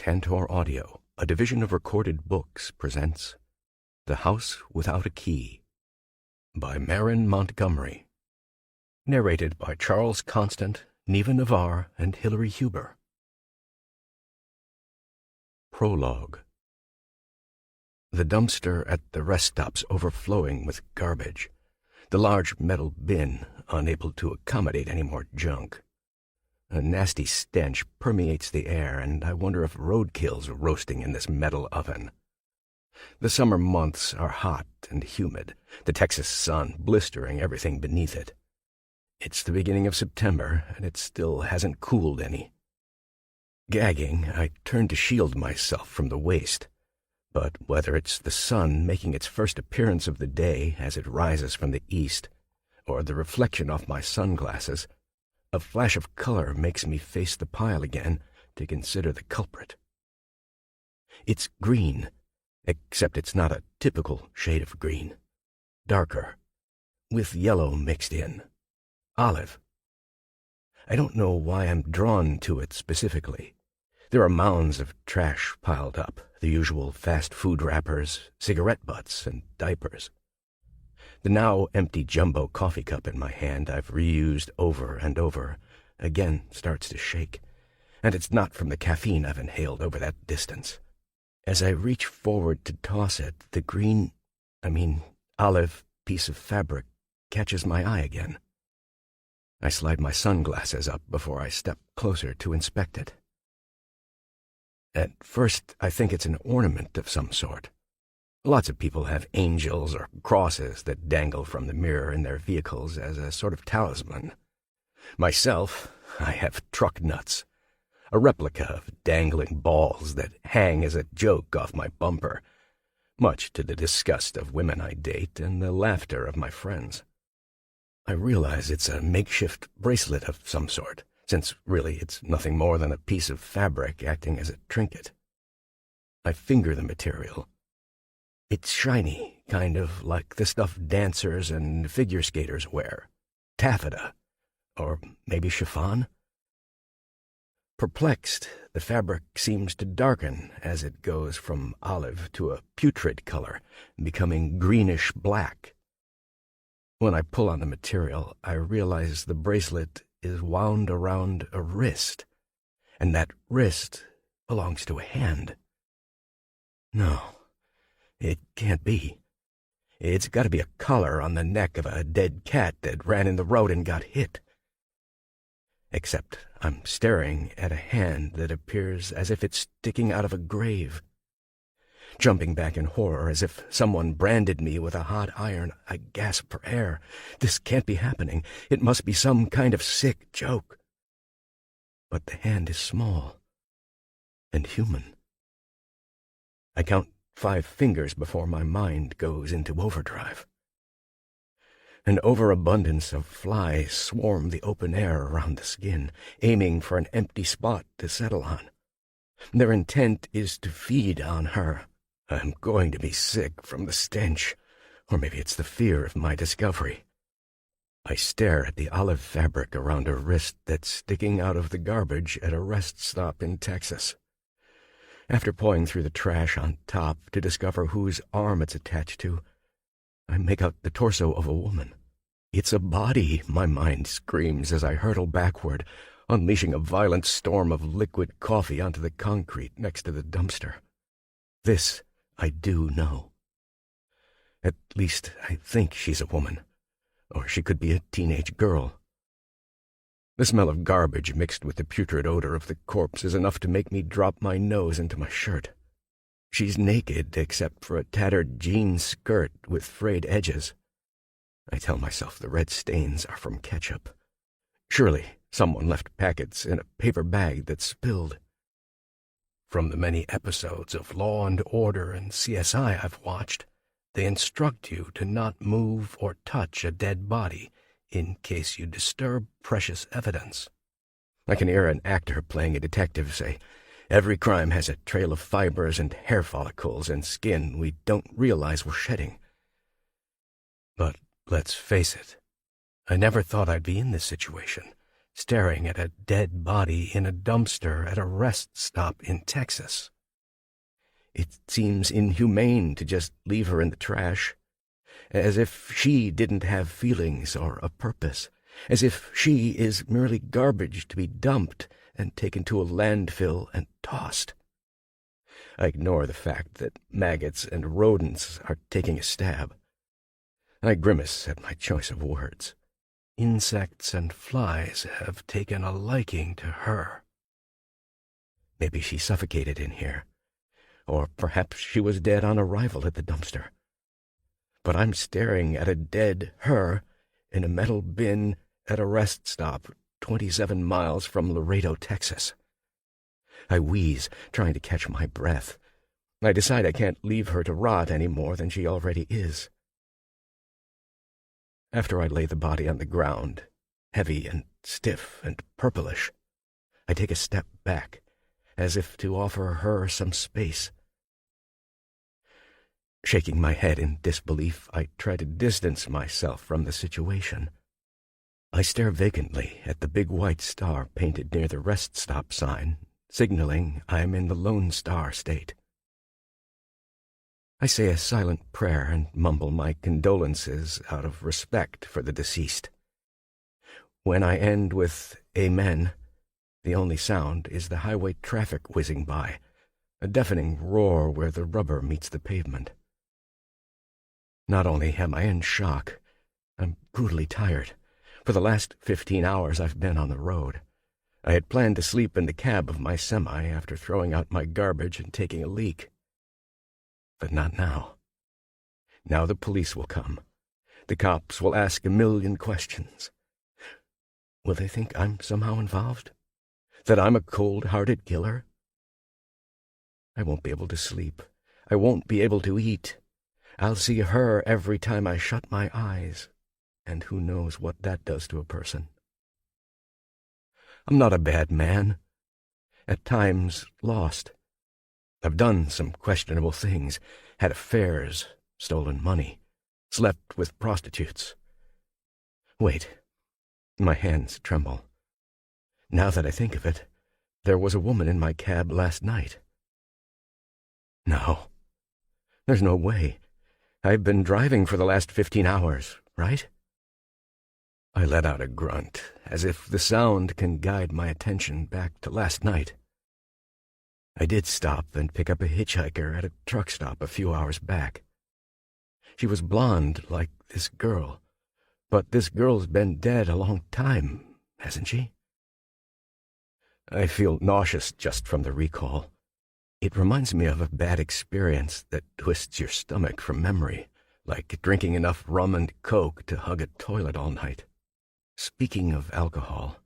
Tantor Audio, a division of Recorded Books, presents The House Without a Key by Marin Montgomery. Narrated by Charles Constant, Neva Navarre, and Hilary Huber. Prologue. The dumpster at the rest stop's overflowing with garbage. The large metal bin unable to accommodate any more junk. A nasty stench permeates the air, and I wonder if roadkill's roasting in this metal oven. The summer months are hot and humid, the Texas sun blistering everything beneath it. It's the beginning of September, and it still hasn't cooled any. Gagging, I turn to shield myself from the waste. But whether it's the sun making its first appearance of the day as it rises from the east, or the reflection off my sunglasses, a flash of color makes me face the pile again to consider the culprit. It's green, except it's not a typical shade of green. Darker, with yellow mixed in. Olive. I don't know why I'm drawn to it specifically. There are mounds of trash piled up, the usual fast food wrappers, cigarette butts, and diapers. The now empty jumbo coffee cup in my hand I've reused over and over, again starts to shake, and it's not from the caffeine I've inhaled over that distance. As I reach forward to toss it, the olive piece of fabric catches my eye again. I slide my sunglasses up before I step closer to inspect it. At first, I think it's an ornament of some sort. Lots of people have angels or crosses that dangle from the mirror in their vehicles as a sort of talisman. Myself, I have truck nuts, a replica of dangling balls that hang as a joke off my bumper, much to the disgust of women I date and the laughter of my friends. I realize it's a makeshift bracelet of some sort, since really it's nothing more than a piece of fabric acting as a trinket. I finger the material. It's shiny, kind of like the stuff dancers and figure skaters wear. Taffeta. Or maybe chiffon? Perplexed, the fabric seems to darken as it goes from olive to a putrid color, becoming greenish-black. When I pull on the material, I realize the bracelet is wound around a wrist, and that wrist belongs to a hand. No. It can't be. It's got to be a collar on the neck of a dead cat that ran in the road and got hit. Except I'm staring at a hand that appears as if it's sticking out of a grave. Jumping back in horror as if someone branded me with a hot iron, I gasp for air. This can't be happening. It must be some kind of sick joke. But the hand is small and human. I count 5 fingers before my mind goes into overdrive. An overabundance of flies swarm the open air around the skin, aiming for an empty spot to settle on. Their intent is to feed on her. I'm going to be sick from the stench, or maybe it's the fear of my discovery. I stare at the olive fabric around a wrist that's sticking out of the garbage at a rest stop in Texas. After pawing through the trash on top to discover whose arm it's attached to, I make out the torso of a woman. It's a body, my mind screams as I hurtle backward, unleashing a violent storm of liquid coffee onto the concrete next to the dumpster. This I do know. At least I think she's a woman, or she could be a teenage girl. The smell of garbage mixed with the putrid odor of the corpse is enough to make me drop my nose into my shirt. She's naked except for a tattered jean skirt with frayed edges. I tell myself the red stains are from ketchup. Surely someone left packets in a paper bag that spilled. From the many episodes of Law and Order and CSI I've watched, they instruct you to not move or touch a dead body in case you disturb precious evidence. I can hear an actor playing a detective say, "Every crime has a trail of fibers and hair follicles and skin we don't realize we're shedding." But let's face it, I never thought I'd be in this situation, staring at a dead body in a dumpster at a rest stop in Texas. It seems inhumane to just leave her in the trash, as if she didn't have feelings or a purpose, as if she is merely garbage to be dumped and taken to a landfill and tossed. I ignore the fact that maggots and rodents are taking a stab. I grimace at my choice of words. Insects and flies have taken a liking to her. Maybe she suffocated in here, or perhaps she was dead on arrival at the dumpster. But I'm staring at a dead her in a metal bin at a rest stop 27 miles from Laredo, Texas. I wheeze, trying to catch my breath. I decide I can't leave her to rot any more than she already is. After I lay the body on the ground, heavy and stiff and purplish, I take a step back, as if to offer her some space. Shaking my head in disbelief, I try to distance myself from the situation. I stare vacantly at the big white star painted near the rest stop sign, signaling I am in the Lone Star state. I say a silent prayer and mumble my condolences out of respect for the deceased. When I end with Amen, the only sound is the highway traffic whizzing by, a deafening roar where the rubber meets the pavement. Not only am I in shock, I'm brutally tired. For the last 15 hours I've been on the road. I had planned to sleep in the cab of my semi after throwing out my garbage and taking a leak. But not now. Now the police will come. The cops will ask a million questions. Will they think I'm somehow involved? That I'm a cold-hearted killer? I won't be able to sleep. I won't be able to eat. I'll see her every time I shut my eyes, and who knows what that does to a person. I'm not a bad man. At times, lost. I've done some questionable things, had affairs, stolen money, slept with prostitutes. Wait, my hands tremble. Now that I think of it, there was a woman in my cab last night. No, there's no way. I've been driving for the last 15 hours, right? I let out a grunt, as if the sound can guide my attention back to last night. I did stop and pick up a hitchhiker at a truck stop a few hours back. She was blonde like this girl, but this girl's been dead a long time, hasn't she? I feel nauseous just from the recall. It reminds me of a bad experience that twists your stomach from memory, like drinking enough rum and coke to hug a toilet all night. Speaking of alcohol,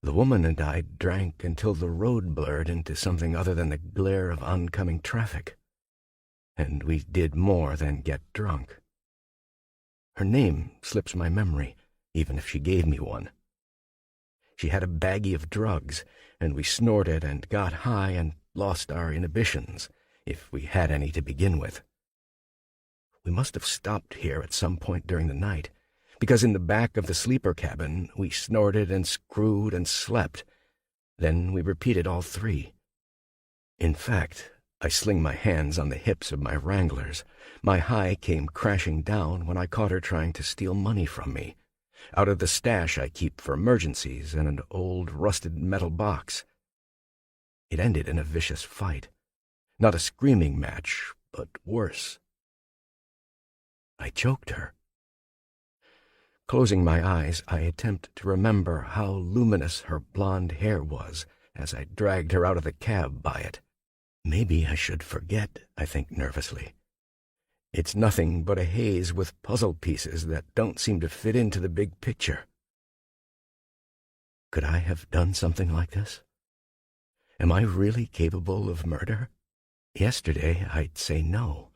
the woman and I drank until the road blurred into something other than the glare of oncoming traffic. And we did more than get drunk. Her name slips my memory, even if she gave me one. She had a baggie of drugs, and we snorted and got high and lost our inhibitions, if we had any to begin with. We must have stopped here at some point during the night, because in the back of the sleeper cabin we snorted and screwed and slept. Then we repeated all three. In fact, I sling my hands on the hips of my Wranglers. My high came crashing down when I caught her trying to steal money from me, out of the stash I keep for emergencies in an old rusted metal box. It ended in a vicious fight. Not a screaming match, but worse. I choked her. Closing my eyes, I attempt to remember how luminous her blonde hair was as I dragged her out of the cab by it. Maybe I should forget, I think nervously. It's nothing but a haze with puzzle pieces that don't seem to fit into the big picture. Could I have done something like this? Am I really capable of murder? Yesterday I'd say no,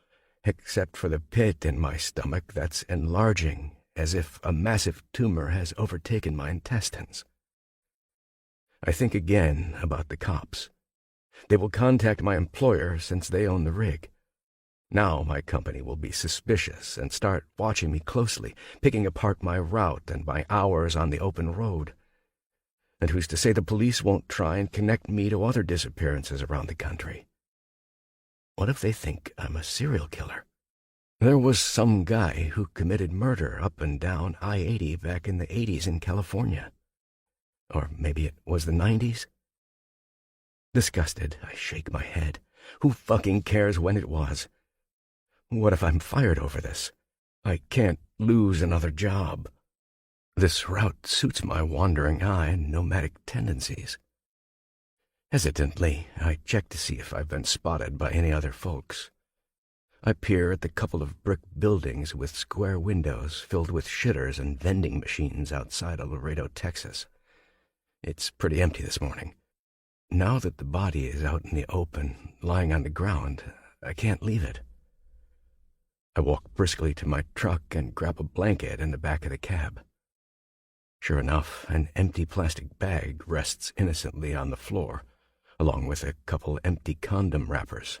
except for the pit in my stomach that's enlarging, as if a massive tumor has overtaken my intestines. I think again about the cops. They will contact my employer since they own the rig. Now my company will be suspicious and start watching me closely, picking apart my route and my hours on the open road. And who's to say the police won't try and connect me to other disappearances around the country? What if they think I'm a serial killer? There was some guy who committed murder up and down I-80 back in the 80s in California. Or maybe it was the 90s? Disgusted, I shake my head. Who fucking cares when it was? What if I'm fired over this? I can't lose another job. This route suits my wandering eye and nomadic tendencies. Hesitantly, I check to see if I've been spotted by any other folks. I peer at the couple of brick buildings with square windows filled with shitters and vending machines outside of Laredo, Texas. It's pretty empty this morning. Now that the body is out in the open, lying on the ground, I can't leave it. I walk briskly to my truck and grab a blanket in the back of the cab. Sure enough, an empty plastic bag rests innocently on the floor, along with a couple empty condom wrappers.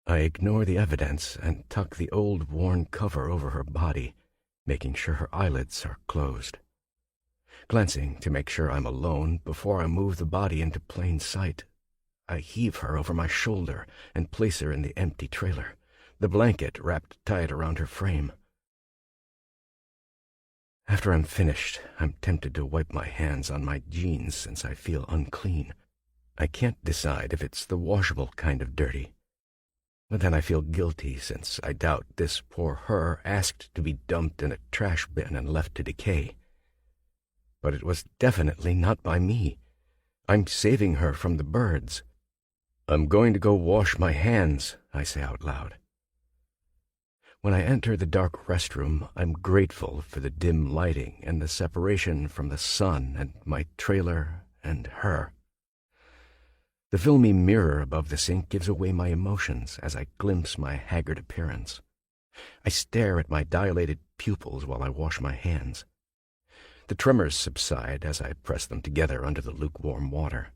I ignore the evidence and tuck the old worn cover over her body, making sure her eyelids are closed. Glancing to make sure I'm alone before I move the body into plain sight, I heave her over my shoulder and place her in the empty trailer, the blanket wrapped tight around her frame. After I'm finished, I'm tempted to wipe my hands on my jeans since I feel unclean. I can't decide if it's the washable kind of dirty. But then I feel guilty since I doubt this poor her asked to be dumped in a trash bin and left to decay. But it was definitely not by me. I'm saving her from the birds. I'm going to go wash my hands, I say out loud. When I enter the dark restroom, I'm grateful for the dim lighting and the separation from the sun and my trailer and her. The filmy mirror above the sink gives away my emotions as I glimpse my haggard appearance. I stare at my dilated pupils while I wash my hands. The tremors subside as I press them together under the lukewarm water.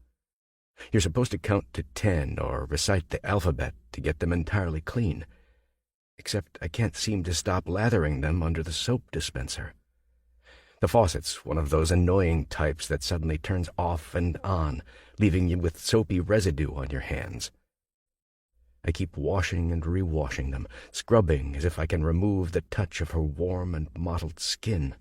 You're supposed to count to 10 or recite the alphabet to get them entirely clean. Except I can't seem to stop lathering them under the soap dispenser. The faucet's one of those annoying types that suddenly turns off and on, leaving you with soapy residue on your hands. I keep washing and rewashing them, scrubbing as if I can remove the touch of her warm and mottled skin.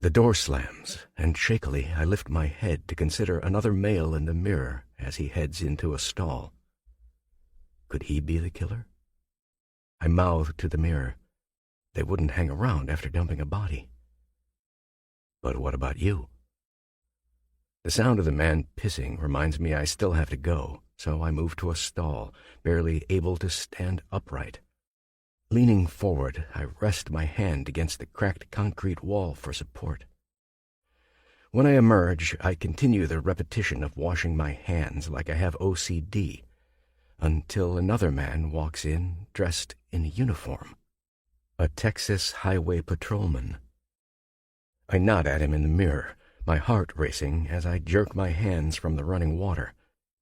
The door slams, and shakily I lift my head to consider another male in the mirror as he heads into a stall. Could he be the killer? I mouth to the mirror. They wouldn't hang around after dumping a body. But what about you? The sound of the man pissing reminds me I still have to go, so I move to a stall, barely able to stand upright. Leaning forward, I rest my hand against the cracked concrete wall for support. When I emerge, I continue the repetition of washing my hands like I have OCD, until another man walks in dressed in a uniform. A Texas highway patrolman. I nod at him in the mirror, my heart racing as I jerk my hands from the running water.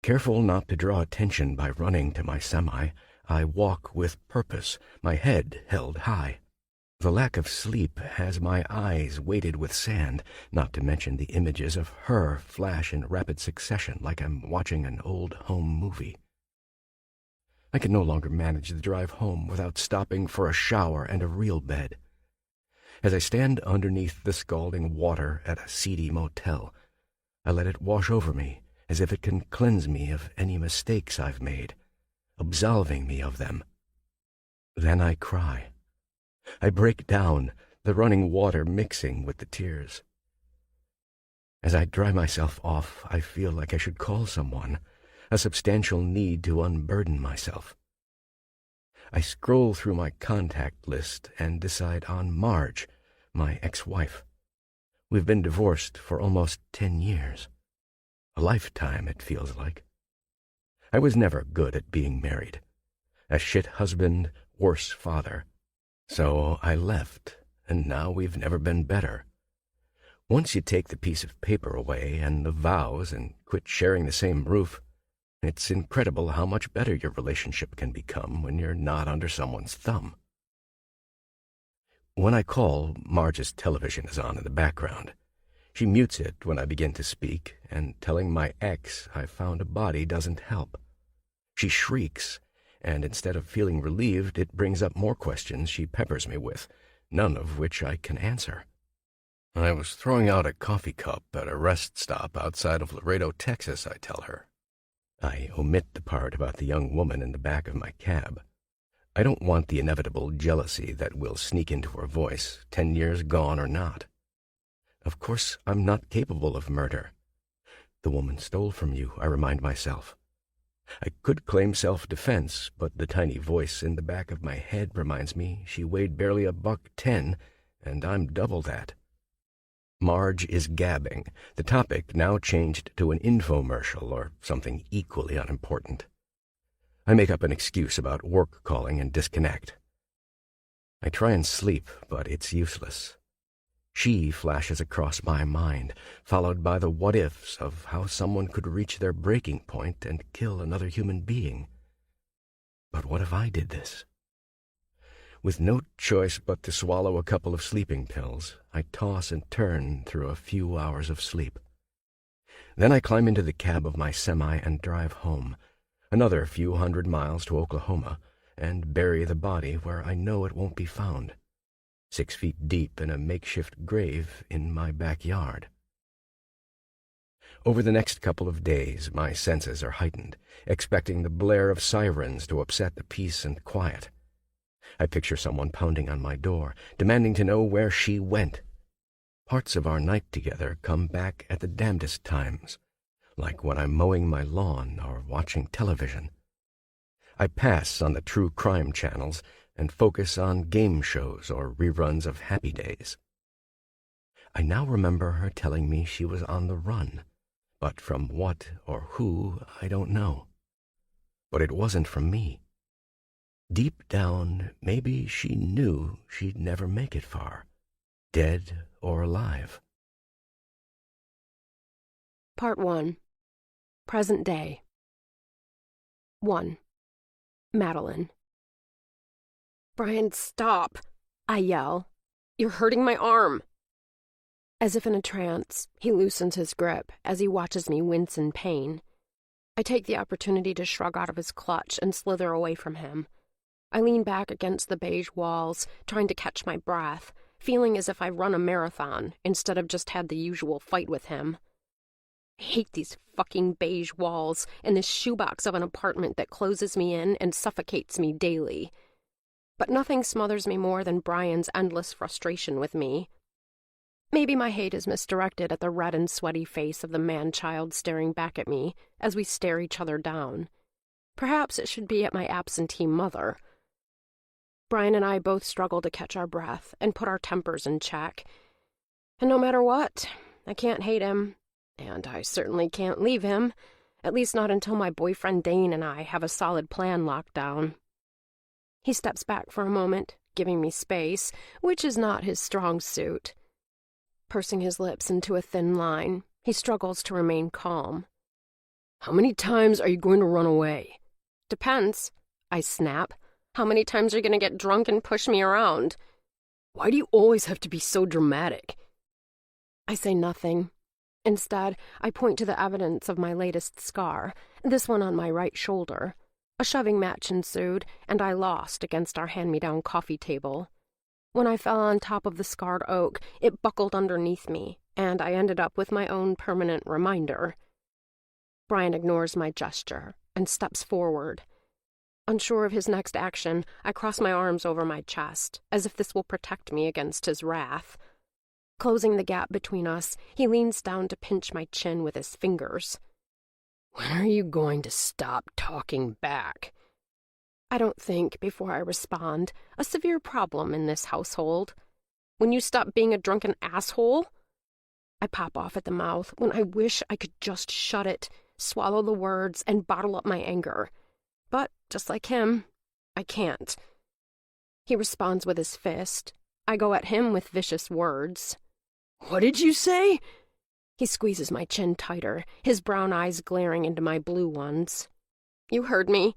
Careful not to draw attention by running to my semi, I walk with purpose, my head held high. The lack of sleep has my eyes weighted with sand, not to mention the images of her flash in rapid succession like I'm watching an old home movie. I can no longer manage the drive home without stopping for a shower and a real bed. As I stand underneath the scalding water at a seedy motel, I let it wash over me as if it can cleanse me of any mistakes I've made, absolving me of them. Then I cry. I break down, the running water mixing with the tears. As I dry myself off, I feel like I should call someone, a substantial need to unburden myself. I scroll through my contact list and decide on Marge, my ex-wife. We've been divorced for almost 10 years. A lifetime, it feels like. I was never good at being married. A shit husband, worse father. So I left, and now we've never been better. Once you take the piece of paper away and the vows and quit sharing the same roof, it's incredible how much better your relationship can become when you're not under someone's thumb. When I call, Marge's television is on in the background. She mutes it when I begin to speak, and telling my ex I found a body doesn't help. She shrieks, and instead of feeling relieved, it brings up more questions she peppers me with, none of which I can answer. I was throwing out a coffee cup at a rest stop outside of Laredo, Texas, I tell her. I omit the part about the young woman in the back of my cab. I don't want the inevitable jealousy that will sneak into her voice, 10 years gone or not. Of course, I'm not capable of murder. The woman stole from you, I remind myself. I could claim self-defense, but the tiny voice in the back of my head reminds me she weighed barely $110, and I'm double that. Marge is gabbing, the topic now changed to an infomercial or something equally unimportant. I make up an excuse about work calling and disconnect. I try and sleep, but it's useless. She flashes across my mind, followed by the what-ifs of how someone could reach their breaking point and kill another human being. But what if I did this? With no choice but to swallow a couple of sleeping pills, I toss and turn through a few hours of sleep. Then I climb into the cab of my semi and drive home, another few hundred miles to Oklahoma, and bury the body where I know it won't be found, 6 feet deep in a makeshift grave in my backyard. Over the next couple of days, my senses are heightened, expecting the blare of sirens to upset the peace and quiet. I picture someone pounding on my door, demanding to know where she went. Parts of our night together come back at the damnedest times, like when I'm mowing my lawn or watching television. I pass on the true crime channels and focus on game shows or reruns of Happy Days. I now remember her telling me she was on the run, but from what or who I don't know. But it wasn't from me. Deep down, maybe she knew she'd never make it far, dead or alive. Part 1. Present Day. 1. Madeline. "Brian, stop!" I yell. "You're hurting my arm." As if in a trance, he loosens his grip as he watches me wince in pain. I take the opportunity to shrug out of his clutch and slither away from him. I lean back against the beige walls, trying to catch my breath, feeling as if I run a marathon instead of just had the usual fight with him. I hate these fucking beige walls and this shoebox of an apartment that closes me in and suffocates me daily. But nothing smothers me more than Brian's endless frustration with me. Maybe my hate is misdirected at the red and sweaty face of the man-child staring back at me as we stare each other down. Perhaps it should be at my absentee mother. Brian and I both struggle to catch our breath and put our tempers in check. And no matter what, I can't hate him, and I certainly can't leave him, at least not until my boyfriend Dane and I have a solid plan locked down. He steps back for a moment, giving me space, which is not his strong suit. Pursing his lips into a thin line, he struggles to remain calm. "How many times are you going to run away?" "Depends," I snap. "How many times are you going to get drunk and push me around?" "Why do you always have to be so dramatic?" I say nothing. Instead, I point to the evidence of my latest scar, this one on my right shoulder. A shoving match ensued, and I lost against our hand-me-down coffee table. When I fell on top of the scarred oak, it buckled underneath me, and I ended up with my own permanent reminder. Brian ignores my gesture and steps forward. Unsure of his next action, I cross my arms over my chest, as if this will protect me against his wrath. Closing the gap between us, he leans down to pinch my chin with his fingers. "When are you going to stop talking back?" I don't think, before I respond, a severe problem in this household. "When you stop being a drunken asshole?" I pop off at the mouth when I wish I could just shut it, swallow the words, and bottle up my anger. But, just like him, I can't. He responds with his fist. I go at him with vicious words. "What did you say?" He squeezes my chin tighter, his brown eyes glaring into my blue ones. "You heard me."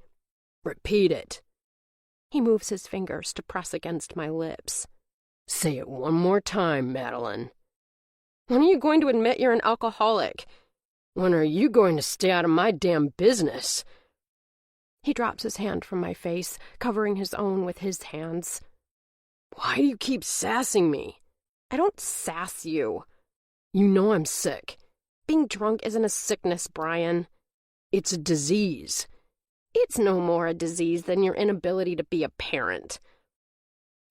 "Repeat it." He moves his fingers to press against my lips. "Say it one more time, Madeline." When are you going to admit you're an alcoholic? When are you going to stay out of my damn business? He drops his hand from my face, covering his own with his hands. Why do you keep sassing me? I don't sass you. You know I'm sick. Being drunk isn't a sickness, Brian. It's a disease. It's no more a disease than your inability to be a parent.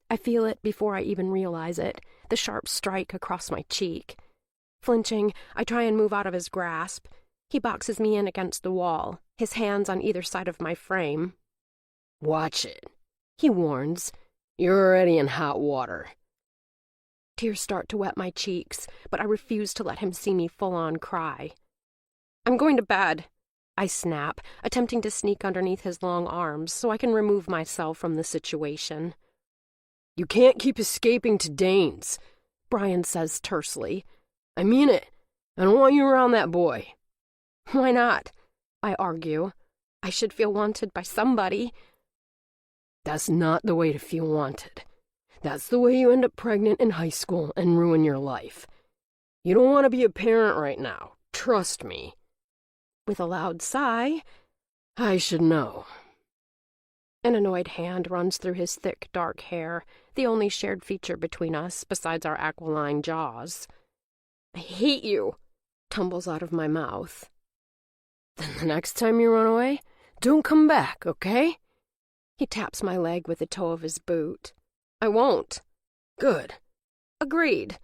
I feel it before I even realize it, the sharp strike across my cheek. Flinching, I try and move out of his grasp. He boxes me in against the wall, his hands on either side of my frame. Watch it, he warns. You're already in hot water. Tears start to wet my cheeks, but I refuse to let him see me full-on cry. I'm going to bed, I snap, attempting to sneak underneath his long arms so I can remove myself from the situation. You can't keep escaping to Dane's, Brian says tersely. I mean it. I don't want you around that boy. Why not? I argue. I should feel wanted by somebody. That's not the way to feel wanted. That's the way you end up pregnant in high school and ruin your life. You don't want to be a parent right now. Trust me. With a loud sigh, I should know. An annoyed hand runs through his thick, dark hair, the only shared feature between us besides our aquiline jaws. I hate you, tumbles out of my mouth. Then the next time you run away, don't come back, okay? He taps my leg with the toe of his boot. I won't. Good. Agreed.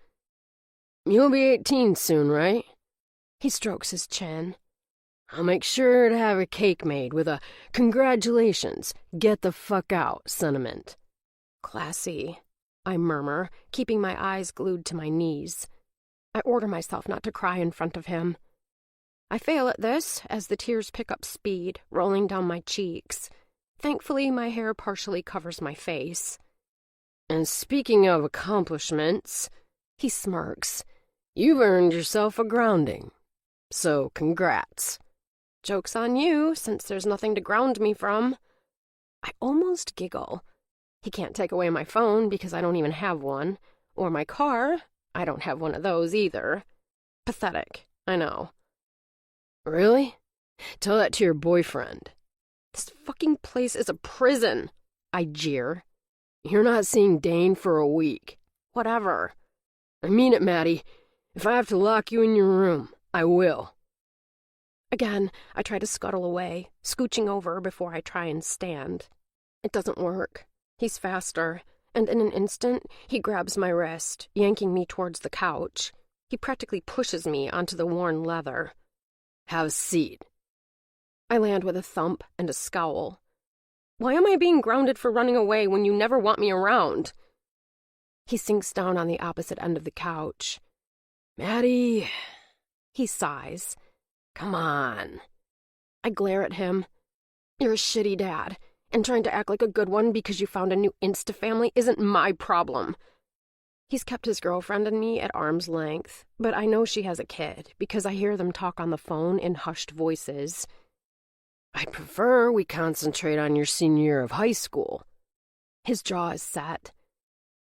You'll be 18 soon, right? He strokes his chin. I'll make sure to have a cake made with a congratulations, get the fuck out sentiment. Classy, I murmur, keeping my eyes glued to my knees. I order myself not to cry in front of him. I fail at this as the tears pick up speed, rolling down my cheeks. Thankfully, my hair partially covers my face. And speaking of accomplishments, he smirks, you've earned yourself a grounding. So congrats. Joke's on you, since there's nothing to ground me from. I almost giggle. He can't take away my phone because I don't even have one. Or my car. I don't have one of those either. Pathetic, I know. Really? Tell that to your boyfriend. This fucking place is a prison, I jeer. You're not seeing Dane for a week. Whatever. I mean it, Maddie. If I have to lock you in your room, I will. Again, I try to scuttle away, scooching over before I try and stand. It doesn't work. He's faster, and in an instant, he grabs my wrist, yanking me towards the couch. He practically pushes me onto the worn leather. Have a seat. I land with a thump and a scowl. Why am I being grounded for running away when you never want me around? He sinks down on the opposite end of the couch. Maddie, he sighs. Come on. I glare at him. You're a shitty dad, and trying to act like a good one because you found a new Insta-family isn't my problem. He's kept his girlfriend and me at arm's length, but I know she has a kid because I hear them talk on the phone in hushed voices. I'd prefer we concentrate on your senior year of high school. His jaw is set.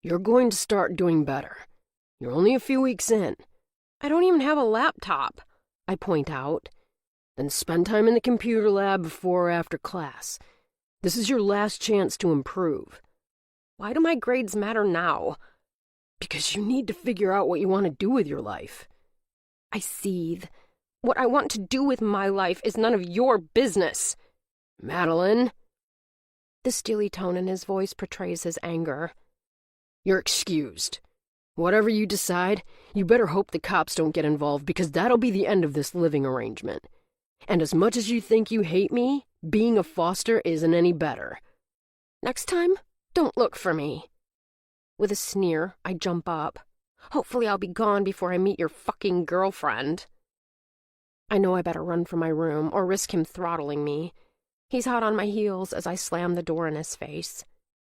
You're going to start doing better. You're only a few weeks in. I don't even have a laptop, I point out. Then spend time in the computer lab before or after class. This is your last chance to improve. Why do my grades matter now? Because you need to figure out what you want to do with your life. I seethe. What I want to do with my life is none of your business. Madeline. The steely tone in his voice portrays his anger. You're excused. Whatever you decide, you better hope the cops don't get involved because that'll be the end of this living arrangement. And as much as you think you hate me, being a foster isn't any better. Next time, don't look for me. With a sneer, I jump up. Hopefully I'll be gone before I meet your fucking girlfriend. I know I better run for my room or risk him throttling me. He's hot on my heels as I slam the door in his face.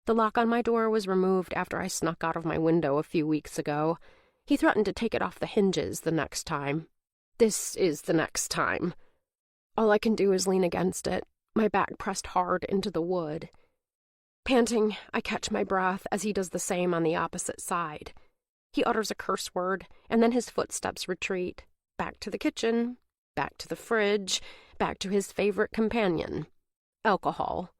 The lock on my door was removed after I snuck out of my window a few weeks ago. He threatened to take it off the hinges the next time. This is the next time. All I can do is lean against it, my back pressed hard into the wood. Panting, I catch my breath as he does the same on the opposite side. He utters a curse word, and then his footsteps retreat. Back to the kitchen, back to the fridge, back to his favorite companion, alcohol.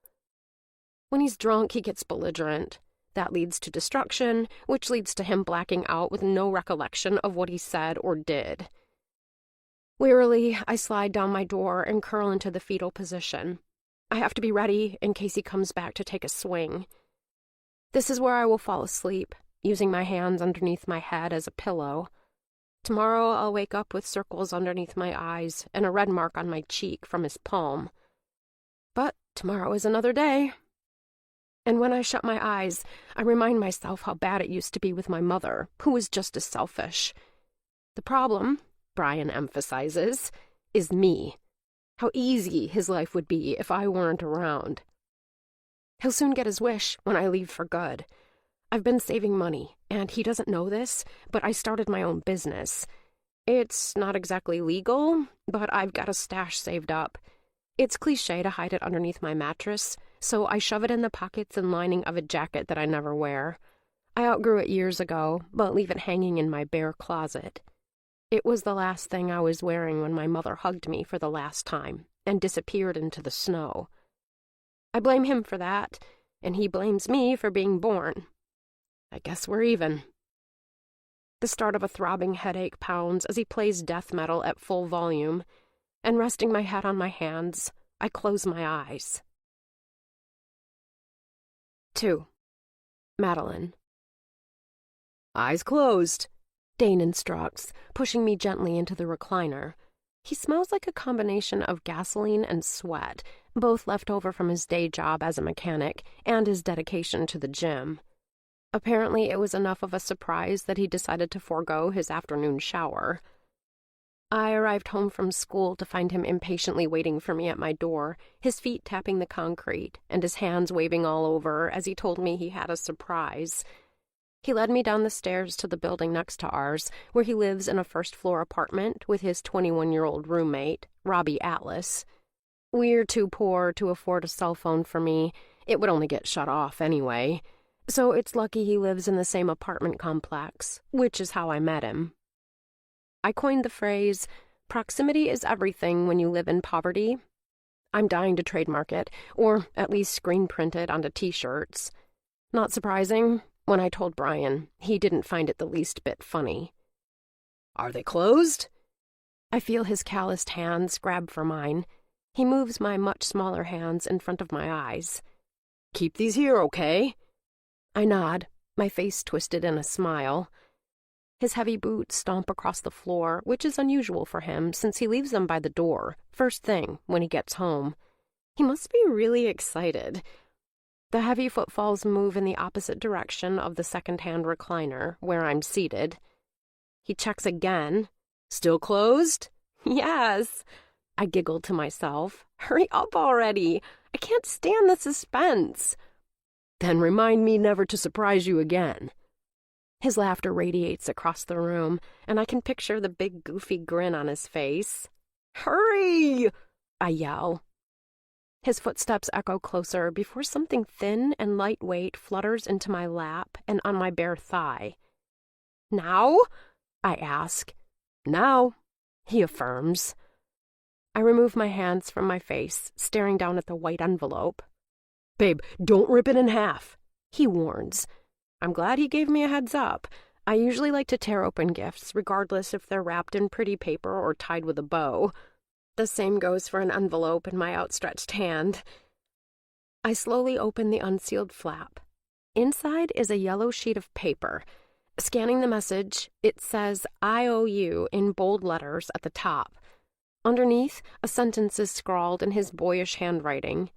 When he's drunk, he gets belligerent. That leads to destruction, which leads to him blacking out with no recollection of what he said or did. Wearily, I slide down my door and curl into the fetal position. I have to be ready in case he comes back to take a swing. This is where I will fall asleep, using my hands underneath my head as a pillow. Tomorrow I'll wake up with circles underneath my eyes and a red mark on my cheek from his palm. But tomorrow is another day. And when I shut my eyes, I remind myself how bad it used to be with my mother, who was just as selfish. The problem, Brian emphasizes, is me. How easy his life would be if I weren't around. He'll soon get his wish when I leave for good. I've been saving money, and he doesn't know this, but I started my own business. It's not exactly legal, but I've got a stash saved up. It's cliché to hide it underneath my mattress, so I shove it in the pockets and lining of a jacket that I never wear. I outgrew it years ago, but leave it hanging in my bare closet. It was the last thing I was wearing when my mother hugged me for the last time and disappeared into the snow. I blame him for that, and he blames me for being born. I guess we're even. The start of a throbbing headache pounds as he plays death metal at full volume, and resting my head on my hands, I close my eyes. 2. Madeline. Eyes closed, Dane instructs, pushing me gently into the recliner. He smells like a combination of gasoline and sweat, both left over from his day job as a mechanic and his dedication to the gym. Apparently, it was enough of a surprise that he decided to forego his afternoon shower. I arrived home from school to find him impatiently waiting for me at my door, his feet tapping the concrete and his hands waving all over as he told me he had a surprise. He led me down the stairs to the building next to ours, where he lives in a first-floor apartment with his 21-year-old roommate, Robbie Atlas. We're too poor to afford a cell phone for me. It would only get shut off anyway. So it's lucky he lives in the same apartment complex, which is how I met him. I coined the phrase, proximity is everything when you live in poverty. I'm dying to trademark it, or at least screen print it onto t-shirts. Not surprising, when I told Brian, he didn't find it the least bit funny. Are they closed? I feel his calloused hands grab for mine. He moves my much smaller hands in front of my eyes. Keep these here, okay? I nod, my face twisted in a smile. His heavy boots stomp across the floor, which is unusual for him since he leaves them by the door, first thing, when he gets home. He must be really excited. The heavy footfalls move in the opposite direction of the second-hand recliner, where I'm seated. He checks again. Still closed? Yes. I giggle to myself. Hurry up already. I can't stand the suspense. Then remind me never to surprise you again. His laughter radiates across the room, and I can picture the big goofy grin on his face. Hurry! I yell. His footsteps echo closer before something thin and lightweight flutters into my lap and on my bare thigh. Now? I ask. Now, he affirms. I remove my hands from my face, staring down at the white envelope. Babe, don't rip it in half, he warns. I'm glad he gave me a heads up. I usually like to tear open gifts, regardless if they're wrapped in pretty paper or tied with a bow. The same goes for an envelope in my outstretched hand. I slowly open the unsealed flap. Inside is a yellow sheet of paper. Scanning the message, it says, I owe you in bold letters at the top. Underneath, a sentence is scrawled in his boyish handwriting.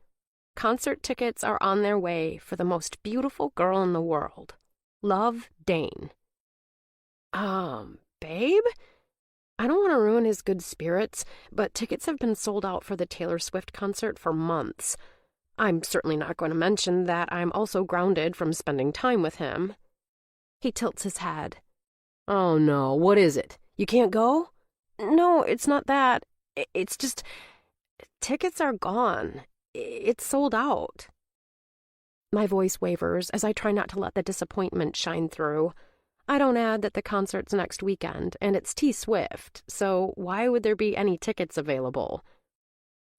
Concert tickets are on their way for the most beautiful girl in the world. Love, Dane. Babe? I don't want to ruin his good spirits, but tickets have been sold out for the Taylor Swift concert for months. I'm certainly not going to mention that I'm also grounded from spending time with him. He tilts his head. Oh no, what is it? You can't go? No, it's not that. It's just, tickets are gone. It's sold out. My voice wavers as I try not to let the disappointment shine through. I don't add that the concert's next weekend, and it's T-Swift, so why would there be any tickets available?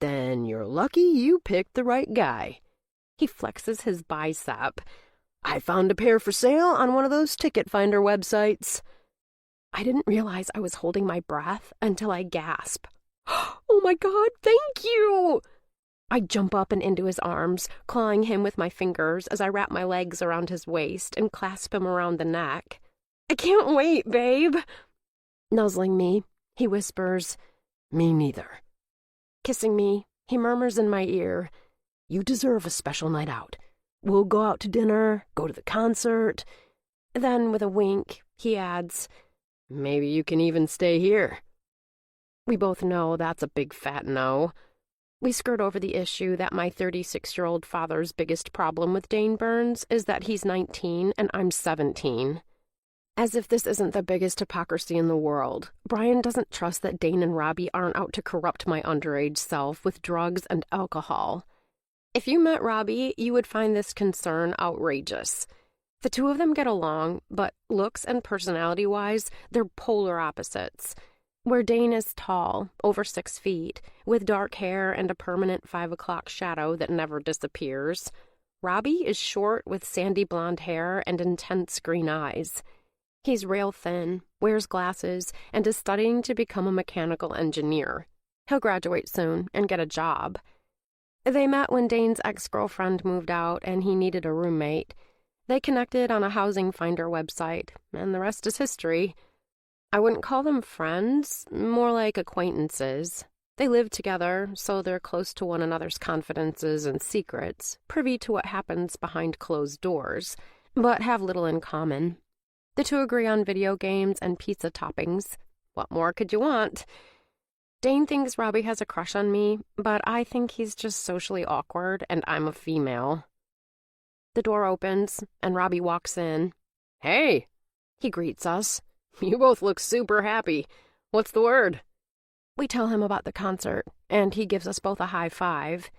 Then you're lucky you picked the right guy. He flexes his bicep. I found a pair for sale on one of those ticket finder websites. I didn't realize I was holding my breath until I gasp. Oh my God, thank you! I jump up and into his arms, clawing him with my fingers as I wrap my legs around his waist and clasp him around the neck. I can't wait, babe. Nuzzling me, he whispers, Me neither. Kissing me, he murmurs in my ear, You deserve a special night out. We'll go out to dinner, go to the concert. Then, with a wink, he adds, Maybe you can even stay here. We both know that's a big fat no. We skirt over the issue that my 36-year-old father's biggest problem with Dane Burns is that he's 19 and I'm 17. As if this isn't the biggest hypocrisy in the world, Brian doesn't trust that Dane and Robbie aren't out to corrupt my underage self with drugs and alcohol. If you met Robbie, you would find this concern outrageous. The two of them get along, but looks and personality-wise, they're polar opposites. Where Dane is tall, over 6 feet, with dark hair and a permanent 5 o'clock shadow that never disappears, Robbie is short with sandy blonde hair and intense green eyes. He's rail thin, wears glasses, and is studying to become a mechanical engineer. He'll graduate soon and get a job. They met when Dane's ex-girlfriend moved out and he needed a roommate. They connected on a housing finder website, and the rest is history. I wouldn't call them friends, more like acquaintances. They live together, so they're close to one another's confidences and secrets, privy to what happens behind closed doors, but have little in common. The two agree on video games and pizza toppings. What more could you want? Dane thinks Robbie has a crush on me, but I think he's just socially awkward and I'm a female. The door opens, and Robbie walks in. Hey! He greets us. You both look super happy. What's the word? We tell him about the concert, and he gives us both a high five.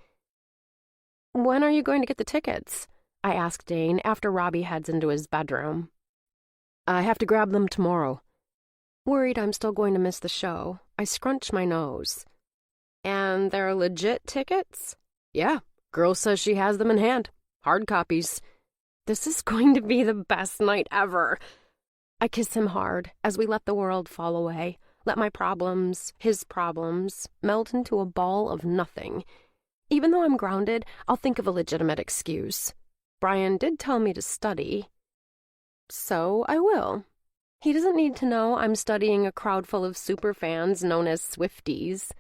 When are you going to get the tickets? I ask Dane after Robbie heads into his bedroom. I have to grab them tomorrow. Worried I'm still going to miss the show, I scrunch my nose. And they're legit tickets? Yeah, girl says she has them in hand. Hard copies. This is going to be the best night ever. I kiss him hard as we let the world fall away, let my problems, his problems, melt into a ball of nothing. Even though I'm grounded, I'll think of a legitimate excuse. Brian did tell me to study. So I will. He doesn't need to know I'm studying a crowd full of superfans known as Swifties.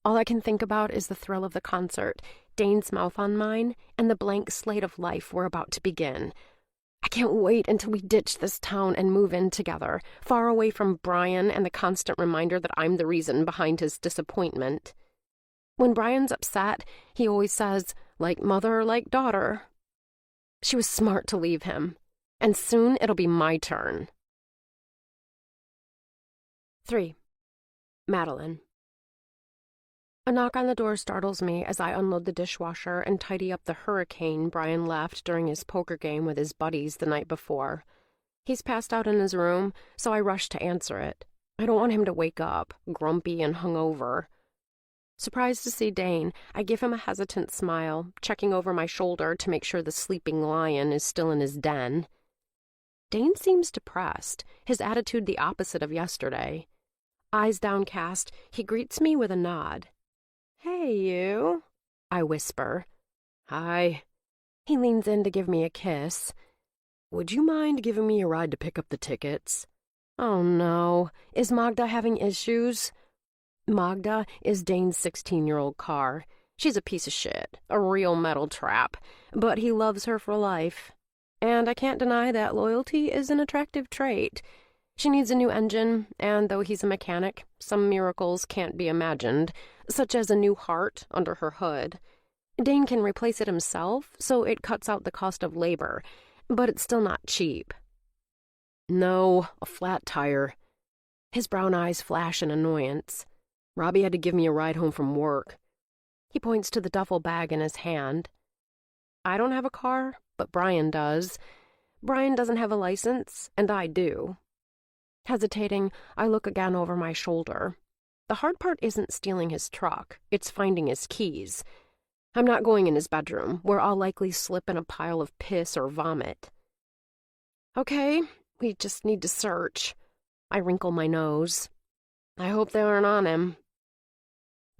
All I can think about is the thrill of the concert, Dane's mouth on mine, and the blank slate of life we're about to begin. I can't wait until we ditch this town and move in together, far away from Brian and the constant reminder that I'm the reason behind his disappointment. When Brian's upset, he always says, like mother, like daughter. She was smart to leave him, and soon it'll be my turn. 3. Madeline. A knock on the door startles me as I unload the dishwasher and tidy up the hurricane Brian left during his poker game with his buddies the night before. He's passed out in his room, so I rush to answer it. I don't want him to wake up, grumpy and hungover. Surprised to see Dane, I give him a hesitant smile, checking over my shoulder to make sure the sleeping lion is still in his den. Dane seems depressed, his attitude the opposite of yesterday. Eyes downcast, he greets me with a nod. Hey, you, I whisper. Hi. He leans in to give me a kiss. Would you mind giving me a ride to pick up the tickets? Oh, no. Is Magda having issues? Magda is Dane's 16-year-old car. She's a piece of shit, a real metal trap, but he loves her for life. And I can't deny that loyalty is an attractive trait. She needs a new engine, and though he's a mechanic, some miracles can't be imagined, such as a new heart under her hood. Dane can replace it himself, so it cuts out the cost of labor, but it's still not cheap. No, a flat tire. His brown eyes flash in annoyance. Robbie had to give me a ride home from work. He points to the duffel bag in his hand. I don't have a car, but Brian does. Brian doesn't have a license, and I do. Hesitating, I look again over my shoulder. The hard part isn't stealing his truck, it's finding his keys. I'm not going in his bedroom, where I'll likely slip in a pile of piss or vomit. Okay, we just need to search. I wrinkle my nose. I hope they aren't on him.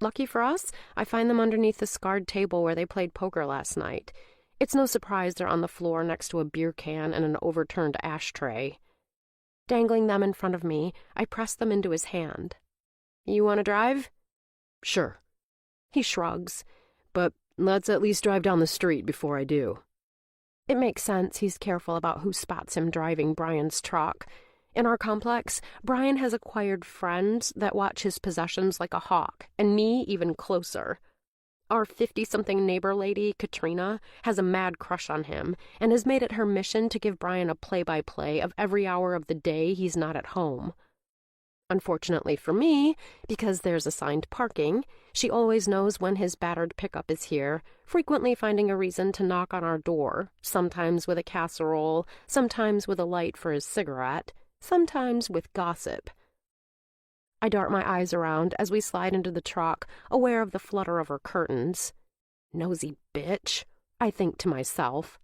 Lucky for us, I find them underneath the scarred table where they played poker last night. It's no surprise they're on the floor next to a beer can and an overturned ashtray. Dangling them in front of me, I press them into his hand. You want to drive? Sure. He shrugs. But let's at least drive down the street before I do. It makes sense he's careful about who spots him driving Brian's truck. In our complex, Brian has acquired friends that watch his possessions like a hawk, and me even closer. Our 50-something neighbor lady, Katrina, has a mad crush on him and has made it her mission to give Brian a play-by-play of every hour of the day he's not at home. Unfortunately for me, because there's assigned parking, she always knows when his battered pickup is here, frequently finding a reason to knock on our door, sometimes with a casserole, sometimes with a light for his cigarette, sometimes with gossip. I dart my eyes around as we slide into the truck, aware of the flutter of her curtains. Nosy bitch, I think to myself.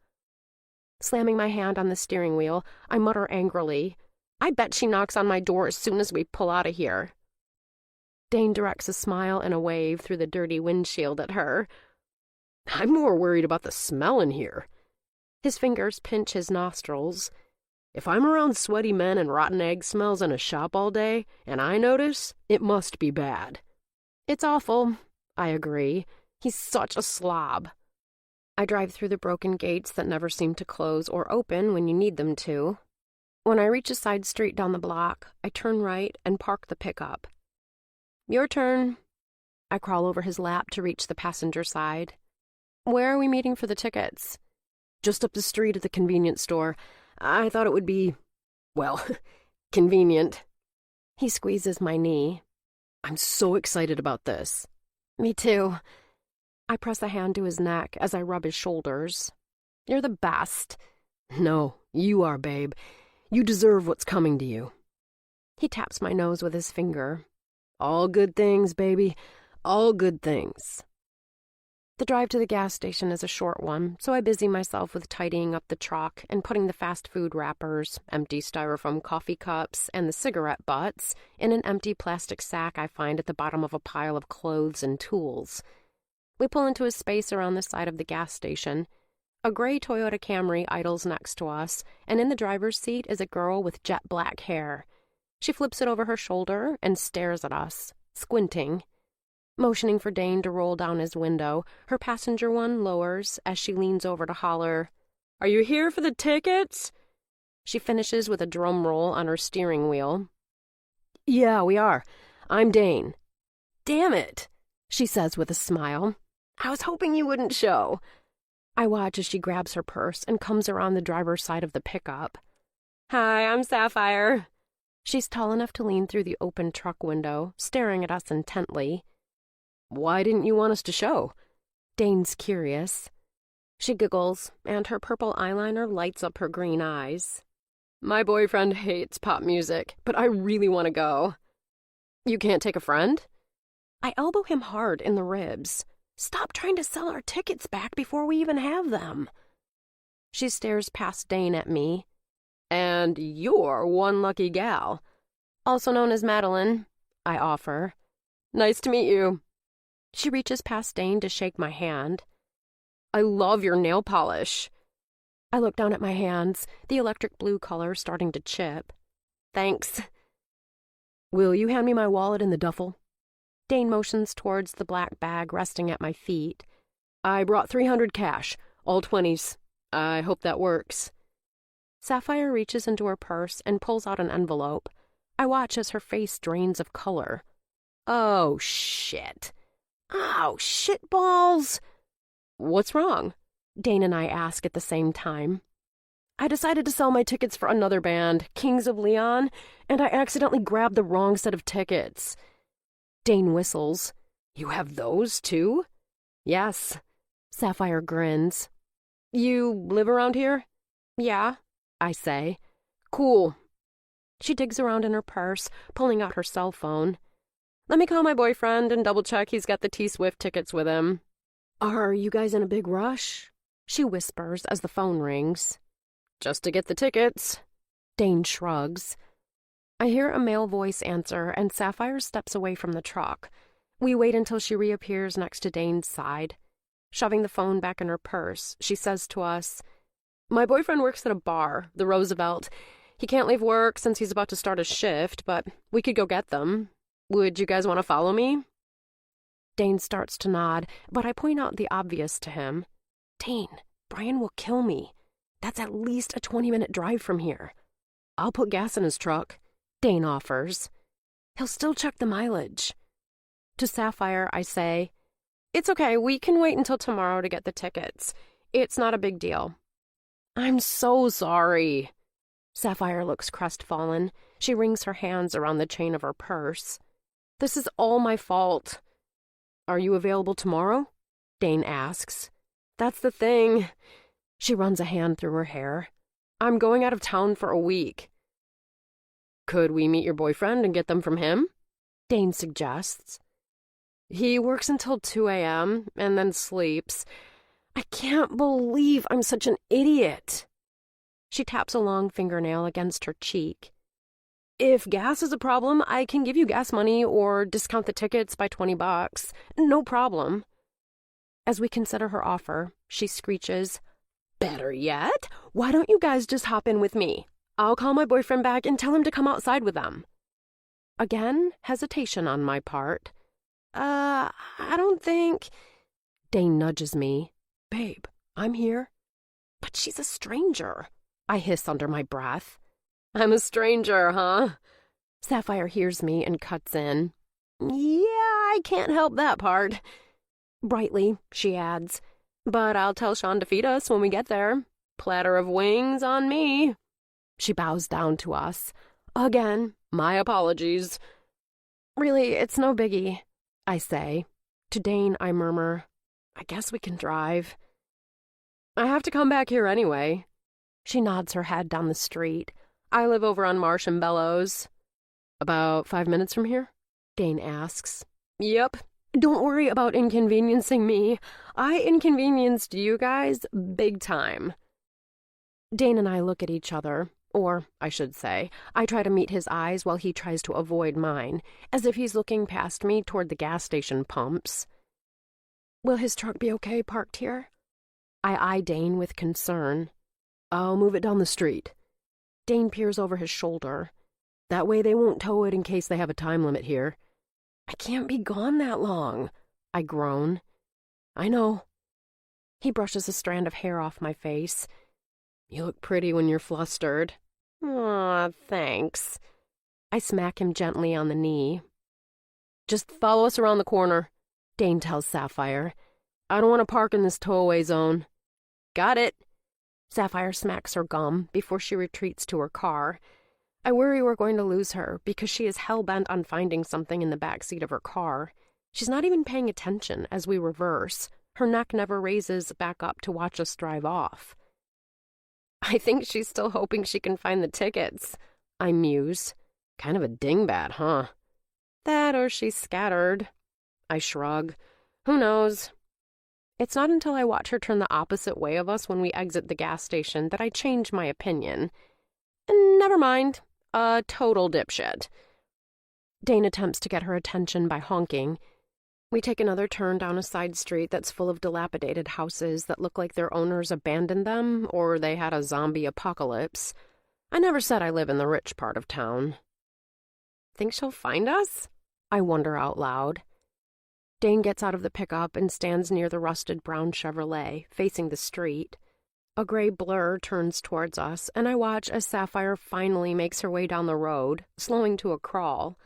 Slamming my hand on the steering wheel, I mutter angrily, I bet she knocks on my door as soon as we pull out of here. Dane directs a smile and a wave through the dirty windshield at her. I'm more worried about the smell in here. His fingers pinch his nostrils. If I'm around sweaty men and rotten egg smells in a shop all day, and I notice, it must be bad. It's awful, I agree. He's such a slob. I drive through the broken gates that never seem to close or open when you need them to. When I reach a side street down the block, I turn right and park the pickup. Your turn. I crawl over his lap to reach the passenger side. Where are we meeting for the tickets? Just up the street at the convenience store. I thought it would be, well, convenient. He squeezes my knee. I'm so excited about this. Me too. I press a hand to his neck as I rub his shoulders. You're the best. No, you are, babe. You deserve what's coming to you. He taps my nose with his finger. All good things, baby. All good things. The drive to the gas station is a short one, so I busy myself with tidying up the truck and putting the fast food wrappers, empty styrofoam coffee cups, and the cigarette butts in an empty plastic sack I find at the bottom of a pile of clothes and tools. We pull into a space around the side of the gas station. A gray Toyota Camry idles next to us, and in the driver's seat is a girl with jet black hair. She flips it over her shoulder and stares at us, squinting. Motioning for Dane to roll down his window, her passenger one lowers as she leans over to holler, "Are you here for the tickets?" She finishes with a drum roll on her steering wheel. Yeah, we are. I'm Dane. Damn it, she says with a smile. I was hoping you wouldn't show. I watch as she grabs her purse and comes around the driver's side of the pickup. Hi, I'm Sapphire. She's tall enough to lean through the open truck window, staring at us intently. Why didn't you want us to show? Dane's curious. She giggles, and her purple eyeliner lights up her green eyes. My boyfriend hates pop music, but I really want to go. You can't take a friend? I elbow him hard in the ribs. Stop trying to sell our tickets back before we even have them. She stares past Dane at me. And you're one lucky gal. Also known as Madeline, I offer. Nice to meet you. She reaches past Dane to shake my hand. I love your nail polish. I look down at my hands, the electric blue color starting to chip. Thanks. Will you hand me my wallet in the duffel? Dane motions towards the black bag resting at my feet. I brought $300 cash, all 20s. I hope that works. Sapphire reaches into her purse and pulls out an envelope. I watch as her face drains of color. Oh, shit. Oh, shitballs! What's wrong? Dane and I ask at the same time. I decided to sell my tickets for another band, Kings of Leon, and I accidentally grabbed the wrong set of tickets. Dane whistles. You have those, too? Yes. Sapphire grins. You live around here? Yeah. I say. Cool. She digs around in her purse, pulling out her cell phone. Let me call my boyfriend and double-check he's got the T-Swift tickets with him. Are you guys in a big rush? She whispers as the phone rings. Just to get the tickets. Dane shrugs. I hear a male voice answer, and Sapphire steps away from the truck. We wait until she reappears next to Dane's side. Shoving the phone back in her purse, she says to us, My boyfriend works at a bar, the Roosevelt. He can't leave work since he's about to start a shift, but we could go get them. Would you guys want to follow me? Dane starts to nod, but I point out the obvious to him. Dane, Brian will kill me. That's at least a 20-minute drive from here. I'll put gas in his truck, Dane offers. He'll still check the mileage. To Sapphire, I say, It's okay, we can wait until tomorrow to get the tickets. It's not a big deal. I'm so sorry. Sapphire looks crestfallen. She wrings her hands around the chain of her purse. This is all my fault. Are you available tomorrow? Dane asks. That's the thing. She runs a hand through her hair. I'm going out of town for a week. Could we meet your boyfriend and get them from him? Dane suggests. He works until 2 a.m. and then sleeps. I can't believe I'm such an idiot. She taps a long fingernail against her cheek. If gas is a problem, I can give you gas money or discount the tickets by $20. No problem. As we consider her offer, she screeches, Better yet, why don't you guys just hop in with me? I'll call my boyfriend back and tell him to come outside with them. Again, hesitation on my part. I don't think... Dane nudges me. Babe, I'm here. But she's a stranger. I hiss under my breath. I'm a stranger, huh? Sapphire hears me and cuts in. Yeah, I can't help that part. Brightly, she adds, But I'll tell Sean to feed us when we get there. Platter of wings on me. She bows down to us. Again, my apologies. Really, it's no biggie, I say. To Dane, I murmur, I guess we can drive. I have to come back here anyway. She nods her head down the street. I live over on Marsh and Bellows. About 5 minutes from here? Dane asks. Yep. Don't worry about inconveniencing me. I inconvenienced you guys big time. Dane and I look at each other, or I should say, I try to meet his eyes while he tries to avoid mine, as if he's looking past me toward the gas station pumps. Will his truck be okay parked here? I eye Dane with concern. I'll move it down the street. Dane peers over his shoulder. That way they won't tow it in case they have a time limit here. I can't be gone that long, I groan. I know. He brushes a strand of hair off my face. You look pretty when you're flustered. Aw, thanks. I smack him gently on the knee. Just follow us around the corner, Dane tells Sapphire. I don't want to park in this tow-away zone. Got it. Sapphire smacks her gum before she retreats to her car. I worry we're going to lose her because she is hell-bent on finding something in the back seat of her car. She's not even paying attention as we reverse. Her neck never raises back up to watch us drive off. I think she's still hoping she can find the tickets, I muse. Kind of a dingbat, huh? That or she's scattered. I shrug. Who knows? It's not until I watch her turn the opposite way of us when we exit the gas station that I change my opinion. Never mind. A total dipshit. Dane attempts to get her attention by honking. We take another turn down a side street that's full of dilapidated houses that look like their owners abandoned them or they had a zombie apocalypse. I never said I live in the rich part of town. Think she'll find us? I wonder out loud. Dane gets out of the pickup and stands near the rusted brown Chevrolet, facing the street. A gray blur turns towards us, and I watch as Sapphire finally makes her way down the road, slowing to a crawl.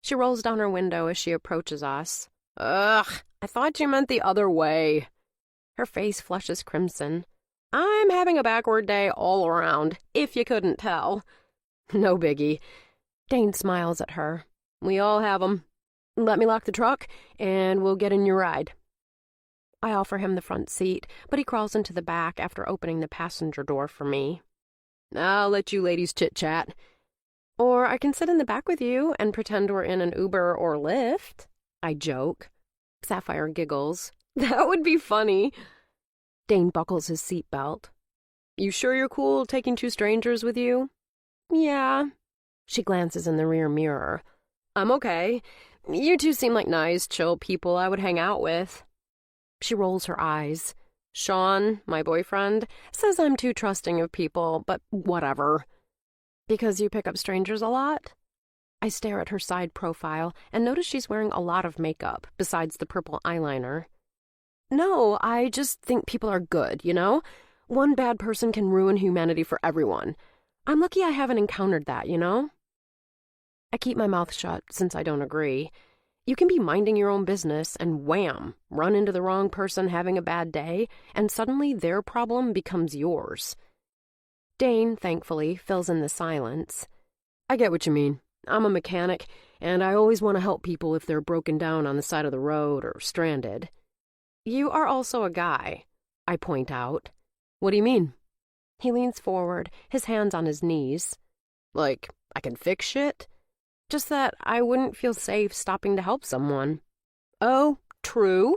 She rolls down her window as she approaches us. Ugh, I thought you meant the other way. Her face flushes crimson. I'm having a backward day all around, if you couldn't tell. No biggie. Dane smiles at her. We all have 'em. Let me lock the truck, and we'll get in your ride. I offer him the front seat, but he crawls into the back after opening the passenger door for me. I'll let you ladies chit-chat. Or I can sit in the back with you and pretend we're in an Uber or Lyft, I joke. Sapphire giggles. That would be funny. Dane buckles his seatbelt. You sure you're cool taking two strangers with you? Yeah. She glances in the rear mirror. I'm okay. You two seem like nice, chill people I would hang out with. She rolls her eyes. Sean, my boyfriend, says I'm too trusting of people, but whatever. Because you pick up strangers a lot? I stare at her side profile and notice she's wearing a lot of makeup, besides the purple eyeliner. No, I just think people are good, you know? One bad person can ruin humanity for everyone. I'm lucky I haven't encountered that, you know? I keep my mouth shut since I don't agree. You can be minding your own business and wham, run into the wrong person having a bad day, and suddenly their problem becomes yours. Dane, thankfully, fills in the silence. I get what you mean. I'm a mechanic, and I always want to help people if they're broken down on the side of the road or stranded. You are also a guy, I point out. What do you mean? He leans forward, his hands on his knees. Like, I can fix shit? Just that I wouldn't feel safe stopping to help someone. Oh, true.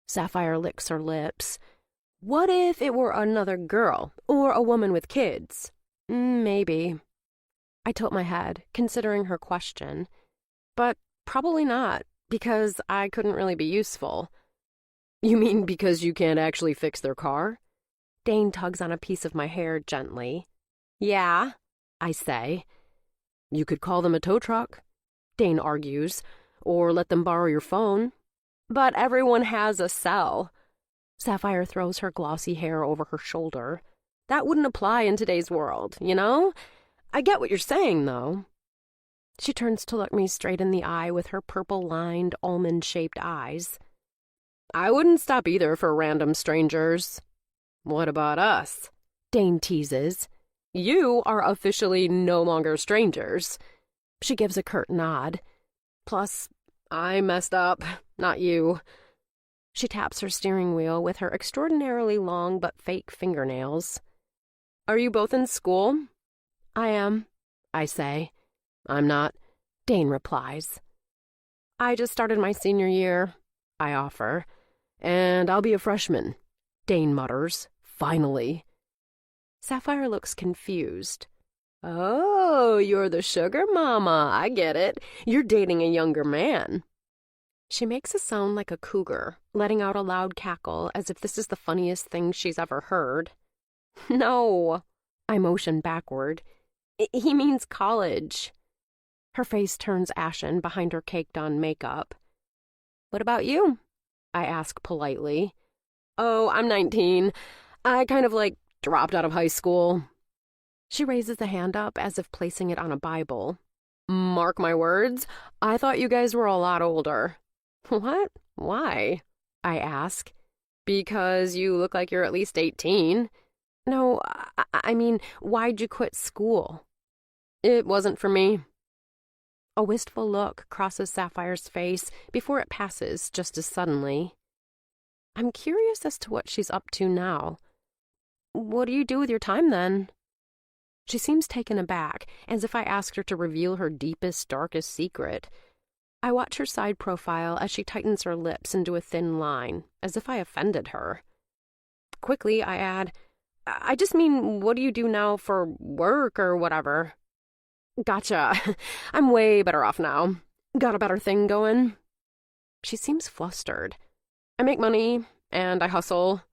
Sapphire licks her lips. What if it were another girl, or a woman with kids? Maybe. I tilt my head, considering her question. But probably not, because I couldn't really be useful. You mean because you can't actually fix their car? Dane tugs on a piece of my hair gently. Yeah, I say. You could call them a tow truck, Dane argues, or let them borrow your phone. But everyone has a cell. Sapphire throws her glossy hair over her shoulder. That wouldn't apply in today's world, you know? I get what you're saying, though. She turns to look me straight in the eye with her purple-lined, almond-shaped eyes. I wouldn't stop either for random strangers. What about us? Dane teases. You are officially no longer strangers. She gives a curt nod. Plus, I messed up, not you. She taps her steering wheel with her extraordinarily long but fake fingernails. Are you both in school? I am, I say. I'm not, Dane replies. I just started my senior year, I offer. And I'll be a freshman, Dane mutters, finally. Sapphire looks confused. Oh, you're the sugar mama, I get it. You're dating a younger man. She makes a sound like a cougar, letting out a loud cackle as if this is the funniest thing she's ever heard. No, I motion backward. He means college. Her face turns ashen behind her caked-on makeup. What about you? I ask politely. Oh, I'm 19. I kind of, dropped out of high school. She raises a hand up as if placing it on a Bible. Mark my words, I thought you guys were a lot older. What? Why? I ask. Because you look like you're at least 18. No, I mean, why'd you quit school? It wasn't for me. A wistful look crosses Sapphire's face before it passes just as suddenly. I'm curious as to what she's up to now. What do you do with your time, then? She seems taken aback, as if I asked her to reveal her deepest, darkest secret. I watch her side profile as she tightens her lips into a thin line, as if I offended her. Quickly, I add, I just mean, what do you do now for work or whatever? Gotcha. I'm way better off now. Got a better thing going? She seems flustered. I make money, and I hustle.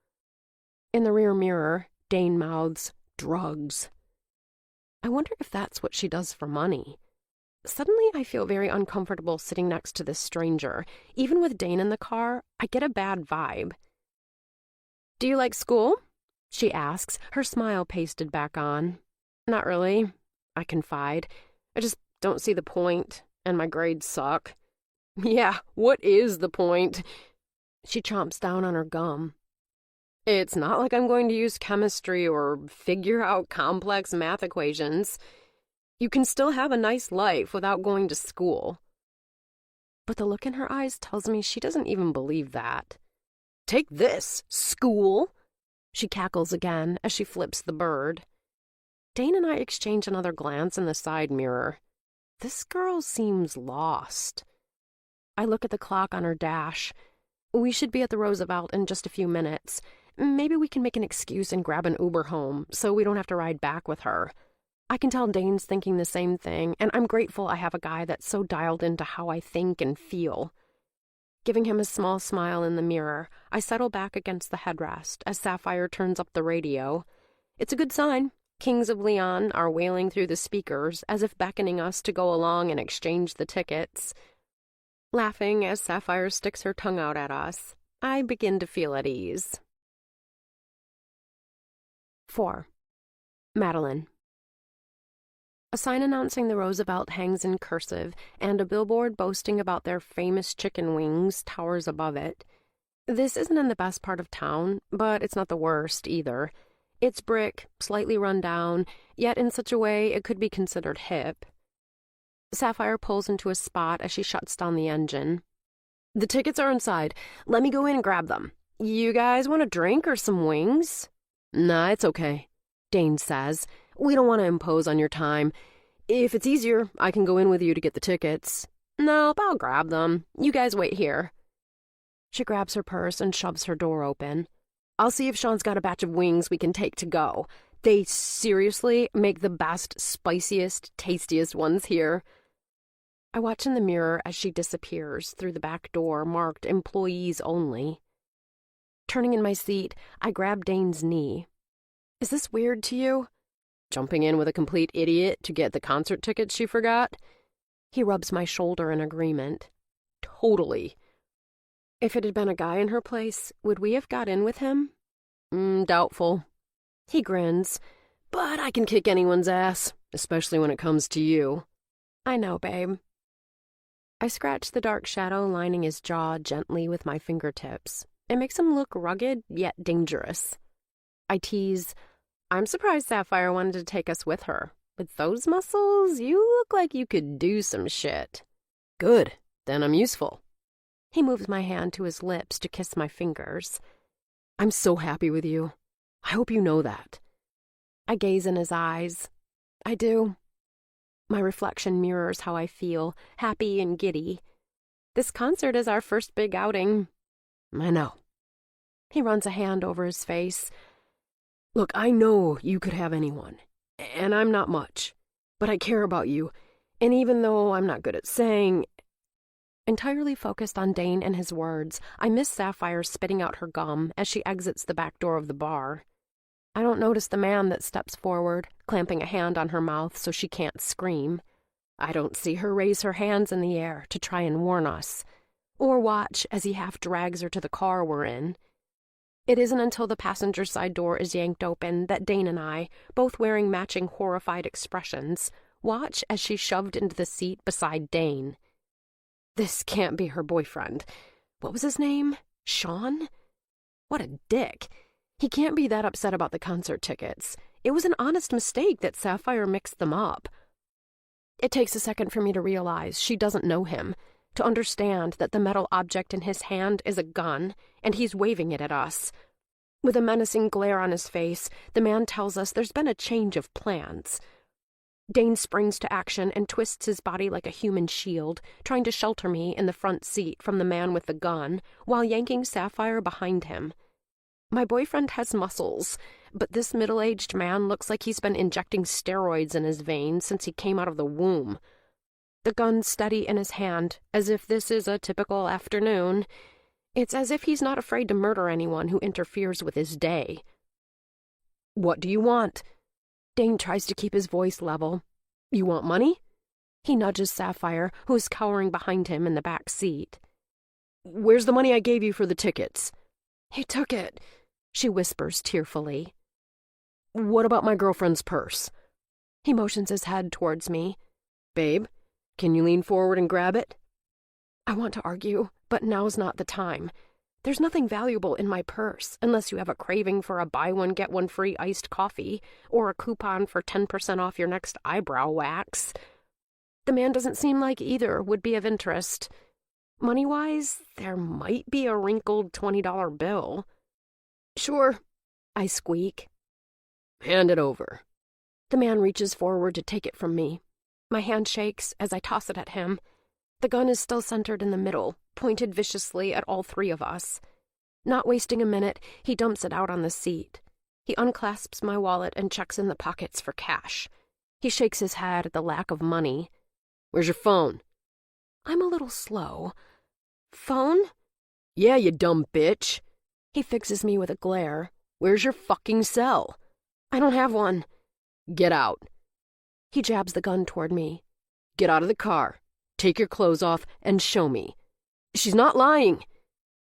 In the rear mirror, Dane mouths, drugs. I wonder if that's what she does for money. Suddenly, I feel very uncomfortable sitting next to this stranger. Even with Dane in the car, I get a bad vibe. Do you like school? She asks, her smile pasted back on. Not really, I confide. I just don't see the point, and my grades suck. Yeah, what is the point? She chomps down on her gum. It's not like I'm going to use chemistry or figure out complex math equations. You can still have a nice life without going to school. But the look in her eyes tells me she doesn't even believe that. Take this, school! She cackles again as she flips the bird. Dane and I exchange another glance in the side mirror. This girl seems lost. I look at the clock on her dash. We should be at the Roosevelt in just a few minutes. Maybe we can make an excuse and grab an Uber home so we don't have to ride back with her. I can tell Dane's thinking the same thing, and I'm grateful I have a guy that's so dialed into how I think and feel. Giving him a small smile in the mirror, I settle back against the headrest as Sapphire turns up the radio. It's a good sign. Kings of Leon are wailing through the speakers as if beckoning us to go along and exchange the tickets. Laughing as Sapphire sticks her tongue out at us, I begin to feel at ease. 4. Madeline. A sign announcing the Roosevelt hangs in cursive, and a billboard boasting about their famous chicken wings towers above it. This isn't in the best part of town, but it's not the worst either. It's brick, slightly run down, yet in such a way it could be considered hip. Sapphire pulls into a spot as she shuts down the engine. "The tickets are inside. Let me go in and grab them. You guys want a drink or some wings?" "Nah, it's okay," Dane says. "We don't want to impose on your time. If it's easier, I can go in with you to get the tickets." "Nope, I'll grab them. You guys wait here." She grabs her purse and shoves her door open. "I'll see if Sean's got a batch of wings we can take to go. They seriously make the best, spiciest, tastiest ones here." I watch in the mirror as she disappears through the back door marked "Employees Only." Turning in my seat, I grab Dane's knee. "Is this weird to you? Jumping in with a complete idiot to get the concert tickets she forgot?" He rubs my shoulder in agreement. "Totally." "If it had been a guy in her place, would we have got in with him?" Doubtful." He grins. "But I can kick anyone's ass, especially when it comes to you." "I know, babe." I scratch the dark shadow lining his jaw gently with my fingertips. It makes him look rugged, yet dangerous. I tease, "I'm surprised Sapphire wanted to take us with her. With those muscles, you look like you could do some shit." "Good, then I'm useful." He moves my hand to his lips to kiss my fingers. "I'm so happy with you. I hope you know that." I gaze in his eyes. I do. My reflection mirrors how I feel, happy and giddy. This concert is our first big outing. "I know." He runs a hand over his face. "Look, I know you could have anyone, and I'm not much, but I care about you, and even though I'm not good at saying—" Entirely focused on Dane and his words, I miss Sapphire spitting out her gum as she exits the back door of the bar. I don't notice the man that steps forward, clamping a hand on her mouth so she can't scream. I don't see her raise her hands in the air to try and warn us, or watch as he half drags her to the car we're in. It isn't until the passenger side door is yanked open that Dane and I, both wearing matching horrified expressions, watch as she's shoved into the seat beside Dane. This can't be her boyfriend. What was his name? Sean? What a dick. He can't be that upset about the concert tickets. It was an honest mistake that Sapphire mixed them up. It takes a second for me to realize she doesn't know him, to understand that the metal object in his hand is a gun, and he's waving it at us. With a menacing glare on his face, the man tells us there's been a change of plans. Dane springs to action and twists his body like a human shield, trying to shelter me in the front seat from the man with the gun, while yanking Sapphire behind him. My boyfriend has muscles, but this middle-aged man looks like he's been injecting steroids in his veins since he came out of the womb. The gun steady in his hand, as if this is a typical afternoon. It's as if he's not afraid to murder anyone who interferes with his day. "What do you want?" Dane tries to keep his voice level. "You want money?" He nudges Sapphire, who's cowering behind him in the back seat. "Where's the money I gave you for the tickets?" "He took it," she whispers tearfully. "What about my girlfriend's purse?" He motions his head towards me. "Babe, can you lean forward and grab it?" I want to argue, but now's not the time. There's nothing valuable in my purse, unless you have a craving for a buy-one-get-one-free iced coffee, or a coupon for 10% off your next eyebrow wax. The man doesn't seem like either would be of interest. Money-wise, there might be a wrinkled $20 bill. "Sure," I squeak. "Hand it over." The man reaches forward to take it from me. My hand shakes as I toss it at him. The gun is still centered in the middle, pointed viciously at all three of us. Not wasting a minute, he dumps it out on the seat. He unclasps my wallet and checks in the pockets for cash. He shakes his head at the lack of money. Where's your phone? I'm a little slow. Phone? Yeah, you dumb bitch. He fixes me with a glare. Where's your fucking cell? I don't have one. Get out. He jabs the gun toward me. Get out of the car. Take your clothes off and show me. She's not lying.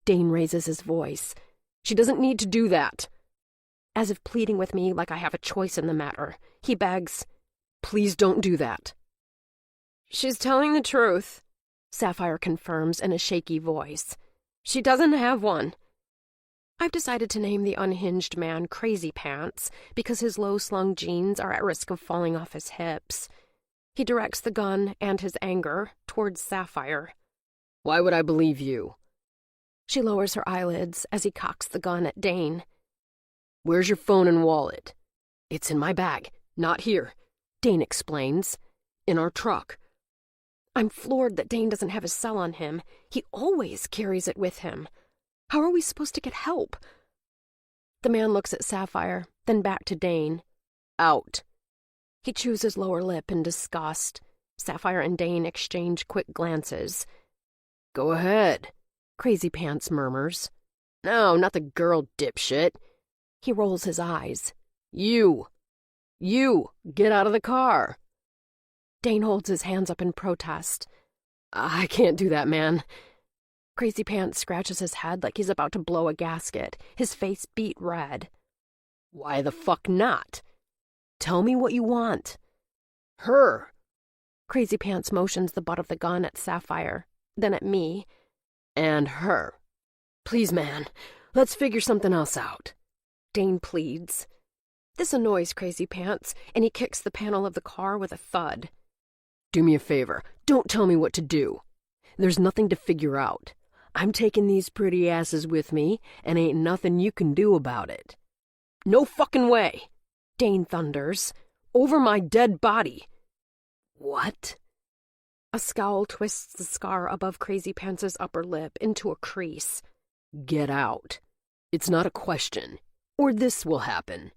Dane raises his voice. She doesn't need to do that. As if pleading with me like I have a choice in the matter, he begs, Please don't do that. She's telling the truth, Sapphire confirms in a shaky voice. She doesn't have one. I've decided to name the unhinged man Crazy Pants because his low-slung jeans are at risk of falling off his hips. He directs the gun and his anger towards Sapphire. Why would I believe you? She lowers her eyelids as he cocks the gun at Dane. Where's your phone and wallet? It's in my bag, not here, Dane explains. In our truck. I'm floored that Dane doesn't have his cell on him. He always carries it with him. How are we supposed to get help? The man looks at Sapphire, then back to Dane. Out. He chews his lower lip in disgust. Sapphire and Dane exchange quick glances. Go ahead, Crazy Pants murmurs. No, not the girl, dipshit. He rolls his eyes. You, get out of the car. Dane holds his hands up in protest. I can't do that, man. Crazy Pants scratches his head like he's about to blow a gasket, his face beet red. Why the fuck not? Tell me what you want. Her. Crazy Pants motions the butt of the gun at Sapphire, then at me. And her. Please, man, let's figure something else out. Dane pleads. This annoys Crazy Pants, and he kicks the panel of the car with a thud. Do me a favor. Don't tell me what to do. There's nothing to figure out. I'm taking these pretty asses with me, and ain't nothing you can do about it. No fucking way, Dane thunders. Over my dead body. What? A scowl twists the scar above Crazy Pants' upper lip into a crease. Get out. It's not a question. Or this will happen.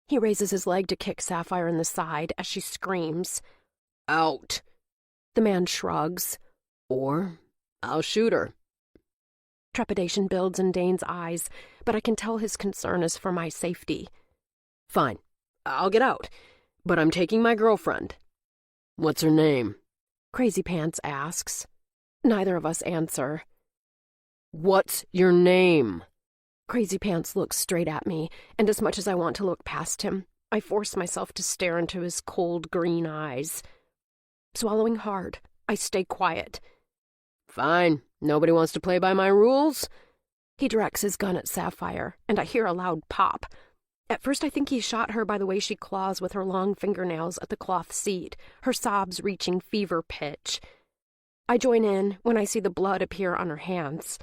He raises his leg to kick Sapphire in the side as she screams. Out. The man shrugs. Or I'll shoot her. Trepidation builds in Dane's eyes, but I can tell his concern is for my safety. Fine. I'll get out. But I'm taking my girlfriend. What's her name? Crazy Pants asks. Neither of us answer. What's your name? Crazy Pants looks straight at me, and as much as I want to look past him, I force myself to stare into his cold green eyes. Swallowing hard, I stay quiet. Fine. Nobody wants to play by my rules? He directs his gun at Sapphire, and I hear a loud pop. At first I think he shot her by the way she claws with her long fingernails at the cloth seat, her sobs reaching fever pitch. I join in when I see the blood appear on her hands.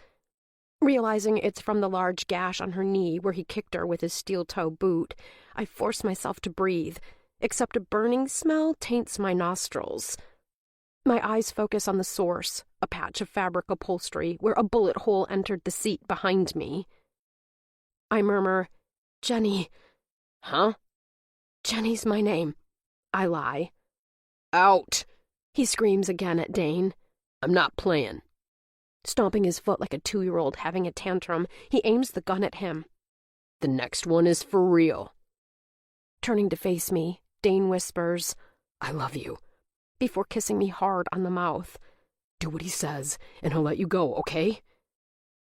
Realizing it's from the large gash on her knee where he kicked her with his steel-toe boot, I force myself to breathe, except a burning smell taints my nostrils. My eyes focus on the source, a patch of fabric upholstery where a bullet hole entered the seat behind me. I murmur, Jenny. Huh? Jenny's my name. I lie. Out! He screams again at Dane. I'm not playing. Stomping his foot like a 2-year-old having a tantrum, he aims the gun at him. The next one is for real. Turning to face me, Dane whispers, I love you, before kissing me hard on the mouth. Do what he says, and he'll let you go, okay?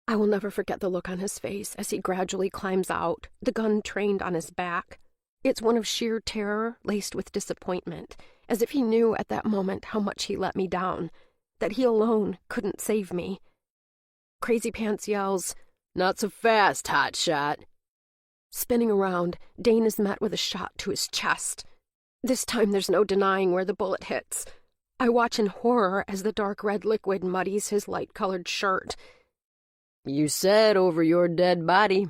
I will never forget the look on his face as he gradually climbs out, the gun trained on his back. It's one of sheer terror laced with disappointment, as if he knew at that moment how much he let me down, that he alone couldn't save me. Crazy Pants yells, Not so fast, hotshot. Spinning around, Dane is met with a shot to his chest. This time there's no denying where the bullet hits. I watch in horror as the dark red liquid muddies his light-colored shirt. You said over your dead body.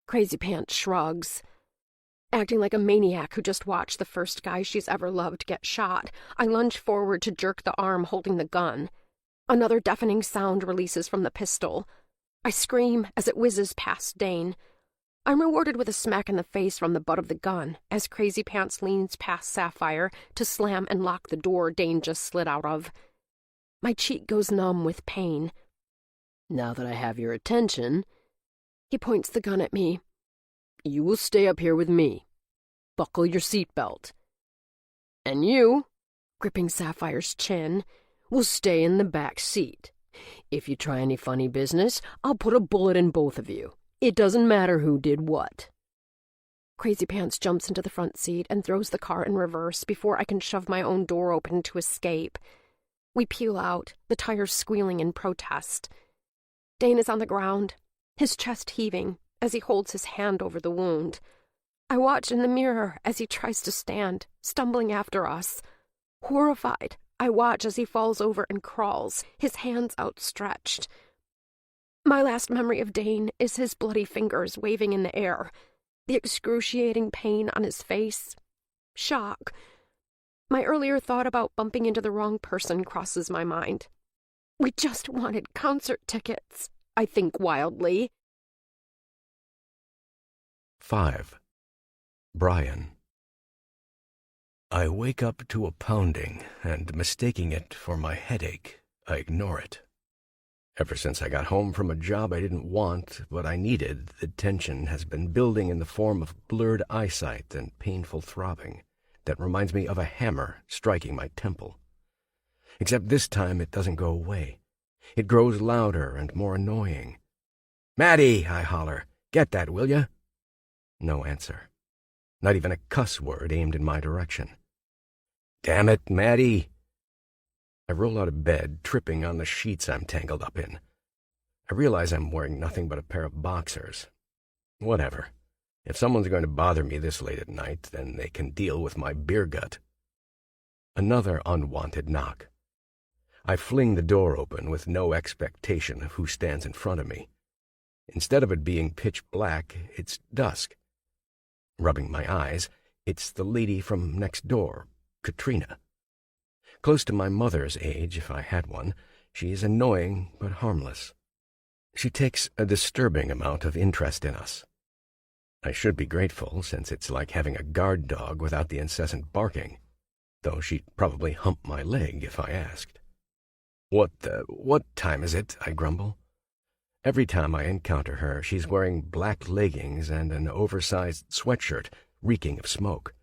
Crazy Pants shrugs. Acting like a maniac who just watched the first guy she's ever loved get shot, I lunge forward to jerk the arm holding the gun. Another deafening sound releases from the pistol. I scream as it whizzes past Dane. I'm rewarded with a smack in the face from the butt of the gun as Crazy Pants leans past Sapphire to slam and lock the door Dane just slid out of. My cheek goes numb with pain. Now that I have your attention, He points the gun at me. you will stay up here with me. Buckle your seatbelt. And you, Gripping Sapphire's chin, will stay in the back seat. If you try any funny business, I'll put a bullet in both of you. It doesn't matter who did what. Crazy Pants jumps into the front seat and throws the car in reverse before I can shove my own door open to escape. We peel out, the tires squealing in protest. Dane is on the ground, his chest heaving as he holds his hand over the wound. I watch in the mirror as he tries to stand, stumbling after us. Horrified, I watch as he falls over and crawls, his hands outstretched. My last memory of Dane is his bloody fingers waving in the air, the excruciating pain on his face. Shock. My earlier thought about bumping into the wrong person crosses my mind. We just wanted concert tickets, I think wildly. 5. Brian. I wake up to a pounding, and mistaking it for my headache, I ignore it. Ever since I got home from a job I didn't want, but I needed, the tension has been building in the form of blurred eyesight and painful throbbing that reminds me of a hammer striking my temple. Except this time it doesn't go away. It grows louder and more annoying. "Maddie," I holler, "get that, will ya?" No answer. Not even a cuss word aimed in my direction. "Damn it, Maddie!" I roll out of bed, tripping on the sheets I'm tangled up in. I realize I'm wearing nothing but a pair of boxers. Whatever. If someone's going to bother me this late at night, then they can deal with my beer gut. Another unwanted knock. I fling the door open with no expectation of who stands in front of me. Instead of it being pitch black, it's dusk. Rubbing my eyes, it's the lady from next door, Katrina. Close to my mother's age, if I had one, she's annoying but harmless. She takes a disturbing amount of interest in us. I should be grateful, since it's like having a guard dog without the incessant barking, though she'd probably hump my leg if I asked. What time is it?" I grumble. Every time I encounter her, she's wearing black leggings and an oversized sweatshirt reeking of smoke.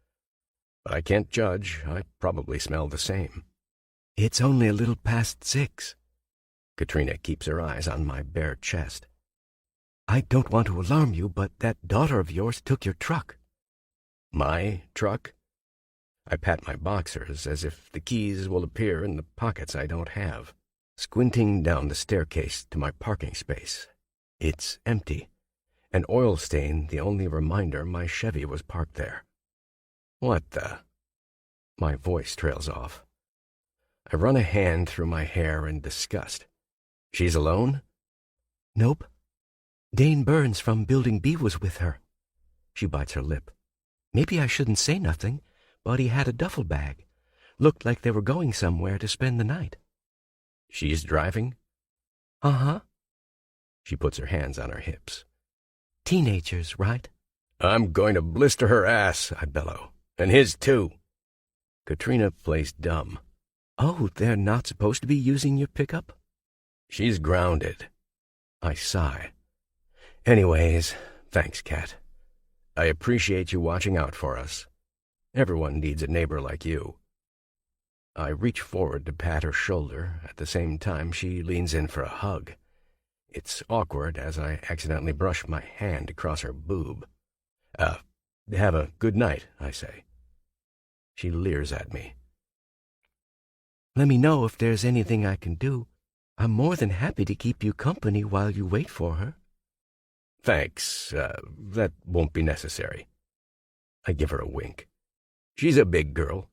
But I can't judge. I probably smell the same. "It's only a little past 6. Katrina keeps her eyes on my bare chest. "I don't want to alarm you, but that daughter of yours took your truck." "My truck?" I pat my boxers as if the keys will appear in the pockets I don't have. Squinting down the staircase to my parking space. It's empty. An oil stain the only reminder my Chevy was parked there. "What the—" My voice trails off. I run a hand through my hair in disgust. "She's alone?" "Nope. Dane Burns from Building B was with her." She bites her lip. "Maybe I shouldn't say nothing, but he had a duffel bag. Looked like they were going somewhere to spend the night." "She's driving?" "Uh-huh." She puts her hands on her hips. "Teenagers, right?" "I'm going to blister her ass," I bellow. "And his too." Katrina plays dumb. "Oh, they're not supposed to be using your pickup?" "She's grounded." I sigh. "Anyways, thanks, Kat. I appreciate you watching out for us. Everyone needs a neighbor like you." I reach forward to pat her shoulder. At the same time, she leans in for a hug. It's awkward as I accidentally brush my hand across her boob. Have a good night," I say. She leers at me. "Let me know if there's anything I can do. I'm more than happy to keep you company while you wait for her." "Thanks, that won't be necessary." I give her a wink. She's a big girl.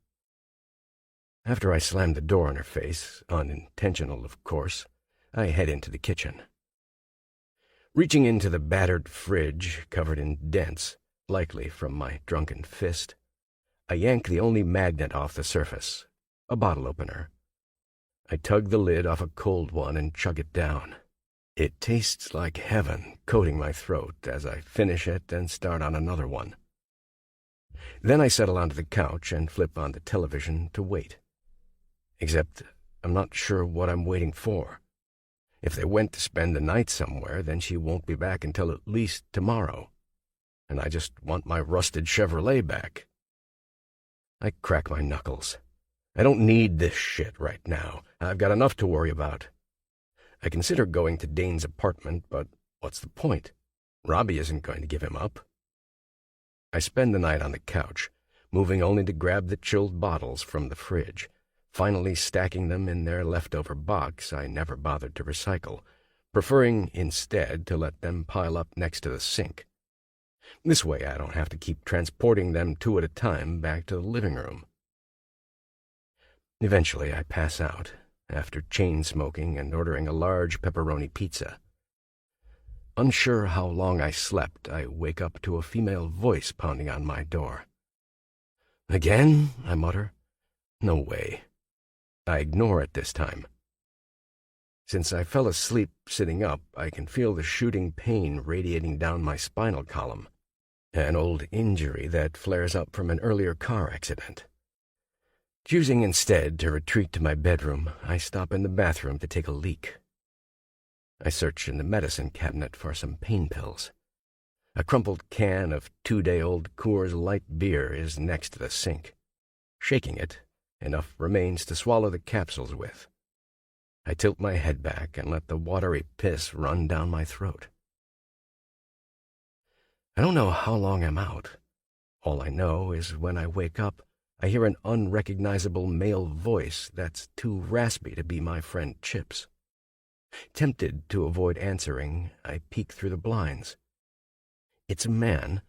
After I slam the door in her face, unintentional of course, I head into the kitchen. Reaching into the battered fridge, covered in dents, likely from my drunken fist, I yank the only magnet off the surface, a bottle opener. I tug the lid off a cold one and chug it down. It tastes like heaven coating my throat as I finish it and start on another one. Then I settle onto the couch and flip on the television to wait. Except I'm not sure what I'm waiting for. If they went to spend the night somewhere, then she won't be back until at least tomorrow. And I just want my rusted Chevrolet back. I crack my knuckles. I don't need this shit right now. I've got enough to worry about. I consider going to Dane's apartment, but what's the point? Robbie isn't going to give him up. I spend the night on the couch, moving only to grab the chilled bottles from the fridge, finally stacking them in their leftover box I never bothered to recycle, preferring instead to let them pile up next to the sink. This way I don't have to keep transporting them two at a time back to the living room. Eventually I pass out, after chain-smoking and ordering a large pepperoni pizza. Unsure how long I slept, I wake up to a female voice pounding on my door. "Again?" I mutter. "No way." I ignore it this time. Since I fell asleep sitting up, I can feel the shooting pain radiating down my spinal column, an old injury that flares up from an earlier car accident. Choosing instead to retreat to my bedroom, I stop in the bathroom to take a leak. I search in the medicine cabinet for some pain pills. A crumpled can of 2-day-old Coors Light beer is next to the sink. Shaking it, enough remains to swallow the capsules with. I tilt my head back and let the watery piss run down my throat. I don't know how long I'm out. All I know is when I wake up, I hear an unrecognizable male voice that's too raspy to be my friend Chip's. Tempted to avoid answering, I peek through the blinds. It's a man,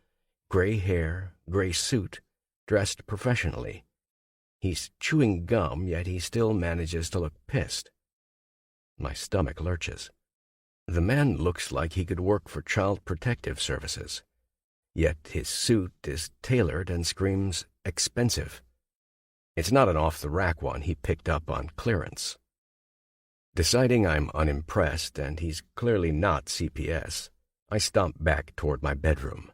gray hair, gray suit, dressed professionally. He's chewing gum, yet he still manages to look pissed. My stomach lurches. The man looks like he could work for Child Protective Services, yet his suit is tailored and screams expensive. It's not an off-the-rack one he picked up on clearance. Deciding I'm unimpressed and he's clearly not CPS, I stomp back toward my bedroom.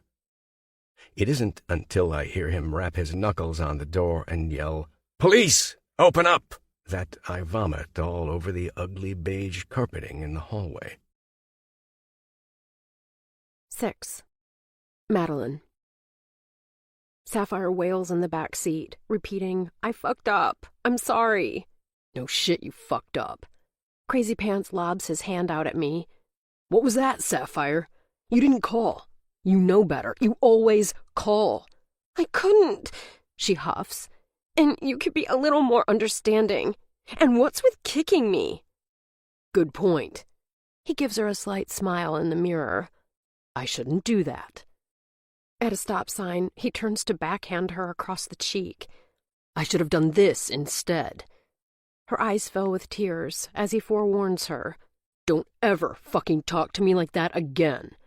It isn't until I hear him rap his knuckles on the door and yell, "Police! Open up!" that I vomit all over the ugly beige carpeting in the hallway. 6. Madeline. Sapphire wails in the back seat, repeating, "I fucked up. I'm sorry." No shit, you fucked up. Crazy Pants lobs his hand out at me. What was that, Sapphire? You didn't call. You know better. You always call. I couldn't, she huffs. And you could be a little more understanding. And what's with kicking me? Good point. He gives her a slight smile in the mirror. I shouldn't do that. At a stop sign, he turns to backhand her across the cheek. I should have done this instead. Her eyes fill with tears as he forewarns her. Don't ever fucking talk to me like that again.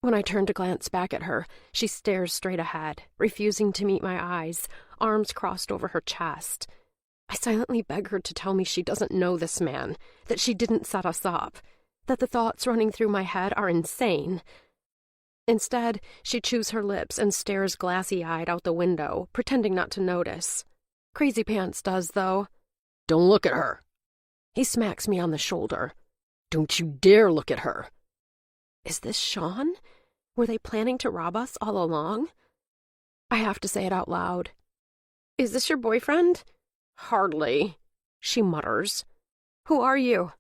When I turn to glance back at her, she stares straight ahead, refusing to meet my eyes, arms crossed over her chest. I silently beg her to tell me she doesn't know this man, that she didn't set us up, that the thoughts running through my head are insane. Instead, she chews her lips and stares glassy-eyed out the window, pretending not to notice. Crazy Pants does, though. Don't look at her. He smacks me on the shoulder. Don't you dare look at her. Is this Sean? Were they planning to rob us all along? I have to say it out loud. Is this your boyfriend? Hardly, she mutters. Who are you?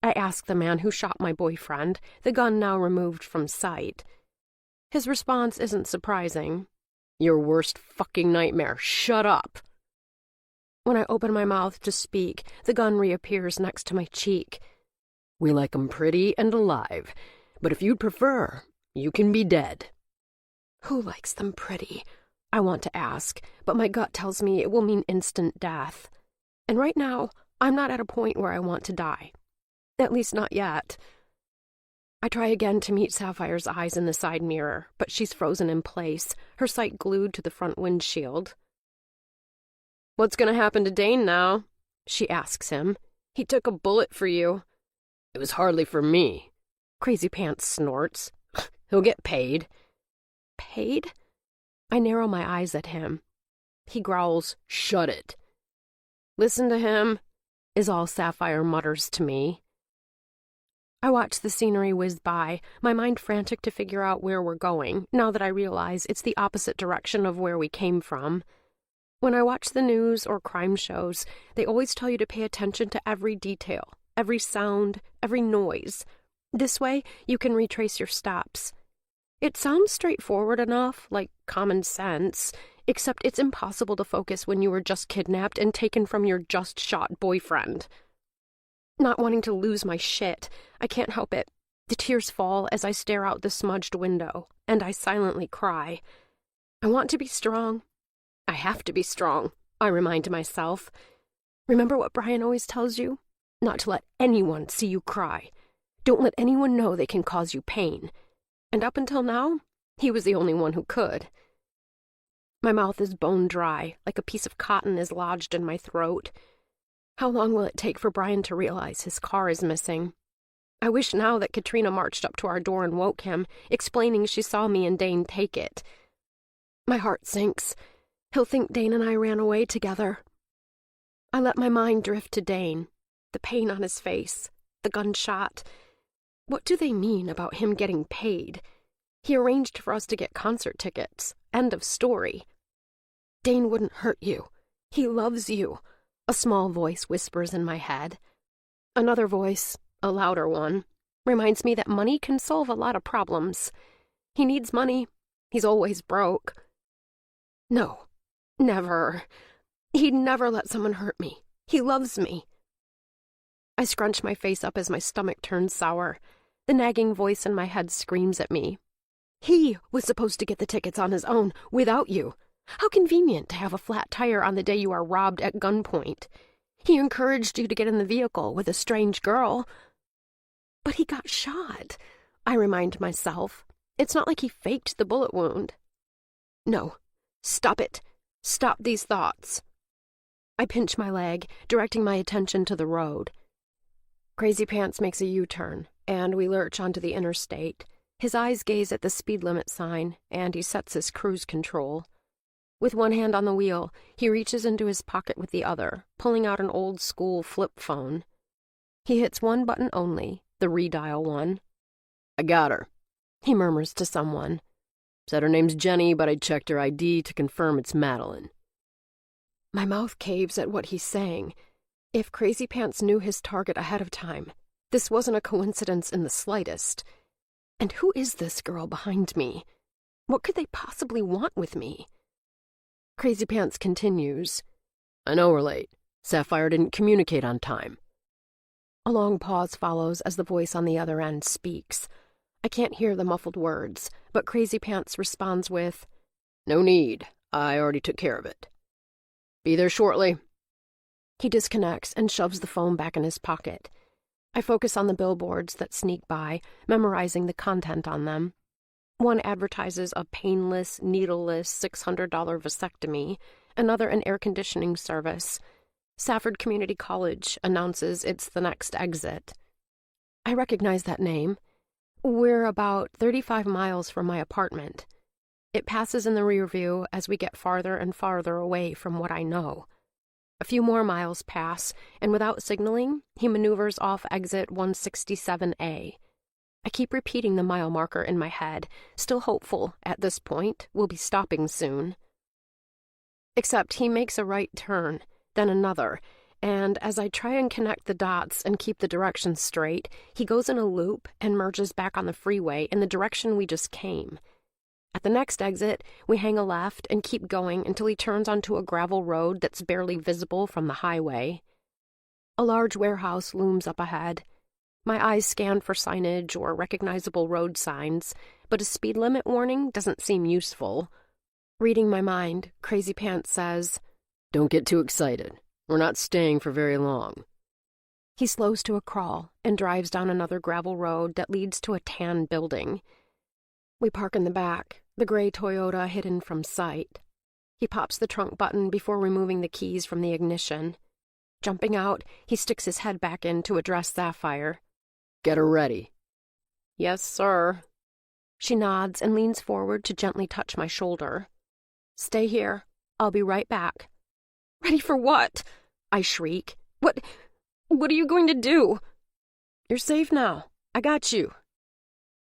I ask the man who shot my boyfriend, the gun now removed from sight. His response isn't surprising. Your worst fucking nightmare. Shut up. When I open my mouth to speak, the gun reappears next to my cheek. We like 'em pretty and alive, but if you'd prefer, you can be dead. Who likes them pretty? I want to ask, but my gut tells me it will mean instant death. And right now, I'm not at a point where I want to die. At least not yet. I try again to meet Sapphire's eyes in the side mirror, but she's frozen in place, her sight glued to the front windshield. "What's going to happen to Dane now?" she asks him. "He took a bullet for you." "It was hardly for me," Crazy Pants snorts. "He'll get paid." "Paid?" I narrow my eyes at him. He growls, "Shut it." "Listen to him," is all Sapphire mutters to me. I watch the scenery whiz by, my mind frantic to figure out where we're going, now that I realize it's the opposite direction of where we came from. When I watch the news or crime shows, they always tell you to pay attention to every detail, every sound, every noise. This way, you can retrace your steps. It sounds straightforward enough, like common sense, except it's impossible to focus when you were just kidnapped and taken from your just-shot boyfriend. Not wanting to lose my shit, I can't help it. The tears fall as I stare out the smudged window, and I silently cry. I want to be strong. I have to be strong, I remind myself. Remember what Brian always tells you? Not to let anyone see you cry. Don't let anyone know they can cause you pain. And up until now, he was the only one who could. My mouth is bone dry, like a piece of cotton is lodged in my throat. How long will it take for Brian to realize his car is missing? I wish now that Katrina marched up to our door and woke him, explaining she saw me and Dane take it. My heart sinks. He'll think Dane and I ran away together. I let my mind drift to Dane, the pain on his face, the gunshot. What do they mean about him getting paid? He arranged for us to get concert tickets. End of story. Dane wouldn't hurt you. He loves you. A small voice whispers in my head. Another voice, a louder one, reminds me that money can solve a lot of problems. He needs money. He's always broke. No, never. He'd never let someone hurt me. He loves me. I scrunch my face up as my stomach turns sour. The nagging voice in my head screams at me. He was supposed to get the tickets on his own, without you. How convenient to have a flat tire on the day you are robbed at gunpoint. He encouraged you to get in the vehicle with a strange girl. But he got shot, I remind myself. It's not like he faked the bullet wound. No, stop it. Stop these thoughts. I pinch my leg, directing my attention to the road. Crazy Pants makes a U-turn, and we lurch onto the interstate. His eyes gaze at the speed limit sign, and he sets his cruise control. With one hand on the wheel, he reaches into his pocket with the other, pulling out an old-school flip phone. He hits one button only, the redial one. "I got her," he murmurs to someone. "Said her name's Jenny, but I checked her ID to confirm it's Madeline." My mouth caves at what he's saying. If Crazy Pants knew his target ahead of time, this wasn't a coincidence in the slightest. And who is this girl behind me? What could they possibly want with me? Crazy Pants continues. "I know we're late. Sapphire didn't communicate on time." A long pause follows as the voice on the other end speaks. I can't hear the muffled words, but Crazy Pants responds with, "No need. I already took care of it. Be there shortly." He disconnects and shoves the phone back in his pocket. I focus on the billboards that sneak by, memorizing the content on them. One advertises a painless, needleless $600 vasectomy, another an air conditioning service. Safford Community College announces it's the next exit. I recognize that name. We're about 35 miles from my apartment. It passes in the rear view as we get farther and farther away from what I know. A few more miles pass, and without signaling, he maneuvers off exit 167A. I keep repeating the mile marker in my head, still hopeful, at this point, we'll be stopping soon. Except he makes a right turn, then another, and as I try and connect the dots and keep the directions straight, he goes in a loop and merges back on the freeway in the direction we just came. At the next exit, we hang a left and keep going until he turns onto a gravel road that's barely visible from the highway. A large warehouse looms up ahead. My eyes scan for signage or recognizable road signs, but a speed limit warning doesn't seem useful. Reading my mind, Crazy Pants says, "Don't get too excited. We're not staying for very long." He slows to a crawl and drives down another gravel road that leads to a tan building. We park in the back, the gray Toyota hidden from sight. He pops the trunk button before removing the keys from the ignition. Jumping out, he sticks his head back in to address Sapphire. Get her ready. Yes, sir. She nods and leans forward to gently touch my shoulder. Stay here. I'll be right back. Ready for what? I shriek. What are you going to do? You're safe now. I got you.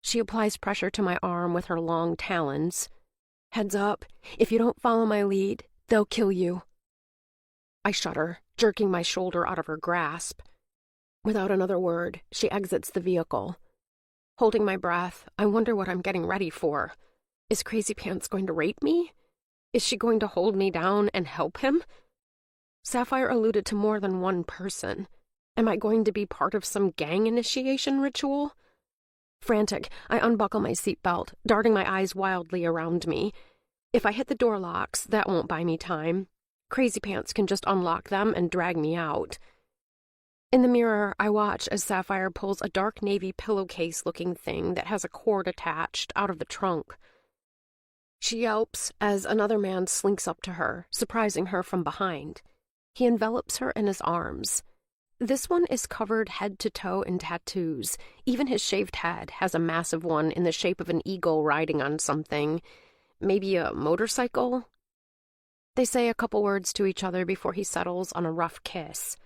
She applies pressure to my arm with her long talons. Heads up. If you don't follow my lead, they'll kill you. I shudder, jerking my shoulder out of her grasp. Without another word, she exits the vehicle. Holding my breath, I wonder what I'm getting ready for. Is Crazy Pants going to rape me? Is she going to hold me down and help him? Sapphire alluded to more than one person. Am I going to be part of some gang initiation ritual? Frantic, I unbuckle my seatbelt, darting my eyes wildly around me. If I hit the door locks, that won't buy me time. Crazy Pants can just unlock them and drag me out. In the mirror, I watch as Sapphire pulls a dark navy pillowcase-looking thing that has a cord attached out of the trunk. She yelps as another man slinks up to her, surprising her from behind. He envelops her in his arms. This one is covered head to toe in tattoos. Even his shaved head has a massive one in the shape of an eagle riding on something. Maybe a motorcycle? They say a couple words to each other before he settles on a rough kiss.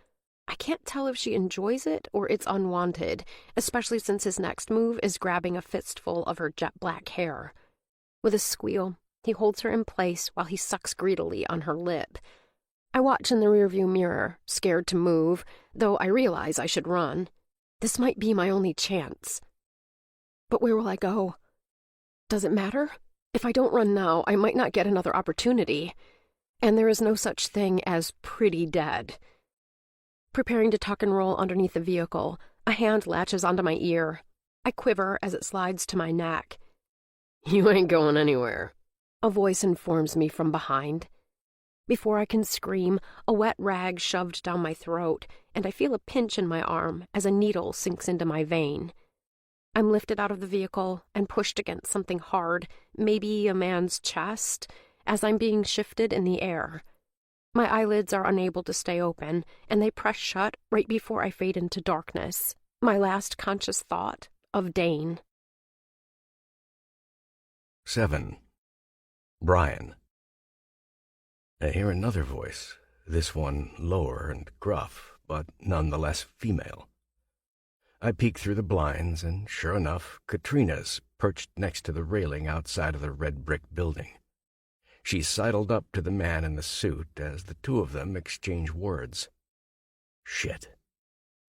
I can't tell if she enjoys it or it's unwanted, especially since his next move is grabbing a fistful of her jet black hair. With a squeal, he holds her in place while he sucks greedily on her lip. I watch in the rearview mirror, scared to move, though I realize I should run. This might be my only chance. But where will I go? Does it matter? If I don't run now, I might not get another opportunity. And there is no such thing as pretty dead. Preparing to tuck and roll underneath the vehicle, a hand latches onto my ear. I quiver as it slides to my neck. You ain't going anywhere, a voice informs me from behind. Before I can scream, a wet rag shoved down my throat, and I feel a pinch in my arm as a needle sinks into my vein. I'm lifted out of the vehicle and pushed against something hard, maybe a man's chest, as I'm being shifted in the air. My eyelids are unable to stay open, and they press shut right before I fade into darkness. My last conscious thought of Dane. 7. Brian. I hear another voice, this one lower and gruff, but nonetheless female. I peek through the blinds, and sure enough, Katrina's perched next to the railing outside of the red brick building. She sidled up to the man in the suit as the two of them exchange words. Shit.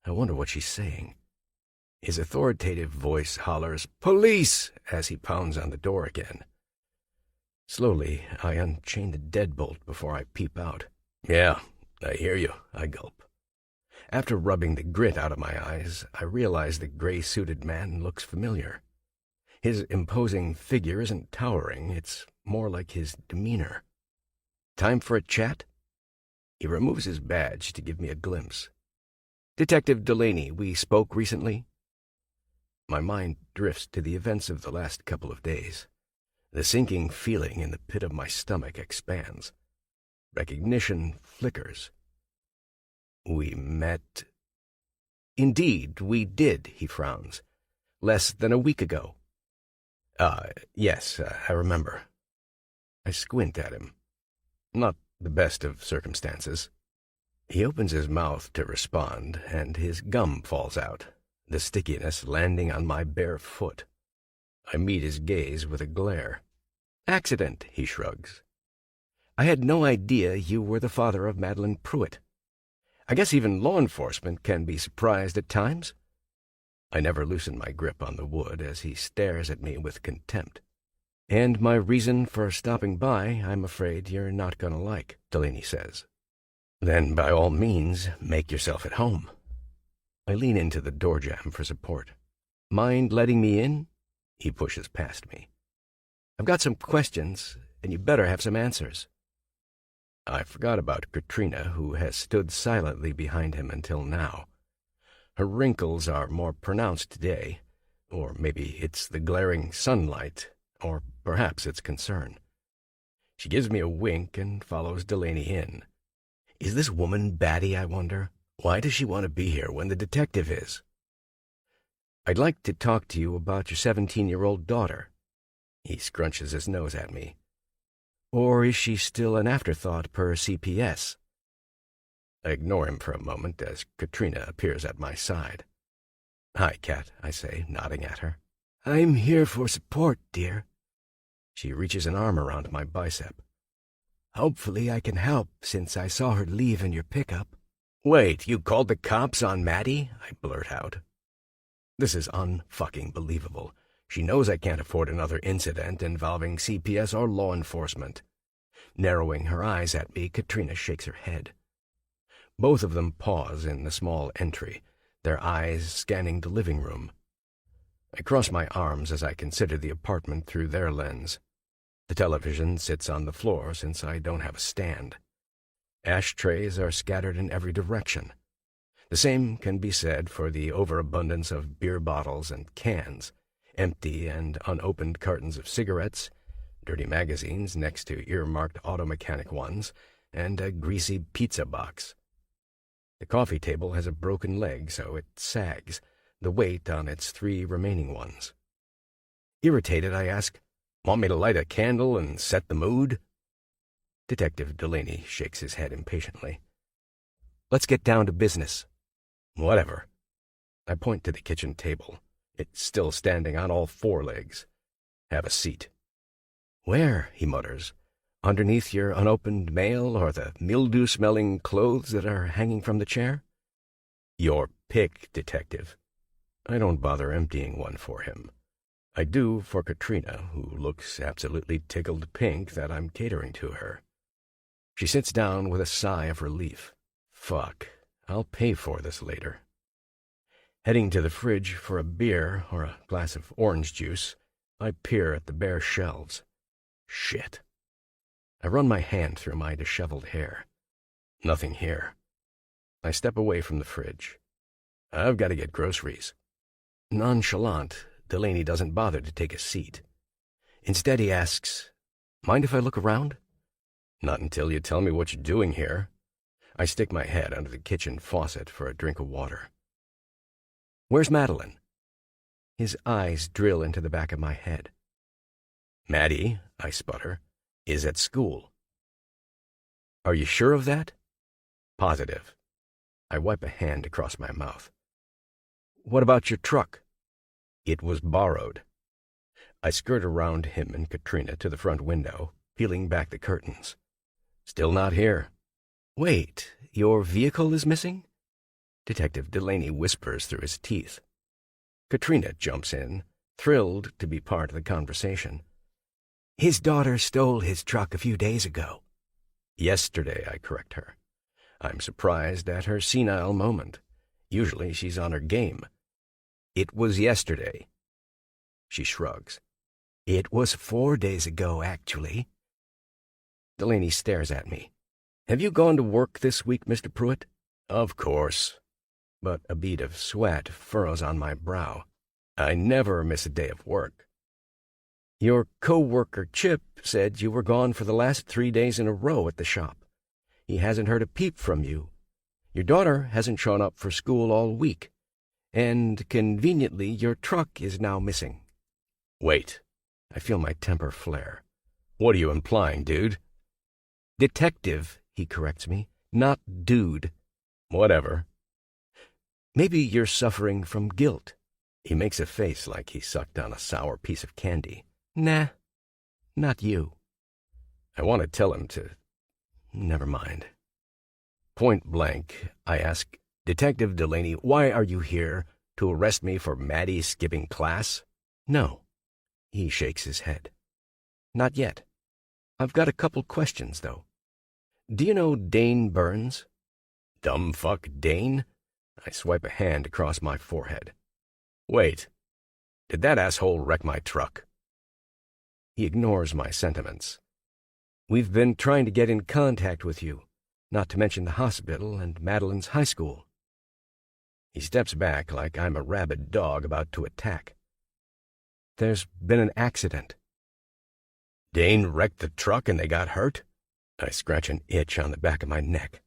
I wonder what she's saying. His authoritative voice hollers, "Police!" as he pounds on the door again. Slowly, I unchain the deadbolt before I peep out. "Yeah, I hear you," I gulp. After rubbing the grit out of my eyes, I realize the gray-suited man looks familiar. His imposing figure isn't towering, it's more like his demeanor. "Time for a chat?" He removes his badge to give me a glimpse. "Detective Delaney, we spoke recently?" My mind drifts to the events of the last couple of days. The sinking feeling in the pit of my stomach expands. Recognition flickers. "We met—" "Indeed, we did," he frowns. "Less than a week ago." Yes, I remember." I squint at him. Not the best of circumstances. He opens his mouth to respond, and his gum falls out, the stickiness landing on my bare foot. I meet his gaze with a glare. "Accident," he shrugs. "I had no idea you were the father of Madeline Pruitt. I guess even law enforcement can be surprised at times." I never loosen my grip on the wood as he stares at me with contempt. "And my reason for stopping by, I'm afraid you're not going to like," Delaney says. "Then by all means, make yourself at home." I lean into the door jamb for support. "Mind letting me in?" He pushes past me. "I've got some questions, and you better have some answers." I forgot about Katrina, who has stood silently behind him until now. Her wrinkles are more pronounced today, or maybe it's the glaring sunlight, or perhaps it's concern. She gives me a wink and follows Delaney in. Is this woman batty, I wonder? Why does she want to be here when the detective is? I'd like to talk to you about your 17-year-old daughter. He scrunches his nose at me. Or is she still an afterthought per CPS? I ignore him for a moment as Katrina appears at my side. Hi, Kat, I say, nodding at her. I'm here for support, dear. She reaches an arm around my bicep. Hopefully I can help since I saw her leave in your pickup. Wait, you called the cops on Maddie? I blurt out. This is unfucking believable. She knows I can't afford another incident involving CPS or law enforcement. Narrowing her eyes at me, Katrina shakes her head. Both of them pause in the small entry, their eyes scanning the living room. I cross my arms as I consider the apartment through their lens. The television sits on the floor since I don't have a stand. Ashtrays are scattered in every direction. The same can be said for the overabundance of beer bottles and cans, empty and unopened cartons of cigarettes, dirty magazines next to earmarked auto mechanic ones, and a greasy pizza box. The coffee table has a broken leg, so it sags, the weight on its 3 remaining ones. Irritated, I ask, "Want me to light a candle and set the mood?" Detective Delaney shakes his head impatiently. "Let's get down to business." "Whatever." I point to the kitchen table. It's still standing on all 4 legs. "Have a seat." "Where?" he mutters. "Underneath your unopened mail or the mildew-smelling clothes that are hanging from the chair?" "Your pick, Detective." I don't bother emptying one for him. I do for Katrina, who looks absolutely tickled pink that I'm catering to her. She sits down with a sigh of relief. Fuck, I'll pay for this later. Heading to the fridge for a beer or a glass of orange juice, I peer at the bare shelves. Shit. I run my hand through my disheveled hair. Nothing here. I step away from the fridge. I've got to get groceries. Nonchalant, Delaney doesn't bother to take a seat. Instead, he asks, "Mind if I look around?" "Not until you tell me what you're doing here." I stick my head under the kitchen faucet for a drink of water. "Where's Madeline?" His eyes drill into the back of my head. "Maddie," I sputter, "is at school." "Are you sure of that?" "Positive." I wipe a hand across my mouth. "What about your truck?" "It was borrowed." I skirt around him and Katrina to the front window, peeling back the curtains. "Still not here." "Wait, your vehicle is missing?" Detective Delaney whispers through his teeth. Katrina jumps in, thrilled to be part of the conversation. "His daughter stole his truck a few days ago." "Yesterday," I correct her. I'm surprised at her senile moment. Usually she's on her game. "It was yesterday." She shrugs. "It was 4 days ago, actually." Delaney stares at me. "Have you gone to work this week, Mr. Pruitt?" "Of course." But a bead of sweat furrows on my brow. I never miss a day of work. "Your co-worker Chip said you were gone for the last 3 days in a row at the shop. He hasn't heard a peep from you. Your daughter hasn't shown up for school all week. And, conveniently, your truck is now missing." "Wait." I feel my temper flare. "What are you implying, dude?" "Detective," he corrects me, "not dude." "Whatever." "Maybe you're suffering from guilt." He makes a face like he sucked on a sour piece of candy. "Nah, not you." I want to tell him to... Never mind. Point blank, I ask, "Detective Delaney, why are you here? To arrest me for Maddie skipping class?" "No." He shakes his head. "Not yet. I've got a couple questions, though. Do you know Dane Burns?" "Dumb fuck Dane?" I swipe a hand across my forehead. "Wait. Did that asshole wreck my truck?" He ignores my sentiments. "We've been trying to get in contact with you, not to mention the hospital and Madeline's high school." He steps back like I'm a rabid dog about to attack. There's been an accident. Dane wrecked the truck and they got hurt? I scratch an itch on the back of my neck.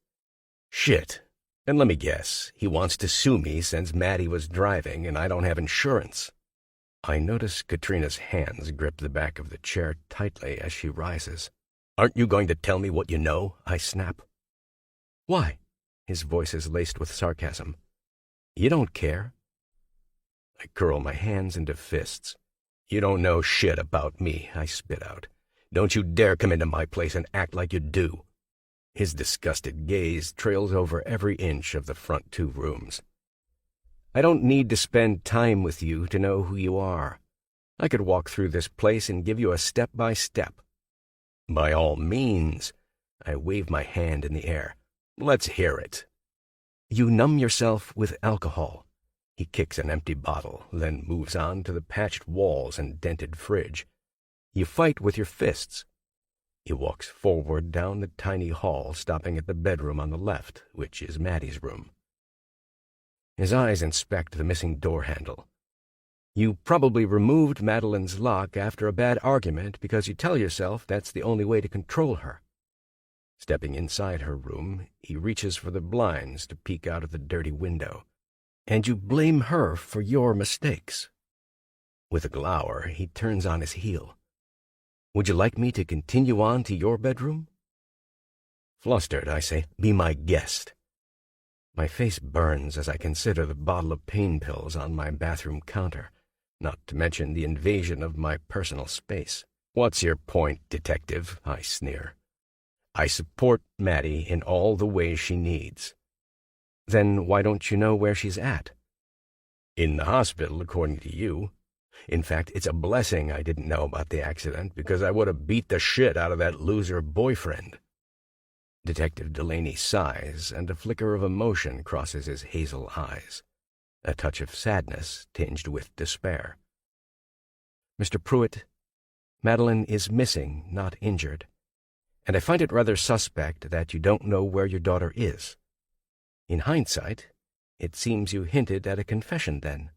Shit. And let me guess, he wants to sue me since Maddie was driving and I don't have insurance. I notice Katrina's hands grip the back of the chair tightly as she rises. Aren't you going to tell me what you know? I snap. Why? His voice is laced with sarcasm. You don't care. I curl my hands into fists. You don't know shit about me, I spit out. Don't you dare come into my place and act like you do. His disgusted gaze trails over every inch of the front 2 rooms. I don't need to spend time with you to know who you are. I could walk through this place and give you a step-by-step. By all means. I wave my hand in the air. Let's hear it. You numb yourself with alcohol. He kicks an empty bottle, then moves on to the patched walls and dented fridge. You fight with your fists. He walks forward down the tiny hall, stopping at the bedroom on the left, which is Maddie's room. His eyes inspect the missing door handle. You probably removed Madeline's lock after a bad argument because you tell yourself that's the only way to control her. Stepping inside her room, he reaches for the blinds to peek out of the dirty window. And you blame her for your mistakes. With a glower, he turns on his heel. Would you like me to continue on to your bedroom? Flustered, I say, be my guest. My face burns as I consider the bottle of pain pills on my bathroom counter, not to mention the invasion of my personal space. What's your point, detective? I sneer. I support Maddie in all the ways she needs. Then why don't you know where she's at? In the hospital, according to you. In fact, it's a blessing I didn't know about the accident because I would have beat the shit out of that loser boyfriend. Detective Delaney sighs, and a flicker of emotion crosses his hazel eyes, a touch of sadness tinged with despair. Mr. Pruitt, Madeline is missing, not injured, and I find it rather suspect that you don't know where your daughter is. In hindsight, it seems you hinted at a confession then.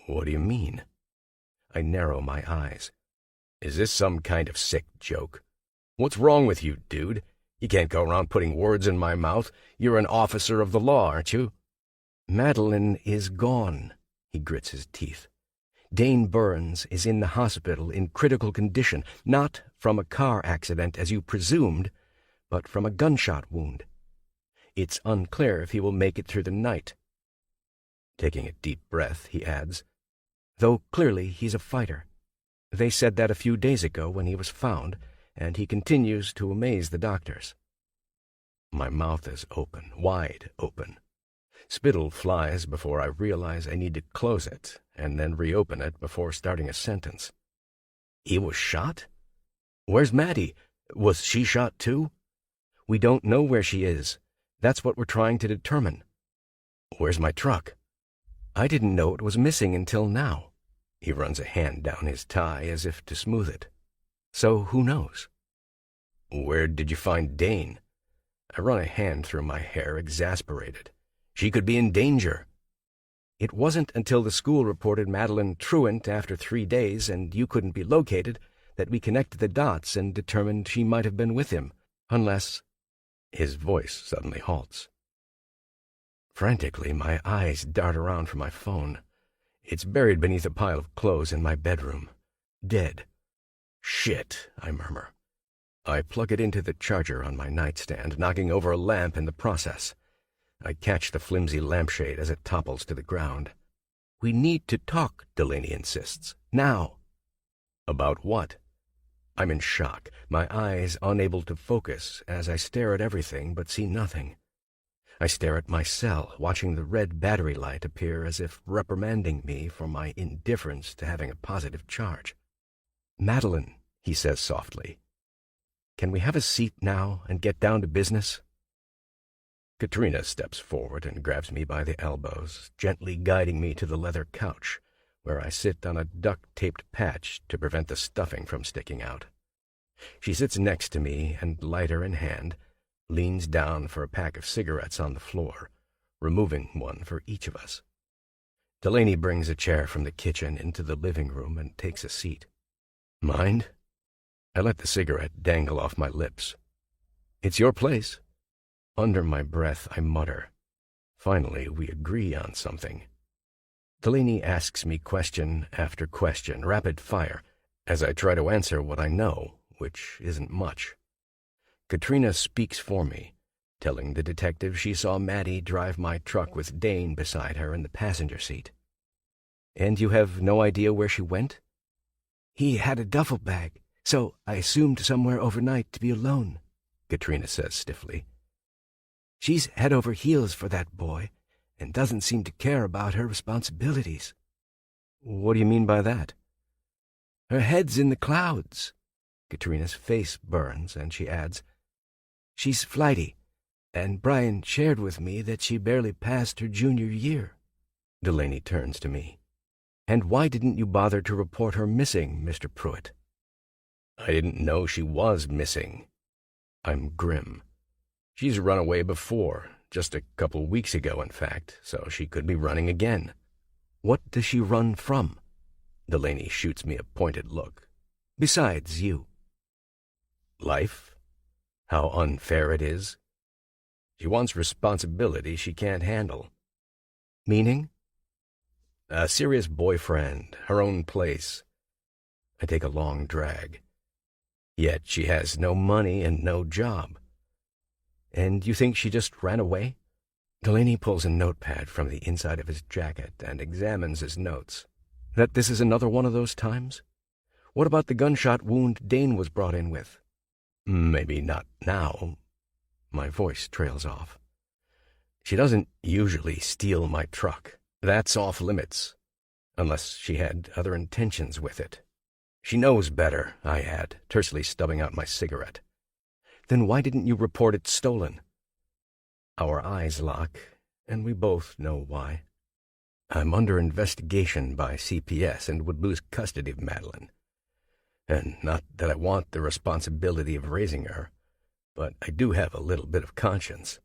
What do you mean? I narrow my eyes. Is this some kind of sick joke? What's wrong with you, dude? You can't go around putting words in my mouth. You're an officer of the law, aren't you? Madeline is gone, he grits his teeth. Dane Burns is in the hospital in critical condition, not from a car accident as you presumed, but from a gunshot wound. It's unclear if he will make it through the night. Taking a deep breath, he adds, though clearly he's a fighter. They said that a few days ago when he was found, and he continues to amaze the doctors. My mouth is open, wide open. Spittle flies before I realize I need to close it, and then reopen it before starting a sentence. He was shot? Where's Maddie? Was she shot too? We don't know where she is. That's what we're trying to determine. Where's my truck? I didn't know it was missing until now. He runs a hand down his tie as if to smooth it. So who knows? Where did you find Dane? I run a hand through my hair, exasperated. She could be in danger. It wasn't until the school reported Madeline truant after 3 days and you couldn't be located that we connected the dots and determined she might have been with him, unless... His voice suddenly halts. Frantically, my eyes dart around for my phone. It's buried beneath a pile of clothes in my bedroom. Dead. Shit, I murmur. I plug it into the charger on my nightstand, knocking over a lamp in the process. I catch the flimsy lampshade as it topples to the ground. We need to talk, Delaney insists. Now. About what? I'm in shock, my eyes unable to focus as I stare at everything but see nothing. I stare at my cell, watching the red battery light appear as if reprimanding me for my indifference to having a positive charge. Madeline, he says softly. Can we have a seat now and get down to business? Katrina steps forward and grabs me by the elbows, gently guiding me to the leather couch, where I sit on a duct-taped patch to prevent the stuffing from sticking out. She sits next to me and, lighter in hand, leans down for a pack of cigarettes on the floor, removing one for each of us. Delaney brings a chair from the kitchen into the living room and takes a seat. Mind? I let the cigarette dangle off my lips. It's your place. Under my breath, I mutter. Finally, we agree on something. Delaney asks me question after question, rapid fire, as I try to answer what I know, which isn't much. Katrina speaks for me, telling the detective she saw Maddie drive my truck with Dane beside her in the passenger seat. And you have no idea where she went? He had a duffel bag, so I assumed somewhere overnight to be alone, Katrina says stiffly. She's head over heels for that boy, and doesn't seem to care about her responsibilities. What do you mean by that? Her head's in the clouds. Katrina's face burns, and she adds, She's flighty, and Brian shared with me that she barely passed her junior year. Delaney turns to me. And why didn't you bother to report her missing, Mr. Pruitt? I didn't know she was missing. I'm grim. She's run away before, just a couple weeks ago, in fact, so she could be running again. What does she run from? Delaney shoots me a pointed look. Besides you. Life? How unfair it is. She wants responsibility she can't handle. Meaning? A serious boyfriend, her own place. I take a long drag. Yet she has no money and no job. And you think she just ran away? Delaney pulls a notepad from the inside of his jacket and examines his notes. That this is another one of those times? What about the gunshot wound Dane was brought in with? Maybe not now. My voice trails off. She doesn't usually steal my truck. That's off limits, unless she had other intentions with it. She knows better, I add, tersely stubbing out my cigarette. Then why didn't you report it stolen? Our eyes lock, and we both know why. I'm under investigation by CPS and would lose custody of Madeline. And not that I want the responsibility of raising her, but I do have a little bit of conscience.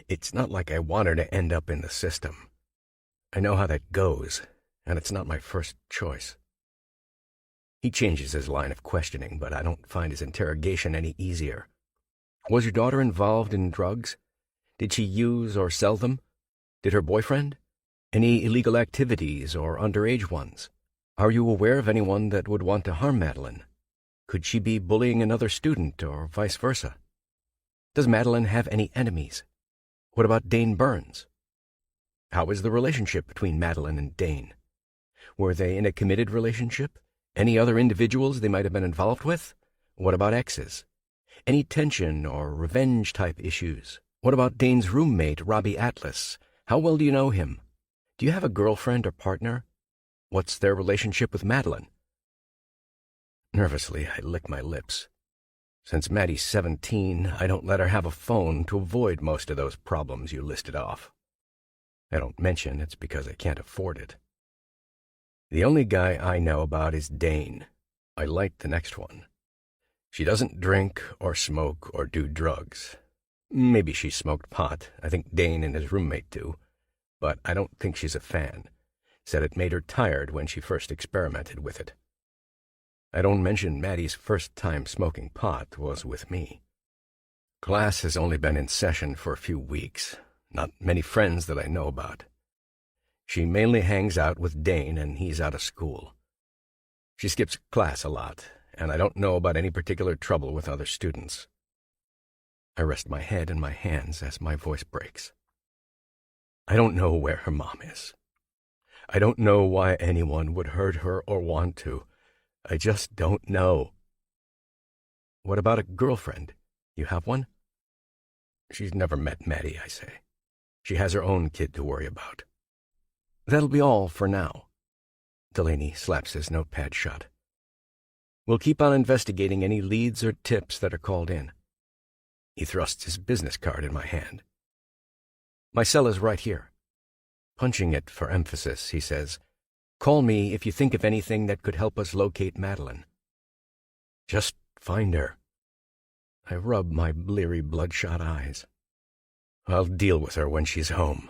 It's not like I want her to end up in the system. I know how that goes, and it's not my first choice. He changes his line of questioning, but I don't find his interrogation any easier. Was your daughter involved in drugs? Did she use or sell them? Did her boyfriend? Any illegal activities or underage ones? Are you aware of anyone that would want to harm Madeline? Could she be bullying another student or vice versa? Does Madeline have any enemies? What about Dane Burns? How is the relationship between Madeline and Dane? Were they in a committed relationship? Any other individuals they might have been involved with? What about exes? Any tension or revenge-type issues? What about Dane's roommate, Robbie Atlas? How well do you know him? Do you have a girlfriend or partner? What's their relationship with Madeline? Nervously, I lick my lips. Since Maddie's 17, I don't let her have a phone to avoid most of those problems you listed off. I don't mention it's because I can't afford it. The only guy I know about is Dane. I like the next one. She doesn't drink or smoke or do drugs. Maybe she smoked pot. I think Dane and his roommate do. But I don't think she's a fan. Said it made her tired when she first experimented with it. I don't mention Maddie's first time smoking pot was with me. Class has only been in session for a few weeks. Not many friends that I know about. She mainly hangs out with Dane, and he's out of school. She skips class a lot, and I don't know about any particular trouble with other students. I rest my head in my hands as my voice breaks. I don't know where her mom is. I don't know why anyone would hurt her or want to. I just don't know. What about a girlfriend? You have one? She's never met Maddie, I say. She has her own kid to worry about. That'll be all for now. Delaney slaps his notepad shut. We'll keep on investigating any leads or tips that are called in. He thrusts his business card in my hand. My cell is right here. Punching it for emphasis, he says, Call me if you think of anything that could help us locate Madeline. Just find her. I rub my bleary, bloodshot eyes. I'll deal with her when she's home.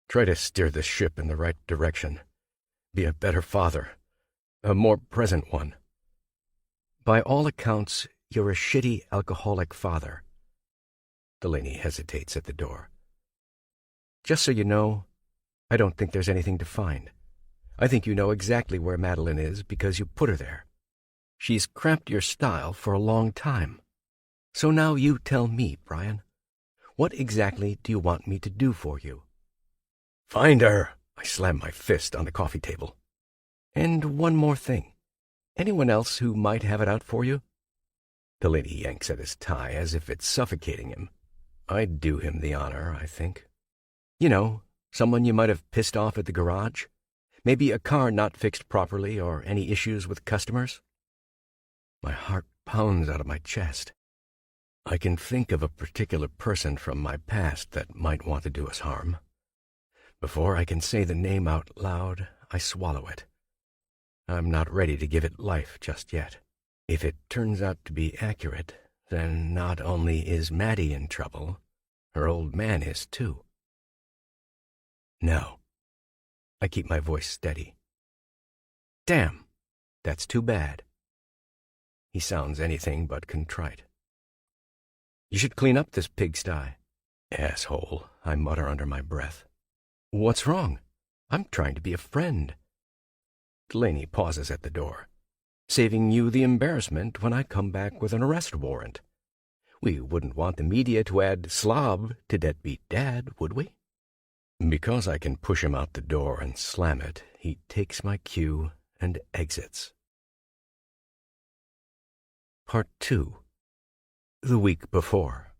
Try to steer the ship in the right direction. Be a better father. A more present one. By all accounts, you're a shitty alcoholic father. Delaney hesitates at the door. Just so you know, I don't think there's anything to find. I think you know exactly where Madeline is because you put her there. She's cramped your style for a long time. So now you tell me, Brian. What exactly do you want me to do for you? Find her! I slam my fist on the coffee table. And one more thing. Anyone else who might have it out for you? Delaney yanks at his tie as if it's suffocating him. I'd do him the honor, I think. You know, someone you might have pissed off at the garage. Maybe a car not fixed properly or any issues with customers. My heart pounds out of my chest. I can think of a particular person from my past that might want to do us harm. Before I can say the name out loud, I swallow it. I'm not ready to give it life just yet. If it turns out to be accurate, then not only is Maddie in trouble, her old man is too. No. I keep my voice steady. Damn, that's too bad. He sounds anything but contrite. You should clean up this pigsty. Asshole, I mutter under my breath. What's wrong? I'm trying to be a friend. Delaney pauses at the door, saving you the embarrassment when I come back with an arrest warrant. We wouldn't want the media to add slob to deadbeat dad, would we? Because I can push him out the door and slam it, he takes my cue and exits. Part 2. The week before.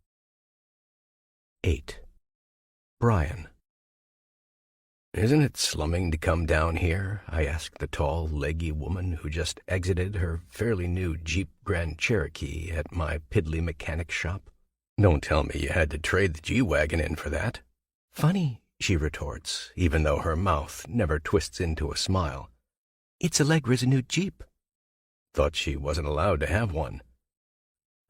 8. Brian. Isn't it slumming to come down here? I asked the tall, leggy woman who just exited her fairly new Jeep Grand Cherokee at my piddly mechanic shop. Don't tell me you had to trade the G-Wagon in for that. Funny, she retorts, even though her mouth never twists into a smile. It's Allegra's new Jeep. Thought she wasn't allowed to have one.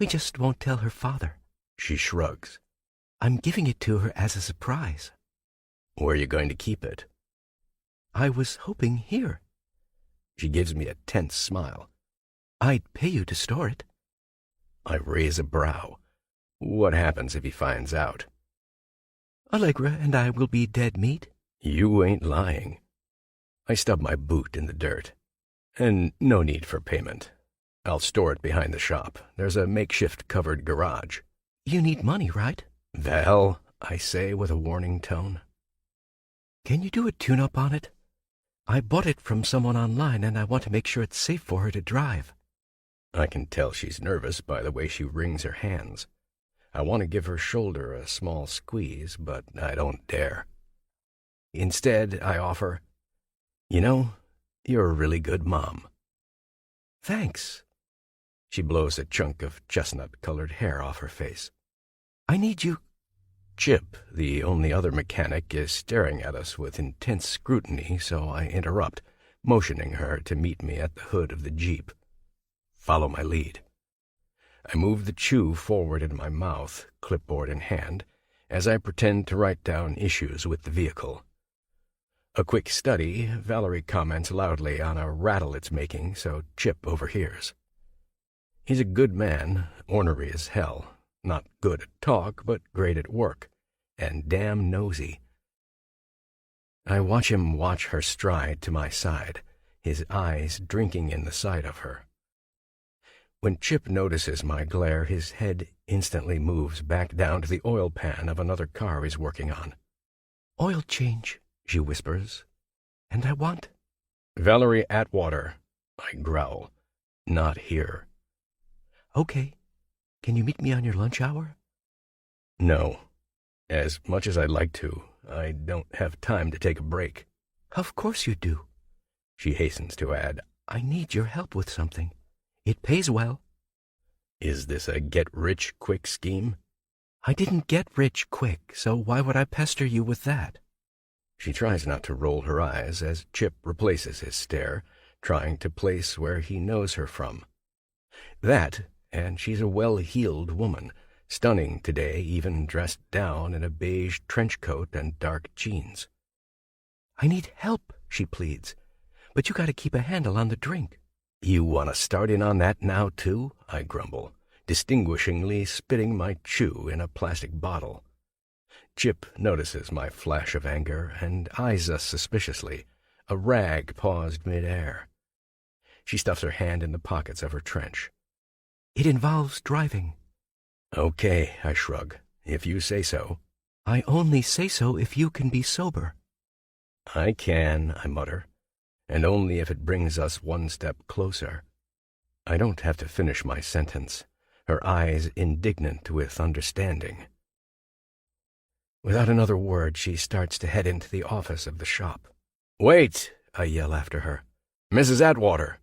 We just won't tell her father. She shrugs. I'm giving it to her as a surprise. Where are you going to keep it? I was hoping here. She gives me a tense smile. I'd pay you to store it. I raise a brow. What happens if he finds out? Allegra and I will be dead meat. You ain't lying. I stub my boot in the dirt. And no need for payment. I'll store it behind the shop. There's a makeshift covered garage. You need money, right? Val, I say with a warning tone. Can you do a tune-up on it? I bought it from someone online and I want to make sure it's safe for her to drive. I can tell she's nervous by the way she wrings her hands. I want to give her shoulder a small squeeze, but I don't dare. Instead, I offer, You know, you're a really good mom. Thanks. She blows a chunk of chestnut-colored hair off her face. I need you. Chip, the only other mechanic, is staring at us with intense scrutiny, so I interrupt, motioning her to meet me at the hood of the Jeep. Follow my lead. I move the chew forward in my mouth, clipboard in hand, as I pretend to write down issues with the vehicle. A quick study, Valerie comments loudly on a rattle it's making, so Chip overhears. He's a good man, ornery as hell. Not good at talk, but great at work, and damn nosy. I watch him watch her stride to my side, his eyes drinking in the sight of her. When Chip notices my glare, his head instantly moves back down to the oil pan of another car he's working on. Oil change, she whispers, and I want... Valerie Atwater, I growl. Not here. Okay. Can you meet me on your lunch hour? No. As much as I'd like to, I don't have time to take a break. Of course you do. She hastens to add, I need your help with something. It pays well. Is this a get-rich-quick scheme? I didn't get rich quick, so why would I pester you with that? She tries not to roll her eyes as Chip replaces his stare, trying to place where he knows her from. That... and she's a well-heeled woman, stunning today, even dressed down in a beige trench coat and dark jeans. I need help, she pleads. But you gotta keep a handle on the drink. You want to start in on that now, too? I grumble, distinguishingly spitting my chew in a plastic bottle. Chip notices my flash of anger and eyes us suspiciously, a rag paused mid-air. She stuffs her hand in the pockets of her trench. It involves driving. Okay, I shrug, if you say so. I only say so if you can be sober. I can, I mutter, and only if it brings us one step closer. I don't have to finish my sentence, her eyes indignant with understanding. Without another word, she starts to head into the office of the shop. Wait, I yell after her. Mrs. Atwater.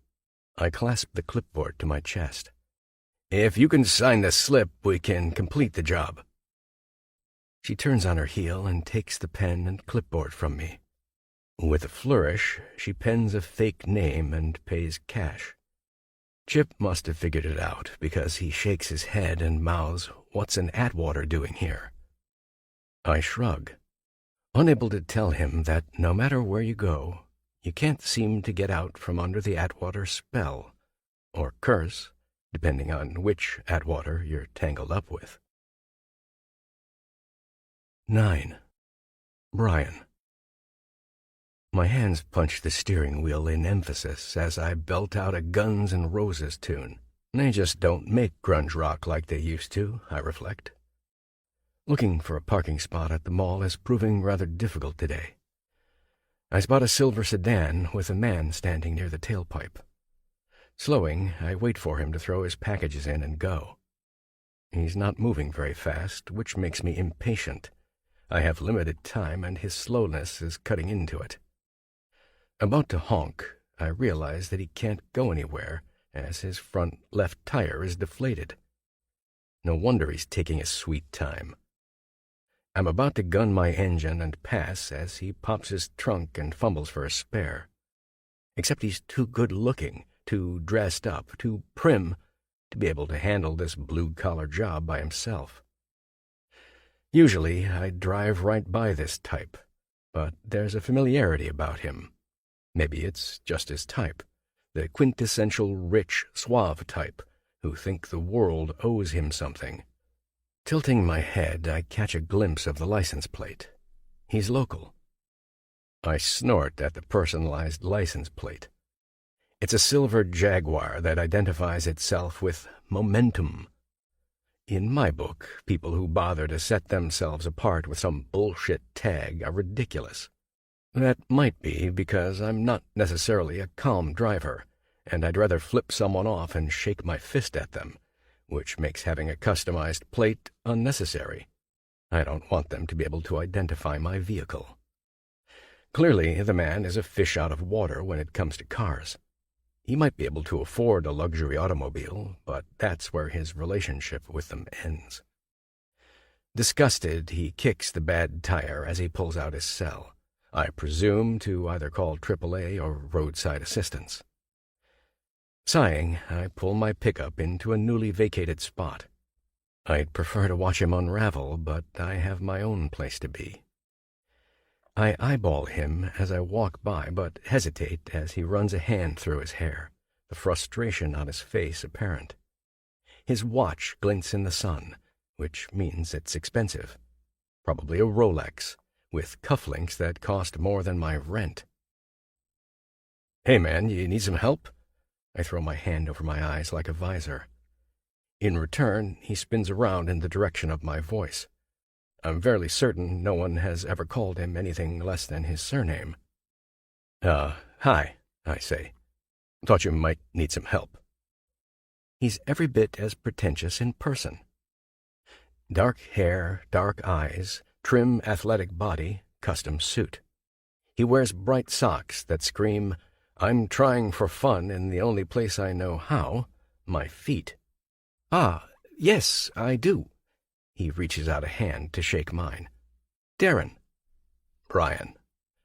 I clasp the clipboard to my chest. If you can sign the slip, we can complete the job. She turns on her heel and takes the pen and clipboard from me. With a flourish, she pens a fake name and pays cash. Chip must have figured it out, because he shakes his head and mouths, "What's an Atwater doing here?" I shrug, unable to tell him that no matter where you go, you can't seem to get out from under the Atwater spell, or curse, depending on which Atwater you're tangled up with. 9. Brian. My hands punch the steering wheel in emphasis as I belt out a Guns N' Roses tune. They just don't make grunge rock like they used to, I reflect. Looking for a parking spot at the mall is proving rather difficult today. I spot a silver sedan with a man standing near the tailpipe. Slowing, I wait for him to throw his packages in and go. He's not moving very fast, which makes me impatient. I have limited time, and his slowness is cutting into it. About to honk, I realize that he can't go anywhere, as his front left tire is deflated. No wonder he's taking his sweet time. I'm about to gun my engine and pass as he pops his trunk and fumbles for a spare. Except he's too good-looking, too dressed up, too prim to be able to handle this blue-collar job by himself. Usually, I'd drive right by this type, but there's a familiarity about him. Maybe it's just his type, the quintessential rich, suave type, who think the world owes him something. Tilting my head, I catch a glimpse of the license plate. He's local. I snort at the personalized license plate. It's a silver Jaguar that identifies itself with momentum. In my book, people who bother to set themselves apart with some bullshit tag are ridiculous. That might be because I'm not necessarily a calm driver, and I'd rather flip someone off and shake my fist at them, which makes having a customized plate unnecessary. I don't want them to be able to identify my vehicle. Clearly, the man is a fish out of water when it comes to cars. He might be able to afford a luxury automobile, but that's where his relationship with them ends. Disgusted, he kicks the bad tire as he pulls out his cell. I presume to either call AAA or roadside assistance. Sighing, I pull my pickup into a newly vacated spot. I'd prefer to watch him unravel, but I have my own place to be. I eyeball him as I walk by, but hesitate as he runs a hand through his hair, the frustration on his face apparent. His watch glints in the sun, which means it's expensive. Probably a Rolex, with cufflinks that cost more than my rent. Hey man, you need some help? I throw my hand over my eyes like a visor. In return, he spins around in the direction of my voice. I'm fairly certain no one has ever called him anything less than his surname. Hi, I say. Thought you might need some help. He's every bit as pretentious in person. Dark hair, dark eyes, trim athletic body, custom suit. He wears bright socks that scream, "I'm trying for fun in the only place I know how, my feet." Ah, yes, I do. He reaches out a hand to shake mine. Darren. Brian.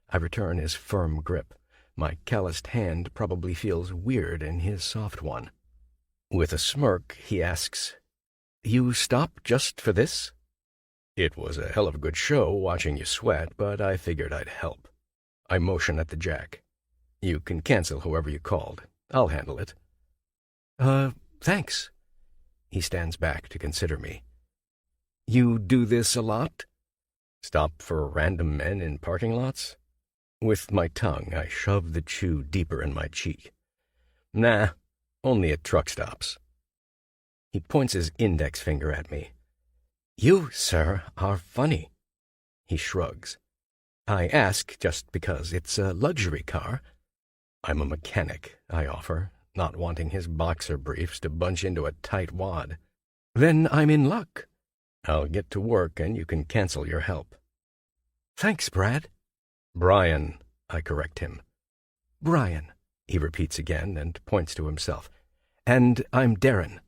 I return his firm grip. My calloused hand probably feels weird in his soft one. With a smirk, he asks, "You stop just for this?" It was a hell of a good show watching you sweat, but I figured I'd help. I motion at the jack. You can cancel whoever you called. I'll handle it. Thanks. He stands back to consider me. You do this a lot? Stop for random men in parking lots? With my tongue, I shove the chew deeper in my cheek. Nah, only at truck stops. He points his index finger at me. You, sir, are funny. He shrugs. I ask just because it's a luxury car. I'm a mechanic, I offer, not wanting his boxer briefs to bunch into a tight wad. Then I'm in luck. I'll get to work and you can cancel your help. Thanks, Brad. Brian, I correct him. Brian, he repeats again and points to himself. And I'm Darren.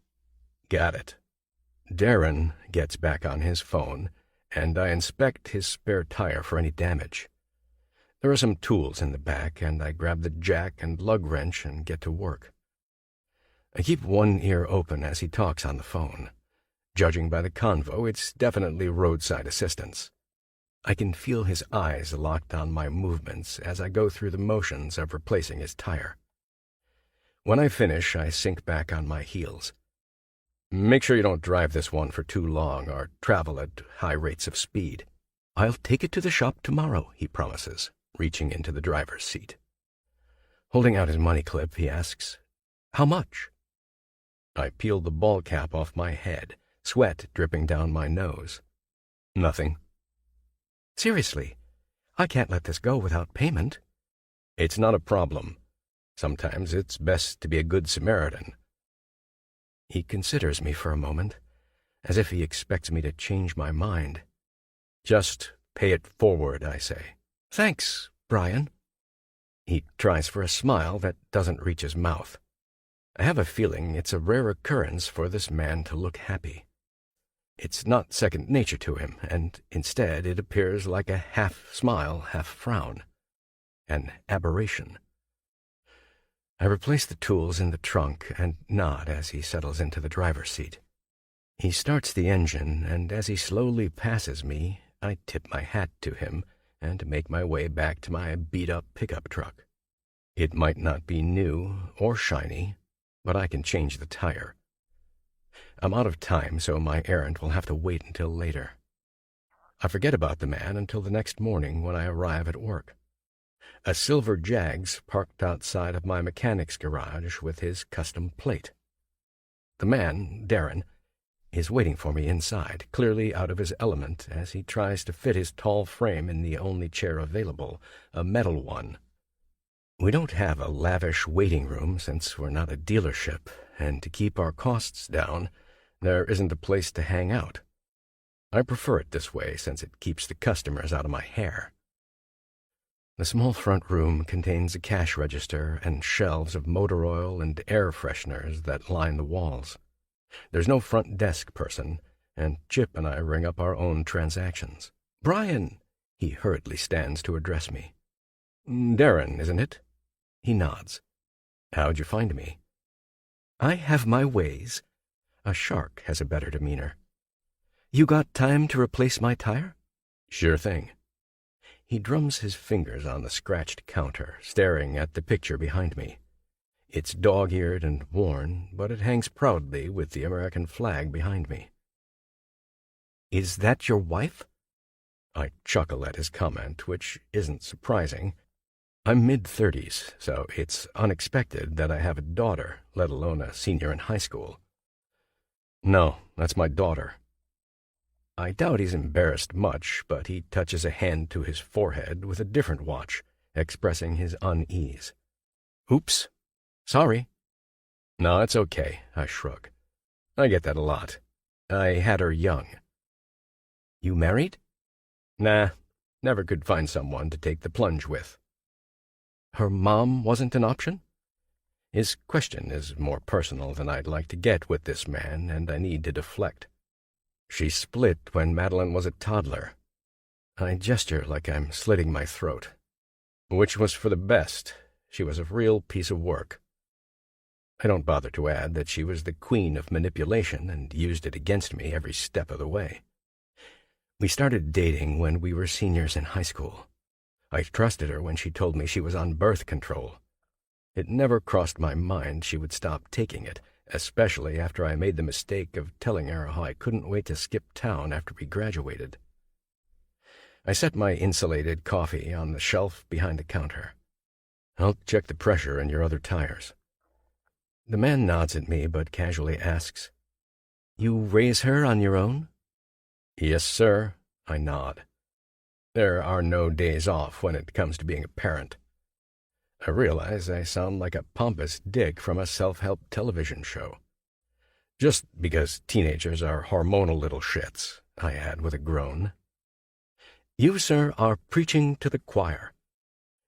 Got it. Darren gets back on his phone, and I inspect his spare tire for any damage. There are some tools in the back, and I grab the jack and lug wrench and get to work. I keep one ear open as he talks on the phone. Judging by the convo, it's definitely roadside assistance. I can feel his eyes locked on my movements as I go through the motions of replacing his tire. When I finish, I sink back on my heels. Make sure you don't drive this one for too long or travel at high rates of speed. I'll take it to the shop tomorrow, he promises, reaching into the driver's seat. Holding out his money clip, he asks, How much? I peel the ball cap off my head, sweat dripping down my nose. Nothing. Seriously, I can't let this go without payment. It's not a problem. Sometimes it's best to be a good Samaritan. He considers me for a moment, as if he expects me to change my mind. Just pay it forward, I say. Thanks, Brian. He tries for a smile that doesn't reach his mouth. I have a feeling it's a rare occurrence for this man to look happy. It's not second nature to him, and instead it appears like a half-smile, half-frown. An aberration. I replace the tools in the trunk and nod as he settles into the driver's seat. He starts the engine, and as he slowly passes me, I tip my hat to him and make my way back to my beat-up pickup truck. It might not be new or shiny, but I can change the tire. I'm out of time, so my errand will have to wait until later. I forget about the man until the next morning when I arrive at work. A silver Jag's parked outside of my mechanic's garage with his custom plate. The man, Darren, is waiting for me inside, clearly out of his element as he tries to fit his tall frame in the only chair available, a metal one. We don't have a lavish waiting room since we're not a dealership, and to keep our costs down, there isn't a place to hang out. I prefer it this way since it keeps the customers out of my hair. The small front room contains a cash register and shelves of motor oil and air fresheners that line the walls. There's no front desk person, and Chip and I ring up our own transactions. Brian! He hurriedly stands to address me. Darren, isn't it? He nods. How'd you find me? I have my ways. A shark has a better demeanor. You got time to replace my tire? Sure thing. He drums his fingers on the scratched counter, staring at the picture behind me. It's dog-eared and worn, but it hangs proudly with the American flag behind me. Is that your wife? I chuckle at his comment, which isn't surprising. I'm mid-30s, so it's unexpected that I have a daughter, let alone a senior in high school. No, that's my daughter. I doubt he's embarrassed much, but he touches a hand to his forehead with a different watch, expressing his unease. Oops. Sorry. No, it's okay, I shrug. I get that a lot. I had her young. You married? Nah, never could find someone to take the plunge with. Her mom wasn't an option? His question is more personal than I'd like to get with this man, and I need to deflect. She split when Madeline was a toddler. I gesture like I'm slitting my throat. Which was for the best. She was a real piece of work. I don't bother to add that she was the queen of manipulation and used it against me every step of the way. We started dating when we were seniors in high school. I trusted her when she told me she was on birth control. It never crossed my mind she would stop taking it, especially after I made the mistake of telling her how I couldn't wait to skip town after we graduated. I set my insulated coffee on the shelf behind the counter. I'll check the pressure in your other tires. The man nods at me but casually asks, "You raise her on your own?" "Yes, sir," I nod. There are no days off when it comes to being a parent. I realize I sound like a pompous dick from a self-help television show. Just because teenagers are hormonal little shits, I add with a groan. "You, sir, are preaching to the choir."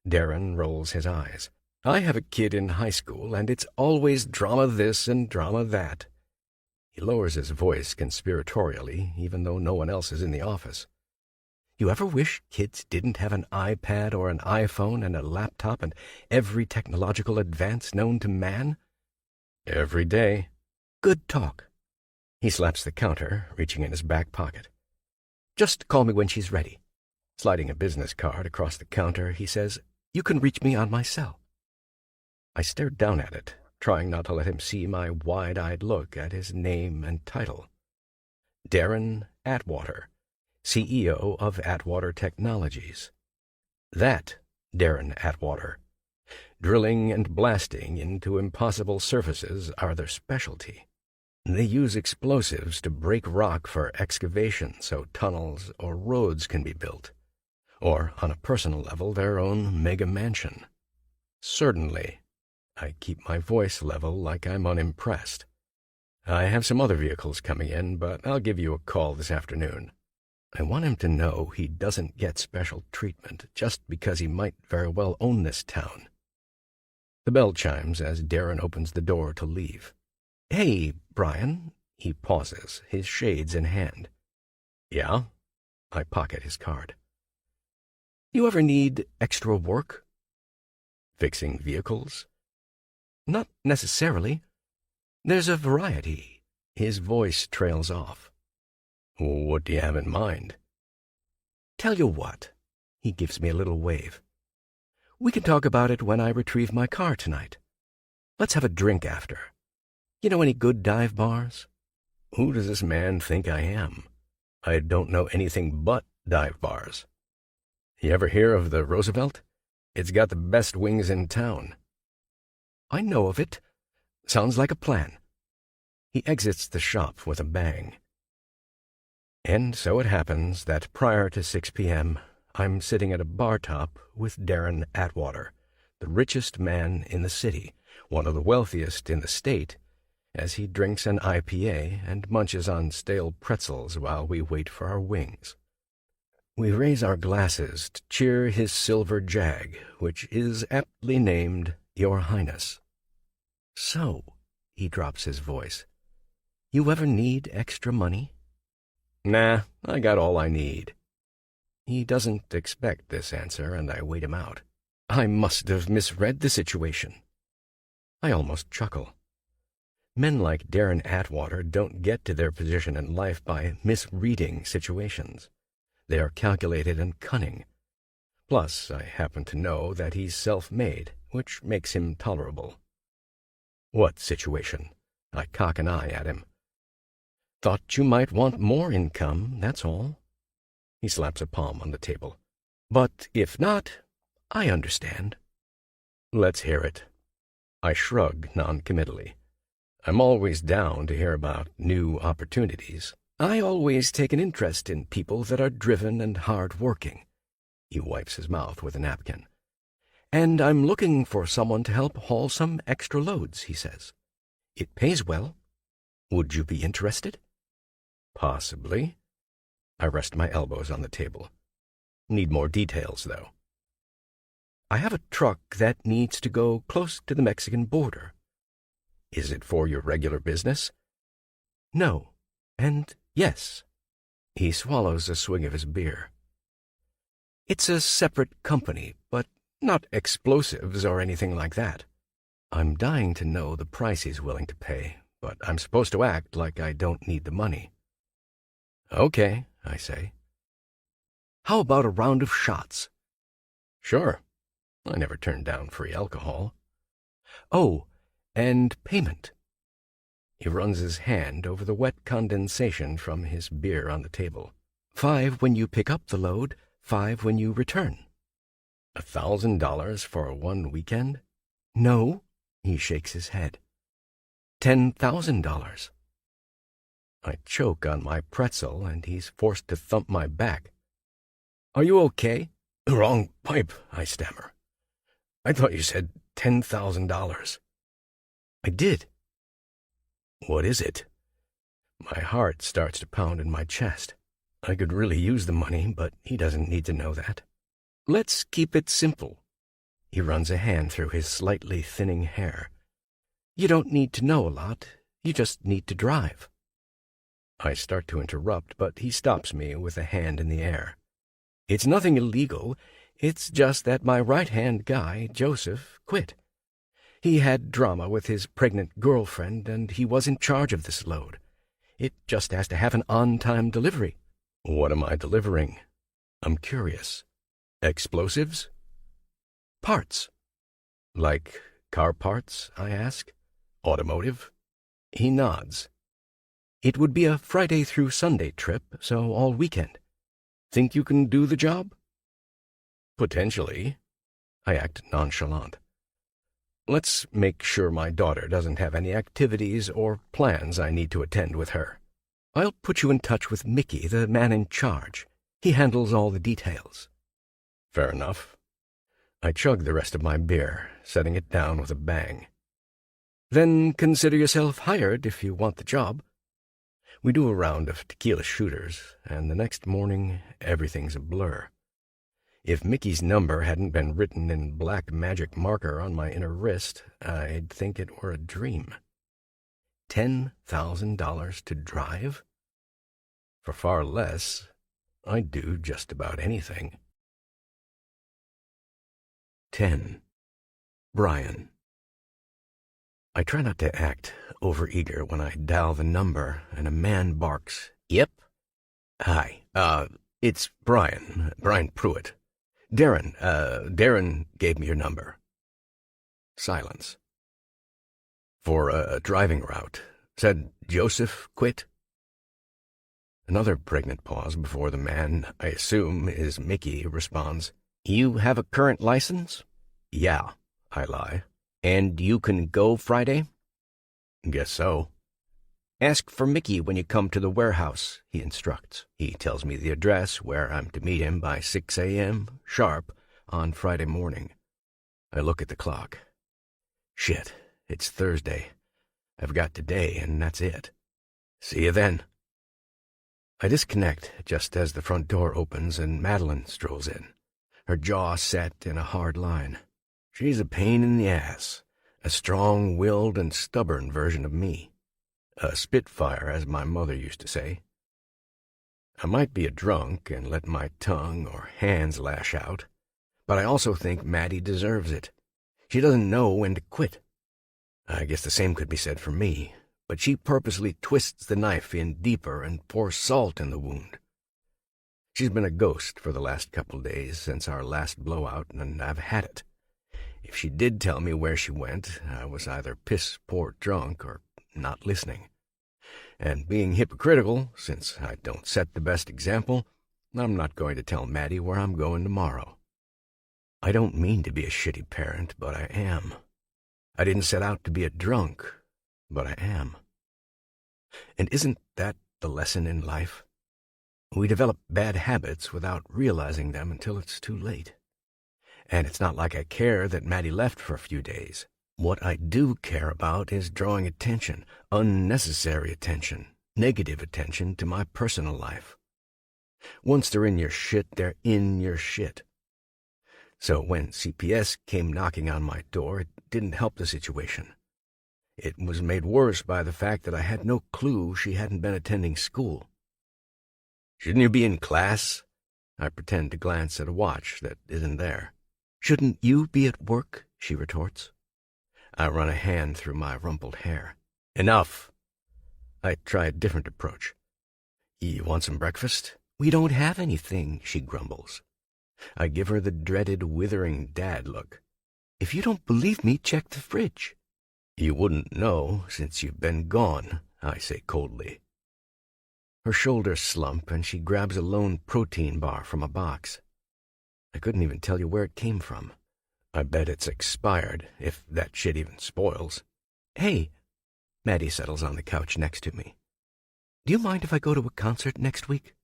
Darren rolls his eyes. "I have a kid in high school, and it's always drama this and drama that." He lowers his voice conspiratorially, even though no one else is in the office. "You ever wish kids didn't have an iPad or an iPhone and a laptop and every technological advance known to man?" "Every day." "Good talk." He slaps the counter, reaching in his back pocket. "Just call me when she's ready." Sliding a business card across the counter, he says, "You can reach me on my cell." I stared down at it, trying not to let him see my wide-eyed look at his name and title. Darren Atwater, CEO of Atwater Technologies. That Darren Atwater. Drilling and blasting into impossible surfaces are their specialty. They use explosives to break rock for excavation so tunnels or roads can be built, or, on a personal level, their own mega mansion. Certainly, I keep my voice level like I'm unimpressed. I have some other vehicles coming in, but I'll give you a call this afternoon. I want him to know he doesn't get special treatment just because he might very well own this town. The bell chimes as Darren opens the door to leave. "Hey, Brian." He pauses, his shades in hand. "Yeah?" I pocket his card. "You ever need extra work?" "Fixing vehicles?" "Not necessarily. There's a variety." His voice trails off. "What do you have in mind?" "Tell you what." He gives me a little wave. "We can talk about it when I retrieve my car tonight. Let's have a drink after. You know any good dive bars?" Who does this man think I am? I don't know anything but dive bars. You ever hear of the Roosevelt? It's got the best wings in town. "I know of it. Sounds like a plan." He exits the shop with a bang. And so it happens that prior to 6 p.m., I'm sitting at a bar top with Darren Atwater, the richest man in the city, one of the wealthiest in the state, as he drinks an IPA and munches on stale pretzels while we wait for our wings. We raise our glasses to cheer his silver jag, which is aptly named Your Highness. "So," he drops his voice, "you ever need extra money?" "Nah, I got all I need." He doesn't expect this answer, and I wait him out. I must have misread the situation. I almost chuckle. Men like Darren Atwater don't get to their position in life by misreading situations. They are calculated and cunning. Plus, I happen to know that he's self-made, which makes him tolerable. "What situation?" I cock an eye at him. "Thought you might want more income, that's all." He slaps a palm on the table. "But if not, I understand." "Let's hear it." I shrug noncommittally. I'm always down to hear about new opportunities. I always take an interest in people that are driven and hard-working. He wipes his mouth with a napkin. "And I'm looking for someone to help haul some extra loads," he says. "It pays well. Would you be interested?" "Possibly." I rest my elbows on the table. Need more details, though. "I have a truck that needs to go close to the Mexican border." "Is it for your regular business?" "No, and yes." He swallows a swig of his beer. "It's a separate company, but not explosives or anything like that." I'm dying to know the price he's willing to pay, but I'm supposed to act like I don't need the money. "Okay," I say. "How about a round of shots?" Sure. I never turned down free alcohol. Oh, and payment. He runs his hand over the wet condensation from his beer on the table. 5 when you pick up the load, 5 when you return. $1,000 for one weekend? No, he shakes his head. $10,000. I choke on my pretzel, and he's forced to thump my back. Are you okay? Wrong pipe, I stammer. I thought you said $10,000. I did. What is it? My heart starts to pound in my chest. I could really use the money, but he doesn't need to know that. Let's keep it simple. He runs a hand through his slightly thinning hair. You don't need to know a lot. You just need to drive. I start to interrupt, but he stops me with a hand in the air. It's nothing illegal. It's just that my right-hand guy, Joseph, quit. He had drama with his pregnant girlfriend, and he was in charge of this load. It just has to have an on-time delivery. What am I delivering? I'm curious. Explosives? Parts. Like car parts, I ask. Automotive? He nods. It would be a Friday through Sunday trip, so all weekend. Think you can do the job? Potentially. I act nonchalant. Let's make sure my daughter doesn't have any activities or plans I need to attend with her. I'll put you in touch with Mickey, the man in charge. He handles all the details. Fair enough. I chug the rest of my beer, setting it down with a bang. Then consider yourself hired if you want the job. We do a round of tequila shooters, and the next morning everything's a blur. If Mickey's number hadn't been written in black magic marker on my inner wrist, I'd think it were a dream. $10,000 to drive? For far less, I'd do just about anything. 10. Brian. I try not to act overeager when I dial the number and a man barks, Yep. Hi, it's Brian Pruitt. Darren gave me your number. Silence. For a driving route. Said Joseph quit. Another pregnant pause before the man, I assume is Mickey, responds, You have a current license? Yeah, I lie. And you can go Friday? Guess so. Ask for Mickey when you come to the warehouse, he instructs. He tells me the address where I'm to meet him by 6 a.m. sharp on Friday morning. I look at the clock. Shit, it's Thursday. I've got today, and that's it. See you then. I disconnect just as the front door opens and Madeline strolls in, her jaw set in a hard line. She's a pain in the ass, a strong-willed and stubborn version of me. A spitfire, as my mother used to say. I might be a drunk and let my tongue or hands lash out, but I also think Maddie deserves it. She doesn't know when to quit. I guess the same could be said for me, but she purposely twists the knife in deeper and pours salt in the wound. She's been a ghost for the last couple days since our last blowout, and I've had it. If she did tell me where she went, I was either piss-poor drunk or not listening. And being hypocritical, since I don't set the best example, I'm not going to tell Maddie where I'm going tomorrow. I don't mean to be a shitty parent, but I am. I didn't set out to be a drunk, but I am. And isn't that the lesson in life? We develop bad habits without realizing them until it's too late. And it's not like I care that Maddie left for a few days. What I do care about is drawing attention, unnecessary attention, negative attention to my personal life. Once they're in your shit, they're in your shit. So when CPS came knocking on my door, it didn't help the situation. It was made worse by the fact that I had no clue she hadn't been attending school. Shouldn't you be in class? I pretend to glance at a watch that isn't there. Shouldn't you be at work? She retorts. I run a hand through my rumpled hair. Enough. I try a different approach. You want some breakfast? We don't have anything, she grumbles. I give her the dreaded withering dad look. "If you don't believe me, check the fridge." "You wouldn't know since you've been gone," I say coldly. Her shoulders slump and she grabs a lone protein bar from a box. I couldn't even tell you where it came from. I bet it's expired, if that shit even spoils. "Hey," Maddie settles on the couch next to me. "Do you mind if I go to a concert next week?"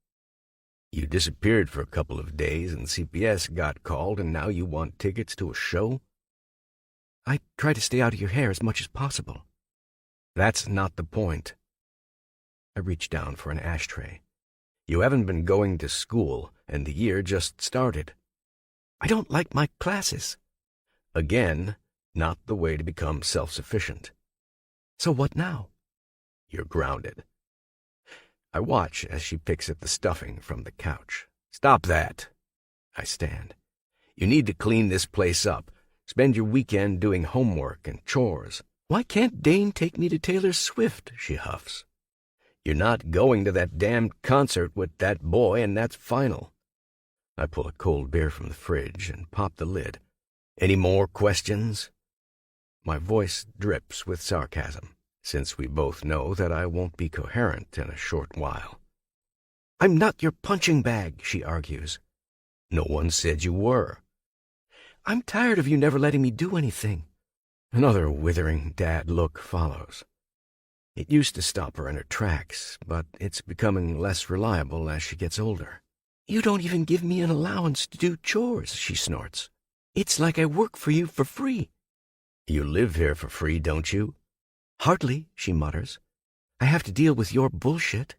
"You disappeared for a couple of days and CPS got called and now you want tickets to a show?" "I try to stay out of your hair as much as possible." "That's not the point." I reach down for an ashtray. "You haven't been going to school and the year just started." "I don't like my classes." Again, not the way to become self-sufficient. "So what now?" "You're grounded." I watch as she picks at the stuffing from the couch. "Stop that." I stand. "You need to clean this place up. Spend your weekend doing homework and chores." "Why can't Dane take me to Taylor Swift?" she huffs. "You're not going to that damned concert with that boy, and that's final." I pull a cold beer from the fridge and pop the lid. "Any more questions?" My voice drips with sarcasm, since we both know that I won't be coherent in a short while. "I'm not your punching bag," she argues. "No one said you were." "I'm tired of you never letting me do anything." Another withering dad look follows. It used to stop her in her tracks, but it's becoming less reliable as she gets older. "You don't even give me an allowance to do chores," she snorts. "It's like I work for you for free." "You live here for free, don't you?" "Hardly," she mutters. "I have to deal with your bullshit."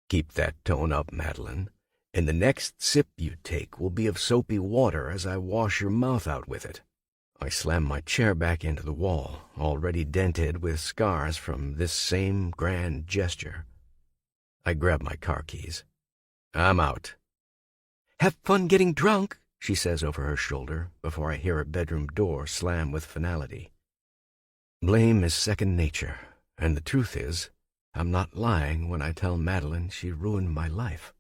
"Keep that tone up, Madeline, and the next sip you take will be of soapy water as I wash your mouth out with it." I slam my chair back into the wall, already dented with scars from this same grand gesture. I grab my car keys. "I'm out." "Have fun getting drunk," she says over her shoulder before I hear her bedroom door slam with finality. Blame is second nature, and the truth is, I'm not lying when I tell Madeline she ruined my life.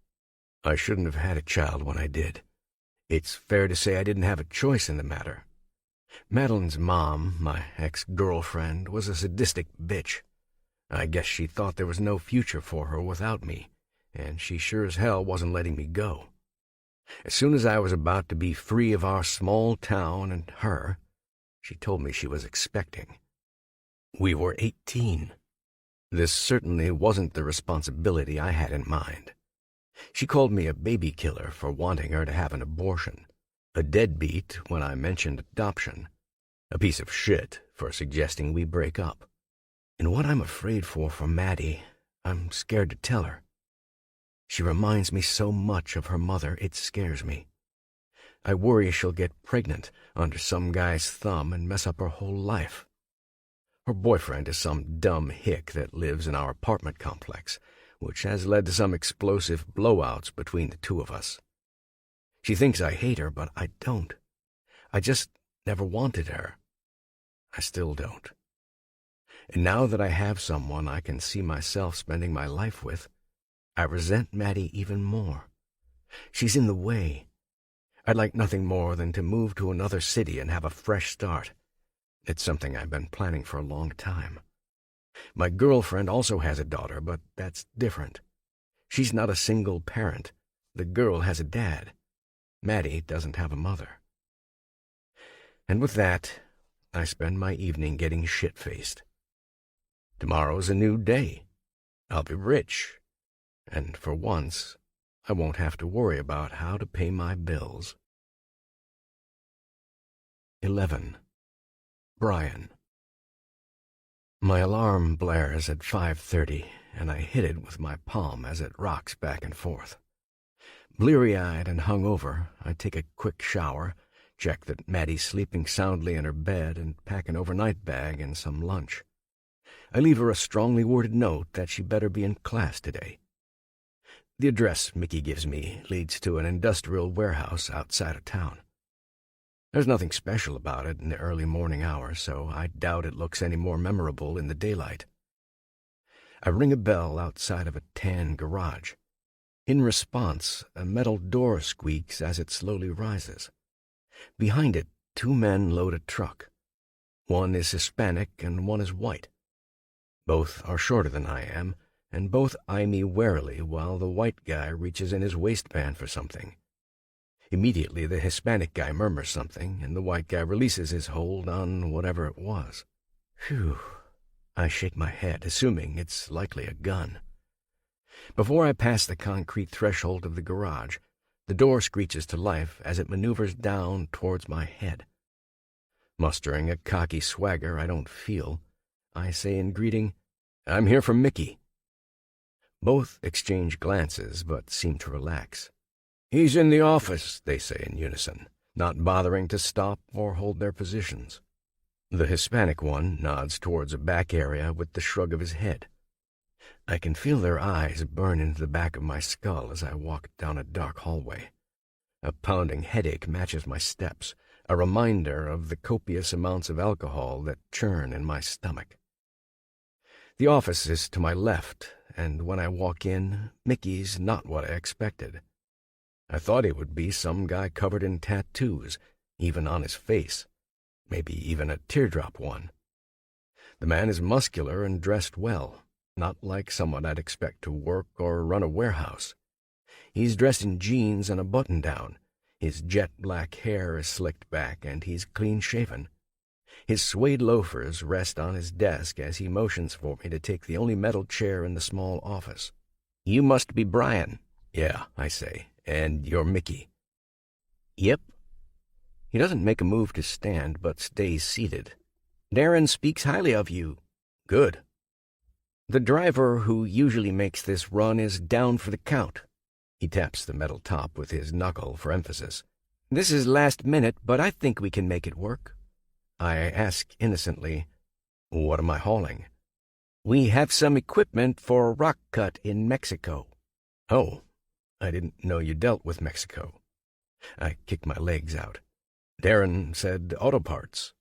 I shouldn't have had a child when I did. It's fair to say I didn't have a choice in the matter. Madeline's mom, my ex-girlfriend, was a sadistic bitch. I guess she thought there was no future for her without me, and she sure as hell wasn't letting me go. As soon as I was about to be free of our small town and her, she told me she was expecting. We were 18. This certainly wasn't the responsibility I had in mind. She called me a baby killer for wanting her to have an abortion, a deadbeat when I mentioned adoption, a piece of shit for suggesting we break up. And what I'm afraid for Maddie, I'm scared to tell her. She reminds me so much of her mother, it scares me. I worry she'll get pregnant under some guy's thumb and mess up her whole life. Her boyfriend is some dumb hick that lives in our apartment complex, which has led to some explosive blowouts between the two of us. She thinks I hate her, but I don't. I just never wanted her. I still don't. And now that I have someone I can see myself spending my life with, I resent Maddie even more. She's in the way. I'd like nothing more than to move to another city and have a fresh start. It's something I've been planning for a long time. My girlfriend also has a daughter, but that's different. She's not a single parent. The girl has a dad. Maddie doesn't have a mother. And with that, I spend my evening getting shit-faced. Tomorrow's a new day. I'll be rich. And for once, I won't have to worry about how to pay my bills. 11. Brian. My alarm blares at 5:30, and I hit it with my palm as it rocks back and forth. Bleary-eyed and hungover, I take a quick shower, check that Maddie's sleeping soundly in her bed, and pack an overnight bag and some lunch. I leave her a strongly worded note that she better be in class today. The address Mickey gives me leads to an industrial warehouse outside of town. There's nothing special about it in the early morning hours, so I doubt it looks any more memorable in the daylight. I ring a bell outside of a tan garage. In response, a metal door squeaks as it slowly rises. Behind it, 2 men load a truck. One is Hispanic and one is white. Both are shorter than I am, and both eye me warily while the white guy reaches in his waistband for something. Immediately, the Hispanic guy murmurs something, and the white guy releases his hold on whatever it was. Phew. I shake my head, assuming it's likely a gun. Before I pass the concrete threshold of the garage, the door screeches to life as it maneuvers down towards my head. Mustering a cocky swagger I don't feel, I say in greeting, "I'm here for Mickey." Both exchange glances, but seem to relax. "He's in the office," they say in unison, not bothering to stop or hold their positions. The Hispanic one nods towards a back area with the shrug of his head. I can feel their eyes burn into the back of my skull as I walk down a dark hallway. A pounding headache matches my steps, a reminder of the copious amounts of alcohol that churn in my stomach. The office is to my left, and when I walk in, Mickey's not what I expected. I thought he would be some guy covered in tattoos, even on his face, maybe even a teardrop one. The man is muscular and dressed well, not like someone I'd expect to work or run a warehouse. He's dressed in jeans and a button-down. His jet-black hair is slicked back, and he's clean-shaven. His suede loafers rest on his desk as he motions for me to take the only metal chair in the small office. "You must be Brian." "Yeah," I say, "and you're Mickey." "Yep." He doesn't make a move to stand, but stays seated. "Darren speaks highly of you." "Good." "The driver who usually makes this run is down for the count." He taps the metal top with his knuckle for emphasis. "This is last minute, but I think we can make it work." I ask innocently, "What am I hauling?" "We have some equipment for a rock cut in Mexico." "Oh, I didn't know you dealt with Mexico." I kick my legs out. "Darren said auto parts."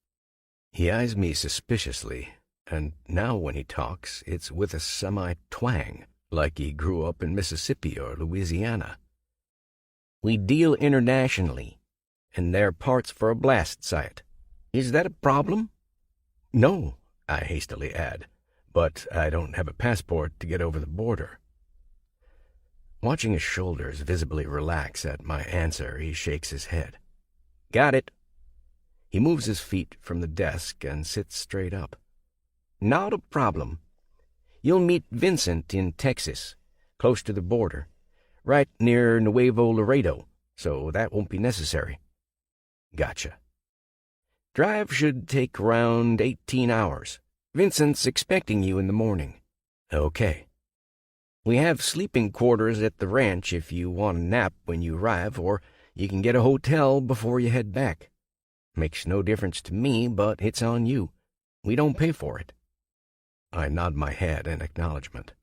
He eyes me suspiciously, and now when he talks, it's with a semi-twang, like he grew up in Mississippi or Louisiana. "We deal internationally, and they're parts for a blast site. Is that a problem?" "No," I hastily add, "but I don't have a passport to get over the border." Watching his shoulders visibly relax at my answer, he shakes his head. "Got it." He moves his feet from the desk and sits straight up. "Not a problem. You'll meet Vincent in Texas, close to the border, right near Nuevo Laredo, so that won't be necessary." "Gotcha." "Drive should take around 18 hours. Vincent's expecting you in the morning." "Okay." "We have sleeping quarters at the ranch if you want a nap when you arrive, or you can get a hotel before you head back. Makes no difference to me, but it's on you. We don't pay for it." I nod my head in acknowledgement.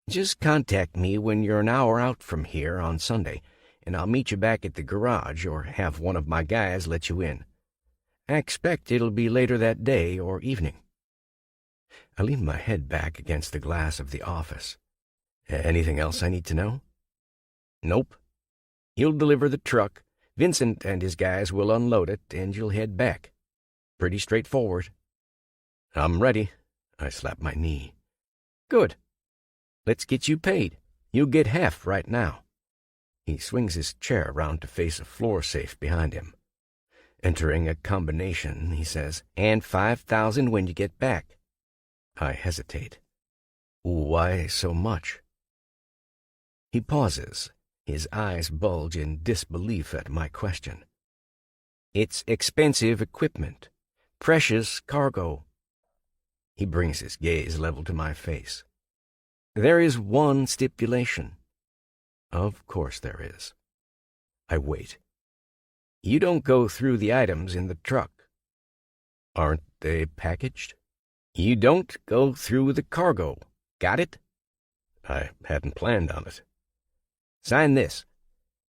"Just contact me when you're an hour out from here on Sunday, and I'll meet you back at the garage or have one of my guys let you in. I expect it'll be later that day or evening." I lean my head back against the glass of the office. "Anything else I need to know?" "Nope. You'll deliver the truck. Vincent and his guys will unload it, and you'll head back. Pretty straightforward." "I'm ready." I slap my knee. "Good. Let's get you paid. You'll get half right now." He swings his chair around to face a floor safe behind him. Entering a combination, he says, "And 5,000 when you get back." I hesitate. "Why so much?" He pauses. His eyes bulge in disbelief at my question. "It's expensive equipment. Precious cargo." He brings his gaze level to my face. "There is one stipulation." Of course there is. I wait. "You don't go through the items in the truck." "Aren't they packaged?" "You don't go through the cargo. Got it?" I hadn't planned on it. "Sign this."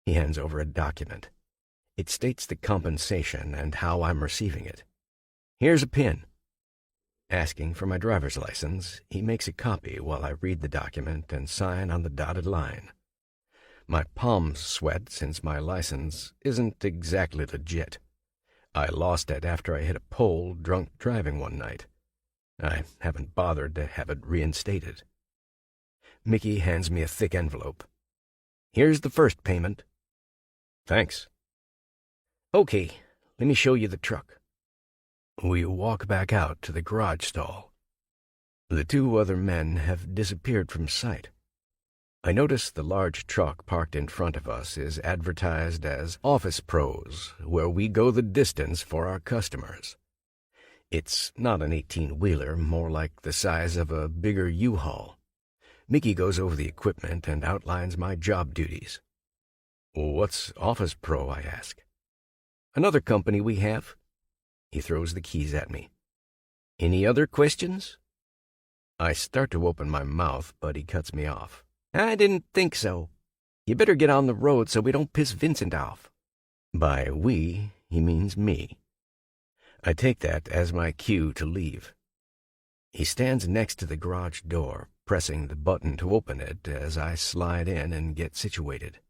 He hands over a document. It states the compensation and how I'm receiving it. "Here's a pin." Asking for my driver's license, he makes a copy while I read the document and sign on the dotted line. My palms sweat since my license isn't exactly legit. I lost it after I hit a pole drunk driving one night. I haven't bothered to have it reinstated. Mickey hands me a thick envelope. Here's the first payment. Thanks. Okay, let me show you the truck. We walk back out to the garage stall. The two other men have disappeared from sight. I notice the large truck parked in front of us is advertised as Office Pros, where we go the distance for our customers. It's not an 18-wheeler, more like the size of a bigger U-Haul. Mickey goes over the equipment and outlines my job duties. What's Office Pro, I ask. Another company we have. He throws the keys at me. Any other questions? I start to open my mouth, but he cuts me off. I didn't think so. You better get on the road so we don't piss Vincent off. By we, he means me. I take that as my cue to leave. He stands next to the garage door, pressing the button to open it as I slide in and get situated.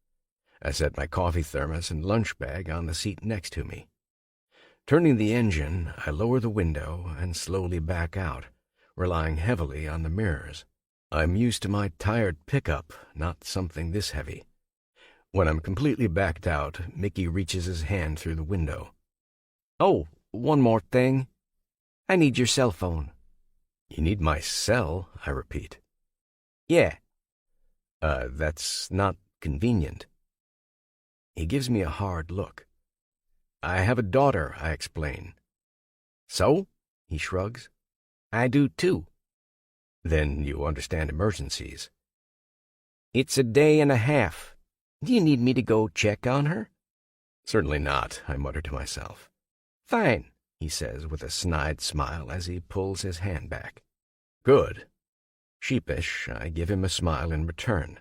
I set my coffee thermos and lunch bag on the seat next to me. Turning the engine, I lower the window and slowly back out, relying heavily on the mirrors. I'm used to my tired pickup, not something this heavy. When I'm completely backed out, Mickey reaches his hand through the window. Oh, one more thing. I need your cell phone. You need my cell, I repeat. Yeah. That's not convenient. He gives me a hard look. I have a daughter, I explain. So? He shrugs. I do too. Then you understand emergencies. It's a day and a half. Do you need me to go check on her? Certainly not, I mutter to myself. Fine, he says with a snide smile as he pulls his hand back. Good. Sheepish, I give him a smile in return.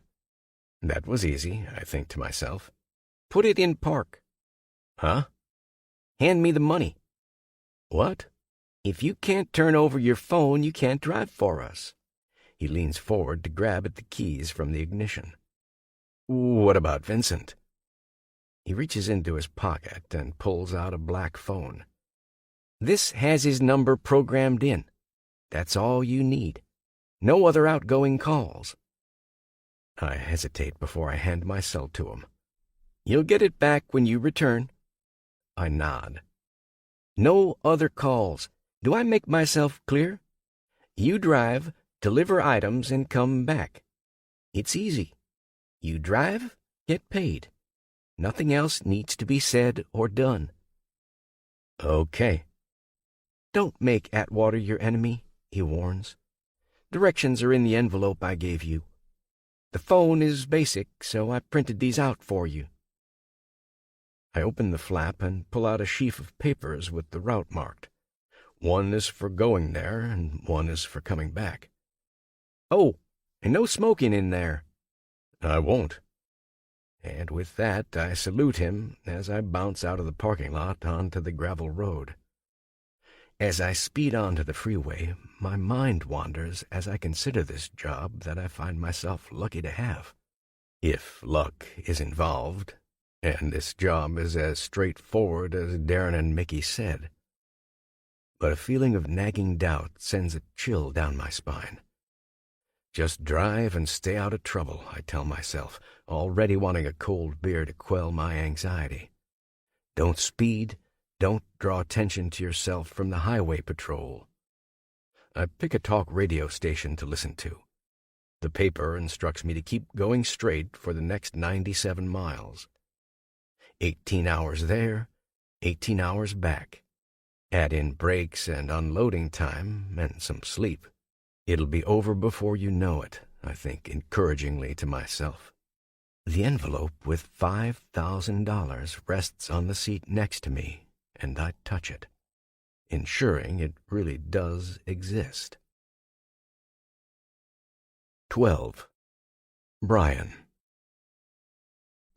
That was easy, I think to myself. Put it in park. Huh? Hand me the money. What? If you can't turn over your phone, you can't drive for us. He leans forward to grab at the keys from the ignition. What about Vincent? He reaches into his pocket and pulls out a black phone. This has his number programmed in. That's all you need. No other outgoing calls. I hesitate before I hand my cell to him. You'll get it back when you return. I nod. No other calls. Do I make myself clear? You drive, deliver items, and come back. It's easy. You drive, get paid. Nothing else needs to be said or done. Okay. Don't make Atwater your enemy, he warns. Directions are in the envelope I gave you. The phone is basic, so I printed these out for you. I open the flap and pull out a sheaf of papers with the route marked. One is for going there, and one is for coming back. Oh, and no smoking in there. I won't. And with that, I salute him as I bounce out of the parking lot onto the gravel road. As I speed onto the freeway, my mind wanders as I consider this job that I find myself lucky to have. If luck is involved, and this job is as straightforward as Darren and Mickey said. But a feeling of nagging doubt sends a chill down my spine. Just drive and stay out of trouble, I tell myself, already wanting a cold beer to quell my anxiety. Don't speed, don't draw attention to yourself from the highway patrol. I pick a talk radio station to listen to. The paper instructs me to keep going straight for the next 97 miles. 18 hours there, 18 hours back. Add in breaks and unloading time and some sleep. It'll be over before you know it, I think encouragingly to myself. The envelope with $5,000 rests on the seat next to me, and I touch it, ensuring it really does exist. 12. Brian.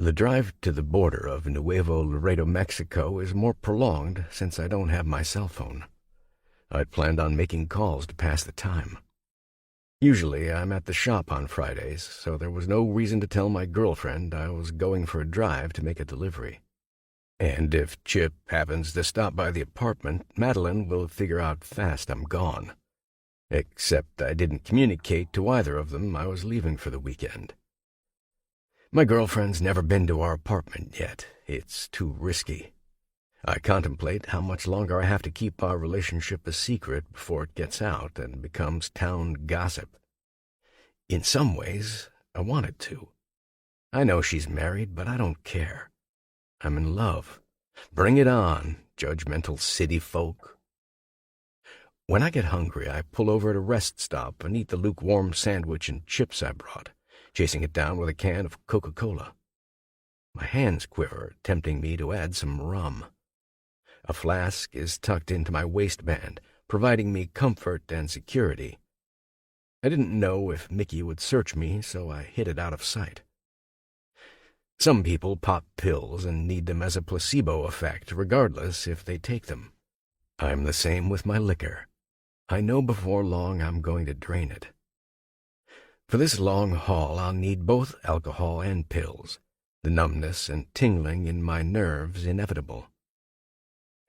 The drive to the border of Nuevo Laredo, Mexico is more prolonged since I don't have my cell phone. I'd planned on making calls to pass the time. Usually I'm at the shop on Fridays, so there was no reason to tell my girlfriend I was going for a drive to make a delivery. And if Chip happens to stop by the apartment, Madeline will figure out fast I'm gone. Except I didn't communicate to either of them I was leaving for the weekend. My girlfriend's never been to our apartment yet. It's too risky. I contemplate how much longer I have to keep our relationship a secret before it gets out and becomes town gossip. In some ways, I want it to. I know she's married, but I don't care. I'm in love. Bring it on, judgmental city folk. When I get hungry, I pull over at a rest stop and eat the lukewarm sandwich and chips I brought, chasing it down with a can of Coca-Cola. My hands quiver, tempting me to add some rum. A flask is tucked into my waistband, providing me comfort and security. I didn't know if Mickey would search me, so I hid it out of sight. Some people pop pills and need them as a placebo effect, regardless if they take them. I'm the same with my liquor. I know before long I'm going to drain it. For this long haul, I'll need both alcohol and pills, the numbness and tingling in my nerves inevitable.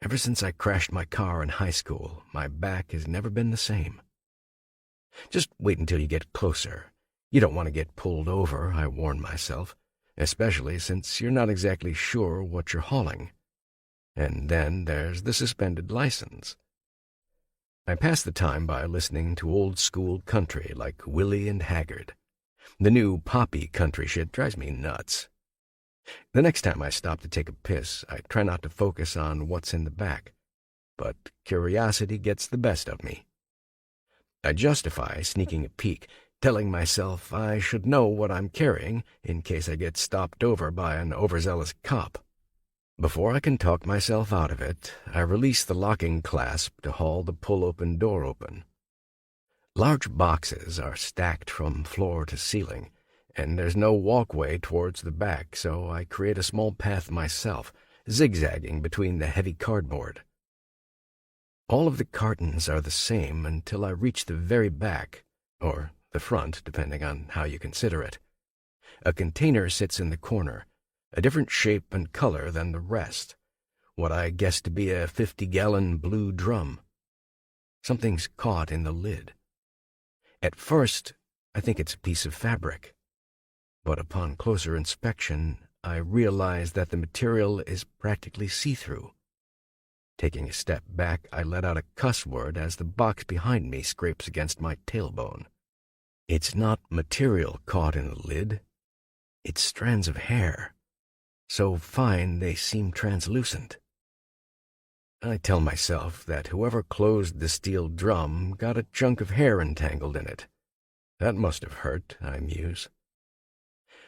Ever since I crashed my car in high school, my back has never been the same. Just wait until you get closer. You don't want to get pulled over, I warn myself, especially since you're not exactly sure what you're hauling. And then there's the suspended license. I pass the time by listening to old-school country like Willie and Haggard. The new poppy country shit drives me nuts. The next time I stop to take a piss, I try not to focus on what's in the back, but curiosity gets the best of me. I justify sneaking a peek, telling myself I should know what I'm carrying in case I get stopped over by an overzealous cop. Before I can talk myself out of it, I release the locking clasp to haul the pull-open door open. Large boxes are stacked from floor to ceiling, and there's no walkway towards the back, so I create a small path myself, zigzagging between the heavy cardboard. All of the cartons are the same until I reach the very back, or the front, depending on how you consider it. A container sits in the corner, a different shape and color than the rest, what I guess to be a 50-gallon blue drum. Something's caught in the lid. At first, I think it's a piece of fabric, but upon closer inspection, I realize that the material is practically see-through. Taking a step back, I let out a cuss word as the box behind me scrapes against my tailbone. It's not material caught in the lid. It's strands of hair, so fine they seem translucent. I tell myself that whoever closed the steel drum got a chunk of hair entangled in it. That must have hurt, I muse.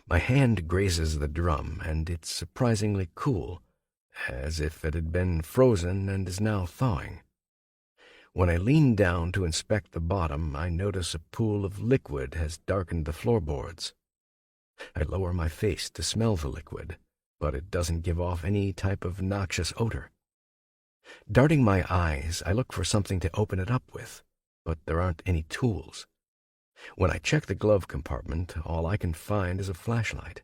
My hand grazes the drum, and it's surprisingly cool, as if it had been frozen and is now thawing. When I lean down to inspect the bottom, I notice a pool of liquid has darkened the floorboards. I lower my face to smell the liquid, but it doesn't give off any type of noxious odor. Darting my eyes, I look for something to open it up with, but there aren't any tools. When I check the glove compartment, all I can find is a flashlight.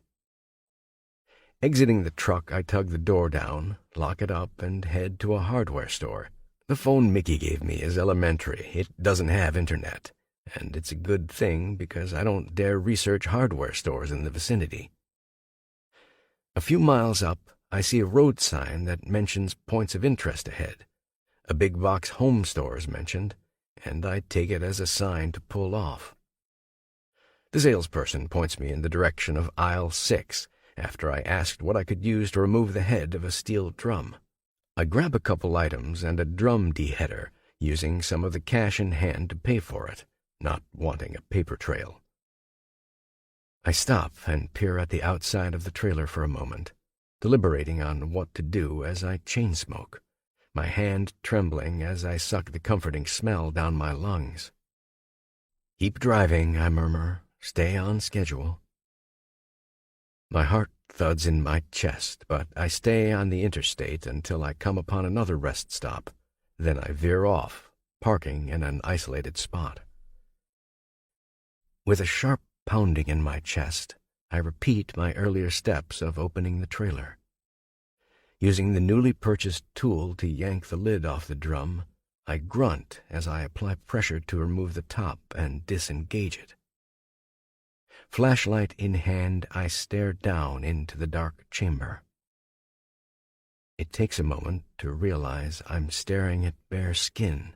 Exiting the truck, I tug the door down, lock it up, and head to a hardware store. The phone Mickey gave me is elementary. It doesn't have internet, and it's a good thing because I don't dare research hardware stores in the vicinity. A few miles up, I see a road sign that mentions points of interest ahead. A big box home store is mentioned, and I take it as a sign to pull off. The salesperson points me in the direction of aisle 6, after I asked what I could use to remove the head of a steel drum. I grab a couple items and a drum deheader, using some of the cash in hand to pay for it, not wanting a paper trail. I stop and peer at the outside of the trailer for a moment, deliberating on what to do as I chain smoke, my hand trembling as I suck the comforting smell down my lungs. "Keep driving," I murmur. "Stay on schedule." My heart thuds in my chest, but I stay on the interstate until I come upon another rest stop. Then I veer off, parking in an isolated spot. With a sharp pounding in my chest, I repeat my earlier steps of opening the trailer. Using the newly purchased tool to yank the lid off the drum, I grunt as I apply pressure to remove the top and disengage it. Flashlight in hand, I stare down into the dark chamber. It takes a moment to realize I'm staring at bare skin,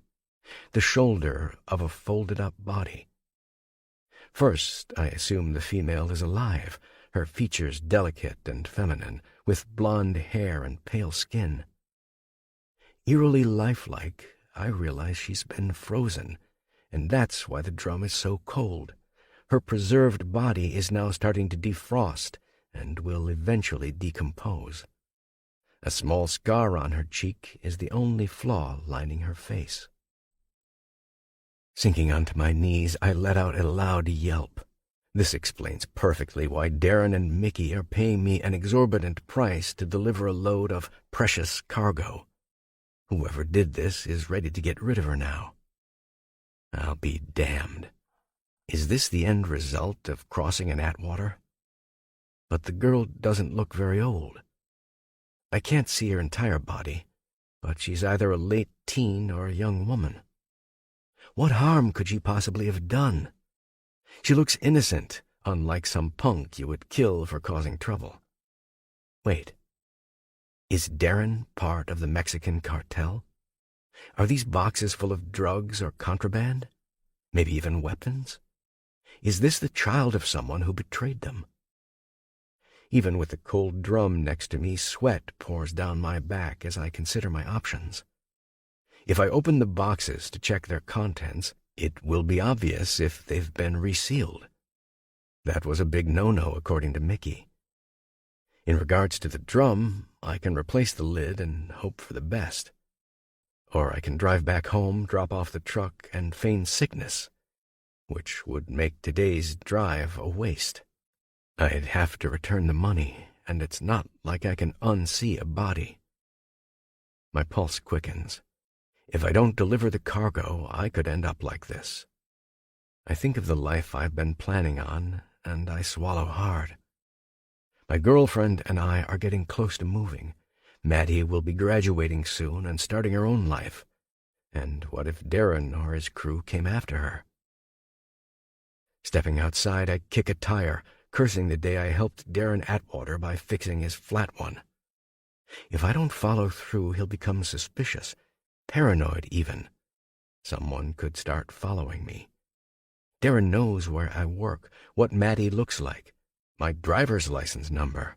the shoulder of a folded-up body. First, I assume the female is alive, her features delicate and feminine, with blonde hair and pale skin. Eerily lifelike, I realize she's been frozen, and that's why the drum is so cold. Her preserved body is now starting to defrost and will eventually decompose. A small scar on her cheek is the only flaw lining her face. Sinking onto my knees, I let out a loud yelp. This explains perfectly why Darren and Mickey are paying me an exorbitant price to deliver a load of precious cargo. Whoever did this is ready to get rid of her now. I'll be damned. Is this the end result of crossing an Atwater? But the girl doesn't look very old. I can't see her entire body, but she's either a late teen or a young woman. What harm could she possibly have done? She looks innocent, unlike some punk you would kill for causing trouble. Wait. Is Darren part of the Mexican cartel? Are these boxes full of drugs or contraband? Maybe even weapons? Is this the child of someone who betrayed them? Even with the cold drum next to me, sweat pours down my back as I consider my options. If I open the boxes to check their contents, it will be obvious if they've been resealed. That was a big no-no, according to Mickey. In regards to the drum, I can replace the lid and hope for the best. Or I can drive back home, drop off the truck, and feign sickness, which would make today's drive a waste. I'd have to return the money, and it's not like I can unsee a body. My pulse quickens. If I don't deliver the cargo, I could end up like this. I think of the life I've been planning on, and I swallow hard. My girlfriend and I are getting close to moving. Maddie will be graduating soon and starting her own life. And what if Darren or his crew came after her? Stepping outside, I kick a tire, cursing the day I helped Darren Atwater by fixing his flat one. If I don't follow through, he'll become suspicious, paranoid even. Someone could start following me. Darren knows where I work, what Maddie looks like, my driver's license number.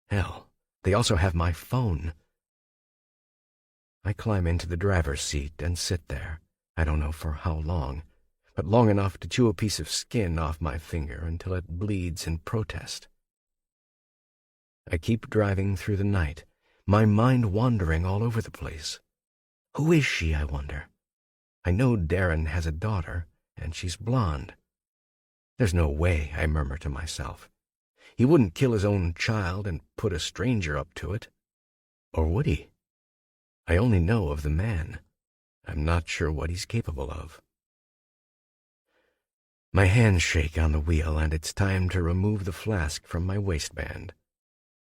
Hell, they also have my phone. I climb into the driver's seat and sit there. I don't know for how long, but long enough to chew a piece of skin off my finger until it bleeds in protest. I keep driving through the night, my mind wandering all over the place. Who is she, I wonder? I know Darren has a daughter, and she's blonde. There's no way, I murmur to myself. He wouldn't kill his own child and put a stranger up to it. Or would he? I only know of the man. I'm not sure what he's capable of. My hands shake on the wheel, and it's time to remove the flask from my waistband.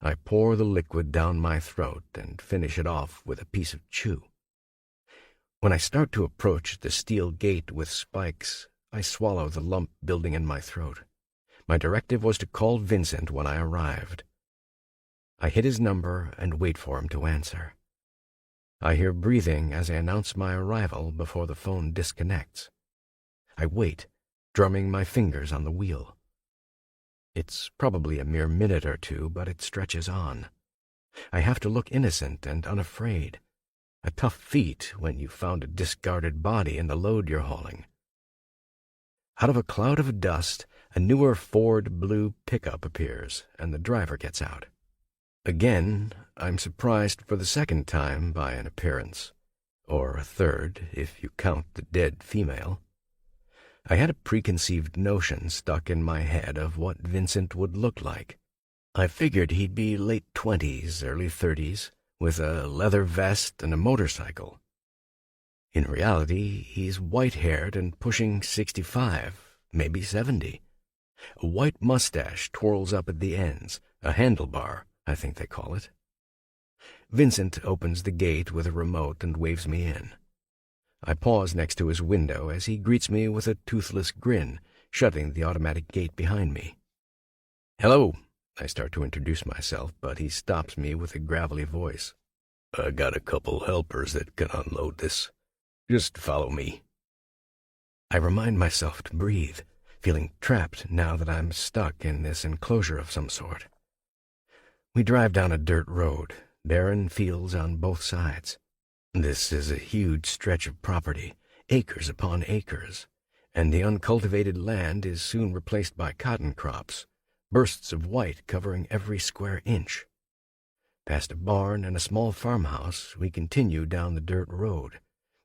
I pour the liquid down my throat and finish it off with a piece of chew. When I start to approach the steel gate with spikes, I swallow the lump building in my throat. My directive was to call Vincent when I arrived. I hit his number and wait for him to answer. I hear breathing as I announce my arrival before the phone disconnects. I wait, drumming my fingers on the wheel. It's probably a mere minute or two, but it stretches on. I have to look innocent and unafraid. A tough feat when you found a discarded body in the load you're hauling. Out of a cloud of dust, a newer Ford blue pickup appears, and the driver gets out. Again, I'm surprised for the second time by an appearance, or a third, if you count the dead female. I had a preconceived notion stuck in my head of what Vincent would look like. I figured he'd be late 20s, early 30s, with a leather vest and a motorcycle. In reality, he's white-haired and pushing 65, maybe 70. A white mustache twirls up at the ends, a handlebar, I think they call it. Vincent opens the gate with a remote and waves me in. I pause next to his window as he greets me with a toothless grin, shutting the automatic gate behind me. "Hello," I start to introduce myself, but he stops me with a gravelly voice. "I got a couple helpers that can unload this. Just follow me." I remind myself to breathe, feeling trapped now that I'm stuck in this enclosure of some sort. We drive down a dirt road, barren fields on both sides. This is a huge stretch of property, acres upon acres, and the uncultivated land is soon replaced by cotton crops, bursts of white covering every square inch. Past a barn and a small farmhouse, we continue down the dirt road,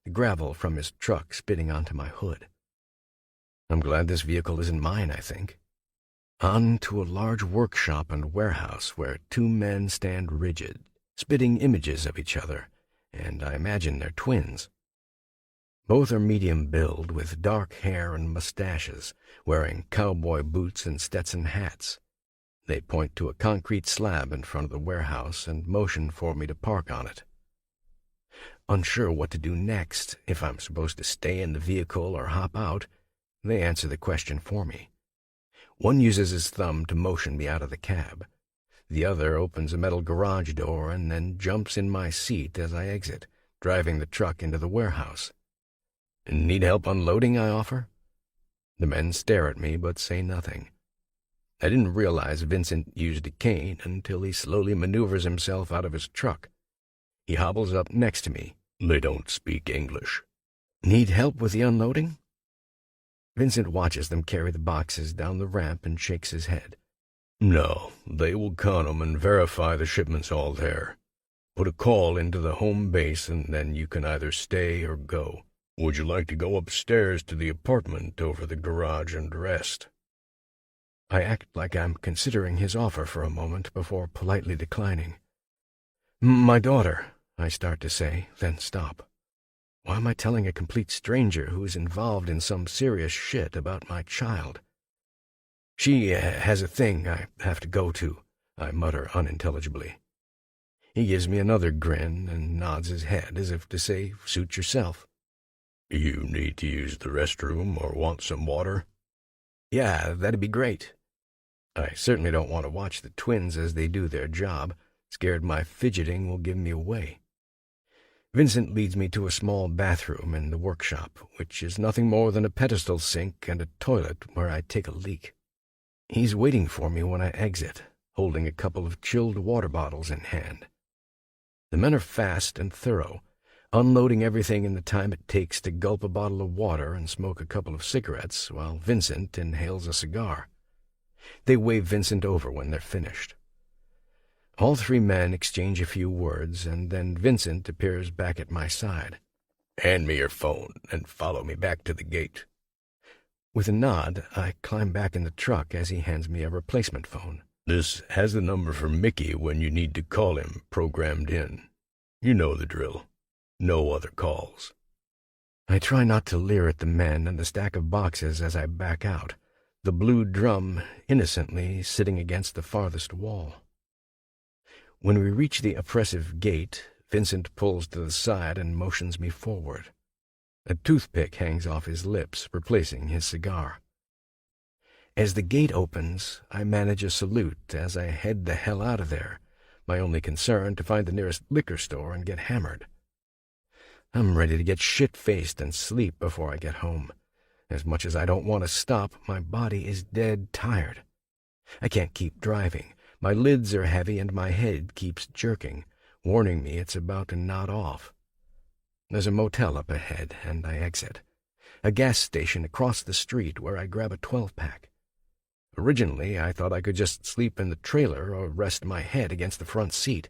the gravel from his truck spitting onto my hood. I'm glad this vehicle isn't mine, I think. On to a large workshop and warehouse where two men stand rigid, spitting images of each other, and I imagine they're twins. Both are medium build, with dark hair and mustaches, wearing cowboy boots and Stetson hats. They point to a concrete slab in front of the warehouse and motion for me to park on it. Unsure what to do next, if I'm supposed to stay in the vehicle or hop out, they answer the question for me. One uses his thumb to motion me out of the cab. The other opens a metal garage door and then jumps in my seat as I exit, driving the truck into the warehouse. "Need help unloading?" I offer. The men stare at me but say nothing. I didn't realize Vincent used a cane until he slowly maneuvers himself out of his truck. He hobbles up next to me. "They don't speak English." "Need help with the unloading?" Vincent watches them carry the boxes down the ramp and shakes his head. "No, they will count 'em and verify the shipment's all there. Put a call into the home base and then you can either stay or go. Would you like to go upstairs to the apartment over the garage and rest?" I act like I'm considering his offer for a moment before politely declining. "My daughter," I start to say, then stop. Why am I telling a complete stranger who is involved in some serious shit about my child? "She has a thing I have to go to," I mutter unintelligibly. He gives me another grin and nods his head as if to say, "Suit yourself." "You need to use the restroom or want some water?" "Yeah, that'd be great." I certainly don't want to watch the twins as they do their job, scared my fidgeting will give me away. Vincent leads me to a small bathroom in the workshop, which is nothing more than a pedestal sink and a toilet where I take a leak. He's waiting for me when I exit, holding a couple of chilled water bottles in hand. The men are fast and thorough, unloading everything in the time it takes to gulp a bottle of water and smoke a couple of cigarettes while Vincent inhales a cigar. They wave Vincent over when they're finished. All three men exchange a few words, and then Vincent appears back at my side. "Hand me your phone and follow me back to the gate." With a nod, I climb back in the truck as he hands me a replacement phone. "This has the number for Mickey when you need to call him programmed in. You know the drill. No other calls." I try not to leer at the men and the stack of boxes as I back out, the blue drum innocently sitting against the farthest wall. When we reach the oppressive gate, Vincent pulls to the side and motions me forward. A toothpick hangs off his lips, replacing his cigar. As the gate opens, I manage a salute as I head the hell out of there, my only concern to find the nearest liquor store and get hammered. I'm ready to get shit-faced and sleep before I get home. As much as I don't want to stop, my body is dead tired. I can't keep driving. My lids are heavy and my head keeps jerking, warning me it's about to nod off. There's a motel up ahead, and I exit. A gas station across the street where I grab a 12-pack. Originally, I thought I could just sleep in the trailer or rest my head against the front seat,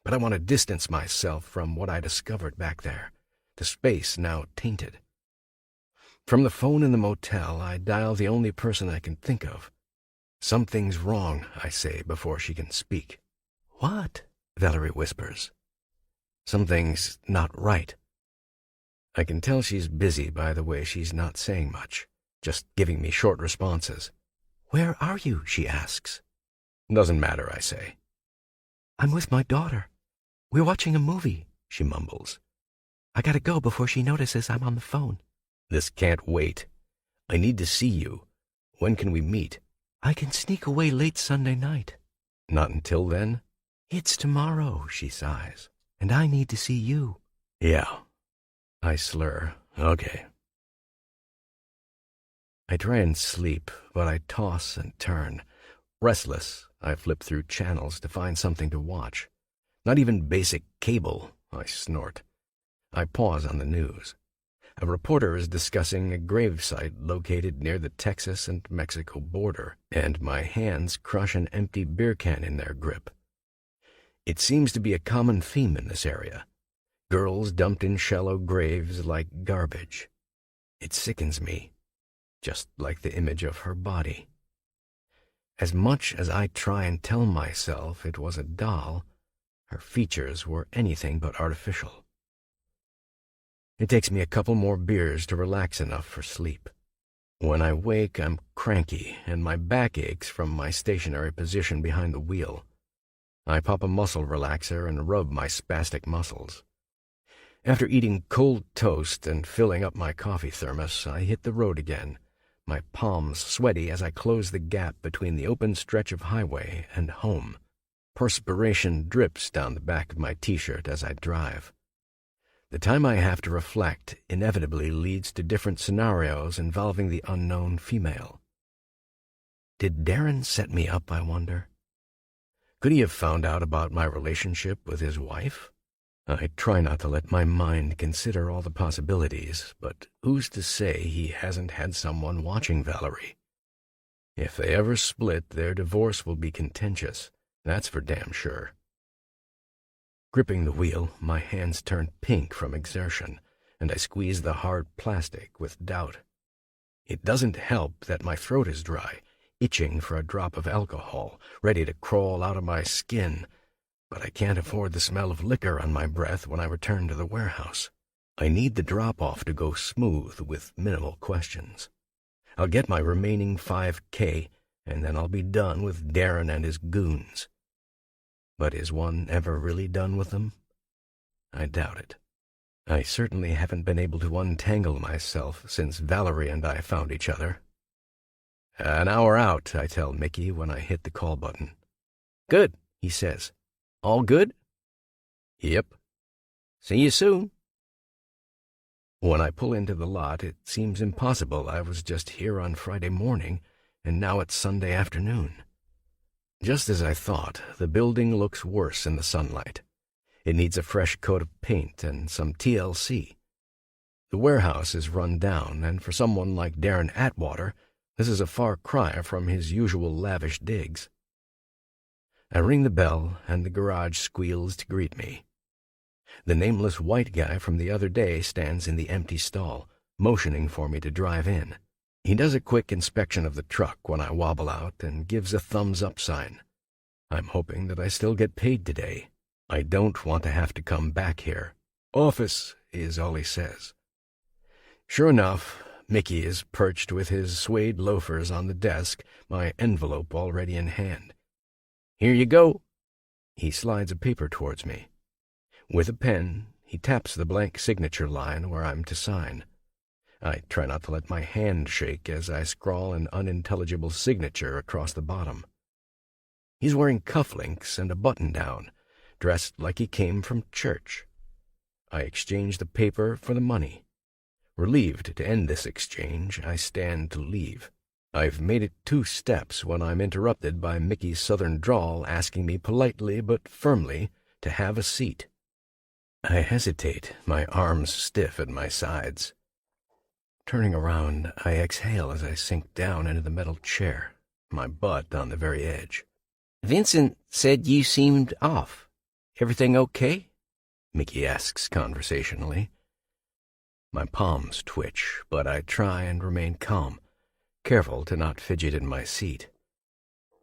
but I want to distance myself from what I discovered back there, the space now tainted. From the phone in the motel, I dial the only person I can think of. "Something's wrong," I say before she can speak. "What?" Valerie whispers. "Something's not right." I can tell she's busy by the way she's not saying much. just giving me short responses. "Where are you?" she asks. "Doesn't matter," I say. "I'm with my daughter. We're watching a movie," she mumbles. "I gotta go before she notices I'm on the phone." "This can't wait. I need to see you. When can we meet?" "I can sneak away late Sunday night." "Not until then?" "It's tomorrow," she sighs, "and I need to see you." "Yeah." I slur. "Okay." I try and sleep, but I toss and turn. Restless, I flip through channels to find something to watch. Not even basic cable, I snort. I pause on the news. A reporter is discussing a gravesite located near the Texas and Mexico border, and my hands crush an empty beer can in their grip. It seems to be a common theme in this area. Girls dumped in shallow graves like garbage. It sickens me, just like the image of her body. As much as I try and tell myself it was a doll, her features were anything but artificial. It takes me a couple more beers to relax enough for sleep. When I wake, I'm cranky, and my back aches from my stationary position behind the wheel. I pop a muscle relaxer and rub my spastic muscles. After eating cold toast and filling up my coffee thermos, I hit the road again, my palms sweaty as I close the gap between the open stretch of highway and home. Perspiration drips down the back of my t-shirt as I drive. The time I have to reflect inevitably leads to different scenarios involving the unknown female. Did Darren set me up, I wonder? Could he have found out about my relationship with his wife? I try not to let my mind consider all the possibilities, but who's to say he hasn't had someone watching Valerie? If they ever split, their divorce will be contentious, that's for damn sure. Gripping the wheel, my hands turn pink from exertion, and I squeeze the hard plastic with doubt. It doesn't help that my throat is dry, itching for a drop of alcohol, ready to crawl out of my skin, but I can't afford the smell of liquor on my breath when I return to the warehouse. I need the drop-off to go smooth with minimal questions. I'll get my remaining 5K, and then I'll be done with Darren and his goons. But is one ever really done with them? I doubt it. I certainly haven't been able to untangle myself since Valerie and I found each other. "An hour out," I tell Mickey when I hit the call button. "Good," he says. "All good?" "Yep." "See you soon." When I pull into the lot, it seems impossible I was just here on Friday morning, and now it's Sunday afternoon. Just as I thought, the building looks worse in the sunlight. It needs a fresh coat of paint and some TLC. The warehouse is run down, and for someone like Darren Atwater, this is a far cry from his usual lavish digs. I ring the bell, and the garage squeals to greet me. The nameless white guy from the other day stands in the empty stall, motioning for me to drive in. He does a quick inspection of the truck when I wobble out and gives a thumbs-up sign. I'm hoping that I still get paid today. I don't want to have to come back here. "Office," is all he says. Sure enough, Mickey is perched with his suede loafers on the desk, my envelope already in hand. "Here you go." He slides a paper towards me. With a pen, he taps the blank signature line where I'm to sign. I try not to let my hand shake as I scrawl an unintelligible signature across the bottom. He's wearing cufflinks and a button-down, dressed like he came from church. I exchange the paper for the money. Relieved to end this exchange, I stand to leave. I've made it 2 steps when I'm interrupted by Mickey's southern drawl asking me politely but firmly to have a seat. I hesitate, my arms stiff at my sides. Turning around, I exhale as I sink down into the metal chair, my butt on the very edge. "Vincent said you seemed off. Everything okay?" Mickey asks conversationally. My palms twitch, but I try and remain calm, careful to not fidget in my seat.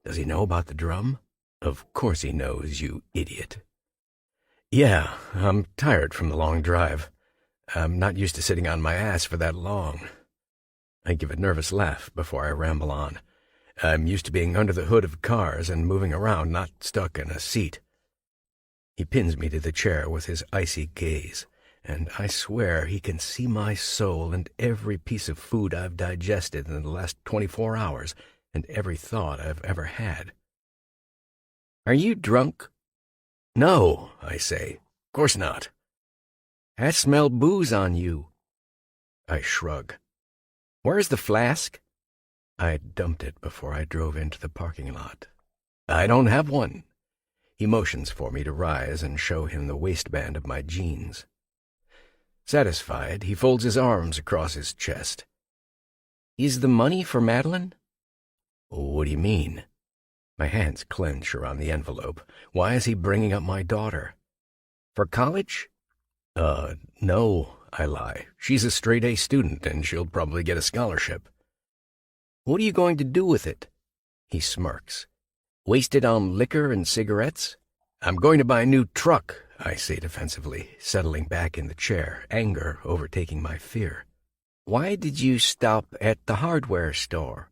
Does he know about the drum? Of course he knows, you idiot. "Yeah, I'm tired from the long drive. I'm not used to sitting on my ass for that long." I give a nervous laugh before I ramble on. I'm used to being under the hood of cars and moving around, not stuck in a seat. He pins me to the chair with his icy gaze, and I swear he can see my soul and every piece of food I've digested in the last 24 hours and every thought I've ever had. Are you drunk? No, I say. Of course not. I smell booze on you. I shrug. Where's the flask? I dumped it before I drove into the parking lot. I don't have one. He motions for me to rise and show him the waistband of my jeans. Satisfied, he folds his arms across his chest. Is the money for Madeline? What do you mean? My hands clench around the envelope. Why is he bringing up my daughter? For college? No, I lie. She's a straight-A student, and she'll probably get a scholarship. What are you going to do with it? He smirks. Waste it on liquor and cigarettes? I'm going to buy a new truck, I say defensively, settling back in the chair, anger overtaking my fear. Why did you stop at the hardware store?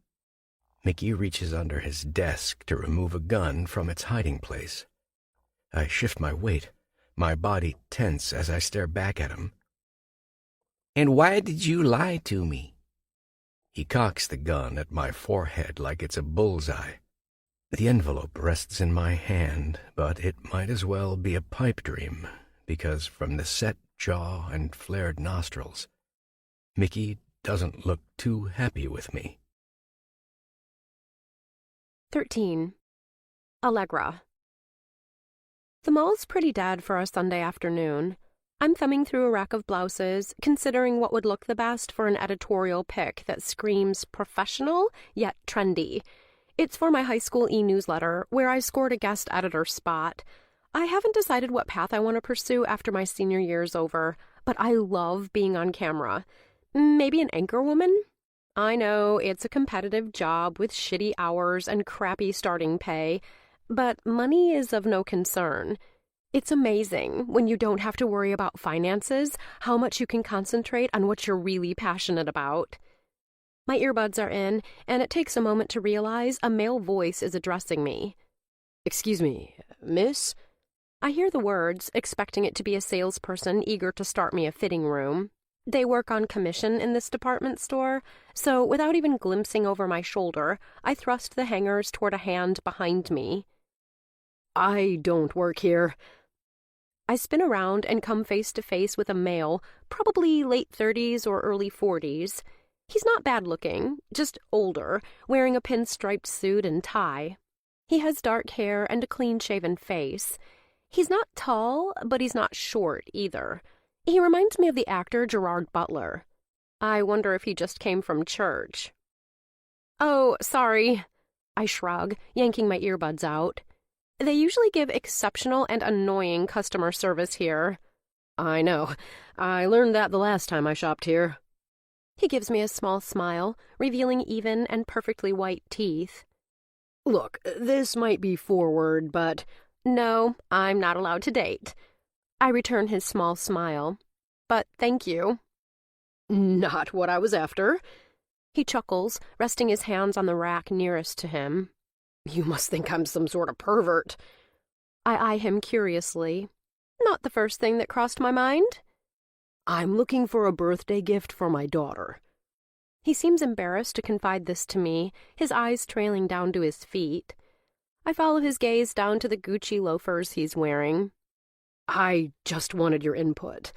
Mickey reaches under his desk to remove a gun from its hiding place. I shift my weight, my body tense as I stare back at him. And why did you lie to me? He cocks the gun at my forehead like it's a bullseye. The envelope rests in my hand, but it might as well be a pipe dream, because from the set jaw and flared nostrils, Mickey doesn't look too happy with me. 13. Allegra. The mall's pretty dead for a Sunday afternoon. I'm thumbing through a rack of blouses, considering what would look the best for an editorial pick that screams professional, yet trendy. It's for my high school e-newsletter, where I scored a guest editor spot. I haven't decided what path I want to pursue after my senior year's over, but I love being on camera. Maybe an anchor woman? I know it's a competitive job with shitty hours and crappy starting pay, but money is of no concern. It's amazing when you don't have to worry about finances, how much you can concentrate on what you're really passionate about. My earbuds are in, and it takes a moment to realize a male voice is addressing me. Excuse me, miss? I hear the words, expecting it to be a salesperson eager to start me a fitting room. They work on commission in this department store, so without even glimpsing over my shoulder, I thrust the hangers toward a hand behind me. I don't work here. I spin around and come face to face with a male, probably late 30s or early 40s. He's not bad-looking, just older, wearing a pinstriped suit and tie. He has dark hair and a clean-shaven face. He's not tall, but he's not short either. He reminds me of the actor Gerard Butler. I wonder if he just came from church. Oh, sorry. I shrug, yanking my earbuds out. They usually give exceptional and annoying customer service here. I know. I learned that the last time I shopped here. He gives me a small smile, revealing even and perfectly white teeth. Look, this might be forward, but... No, I'm not allowed to date. I return his small smile. But thank you. Not what I was after. He chuckles, resting his hands on the rack nearest to him. You must think I'm some sort of pervert. I eye him curiously. Not the first thing that crossed my mind. I'm looking for a birthday gift for my daughter. He seems embarrassed to confide this to me, his eyes trailing down to his feet. I follow his gaze down to the Gucci loafers he's wearing. I just wanted your input.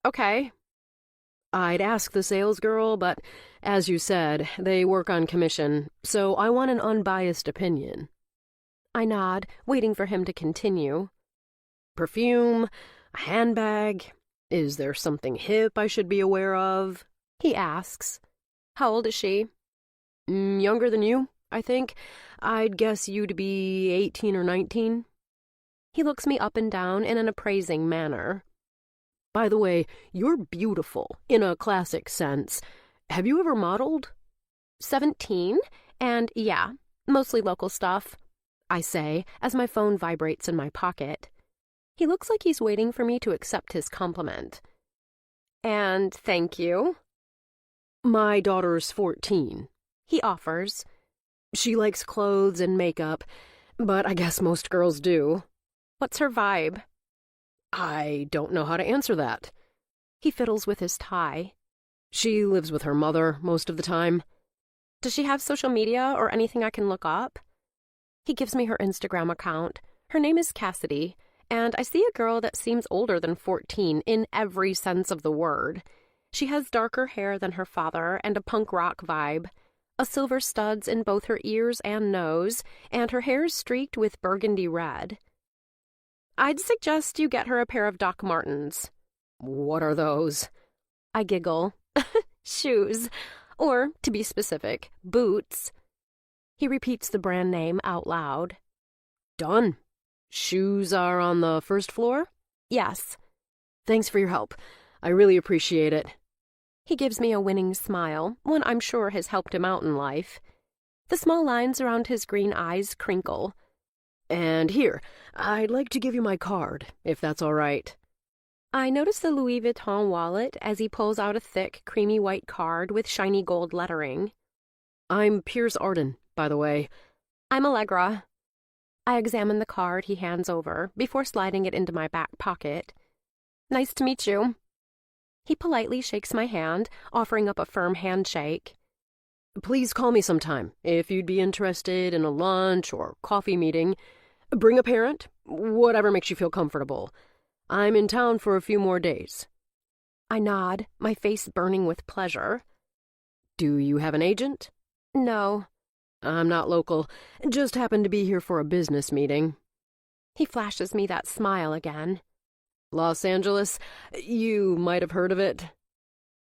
Okay. I'd ask the sales girl, but as you said, they work on commission, so I want an unbiased opinion. I nod, waiting for him to continue. Perfume, a handbag. Is there something hip I should be aware of? He asks. How old is she? Younger than you, I think. I'd guess you to be 18 or 19. He looks me up and down in an appraising manner. By the way, you're beautiful, in a classic sense. Have you ever modeled? 17, and yeah, mostly local stuff, I say, as my phone vibrates in my pocket. He looks like he's waiting for me to accept his compliment. And thank you. My daughter's 14, he offers. She likes clothes and makeup, but I guess most girls do. What's her vibe? I don't know how to answer that. He fiddles with his tie. She lives with her mother most of the time. Does she have social media or anything I can look up? He gives me her Instagram account. Her name is Cassidy, and I see a girl that seems older than 14 in every sense of the word. She has darker hair than her father and a punk rock vibe, a silver studs in both her ears and nose, and her hair is streaked with burgundy red. I'd suggest you get her a pair of Doc Martens. What are those? I giggle. Shoes. Or, to be specific, boots. He repeats the brand name out loud. Done. Shoes are on the first floor? Yes. Thanks for your help. I really appreciate it. He gives me a winning smile, one I'm sure has helped him out in life. The small lines around his green eyes crinkle. And here, I'd like to give you my card, if that's all right. I notice the Louis Vuitton wallet as he pulls out a thick, creamy white card with shiny gold lettering. I'm Pierce Arden, by the way. I'm Allegra. I examine the card he hands over before sliding it into my back pocket. Nice to meet you. He politely shakes my hand, offering up a firm handshake. Please call me sometime if you'd be interested in a lunch or coffee meeting. Bring a parent, whatever makes you feel comfortable. I'm in town for a few more days. I nod, my face burning with pleasure. Do you have an agent? No. I'm not local. Just happened to be here for a business meeting. He flashes me that smile again. Los Angeles? You might have heard of it.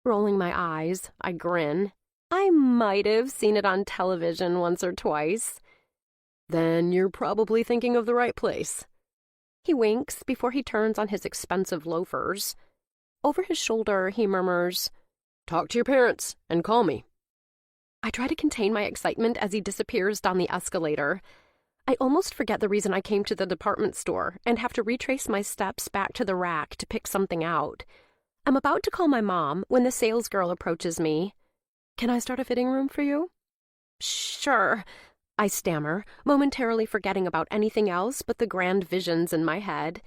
Rolling my eyes, I grin. I might have seen it on television once or twice. Then you're probably thinking of the right place. He winks before he turns on his expensive loafers. Over his shoulder, he murmurs, "Talk to your parents and call me." I try to contain my excitement as he disappears down the escalator. I almost forget the reason I came to the department store and have to retrace my steps back to the rack to pick something out. I'm about to call my mom when the sales girl approaches me. "Can I start a fitting room for you?" "Sure," I stammer, momentarily forgetting about anything else but the grand visions in my head.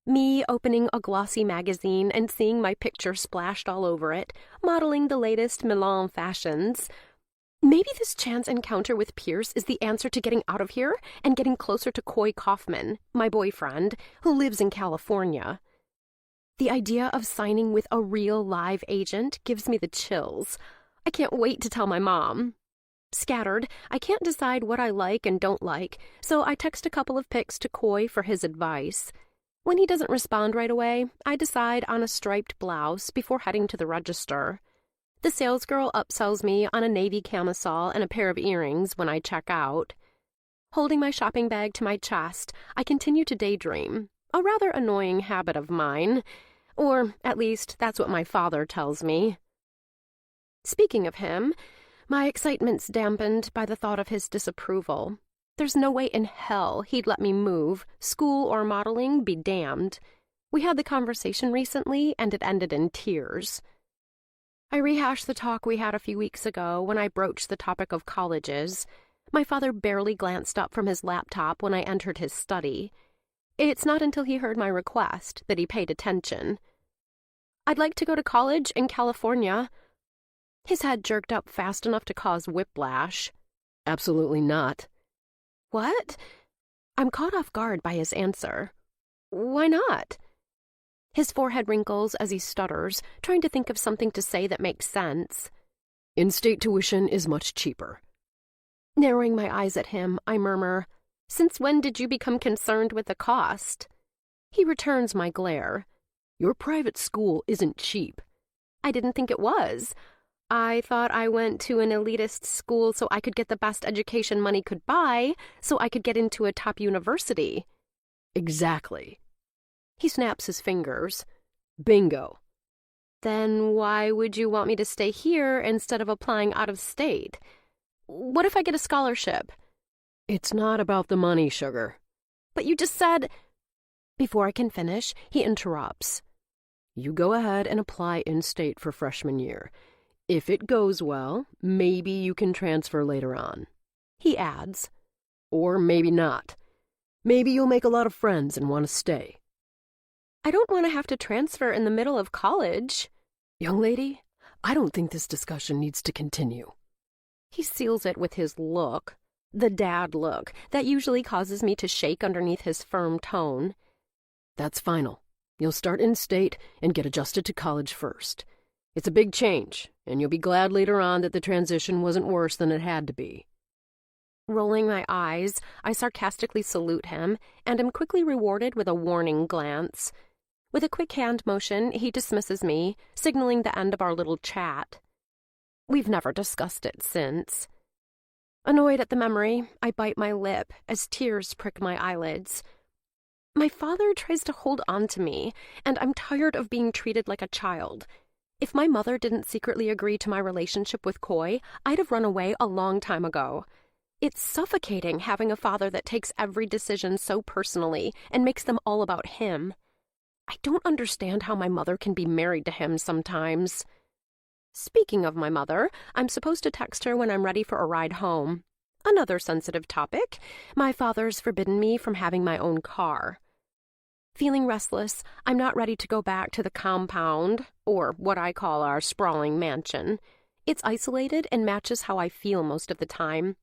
Me opening a glossy magazine and seeing my picture splashed all over it, modeling the latest Milan fashions. Maybe this chance encounter with Pierce is the answer to getting out of here and getting closer to Coy Kaufman, my boyfriend, who lives in California. The idea of signing with a real live agent gives me the chills. I can't wait to tell my mom. Scattered, I can't decide what I like and don't like, so I text a couple of pics to Coy for his advice. When he doesn't respond right away, I decide on a striped blouse before heading to the register. The salesgirl upsells me on a navy camisole and a pair of earrings when I check out. Holding my shopping bag to my chest, I continue to daydream, a rather annoying habit of mine. Or, at least, that's what my father tells me. Speaking of him, my excitement's dampened by the thought of his disapproval. There's no way in hell he'd let me move, school or modeling be damned. We had the conversation recently, and it ended in tears. I rehash the talk we had a few weeks ago when I broached the topic of colleges. My father barely glanced up from his laptop when I entered his study. It's not until he heard my request that he paid attention. "I'd like to go to college in California." His head jerked up fast enough to cause whiplash. "Absolutely not." "What?" I'm caught off guard by his answer. "Why not?" His forehead wrinkles as he stutters, trying to think of something to say that makes sense. "In-state tuition is much cheaper." Narrowing my eyes at him, I murmur, "Since when did you become concerned with the cost?" He returns my glare. "Your private school isn't cheap." "I didn't think it was. I thought I went to an elitist school so I could get the best education money could buy, so I could get into a top university." "Exactly." He snaps his fingers. "Bingo." "Then why would you want me to stay here instead of applying out of state? What if I get a scholarship?" "It's not about the money, sugar." "But you just said—" Before I can finish, he interrupts. "You go ahead and apply in-state for freshman year. If it goes well, maybe you can transfer later on," he adds. "Or maybe not. Maybe you'll make a lot of friends and want to stay." I don't want to have to transfer in the middle of college. "Young lady, I don't think this discussion needs to continue." He seals it with his look, the dad look that usually causes me to shake underneath his firm tone. "That's final. You'll start in state and get adjusted to college first. It's a big change, and you'll be glad later on that the transition wasn't worse than it had to be." Rolling my eyes, I sarcastically salute him and am quickly rewarded with a warning glance. With a quick hand motion, he dismisses me, signaling the end of our little chat. We've never discussed it since. Annoyed at the memory, I bite my lip as tears prick my eyelids. My father tries to hold on to me, and I'm tired of being treated like a child. If my mother didn't secretly agree to my relationship with Coy, I'd have run away a long time ago. It's suffocating having a father that takes every decision so personally and makes them all about him. I don't understand how my mother can be married to him sometimes. Speaking of my mother, I'm supposed to text her when I'm ready for a ride home. Another sensitive topic. My father's forbidden me from having my own car. Feeling restless, I'm not ready to go back to the compound, or what I call our sprawling mansion. It's isolated and matches how I feel most of the time.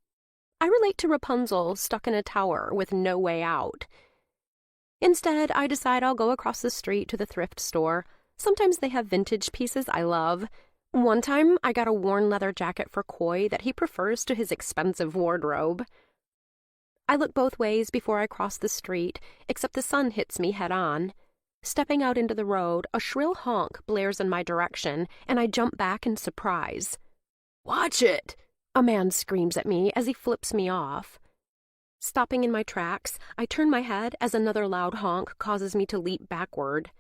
I relate to Rapunzel stuck in a tower with no way out. Instead, I decide I'll go across the street to the thrift store. Sometimes they have vintage pieces I love. One time, I got a worn leather jacket for Coy that he prefers to his expensive wardrobe. I look both ways before I cross the street, except the sun hits me head on. Stepping out into the road, a shrill honk blares in my direction, and I jump back in surprise. "Watch it!" a man screams at me as he flips me off. Stopping in my tracks, I turn my head as another loud honk causes me to leap backward.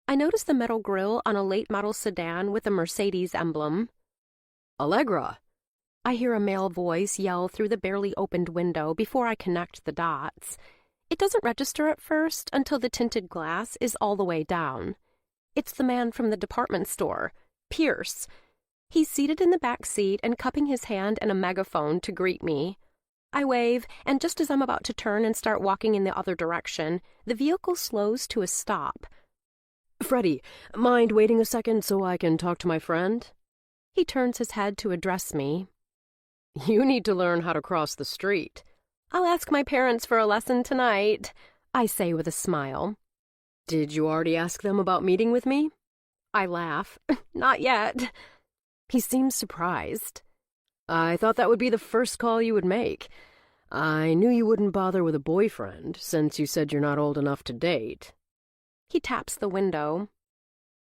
I notice the metal grille on a late-model sedan with a Mercedes emblem. "Allegra!" I hear a male voice yell through the barely opened window before I connect the dots. It doesn't register at first until the tinted glass is all the way down. It's the man from the department store, Pierce. He's seated in the back seat and cupping his hand in a megaphone to greet me. I wave, and just as I'm about to turn and start walking in the other direction, the vehicle slows to a stop. "Freddie, mind waiting a second so I can talk to my friend?" He turns his head to address me. "You need to learn how to cross the street." "I'll ask my parents for a lesson tonight," I say with a smile. "Did you already ask them about meeting with me?" I laugh. "Not yet." He seems surprised. "I thought that would be the first call you would make. I knew you wouldn't bother with a boyfriend, since you said you're not old enough to date." He taps the window.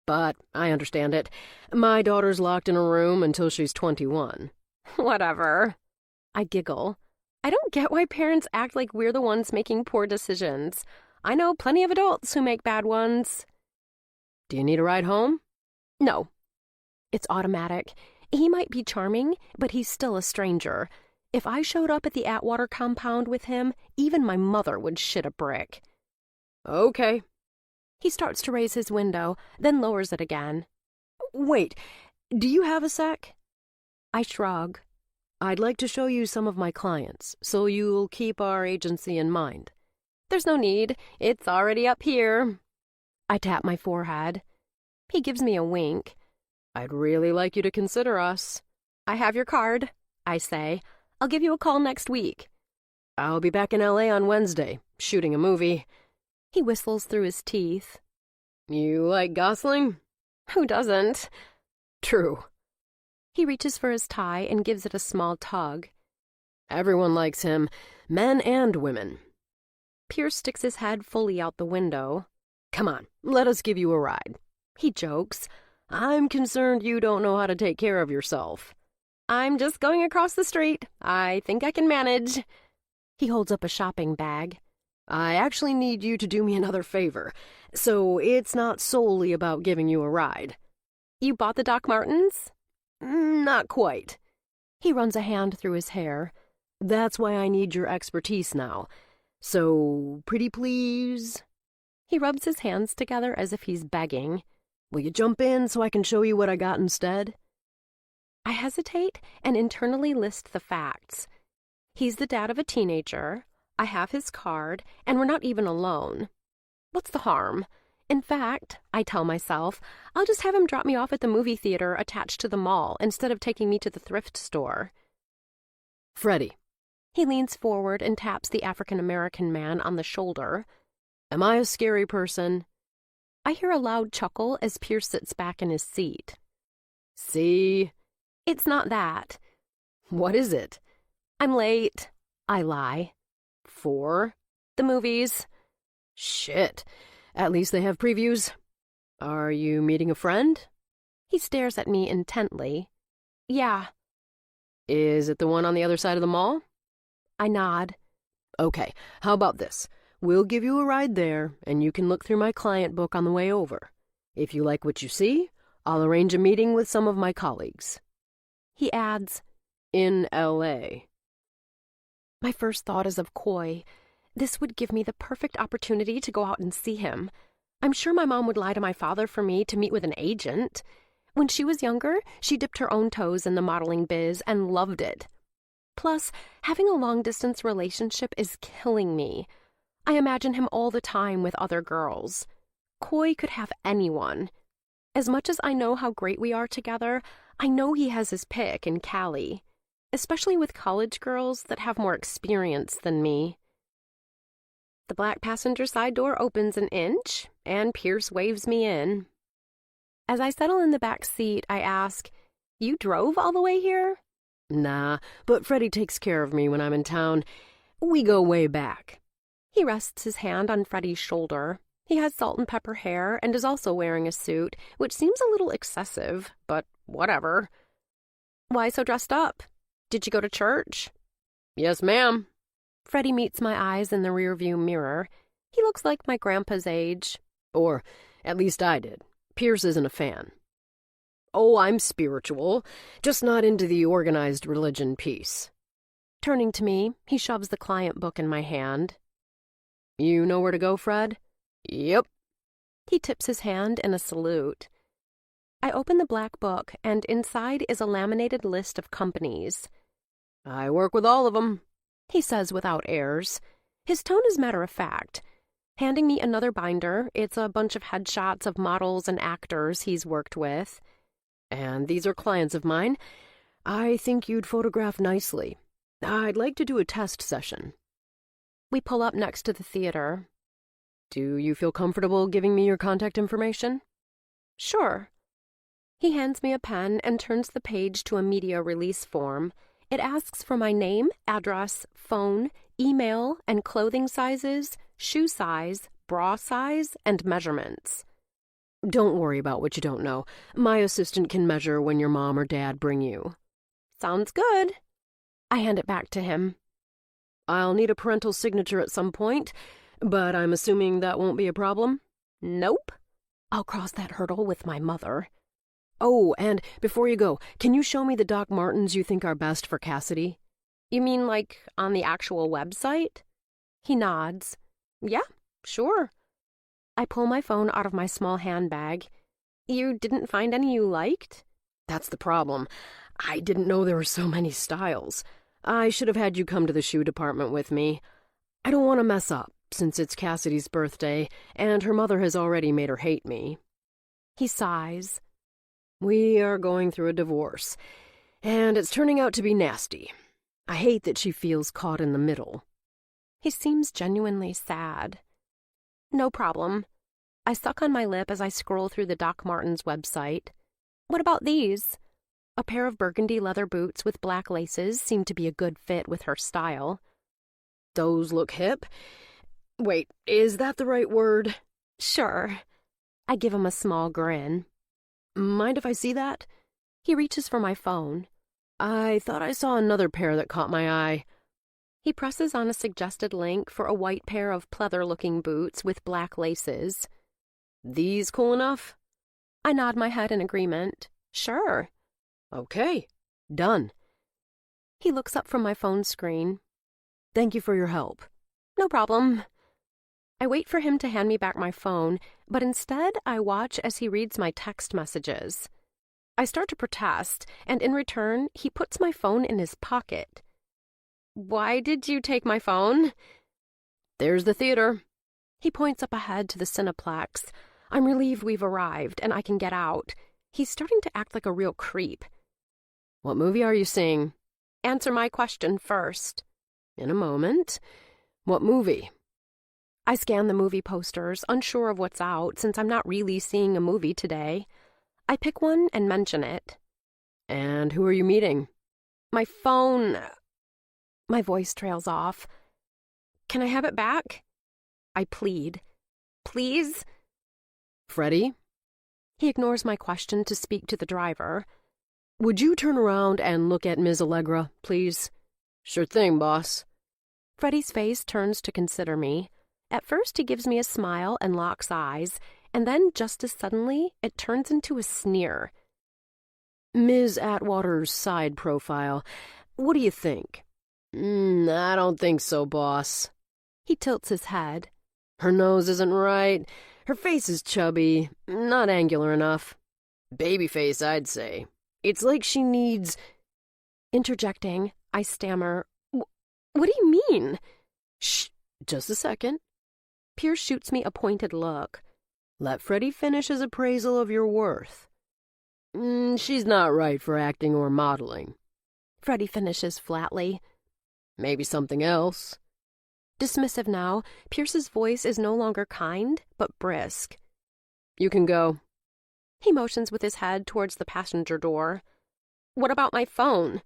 "But I understand it. My daughter's locked in a room until she's 21. Whatever. I giggle. I don't get why parents act like we're the ones making poor decisions. I know plenty of adults who make bad ones. "Do you need a ride home?" No. It's automatic. He might be charming, but he's still a stranger. If I showed up at the Atwater compound with him, even my mother would shit a brick. "Okay." He starts to raise his window, then lowers it again. "Wait, do you have a sec?" I shrug. "I'd like to show you some of my clients, so you'll keep our agency in mind." "There's no need. It's already up here." I tap my forehead. He gives me a wink. "I'd really like you to consider us." "I have your card," I say. "I'll give you a call next week." "I'll be back in LA on Wednesday, shooting a movie." He whistles through his teeth. "You like Gosling?" "Who doesn't?" "True." He reaches for his tie and gives it a small tug. "Everyone likes him, men and women." Pierce sticks his head fully out the window. "Come on, let us give you a ride." He jokes. "I'm concerned you don't know how to take care of yourself." "I'm just going across the street. I think I can manage." He holds up a shopping bag. "I actually need you to do me another favor, so it's not solely about giving you a ride." "You bought the Doc Martens?" "Not quite." He runs a hand through his hair. "That's why I need your expertise now. So, pretty please." He rubs his hands together as if he's begging. "Will you jump in so I can show you what I got instead?" I hesitate and internally list the facts. He's the dad of a teenager, I have his card, and we're not even alone. What's the harm? In fact, I tell myself, I'll just have him drop me off at the movie theater attached to the mall instead of taking me to the thrift store. Freddie. He leans forward and taps the African-American man on the shoulder. Am I a scary person? I hear a loud chuckle as Pierce sits back in his seat. See? It's not that. What is it? I'm late. I lie. For? The movies. Shit. At least they have previews. Are you meeting a friend? He stares at me intently. Yeah. Is it the one on the other side of the mall? I nod. Okay, how about this? We'll give you a ride there, and you can look through my client book on the way over. If you like what you see, I'll arrange a meeting with some of my colleagues. He adds, in L.A. My first thought is of Coy. This would give me the perfect opportunity to go out and see him. I'm sure my mom would lie to my father for me to meet with an agent. When she was younger, she dipped her own toes in the modeling biz and loved it. Plus, having a long-distance relationship is killing me. I imagine him all the time with other girls. Coy could have anyone. As much as I know how great we are together, I know he has his pick in Cali, especially with college girls that have more experience than me. The black passenger side door opens an inch, and Pierce waves me in. As I settle in the back seat, I ask, You drove all the way here? Nah, but Freddie takes care of me when I'm in town. We go way back. He rests his hand on Freddie's shoulder. He has salt and pepper hair and is also wearing a suit, which seems a little excessive, but whatever. Why so dressed up? Did you go to church? Yes, ma'am. Freddie meets my eyes in the rearview mirror. He looks like my grandpa's age. Or, at least I did. Pierce isn't a fan. Oh, I'm spiritual, just not into the organized religion piece. Turning to me, he shoves the client book in my hand. You know where to go, Fred? Yep. He tips his hand in a salute. I open the black book, and inside is a laminated list of companies. I work with all of them, he says without airs. His tone is matter-of-fact. Handing me another binder, it's a bunch of headshots of models and actors he's worked with. And these are clients of mine. I think you'd photograph nicely. I'd like to do a test session. We pull up next to the theater. Do you feel comfortable giving me your contact information? Sure. He hands me a pen and turns the page to a media release form. It asks for my name, address, phone, email, and clothing sizes, shoe size, bra size, and measurements. Don't worry about what you don't know. My assistant can measure when your mom or dad bring you. Sounds good. I hand it back to him. I'll need a parental signature at some point, but I'm assuming that won't be a problem? Nope. I'll cross that hurdle with my mother. Oh, and before you go, can you show me the Doc Martens you think are best for Cassidy? You mean like on the actual website? He nods. Yeah, sure. I pull my phone out of my small handbag. You didn't find any you liked? That's the problem. I didn't know there were so many styles. I should have had you come to the shoe department with me. I don't want to mess up, since it's Cassidy's birthday, and her mother has already made her hate me. He sighs. We are going through a divorce, and it's turning out to be nasty. I hate that she feels caught in the middle. He seems genuinely sad. No problem. I suck on my lip as I scroll through the Doc Martens website. What about these? A pair of burgundy leather boots with black laces seem to be a good fit with her style. Those look hip. Wait, is that the right word? Sure. I give him a small grin. Mind if I see that? He reaches for my phone. I thought I saw another pair that caught my eye. He presses on a suggested link for a white pair of pleather-looking boots with black laces. These cool enough? I nod my head in agreement. Sure. Okay, done. He looks up from my phone screen. Thank you for your help. No problem. I wait for him to hand me back my phone, but instead I watch as he reads my text messages. I start to protest, and in return, he puts my phone in his pocket. Why did you take my phone? There's the theater. He points up ahead to the Cineplex. I'm relieved we've arrived, and I can get out. He's starting to act like a real creep. What movie are you seeing? Answer my question first. In a moment. What movie? I scan the movie posters, unsure of what's out, since I'm not really seeing a movie today. I pick one and mention it. And who are you meeting? My phone. My voice trails off. Can I have it back? I plead. Please? Freddie? He ignores my question to speak to the driver. Would you turn around and look at Ms. Allegra, please? Sure thing, boss. Freddie's face turns to consider me. At first, he gives me a smile and locks eyes, and then, just as suddenly, it turns into a sneer. Ms. Atwater's side profile. What do you think? I don't think so, boss. He tilts his head. Her nose isn't right. Her face is chubby, not angular enough. Baby face, I'd say. It's like she needs... Interjecting, I stammer, What do you mean? Shh, just a second. Pierce shoots me a pointed look. Let Freddie finish his appraisal of your worth. She's not right for acting or modeling. Freddie finishes flatly. Maybe something else. Dismissive now, Pierce's voice is no longer kind, but brisk. You can go. He motions with his head towards the passenger door. What about my phone?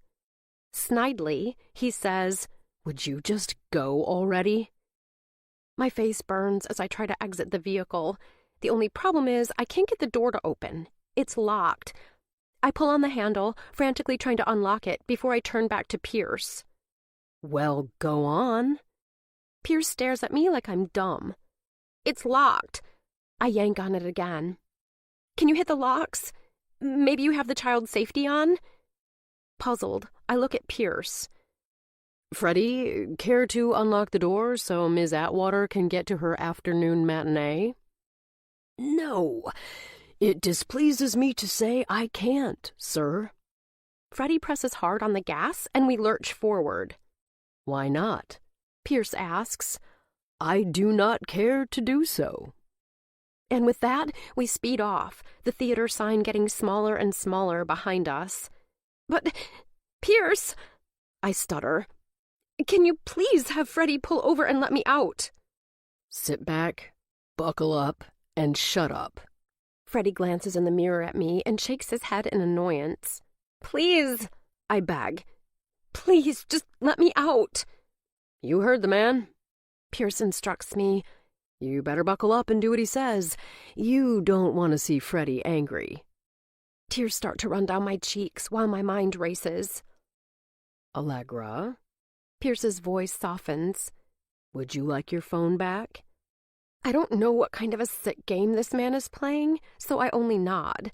Snidely, he says, Would you just go already? My face burns as I try to exit the vehicle. The only problem is I can't get the door to open. It's locked. I pull on the handle, frantically trying to unlock it before I turn back to Pierce. Well, go on. Pierce stares at me like I'm dumb. It's locked. I yank on it again. Can you hit the locks? Maybe you have the child safety on? Puzzled, I look at Pierce. Freddie, care to unlock the door so Ms. Atwater can get to her afternoon matinee? No, it displeases me to say I can't, sir. Freddie presses hard on the gas and we lurch forward. Why not? Pierce asks. I do not care to do so. And with that, we speed off, the theater sign getting smaller and smaller behind us. But, Pierce, I stutter. Can you please have Freddie pull over and let me out? Sit back, buckle up, and shut up. Freddie glances in the mirror at me and shakes his head in annoyance. Please, I beg. Please, just let me out. You heard the man. Pierce instructs me. You better buckle up and do what he says. You don't want to see Freddie angry. Tears start to run down my cheeks while my mind races. Allegra? Pierce's voice softens. Would you like your phone back? I don't know what kind of a sick game this man is playing, so I only nod.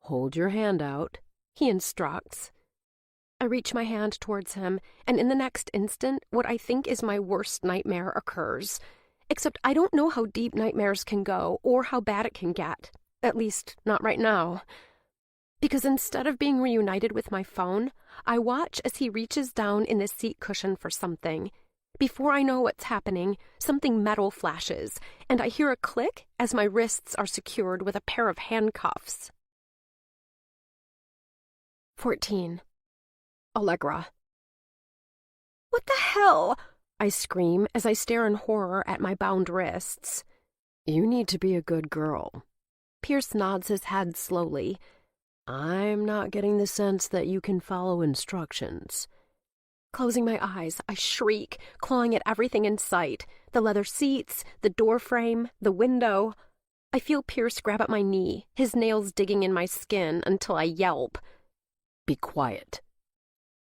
Hold your hand out, he instructs. I reach my hand towards him, and in the next instant, what I think is my worst nightmare occurs. Except I don't know how deep nightmares can go or how bad it can get. At least, not right now. Because instead of being reunited with my phone, I watch as he reaches down in the seat cushion for something. Before I know what's happening, something metal flashes, and I hear a click as my wrists are secured with a pair of handcuffs. 14. Allegra. What the hell? I scream as I stare in horror at my bound wrists. You need to be a good girl. Pierce nods his head slowly. I'm not getting the sense that you can follow instructions. Closing my eyes, I shriek, clawing at everything in sight. The leather seats, the door frame, the window. I feel Pierce grab at my knee, his nails digging in my skin until I yelp. Be quiet.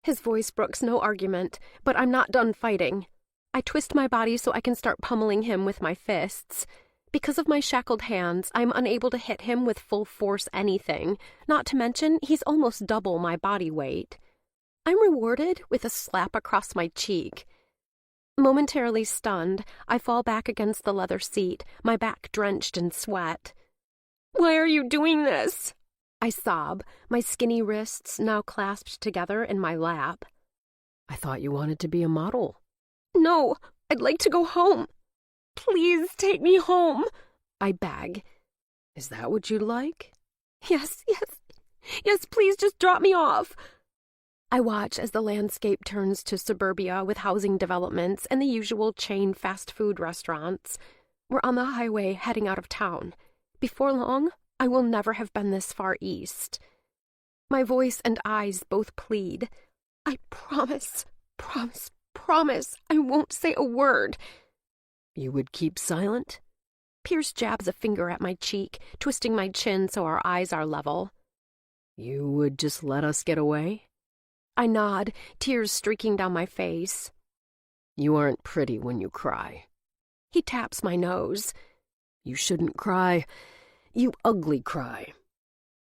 His voice brooks no argument, but I'm not done fighting. I twist my body so I can start pummeling him with my fists. Because of my shackled hands, I'm unable to hit him with full force anything, not to mention he's almost double my body weight. I'm rewarded with a slap across my cheek. Momentarily stunned, I fall back against the leather seat, my back drenched in sweat. Why are you doing this? I sob, my skinny wrists now clasped together in my lap. I thought you wanted to be a model. No, I'd like to go home. Please take me home, I beg. Is that what you'd like? Yes, please just drop me off. I watch as the landscape turns to suburbia with housing developments and the usual chain fast food restaurants. We're on the highway heading out of town. Before long, I will never have been this far east. My voice and eyes both plead. I promise, I won't say a word. You would keep silent? Pierce jabs a finger at my cheek, twisting my chin so our eyes are level. You would just let us get away? I nod, tears streaking down my face. You aren't pretty when you cry. He taps my nose. You shouldn't cry. You ugly cry.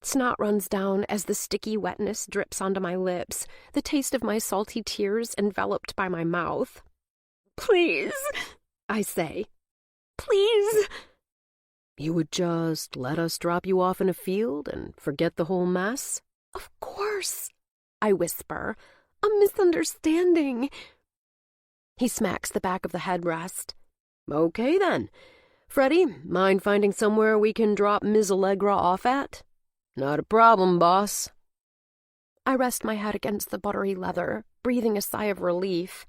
Snot runs down as the sticky wetness drips onto my lips, the taste of my salty tears enveloped by my mouth. Please, I say. Please. You would just let us drop you off in a field and forget the whole mess? Of course, I whisper. A misunderstanding. He smacks the back of the headrest. Okay, then. Freddie, mind finding somewhere we can drop Ms. Allegra off at? Not a problem, boss. I rest my head against the buttery leather, breathing a sigh of relief.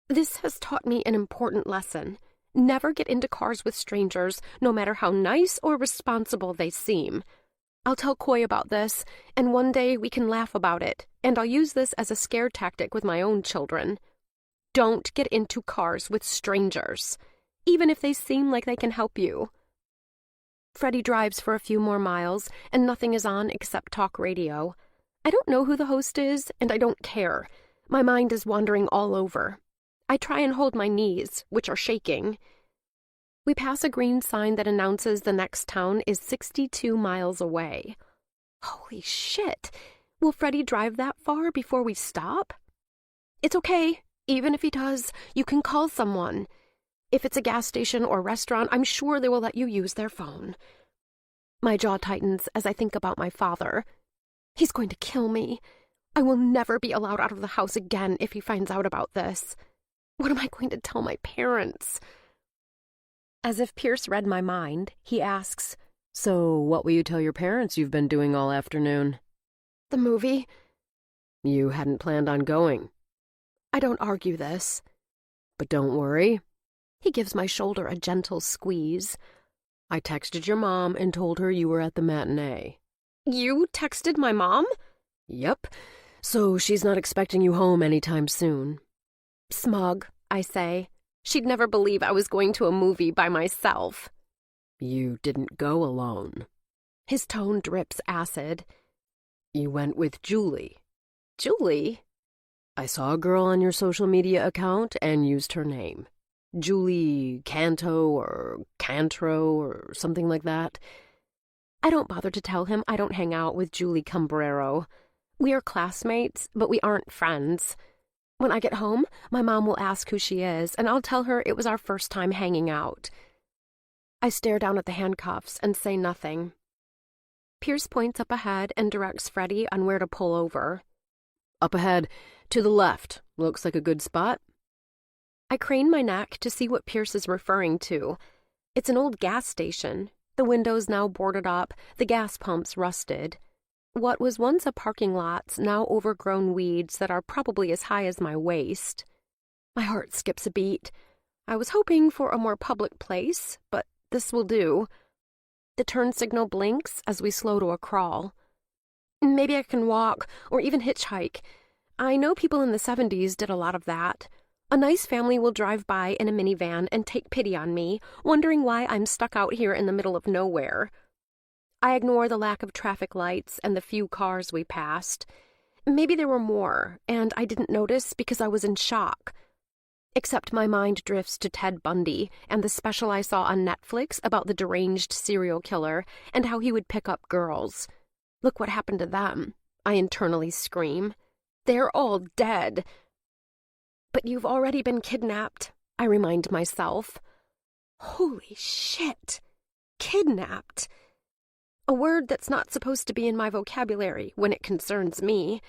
This has taught me an important lesson. Never get into cars with strangers, no matter how nice or responsible they seem. I'll tell Coy about this, and one day we can laugh about it, and I'll use this as a scare tactic with my own children. Don't get into cars with strangers, even if they seem like they can help you. Freddie drives for a few more miles, and nothing is on except talk radio. I don't know who the host is, and I don't care. My mind is wandering all over. I try and hold my knees, which are shaking. We pass a green sign that announces the next town is 62 miles away. Holy shit! Will Freddie drive that far before we stop? It's okay. Even if he does, you can call someone. If it's a gas station or restaurant, I'm sure they will let you use their phone. My jaw tightens as I think about my father. He's going to kill me. I will never be allowed out of the house again if he finds out about this. What am I going to tell my parents? As if Pierce read my mind, he asks, So what will you tell your parents you've been doing all afternoon? The movie. You hadn't planned on going. I don't argue this. But don't worry. He gives my shoulder a gentle squeeze. I texted your mom and told her you were at the matinee. You texted my mom? Yep. So she's not expecting you home anytime soon. Smug, I say. She'd never believe I was going to a movie by myself. You didn't go alone. His tone drips acid. You went with Julie. Julie? I saw a girl on your social media account and used her name. Julie Canto or Cantro or something like that. I don't bother to tell him I don't hang out with Julie Cambrero. We are classmates, but we aren't friends. When I get home, my mom will ask who she is, and I'll tell her it was our first time hanging out. I stare down at the handcuffs and say nothing. Pierce points up ahead and directs Freddie on where to pull over. Up ahead, to the left. Looks like a good spot. I crane my neck to see what Pierce is referring to. It's an old gas station. The windows now boarded up, the gas pumps rusted. What was once a parking lot's now overgrown weeds that are probably as high as my waist. My heart skips a beat. I was hoping for a more public place, but this will do. The turn signal blinks as we slow to a crawl. Maybe I can walk or even hitchhike. I know people in the 70s did a lot of that. A nice family will drive by in a minivan and take pity on me, wondering why I'm stuck out here in the middle of nowhere. I ignore the lack of traffic lights and the few cars we passed. Maybe there were more, and I didn't notice because I was in shock. Except my mind drifts to Ted Bundy and the special I saw on Netflix about the deranged serial killer and how he would pick up girls. Look what happened to them, I internally scream. They're all dead. But you've already been kidnapped, I remind myself. Holy shit. Kidnapped. A word that's not supposed to be in my vocabulary when it concerns me.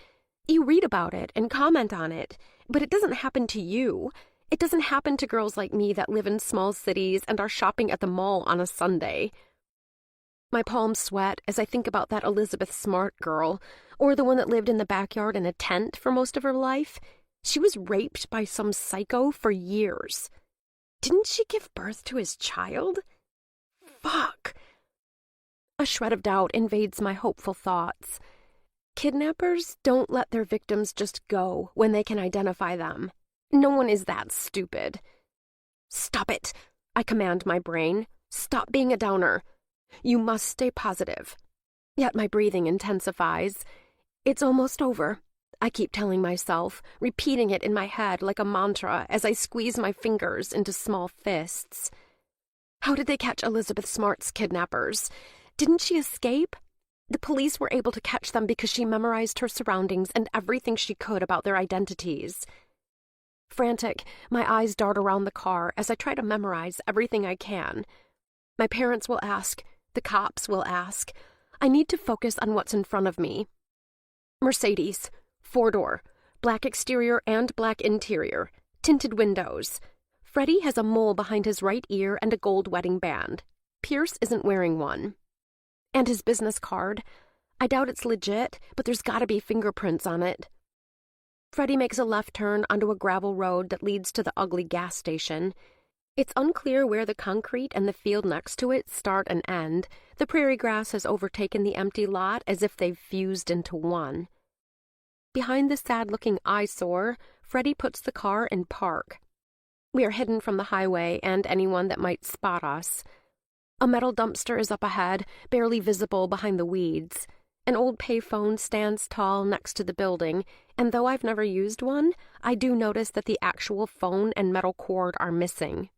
You read about it and comment on it, but it doesn't happen to you. It doesn't happen to girls like me that live in small cities and are shopping at the mall on a Sunday. My palms sweat as I think about that Elizabeth Smart girl, or the one that lived in the backyard in a tent for most of her life. She was raped by some psycho for years. Didn't she give birth to his child? Fuck. A shred of doubt invades my hopeful thoughts. Kidnappers don't let their victims just go when they can identify them. No one is that stupid. Stop it, I command my brain. Stop being a downer. You must stay positive. Yet my breathing intensifies. It's almost over, I keep telling myself, repeating it in my head like a mantra as I squeeze my fingers into small fists. How did they catch Elizabeth Smart's kidnappers? Didn't she escape? The police were able to catch them because she memorized her surroundings and everything she could about their identities. Frantic, my eyes dart around the car as I try to memorize everything I can. My parents will ask. The cops will ask. I need to focus on what's in front of me. Mercedes, 4-door, black exterior and black interior, tinted windows. Freddie has a mole behind his right ear and a gold wedding band. Pierce isn't wearing one. And his business card. I doubt it's legit, but there's gotta be fingerprints on it. Freddie makes a left turn onto a gravel road that leads to the ugly gas station. It's unclear where the concrete and the field next to it start and end. The prairie grass has overtaken the empty lot as if they've fused into one. Behind the sad-looking eyesore, Freddie puts the car in park. We are hidden from the highway and anyone that might spot us. A metal dumpster is up ahead, barely visible behind the weeds. An old payphone stands tall next to the building, and though I've never used one, I do notice that the actual phone and metal cord are missing.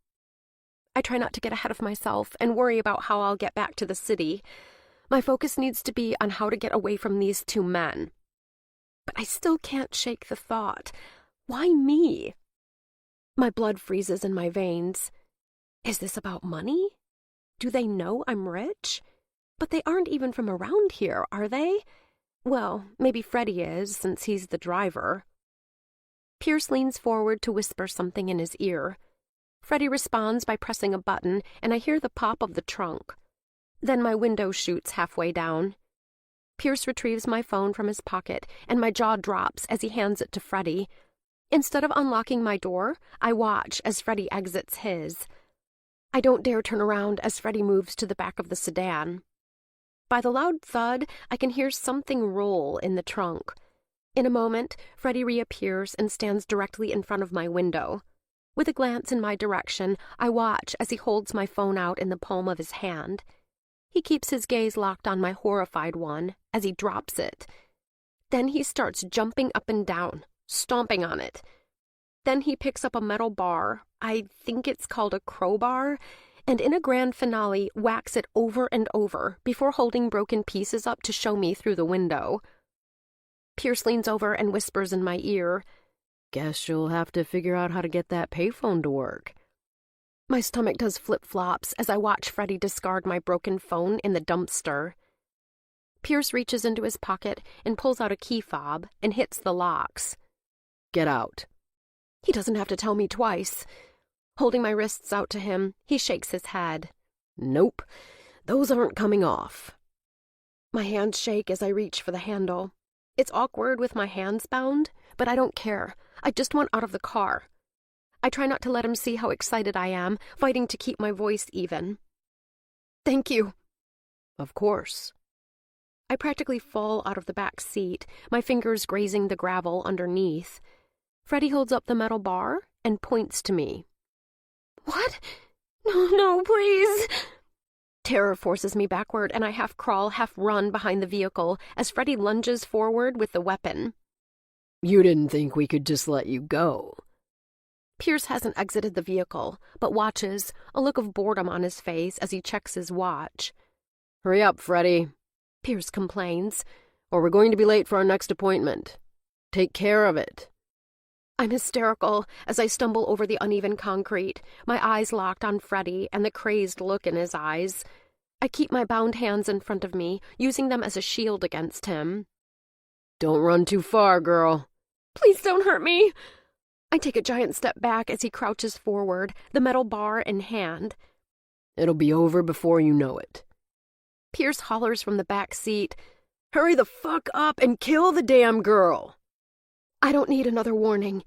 I try not to get ahead of myself and worry about how I'll get back to the city. My focus needs to be on how to get away from these two men. But I still can't shake the thought. Why me? My blood freezes in my veins. Is this about money? Do they know I'm rich? But they aren't even from around here, are they? Well, maybe Freddie is, since he's the driver. Pierce leans forward to whisper something in his ear. Freddie responds by pressing a button, and I hear the pop of the trunk. Then my window shoots halfway down. Pierce retrieves my phone from his pocket, and my jaw drops as he hands it to Freddie. Instead of unlocking my door, I watch as Freddie exits his. I don't dare turn around as Freddie moves to the back of the sedan. By the loud thud, I can hear something roll in the trunk. In a moment, Freddie reappears and stands directly in front of my window. With a glance in my direction, I watch as he holds my phone out in the palm of his hand. He keeps his gaze locked on my horrified one as he drops it. Then he starts jumping up and down, stomping on it. Then he picks up a metal bar, I think it's called a crowbar, and in a grand finale whacks it over and over before holding broken pieces up to show me through the window. Pierce leans over and whispers in my ear, "Guess you'll have to figure out how to get that payphone to work." My stomach does flip-flops as I watch Freddie discard my broken phone in the dumpster. Pierce reaches into his pocket and pulls out a key fob and hits the locks. "Get out." He doesn't have to tell me twice. Holding my wrists out to him, he shakes his head. "Nope, those aren't coming off." My hands shake as I reach for the handle. It's awkward with my hands bound, but I don't care. I just want out of the car. I try not to let him see how excited I am, fighting to keep my voice even. "Thank you." "Of course." I practically fall out of the back seat, my fingers grazing the gravel underneath. Freddie holds up the metal bar and points to me. "What? No, please." Terror forces me backward, and I half crawl, half run behind the vehicle as Freddie lunges forward with the weapon. "You didn't think we could just let you go?" Pierce hasn't exited the vehicle, but watches, a look of boredom on his face as he checks his watch. "Hurry up, Freddie," Pierce complains, "or we're going to be late for our next appointment. Take care of it." I'm hysterical as I stumble over the uneven concrete, my eyes locked on Freddie and the crazed look in his eyes. I keep my bound hands in front of me, using them as a shield against him. Don't run too far, girl. Please don't hurt me. I take a giant step back as he crouches forward, the metal bar in hand. It'll be over before you know it. Pierce hollers from the back seat, Hurry the fuck up and kill the damn girl. I don't need another warning.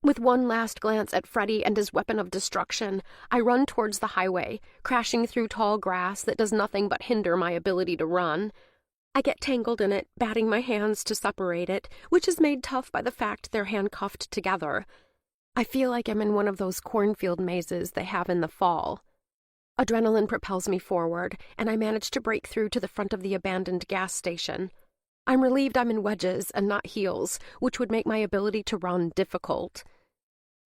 With one last glance at Freddie and his weapon of destruction, I run towards the highway, crashing through tall grass that does nothing but hinder my ability to run. I get tangled in it, batting my hands to separate it, which is made tough by the fact they're handcuffed together. I feel like I'm in one of those cornfield mazes they have in the fall. Adrenaline propels me forward, and I manage to break through to the front of the abandoned gas station. I'm relieved I'm in wedges and not heels, which would make my ability to run difficult.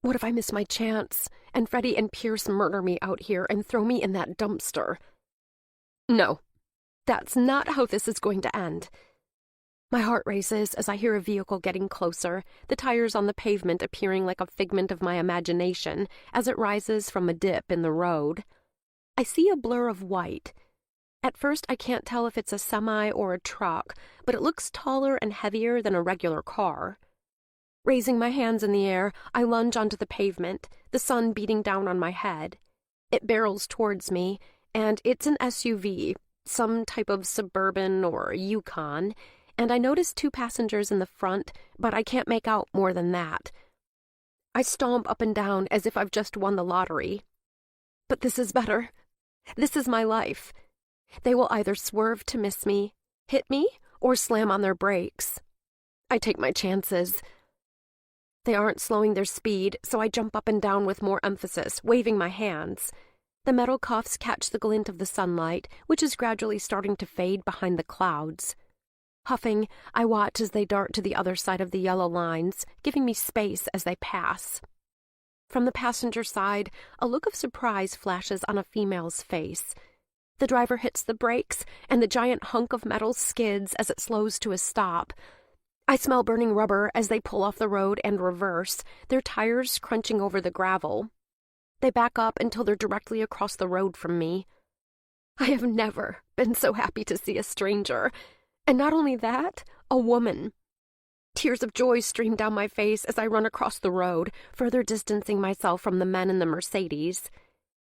What if I miss my chance, and Freddie and Pierce murder me out here and throw me in that dumpster? No, that's not how this is going to end. My heart races as I hear a vehicle getting closer, the tires on the pavement appearing like a figment of my imagination as it rises from a dip in the road. I see a blur of white. At first, I can't tell if it's a semi or a truck, but it looks taller and heavier than a regular car. Raising my hands in the air, I lunge onto the pavement, the sun beating down on my head. It barrels towards me, and it's an SUV, some type of Suburban or Yukon, and I notice 2 passengers in the front, but I can't make out more than that. I stomp up and down as if I've just won the lottery. But this is better. This is my life. They will either swerve to miss me, hit me, or slam on their brakes. I take my chances. They aren't slowing their speed, so I jump up and down with more emphasis, waving my hands. The metal cuffs catch the glint of the sunlight, which is gradually starting to fade behind the clouds. Huffing, I watch as they dart to the other side of the yellow lines, giving me space as they pass. From the passenger side, a look of surprise flashes on a female's face. The driver hits the brakes, and the giant hunk of metal skids as it slows to a stop. I smell burning rubber as they pull off the road and reverse, their tires crunching over the gravel. They back up until they're directly across the road from me. I have never been so happy to see a stranger. And not only that, a woman. Tears of joy stream down my face as I run across the road, further distancing myself from the men in the Mercedes.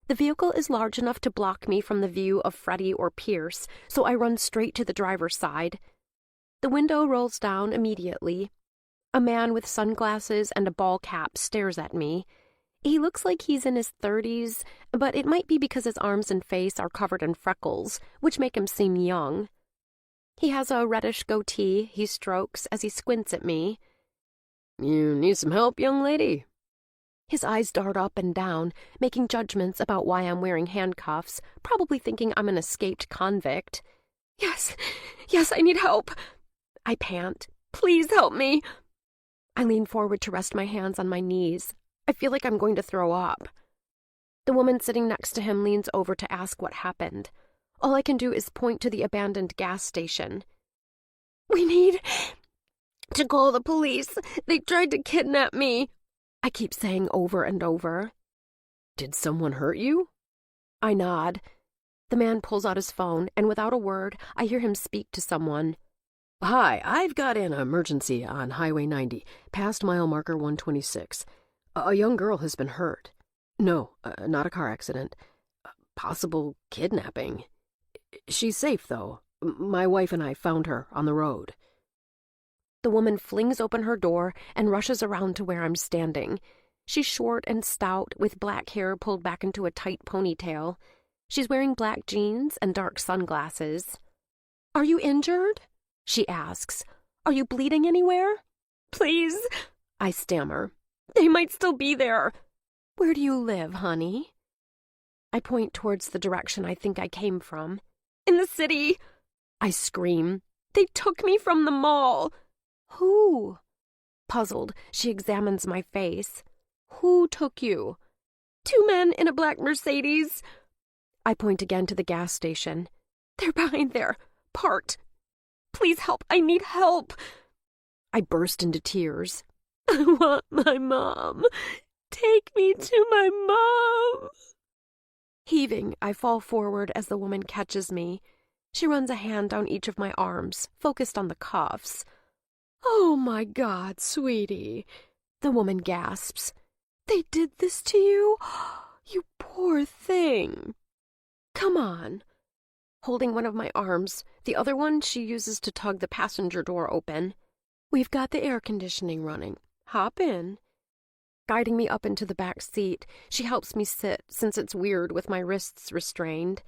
The vehicle is large enough to block me from the view of Freddie or Pierce, so I run straight to the driver's side. The window rolls down immediately. A man with sunglasses and a ball cap stares at me. He looks like he's in his 30s, but it might be because his arms and face are covered in freckles, which make him seem young. He has a reddish goatee he strokes as he squints at me. You need some help, young lady? His eyes dart up and down, making judgments about why I'm wearing handcuffs, probably thinking I'm an escaped convict. Yes, I need help. I pant. Please help me. I lean forward to rest my hands on my knees. I feel like I'm going to throw up. The woman sitting next to him leans over to ask what happened. All I can do is point to the abandoned gas station. We need to call the police. They tried to kidnap me. I keep saying over and over. Did someone hurt you? I nod. The man pulls out his phone, and without a word, I hear him speak to someone. Hi, I've got an emergency on Highway 90, past mile marker 126. A young girl has been hurt. No, not a car accident. Possible kidnapping. She's safe, though. My wife and I found her on the road. The woman flings open her door and rushes around to where I'm standing. She's short and stout, with black hair pulled back into a tight ponytail. She's wearing black jeans and dark sunglasses. Are you injured? She asks. Are you bleeding anywhere? Please, I stammer. They might still be there. Where do you live, honey? I point towards the direction I think I came from. In the city, I scream. They took me from the mall. Who? Puzzled, she examines my face. Who took you? 2 men in a black Mercedes. I point again to the gas station. They're behind there, parked. Please help, I need help. I burst into tears. I want my mom. Take me to my mom. He Heaving, I fall forward as the woman catches me. She runs a hand down each of my arms, focused on the cuffs. "Oh, my God, sweetie," the woman gasps. "They did this to you? You poor thing." "Come on." Holding one of my arms, the other one she uses to tug the passenger door open. "We've got the air conditioning running. Hop in." Guiding me up into the back seat, she helps me sit, since it's weird with my wrists restrained.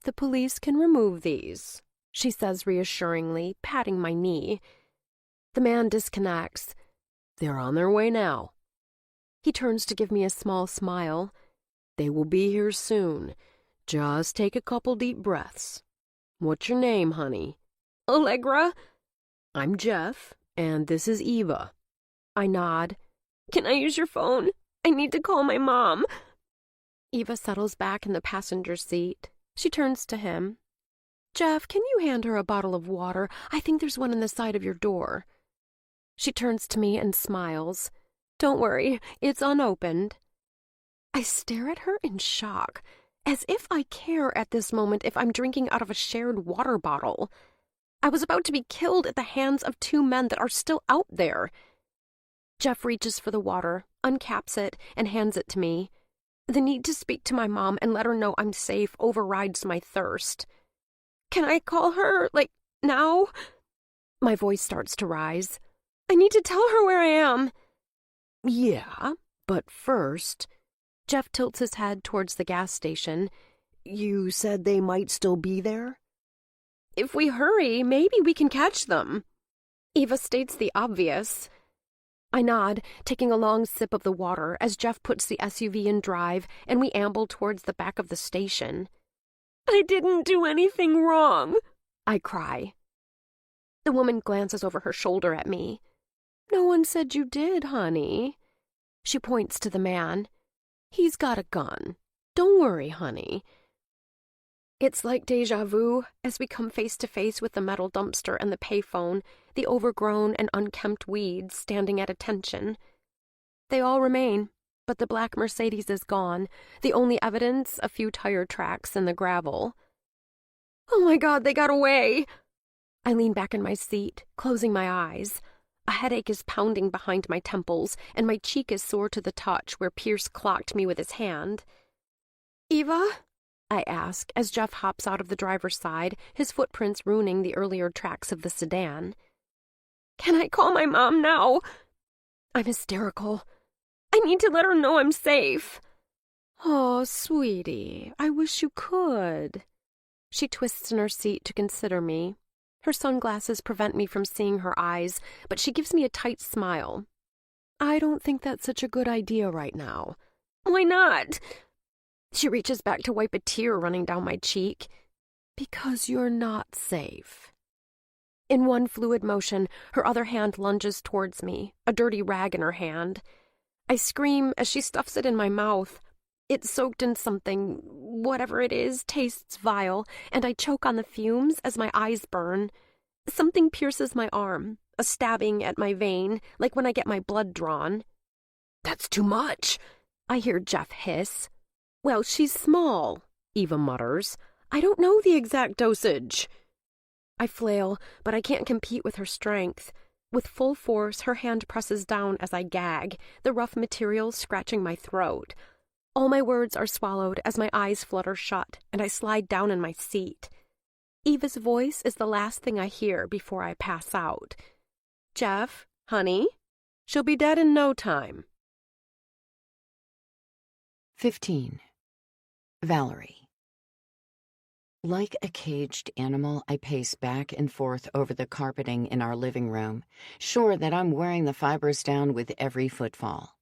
"The police can remove these," she says reassuringly, patting my knee. The man disconnects. "They're on their way now." He turns to give me a small smile. "They will be here soon. Just take a couple deep breaths. What's your name, honey?" "Allegra." "I'm Jeff, and this is Eva." I nod. "Can I use your phone? I need to call my mom." Eva settles back in the passenger seat. She turns to him. "Jeff, can you hand her a bottle of water? I think there's one on the side of your door." She turns to me and smiles. "Don't worry, it's unopened." I stare at her in shock, as if I care at this moment if I'm drinking out of a shared water bottle. I was about to be killed at the hands of two men that are still out there. Jeff reaches for the water, uncaps it, and hands it to me. The need to speak to my mom and let her know I'm safe overrides my thirst. "Can I call her, now?" My voice starts to rise. "I need to tell her where I am." "Yeah, but first," Jeff tilts his head towards the gas station. "You said they might still be there?" "If we hurry, maybe we can catch them." Eva states the obvious. I nod, taking a long sip of the water as Jeff puts the SUV in drive and we amble towards the back of the station. "I didn't do anything wrong," I cry. The woman glances over her shoulder at me. "No one said you did, honey." She points to the man. "He's got a gun. Don't worry, honey." It's like déjà vu as we come face to face with the metal dumpster and the payphone, the overgrown and unkempt weeds standing at attention. They all remain, but the black Mercedes is gone, the only evidence a few tire tracks in the gravel. "Oh my God, they got away!" I lean back in my seat, closing my eyes. A headache is pounding behind my temples, and my cheek is sore to the touch where Pierce clocked me with his hand. "Eva?" I ask as Jeff hops out of the driver's side, his footprints ruining the earlier tracks of the sedan. "Can I call my mom now?" I'm hysterical. "I need to let her know I'm safe." "Oh, sweetie, I wish you could." She twists in her seat to consider me. Her sunglasses prevent me from seeing her eyes, but she gives me a tight smile. "I don't think that's such a good idea right now." "Why not?" She reaches back to wipe a tear running down my cheek. "Because you're not safe." In one fluid motion, her other hand lunges towards me, a dirty rag in her hand. I scream as she stuffs it in my mouth. It's soaked in something, whatever it is, tastes vile, and I choke on the fumes as my eyes burn. Something pierces my arm, a stabbing at my vein, like when I get my blood drawn. "That's too much," I hear Jeff hiss. "Well, she's small," Eva mutters. "I don't know the exact dosage." I flail, but I can't compete with her strength. With full force, her hand presses down as I gag, the rough material scratching my throat. All my words are swallowed as my eyes flutter shut, and I slide down in my seat. Eva's voice is the last thing I hear before I pass out. "Jeff, honey, she'll be dead in no time." 15. Valerie. Like a caged animal, I pace back and forth over the carpeting in our living room, sure that I'm wearing the fibers down with every footfall.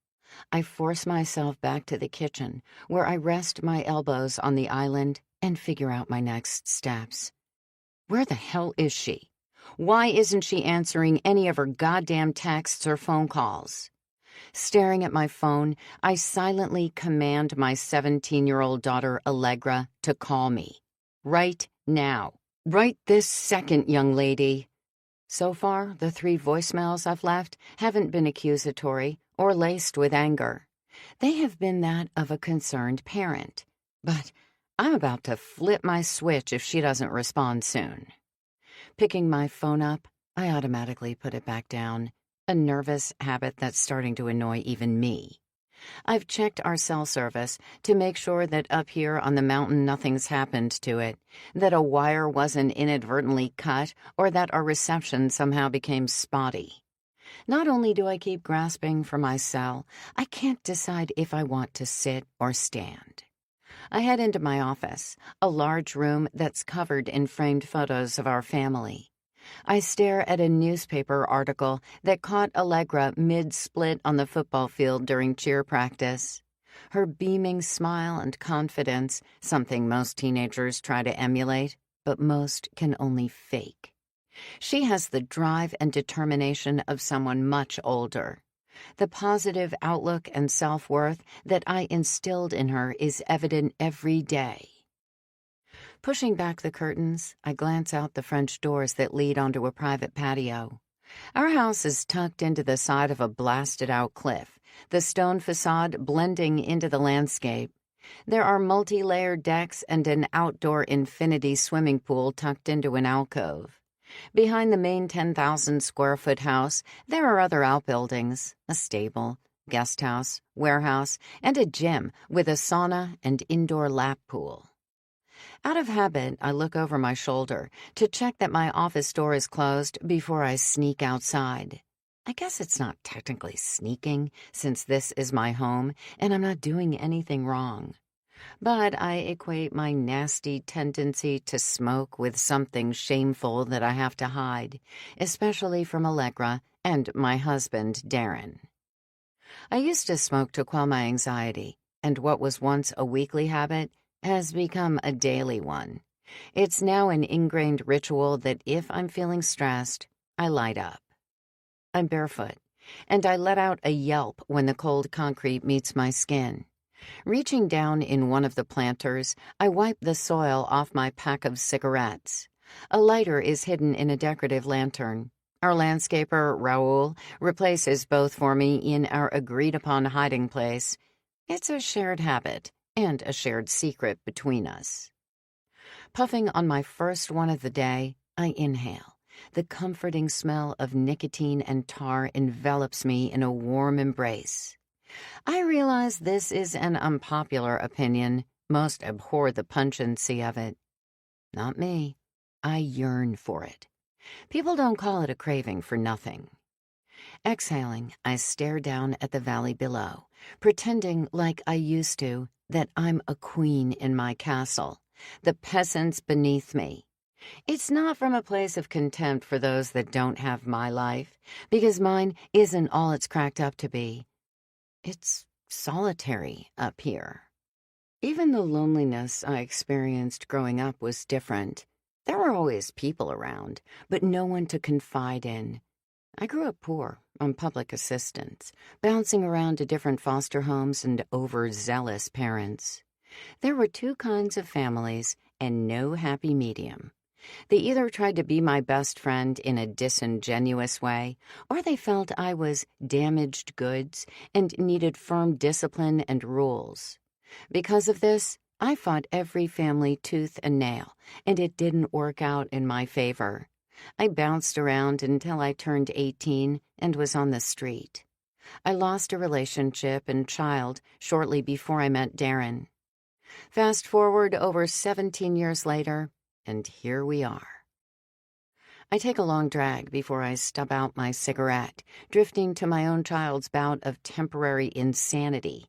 I force myself back to the kitchen, where I rest my elbows on the island and figure out my next steps. Where the hell is she? Why isn't she answering any of her goddamn texts or phone calls? Staring at my phone, I silently command my 17-year-old daughter, Allegra, to call me. Right now. Right this second, young lady. So far, the 3 voicemails I've left haven't been accusatory or laced with anger. They have been that of a concerned parent. But I'm about to flip my switch if she doesn't respond soon. Picking my phone up, I automatically put it back down, a nervous habit that's starting to annoy even me. I've checked our cell service to make sure that up here on the mountain nothing's happened to it, that a wire wasn't inadvertently cut, or that our reception somehow became spotty. Not only do I keep grasping for my cell, I can't decide if I want to sit or stand. I head into my office, a large room that's covered in framed photos of our family. I stare at a newspaper article that caught Allegra mid-split on the football field during cheer practice. Her beaming smile and confidence, something most teenagers try to emulate, but most can only fake. She has the drive and determination of someone much older. The positive outlook and self-worth that I instilled in her is evident every day. Pushing back the curtains, I glance out the French doors that lead onto a private patio. Our house is tucked into the side of a blasted-out cliff, the stone facade blending into the landscape. There are multi-layered decks and an outdoor infinity swimming pool tucked into an alcove. Behind the main 10,000-square-foot house, there are other outbuildings, a stable, guest house, warehouse, and a gym with a sauna and indoor lap pool. Out of habit, I look over my shoulder to check that my office door is closed before I sneak outside. I guess it's not technically sneaking, since this is my home and I'm not doing anything wrong. But I equate my nasty tendency to smoke with something shameful that I have to hide, especially from Allegra and my husband, Darren. I used to smoke to quell my anxiety, and what was once a weekly habit has become a daily one. It's now an ingrained ritual that if I'm feeling stressed, I light up. I'm barefoot, and I let out a yelp when the cold concrete meets my skin. Reaching down in one of the planters, I wipe the soil off my pack of cigarettes. A lighter is hidden in a decorative lantern. Our landscaper, Raoul, replaces both for me in our agreed-upon hiding place. It's a shared habit and a shared secret between us. Puffing on my first one of the day, I inhale. The comforting smell of nicotine and tar envelops me in a warm embrace. I realize this is an unpopular opinion. Most abhor the pungency of it. Not me. I yearn for it. People don't call it a craving for nothing. Exhaling, I stare down at the valley below, pretending like I used to, that I'm a queen in my castle, the peasants beneath me. It's not from a place of contempt for those that don't have my life, because mine isn't all it's cracked up to be. It's solitary up here. Even the loneliness I experienced growing up was different. There were always people around, but no one to confide in. I grew up poor, on public assistance, bouncing around to different foster homes and overzealous parents. There were two kinds of families and no happy medium. They either tried to be my best friend in a disingenuous way, or they felt I was damaged goods and needed firm discipline and rules. Because of this, I fought every family tooth and nail, and it didn't work out in my favor. I bounced around until I turned 18 and was on the street. I lost a relationship and child shortly before I met Darren. Fast forward over 17 years later, and here we are. I take a long drag before I stub out my cigarette, drifting to my own child's bout of temporary insanity.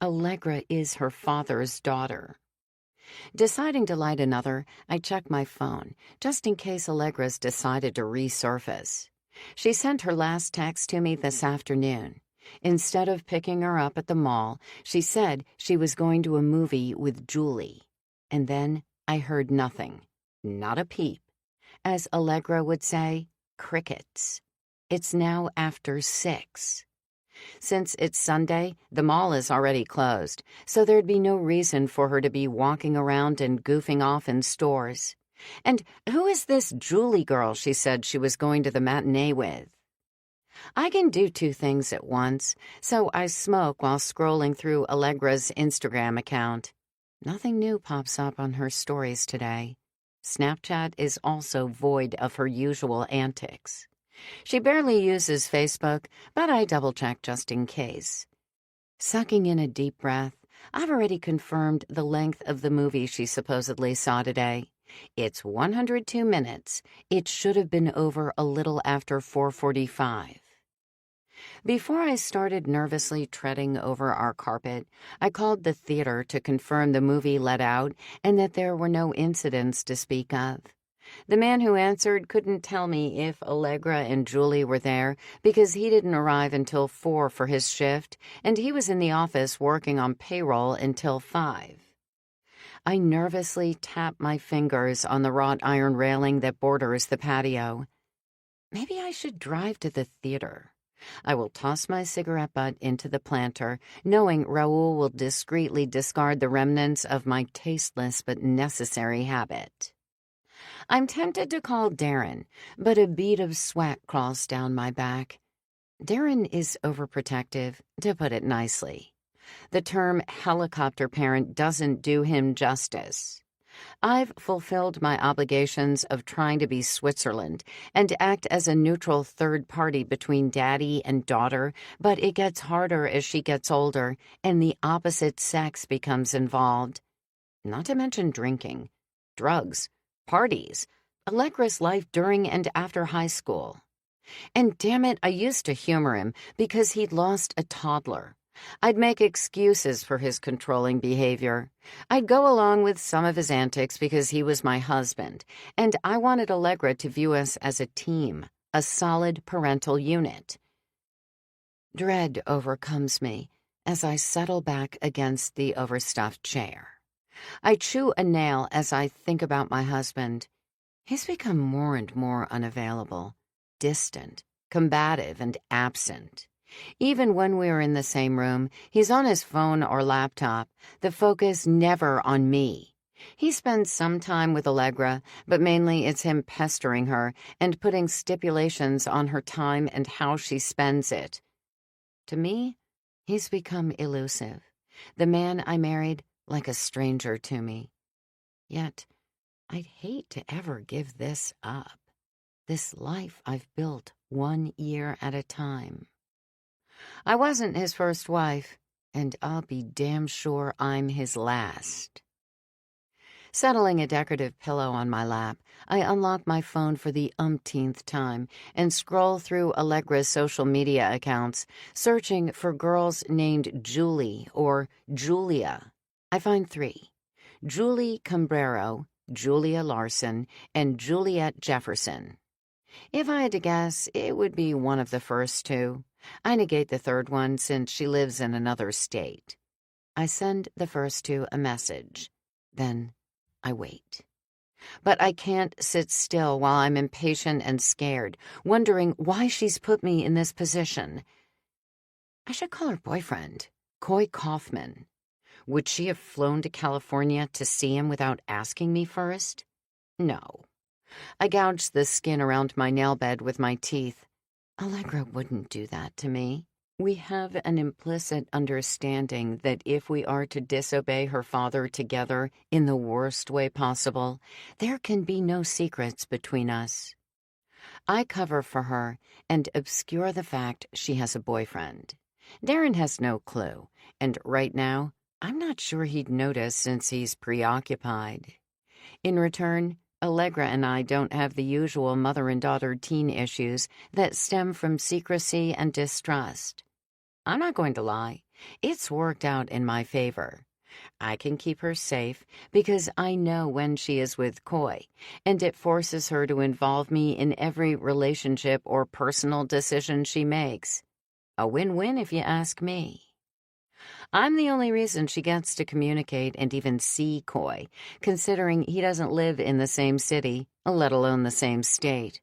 Allegra is her father's daughter. Deciding to light another, I check my phone, just in case Allegra's decided to resurface. She sent her last text to me this afternoon. Instead of picking her up at the mall, she said she was going to a movie with Julie. And then I heard nothing, not a peep. As Allegra would say, crickets. It's now after 6. Since it's Sunday, the mall is already closed, so there'd be no reason for her to be walking around and goofing off in stores. And who is this Julie girl she said she was going to the matinee with? I can do 2 things at once, so I smoke while scrolling through Allegra's Instagram account. Nothing new pops up on her stories today. Snapchat is also void of her usual antics. She barely uses Facebook, but I double-check just in case. Sucking in a deep breath, I've already confirmed the length of the movie she supposedly saw today. It's 102 minutes. It should have been over a little after 4:45. Before I started nervously treading over our carpet, I called the theater to confirm the movie let out and that there were no incidents to speak of. The man who answered couldn't tell me if Allegra and Julie were there because he didn't arrive until 4 for his shift, and he was in the office working on payroll until 5. I nervously tap my fingers on the wrought iron railing that borders the patio. Maybe I should drive to the theater. I will toss my cigarette butt into the planter, knowing Raoul will discreetly discard the remnants of my tasteless but necessary habit. I'm tempted to call Darren, but a bead of sweat crawls down my back. Darren is overprotective, to put it nicely. The term helicopter parent doesn't do him justice. I've fulfilled my obligations of trying to be Switzerland and act as a neutral third party between daddy and daughter, but it gets harder as she gets older and the opposite sex becomes involved. Not to mention drinking, drugs, parties, Allegra's life during and after high school. And damn it, I used to humor him because he'd lost a toddler. I'd make excuses for his controlling behavior. I'd go along with some of his antics because he was my husband, and I wanted Allegra to view us as a team, a solid parental unit. Dread overcomes me as I settle back against the overstuffed chair. I chew a nail as I think about my husband. He's become more and more unavailable, distant, combative, and absent. Even when we're in the same room, he's on his phone or laptop, the focus never on me. He spends some time with Allegra, but mainly it's him pestering her and putting stipulations on her time and how she spends it. To me, he's become elusive. The man I married, like a stranger to me. Yet, I'd hate to ever give this up. This life I've built 1 year at a time. I wasn't his first wife, and I'll be damn sure I'm his last. Settling a decorative pillow on my lap, I unlock my phone for the umpteenth time and scroll through Allegra's social media accounts, searching for girls named Julie or Julia. I find 3. Julie Cambrero, Julia Larson, and Juliet Jefferson. If I had to guess, it would be one of the first 2. I negate the third one since she lives in another state. I send the first 2 a message. Then I wait. But I can't sit still while I'm impatient and scared, wondering why she's put me in this position. I should call her boyfriend, Coy Kaufman. Would she have flown to California to see him without asking me first? No. I gouged the skin around my nail bed with my teeth. Allegra wouldn't do that to me. We have an implicit understanding that if we are to disobey her father together in the worst way possible, there can be no secrets between us. I cover for her and obscure the fact she has a boyfriend. Darren has no clue, and right now, I'm not sure he'd notice since he's preoccupied. In return, Allegra and I don't have the usual mother and daughter teen issues that stem from secrecy and distrust. I'm not going to lie, it's worked out in my favor. I can keep her safe because I know when she is with Coy, and it forces her to involve me in every relationship or personal decision she makes. A win-win if you ask me. I'm the only reason she gets to communicate and even see Coy, considering he doesn't live in the same city, let alone the same state.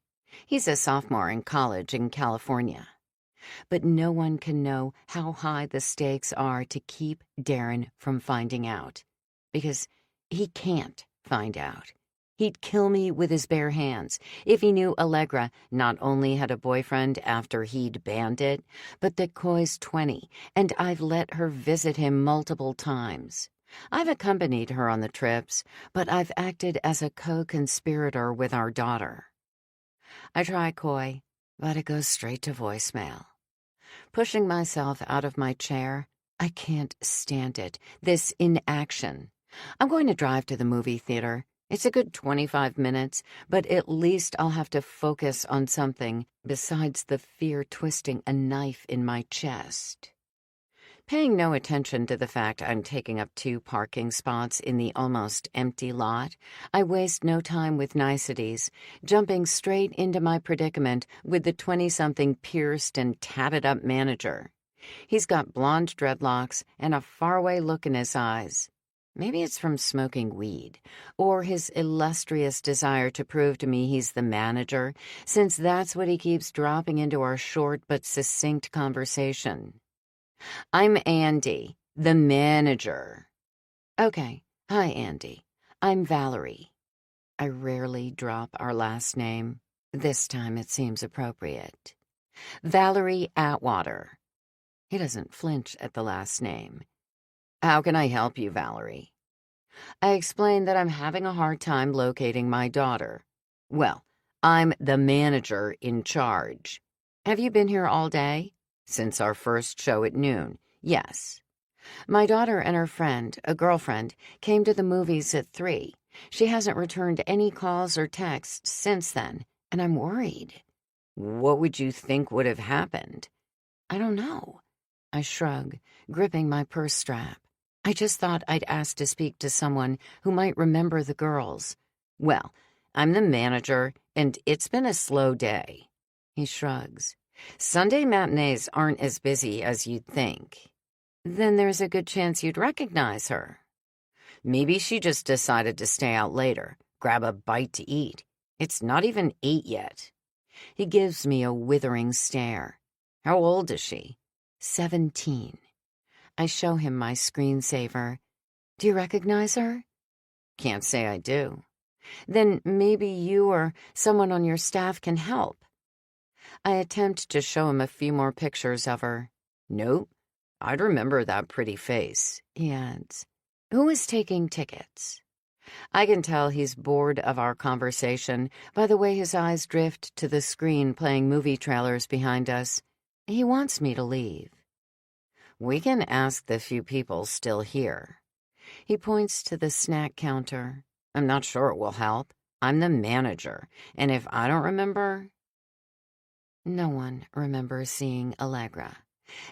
He's a sophomore in college in California. But no one can know how high the stakes are to keep Darren from finding out. Because he can't find out. He'd kill me with his bare hands if he knew Allegra not only had a boyfriend after he'd banned it, but that Coy's 20, and I've let her visit him multiple times. I've accompanied her on the trips, but I've acted as a co-conspirator with our daughter. I try coy, but it goes straight to voicemail. Pushing myself out of my chair, I can't stand it, this inaction. I'm going to drive to the movie theater. It's a good 25 minutes, but at least I'll have to focus on something besides the fear twisting a knife in my chest. Paying no attention to the fact I'm taking up 2 parking spots in the almost empty lot, I waste no time with niceties, jumping straight into my predicament with the 20-something pierced and tatted-up manager. He's got blonde dreadlocks and a faraway look in his eyes. Maybe it's from smoking weed, or his illustrious desire to prove to me he's the manager, since that's what he keeps dropping into our short but succinct conversation. I'm Andy, the manager. Okay, hi, Andy. I'm Valerie. I rarely drop our last name. This time it seems appropriate. Valerie Atwater. He doesn't flinch at the last name. How can I help you, Valerie? I explain that I'm having a hard time locating my daughter. Well, I'm the manager in charge. Have you been here all day? Since our first show at noon, yes. My daughter and her friend, a girlfriend, came to the movies at 3. She hasn't returned any calls or texts since then, and I'm worried. What would you think would have happened? I don't know. I shrug, gripping my purse strap. I just thought I'd ask to speak to someone who might remember the girls. Well, I'm the manager, and it's been a slow day. He shrugs. Sunday matinees aren't as busy as you'd think. Then there's a good chance you'd recognize her. Maybe she just decided to stay out later, grab a bite to eat. It's not even 8 yet. He gives me a withering stare. How old is she? 17. I show him my screensaver. Do you recognize her? Can't say I do. Then maybe you or someone on your staff can help. I attempt to show him a few more pictures of her. Nope, I'd remember that pretty face, he adds. Who is taking tickets? I can tell he's bored of our conversation by the way his eyes drift to the screen playing movie trailers behind us. He wants me to leave. We can ask the few people still here. He points to the snack counter. I'm not sure it will help. I'm the manager, and if I don't remember... No one remembers seeing Allegra,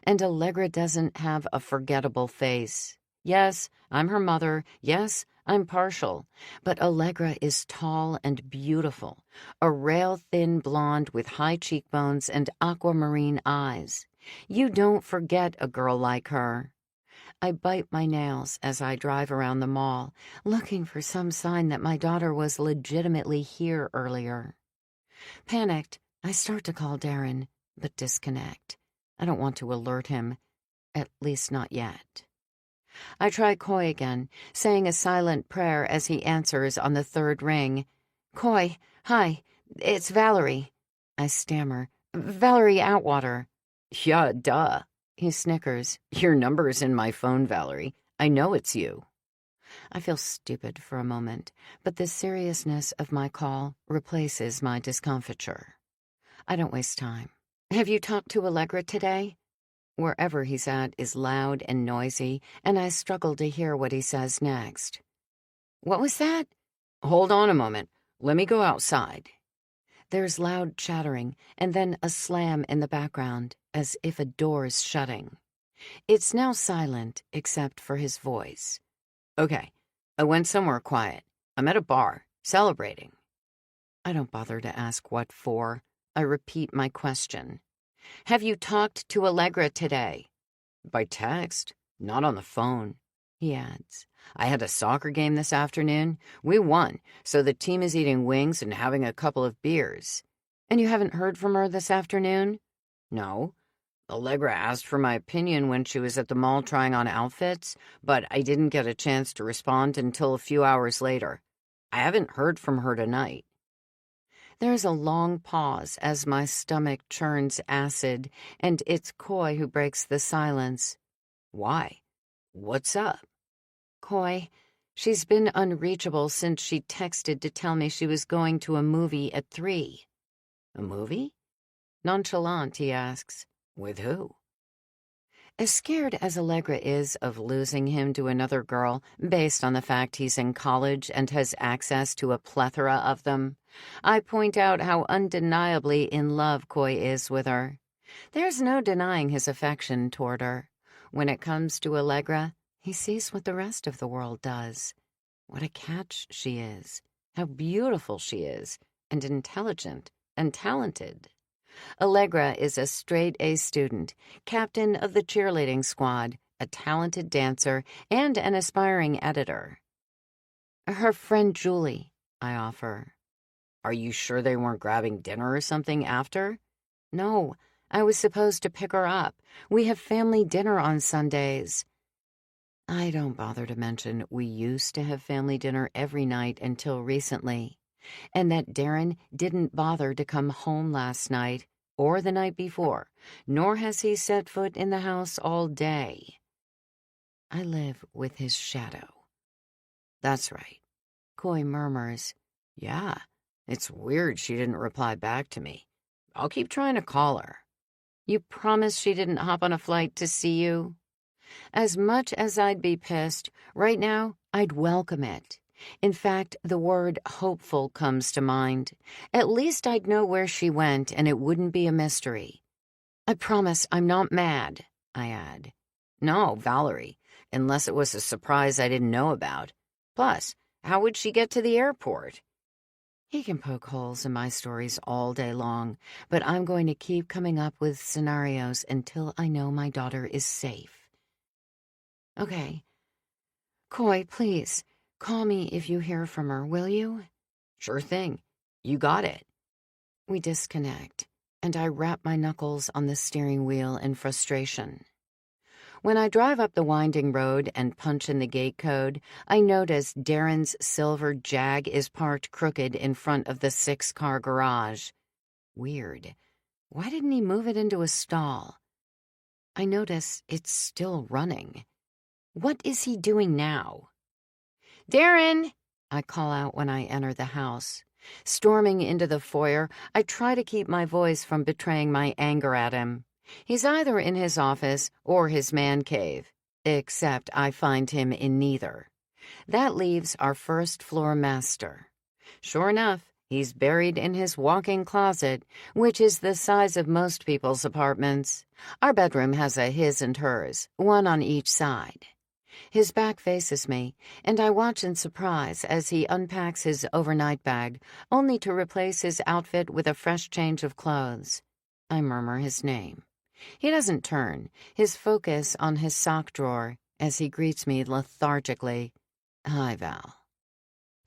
and Allegra doesn't have a forgettable face. Yes, I'm her mother. Yes, I'm partial. But Allegra is tall and beautiful, a rail-thin blonde with high cheekbones and aquamarine eyes. You don't forget a girl like her. I bite my nails as I drive around the mall, looking for some sign that my daughter was legitimately here earlier. Panicked, I start to call Darren, but disconnect. I don't want to alert him, at least not yet. I try Coy again, saying a silent prayer as he answers on the 3rd ring. Coy, hi, it's Valerie. I stammer. Valerie Atwater. Yeah, duh. He snickers. Your number's in my phone, Valerie. I know it's you. I feel stupid for a moment, but the seriousness of my call replaces my discomfiture. I don't waste time. Have you talked to Allegra today? Wherever he's at is loud and noisy, and I struggle to hear what he says next. What was that? Hold on a moment. Let me go outside. There's loud chattering, and then a slam in the background, as if a door's shutting. It's now silent, except for his voice. Okay, I went somewhere quiet. I'm at a bar, celebrating. I don't bother to ask what for. I repeat my question. Have you talked to Allegra today? By text, not on the phone, he adds. I had a soccer game this afternoon. We won, so the team is eating wings and having a couple of beers. And you haven't heard from her this afternoon? No. Allegra asked for my opinion when she was at the mall trying on outfits, but I didn't get a chance to respond until a few hours later. I haven't heard from her tonight. There's a long pause as my stomach churns acid, and it's Coy who breaks the silence. Why? What's up? Coy, she's been unreachable since she texted to tell me she was going to a movie at 3. A movie? Nonchalant, he asks. With who? As scared as Allegra is of losing him to another girl, based on the fact he's in college and has access to a plethora of them, I point out how undeniably in love Coy is with her. There's no denying his affection toward her. When it comes to Allegra, he sees what the rest of the world does. What a catch she is, how beautiful she is, and intelligent and talented. Allegra is a straight-A student, captain of the cheerleading squad, a talented dancer, and an aspiring editor. Her friend Julie, I offer. Are you sure they weren't grabbing dinner or something after? No, I was supposed to pick her up. We have family dinner on Sundays. I don't bother to mention we used to have family dinner every night until recently, and that Darren didn't bother to come home last night or the night before, nor has he set foot in the house all day. I live with his shadow. That's right. Coy murmurs, yeah, it's weird she didn't reply back to me. I'll keep trying to call her. You promise she didn't hop on a flight to see you? As much as I'd be pissed, right now I'd welcome it. In fact, the word hopeful comes to mind. At least I'd know where she went, and it wouldn't be a mystery. I promise I'm not mad, I add. No, Valerie, unless it was a surprise I didn't know about. Plus, how would she get to the airport? He can poke holes in my stories all day long, but I'm going to keep coming up with scenarios until I know my daughter is safe. Okay. Coy, please. Call me if you hear from her, will you? Sure thing. You got it. We disconnect, and I rap my knuckles on the steering wheel in frustration. When I drive up the winding road and punch in the gate code, I notice Darren's silver Jag is parked crooked in front of the 6-car garage. Weird. Why didn't he move it into a stall? I notice it's still running. What is he doing now? Darren! I call out when I enter the house. Storming into the foyer, I try to keep my voice from betraying my anger at him. He's either in his office or his man cave, except I find him in neither. That leaves our first-floor master. Sure enough, he's buried in his walk-in closet, which is the size of most people's apartments. Our bedroom has a his and hers, one on each side. His back faces me, and I watch in surprise as he unpacks his overnight bag, only to replace his outfit with a fresh change of clothes. I murmur his name. He doesn't turn, his focus on his sock drawer, as he greets me lethargically. Hi, Val.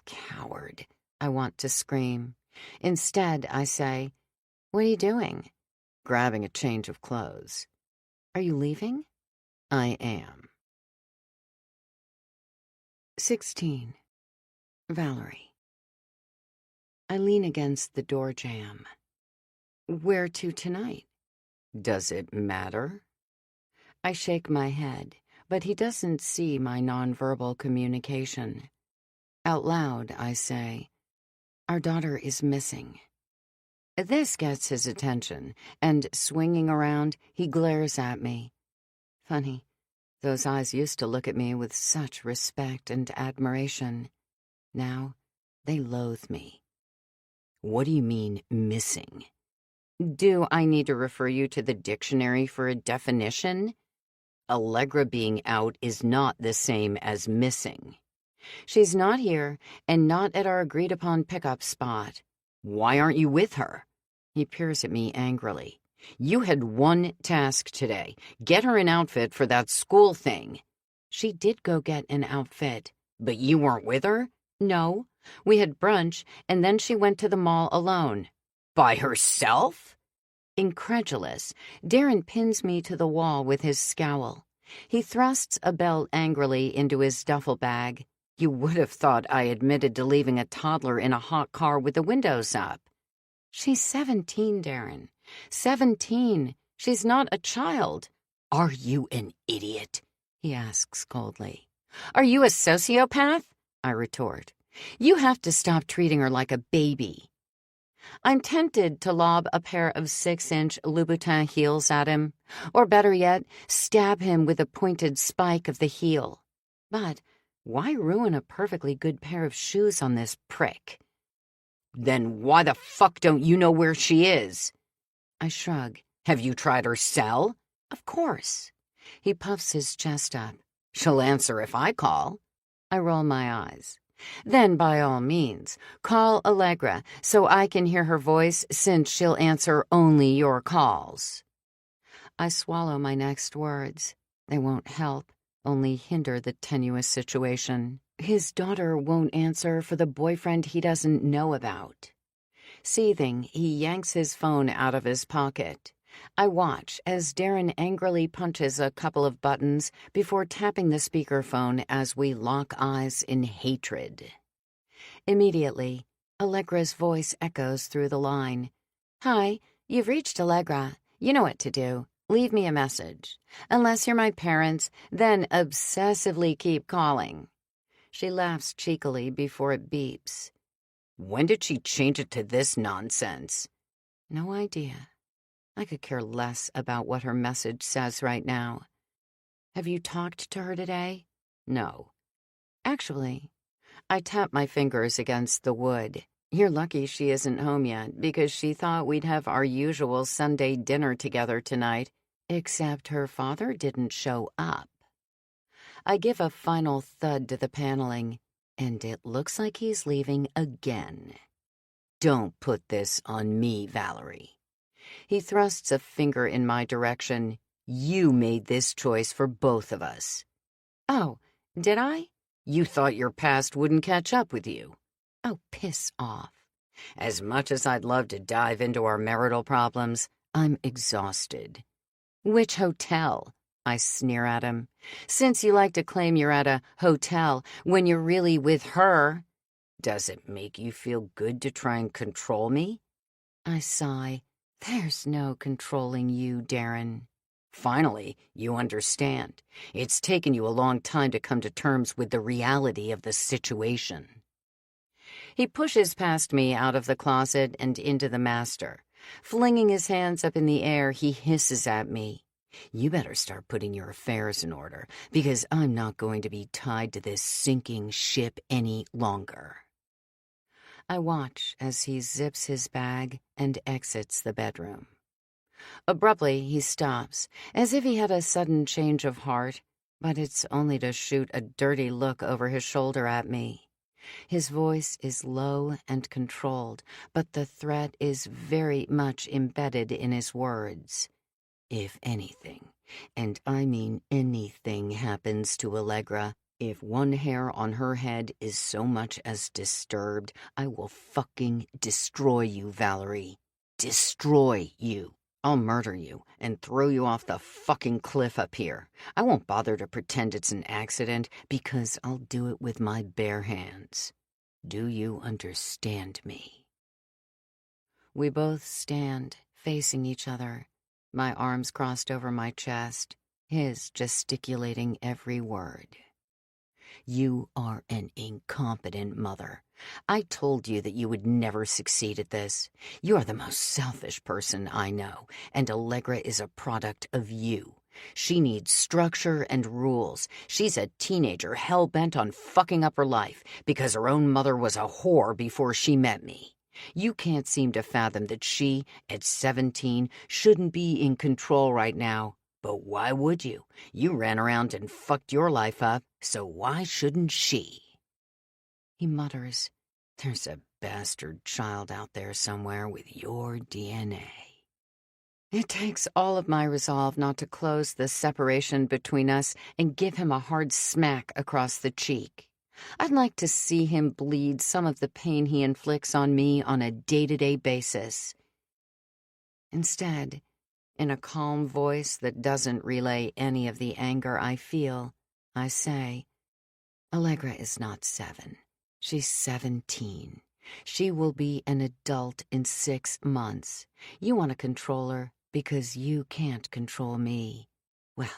Coward, I want to scream. Instead, I say, what are you doing? Grabbing a change of clothes. Are you leaving? I am. 16. Valerie. I lean against the door jamb. Where to tonight? Does it matter? I shake my head, but he doesn't see my nonverbal communication. Out loud, I say, our daughter is missing. This gets his attention, and swinging around, he glares at me. Funny. Those eyes used to look at me with such respect and admiration. Now, they loathe me. What do you mean, missing? Do I need to refer you to the dictionary for a definition? Allegra being out is not the same as missing. She's not here, and not at our agreed-upon pickup spot. Why aren't you with her? He peers at me angrily. You had one task today. Get her an outfit for that school thing. She did go get an outfit. But you weren't with her? No. We had brunch, and then she went to the mall alone. By herself? Incredulous, Darren pins me to the wall with his scowl. He thrusts a belt angrily into his duffel bag. You would have thought I admitted to leaving a toddler in a hot car with the windows up. She's 17, Darren. 17. She's not a child. Are you an idiot? He asks coldly. Are you a sociopath? I retort. You have to stop treating her like a baby. I'm tempted to lob a pair of 6-inch Louboutin heels at him, or better yet, stab him with a pointed spike of the heel. But why ruin a perfectly good pair of shoes on this prick? Then why the fuck don't you know where she is? I shrug. Have you tried her cell? Of course. He puffs his chest up. She'll answer if I call. I roll my eyes. Then, by all means, call Allegra so I can hear her voice, since she'll answer only your calls. I swallow my next words. They won't help, only hinder the tenuous situation. His daughter won't answer for the boyfriend he doesn't know about. Seething, he yanks his phone out of his pocket. I watch as Darren angrily punches a couple of buttons before tapping the speakerphone as we lock eyes in hatred. Immediately, Allegra's voice echoes through the line. Hi, you've reached Allegra. You know what to do. Leave me a message. Unless you're my parents, then obsessively keep calling. She laughs cheekily before it beeps. When did she change it to this nonsense? No idea. I could care less about what her message says right now. Have you talked to her today? No. Actually, I tap my fingers against the wood. You're lucky she isn't home yet, because she thought we'd have our usual Sunday dinner together tonight, except her father didn't show up. I give a final thud to the paneling, and it looks like he's leaving again. Don't put this on me, Valerie. He thrusts a finger in my direction. You made this choice for both of us. Oh, did I? You thought your past wouldn't catch up with you. Oh, piss off. As much as I'd love to dive into our marital problems, I'm exhausted. Which hotel? I sneer at him. Since you like to claim you're at a hotel when you're really with her. Does it make you feel good to try and control me? I sigh. There's no controlling you, Darren. Finally, you understand. It's taken you a long time to come to terms with the reality of the situation. He pushes past me out of the closet and into the master. Flinging his hands up in the air, he hisses at me. You better start putting your affairs in order, because I'm not going to be tied to this sinking ship any longer. I watch as he zips his bag and exits the bedroom. Abruptly, he stops, as if he had a sudden change of heart, but it's only to shoot a dirty look over his shoulder at me. His voice is low and controlled, but the threat is very much embedded in his words. If anything, and I mean anything, happens to Allegra, if one hair on her head is so much as disturbed, I will fucking destroy you, Valerie. Destroy you. I'll murder you and throw you off the fucking cliff up here. I won't bother to pretend it's an accident, because I'll do it with my bare hands. Do you understand me? We both stand, facing each other, my arms crossed over my chest, his gesticulating every word. You are an incompetent mother. I told you that you would never succeed at this. You are the most selfish person I know, and Allegra is a product of you. She needs structure and rules. She's a teenager hell-bent on fucking up her life because her own mother was a whore before she met me. You can't seem to fathom that she, at 17, shouldn't be in control right now. But why would you? You ran around and fucked your life up, so why shouldn't she? He mutters, there's a bastard child out there somewhere with your DNA. It takes all of my resolve not to close the separation between us and give him a hard smack across the cheek. I'd like to see him bleed some of the pain he inflicts on me on a day-to-day basis. Instead, in a calm voice that doesn't relay any of the anger I feel, I say, Allegra is not 7. She's 17. She will be an adult in 6 months. You want to control her because you can't control me. Well,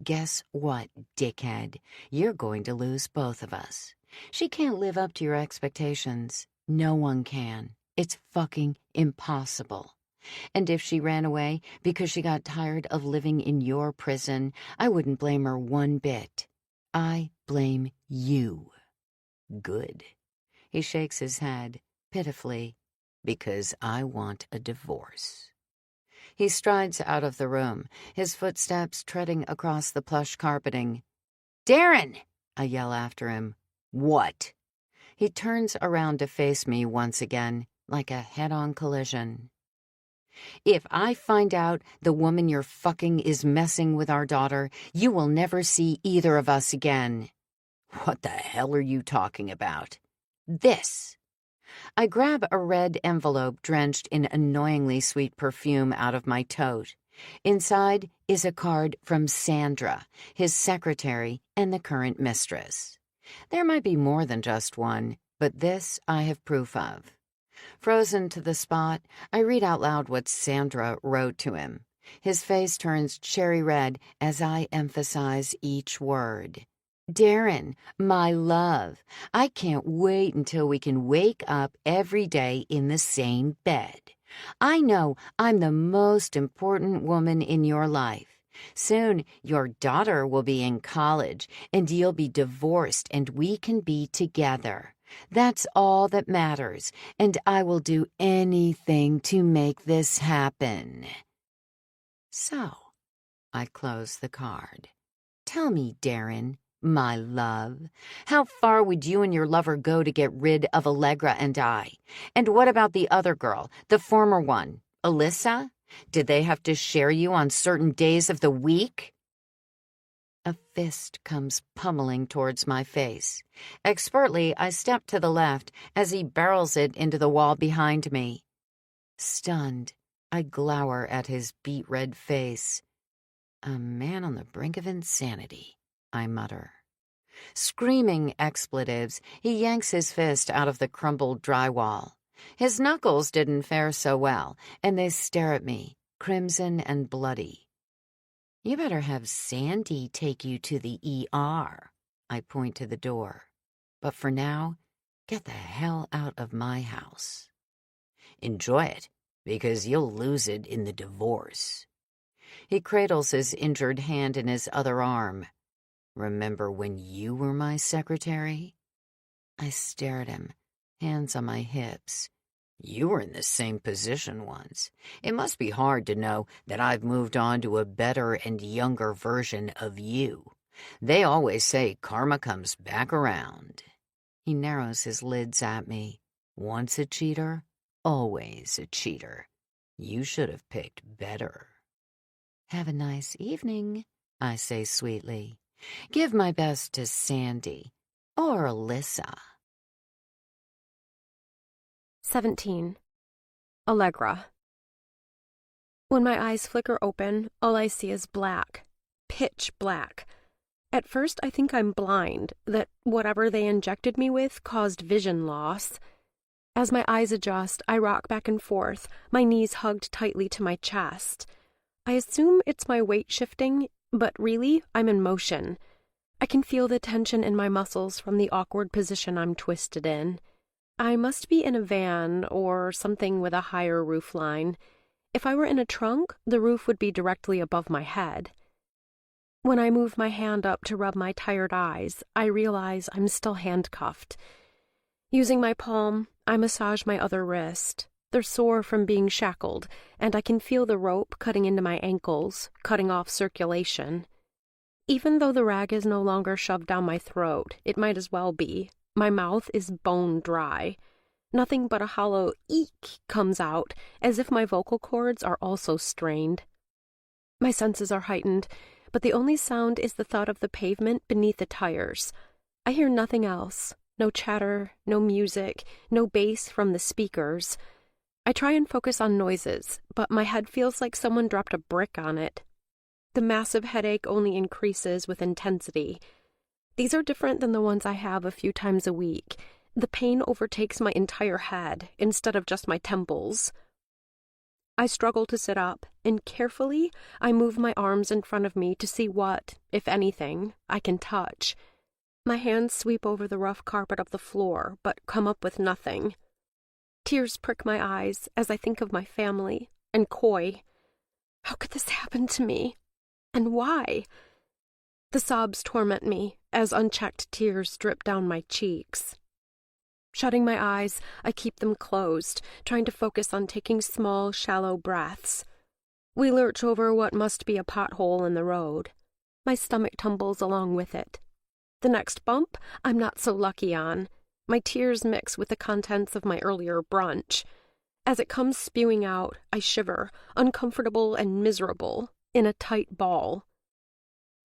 Guess what, dickhead? You're going to lose both of us. She can't live up to your expectations. No one can. It's fucking impossible. And if she ran away because she got tired of living in your prison, I wouldn't blame her one bit. I blame you. Good. He shakes his head, pitifully, because I want a divorce. He strides out of the room, his footsteps treading across the plush carpeting. "Darren!" I yell after him. "What?" He turns around to face me once again, like a head-on collision. "If I find out the woman you're fucking is messing with our daughter, you will never see either of us again." "What the hell are you talking about?" "This." I grab a red envelope drenched in annoyingly sweet perfume out of my tote. Inside is a card from Sandra, his secretary and the current mistress. There might be more than just one, but this I have proof of. Frozen to the spot, I read out loud what Sandra wrote to him. His face turns cherry red as I emphasize each word. "Darren, my love, I can't wait until we can wake up every day in the same bed. I know I'm the most important woman in your life. Soon your daughter will be in college and you'll be divorced and we can be together. That's all that matters, and I will do anything to make this happen." So, I close the card. "Tell me, Darren, my love, how far would you and your lover go to get rid of Allegra and I? And what about the other girl, the former one, Alyssa? Did they have to share you on certain days of the week?" A fist comes pummeling towards my face. Expertly, I step to the left as he barrels it into the wall behind me. Stunned, I glower at his beet-red face. "A man on the brink of insanity," I mutter. Screaming expletives, he yanks his fist out of the crumbled drywall. His knuckles didn't fare so well, and they stare at me, crimson and bloody. "You better have Sandy take you to the ER. I point to the door. "But for now, get the hell out of my house." "Enjoy it, because you'll lose it in the divorce." He cradles his injured hand in his other arm. "Remember when you were my secretary?" I stare at him, hands on my hips. "You were in the same position once. It must be hard to know that I've moved on to a better and younger version of you. They always say karma comes back around." He narrows his lids at me. "Once a cheater, always a cheater. You should have picked better." "Have a nice evening," I say sweetly. "Give my best to Sandy or Alyssa." 17. Allegra. When my eyes flicker open, all I see is black. Pitch black. At first, I think I'm blind, that whatever they injected me with caused vision loss. As my eyes adjust, I rock back and forth, my knees hugged tightly to my chest. I assume it's my weight shifting, but really, I'm in motion. I can feel the tension in my muscles from the awkward position I'm twisted in. I must be in a van or something with a higher roof line. If I were in a trunk, the roof would be directly above my head. When I move my hand up to rub my tired eyes, I realize I'm still handcuffed. Using my palm, I massage my other wrist. They're sore from being shackled, and I can feel the rope cutting into my ankles, cutting off circulation. Even though the rag is no longer shoved down my throat, it might as well be. My mouth is bone dry. Nothing but a hollow eek comes out, as if my vocal cords are also strained. My senses are heightened, but the only sound is the thud of the pavement beneath the tires. I hear nothing else. No chatter, no music, no bass from the speakers. I try and focus on noises, but my head feels like someone dropped a brick on it. The massive headache only increases with intensity. These are different than the ones I have a few times a week. The pain overtakes my entire head instead of just my temples. I struggle to sit up, and carefully I move my arms in front of me to see what, if anything, I can touch. My hands sweep over the rough carpet of the floor, but come up with nothing. Tears prick my eyes as I think of my family and Coy. How could this happen to me? And why? The sobs torment me as unchecked tears drip down my cheeks. Shutting my eyes, I keep them closed, trying to focus on taking small, shallow breaths. We lurch over what must be a pothole in the road. My stomach tumbles along with it. The next bump, I'm not so lucky on. My tears mix with the contents of my earlier brunch. As it comes spewing out, I shiver, uncomfortable and miserable, in a tight ball.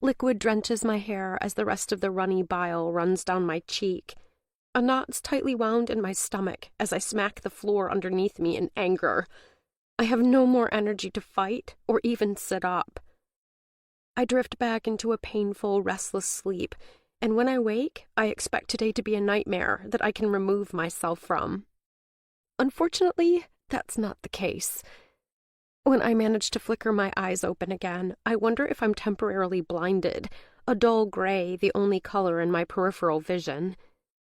Liquid drenches my hair as the rest of the runny bile runs down my cheek. A knot's tightly wound in my stomach as I smack the floor underneath me in anger. I have no more energy to fight or even sit up. I drift back into a painful, restless sleep, and when I wake, I expect today to be a nightmare that I can remove myself from. Unfortunately, that's not the case. When I manage to flicker my eyes open again, I wonder if I'm temporarily blinded, a dull gray the only color in my peripheral vision.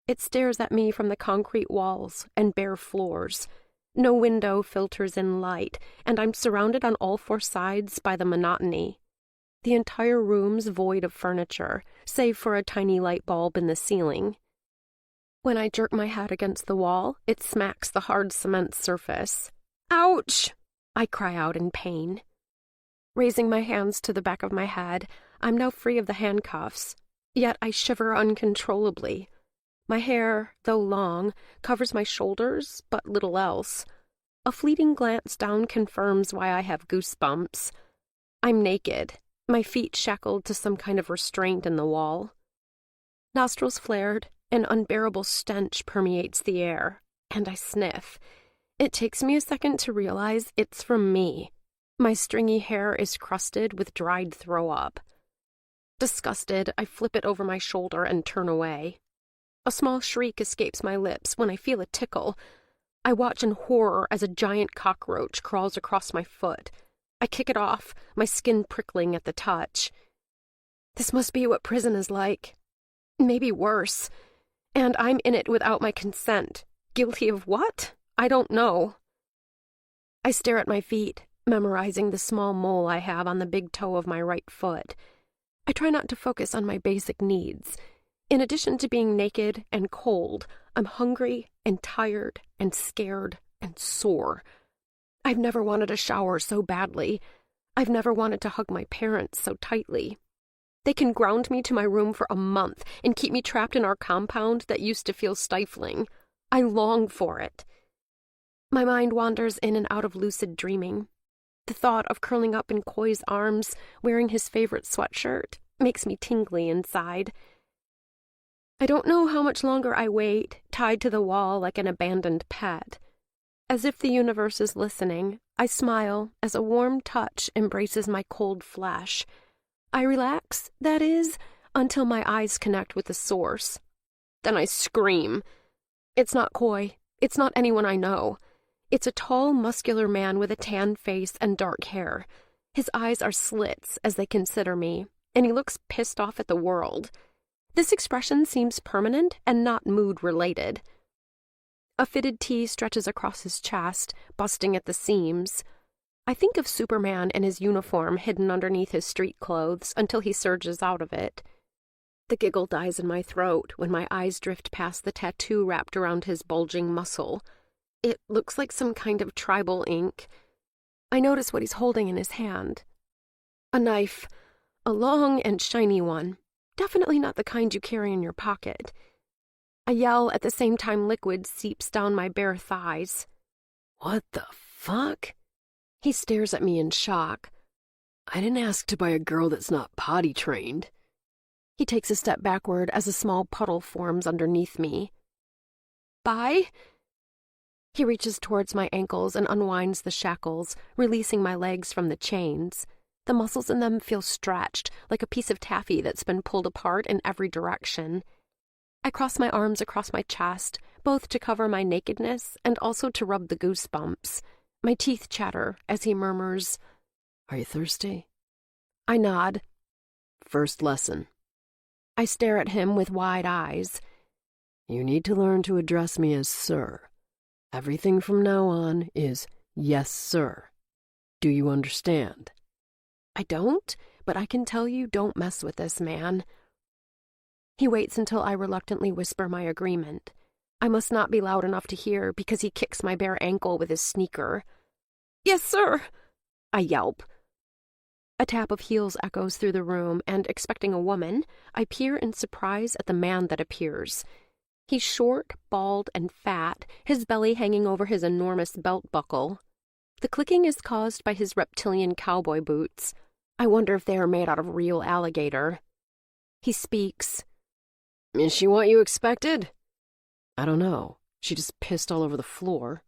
It stares at me from the concrete walls and bare floors. No window filters in light, and I'm surrounded on all four sides by the monotony. The entire room's void of furniture, save for a tiny light bulb in the ceiling. When I jerk my head against the wall, it smacks the hard cement surface. Ouch! I cry out in pain. Raising my hands to the back of my head, I'm now free of the handcuffs, yet I shiver uncontrollably. My hair, though long, covers my shoulders, but little else. A fleeting glance down confirms why I have goosebumps. I'm naked, my feet shackled to some kind of restraint in the wall. Nostrils flared, an unbearable stench permeates the air, and I sniff. It takes me a second to realize it's from me. My stringy hair is crusted with dried throw-up. Disgusted, I flip it over my shoulder and turn away. A small shriek escapes my lips when I feel a tickle. I watch in horror as a giant cockroach crawls across my foot. I kick it off, my skin prickling at the touch. This must be what prison is like. Maybe worse. And I'm in it without my consent. Guilty of what? I don't know. I stare at my feet, memorizing the small mole I have on the big toe of my right foot. I try not to focus on my basic needs. In addition to being naked and cold, I'm hungry and tired and scared and sore. I've never wanted a shower so badly. I've never wanted to hug my parents so tightly. They can ground me to my room for a month and keep me trapped in our compound that used to feel stifling. I long for it. My mind wanders in and out of lucid dreaming. The thought of curling up in Coy's arms, wearing his favorite sweatshirt, makes me tingly inside. I don't know how much longer I wait, tied to the wall like an abandoned pet. As if the universe is listening, I smile as a warm touch embraces my cold flesh. I relax, that is, until my eyes connect with the source. Then I scream. It's not Coy. It's not anyone I know. It's a tall, muscular man with a tan face and dark hair. His eyes are slits as they consider me, and he looks pissed off at the world. This expression seems permanent and not mood-related. A fitted tee stretches across his chest, busting at the seams. I think of Superman in his uniform hidden underneath his street clothes until he surges out of it. The giggle dies in my throat when my eyes drift past the tattoo wrapped around his bulging muscle. It looks like some kind of tribal ink. I notice what he's holding in his hand. A knife, a long and shiny one. Definitely not the kind you carry in your pocket. I yell at the same time liquid seeps down my bare thighs. What the fuck? He stares at me in shock. I didn't ask to buy a girl that's not potty trained. He takes a step backward as a small puddle forms underneath me. Buy? He reaches towards my ankles and unwinds the shackles, releasing my legs from the chains. The muscles in them feel stretched, like a piece of taffy that's been pulled apart in every direction. I cross my arms across my chest, both to cover my nakedness and also to rub the goosebumps. My teeth chatter as he murmurs, "Are you thirsty?" I nod. "First lesson. I stare at him with wide eyes. You need to learn to address me as sir. Everything from now on is yes, sir. Do you understand?" I don't, but I can tell you don't mess with this man. He waits until I reluctantly whisper my agreement. I must not be loud enough to hear because he kicks my bare ankle with his sneaker. "Yes, sir," I yelp. A tap of heels echoes through the room, and expecting a woman, I peer in surprise at the man that appears. He's short, bald, and fat, his belly hanging over his enormous belt buckle. The clicking is caused by his reptilian cowboy boots. I wonder if they are made out of real alligator. He speaks. "Is she what you expected?" "I don't know. She just pissed all over the floor."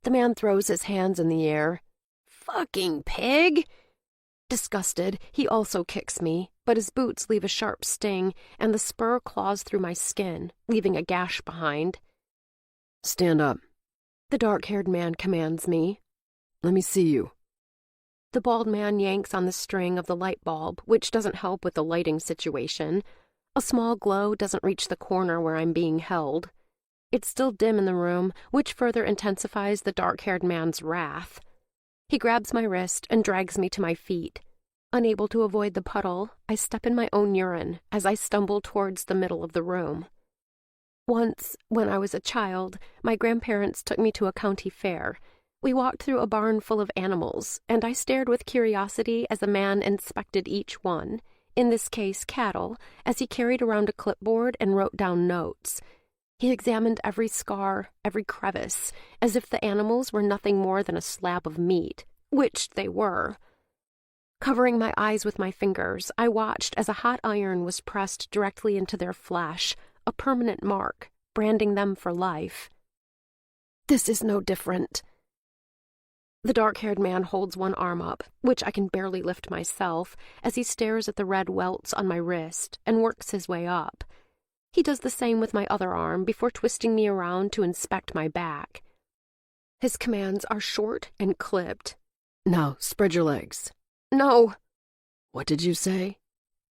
The man throws his hands in the air. "Fucking pig!" Disgusted, he also kicks me, but his boots leave a sharp sting, and the spur claws through my skin, leaving a gash behind. "Stand up," the dark-haired man commands me. "Let me see you." The bald man yanks on the string of the light bulb, which doesn't help with the lighting situation. A small glow doesn't reach the corner where I'm being held. It's still dim in the room, which further intensifies the dark-haired man's wrath. He grabs my wrist and drags me to my feet. Unable to avoid the puddle, I step in my own urine as I stumble towards the middle of the room. Once, when I was a child, my grandparents took me to a county fair. We walked through a barn full of animals, and I stared with curiosity as a man inspected each one, in this case cattle, as he carried around a clipboard and wrote down notes. He examined every scar, every crevice, as if the animals were nothing more than a slab of meat, which they were. Covering my eyes with my fingers, I watched as a hot iron was pressed directly into their flesh, a permanent mark, branding them for life. This is no different. The dark-haired man holds one arm up, which I can barely lift myself, as he stares at the red welts on my wrist and works his way up. He does the same with my other arm before twisting me around to inspect my back. His commands are short and clipped. "Now, spread your legs." "No." "What did you say?"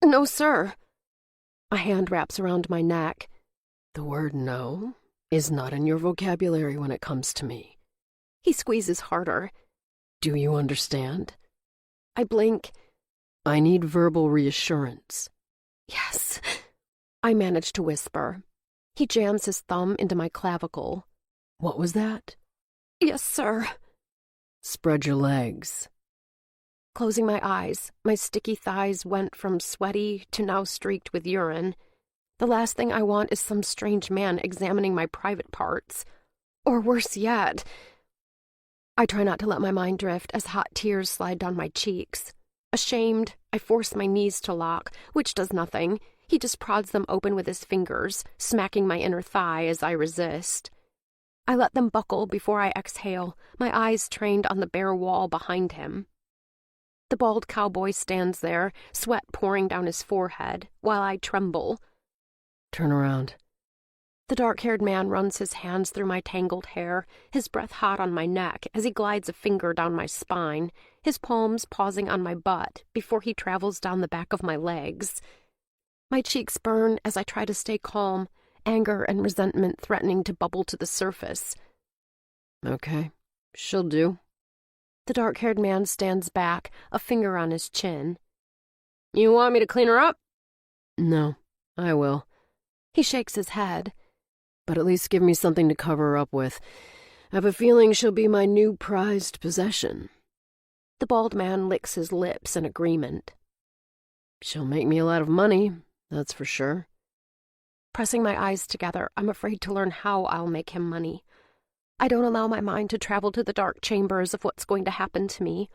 "No, sir." A hand wraps around my neck. "The word no is not in your vocabulary when it comes to me." He squeezes harder. "Do you understand?" I blink. "I need verbal reassurance." "Yes," I manage to whisper. He jams his thumb into my clavicle. "What was that?" "Yes, sir." "Spread your legs." Closing my eyes, my sticky thighs went from sweaty to now streaked with urine. The last thing I want is some strange man examining my private parts. Or worse yet. I try not to let my mind drift as hot tears slide down my cheeks. Ashamed, I force my knees to lock, which does nothing. He just prods them open with his fingers, smacking my inner thigh as I resist. I let them buckle before I exhale, my eyes trained on the bare wall behind him. The bald cowboy stands there, sweat pouring down his forehead, while I tremble. "Turn around." The dark-haired man runs his hands through my tangled hair, his breath hot on my neck as he glides a finger down my spine, his palms pausing on my butt before he travels down the back of my legs. My cheeks burn as I try to stay calm, anger and resentment threatening to bubble to the surface. "Okay, she'll do." The dark-haired man stands back, a finger on his chin. "You want me to clean her up?" "No, I will." He shakes his head. "But at least give me something to cover her up with. I have a feeling she'll be my new prized possession." The bald man licks his lips in agreement. "She'll make me a lot of money, that's for sure." Pressing my eyes together, I'm afraid to learn how I'll make him money. I don't allow my mind to travel to the dark chambers of what's going to happen to me.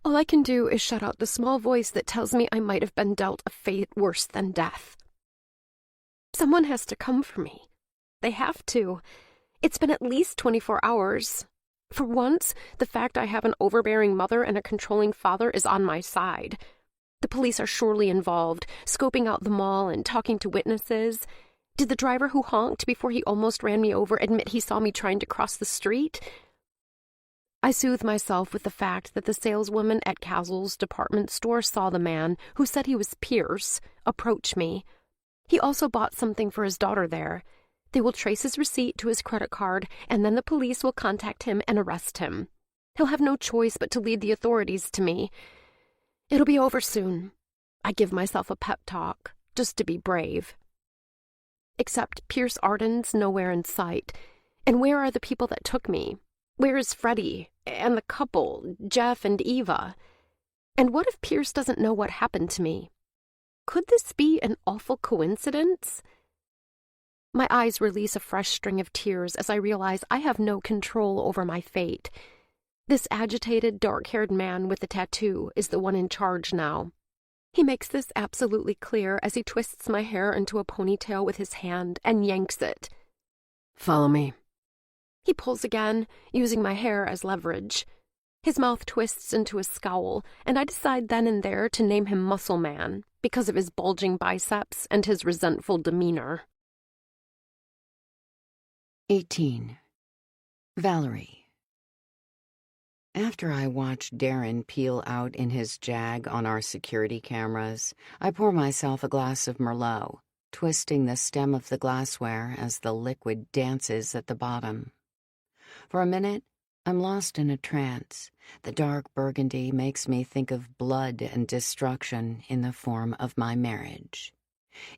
All I can do is shut out the small voice that tells me I might have been dealt a fate worse than death. Someone has to come for me. They have to. It's been at least 24 hours. For once, the fact I have an overbearing mother and a controlling father is on my side. The police are surely involved, scoping out the mall and talking to witnesses. Did the driver who honked before he almost ran me over admit he saw me trying to cross the street? I soothe myself with the fact that the saleswoman at Casual's department store saw the man, who said he was Pierce, approach me. He also bought something for his daughter there. They will trace his receipt to his credit card, and then the police will contact him and arrest him. He'll have no choice but to lead the authorities to me. It'll be over soon. I give myself a pep talk, just to be brave. Except Pierce Arden's nowhere in sight. And where are the people that took me? Where is Freddie and the couple, Jeff and Eva? And what if Pierce doesn't know what happened to me? Could this be an awful coincidence? My eyes release a fresh string of tears as I realize I have no control over my fate. This agitated, dark-haired man with the tattoo is the one in charge now. He makes this absolutely clear as he twists my hair into a ponytail with his hand and yanks it. Follow me. He pulls again, using my hair as leverage. His mouth twists into a scowl, and I decide then and there to name him Muscle Man because of his bulging biceps and his resentful demeanor. 18. Valerie. After I watch Darren peel out in his Jag on our security cameras, I pour myself a glass of Merlot, twisting the stem of the glassware as the liquid dances at the bottom. For a minute, I'm lost in a trance. The dark burgundy makes me think of blood and destruction in the form of my marriage.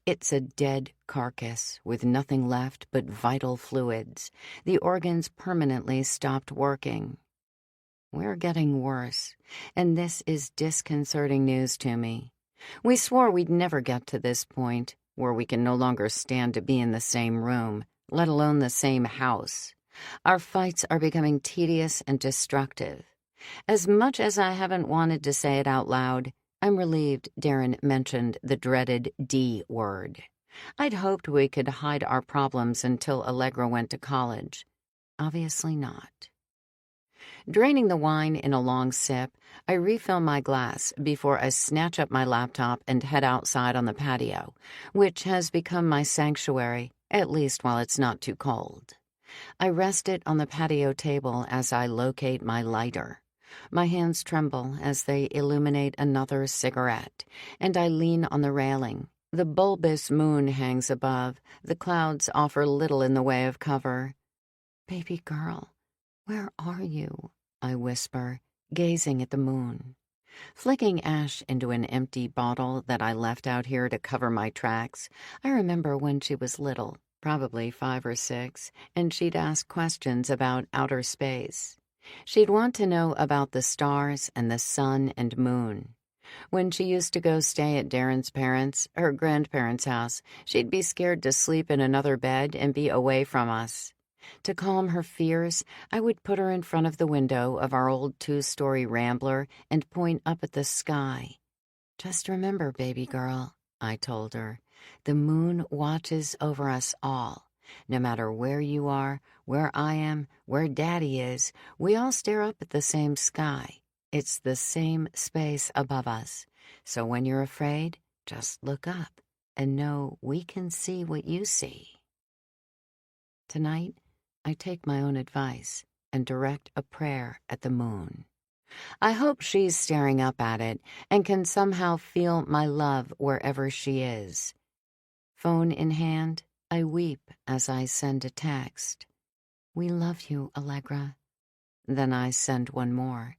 It's a dead carcass with nothing left but vital fluids. The organs permanently stopped working. We're getting worse, and this is disconcerting news to me. We swore we'd never get to this point, where we can no longer stand to be in the same room, let alone the same house. Our fights are becoming tedious and destructive. As much as I haven't wanted to say it out loud, I'm relieved Darren mentioned the dreaded D word. I'd hoped we could hide our problems until Allegra went to college. Obviously not. Draining the wine in a long sip, I refill my glass before I snatch up my laptop and head outside on the patio, which has become my sanctuary, at least while it's not too cold. I rest it on the patio table as I locate my lighter. My hands tremble as they illuminate another cigarette, and I lean on the railing. The bulbous moon hangs above. The clouds offer little in the way of cover. "Baby girl, where are you?" I whisper, gazing at the moon. Flicking ash into an empty bottle that I left out here to cover my tracks, I remember when she was little, probably 5 or 6, and she'd ask questions about outer space. She'd want to know about the stars and the sun and moon. When she used to go stay at Darren's parents', her grandparents' house, she'd be scared to sleep in another bed and be away from us. To calm her fears, I would put her in front of the window of our old 2-story Rambler and point up at the sky. "Just remember, baby girl," I told her, "the moon watches over us all. No matter where you are, where I am, where Daddy is, we all stare up at the same sky. It's the same space above us. So when you're afraid, just look up and know we can see what you see." Tonight, I take my own advice and direct a prayer at the moon. I hope she's staring up at it and can somehow feel my love wherever she is. Phone in hand, I weep as I send a text. "We love you, Allegra." Then I send one more.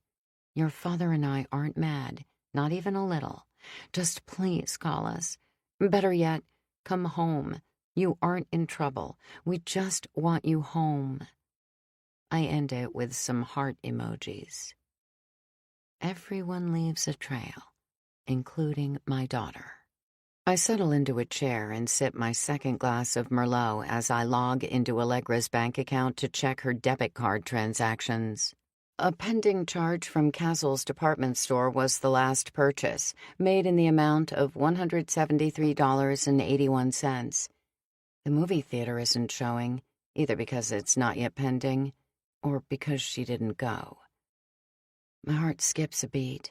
"Your father and I aren't mad, not even a little. Just please call us. Better yet, come home. You aren't in trouble. We just want you home." I end it with some heart emojis. Everyone leaves a trail, including my daughter. I settle into a chair and sip my second glass of Merlot as I log into Allegra's bank account to check her debit card transactions. A pending charge from Casual's department store was the last purchase, made in the amount of $173.81. The movie theater isn't showing, either because it's not yet pending, or because she didn't go. My heart skips a beat.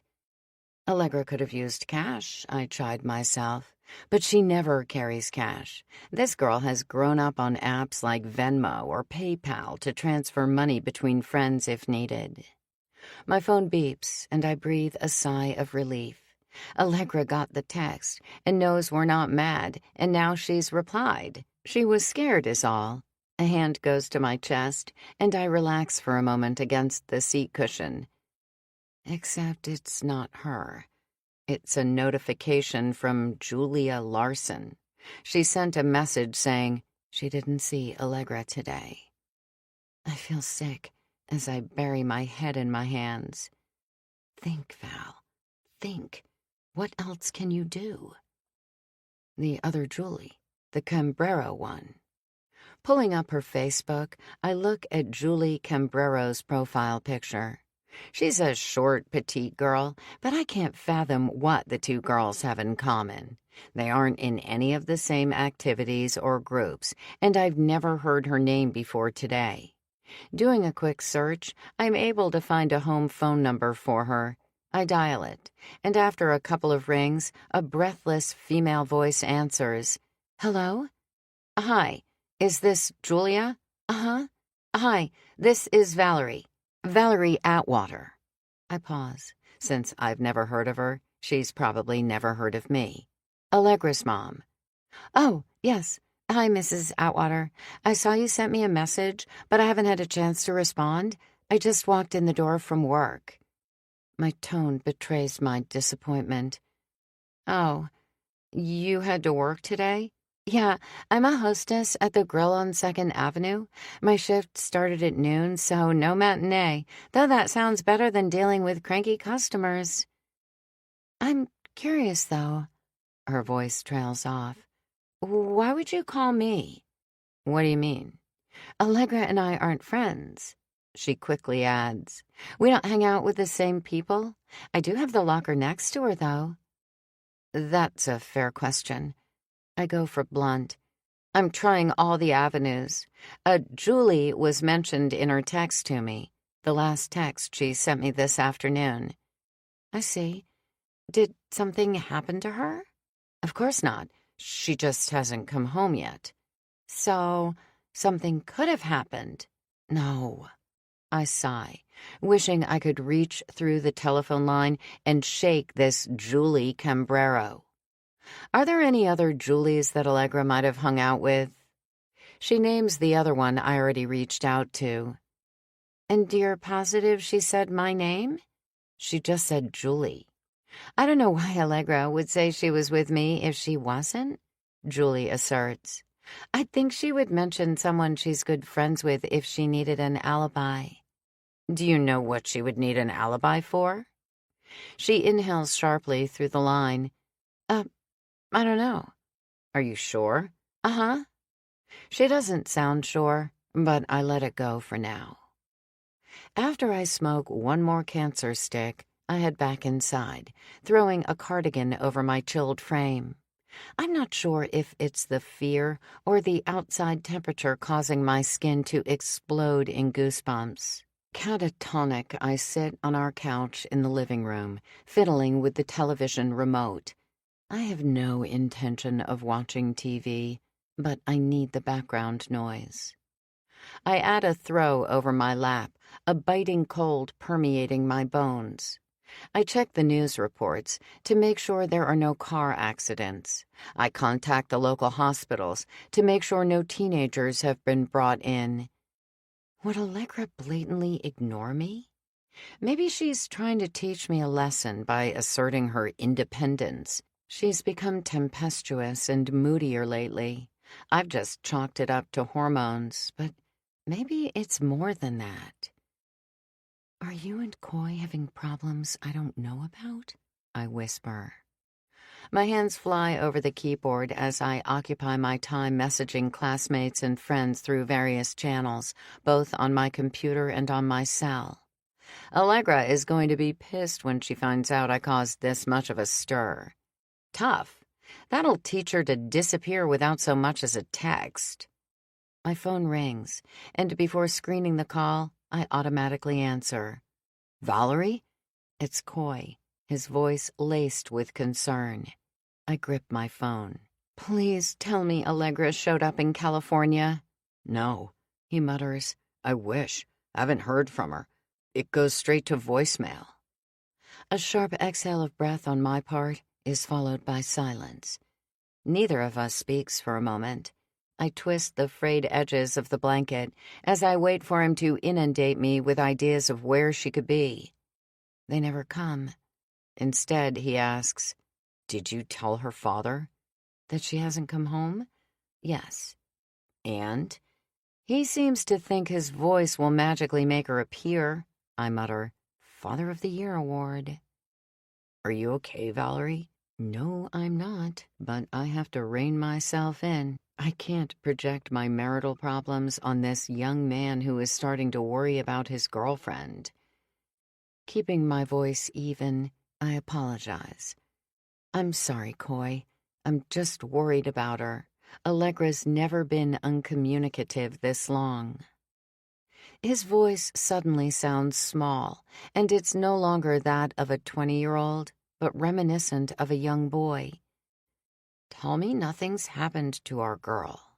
Allegra could have used cash, I chide myself, but she never carries cash. This girl has grown up on apps like Venmo or PayPal to transfer money between friends if needed. My phone beeps, and I breathe a sigh of relief. Allegra got the text and knows we're not mad, and now she's replied. She was scared is all. A hand goes to my chest, and I relax for a moment against the seat cushion. Except it's not her. It's a notification from Julia Larson. She sent a message saying she didn't see Allegra today. I feel sick as I bury my head in my hands. Think, Val. Think. What else can you do? The other Julie, the Cambrero one. Pulling up her Facebook, I look at Julie Cambrero's profile picture. She's a short, petite girl, but I can't fathom what the two girls have in common. They aren't in any of the same activities or groups, and I've never heard her name before today. Doing a quick search, I'm able to find a home phone number for her. I dial it, and after a couple of rings, a breathless female voice answers. Hello? Hi, is this Julia? Uh-huh. Hi, this is Valerie. Valerie Atwater. I pause. Since I've never heard of her, she's probably never heard of me. Allegra's mom. Oh, yes. Hi, Mrs. Atwater. I saw you sent me a message, but I haven't had a chance to respond. I just walked in the door from work. My tone betrays my disappointment. Oh, you had to work today? Yeah, I'm a hostess at the Grill on 2nd Avenue. My shift started at noon, so no matinee, though that sounds better than dealing with cranky customers. I'm curious, though. Her voice trails off. Why would you call me? What do you mean? Allegra and I aren't friends. She quickly adds. We don't hang out with the same people. I do have the locker next to her, though. That's a fair question. I go for blunt. I'm trying all the avenues. Julie was mentioned in her text to me, the last text she sent me this afternoon. I see. Did something happen to her? Of course not. She just hasn't come home yet. So, something could have happened. No. I sigh, wishing I could reach through the telephone line and shake this Julie Cambrero. Are there any other Julies that Allegra might have hung out with? She names the other one I already reached out to. And you're positive she said my name? She just said Julie. I don't know why Allegra would say she was with me if she wasn't, Julie asserts. I'd think she would mention someone she's good friends with if she needed an alibi. Do you know what she would need an alibi for? She inhales sharply through the line. I don't know. Are you sure? Uh-huh. She doesn't sound sure, but I let it go for now. After I smoke one more cancer stick, I head back inside, throwing a cardigan over my chilled frame. I'm not sure if it's the fear or the outside temperature causing my skin to explode in goosebumps. Catatonic, I sit on our couch in the living room, fiddling with the television remote. I have no intention of watching TV, but I need the background noise. I add a throw over my lap, a biting cold permeating my bones. I check the news reports to make sure there are no car accidents. I contact the local hospitals to make sure no teenagers have been brought in. Would Allegra blatantly ignore me? Maybe she's trying to teach me a lesson by asserting her independence. She's become tempestuous and moodier lately. I've just chalked it up to hormones, but maybe it's more than that. Are you and Coy having problems I don't know about? I whisper. My hands fly over the keyboard as I occupy my time messaging classmates and friends through various channels, both on my computer and on my cell. Allegra is going to be pissed when she finds out I caused this much of a stir. Tough. That'll teach her to disappear without so much as a text. My phone rings, and before screening the call, I automatically answer. Valerie? It's Coy, his voice laced with concern. I grip my phone. Please tell me Allegra showed up in California. No, he mutters. I wish. I haven't heard from her. It goes straight to voicemail. A sharp exhale of breath on my part is followed by silence. Neither of us speaks for a moment. I twist the frayed edges of the blanket as I wait for him to inundate me with ideas of where she could be. They never come. Instead, he asks, "Did you tell her father that she hasn't come home?" "Yes." "And?" "He seems to think his voice will magically make her appear." I mutter, "Father of the Year award." "Are you okay, Valerie?" "No, I'm not, but I have to rein myself in. I can't project my marital problems on this young man who is starting to worry about his girlfriend." Keeping my voice even, I apologize. "I'm sorry, Coy. I'm just worried about her. Allegra's never been uncommunicative this long." His voice suddenly sounds small, and it's no longer that of a 20-year-old, but reminiscent of a young boy. "Tell me nothing's happened to our girl."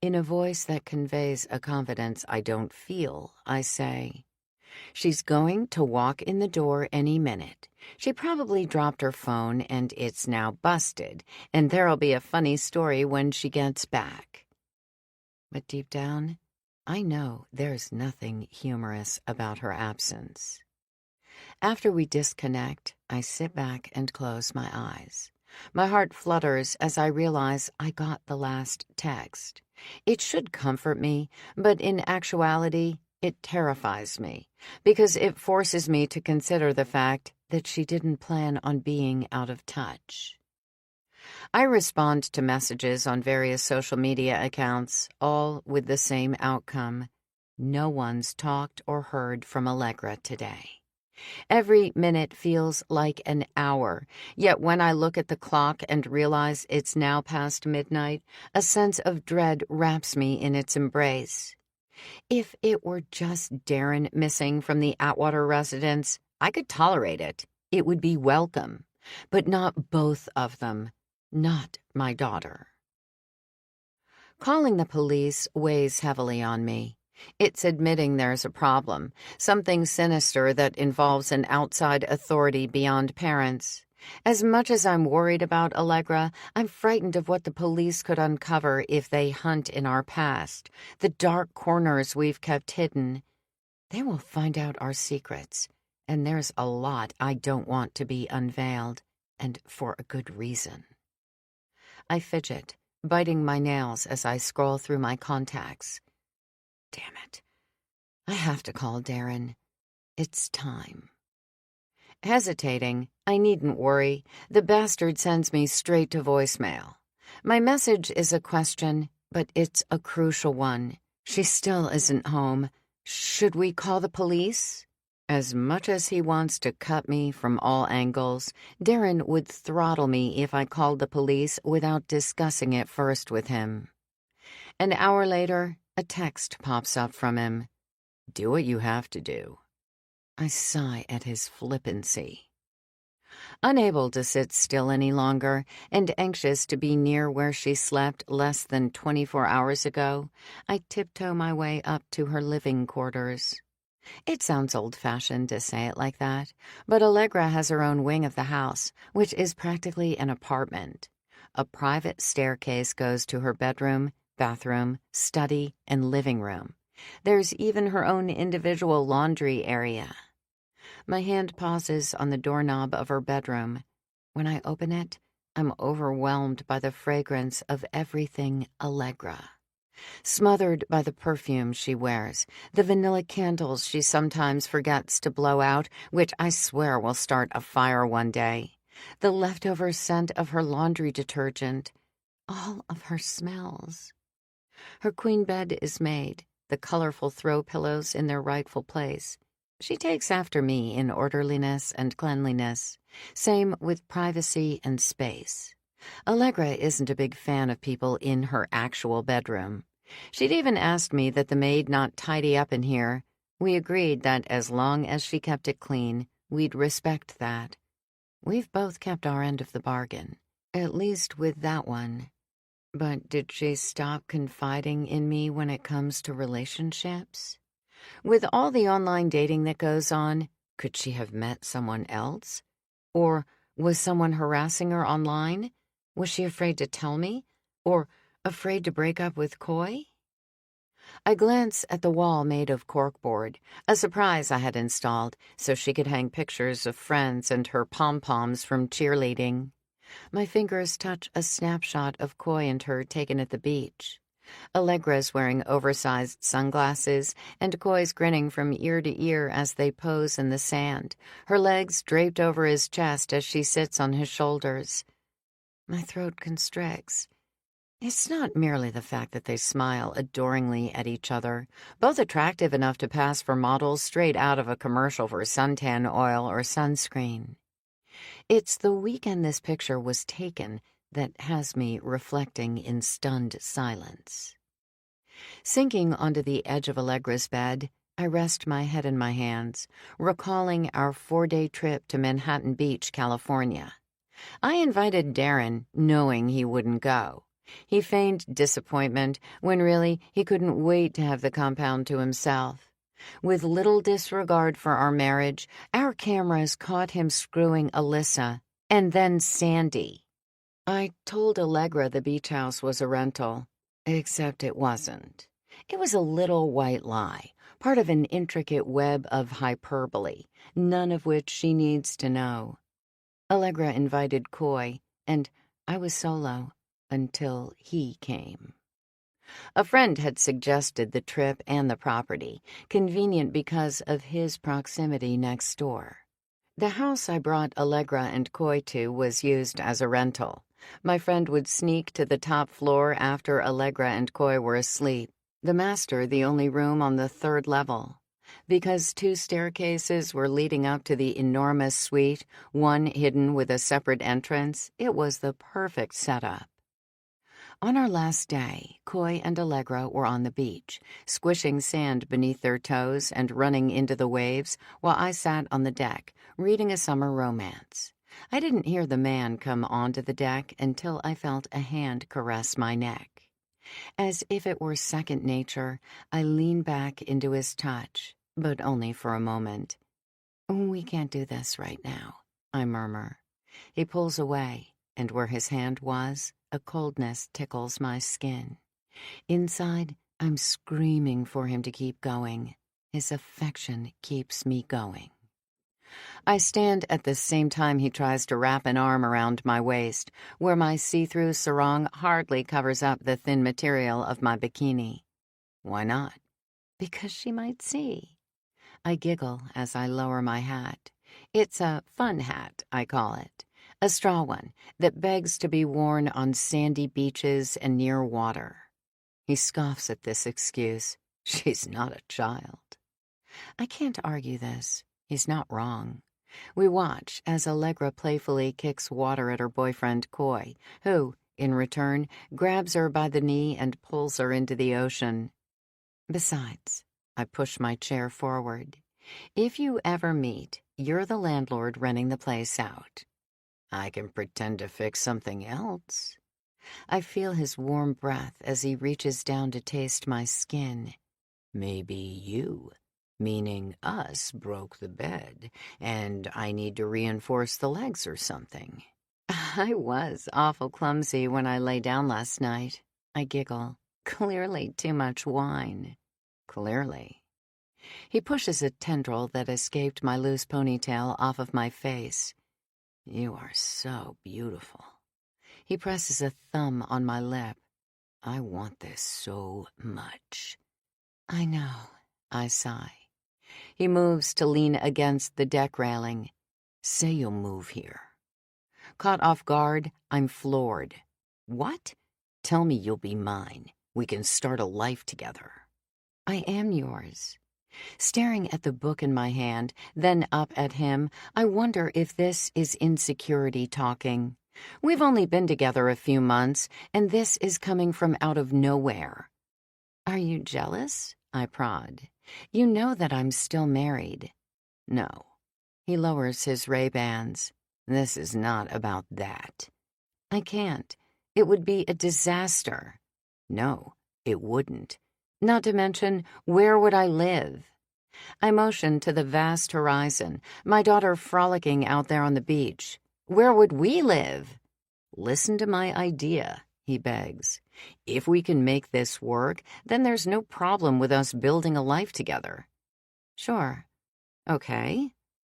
In a voice that conveys a confidence I don't feel, I say, "She's going to walk in the door any minute. She probably dropped her phone and it's now busted, and there'll be a funny story when she gets back." But deep down, I know there's nothing humorous about her absence. After we disconnect, I sit back and close my eyes. My heart flutters as I realize I got the last text. It should comfort me, but in actuality, it terrifies me, because it forces me to consider the fact that she didn't plan on being out of touch. I respond to messages on various social media accounts, all with the same outcome. No one's talked or heard from Allegra today. Every minute feels like an hour, yet when I look at the clock and realize it's now past midnight, a sense of dread wraps me in its embrace. If it were just Darren missing from the Atwater residence, I could tolerate it. It would be welcome. But not both of them. Not my daughter. Calling the police weighs heavily on me. It's admitting there's a problem, something sinister that involves an outside authority beyond parents. As much as I'm worried about Allegra, I'm frightened of what the police could uncover if they hunt in our past, the dark corners we've kept hidden. They will find out our secrets, and there's a lot I don't want to be unveiled, and for a good reason. I fidget, biting my nails as I scroll through my contacts. Damn it. I have to call Darren. It's time. Hesitating, I needn't worry. The bastard sends me straight to voicemail. My message is a question, but it's a crucial one. She still isn't home. Should we call the police? As much as he wants to cut me from all angles, Darren would throttle me if I called the police without discussing it first with him. An hour later, a text pops up from him. "Do what you have to do." I sigh at his flippancy. Unable to sit still any longer, and anxious to be near where she slept less than 24 hours ago, I tiptoe my way up to her living quarters. It sounds old-fashioned to say it like that, but Allegra has her own wing of the house, which is practically an apartment. A private staircase goes to her bedroom, bathroom, study, and living room. There's even her own individual laundry area. My hand pauses on the doorknob of her bedroom. When I open it, I'm overwhelmed by the fragrance of everything Allegra. Smothered by the perfume she wears, the vanilla candles she sometimes forgets to blow out, which I swear will start a fire one day, the leftover scent of her laundry detergent, all of her smells. Her queen bed is made, the colorful throw pillows in their rightful place. She takes after me in orderliness and cleanliness, same with privacy and space. Allegra isn't a big fan of people in her actual bedroom. She'd even asked me that the maid not tidy up in here. We agreed that as long as she kept it clean, we'd respect that. We've both kept our end of the bargain, at least with that one. But did she stop confiding in me when it comes to relationships? With all the online dating that goes on, could she have met someone else? Or was someone harassing her online? Was she afraid to tell me? Or afraid to break up with Coy? I glance at the wall made of corkboard, a surprise I had installed so she could hang pictures of friends and her pom-poms from cheerleading. My fingers touch a snapshot of Coy and her taken at the beach. Allegra's wearing oversized sunglasses, and Coy's grinning from ear to ear as they pose in the sand, her legs draped over his chest as she sits on his shoulders. My throat constricts. It's not merely the fact that they smile adoringly at each other, both attractive enough to pass for models straight out of a commercial for suntan oil or sunscreen. It's the weekend this picture was taken that has me reflecting in stunned silence. Sinking onto the edge of Allegra's bed, I rest my head in my hands, recalling our 4-day trip to Manhattan Beach, California. I invited Darren, knowing he wouldn't go. He feigned disappointment when really he couldn't wait to have the compound to himself. With little disregard for our marriage, our cameras caught him screwing Alyssa and then Sandy. I told Allegra the beach house was a rental, except it wasn't. It was a little white lie, part of an intricate web of hyperbole, none of which she needs to know. Allegra invited Coy, and I was solo until he came. A friend had suggested the trip and the property, convenient because of his proximity next door. The house I brought Allegra and Coy to was used as a rental. My friend would sneak to the top floor after Allegra and Coy were asleep, the master the only room on the 3rd level. Because 2 staircases were leading up to the enormous suite, one hidden with a separate entrance, it was the perfect setup. On our last day, Coy and Allegra were on the beach, squishing sand beneath their toes and running into the waves, while I sat on the deck, reading a summer romance. I didn't hear the man come onto the deck until I felt a hand caress my neck. As if it were second nature, I lean back into his touch, but only for a moment. "We can't do this right now," I murmur. He pulls away, and where his hand was, a coldness tickles my skin. Inside, I'm screaming for him to keep going. His affection keeps me going. I stand at the same time he tries to wrap an arm around my waist, where my see-through sarong hardly covers up the thin material of my bikini. Why not? Because she might see. I giggle as I lower my hat. It's a fun hat, I call it. A straw one that begs to be worn on sandy beaches and near water. He scoffs at this excuse. She's not a child. I can't argue this. He's not wrong. We watch as Allegra playfully kicks water at her boyfriend Coy, who, in return, grabs her by the knee and pulls her into the ocean. Besides, I push my chair forward. If you ever meet, you're the landlord renting the place out. I can pretend to fix something else. I feel his warm breath as he reaches down to taste my skin. Maybe you, meaning us, broke the bed, and I need to reinforce the legs or something. I was awful clumsy when I lay down last night. I giggle. Clearly too much wine. Clearly. He pushes a tendril that escaped my loose ponytail off of my face. You are so beautiful. He presses a thumb on my lip. I want this so much. I know, I sigh. He moves to lean against the deck railing. Say you'll move here. Caught off guard, I'm floored. What? Tell me you'll be mine. We can start a life together. I am yours. Staring at the book in my hand, then up at him, I wonder if this is insecurity talking. We've only been together a few months, and this is coming from out of nowhere. Are you jealous? I prod. You know that I'm still married. No. He lowers his Ray-Bans. This is not about that. I can't. It would be a disaster. No, it wouldn't. Not to mention, where would I live? I motion to the vast horizon, my daughter frolicking out there on the beach. Where would we live? Listen to my idea, he begs. If we can make this work, then there's no problem with us building a life together. Sure. Okay.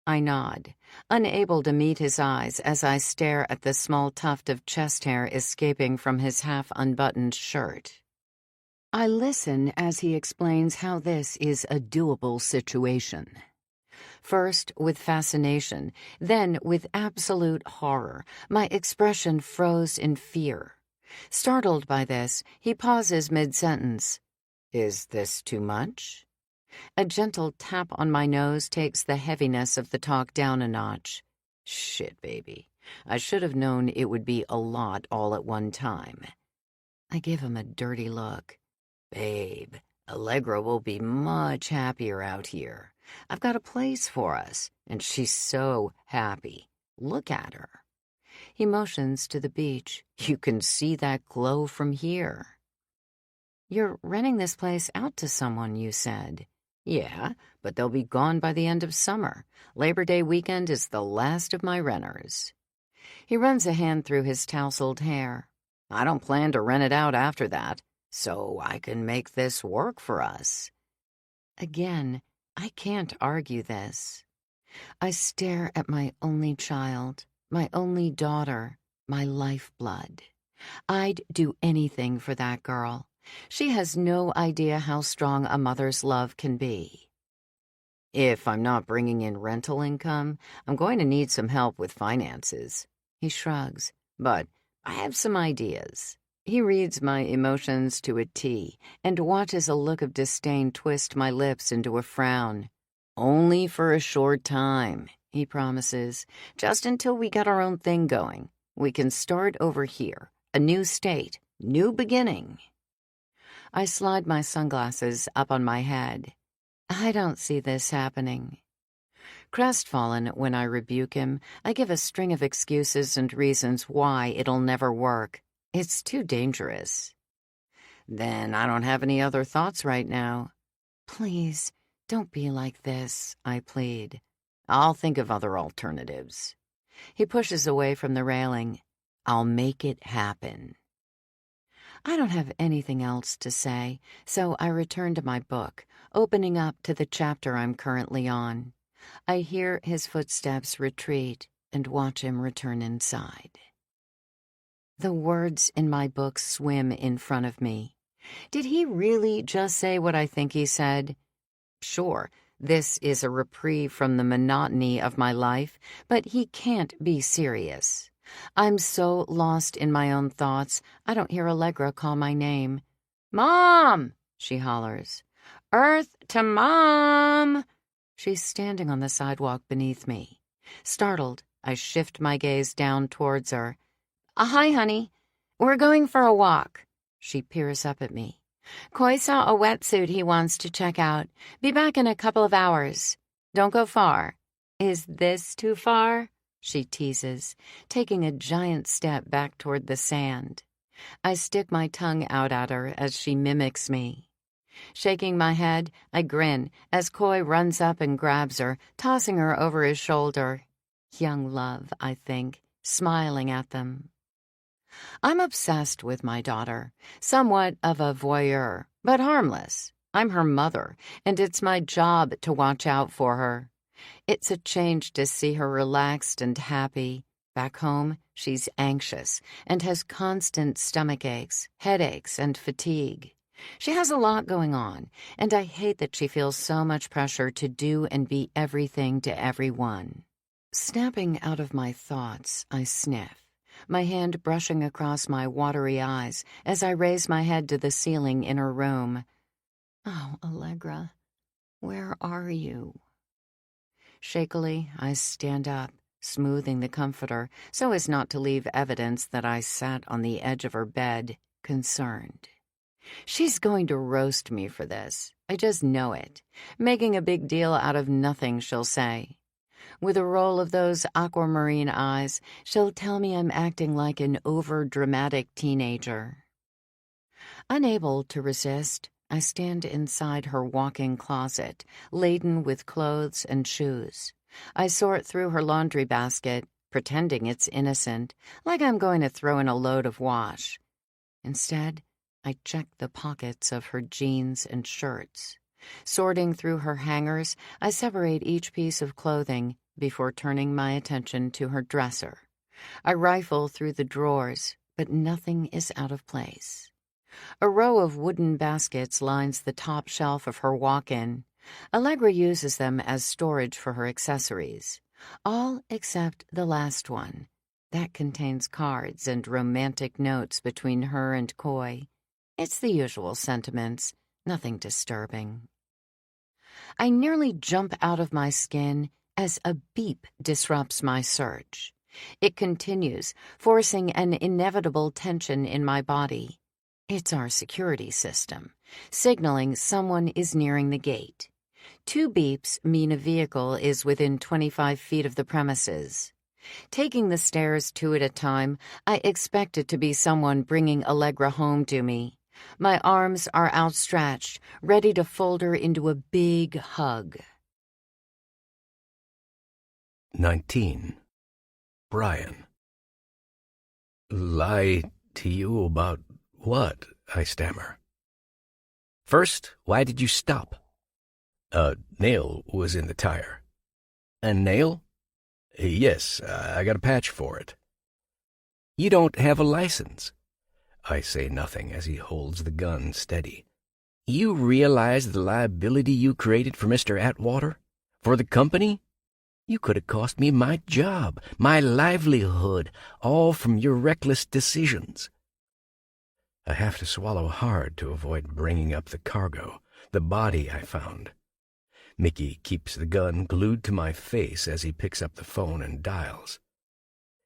I nod, unable to meet his eyes as I stare at the small tuft of chest hair escaping from his half-unbuttoned shirt. I listen as he explains how this is a doable situation. First with fascination, then with absolute horror, my expression froze in fear. Startled by this, he pauses mid-sentence. Is this too much? A gentle tap on my nose takes the heaviness of the talk down a notch. Shit, baby. I should have known it would be a lot all at one time. I give him a dirty look. Babe, Allegra will be much happier out here. I've got a place for us, and she's so happy. Look at her. He motions to the beach. You can see that glow from here. You're renting this place out to someone, you said. Yeah, but they'll be gone by the end of summer. Labor Day weekend is the last of my renters. He runs a hand through his tousled hair. I don't plan to rent it out after that, so I can make this work for us. Again, I can't argue this. I stare at my only child, my only daughter, my lifeblood. I'd do anything for that girl. She has no idea how strong a mother's love can be. If I'm not bringing in rental income, I'm going to need some help with finances. He shrugs, but I have some ideas. He reads my emotions to a T and watches a look of disdain twist my lips into a frown. Only for a short time, he promises, just until we get our own thing going. We can start over here, a new state, new beginning. I slide my sunglasses up on my head. I don't see this happening. Crestfallen when I rebuke him, I give a string of excuses and reasons why it'll never work. It's too dangerous. Then I don't have any other thoughts right now. Please, don't be like this, I plead. I'll think of other alternatives. He pushes away from the railing. I'll make it happen. I don't have anything else to say, so I return to my book, opening up to the chapter I'm currently on. I hear his footsteps retreat and watch him return inside. The words in my book swim in front of me. Did he really just say what I think he said? Sure, this is a reprieve from the monotony of my life, but he can't be serious. I'm so lost in my own thoughts, I don't hear Allegra call my name. Mom, she hollers. Earth to Mom! She's standing on the sidewalk beneath me. Startled, I shift my gaze down towards her. Hi, honey. We're going for a walk. She peers up at me. Koi saw a wetsuit he wants to check out. Be back in a couple of hours. Don't go far. Is this too far? She teases, taking a giant step back toward the sand. I stick my tongue out at her as she mimics me. Shaking my head, I grin as Koi runs up and grabs her, tossing her over his shoulder. Young love, I think, smiling at them. I'm obsessed with my daughter, somewhat of a voyeur, but harmless. I'm her mother, and it's my job to watch out for her. It's a change to see her relaxed and happy. Back home, she's anxious and has constant stomach aches, headaches, and fatigue. She has a lot going on, and I hate that she feels so much pressure to do and be everything to everyone. Snapping out of my thoughts, I sniff, my hand brushing across my watery eyes as I raise my head to the ceiling in her room. Oh, Allegra, where are you? Shakily, I stand up, smoothing the comforter so as not to leave evidence that I sat on the edge of her bed, concerned. She's going to roast me for this. I just know it, making a big deal out of nothing she'll say. With a roll of those aquamarine eyes, she'll tell me I'm acting like an over-dramatic teenager. Unable to resist, I stand inside her walk-in closet, laden with clothes and shoes. I sort through her laundry basket, pretending it's innocent, like I'm going to throw in a load of wash. Instead, I check the pockets of her jeans and shirts. Sorting through her hangers, I separate each piece of clothing before turning my attention to her dresser. I rifle through the drawers, but nothing is out of place. A row of wooden baskets lines the top shelf of her walk-in. Allegra uses them as storage for her accessories, all except the last one. That contains cards and romantic notes between her and Coy. It's the usual sentiments, nothing disturbing. I nearly jump out of my skin as a beep disrupts my search. It continues, forcing an inevitable tension in my body. It's our security system, signaling someone is nearing the gate. 2 beeps mean a vehicle is within 25 feet of the premises. Taking the stairs 2 at a time, I expect it to be someone bringing Allegra home to me. My arms are outstretched, ready to fold her into a big hug. 19. Brian. Lie to you about what? I stammer. First, why did you stop? A nail was in the tire. A nail? Yes, I got a patch for it. You don't have a license. I say nothing as he holds the gun steady. You realize the liability you created for Mr. Atwater? For the company? You could have cost me my job, my livelihood, all from your reckless decisions. I have to swallow hard to avoid bringing up the cargo, the body I found. Mickey keeps the gun glued to my face as he picks up the phone and dials.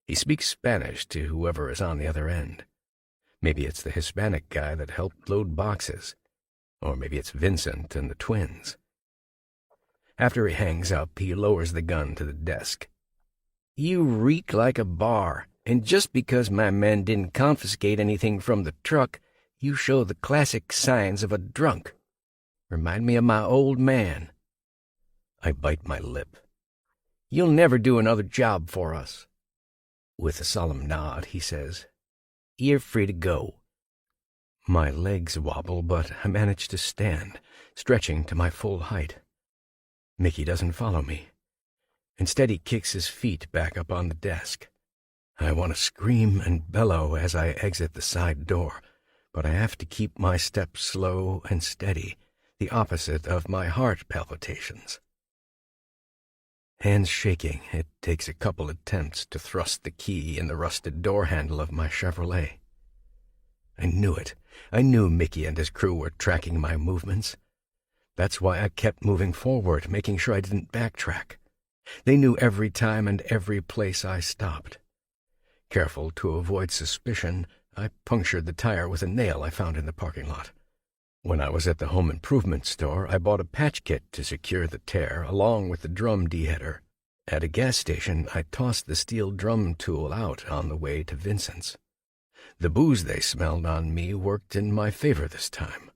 He speaks Spanish to whoever is on the other end. Maybe it's the Hispanic guy that helped load boxes. Or maybe it's Vincent and the twins. After he hangs up, he lowers the gun to the desk. You reek like a bar, and just because my men didn't confiscate anything from the truck, you show the classic signs of a drunk. Remind me of my old man. I bite my lip. You'll never do another job for us. With a solemn nod, he says, You're free to go. My legs wobble, but I manage to stand, stretching to my full height. Mickey doesn't follow me. Instead, he kicks his feet back up on the desk. I want to scream and bellow as I exit the side door, but I have to keep my steps slow and steady, the opposite of my heart palpitations. Hands shaking, it takes a couple attempts to thrust the key in the rusted door handle of my Chevrolet. I knew it. I knew Mickey and his crew were tracking my movements. That's why I kept moving forward, making sure I didn't backtrack. They knew every time and every place I stopped. Careful to avoid suspicion, I punctured the tire with a nail I found in the parking lot. When I was at the home improvement store, I bought a patch kit to secure the tear, along with the drum deheader. At a gas station, I tossed the steel drum tool out on the way to Vincent's. The booze they smelled on me worked in my favor this time.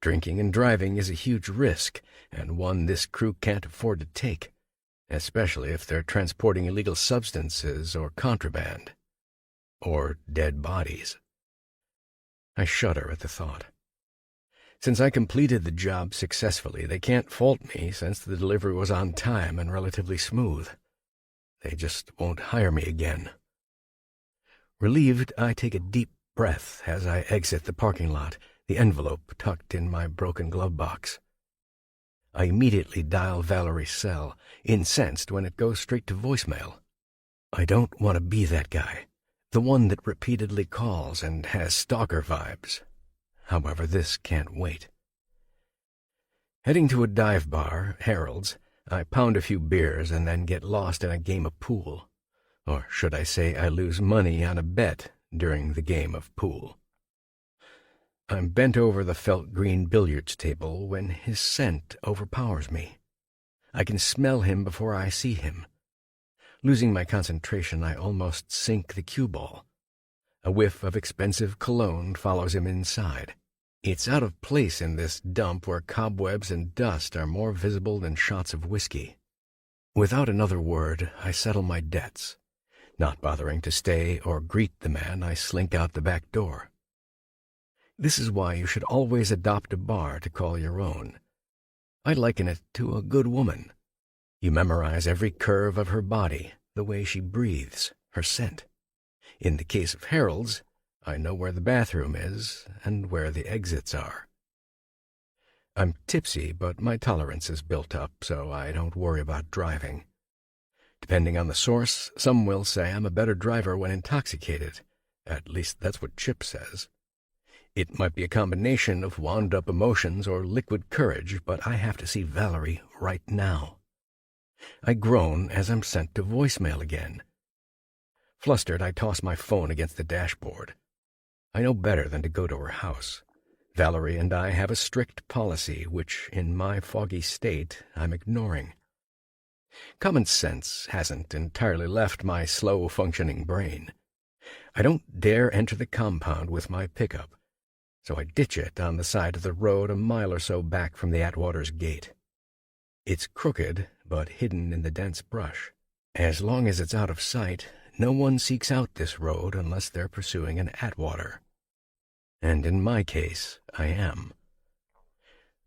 Drinking and driving is a huge risk, and one this crew can't afford to take, especially if they're transporting illegal substances or contraband. Or dead bodies. I shudder at the thought. Since I completed the job successfully, they can't fault me since the delivery was on time and relatively smooth. They just won't hire me again. Relieved, I take a deep breath as I exit the parking lot, the envelope tucked in my broken glove box. I immediately dial Valerie's cell, incensed when it goes straight to voicemail. I don't want to be that guy, the one that repeatedly calls and has stalker vibes. However, this can't wait. Heading to a dive bar, Harold's, I pound a few beers and then get lost in a game of pool. Or should I say I lose money on a bet during the game of pool. I'm bent over the felt green billiards table when his scent overpowers me. I can smell him before I see him. Losing my concentration, I almost sink the cue ball. A whiff of expensive cologne follows him inside. It's out of place in this dump where cobwebs and dust are more visible than shots of whiskey. Without another word, I settle my debts. Not bothering to stay or greet the man, I slink out the back door. This is why you should always adopt a bar to call your own. I liken it to a good woman. You memorize every curve of her body, the way she breathes, her scent. In the case of Harold's, I know where the bathroom is and where the exits are. I'm tipsy, but my tolerance is built up, so I don't worry about driving. Depending on the source, some will say I'm a better driver when intoxicated. At least that's what Chip says. It might be a combination of wound-up emotions or liquid courage, but I have to see Valerie right now. I groan as I'm sent to voicemail again. Flustered, I toss my phone against the dashboard. I know better than to go to her house. Valerie and I have a strict policy, which, in my foggy state, I'm ignoring. Common sense hasn't entirely left my slow-functioning brain. I don't dare enter the compound with my pickup, so I ditch it on the side of the road a mile or so back from the Atwaters gate. It's crooked, but hidden in the dense brush. As long as it's out of sight, no one seeks out this road unless they're pursuing an Atwater. And in my case, I am.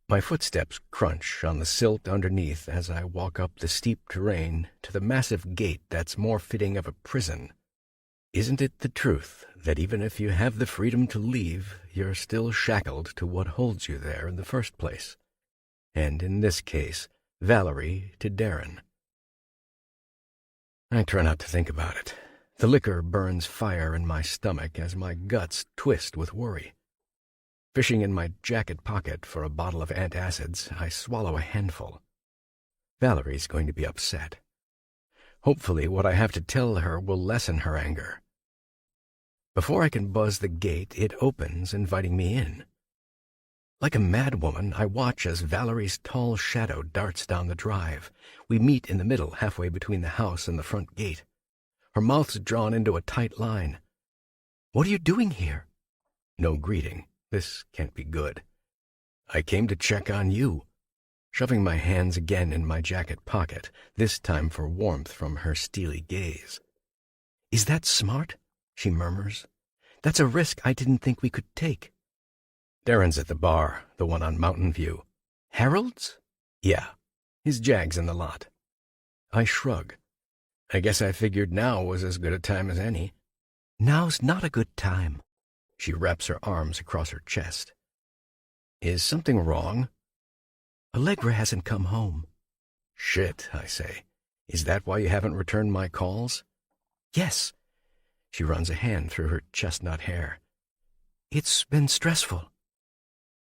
My footsteps crunch on the silt underneath as I walk up the steep terrain to the massive gate that's more fitting of a prison. Isn't it the truth that even if you have the freedom to leave, you're still shackled to what holds you there in the first place? And in this case, Valerie to Darren. I try not to think about it. The liquor burns fire in my stomach as my guts twist with worry. Fishing in my jacket pocket for a bottle of antacids, I swallow a handful. Valerie's going to be upset. Hopefully what I have to tell her will lessen her anger. Before I can buzz the gate, it opens, inviting me in. Like a madwoman, I watch as Valerie's tall shadow darts down the drive. We meet in the middle, halfway between the house and the front gate. Her mouth's drawn into a tight line. "What are you doing here?" No greeting. This can't be good. "I came to check on you." Shoving my hands again in my jacket pocket, this time for warmth from her steely gaze. "Is that smart?" she murmurs. "That's a risk I didn't think we could take." Darren's at the bar, the one on Mountain View. "Harold's?" "Yeah. His Jag's in the lot." I shrug. I guess I figured now was as good a time as any. "Now's not a good time." She wraps her arms across her chest. "Is something wrong?" "Allegra hasn't come home." "Shit," I say. "Is that why you haven't returned my calls?" "Yes." She runs a hand through her chestnut hair. "It's been stressful."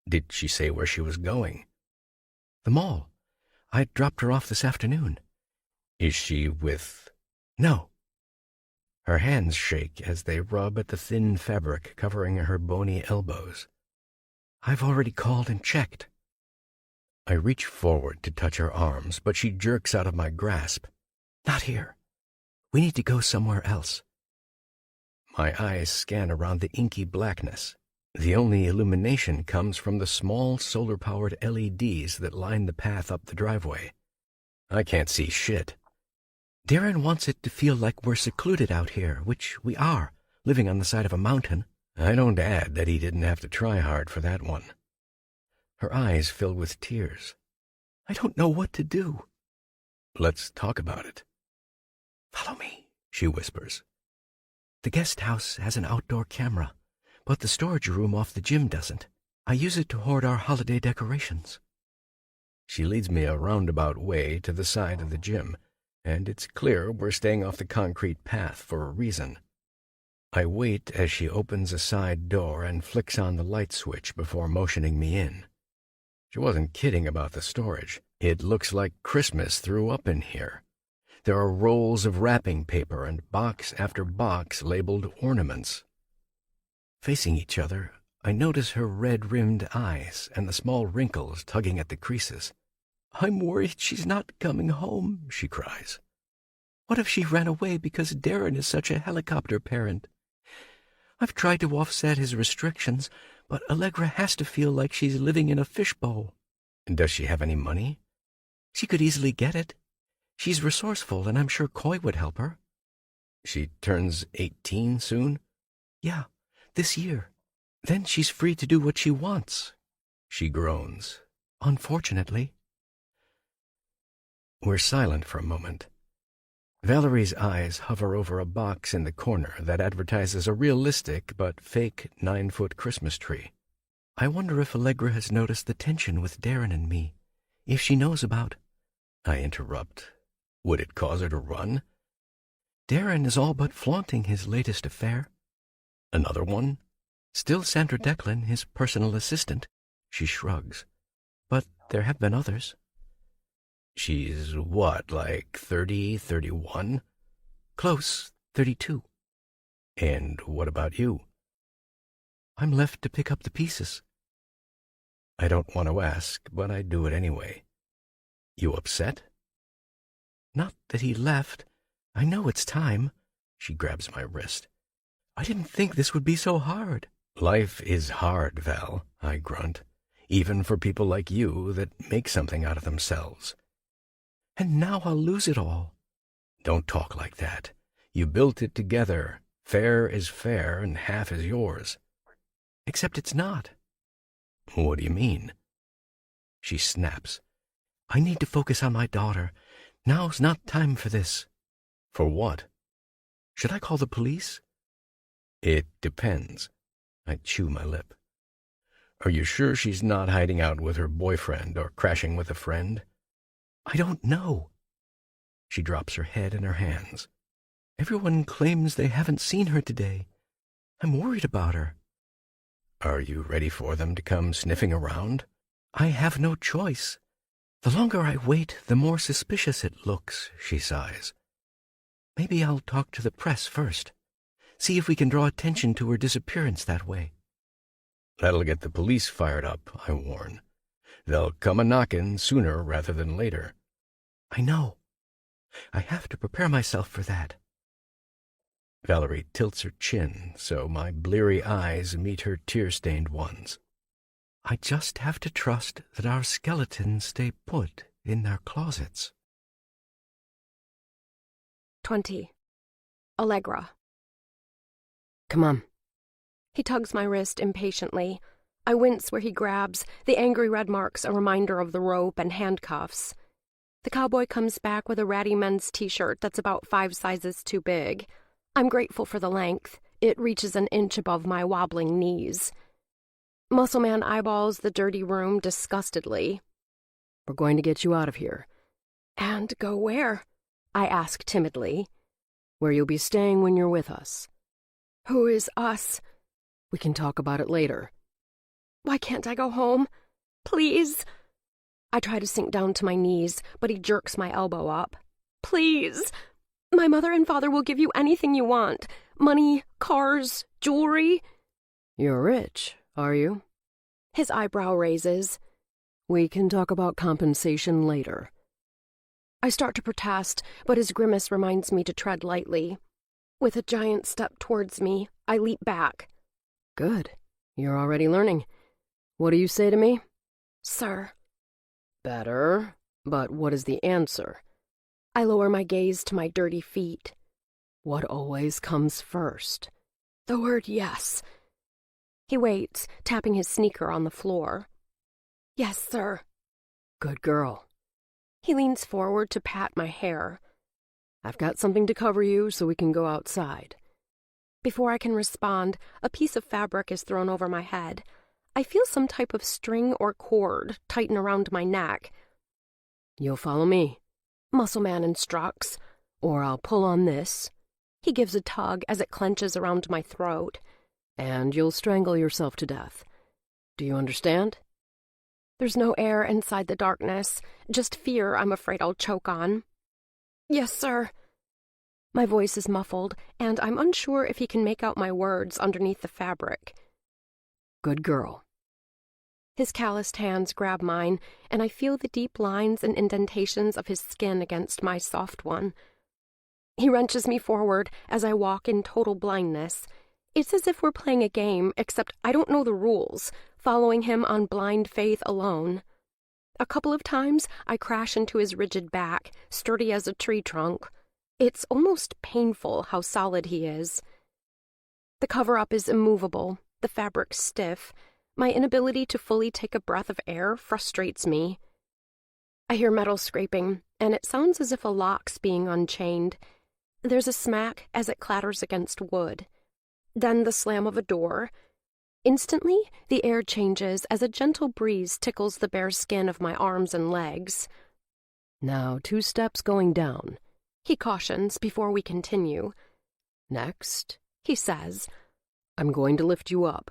"Did she say where she was going?" "The mall. I dropped her off this afternoon." "Is she with—" "No." Her hands shake as they rub at the thin fabric covering her bony elbows. "I've already called and checked." I reach forward to touch her arms, but she jerks out of my grasp. "Not here. We need to go somewhere else." My eyes scan around the inky blackness. The only illumination comes from the small solar-powered LEDs that line the path up the driveway. I can't see shit. "Darren wants it to feel like we're secluded out here, which we are, living on the side of a mountain." I don't add that he didn't have to try hard for that one. Her eyes fill with tears. "I don't know what to do." "Let's talk about it." "Follow me," she whispers. "The guest house has an outdoor camera, but the storage room off the gym doesn't. I use it to hoard our holiday decorations." She leads me a roundabout way to the side of the gym, and it's clear we're staying off the concrete path for a reason. I wait as she opens a side door and flicks on the light switch before motioning me in. She wasn't kidding about the storage. It looks like Christmas threw up in here. There are rolls of wrapping paper and box after box labeled ornaments. Facing each other, I notice her red-rimmed eyes and the small wrinkles tugging at the creases. "I'm worried she's not coming home," she cries. "What if she ran away because Darren is such a helicopter parent? I've tried to offset his restrictions, But Allegra has to feel like she's living in a fishbowl. Does she have any money? She could easily get it. She's resourceful, and I'm sure Coy would help her. She turns 18 soon? Yeah, this year. Then she's free to do what she wants. She groans. Unfortunately. We're silent for a moment. Valerie's eyes hover over a box in the corner that advertises a realistic but fake 9-foot Christmas tree. I wonder if Allegra has noticed the tension with Darren and me. If she knows about... I interrupt. Would it cause her to run? Darren is all but flaunting his latest affair. Another one? Still Sandra Declan, his personal assistant. She shrugs. But there have been others. She's what, like 30, 31? Close, 32. And what about you? I'm left to pick up the pieces. I don't want to ask, but I do it anyway. You upset? Not that he left. I know it's time. She grabs my wrist. I didn't think this would be so hard. Life is hard, Val, I grunt, even for people like you that make something out of themselves. And now I'll lose it all. Don't talk like that. You built it together. Fair is fair and half is yours. Except it's not. What do you mean? She snaps. I need to focus on my daughter. Now's not time for this. For what? Should I call the police? It depends. I chew my lip. Are you sure she's not hiding out with her boyfriend or crashing with a friend? I don't know. She drops her head in her hands. Everyone claims they haven't seen her today. I'm worried about her. Are you ready for them to come sniffing around? I have no choice. The longer I wait, the more suspicious it looks, she sighs. Maybe I'll talk to the press first. See if we can draw attention to her disappearance that way. That'll get the police fired up, I warn. They'll come a-knockin' sooner rather than later. I know. I have to prepare myself for that. Valerie tilts her chin so my bleary eyes meet her tear-stained ones. I just have to trust that our skeletons stay put in their closets. 20. Allegra. Come on. He tugs my wrist impatiently. I wince where he grabs, the angry red marks a reminder of the rope and handcuffs. The cowboy comes back with a ratty men's t-shirt that's about 5 sizes too big. I'm grateful for the length. It reaches an inch above my wobbling knees. Muscle Man eyeballs the dirty room disgustedly. We're going to get you out of here. And go where? I ask timidly. Where you'll be staying when you're with us. Who is us? We can talk about it later. Why can't I go home? Please? I try to sink down to my knees, but he jerks my elbow up. Please! My mother and father will give you anything you want. Money, cars, jewelry. You're rich, are you? His eyebrow raises. We can talk about compensation later. I start to protest, but his grimace reminds me to tread lightly. With a giant step towards me, I leap back. Good. You're already learning. What do you say to me? Sir. Better. But what is the answer? I lower my gaze to my dirty feet. What always comes first? The word yes. He waits, tapping his sneaker on the floor. Yes, sir. Good girl. He leans forward to pat my hair. I've got something to cover you so we can go outside. Before I can respond, a piece of fabric is thrown over my head. I feel some type of string or cord tighten around my neck. You'll follow me, Muscle Man instructs. or I'll pull on this. He gives a tug as it clenches around my throat. And you'll strangle yourself to death. Do you understand? There's no air inside the darkness, just fear I'm afraid I'll choke on. Yes, sir. My voice is muffled, and I'm unsure if he can make out my words underneath the fabric. Good girl. His calloused hands grab mine, and I feel the deep lines and indentations of his skin against my soft one. He wrenches me forward as I walk in total blindness. It's as if we're playing a game, except I don't know the rules, following him on blind faith alone. A couple of times, I crash into his rigid back, sturdy as a tree trunk. It's almost painful how solid he is. The cover-up is immovable, the fabric stiff. My inability to fully take a breath of air frustrates me. I hear metal scraping, and it sounds as if a lock's being unchained. There's a smack as it clatters against wood. Then the slam of a door. Instantly, the air changes as a gentle breeze tickles the bare skin of my arms and legs. Now 2 steps going down, He cautions before we continue. next. He says, I'm going to lift you up.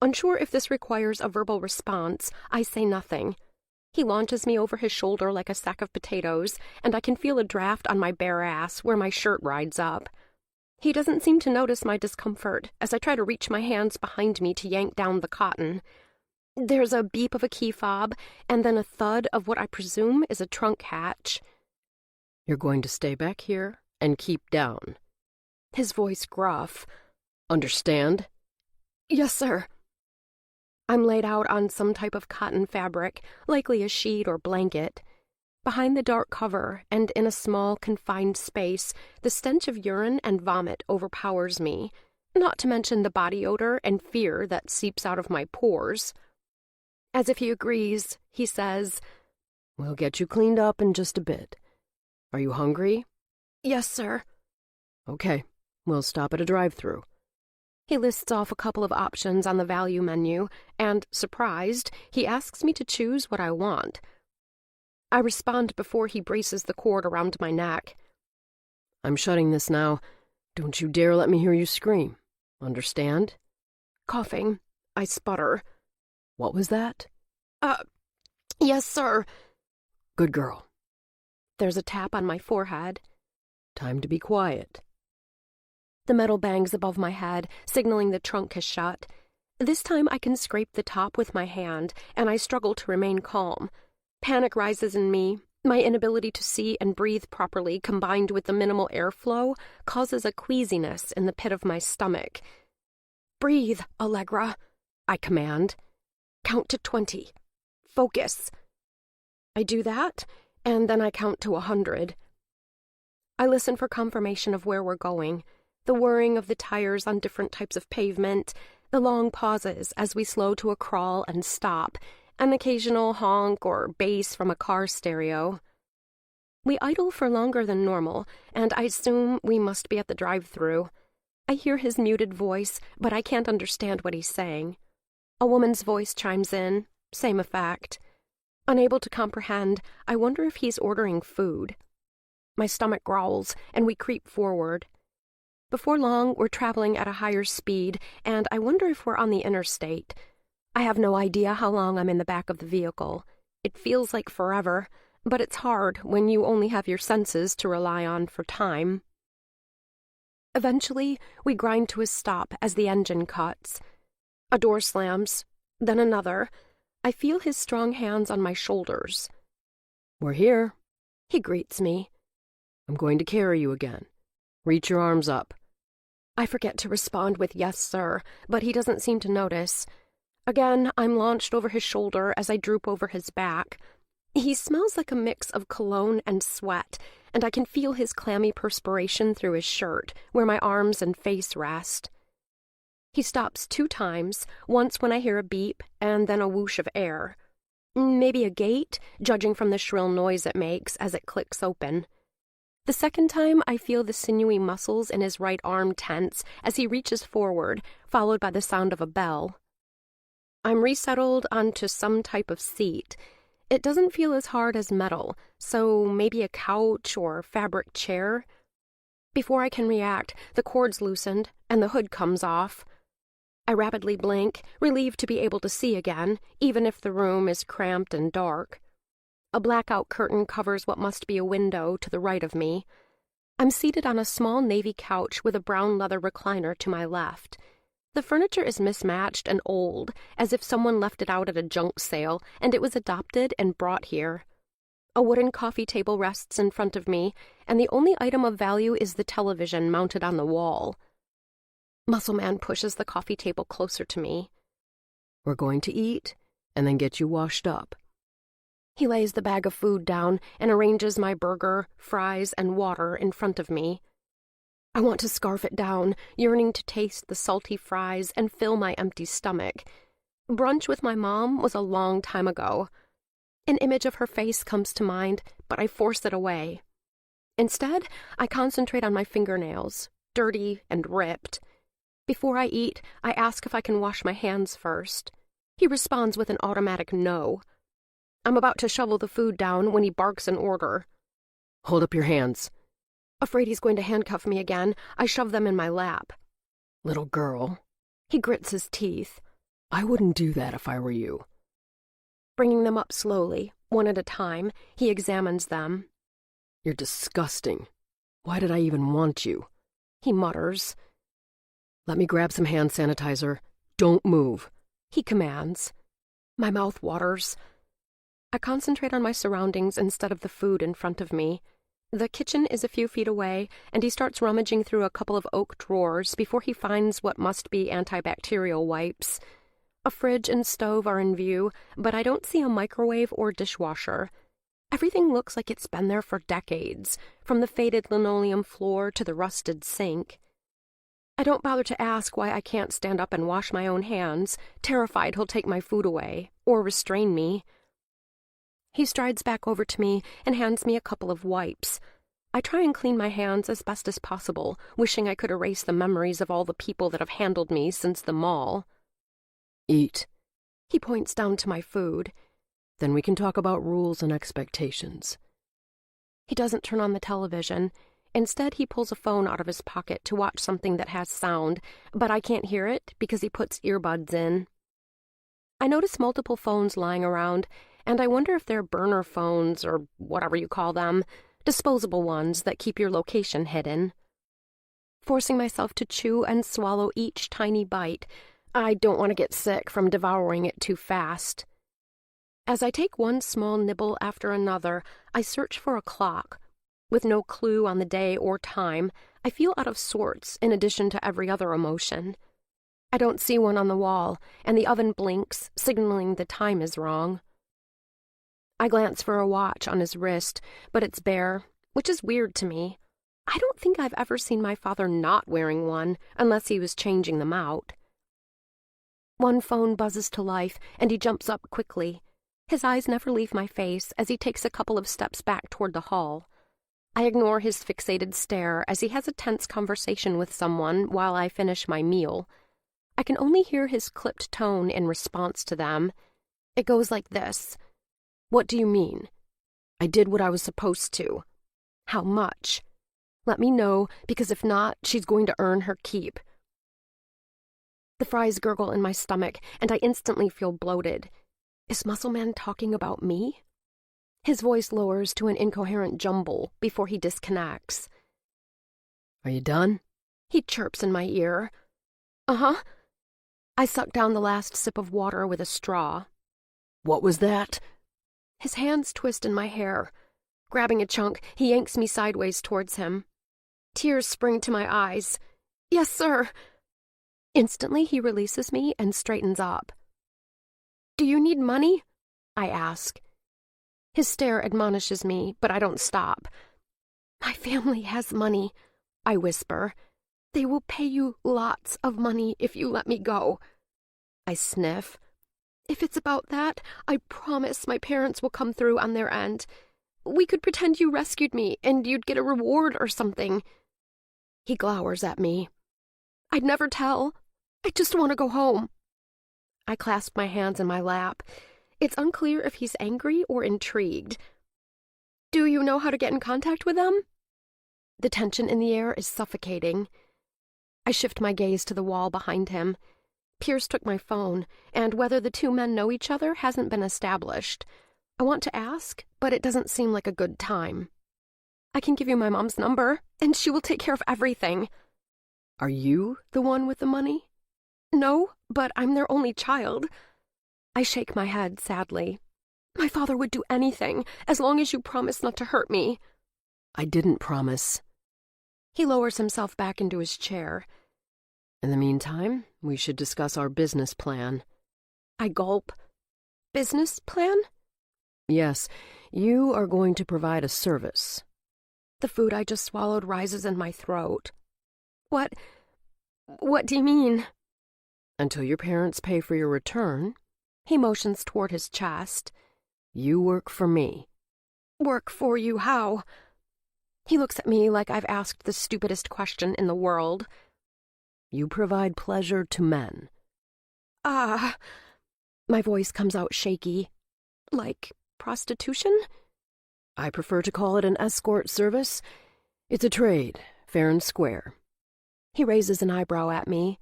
Unsure if this requires a verbal response, I say nothing. He launches me over his shoulder like a sack of potatoes, and I can feel a draft on my bare ass where my shirt rides up. He doesn't seem to notice my discomfort as I try to reach my hands behind me to yank down the cotton. There's a beep of a key fob, and then a thud of what I presume is a trunk hatch. You're going to stay back here and keep down. His voice gruff. Understand? Yes, sir. I'm laid out on some type of cotton fabric, likely a sheet or blanket. Behind the dark cover, and in a small, confined space, the stench of urine and vomit overpowers me, not to mention the body odor and fear that seeps out of my pores. As if he agrees, he says, We'll get you cleaned up in just a bit. Are you hungry? Yes, sir. Okay, we'll stop at a drive-thru. He lists off a couple of options on the value menu, and, surprised, he asks me to choose what I want. I respond before he braces the cord around my neck. I'm shutting this now. Don't you dare let me hear you scream. Understand? Coughing, I sputter. What was that? Yes, sir. Good girl. There's a tap on my forehead. Time to be quiet. The metal bangs above my head, signaling the trunk has shut. This time I can scrape the top with my hand, and I struggle to remain calm. Panic rises in me. My inability to see and breathe properly, combined with the minimal airflow, causes a queasiness in the pit of my stomach. Breathe, Allegra, I command. Count to 20. Focus. I do that, and then I count to 100. I listen for confirmation of where we're going. The whirring of the tires on different types of pavement, the long pauses as we slow to a crawl and stop, an occasional honk or bass from a car stereo. We idle for longer than normal, and I assume we must be at the drive-thru. I hear his muted voice, but I can't understand what he's saying. A woman's voice chimes in, same effect. Unable to comprehend, I wonder if he's ordering food. My stomach growls, and we creep forward. Before long, we're traveling at a higher speed, and I wonder if we're on the interstate. I have no idea how long I'm in the back of the vehicle. It feels like forever, but it's hard when you only have your senses to rely on for time. Eventually, we grind to a stop as the engine cuts. A door slams, then another. I feel his strong hands on my shoulders. We're here. He greets me. I'm going to carry you again. Reach your arms up. I forget to respond with yes, sir, but he doesn't seem to notice. Again, I'm launched over his shoulder as I droop over his back. He smells like a mix of cologne and sweat, and I can feel his clammy perspiration through his shirt, where my arms and face rest. He stops 2 times, once when I hear a beep, and then a whoosh of air. Maybe a gate, judging from the shrill noise it makes as it clicks open. The second time, I feel the sinewy muscles in his right arm tense as he reaches forward, followed by the sound of a bell. I'm resettled onto some type of seat. It doesn't feel as hard as metal, so maybe a couch or fabric chair. Before I can react, the cord's loosened and the hood comes off. I rapidly blink, relieved to be able to see again, even if the room is cramped and dark. A blackout curtain covers what must be a window to the right of me. I'm seated on a small navy couch with a brown leather recliner to my left. The furniture is mismatched and old, as if someone left it out at a junk sale, and it was adopted and brought here. A wooden coffee table rests in front of me, and the only item of value is the television mounted on the wall. Muscle Man pushes the coffee table closer to me. We're going to eat and then get you washed up. He lays the bag of food down and arranges my burger, fries, and water in front of me. I want to scarf it down, yearning to taste the salty fries and fill my empty stomach. Brunch with my mom was a long time ago. An image of her face comes to mind, but I force it away. Instead, I concentrate on my fingernails, dirty and ripped. Before I eat, I ask if I can wash my hands first. He responds with an automatic no. I'm about to shovel the food down when he barks an order. Hold up your hands. Afraid he's going to handcuff me again, I shove them in my lap. Little girl. He grits his teeth. I wouldn't do that if I were you. Bringing them up slowly, one at a time, he examines them. You're disgusting. Why did I even want you? He mutters. Let me grab some hand sanitizer. Don't move. He commands. My mouth waters. I concentrate on my surroundings instead of the food in front of me. The kitchen is a few feet away, and he starts rummaging through a couple of oak drawers before he finds what must be antibacterial wipes. A fridge and stove are in view, but I don't see a microwave or dishwasher. Everything looks like it's been there for decades, from the faded linoleum floor to the rusted sink. I don't bother to ask why I can't stand up and wash my own hands, terrified he'll take my food away, or restrain me. He strides back over to me and hands me a couple of wipes. I try and clean my hands as best as possible, wishing I could erase the memories of all the people that have handled me since the mall. Eat. He points down to my food. Then we can talk about rules and expectations. He doesn't turn on the television. Instead, he pulls a phone out of his pocket to watch something that has sound, but I can't hear it because he puts earbuds in. I notice multiple phones lying around, and I wonder if they're burner phones or whatever you call them, disposable ones that keep your location hidden. Forcing myself to chew and swallow each tiny bite, I don't want to get sick from devouring it too fast. As I take one small nibble after another, I search for a clock. With no clue on the day or time, I feel out of sorts in addition to every other emotion. I don't see one on the wall, and the oven blinks, signaling the time is wrong. I glance for a watch on his wrist, but it's bare, which is weird to me. I don't think I've ever seen my father not wearing one, unless he was changing them out. One phone buzzes to life, and he jumps up quickly. His eyes never leave my face as he takes a couple of steps back toward the hall. I ignore his fixated stare as he has a tense conversation with someone while I finish my meal. I can only hear his clipped tone in response to them. It goes like this. What do you mean? I did what I was supposed to. How much? Let me know, because if not, she's going to earn her keep. The fries gurgle in my stomach, and I instantly feel bloated. Is Muscle Man talking about me? His voice lowers to an incoherent jumble before he disconnects. Are you done? He chirps in my ear. Uh-huh. I suck down the last sip of water with a straw. What was that? His hands twist in my hair. Grabbing a chunk, he yanks me sideways towards him. Tears spring to my eyes. Yes, sir. Instantly, he releases me and straightens up. Do you need money? I ask. His stare admonishes me, but I don't stop. My family has money, I whisper. They will pay you lots of money if you let me go. I sniff. If it's about that, I promise my parents will come through on their end. We could pretend you rescued me, and you'd get a reward or something. He glowers at me. I'd never tell. I just want to go home. I clasp my hands in my lap. It's unclear if he's angry or intrigued. Do you know how to get in contact with them? The tension in the air is suffocating. I shift my gaze to the wall behind him. Pierce took my phone, and whether the two men know each other hasn't been established. I want to ask, but it doesn't seem like a good time. I can give you my mom's number, and she will take care of everything. Are you the one with the money? No, but I'm their only child. I shake my head sadly. My father would do anything, as long as you promise not to hurt me. I didn't promise. He lowers himself back into his chair. In the meantime, we should discuss our business plan. I gulp. Business plan? Yes, you are going to provide a service. The food I just swallowed rises in my throat. What do you mean? Until your parents pay for your return, He motions toward his chest. you work for me. Work for you, how? He looks at me like I've asked the stupidest question in the world. You provide pleasure to men. Ah. My voice comes out shaky. Like prostitution? I prefer to call it an escort service. It's a trade, fair and square. He raises an eyebrow at me.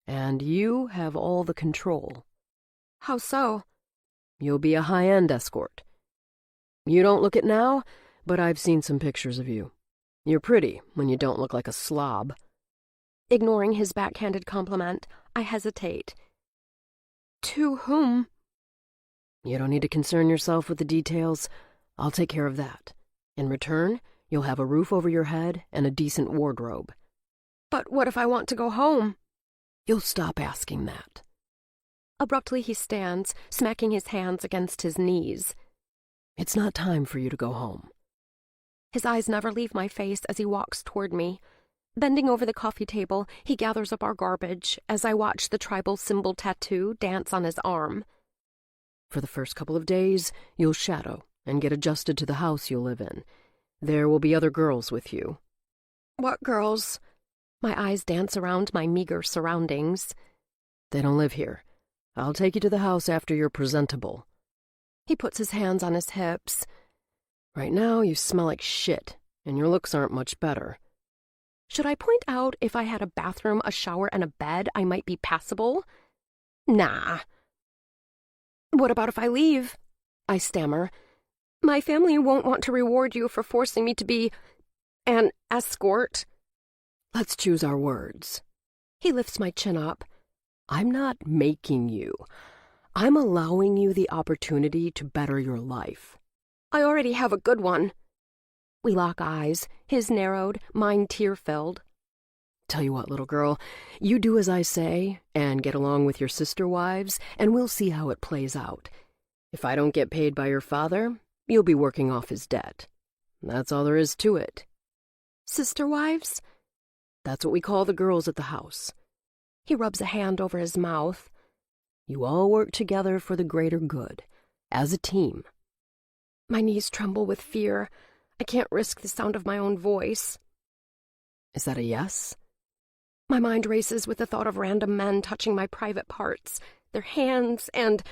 And you have all the control. How so? You'll be a high-end escort. You don't look it now, but I've seen some pictures of you. You're pretty when you don't look like a slob. Ignoring his backhanded compliment, I hesitate. To whom? You don't need to concern yourself with the details. I'll take care of that. In return, you'll have a roof over your head and a decent wardrobe. But what if I want to go home? You'll stop asking that. Abruptly he stands, smacking his hands against his knees. It's not time for you to go home. His eyes never leave my face as he walks toward me. Bending over the coffee table, he gathers up our garbage as I watch the tribal symbol tattoo dance on his arm. For the first couple of days, you'll shadow and get adjusted to the house you'll live in. There will be other girls with you. What girls? My eyes dance around my meager surroundings. They don't live here. I'll take you to the house after you're presentable. He puts his hands on his hips. Right now, you smell like shit, and your looks aren't much better. Should I point out if I had a bathroom, a shower, and a bed, I might be passable? Nah. What about if I leave? I stammer. My family won't want to reward you for forcing me to be an escort. Let's choose our words. He lifts my chin up. I'm not making you. I'm allowing you the opportunity to better your life. I already have a good one. We lock eyes, his narrowed, mine tear-filled. Tell you what, little girl, you do as I say and get along with your sister wives, and we'll see how it plays out. If I don't get paid by your father, you'll be working off his debt. That's all there is to it. Sister wives? That's what we call the girls at the house. He rubs a hand over his mouth. You all work together for the greater good, as a team. My knees tremble with fear. I can't risk the sound of my own voice. Is that a yes? My mind races with the thought of random men touching my private parts, their hands, and...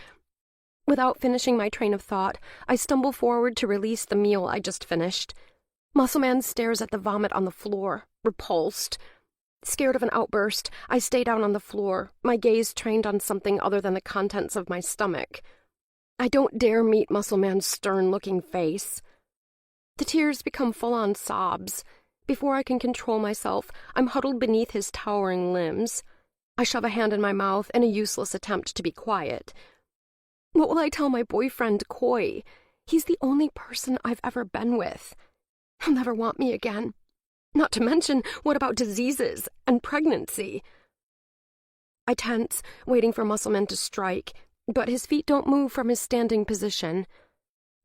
Without finishing my train of thought, I stumble forward to release the meal I just finished. Muscle Man stares at the vomit on the floor, repulsed. Scared of an outburst, I stay down on the floor, my gaze trained on something other than the contents of my stomach. I don't dare meet Muscle Man's stern-looking face. The tears become full-on sobs. Before I can control myself, I'm huddled beneath his towering limbs. I shove a hand in my mouth in a useless attempt to be quiet. What will I tell my boyfriend, Coy? He's the only person I've ever been with. He'll never want me again. Not to mention, what about diseases and pregnancy? I tense, waiting for Muscleman to strike, but his feet don't move from his standing position.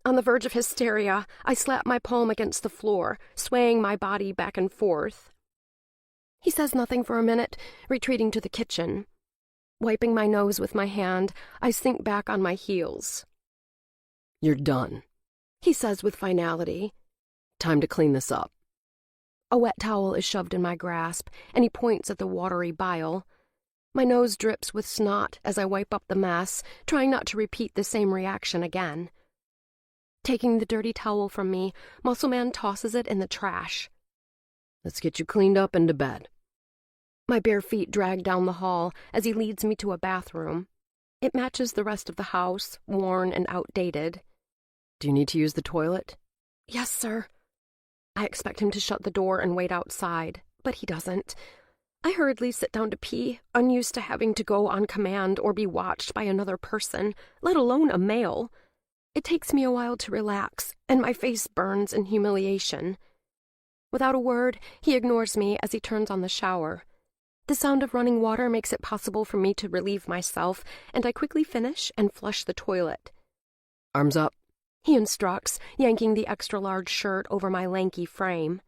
On the verge of hysteria, I slap my palm against the floor, swaying my body back and forth. He says nothing for a minute, retreating to the kitchen. Wiping my nose with my hand, I sink back on my heels. You're done, he says with finality. Time to clean this up. A wet towel is shoved in my grasp, and he points at the watery bile. My nose drips with snot as I wipe up the mess, trying not to repeat the same reaction again. Taking the dirty towel from me, Muscle Man tosses it in the trash. Let's get you cleaned up and to bed. My bare feet drag down the hall as he leads me to a bathroom. It matches the rest of the house, worn and outdated. Do you need to use the toilet? Yes, sir. I expect him to shut the door and wait outside, but he doesn't. I hurriedly sit down to pee, unused to having to go on command or be watched by another person, let alone a male. It takes me a while to relax, and my face burns in humiliation. Without a word, he ignores me as he turns on the shower. The sound of running water makes it possible for me to relieve myself, and I quickly finish and flush the toilet. Arms up, he instructs, yanking the extra-large shirt over my lanky frame.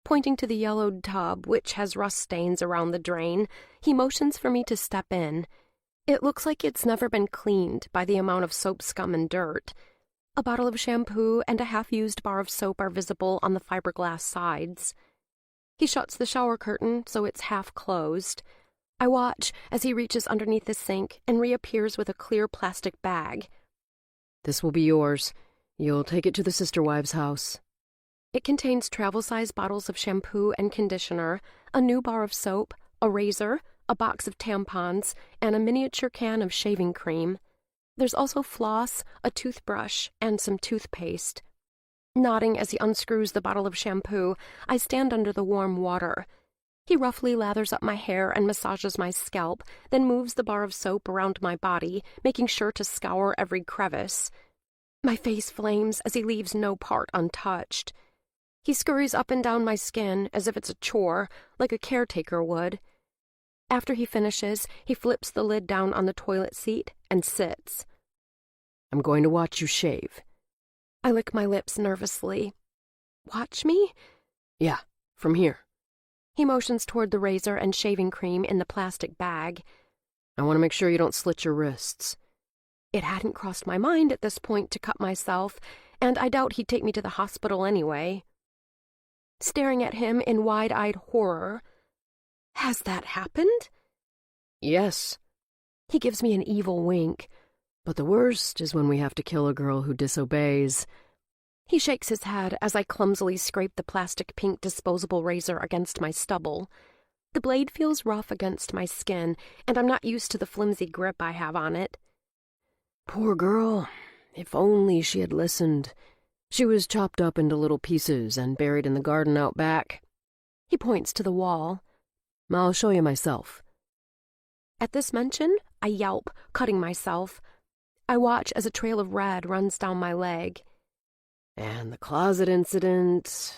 Pointing to the yellowed tub, which has rust stains around the drain, he motions for me to step in. It looks like it's never been cleaned by the amount of soap scum and dirt. A bottle of shampoo and a half-used bar of soap are visible on the fiberglass sides. He shuts the shower curtain so it's half closed. I watch as he reaches underneath the sink and reappears with a clear plastic bag. This will be yours. You'll take it to the sister wives' house. It contains travel-size bottles of shampoo and conditioner, a new bar of soap, a razor, a box of tampons, and a miniature can of shaving cream. There's also floss, a toothbrush, and some toothpaste. Nodding as he unscrews the bottle of shampoo, I stand under the warm water. He roughly lathers up my hair and massages my scalp, then moves the bar of soap around my body, making sure to scour every crevice. My face flames as he leaves no part untouched. He scurries up and down my skin as if it's a chore, like a caretaker would. After he finishes, he flips the lid down on the toilet seat and sits. I'm going to watch you shave. I lick my lips nervously. Watch me? Yeah, from here. He motions toward the razor and shaving cream in the plastic bag. I want to make sure you don't slit your wrists. It hadn't crossed my mind at this point to cut myself, and I doubt he'd take me to the hospital anyway. Staring at him in wide-eyed horror. Has that happened? Yes. He gives me an evil wink. But the worst is when we have to kill a girl who disobeys. He shakes his head as I clumsily scrape the plastic pink disposable razor against my stubble. The blade feels rough against my skin, and I'm not used to the flimsy grip I have on it. Poor girl. If only she had listened. She was chopped up into little pieces and buried in the garden out back. He points to the wall. I'll show you myself. At this mention, I yelp, cutting myself. I watch as a trail of red runs down my leg. And the closet incident.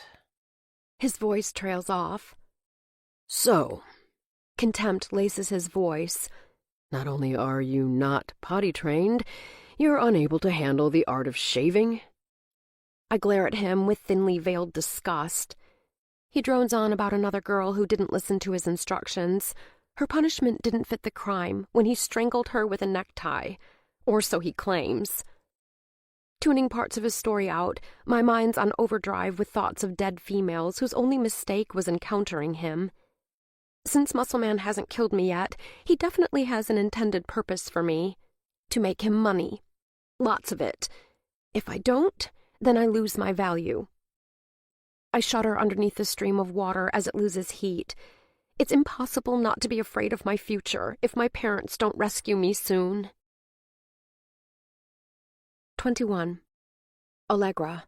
His voice trails off. So, contempt laces his voice. Not only are you not potty trained, you're unable to handle the art of shaving. I glare at him with thinly veiled disgust. He drones on about another girl who didn't listen to his instructions. Her punishment didn't fit the crime when he strangled her with a necktie, or so he claims. Tuning parts of his story out, my mind's on overdrive with thoughts of dead females whose only mistake was encountering him. Since Muscle Man hasn't killed me yet, he definitely has an intended purpose for me. To make him money. Lots of it. If I don't, then I lose my value. I shudder underneath the stream of water as it loses heat. It's impossible not to be afraid of my future if my parents don't rescue me soon. 21. Allegra.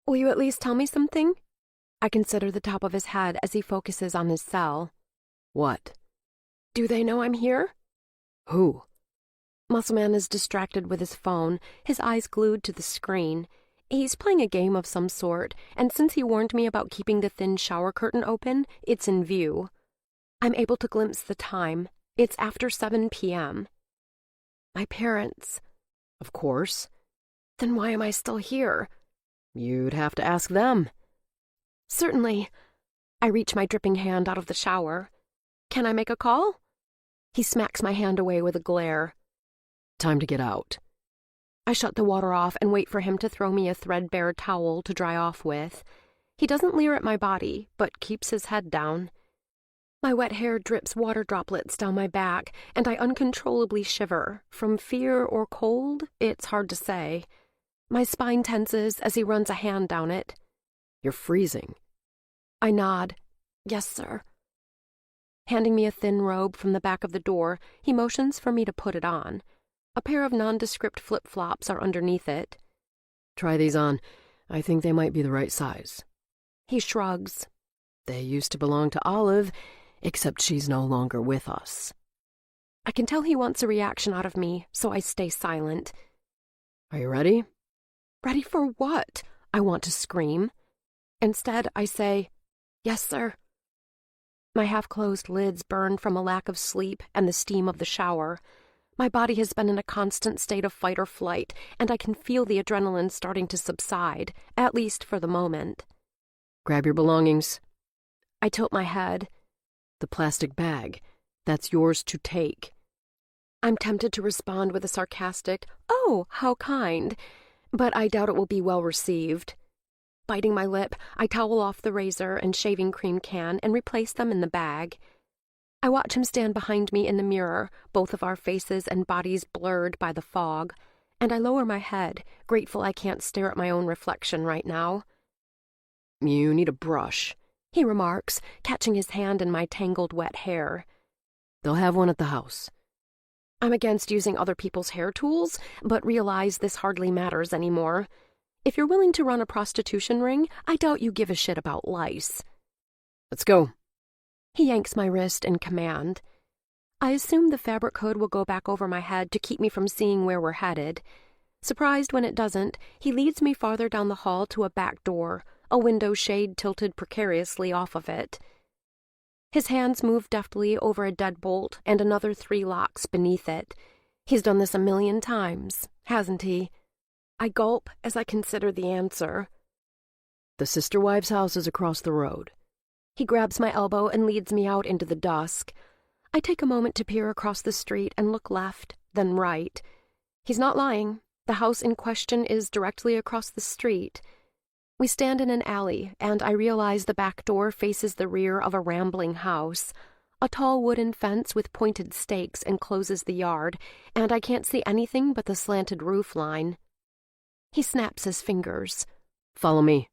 Will you at least tell me something? I consider the top of his head as he focuses on his cell. What? Do they know I'm here? Who? Muscleman is distracted with his phone, his eyes glued to the screen. He's playing a game of some sort, and since he warned me about keeping the thin shower curtain open, it's in view. I'm able to glimpse the time. It's after 7 p.m. My parents. Of course. Then why am I still here? You'd have to ask them. Certainly. I reach my dripping hand out of the shower. Can I make a call? He smacks my hand away with a glare. Time to get out. I shut the water off and wait for him to throw me a threadbare towel to dry off with. He doesn't leer at my body, but keeps his head down. My wet hair drips water droplets down my back, and I uncontrollably shiver. From fear or cold, it's hard to say. My spine tenses as he runs a hand down it. You're freezing. I nod. Yes, sir. Handing me a thin robe from the back of the door, he motions for me to put it on. A pair of nondescript flip-flops are underneath it. Try these on. I think they might be the right size. He shrugs. They used to belong to Olive, except she's no longer with us. I can tell he wants a reaction out of me, so I stay silent. Are you ready? Ready for what? I want to scream. Instead, I say, yes, sir. My half-closed lids burn from a lack of sleep and the steam of the shower. My body has been in a constant state of fight or flight, and I can feel the adrenaline starting to subside, at least for the moment. Grab your belongings. I tilt my head. The plastic bag. That's yours to take. I'm tempted to respond with a sarcastic, "Oh, how kind," but I doubt it will be well received. Biting my lip, I towel off the razor and shaving cream can and replace them in the bag. I watch him stand behind me in the mirror, both of our faces and bodies blurred by the fog, and I lower my head, grateful I can't stare at my own reflection right now. You need a brush, he remarks, catching his hand in my tangled wet hair. They'll have one at the house. I'm against using other people's hair tools, but realize this hardly matters anymore. If you're willing to run a prostitution ring, I doubt you give a shit about lice. Let's go. He yanks my wrist in command. I assume the fabric hood will go back over my head to keep me from seeing where we're headed. Surprised when it doesn't, he leads me farther down the hall to a back door, a window shade tilted precariously off of it. His hands move deftly over a deadbolt and another 3 locks beneath it. He's done this a million times, hasn't he? I gulp as I consider the answer. The sister wives' house is across the road. He grabs my elbow and leads me out into the dusk. I take a moment to peer across the street and look left, then right. He's not lying. The house in question is directly across the street. We stand in an alley, and I realize the back door faces the rear of a rambling house. A tall wooden fence with pointed stakes encloses the yard, and I can't see anything but the slanted roof line. He snaps his fingers. Follow me.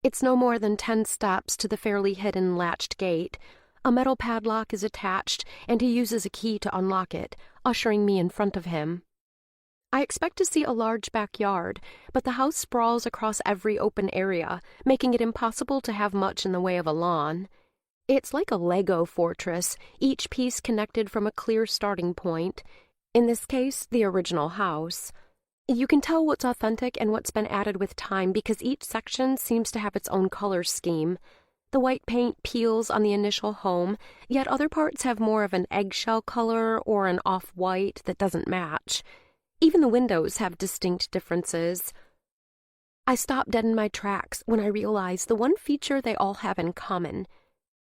It's no more than 10 steps to the fairly hidden latched gate. A metal padlock is attached, and he uses a key to unlock it, ushering me in front of him. I expect to see a large backyard, but the house sprawls across every open area, making it impossible to have much in the way of a lawn. It's like a Lego fortress, each piece connected from a clear starting point. In this case, the original house. You can tell what's authentic and what's been added with time because each section seems to have its own color scheme. The white paint peels on the initial home, yet other parts have more of an eggshell color or an off-white that doesn't match. Even the windows have distinct differences. I stop dead in my tracks when I realize the one feature they all have in common.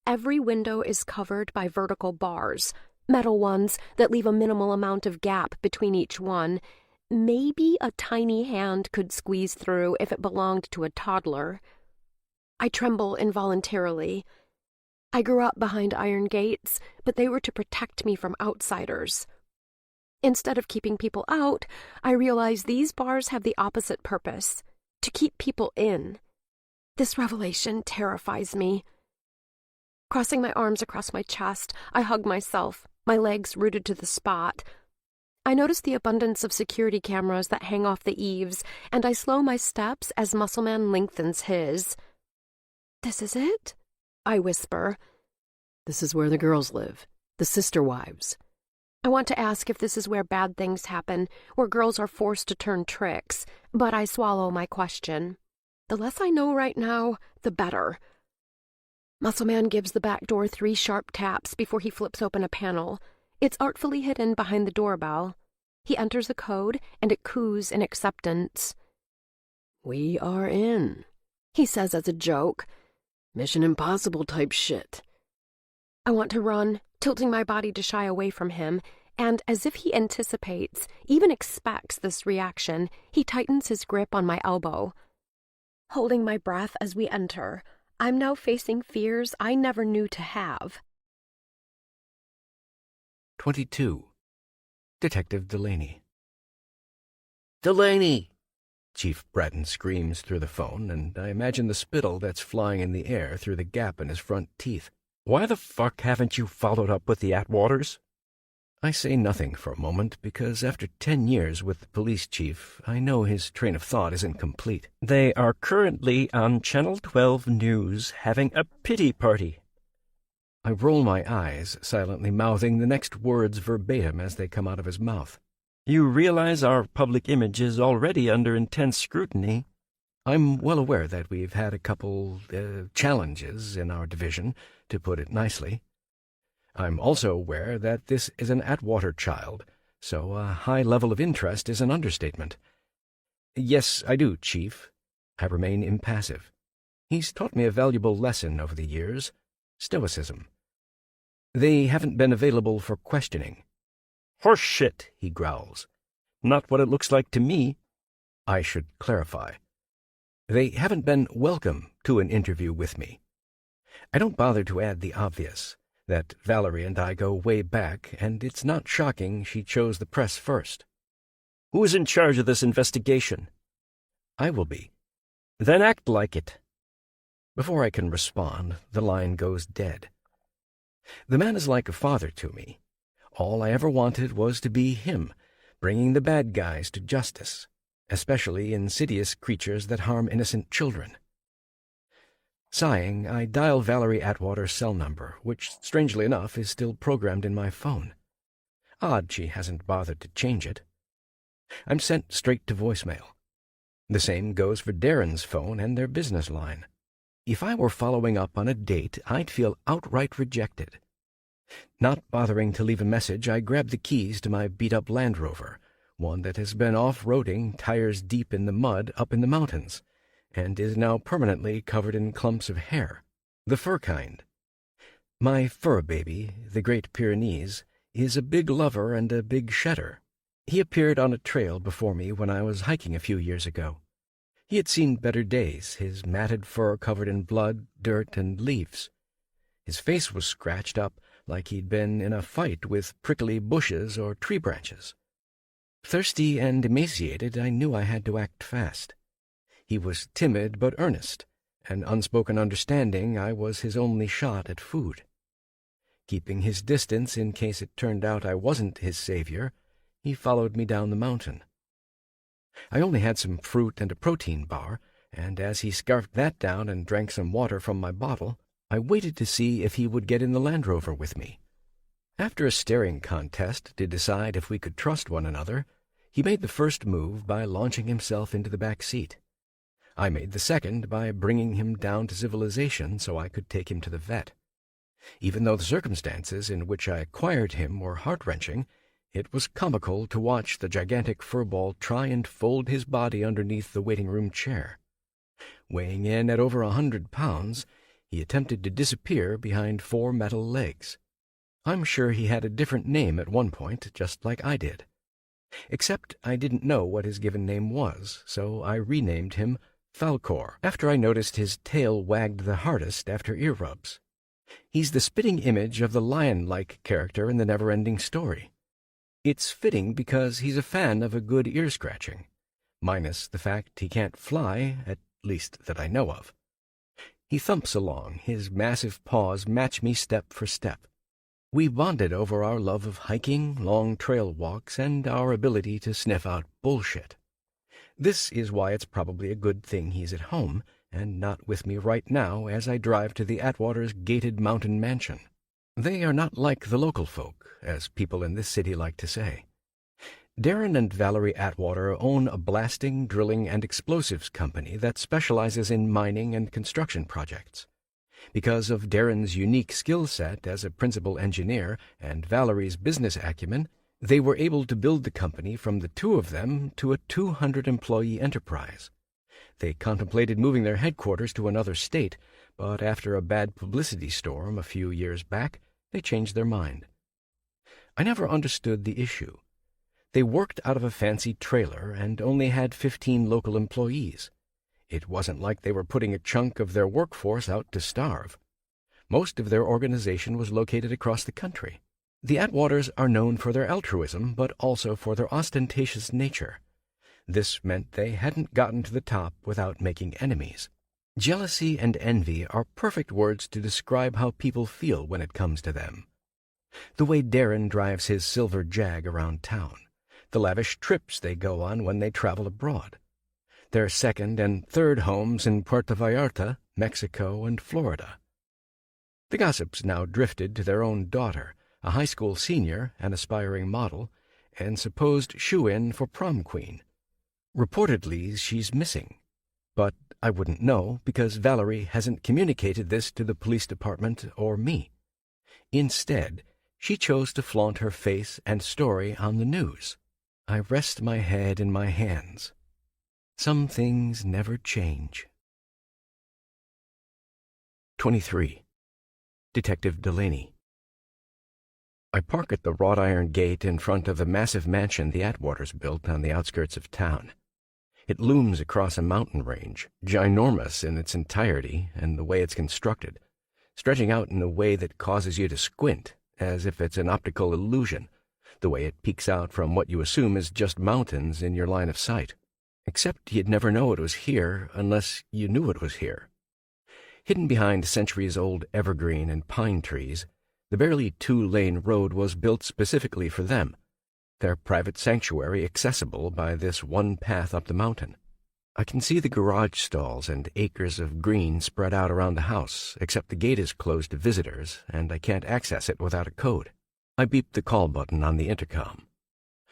Every window is covered by vertical bars, metal ones that leave a minimal amount of gap between each one. Maybe a tiny hand could squeeze through if it belonged to a toddler. I tremble involuntarily. I grew up behind iron gates, but they were to protect me from outsiders. Instead of keeping people out, I realize these bars have the opposite purpose, to keep people in. This revelation terrifies me. Crossing my arms across my chest, I hug myself, my legs rooted to the spot. I notice the abundance of security cameras that hang off the eaves, and I slow my steps as Muscleman lengthens his. "This is it?" I whisper. This is where the girls live, the sister wives. I want to ask if this is where bad things happen, where girls are forced to turn tricks, but I swallow my question. The less I know right now, the better. Muscleman gives the back door 3 sharp taps before he flips open a panel. It's artfully hidden behind the doorbell. He enters a code, and it coos in acceptance. We are in, he says as a joke. Mission Impossible type shit. I want to run, tilting my body to shy away from him, and as if he anticipates, even expects this reaction, he tightens his grip on my elbow. Holding my breath as we enter, I'm now facing fears I never knew to have. 22. Detective Delaney. Delaney! Chief Bratton screams through the phone, and I imagine the spittle that's flying in the air through the gap in his front teeth. Why the fuck haven't you followed up with the Atwaters? I say nothing for a moment because after 10 years with the police chief, I know his train of thought isn't complete. They are currently on Channel 12 News having a pity party. I roll my eyes, silently mouthing the next words verbatim as they come out of his mouth. You realize our public image is already under intense scrutiny. I'm well aware that we've had a couple challenges in our division, to put it nicely. I'm also aware that this is an Atwater child, so a high level of interest is an understatement. Yes, I do, Chief. I remain impassive. He's taught me a valuable lesson over the years: stoicism. They haven't been available for questioning. Horse shit, he growls. Not what it looks like to me. I should clarify. They haven't been welcome to an interview with me. I don't bother to add the obvious, that Valerie and I go way back, and it's not shocking she chose the press first. Who is in charge of this investigation? I will be. Then act like it. Before I can respond, the line goes dead. The man is like a father to me. All I ever wanted was to be him, bringing the bad guys to justice, especially insidious creatures that harm innocent children. Sighing, I dial Valerie Atwater's cell number, which, strangely enough, is still programmed in my phone. Odd she hasn't bothered to change it. I'm sent straight to voicemail. The same goes for Darren's phone and their business line. If I were following up on a date, I'd feel outright rejected. Not bothering to leave a message, I grab the keys to my beat-up Land Rover, one that has been off-roading, tires deep in the mud up in the mountains, and is now permanently covered in clumps of hair, the fur kind. My fur baby, the Great Pyrenees, is a big lover and a big shedder. He appeared on a trail before me when I was hiking a few years ago. He had seen better days, his matted fur covered in blood, dirt, and leaves. His face was scratched up like he'd been in a fight with prickly bushes or tree branches. Thirsty and emaciated, I knew I had to act fast. He was timid but earnest, an unspoken understanding I was his only shot at food. Keeping his distance in case it turned out I wasn't his savior, he followed me down the mountain. I only had some fruit and a protein bar, and as he scarfed that down and drank some water from my bottle, I waited to see if he would get in the Land Rover with me. After a staring contest to decide if we could trust one another, he made the first move by launching himself into the back seat. I made the second by bringing him down to civilization so I could take him to the vet. Even though the circumstances in which I acquired him were heart-wrenching, it was comical to watch the gigantic furball try and fold his body underneath the waiting-room chair. Weighing in at over 100 pounds, he attempted to disappear behind 4 metal legs. I'm sure he had a different name at one point, just like I did. Except I didn't know what his given name was, so I renamed him Falcor, after I noticed his tail wagged the hardest after ear rubs. He's the spitting image of the lion-like character in the never-ending story. It's fitting because he's a fan of a good ear-scratching, minus the fact he can't fly, at least that I know of. He thumps along, his massive paws match me step for step. We bonded over our love of hiking, long trail walks, and our ability to sniff out bullshit. This is why it's probably a good thing he's at home, and not with me right now as I drive to the Atwaters' gated mountain mansion. They are not like the local folk, as people in this city like to say. Darren and Valerie Atwater own a blasting, drilling, and explosives company that specializes in mining and construction projects. Because of Darren's unique skill set as a principal engineer and Valerie's business acumen, they were able to build the company from the two of them to a 200-employee enterprise. They contemplated moving their headquarters to another state, but after a bad publicity storm a few years back, they changed their mind. I never understood the issue. They worked out of a fancy trailer and only had 15 local employees. It wasn't like they were putting a chunk of their workforce out to starve. Most of their organization was located across the country. The Atwaters are known for their altruism, but also for their ostentatious nature. This meant they hadn't gotten to the top without making enemies. Jealousy and envy are perfect words to describe how people feel when it comes to them. The way Darren drives his silver Jag around town, the lavish trips they go on when they travel abroad, their second and third homes in Puerto Vallarta, Mexico, and Florida. The gossips now drifted to their own daughter, a high school senior, an aspiring model, and supposed shoe-in for prom queen. Reportedly, she's missing. But I wouldn't know because Valerie hasn't communicated this to the police department or me. Instead, she chose to flaunt her face and story on the news. I rest my head in my hands. Some things never change. 23. Detective Delaney. I park at the wrought iron gate in front of the massive mansion the Atwaters built on the outskirts of town. It looms across a mountain range, ginormous in its entirety and the way it's constructed, stretching out in a way that causes you to squint, as if it's an optical illusion, the way it peeks out from what you assume is just mountains in your line of sight. Except you'd never know it was here unless you knew it was here. Hidden behind centuries-old evergreen and pine trees, the barely 2-lane road was built specifically for them, their private sanctuary accessible by this one path up the mountain. I can see the garage stalls and acres of green spread out around the house, except the gate is closed to visitors, and I can't access it without a code. I beep the call button on the intercom.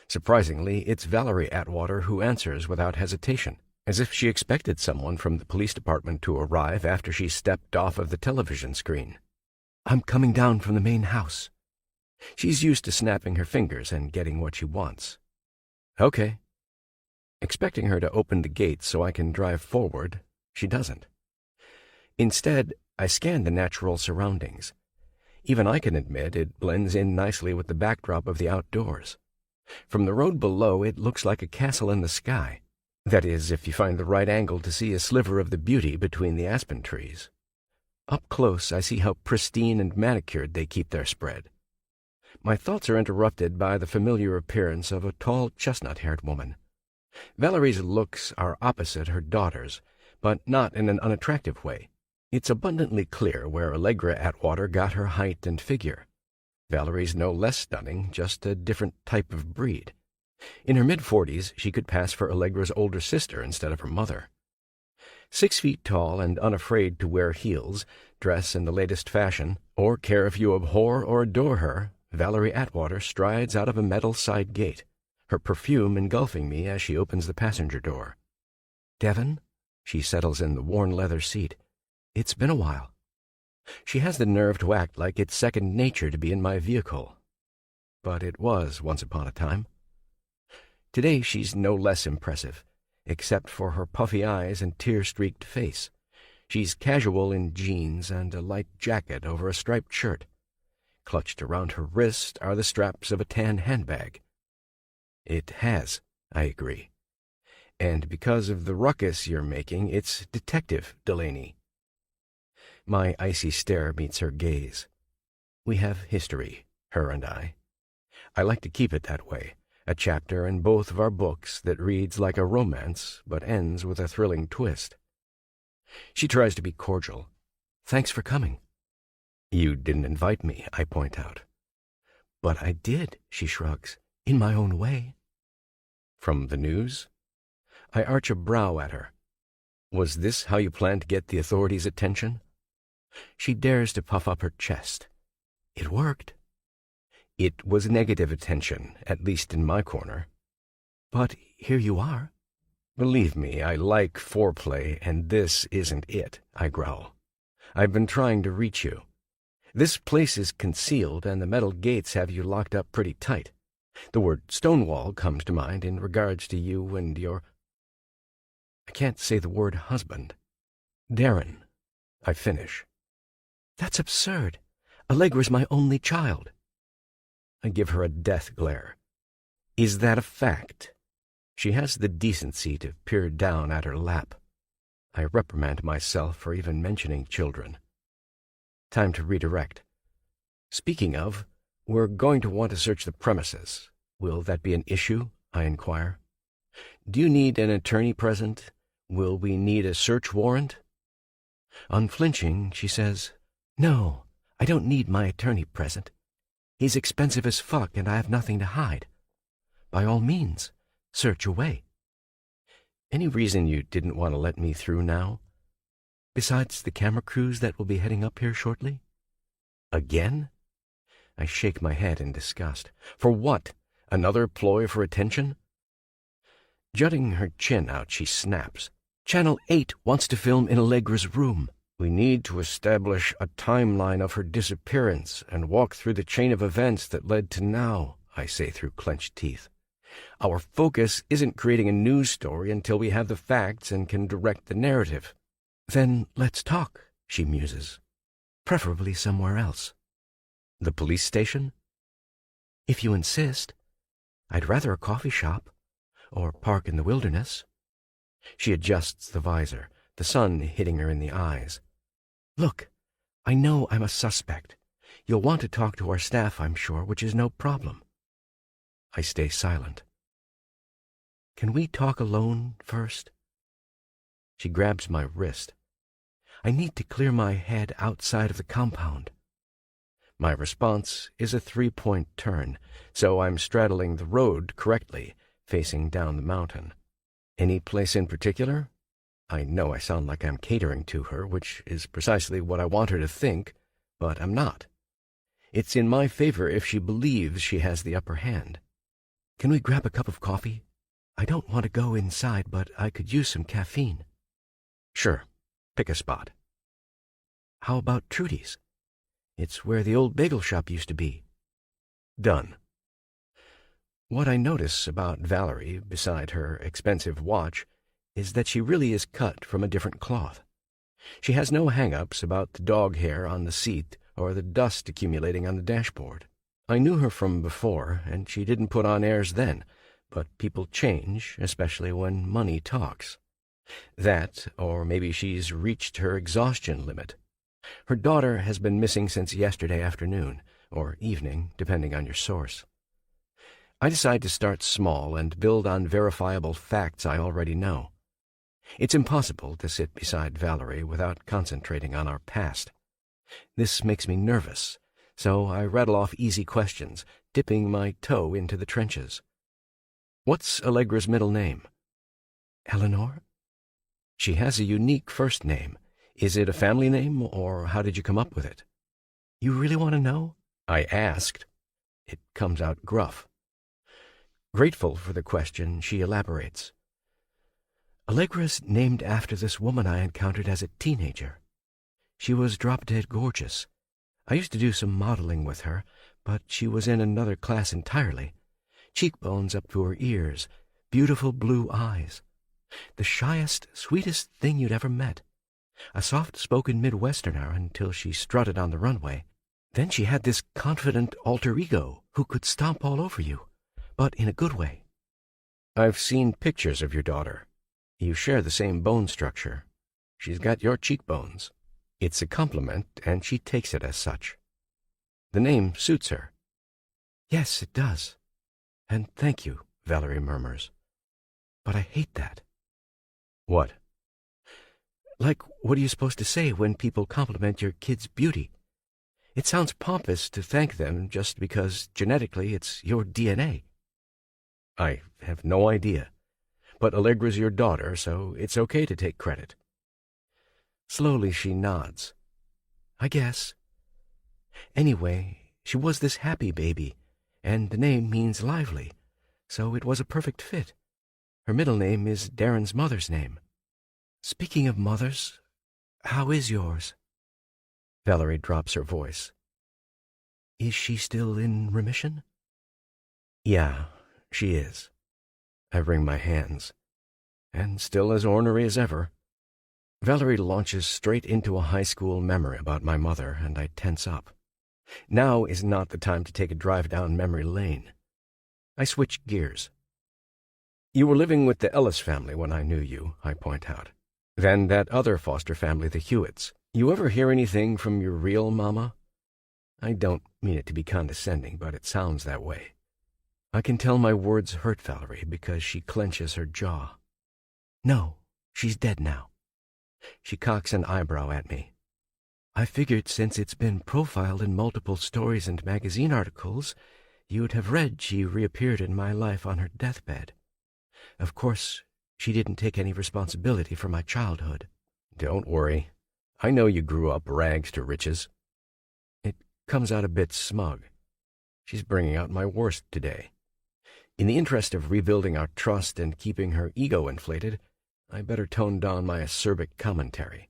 Surprisingly, it's Valerie Atwater who answers without hesitation, as if she expected someone from the police department to arrive after she stepped off of the television screen. "I'm coming down from the main house." She's used to snapping her fingers and getting what she wants. "Okay." Expecting her to open the gate so I can drive forward, she doesn't. Instead, I scan the natural surroundings. Even I can admit it blends in nicely with the backdrop of the outdoors. From the road below, it looks like a castle in the sky. That is, if you find the right angle to see a sliver of the beauty between the aspen trees. Up close, I see how pristine and manicured they keep their spread. My thoughts are interrupted by the familiar appearance of a tall, chestnut-haired woman. Valerie's looks are opposite her daughter's, but not in an unattractive way. It's abundantly clear where Allegra Atwater got her height and figure. Valerie's no less stunning, just a different type of breed. In her mid-40s, she could pass for Allegra's older sister instead of her mother. 6 feet tall and unafraid to wear heels, dress in the latest fashion, or care if you abhor or adore her, Valerie Atwater strides out of a metal side gate, her perfume engulfing me as she opens the passenger door. "Devon?" She settles in the worn leather seat. "It's been a while." She has the nerve to act like it's second nature to be in my vehicle. But it was once upon a time. Today she's no less impressive, except for her puffy eyes and tear-streaked face. She's casual in jeans and a light jacket over a striped shirt. Clutched around her wrist are the straps of a tan handbag. "It has," I agree. "And because of the ruckus you're making, it's Detective Delaney." My icy stare meets her gaze. We have history, her and I. I like to keep it that way, a chapter in both of our books that reads like a romance but ends with a thrilling twist. She tries to be cordial. "Thanks for coming." "You didn't invite me," I point out. "But I did," she shrugs, "in my own way." "From the news?" I arch a brow at her. "Was this how you planned to get the authorities' attention?" She dares to puff up her chest. "It worked." "It was negative attention, at least in my corner." "But here you are." "Believe me, I like foreplay, and this isn't it," I growl. "I've been trying to reach you. This place is concealed, and the metal gates have you locked up pretty tight. The word Stonewall comes to mind in regards to you and your—" I can't say the word husband. "Darren," I finish. "That's absurd. Allegra's my only child." I give her a death glare. "Is that a fact?" She has the decency to peer down at her lap. I reprimand myself for even mentioning children. Time to redirect. "Speaking of, we're going to want to search the premises. Will that be an issue?" I inquire. "Do you need an attorney present? Will we need a search warrant?" Unflinching, she says, "No, I don't need my attorney present. He's expensive as fuck and I have nothing to hide. By all means, search away." "Any reason you didn't want to let me through now? Besides the camera crews that will be heading up here shortly?" "Again?" I shake my head in disgust. "For what? Another ploy for attention?" Jutting her chin out, she snaps, Channel 8 wants to film in Allegra's room. We need to establish a timeline of her disappearance and walk through the chain of events that led to now, I say through clenched teeth. Our focus isn't creating a news story until we have the facts and can direct the narrative. Then let's talk, she muses. Preferably somewhere else. The police station? If you insist. I'd rather a coffee shop, or park in the wilderness. She adjusts the visor, the sun hitting her in the eyes. Look, I know I'm a suspect. You'll want to talk to our staff, I'm sure, which is no problem. I stay silent. Can we talk alone first? She grabs my wrist. I need to clear my head outside of the compound. My response is a 3-point turn, so I'm straddling the road correctly, facing down the mountain. Any place in particular? I know I sound like I'm catering to her, which is precisely what I want her to think, but I'm not. It's in my favor if she believes she has the upper hand. Can we grab a cup of coffee? I don't want to go inside, but I could use some caffeine. Sure. Pick a spot. How about Trudy's? It's where the old bagel shop used to be. Done. What I notice about Valerie, beside her expensive watch, is that she really is cut from a different cloth. She has no hang-ups about the dog hair on the seat or the dust accumulating on the dashboard. I knew her from before, and she didn't put on airs then, but people change, especially when money talks. That, or maybe she's reached her exhaustion limit. Her daughter has been missing since yesterday afternoon, or evening, depending on your source. I decide to start small and build on verifiable facts I already know. It's impossible to sit beside Valerie without concentrating on our past. This makes me nervous, so I rattle off easy questions, dipping my toe into the trenches. What's Allegra's middle name? Eleanor? She has a unique first name. Is it a family name, or how did you come up with it? You really want to know? I asked. It comes out gruff. Grateful for the question, she elaborates. Allegra's named after this woman I encountered as a teenager. She was drop-dead gorgeous. I used to do some modeling with her, but she was in another class entirely. Cheekbones up to her ears, beautiful blue eyes. The shyest, sweetest thing you'd ever met. A soft-spoken Midwesterner until she strutted on the runway. Then she had this confident alter ego who could stomp all over you, but in a good way. I've seen pictures of your daughter. You share the same bone structure. She's got your cheekbones. It's a compliment, and she takes it as such. The name suits her. Yes, it does. And thank you, Valerie murmurs. But I hate that. What? Like, what are you supposed to say when people compliment your kid's beauty? It sounds pompous to thank them just because genetically it's your DNA. I have no idea. But Allegra's your daughter, so it's okay to take credit. Slowly she nods. I guess. Anyway, she was this happy baby, and the name means lively, so it was a perfect fit. Her middle name is Darren's mother's name. Speaking of mothers, how is yours? Valerie drops her voice. Is she still in remission? Yeah, she is. I wring my hands. And still as ornery as ever. Valerie launches straight into a high school memory about my mother, and I tense up. Now is not the time to take a drive down memory lane. I switch gears. You were living with the Ellis family when I knew you, I point out. Then that other foster family, the Hewitts. You ever hear anything from your real mama? I don't mean it to be condescending, but it sounds that way. I can tell my words hurt Valerie because she clenches her jaw. No, she's dead now. She cocks an eyebrow at me. I figured since it's been profiled in multiple stories and magazine articles, you'd have read she reappeared in my life on her deathbed. Of course, she didn't take any responsibility for my childhood. Don't worry. I know you grew up rags to riches. It comes out a bit smug. She's bringing out my worst today. In the interest of rebuilding our trust and keeping her ego inflated, I better tone down my acerbic commentary.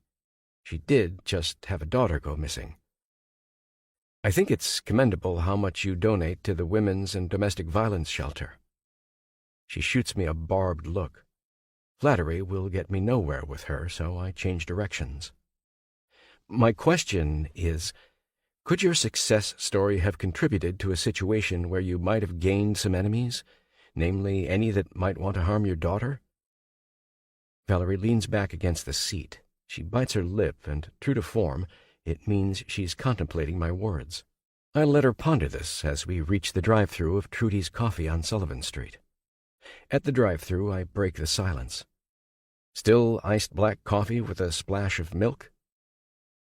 She did just have a daughter go missing. I think it's commendable how much you donate to the Women's and Domestic Violence Shelter. She shoots me a barbed look. Flattery will get me nowhere with her, so I change directions. My question is, could your success story have contributed to a situation where you might have gained some enemies, namely any that might want to harm your daughter? Valerie leans back against the seat. She bites her lip, and, true to form, it means she's contemplating my words. I'll let her ponder this as we reach the drive-thru of Trudy's Coffee on Sullivan Street. At the drive-thru, I break the silence. Still iced black coffee with a splash of milk?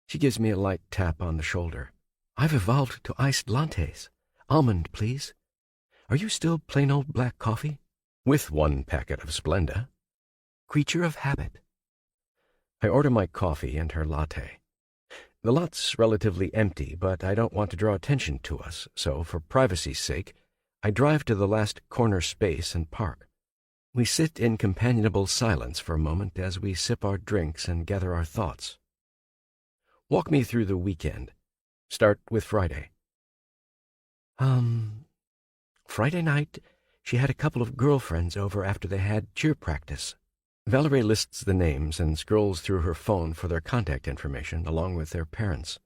She gives me a light tap on the shoulder. I've evolved to iced lattes. Almond, please. Are you still plain old black coffee? With one packet of Splenda. Creature of habit. I order my coffee and her latte. The lot's relatively empty, but I don't want to draw attention to us, so for privacy's sake, I drive to the last corner space and park. We sit in companionable silence for a moment as we sip our drinks and gather our thoughts. Walk me through the weekend. Start with Friday. Friday night, she had a couple of girlfriends over after they had cheer practice. Valerie lists the names and scrolls through her phone for their contact information, along with their parents.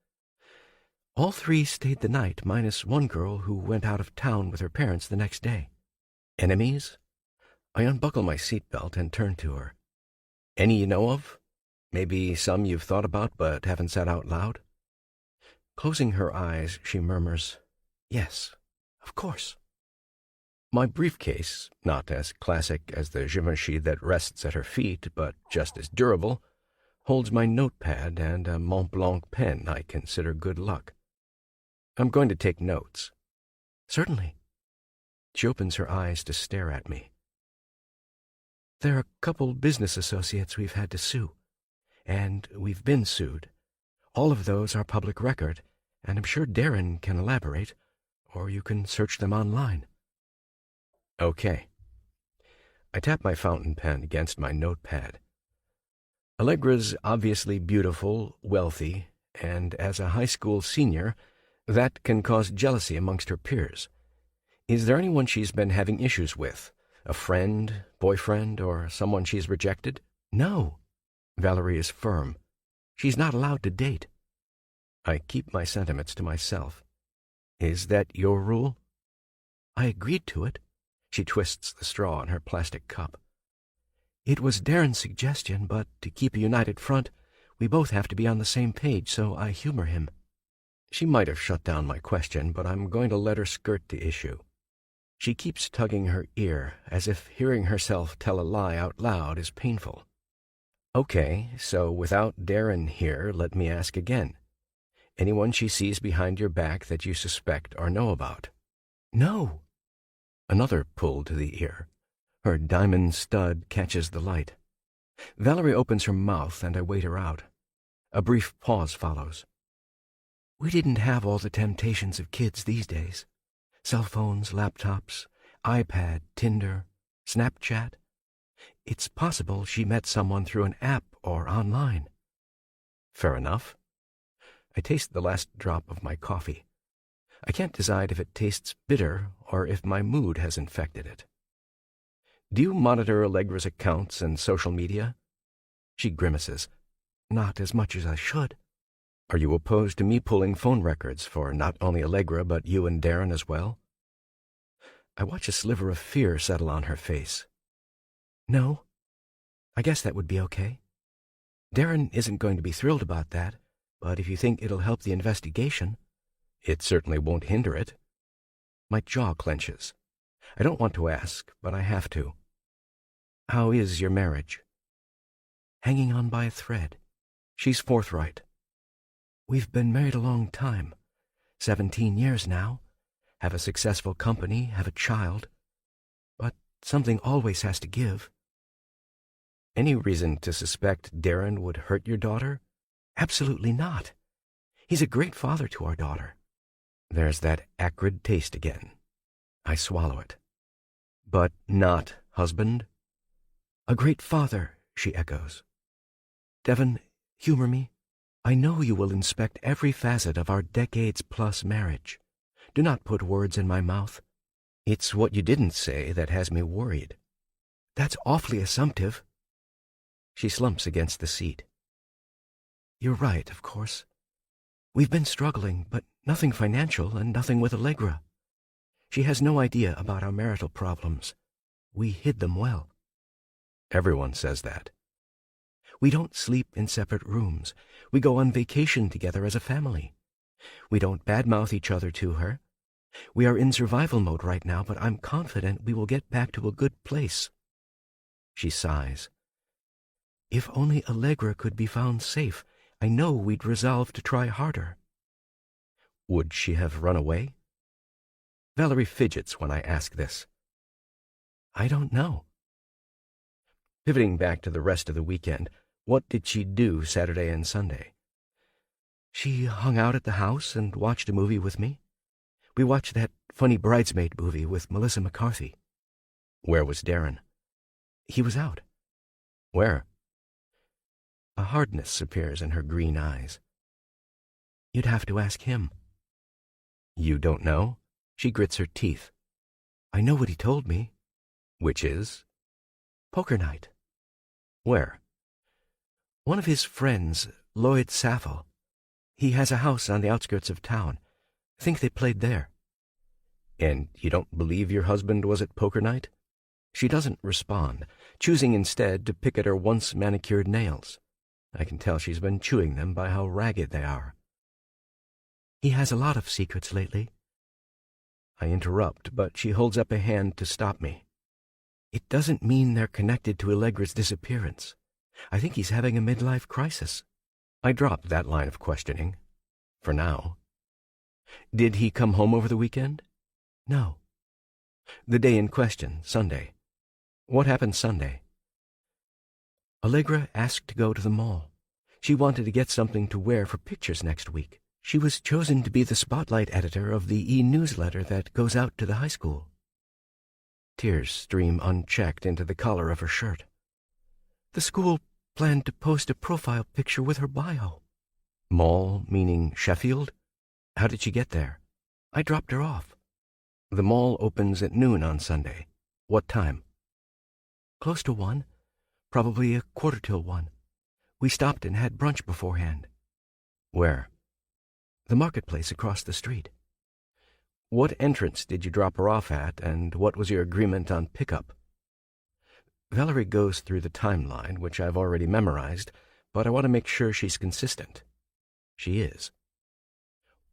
All three stayed the night, minus one girl who went out of town with her parents the next day. Enemies? I unbuckle my seatbelt and turn to her. Any you know of? Maybe some you've thought about but haven't said out loud? Closing her eyes, she murmurs, Yes, of course. My briefcase, not as classic as the Givenchy that rests at her feet, but just as durable, holds my notepad and a Mont Blanc pen I consider good luck. I'm going to take notes. Certainly. She opens her eyes to stare at me. There are a couple business associates we've had to sue, and we've been sued. All of those are public record, and I'm sure Darren can elaborate, or you can search them online. Okay. I tap my fountain pen against my notepad. Allegra's obviously beautiful, wealthy, and as a high school senior, that can cause jealousy amongst her peers. Is there anyone she's been having issues with? A friend, boyfriend, or someone she's rejected? No. Valerie is firm. She's not allowed to date. I keep my sentiments to myself. Is that your rule? I agreed to it. She twists the straw in her plastic cup. It was Darren's suggestion, but to keep a united front, we both have to be on the same page, so I humor him. She might have shut down my question, but I'm going to let her skirt the issue. She keeps tugging her ear, as if hearing herself tell a lie out loud is painful. Okay, so without Darren here, let me ask again. Anyone she sees behind your back that you suspect or know about? No. Another pull to the ear. Her diamond stud catches the light. Valerie opens her mouth, and I wait her out. A brief pause follows. We didn't have all the temptations of kids these days. Cell phones, laptops, iPad, Tinder, Snapchat. It's possible she met someone through an app or online. Fair enough. I taste the last drop of my coffee. I can't decide if it tastes bitter or if my mood has infected it. Do you monitor Allegra's accounts and social media? She grimaces. Not as much as I should. Are you opposed to me pulling phone records for not only Allegra but you and Darren as well? I watch a sliver of fear settle on her face. No. I guess that would be okay. Darren isn't going to be thrilled about that, but if you think it'll help the investigation... It certainly won't hinder it. My jaw clenches. I don't want to ask, but I have to. How is your marriage? Hanging on by a thread. She's forthright. We've been married a long time. 17 years now. Have a successful company, have a child. But something always has to give. Any reason to suspect Darren would hurt your daughter? Absolutely not. He's a great father to our daughter. There's that acrid taste again. I swallow it. But not husband? A great father, she echoes. Devon, humor me. I know you will inspect every facet of our decades-plus marriage. Do not put words in my mouth. It's what you didn't say that has me worried. That's awfully assumptive. She slumps against the seat. You're right, of course. We've been struggling, but nothing financial and nothing with Allegra. She has no idea about our marital problems. We hid them well. Everyone says that. We don't sleep in separate rooms. We go on vacation together as a family. We don't badmouth each other to her. We are in survival mode right now, but I'm confident we will get back to a good place. She sighs. If only Allegra could be found safe, I know we'd resolve to try harder. Would she have run away? Valerie fidgets when I ask this. I don't know. Pivoting back to the rest of the weekend, what did she do Saturday and Sunday? She hung out at the house and watched a movie with me. We watched that funny Bridesmaid movie with Melissa McCarthy. Where was Darren? He was out. Where? A hardness appears in her green eyes. You'd have to ask him. You don't know? She grits her teeth. I know what he told me. Which is? Poker night. Where? One of his friends, Lloyd Sappho. He has a house on the outskirts of town. I think they played there. And you don't believe your husband was at poker night? She doesn't respond, choosing instead to pick at her once-manicured nails. I can tell she's been chewing them by how ragged they are. He has a lot of secrets lately. I interrupt, but she holds up a hand to stop me. It doesn't mean they're connected to Allegra's disappearance. I think he's having a midlife crisis. I dropped that line of questioning. For now. Did he come home over the weekend? No. The day in question, Sunday. What happened Sunday? Allegra asked to go to the mall. She wanted to get something to wear for pictures next week. She was chosen to be the spotlight editor of the e-newsletter that goes out to the high school. Tears stream unchecked into the collar of her shirt. The school planned to post a profile picture with her bio. Mall, meaning Sheffield? How did she get there? I dropped her off. The mall opens at noon on Sunday. What time? Close to 1. Probably 1:45. We stopped and had brunch beforehand. Where? The marketplace across the street. What entrance did you drop her off at, and what was your agreement on pickup? Valerie goes through the timeline, which I've already memorized, but I want to make sure she's consistent. She is.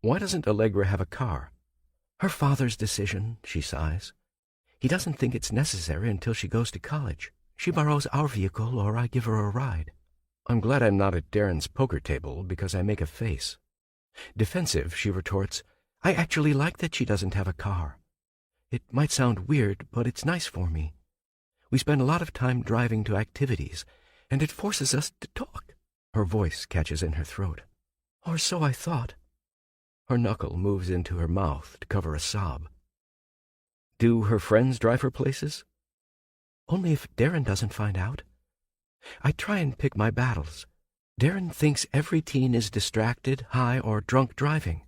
Why doesn't Allegra have a car? Her father's decision, she sighs. He doesn't think it's necessary until she goes to college. She borrows our vehicle or I give her a ride. I'm glad I'm not at Darren's poker table because I make a face. Defensive, she retorts, I actually like that she doesn't have a car. It might sound weird, but it's nice for me. We spend a lot of time driving to activities, and it forces us to talk. Her voice catches in her throat. Or so I thought. Her knuckle moves into her mouth to cover a sob. Do her friends drive her places? Only if Darren doesn't find out. I try and pick my battles. Darren thinks every teen is distracted, high, or drunk driving.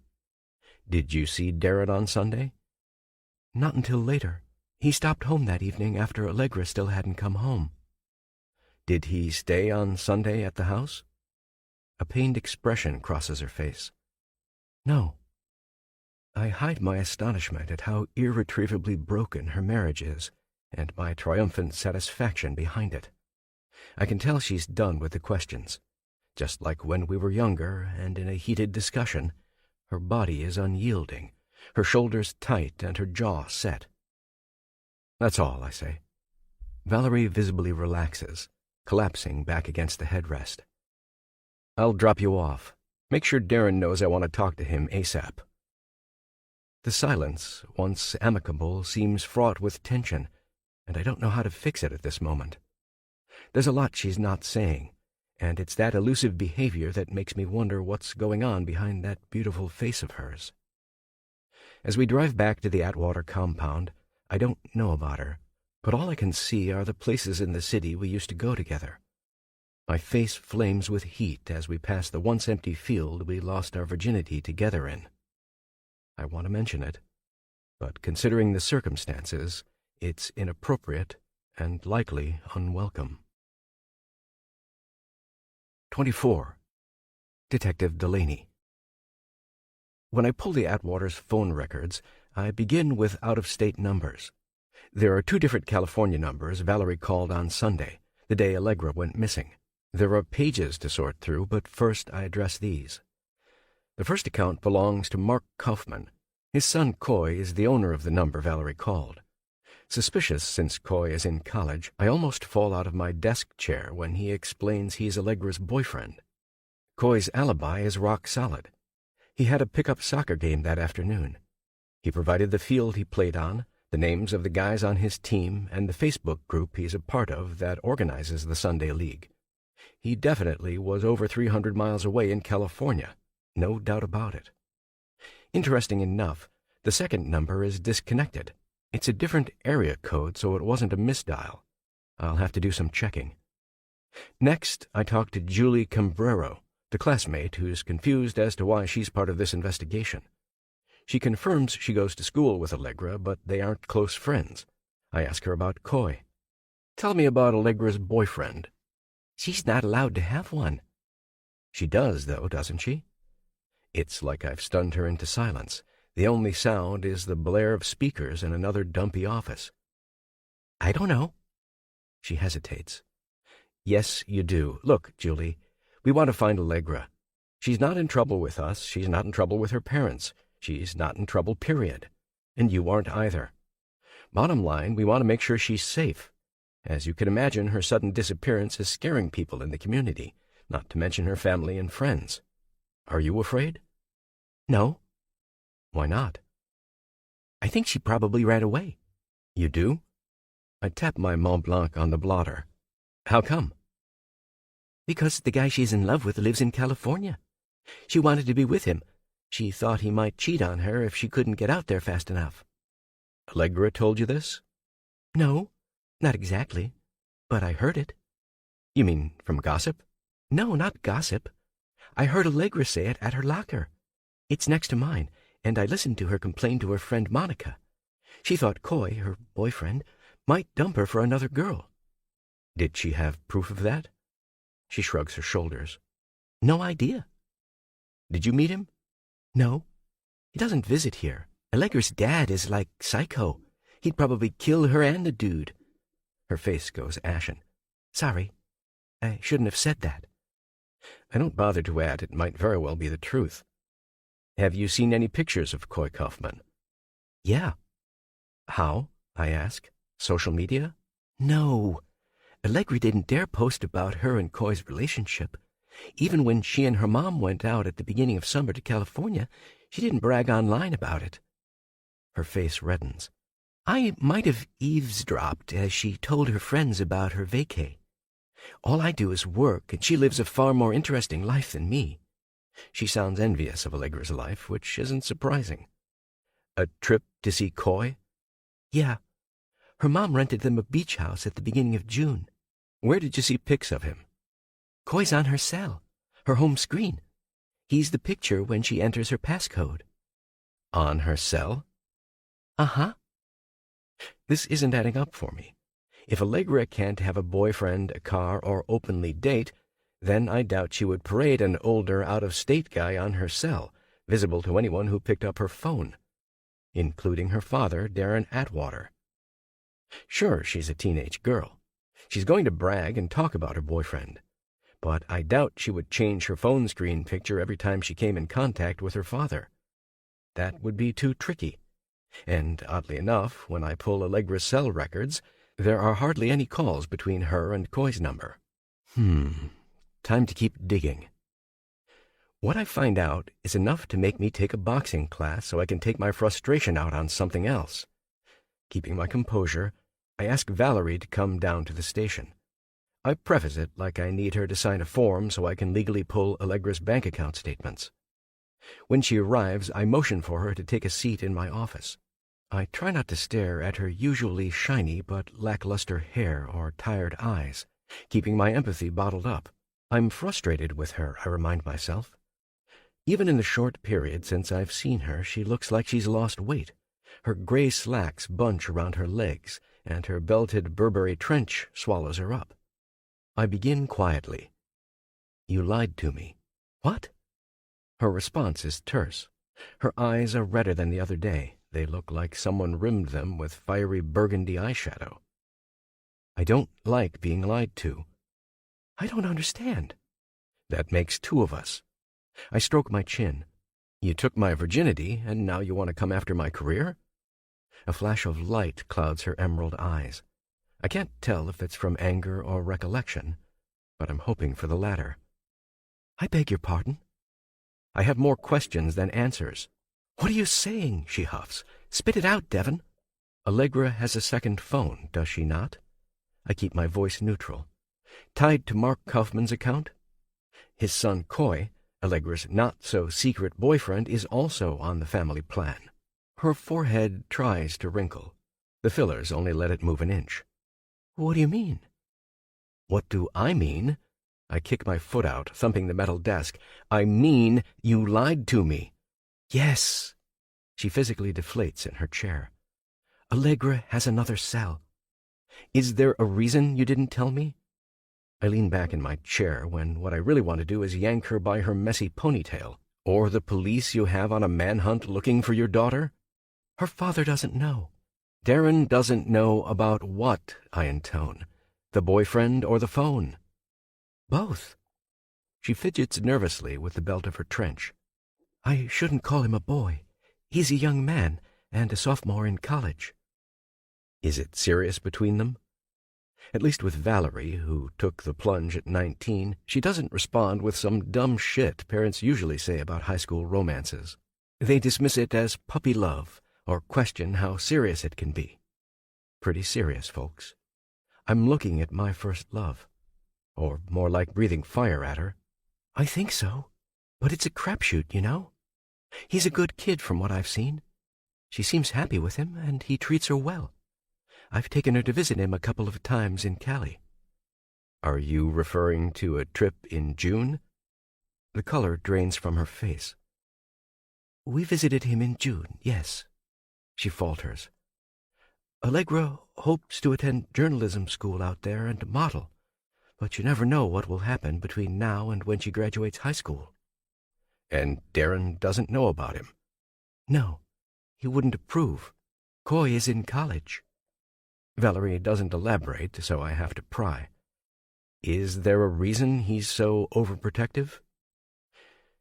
Did you see Darren on Sunday? Not until later. He stopped home that evening after Allegra still hadn't come home. Did he stay on Sunday at the house? A pained expression crosses her face. No. I hide my astonishment at how irretrievably broken her marriage is, and my triumphant satisfaction behind it. I can tell she's done with the questions. Just like when we were younger and in a heated discussion, her body is unyielding, her shoulders tight and her jaw set. That's all, I say. Valerie visibly relaxes, collapsing back against the headrest. I'll drop you off. Make sure Darren knows I want to talk to him ASAP. The silence, once amicable, seems fraught with tension, and I don't know how to fix it at this moment. There's a lot she's not saying, and it's that elusive behavior that makes me wonder what's going on behind that beautiful face of hers. As we drive back to the Atwater compound, I don't know about her, but all I can see are the places in the city we used to go together. My face flames with heat as we pass the once-empty field we lost our virginity together in. I want to mention it, but considering the circumstances, it's inappropriate and likely unwelcome. 24. Detective Delaney. When I pull the Atwater's phone records, I begin with out-of-state numbers. There are 2 different California numbers Valerie called on Sunday, the day Allegra went missing. There are pages to sort through, but first I address these. The first account belongs to Mark Kaufman. His son Coy is the owner of the number Valerie called. Suspicious since Coy is in college, I almost fall out of my desk chair when he explains he's Allegra's boyfriend. Coy's alibi is rock solid. He had a pickup soccer game that afternoon. He provided the field he played on, the names of the guys on his team, and the Facebook group he's a part of that organizes the Sunday League. He definitely was over 300 miles away in California, no doubt about it. Interesting enough, the second number is disconnected. It's a different area code, so it wasn't a misdial. I'll have to do some checking. Next, I talk to Julie Cambrero, the classmate who's confused as to why she's part of this investigation. She confirms she goes to school with Allegra, but they aren't close friends. I ask her about Coy. Tell me about Allegra's boyfriend. She's not allowed to have one. She does, though, doesn't she? It's like I've stunned her into silence. The only sound is the blare of speakers in another dumpy office. I don't know. She hesitates. Yes, you do. Look, Julie, we want to find Allegra. She's not in trouble with us. She's not in trouble with her parents. She's not in trouble, period. And you aren't either. Bottom line, we want to make sure she's safe. As you can imagine, her sudden disappearance is scaring people in the community, not to mention her family and friends. Are you afraid? No. Why not? I think she probably ran away. You do? I tap my Mont Blanc on the blotter. How come? Because the guy she's in love with lives in California. She wanted to be with him. She thought he might cheat on her if she couldn't get out there fast enough. Allegra told you this? No, not exactly, but I heard it. You mean from gossip? No, not gossip. I heard Allegra say it at her locker. It's next to mine, and I listened to her complain to her friend Monica. She thought Coy, her boyfriend, might dump her for another girl. Did she have proof of that? She shrugs her shoulders. No idea. Did you meet him? No. He doesn't visit here. Allegra's dad is like psycho. He'd probably kill her and the dude. Her face goes ashen. Sorry. I shouldn't have said that. I don't bother to add it might very well be the truth. Have you seen any pictures of Coy Kaufman? Yeah. How? I ask. Social media? No. Allegra didn't dare post about her and Coy's relationship. Even when she and her mom went out at the beginning of summer to California, she didn't brag online about it. Her face reddens. I might have eavesdropped as she told her friends about her vacay. All I do is work, and she lives a far more interesting life than me. She sounds envious of Allegra's life, which isn't surprising. A trip to see Coy? Yeah. Her mom rented them a beach house at the beginning of June. Where did you see pics of him? Coy's on her cell, her home screen. He's the picture when she enters her passcode. On her cell? Uh-huh. This isn't adding up for me. If Allegra can't have a boyfriend, a car, or openly date, then I doubt she would parade an older, out-of-state guy on her cell, visible to anyone who picked up her phone, including her father, Darren Atwater. Sure, she's a teenage girl. She's going to brag and talk about her boyfriend. But I doubt she would change her phone screen picture every time she came in contact with her father. That would be too tricky. And, oddly enough, when I pull Allegra's cell records, there are hardly any calls between her and Coy's number. Time to keep digging. What I find out is enough to make me take a boxing class so I can take my frustration out on something else. Keeping my composure, I ask Valerie to come down to the station. I preface it like I need her to sign a form so I can legally pull Allegra's bank account statements. When she arrives, I motion for her to take a seat in my office. I try not to stare at her usually shiny but lackluster hair or tired eyes, keeping my empathy bottled up. I'm frustrated with her, I remind myself. Even in the short period since I've seen her, she looks like she's lost weight. Her gray slacks bunch around her legs, and her belted Burberry trench swallows her up. I begin quietly. You lied to me. What? Her response is terse. Her eyes are redder than the other day. They look like someone rimmed them with fiery burgundy eyeshadow. I don't like being lied to. I don't understand. That makes two of us. I stroke my chin. You took my virginity, and now you want to come after my career? A flash of light clouds her emerald eyes. I can't tell if it's from anger or recollection, but I'm hoping for the latter. I beg your pardon? I have more questions than answers. What are you saying? She huffs. Spit it out, Devon. Allegra has a second phone, does she not? I keep my voice neutral. Tied to Mark Kaufman's account? His son Coy, Allegra's not-so-secret boyfriend, is also on the family plan. Her forehead tries to wrinkle. The fillers only let it move an inch. What do you mean? What do I mean? I kick my foot out, thumping the metal desk. I mean you lied to me. Yes. She physically deflates in her chair. Allegra has another cell. Is there a reason you didn't tell me? I lean back in my chair when what I really want to do is yank her by her messy ponytail. Or the police you have on a manhunt looking for your daughter? Her father doesn't know. Darren doesn't know about what, I intone. The boyfriend or the phone? Both. She fidgets nervously with the belt of her trench. I shouldn't call him a boy. He's a young man and a sophomore in college. Is it serious between them? At least with Valerie, who took the plunge at 19, she doesn't respond with some dumb shit parents usually say about high school romances. They dismiss it as puppy love or question how serious it can be. Pretty serious, folks. I'm looking at my first love. Or more like breathing fire at her. I think so, but it's a crapshoot, you know? He's a good kid from what I've seen. She seems happy with him, and he treats her well. I've taken her to visit him a couple of times in Cali. Are you referring to a trip in June? The color drains from her face. We visited him in June, yes. She falters. Allegra hopes to attend journalism school out there and model, but you never know what will happen between now and when she graduates high school. And Darren doesn't know about him? No, he wouldn't approve. Coy is in college. Valerie doesn't elaborate, so I have to pry. Is there a reason he's so overprotective?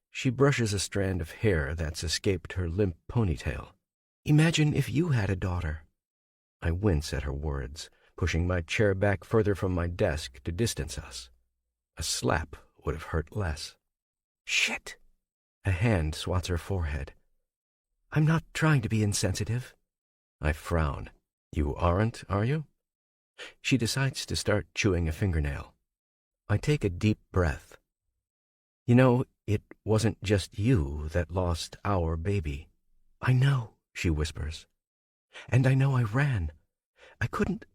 She brushes a strand of hair that's escaped her limp ponytail. Imagine if you had a daughter. I wince at her words, pushing my chair back further from my desk to distance us. A slap would have hurt less. Shit! A hand swats her forehead. I'm not trying to be insensitive. I frown. You aren't, are you? She decides to start chewing a fingernail. I take a deep breath. You know, it wasn't just you that lost our baby. I know, she whispers. And I know I ran. I couldn't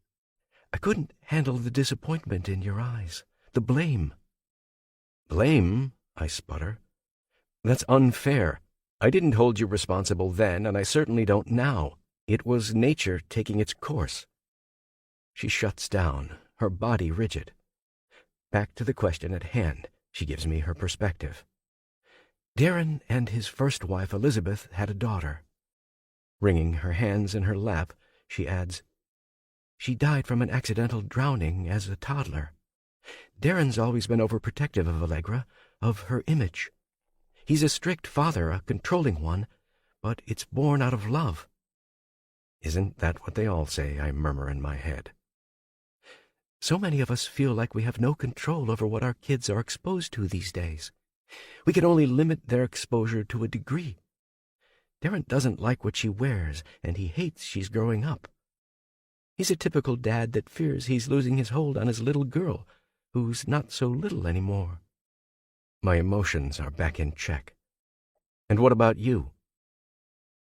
handle the disappointment in your eyes, the blame. Blame? I sputter. That's unfair. I didn't hold you responsible then, and I certainly don't now. It was nature taking its course. She shuts down, her body rigid. Back to the question at hand, she gives me her perspective. Darren and his first wife, Elizabeth, had a daughter. Wringing her hands in her lap, she adds, She died from an accidental drowning as a toddler. Darren's always been overprotective of Allegra, of her image. He's a strict father, a controlling one, but it's born out of love. Isn't that what they all say? I murmur in my head. So many of us feel like we have no control over what our kids are exposed to these days. We can only limit their exposure to a degree. Darren doesn't like what she wears, and he hates she's growing up. He's a typical dad that fears he's losing his hold on his little girl, who's not so little anymore. My emotions are back in check. And what about you?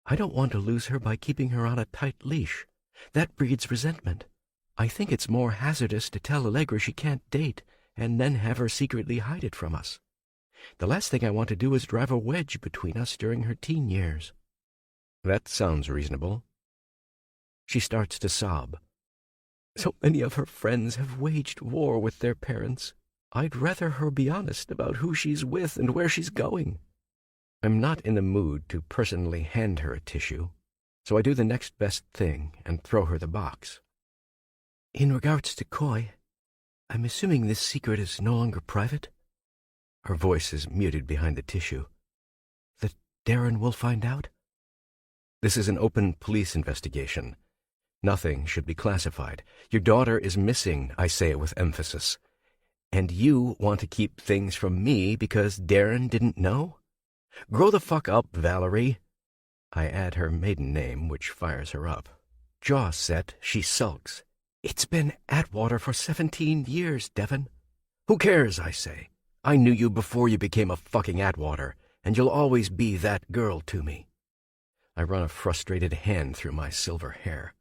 I don't want to lose her by keeping her on a tight leash. That breeds resentment. I think it's more hazardous to tell Allegra she can't date and then have her secretly hide it from us. The last thing I want to do is drive a wedge between us during her teen years." "That sounds reasonable." She starts to sob. "So many of her friends have waged war with their parents. I'd rather her be honest about who she's with and where she's going." I'm not in the mood to personally hand her a tissue, so I do the next best thing and throw her the box. "In regards to Coy, I'm assuming this secret is no longer private?" Her voice is muted behind the tissue. "That Darren will find out?" "This is an open police investigation. Nothing should be classified. Your daughter is missing," I say it with emphasis. "And you want to keep things from me because Darren didn't know? Grow the fuck up, Valerie." I add her maiden name, which fires her up. Jaw set, she sulks. "It's been Atwater for 17 years, Devon." "Who cares," I say. "I knew you before you became a fucking Atwater, and you'll always be that girl to me." I run a frustrated hand through my silver hair.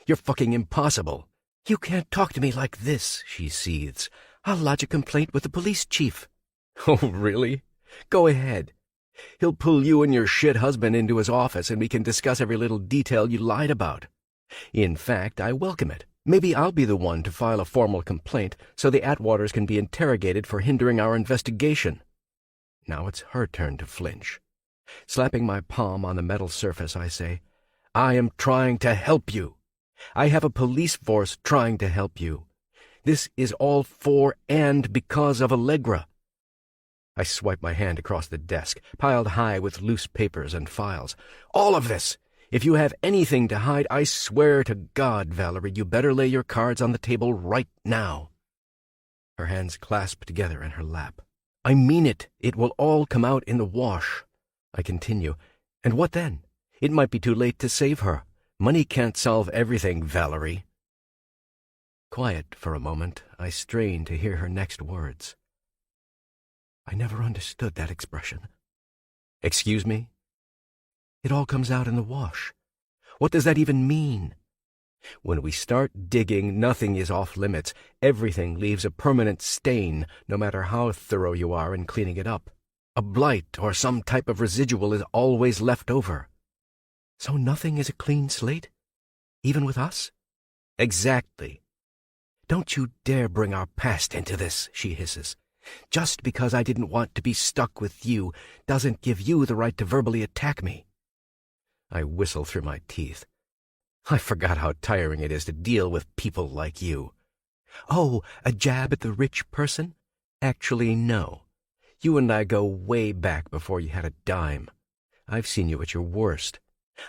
"You're fucking impossible." "You can't talk to me like this," she seethes. "I'll lodge a complaint with the police chief." "Oh, really? Go ahead. He'll pull you and your shit husband into his office and we can discuss every little detail you lied about. In fact, I welcome it. Maybe I'll be the one to file a formal complaint so the Atwaters can be interrogated for hindering our investigation." Now it's her turn to flinch. Slapping my palm on the metal surface, I say, "I am trying to help you. I have a police force trying to help you. This is all for and because of Allegra." I swipe my hand across the desk, piled high with loose papers and files. "All of this! If you have anything to hide, I swear to God, Valerie, you better lay your cards on the table right now." Her hands clasp together in her lap. "I mean it. It will all come out in the wash." I continue. "And what then? It might be too late to save her. Money can't solve everything, Valerie." Quiet for a moment, I strain to hear her next words. "I never understood that expression." "Excuse me?" "It all comes out in the wash. What does that even mean?" "When we start digging, nothing is off limits. Everything leaves a permanent stain, no matter how thorough you are in cleaning it up. A blight or some type of residual is always left over." "So nothing is a clean slate? Even with us?" "Exactly." "Don't you dare bring our past into this," she hisses. "Just because I didn't want to be stuck with you doesn't give you the right to verbally attack me." I whistle through my teeth. I forgot how tiring it is to deal with people like you. "Oh, a jab at the rich person? Actually, no. You and I go way back before you had a dime. I've seen you at your worst.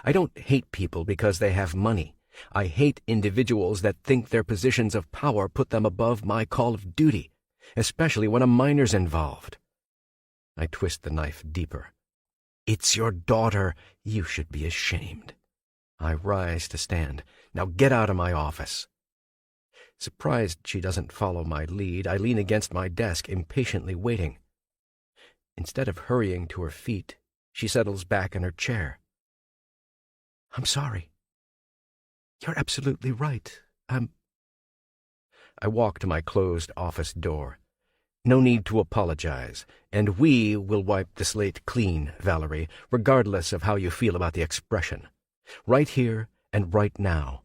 I don't hate people because they have money. I hate individuals that think their positions of power put them above my call of duty, especially when a minor's involved." I twist the knife deeper. "It's your daughter. You should be ashamed." I rise to stand. "Now get out of my office." Surprised she doesn't follow my lead, I lean against my desk, impatiently waiting. Instead of hurrying to her feet, she settles back in her chair. "I'm sorry." "You're absolutely right. I walk to my closed office door. "No need to apologize, and we will wipe the slate clean, Valerie, regardless of how you feel about the expression. Right here and right now.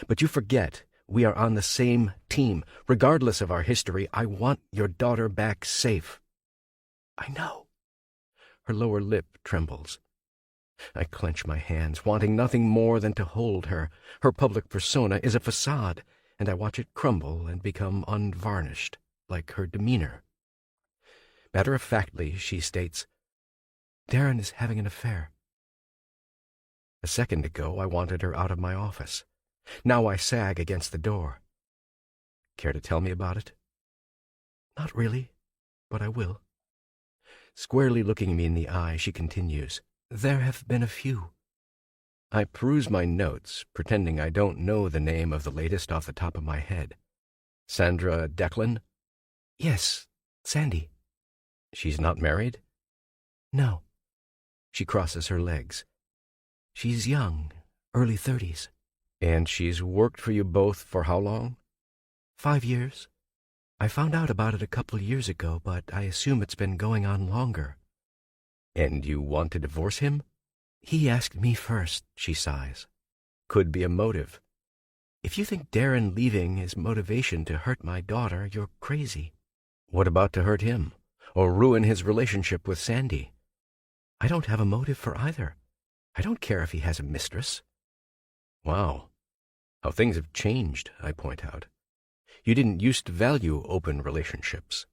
But you forget we are on the same team. Regardless of our history, I want your daughter back safe." "I know." Her lower lip trembles. I clench my hands, wanting nothing more than to hold her. Her public persona is a facade, and I watch it crumble and become unvarnished, like her demeanor. Matter-of-factly, she states, "Darren is having an affair." A second ago, I wanted her out of my office. Now I sag against the door. "Care to tell me about it?" "Not really, but I will." Squarely looking me in the eye, she continues, "There have been a few." I peruse my notes, pretending I don't know the name of the latest off the top of my head. "Sandra Declan?" "Yes, Sandy." "She's not married?" "No." She crosses her legs. "She's young, early 30s. And she's worked for you both for how long? 5 years. I found out about it a couple years ago, but I assume it's been going on longer. And you want to divorce him? He asked me first, she sighs. Could be a motive. If you think Darren leaving is motivation to hurt my daughter, you're crazy. What about to hurt him, or ruin his relationship with Sandy? I don't have a motive for either. I don't care if he has a mistress. Wow, how things have changed, I point out. You didn't used to value open relationships.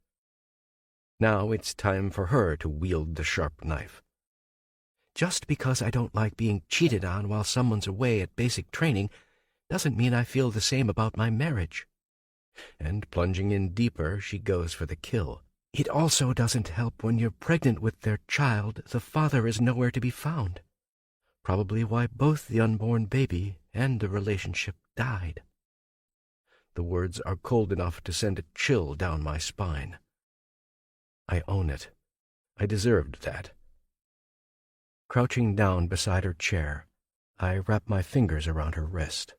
Now it's time for her to wield the sharp knife. Just because I don't like being cheated on while someone's away at basic training doesn't mean I feel the same about my marriage. And plunging in deeper, she goes for the kill. It also doesn't help when you're pregnant with their child, the father is nowhere to be found. Probably why both the unborn baby and the relationship died. The words are cold enough to send a chill down my spine. I own it. I deserved that. Crouching down beside her chair, I wrap my fingers around her wrist.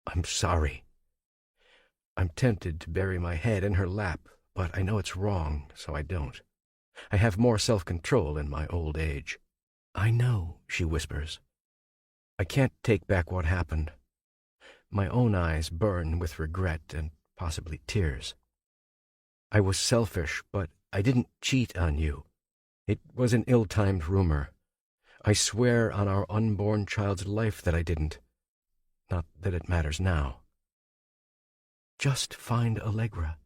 I'm sorry. I'm tempted to bury my head in her lap, but I know it's wrong, so I don't. I have more self-control in my old age. I know, she whispers. I can't take back what happened. My own eyes burn with regret and possibly tears. I was selfish, but I didn't cheat on you. It was an ill-timed rumor. I swear on our unborn child's life that I didn't. Not that it matters now. Just find Allegra.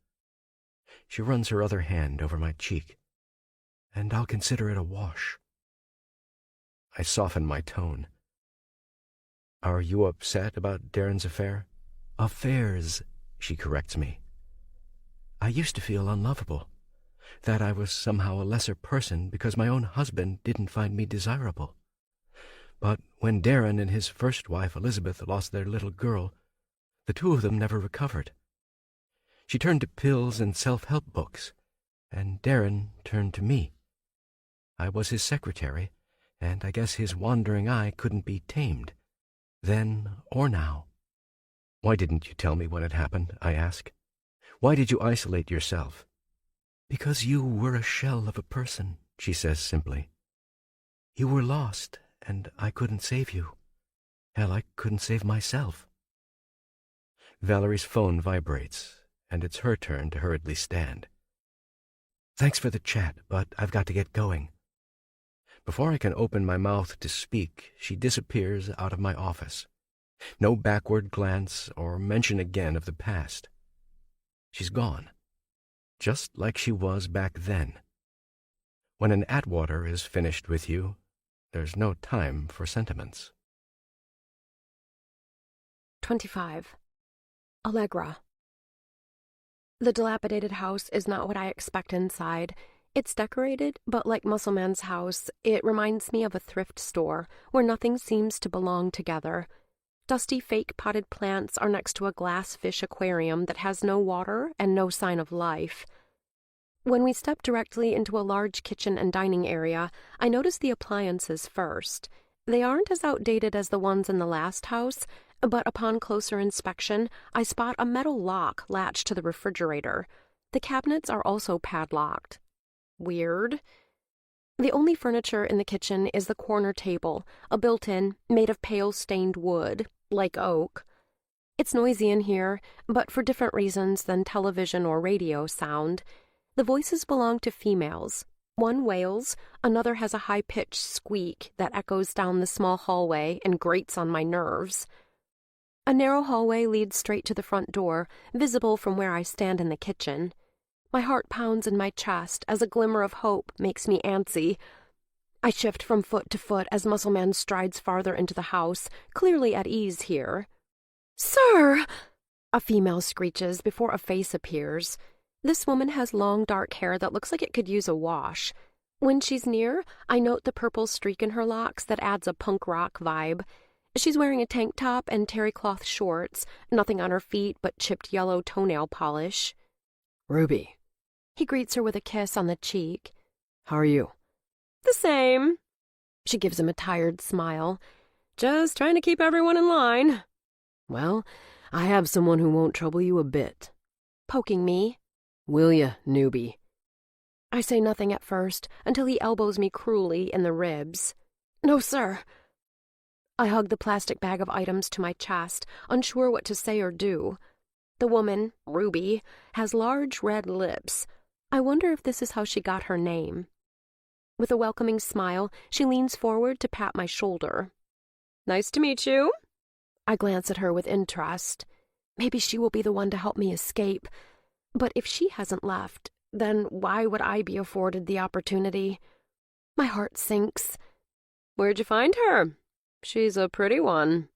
She runs her other hand over my cheek, and I'll consider it a wash. I soften my tone. Are you upset about Darren's affair? Affairs, she corrects me. I used to feel unlovable, that I was somehow a lesser person because my own husband didn't find me desirable. But when Darren and his first wife, Elizabeth, lost their little girl, the two of them never recovered. She turned to pills and self-help books, and Darren turned to me. I was his secretary, and I guess his wandering eye couldn't be tamed, then or now. Why didn't you tell me when it happened, I ask? Why did you isolate yourself? Because you were a shell of a person, she says simply. You were lost, and I couldn't save you. Hell, I couldn't save myself. Valerie's phone vibrates, and it's her turn to hurriedly stand. Thanks for the chat, but I've got to get going. Before I can open my mouth to speak, she disappears out of my office. No backward glance or mention again of the past. She's gone, just like she was back then. When an Atwater is finished with you, there's no time for sentiments. 25. Allegra. The dilapidated house is not what I expect inside. It's decorated, but like Musselman's house, it reminds me of a thrift store where nothing seems to belong together. Dusty fake potted plants are next to a glass fish aquarium that has no water and no sign of life. When we step directly into a large kitchen and dining area, I notice the appliances first. They aren't as outdated as the ones in the last house, but upon closer inspection, I spot a metal lock latched to the refrigerator. The cabinets are also padlocked. Weird. The only furniture in the kitchen is the corner table, a built-in, made of pale stained wood, like oak. It's noisy in here, but for different reasons than television or radio sound. The voices belong to females. One wails, another has a high-pitched squeak that echoes down the small hallway and grates on my nerves. A narrow hallway leads straight to the front door, visible from where I stand in the kitchen. My heart pounds in my chest as a glimmer of hope makes me antsy. I shift from foot to foot as Musselman strides farther into the house, clearly at ease here. "Sir!" a female screeches before a face appears. This woman has long dark hair that looks like it could use a wash. When she's near, I note the purple streak in her locks that adds a punk rock vibe. She's wearing a tank top and terry cloth shorts, nothing on her feet but chipped yellow toenail polish. "Ruby." He greets her with a kiss on the cheek. "How are you?" "The same." She gives him a tired smile. Just trying to keep everyone in line. Well, I have someone who won't trouble you a bit. Poking me. Will ya, newbie? I say nothing at first, until he elbows me cruelly in the ribs. No, sir. I hug the plastic bag of items to my chest, unsure what to say or do. The woman, Ruby, has large red lips. I wonder if this is how she got her name. With a welcoming smile, she leans forward to pat my shoulder. Nice to meet you. I glance at her with interest. Maybe she will be the one to help me escape. But if she hasn't left, then why would I be afforded the opportunity? My heart sinks. Where'd you find her? She's a pretty one.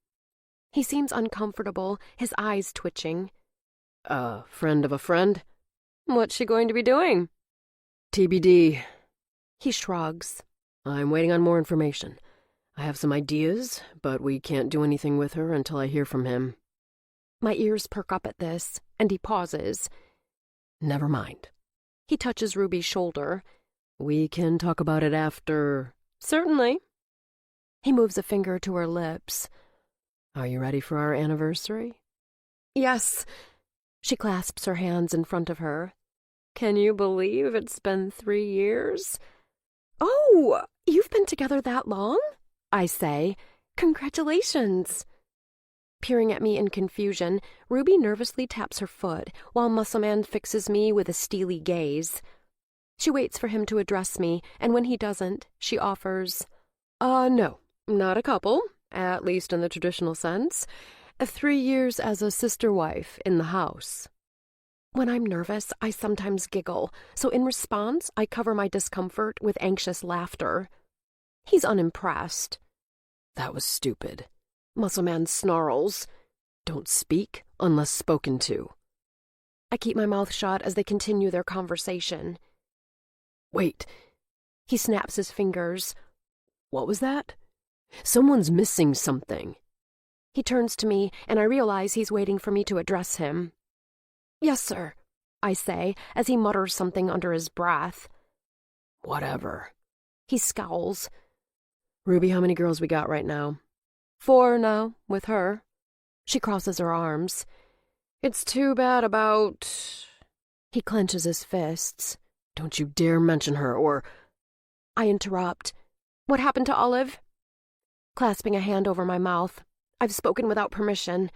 He seems uncomfortable, his eyes twitching. A friend of a friend? What's she going to be doing? TBD. He shrugs. I'm waiting on more information. I have some ideas, but we can't do anything with her until I hear from him. My ears perk up at this, and he pauses. Never mind. He touches Ruby's shoulder. We can talk about it after... Certainly. He moves a finger to her lips. Are you ready for our anniversary? Yes. She clasps her hands in front of her. Can you believe it's been 3 years? Oh, you've been together that long? I say. Congratulations. Peering at me in confusion, Ruby nervously taps her foot, while Muscle Man fixes me with a steely gaze. She waits for him to address me, and when he doesn't, she offers, No, not a couple, at least in the traditional sense. 3 years as a sister-wife in the house. When I'm nervous, I sometimes giggle, so in response, I cover my discomfort with anxious laughter. He's unimpressed. That was stupid. Muscle Man snarls. Don't speak unless spoken to. I keep my mouth shut as they continue their conversation. Wait. He snaps his fingers. What was that? Someone's missing something. He turns to me, and I realize he's waiting for me to address him. Yes, sir, I say, as he mutters something under his breath. Whatever. He scowls. Ruby, how many girls we got right now? 4 now, with her. She crosses her arms. It's too bad about... He clenches his fists. Don't you dare mention her, or... I interrupt. What happened to Olive? Clasping a hand over my mouth. I've spoken without permission.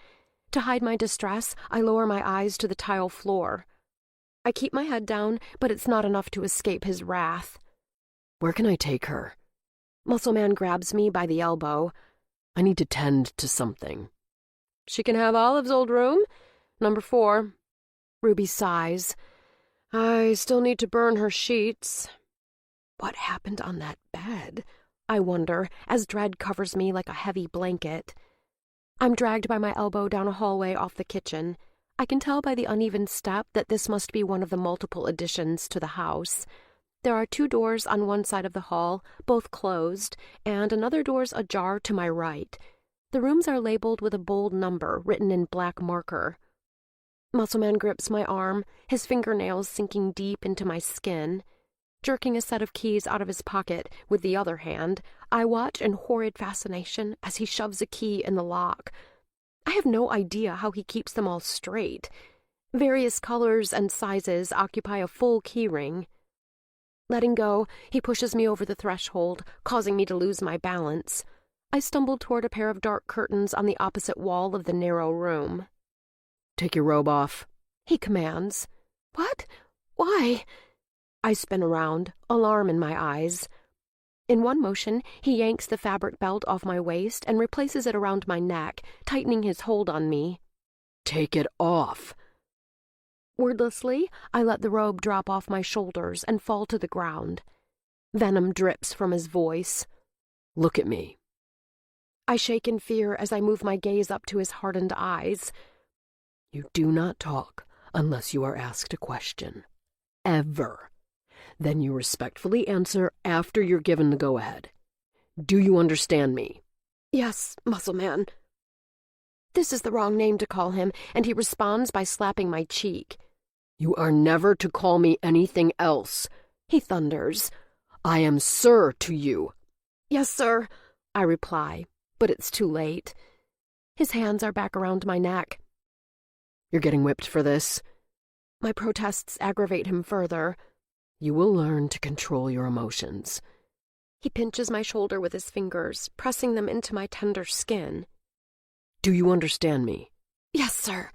To hide my distress, I lower my eyes to the tile floor. I keep my head down, but it's not enough to escape his wrath. Where can I take her? Muscle Man grabs me by the elbow. I need to tend to something. She can have Olive's old room, number 4. Ruby sighs. I still need to burn her sheets. What happened on that bed? I wonder, as dread covers me like a heavy blanket. I'm dragged by my elbow down a hallway off the kitchen. I can tell by the uneven step that this must be one of the multiple additions to the house. There are 2 doors on one side of the hall, both closed, and another door's ajar to my right. The rooms are labeled with a bold number written in black marker. Muscle Man grips my arm, his fingernails sinking deep into my skin. Jerking a set of keys out of his pocket with the other hand, I watch in horrid fascination as he shoves a key in the lock. I have no idea how he keeps them all straight. Various colors and sizes occupy a full key ring. Letting go, he pushes me over the threshold, causing me to lose my balance. I stumble toward a pair of dark curtains on the opposite wall of the narrow room. Take your robe off, he commands. What? Why? I spin around, alarm in my eyes. In one motion, he yanks the fabric belt off my waist and replaces it around my neck, tightening his hold on me. Take it off. Wordlessly, I let the robe drop off my shoulders and fall to the ground. Venom drips from his voice. Look at me. I shake in fear as I move my gaze up to his hardened eyes. You do not talk unless you are asked a question. Ever. Then you respectfully answer after you're given the go-ahead. Do you understand me? Yes, Muscle Man. This is the wrong name to call him, and he responds by slapping my cheek. You are never to call me anything else, he thunders. I am sir to you. Yes, sir, I reply. but it's too late. His hands are back around my neck. You're getting whipped for this. My protests aggravate him further. You will learn to control your emotions. He pinches my shoulder with his fingers, pressing them into my tender skin. Do you understand me? Yes, sir.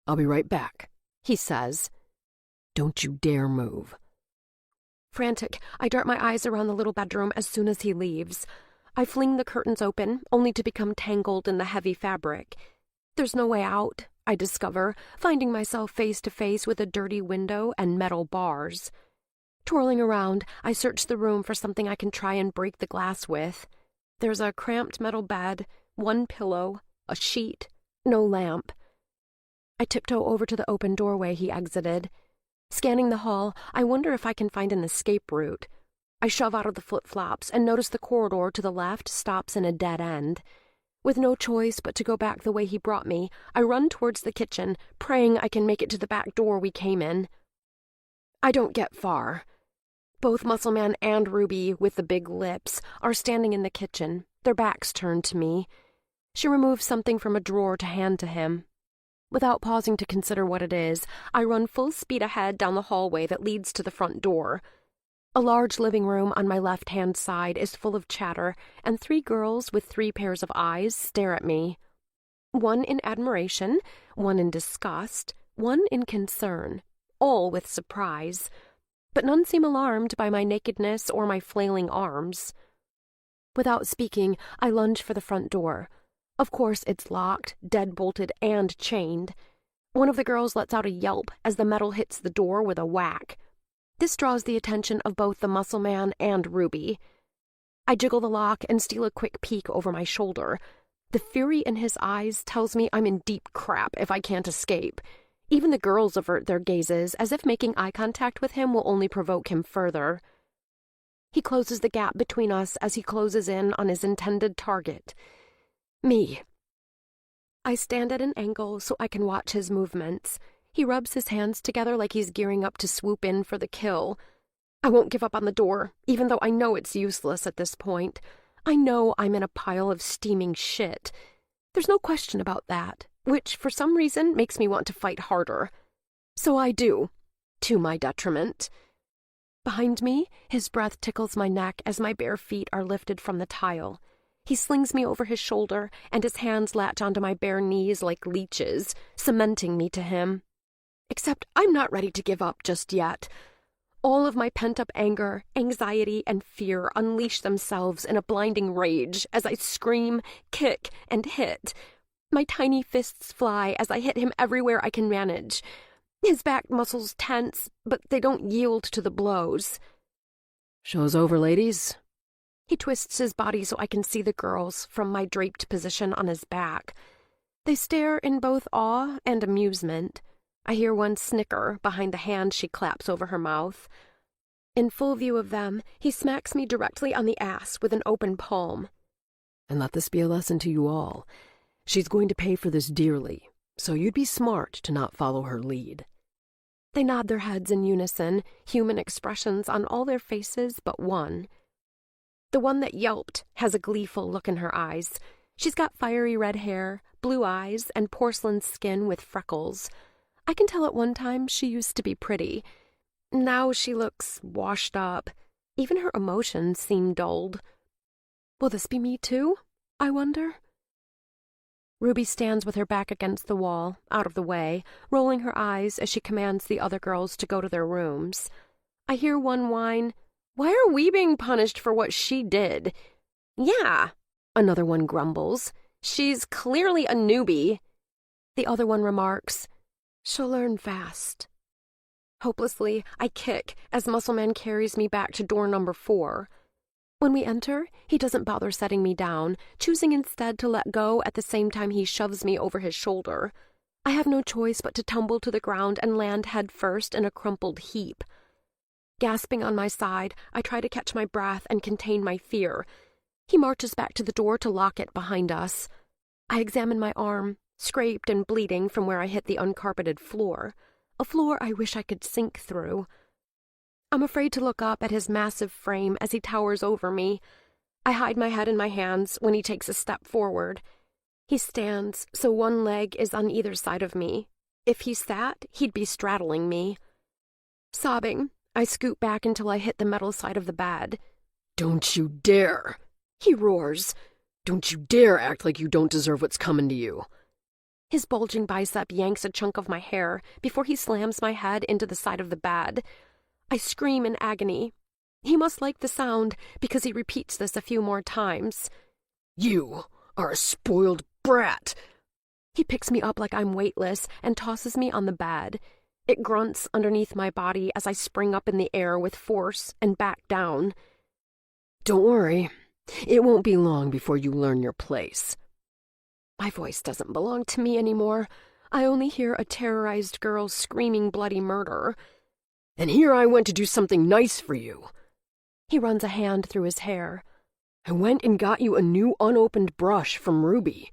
I'll be right back, he says. Don't you dare move. Frantic, I dart my eyes around the little bedroom as soon as he leaves. I fling the curtains open, only to become tangled in the heavy fabric. There's no way out, I discover, finding myself face to face with a dirty window and metal bars. Twirling around, I search the room for something I can try and break the glass with. There's a cramped metal bed, one pillow, a sheet, no lamp. I tiptoe over to the open doorway he exited. Scanning the hall, I wonder if I can find an escape route. I shove out of the flip-flops and notice the corridor to the left stops in a dead end. With no choice but to go back the way he brought me, I run towards the kitchen, praying I can make it to the back door we came in. I don't get far. Both Muscle Man and Ruby, with the big lips, are standing in the kitchen, their backs turned to me. She removes something from a drawer to hand to him. Without pausing to consider what it is, I run full speed ahead down the hallway that leads to the front door. A large living room on my left-hand side is full of chatter, and 3 girls with 3 pairs of eyes stare at me. One in admiration, one in disgust, one in concern, all with surprise. But none seem alarmed by my nakedness or my flailing arms. Without speaking, I lunge for the front door. Of course, it's locked, dead-bolted, and chained. One of the girls lets out a yelp as the metal hits the door with a whack. This draws the attention of both the Muscle Man and Ruby. I jiggle the lock and steal a quick peek over my shoulder. The fury in his eyes tells me I'm in deep crap if I can't escape. Even the girls avert their gazes, as if making eye contact with him will only provoke him further. He closes the gap between us as he closes in on his intended target. Me. I stand at an angle so I can watch his movements. He rubs his hands together like he's gearing up to swoop in for the kill. I won't give up on the door, even though I know it's useless at this point. I know I'm in a pile of steaming shit. There's no question about that, which for some reason makes me want to fight harder. So I do, to my detriment. Behind me, his breath tickles my neck as my bare feet are lifted from the tile. He slings me over his shoulder, and his hands latch onto my bare knees like leeches, cementing me to him. Except I'm not ready to give up just yet. All of my pent-up anger, anxiety, and fear unleash themselves in a blinding rage as I scream, kick, and hit. My tiny fists fly as I hit him everywhere I can manage. His back muscles tense, but they don't yield to the blows. Show's over, ladies. He twists his body so I can see the girls from my draped position on his back. They stare in both awe and amusement. I hear one snicker behind the hand she claps over her mouth. In full view of them, he smacks me directly on the ass with an open palm. And let this be a lesson to you all. She's going to pay for this dearly, so you'd be smart to not follow her lead. They nod their heads in unison, human expressions on all their faces but one. The one that yelped has a gleeful look in her eyes. She's got fiery red hair, blue eyes, and porcelain skin with freckles. I can tell at one time she used to be pretty. Now she looks washed up. Even her emotions seem dulled. Will this be me too, I wonder? Ruby stands with her back against the wall, out of the way, rolling her eyes as she commands the other girls to go to their rooms. I hear one whine, "Why are we being punished for what she did?" "Yeah," another one grumbles. "She's clearly a newbie." The other one remarks, "She'll learn fast." Hopelessly, I kick as Muscle Man carries me back to door number 4. When we enter, he doesn't bother setting me down, choosing instead to let go at the same time he shoves me over his shoulder. I have no choice but to tumble to the ground and land head first in a crumpled heap. Gasping on my side, I try to catch my breath and contain my fear. He marches back to the door to lock it behind us. I examine my arm, scraped and bleeding from where I hit the uncarpeted floor, a floor I wish I could sink through. I'm afraid to look up at his massive frame as he towers over me. I hide my head in my hands when he takes a step forward. He stands, so one leg is on either side of me. If he sat, he'd be straddling me. Sobbing, I scoot back until I hit the metal side of the bed. "Don't you dare!" he roars. "Don't you dare act like you don't deserve what's coming to you." His bulging bicep yanks a chunk of my hair before he slams my head into the side of the bed. I scream in agony. He must like the sound because he repeats this a few more times. "You are a spoiled brat." He picks me up like I'm weightless and tosses me on the bed. It grunts underneath my body as I spring up in the air with force and back down. "Don't worry. It won't be long before you learn your place." My voice doesn't belong to me anymore. I only hear a terrorized girl screaming bloody murder. "And here I went to do something nice for you." He runs a hand through his hair. "I went and got you a new unopened brush from Ruby."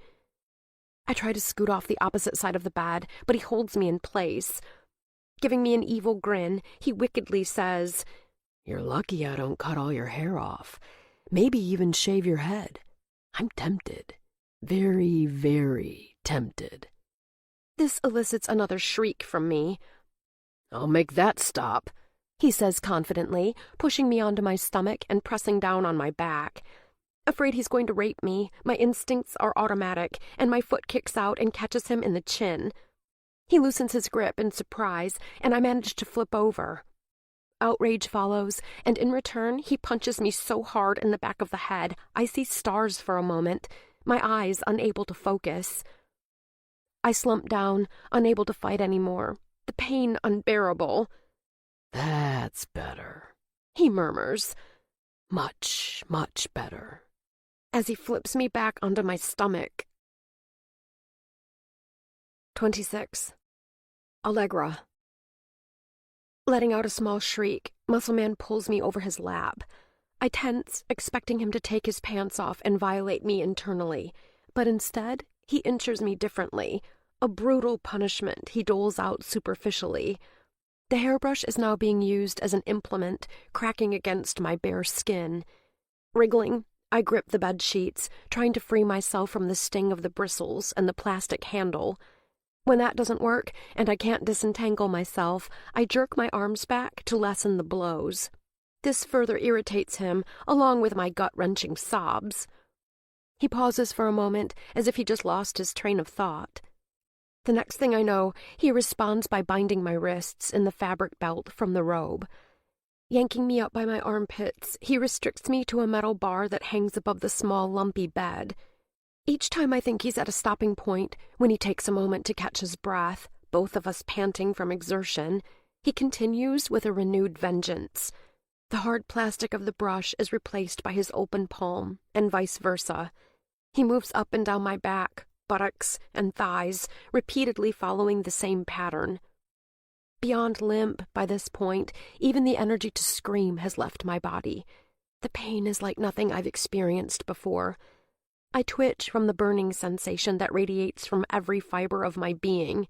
I try to scoot off the opposite side of the bed, but he holds me in place. Giving me an evil grin, he wickedly says, "You're lucky I don't cut all your hair off. Maybe even shave your head. I'm tempted. Very, very tempted." This elicits another shriek from me. "I'll make that stop," he says confidently, pushing me onto my stomach and pressing down on my back. Afraid he's going to rape me, my instincts are automatic, and my foot kicks out and catches him in the chin. He loosens his grip in surprise, and I manage to flip over. Outrage follows, and in return, he punches me so hard in the back of the head, I see stars for a moment, my eyes unable to focus. I slump down, unable to fight anymore, the pain unbearable. "That's better," he murmurs. "Much, much better," as he flips me back onto my stomach. 26. Allegra. Letting out a small shriek, Muscle Man pulls me over his lap. I tense, expecting him to take his pants off and violate me internally, but instead, he injures me differently, a brutal punishment he doles out superficially. The hairbrush is now being used as an implement, cracking against my bare skin. Wriggling, I grip the bed sheets, trying to free myself from the sting of the bristles and the plastic handle. When that doesn't work, and I can't disentangle myself, I jerk my arms back to lessen the blows. This further irritates him, along with my gut-wrenching sobs. He pauses for a moment, as if he just lost his train of thought. The next thing I know, he responds by binding my wrists in the fabric belt from the robe. Yanking me up by my armpits, he restricts me to a metal bar that hangs above the small, lumpy bed. Each time I think he's at a stopping point, when he takes a moment to catch his breath, both of us panting from exertion, he continues with a renewed vengeance. The hard plastic of the brush is replaced by his open palm, and vice versa. He moves up and down my back, buttocks, and thighs, repeatedly following the same pattern. Beyond limp by this point, even the energy to scream has left my body. The pain is like nothing I've experienced before. I twitch from the burning sensation that radiates from every fiber of my being.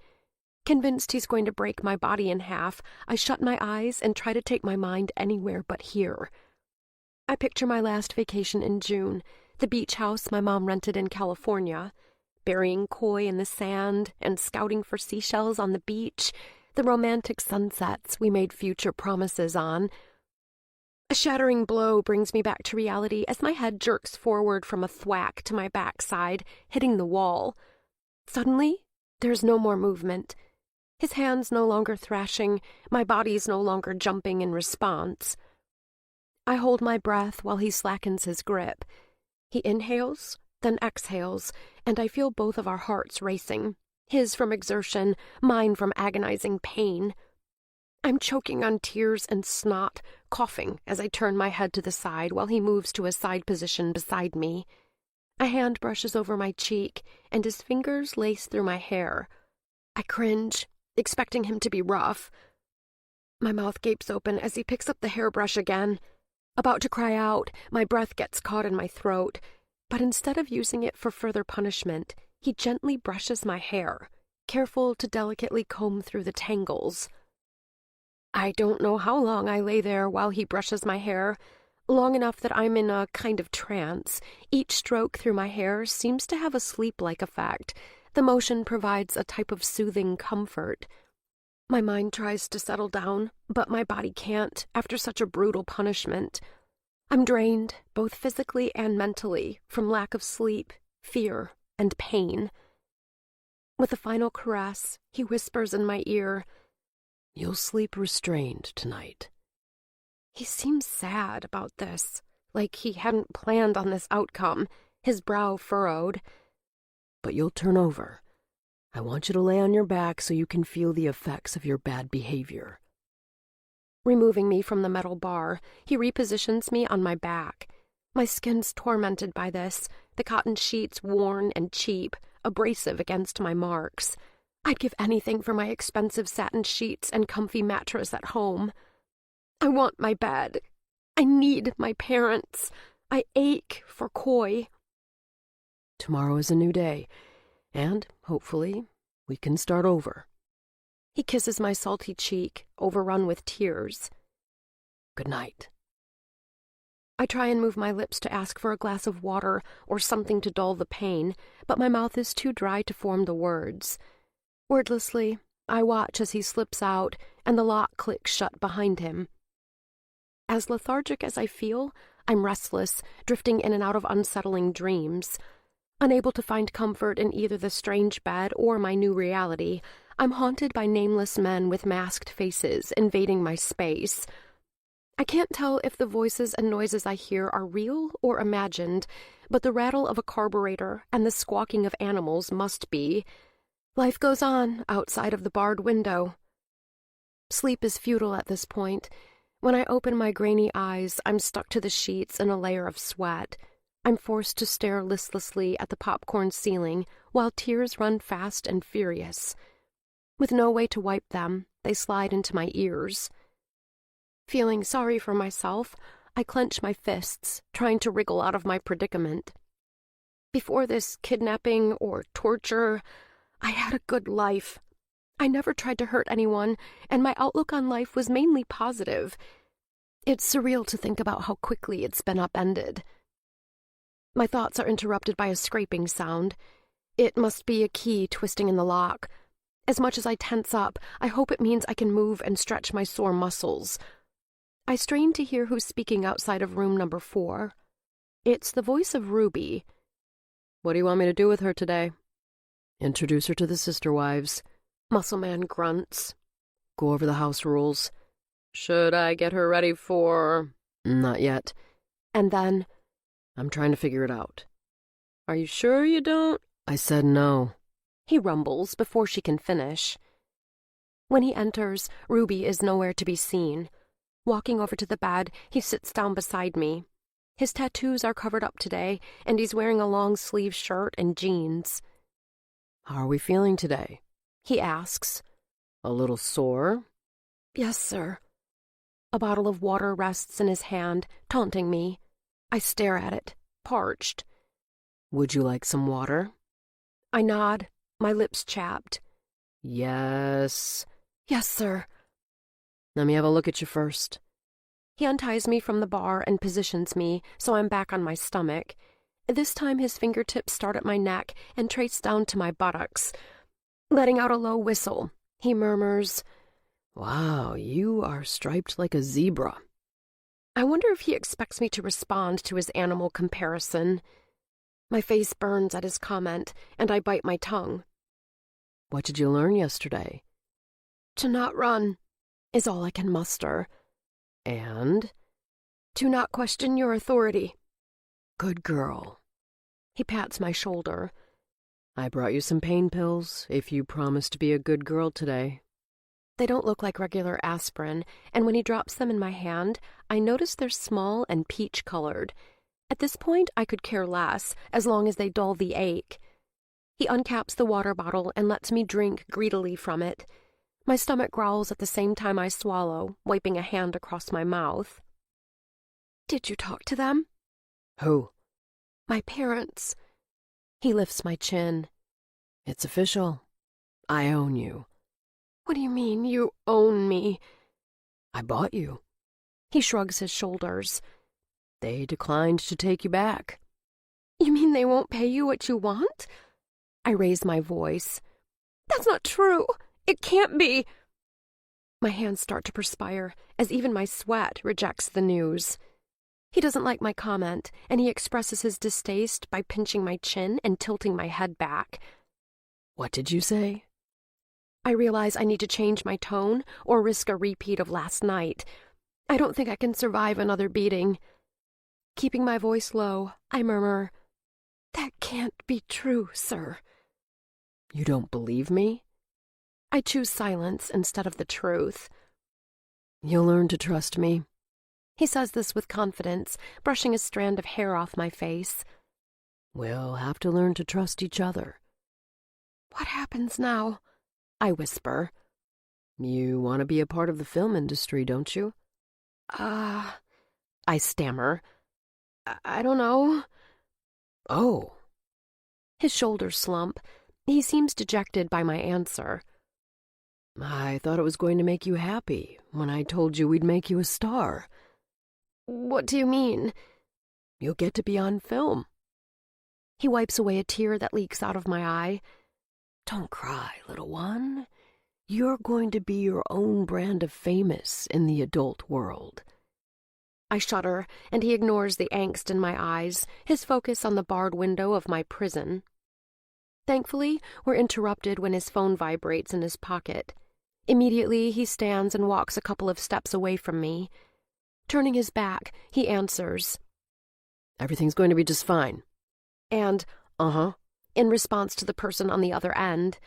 Convinced he's going to break my body in half, I shut my eyes and try to take my mind anywhere but here. I picture my last vacation in June, the beach house my mom rented in California, burying koi in the sand and scouting for seashells on the beach, the romantic sunsets we made future promises on. A shattering blow brings me back to reality as my head jerks forward from a thwack to my backside, hitting the wall. Suddenly, there's no more movement. His hands no longer thrashing, my body's no longer jumping in response. I hold my breath while he slackens his grip. He inhales, then exhales, and I feel both of our hearts racing, his from exertion, mine from agonizing pain. I'm choking on tears and snot, coughing as I turn my head to the side while he moves to a side position beside me. A hand brushes over my cheek, and his fingers lace through my hair. I cringe, expecting him to be rough. My mouth gapes open as he picks up the hairbrush again. About to cry out, my breath gets caught in my throat, but instead of using it for further punishment, he gently brushes my hair, careful to delicately comb through the tangles. I don't know how long I lay there while he brushes my hair, long enough that I'm in a kind of trance. Each stroke through my hair seems to have a sleep-like effect. The motion provides a type of soothing comfort. My mind tries to settle down, but my body can't after such a brutal punishment. I'm drained, both physically and mentally, from lack of sleep, fear, and pain. With a final caress, he whispers in my ear, "You'll sleep restrained tonight." He seems sad about this, like he hadn't planned on this outcome, his brow furrowed. "But you'll turn over. I want you to lay on your back so you can feel the effects of your bad behavior." Removing me from the metal bar, he repositions me on my back. My skin's tormented by this, the cotton sheets worn and cheap, abrasive against my marks. I'd give anything for my expensive satin sheets and comfy mattress at home. I want my bed. I need my parents. I ache for Coy. "Tomorrow is a new day, and, hopefully, we can start over." He kisses my salty cheek, overrun with tears. "Good night." I try and move my lips to ask for a glass of water or something to dull the pain, but my mouth is too dry to form the words. Wordlessly, I watch as he slips out and the lock clicks shut behind him. As lethargic as I feel, I'm restless, drifting in and out of unsettling dreams. Unable to find comfort in either the strange bed or my new reality, I'm haunted by nameless men with masked faces invading my space. I can't tell if the voices and noises I hear are real or imagined, but the rattle of a carburetor and the squawking of animals must be. Life goes on outside of the barred window. Sleep is futile at this point. When I open my grainy eyes, I'm stuck to the sheets in a layer of sweat. I'm forced to stare listlessly at the popcorn ceiling while tears run fast and furious. With no way to wipe them, they slide into my ears. Feeling sorry for myself, I clench my fists, trying to wriggle out of my predicament. Before this kidnapping or torture, I had a good life. I never tried to hurt anyone, and my outlook on life was mainly positive. It's surreal to think about how quickly it's been upended. My thoughts are interrupted by a scraping sound. It must be a key twisting in the lock. As much as I tense up, I hope it means I can move and stretch my sore muscles. I strain to hear who's speaking outside of room number 4. It's the voice of Ruby. "What do you want me to do with her today?" "Introduce her to the sister wives." Muscle Man grunts. "Go over the house rules." "Should I get her ready for—" "Not yet." And then, "I'm trying to figure it out." "Are you sure you don't—" "I said no." He rumbles before she can finish. When he enters, Ruby is nowhere to be seen. Walking over to the bed, he sits down beside me. His tattoos are covered up today, and he's wearing a long-sleeve shirt and jeans. "How are we feeling today?" he asks. "A little sore?" "Yes, sir." A bottle of water rests in his hand, taunting me. I stare at it, parched. "Would you like some water?" I nod, my lips chapped. "Yes." "Yes, sir." "Let me have a look at you first." He unties me from the bar and positions me so I'm back on my stomach. This time his fingertips start at my neck and trace down to my buttocks. Letting out a low whistle, he murmurs, "Wow, you are striped like a zebra." I wonder if he expects me to respond to his animal comparison. My face burns at his comment, and I bite my tongue. "What did you learn yesterday?" "To not run," is all I can muster. "And?" "To not question your authority." "Good girl." He pats my shoulder. "I brought you some pain pills, if you promise to be a good girl today." They don't look like regular aspirin, and when he drops them in my hand, I notice they're small and peach-colored. At this point, I could care less, as long as they dull the ache. He uncaps the water bottle and lets me drink greedily from it. My stomach growls at the same time I swallow, wiping a hand across my mouth. "Did you talk to them?" "Who?" "My parents." He lifts my chin. "It's official. I own you." "What do you mean, you own me?" "I bought you." He shrugs his shoulders. They declined to take you back. You mean they won't pay you what you want? I raise my voice. That's not true. It can't be. My hands start to perspire as even my sweat rejects the news. He doesn't like my comment, and he expresses his distaste by pinching my chin and tilting my head back. What did you say? I realize I need to change my tone or risk a repeat of last night. I don't think I can survive another beating. Keeping my voice low, I murmur, "That can't be true, sir." You don't believe me? I choose silence instead of the truth. You'll learn to trust me. He says this with confidence, brushing a strand of hair off my face. We'll have to learn to trust each other. What happens now? I whisper. You want to be a part of the film industry, don't you? I stammer. I don't know. Oh. His shoulders slump. He seems dejected by my answer. I thought it was going to make you happy when I told you we'd make you a star. What do you mean? You'll get to be on film. He wipes away a tear that leaks out of my eye. Don't cry, little one. You're going to be your own brand of famous in the adult world. I shudder, and he ignores the angst in my eyes, his focus on the barred window of my prison. Thankfully, we're interrupted when his phone vibrates in his pocket. Immediately, he stands and walks a couple of steps away from me. Turning his back, he answers, "Everything's going to be just fine." And, in response to the person on the other end.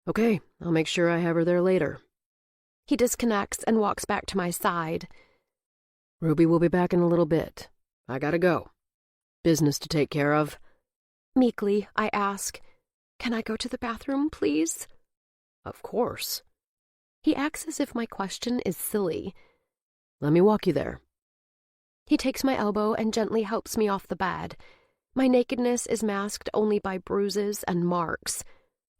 Okay, I'll make sure I have her there later. He disconnects and walks back to my side. Ruby will be back in a little bit. I gotta go. Business to take care of. Meekly, I ask, "Can I go to the bathroom, please?" Of course. He acts as if my question is silly. Let me walk you there. He takes my elbow and gently helps me off the bed. My nakedness is masked only by bruises and marks.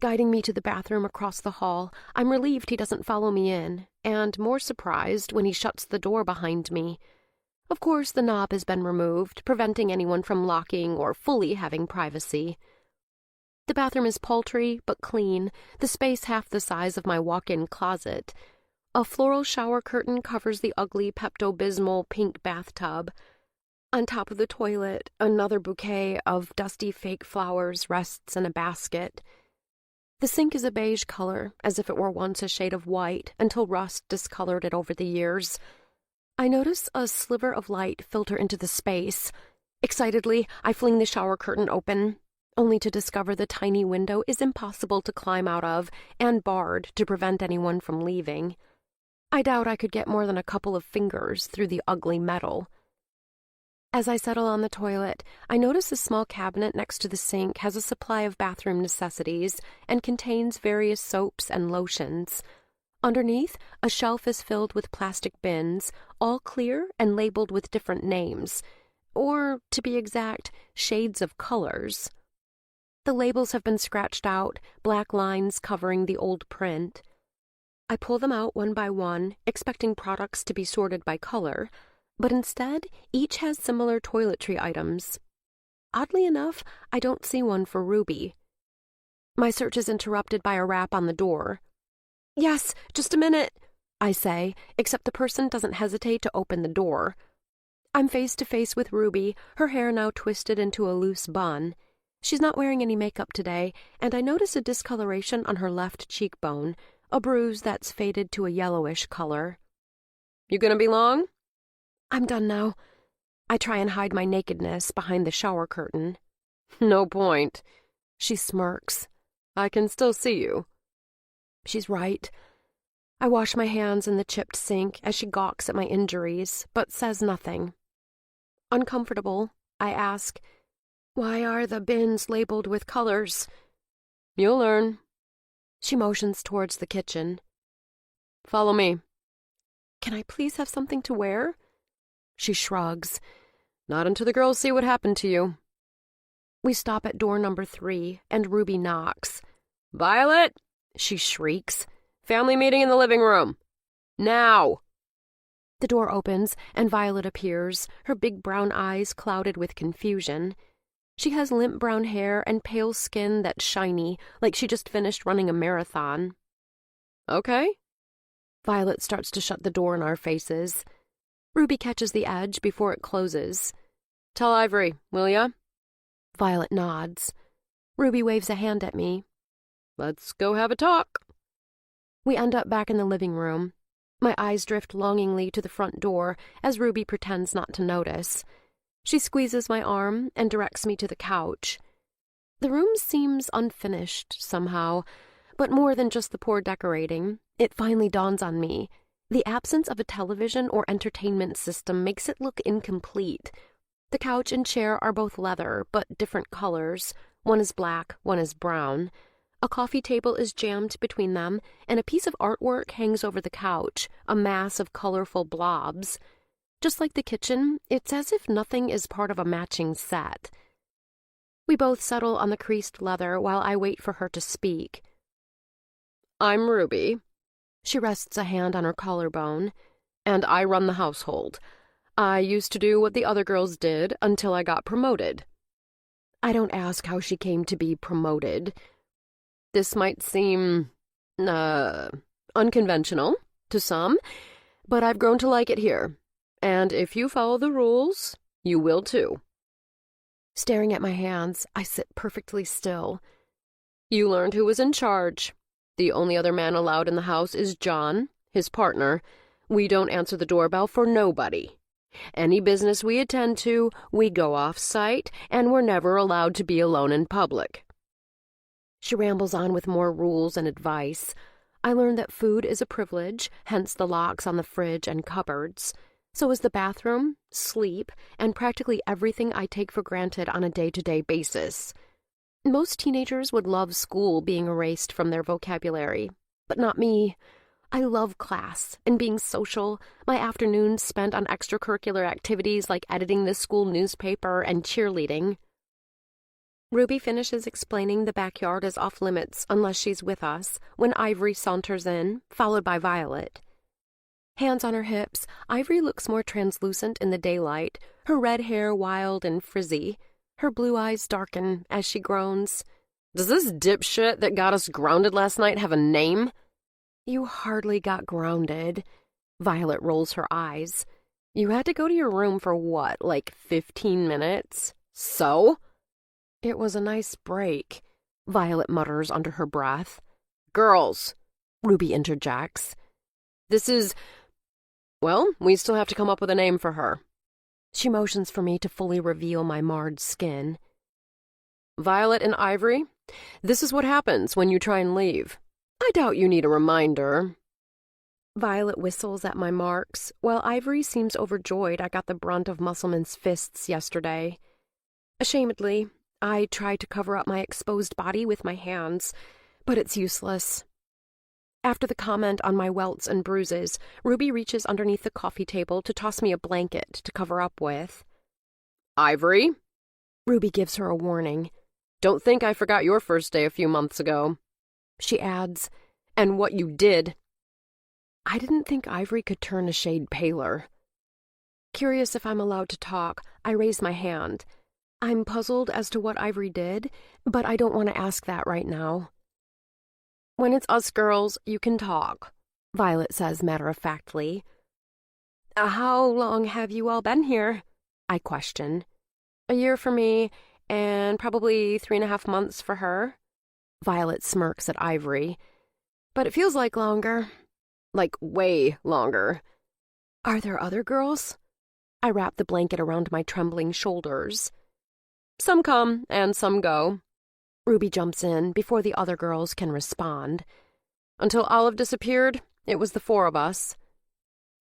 Guiding me to the bathroom across the hall, I'm relieved he doesn't follow me in, and more surprised when he shuts the door behind me. Of course, the knob has been removed, preventing anyone from locking or fully having privacy. The bathroom is paltry but clean, the space half the size of my walk-in closet. A floral shower curtain covers the ugly Pepto-Bismol pink bathtub. On top of the toilet, another bouquet of dusty fake flowers rests in a basket. The sink is a beige color, as if it were once a shade of white, until rust discolored it over the years. I notice a sliver of light filter into the space. Excitedly, I fling the shower curtain open, only to discover the tiny window is impossible to climb out of and barred to prevent anyone from leaving. I doubt I could get more than a couple of fingers through the ugly metal. As I settle on the toilet, I notice a small cabinet next to the sink has a supply of bathroom necessities and contains various soaps and lotions. Underneath, a shelf is filled with plastic bins, all clear and labeled with different names, or, to be exact, shades of colors. The labels have been scratched out, black lines covering the old print. I pull them out one by one, expecting products to be sorted by color, but instead, each has similar toiletry items. Oddly enough, I don't see one for Ruby. My search is interrupted by a rap on the door. "Yes, just a minute," I say, except the person doesn't hesitate to open the door. I'm face to face with Ruby, her hair now twisted into a loose bun. She's not wearing any makeup today, and I notice a discoloration on her left cheekbone, a bruise that's faded to a yellowish color. "You gonna be long?" "I'm done now." I try and hide my nakedness behind the shower curtain. "No point." She smirks. "I can still see you." She's right. I wash my hands in the chipped sink as she gawks at my injuries, but says nothing. Uncomfortable, I ask, "Why are the bins labeled with colors?" "You'll learn." She motions towards the kitchen. "Follow me." "Can I please have something to wear?" She shrugs. "Not until the girls see what happened to you." We stop at door number 3, and Ruby knocks. "Violet!" she shrieks. "Family meeting in the living room. Now!" The door opens, and Violet appears, her big brown eyes clouded with confusion. She has limp brown hair and pale skin that's shiny, like she just finished running a marathon. "Okay." Violet starts to shut the door in our faces. Ruby catches the edge before it closes. "Tell Ivory, will ya?" Violet nods. Ruby waves a hand at me. "Let's go have a talk." We end up back in the living room. My eyes drift longingly to the front door as Ruby pretends not to notice. She squeezes my arm and directs me to the couch. The room seems unfinished somehow, but more than just the poor decorating, it finally dawns on me. The absence of a television or entertainment system makes it look incomplete. The couch and chair are both leather, but different colors. One is black, one is brown. A coffee table is jammed between them, and a piece of artwork hangs over the couch, a mass of colorful blobs. Just like the kitchen, it's as if nothing is part of a matching set. We both settle on the creased leather while I wait for her to speak. "I'm Ruby." She rests a hand on her collarbone. "And I run the household. I used to do what the other girls did until I got promoted." I don't ask how she came to be promoted. This might seem, unconventional to some, but I've grown to like it here. And if you follow the rules, you will too. Staring at my hands, I sit perfectly still. "You learned who was in charge. The only other man allowed in the house is John, his partner. We don't answer the doorbell for nobody. Any business we attend to, we go off-site, and we're never allowed to be alone in public." She rambles on with more rules and advice. I learn that food is a privilege, hence the locks on the fridge and cupboards. So is the bathroom, sleep, and practically everything I take for granted on a day-to-day basis. Most teenagers would love school being erased from their vocabulary, but not me. I love class and being social, my afternoons spent on extracurricular activities like editing the school newspaper and cheerleading. Ruby finishes explaining the backyard is off-limits unless she's with us when Ivory saunters in, followed by Violet. Hands on her hips, Ivory looks more translucent in the daylight, her red hair wild and frizzy. Her blue eyes darken as she groans. "Does this dipshit that got us grounded last night have a name?" "You hardly got grounded." Violet rolls her eyes. "You had to go to your room for what, like 15 minutes? So?" "It was a nice break," Violet mutters under her breath. "Girls," Ruby interjects. Well, we still have to come up with a name for her." She motions for me to fully reveal my marred skin. "Violet and Ivory, this is what happens when you try and leave. I doubt you need a reminder." Violet whistles at my marks, while Ivory seems overjoyed I got the brunt of Musselman's fists yesterday. Ashamedly, I try to cover up my exposed body with my hands, but it's useless. After the comment on my welts and bruises, Ruby reaches underneath the coffee table to toss me a blanket to cover up with. "Ivory," Ruby gives her a warning. "Don't think I forgot your first day a few months ago." She adds, "And what you did." I didn't think Ivory could turn a shade paler. Curious if I'm allowed to talk, I raise my hand. I'm puzzled as to what Ivory did, but I don't want to ask that right now. "When it's us girls, you can talk," Violet says matter-of-factly. "How long have you all been here?" I question. "A year for me, and probably 3.5 months for her." Violet smirks at Ivory. "But it feels like longer. Like way longer." "Are there other girls?" I wrap the blanket around my trembling shoulders. "Some come and some go." Ruby jumps in before the other girls can respond. "Until Olive disappeared, it was the 4 of us."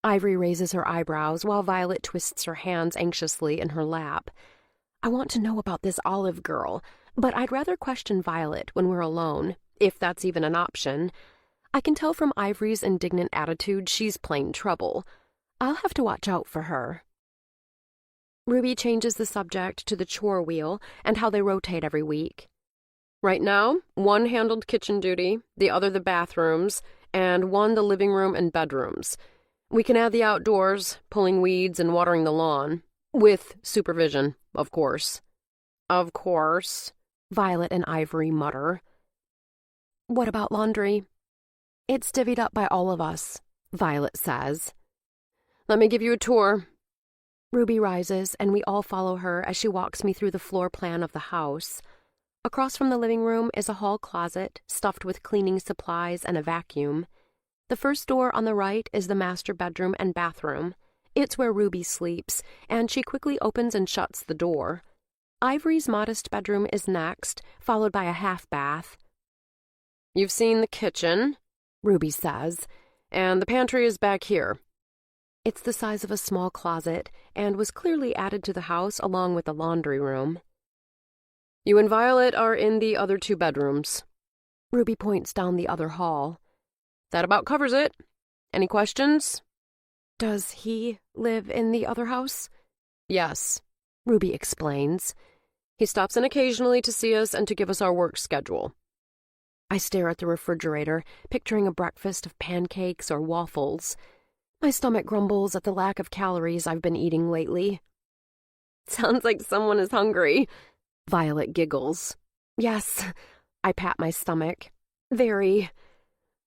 Ivory raises her eyebrows while Violet twists her hands anxiously in her lap. I want to know about this Olive girl, but I'd rather question Violet when we're alone, if that's even an option. I can tell from Ivory's indignant attitude she's plain trouble. I'll have to watch out for her. Ruby changes the subject to the chore wheel and how they rotate every week. "Right now, one handled kitchen duty, the other the bathrooms, and one the living room and bedrooms. We can add the outdoors, pulling weeds and watering the lawn. With supervision, of course. Of course, Violet and Ivory mutter. What about laundry? It's divvied up by all of us, Violet says. Let me give you a tour. Ruby rises, and we all follow her as she walks me through the floor plan of the house. Across from the living room is a hall closet stuffed with cleaning supplies and a vacuum. The first door on the right is the master bedroom and bathroom. It's where Ruby sleeps, and she quickly opens and shuts the door. Ivory's modest bedroom is next, followed by a half bath. You've seen the kitchen, Ruby says, and the pantry is back here. It's the size of a small closet and was clearly added to the house along with the laundry room. You and Violet are in the other 2 bedrooms. Ruby points down the other hall. That about covers it. Any questions? Does he live in the other house? Yes, Ruby explains. He stops in occasionally to see us and to give us our work schedule. I stare at the refrigerator, picturing a breakfast of pancakes or waffles. My stomach grumbles at the lack of calories I've been eating lately. Sounds like someone is hungry. Violet giggles. Yes, I pat my stomach. Very.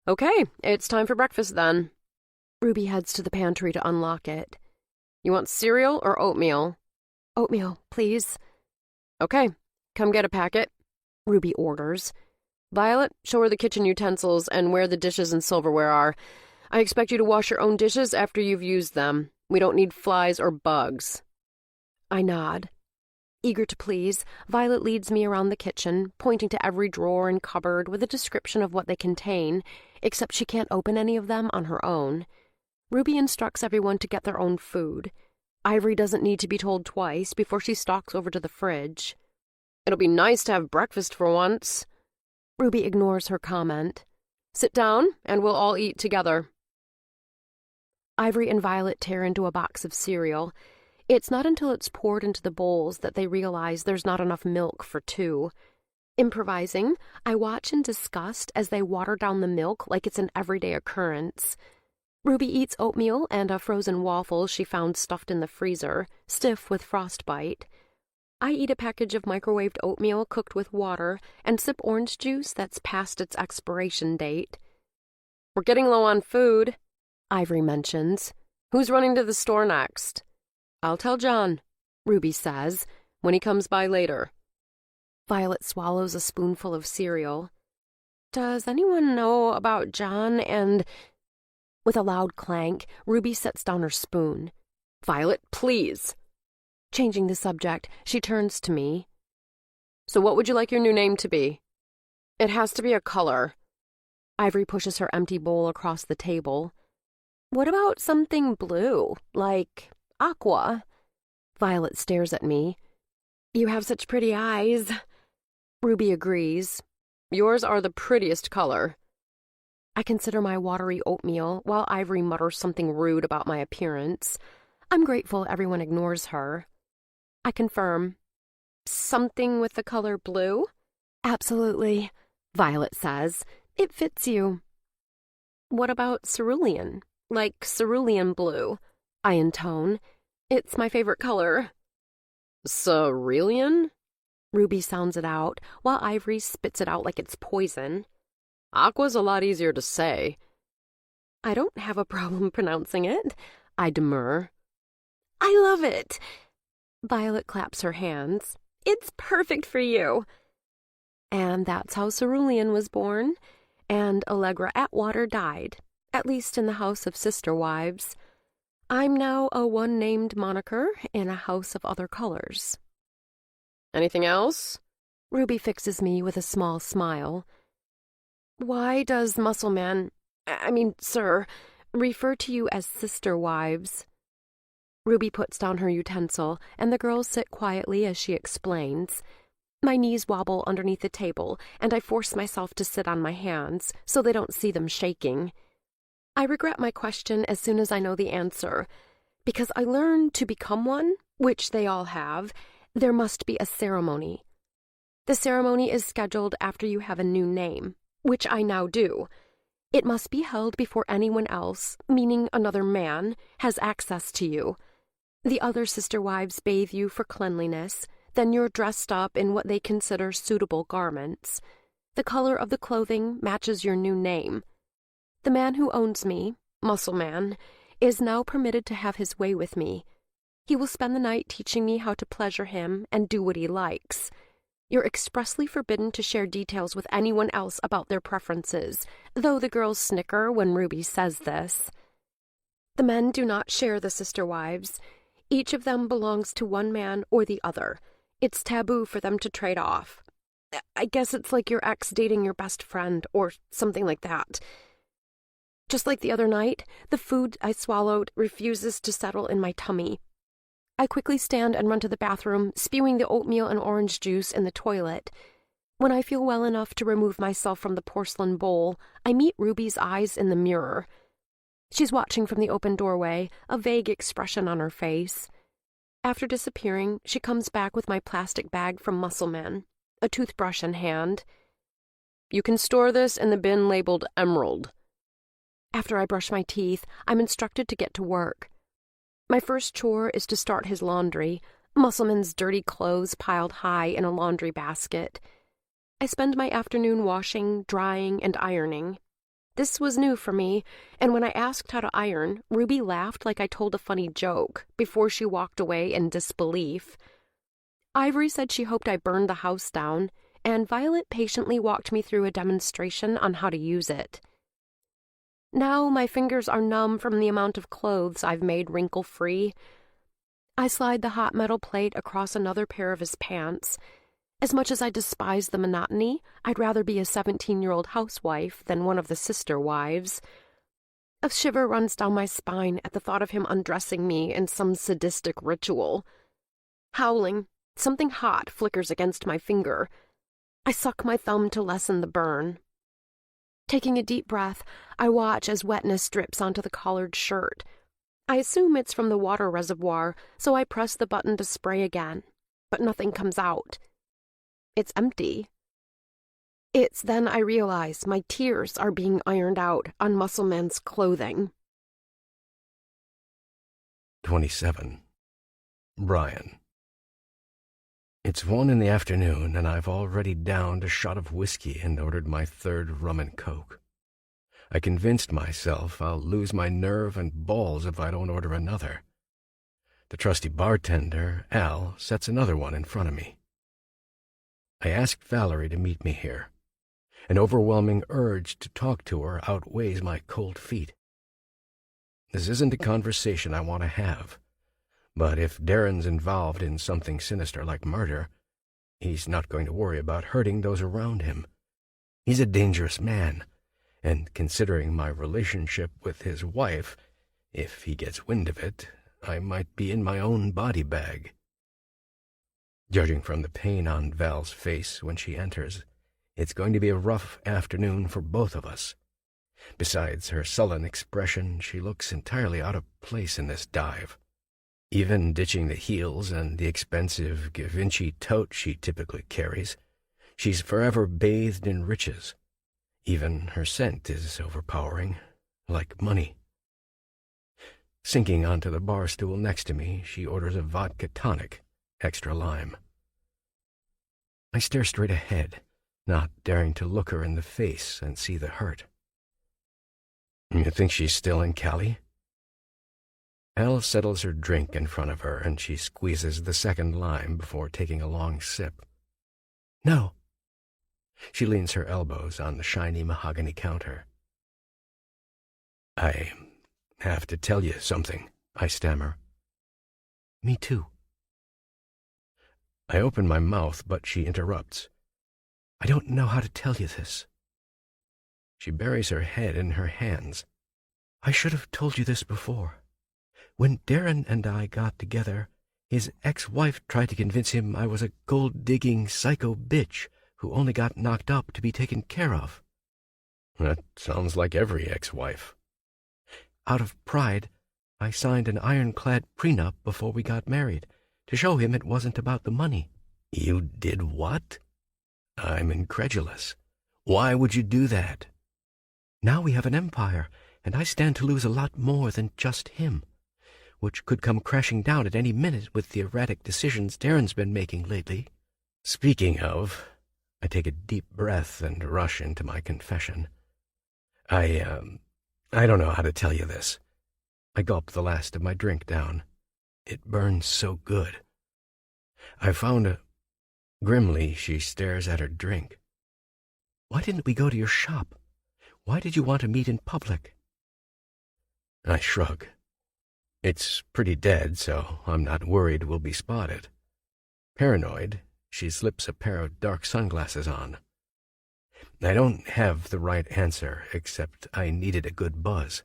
Okay, it's time for breakfast then. Ruby heads to the pantry to unlock it. You want cereal or oatmeal? Oatmeal, please. Okay, come get a packet, Ruby orders. Violet, show her the kitchen utensils and where the dishes and silverware are. I expect you to wash your own dishes after you've used them. We don't need flies or bugs. I nod. Eager to please, Violet leads me around the kitchen, pointing to every drawer and cupboard with a description of what they contain, except she can't open any of them on her own. Ruby instructs everyone to get their own food. Ivory doesn't need to be told twice before she stalks over to the fridge. It'll be nice to have breakfast for once. Ruby ignores her comment. Sit down, and we'll all eat together. Ivory and Violet tear into a box of cereal. It's not until it's poured into the bowls that they realize there's not enough milk for 2. Improvising, I watch in disgust as they water down the milk like it's an everyday occurrence. Ruby eats oatmeal and a frozen waffle she found stuffed in the freezer, stiff with frostbite. I eat a package of microwaved oatmeal cooked with water and sip orange juice that's past its expiration date. We're getting low on food, Ivory mentions. Who's running to the store next? I'll tell John, Ruby says, when he comes by later. Violet swallows a spoonful of cereal. Does anyone know about John and... With a loud clank, Ruby sets down her spoon. Violet, please. Changing the subject, she turns to me. So what would you like your new name to be? It has to be a color. Ivory pushes her empty bowl across the table. What about something blue, like aqua? Violet stares at me. You have such pretty eyes. Ruby agrees. Yours are the prettiest color. I consider my watery oatmeal while Ivory mutters something rude about my appearance. I'm grateful everyone ignores her. I confirm. Something with the color blue? Absolutely, Violet says. It fits you. What about cerulean? Like cerulean blue? I intone. It's my favorite color. Cerulean? Ruby sounds it out, while Ivory spits it out like it's poison. Aqua's a lot easier to say. I don't have a problem pronouncing it, I demur. I love it. Violet claps her hands. It's perfect for you. And that's how cerulean was born, and Allegra Atwater died, at least in the house of sister wives. I'm now a one-named moniker in a house of other colors. Anything else? Ruby fixes me with a small smile. Why does sir, refer to you as sister wives? Ruby puts down her utensil, and the girls sit quietly as she explains. My knees wobble underneath the table, and I force myself to sit on my hands so they don't see them shaking. I regret my question as soon as I know the answer. Because I learned to become one, which they all have, there must be a ceremony. The ceremony is scheduled after you have a new name, which I now do. It must be held before anyone else, meaning another man, has access to you. The other sister wives bathe you for cleanliness, then you're dressed up in what they consider suitable garments. The color of the clothing matches your new name. The man who owns me, Muscle Man, is now permitted to have his way with me. He will spend the night teaching me how to pleasure him and do what he likes. You're expressly forbidden to share details with anyone else about their preferences, though the girls snicker when Ruby says this. The men do not share the sister wives. Each of them belongs to one man or the other. It's taboo for them to trade off. I guess it's like your ex dating your best friend, or something like that. Just like the other night, the food I swallowed refuses to settle in my tummy. I quickly stand and run to the bathroom, spewing the oatmeal and orange juice in the toilet. When I feel well enough to remove myself from the porcelain bowl, I meet Ruby's eyes in the mirror. She's watching from the open doorway, a vague expression on her face. After disappearing, she comes back with my plastic bag from Muscle Man, a toothbrush in hand. You can store this in the bin labeled Emerald. After I brush my teeth, I'm instructed to get to work. My first chore is to start his laundry, Muscleman's dirty clothes piled high in a laundry basket. I spend my afternoon washing, drying, and ironing. This was new for me, and when I asked how to iron, Ruby laughed like I told a funny joke before she walked away in disbelief. Ivory said she hoped I burned the house down, and Violet patiently walked me through a demonstration on how to use it. Now my fingers are numb from the amount of clothes I've made wrinkle-free. I slide the hot metal plate across another pair of his pants. As much as I despise the monotony, I'd rather be a 17-year-old housewife than one of the sister wives. A shiver runs down my spine at the thought of him undressing me in some sadistic ritual. Howling, something hot flickers against my finger. I suck my thumb to lessen the burn. Taking a deep breath, I watch as wetness drips onto the collared shirt. I assume it's from the water reservoir, so I press the button to spray again, but nothing comes out. It's empty. It's then I realize my tears are being ironed out on Muscleman's clothing. 27. Brian. It's 1 in the afternoon, and I've already downed a shot of whiskey and ordered my 3rd rum and coke. I convinced myself I'll lose my nerve and balls if I don't order another. The trusty bartender, Al, sets another one in front of me. I asked Valerie to meet me here. An overwhelming urge to talk to her outweighs my cold feet. This isn't a conversation I want to have, but if Darren's involved in something sinister like murder, he's not going to worry about hurting those around him. He's a dangerous man, and considering my relationship with his wife, if he gets wind of it, I might be in my own body bag. Judging from the pain on Val's face when she enters, it's going to be a rough afternoon for both of us. Besides her sullen expression, she looks entirely out of place in this dive. Even ditching the heels and the expensive Givenchy tote she typically carries, she's forever bathed in riches. Even her scent is overpowering, like money. Sinking onto the bar stool next to me, she orders a vodka tonic, extra lime. I stare straight ahead, not daring to look her in the face and see the hurt. You think she's still in Cali? Al settles her drink in front of her, and she squeezes the 2nd lime before taking a long sip. No. She leans her elbows on the shiny mahogany counter. I have to tell you something, I stammer. Me too. I open my mouth, but she interrupts. I don't know how to tell you this. She buries her head in her hands. I should have told you this before. When Darren and I got together, his ex-wife tried to convince him I was a gold-digging psycho bitch who only got knocked up to be taken care of. That sounds like every ex-wife. Out of pride, I signed an ironclad prenup before we got married, to show him it wasn't about the money. You did what? I'm incredulous. Why would you do that? Now we have an empire, and I stand to lose a lot more than just him, which could come crashing down at any minute with the erratic decisions Darren's been making lately. Speaking of, I take a deep breath and rush into my confession. I don't know how to tell you this. I gulp the last of my drink down. It burns so good. I found a... Grimly, she stares at her drink. Why didn't we go to your shop? Why did you want to meet in public? I shrug. It's pretty dead, so I'm not worried we'll be spotted. Paranoid, she slips a pair of dark sunglasses on. I don't have the right answer, except I needed a good buzz.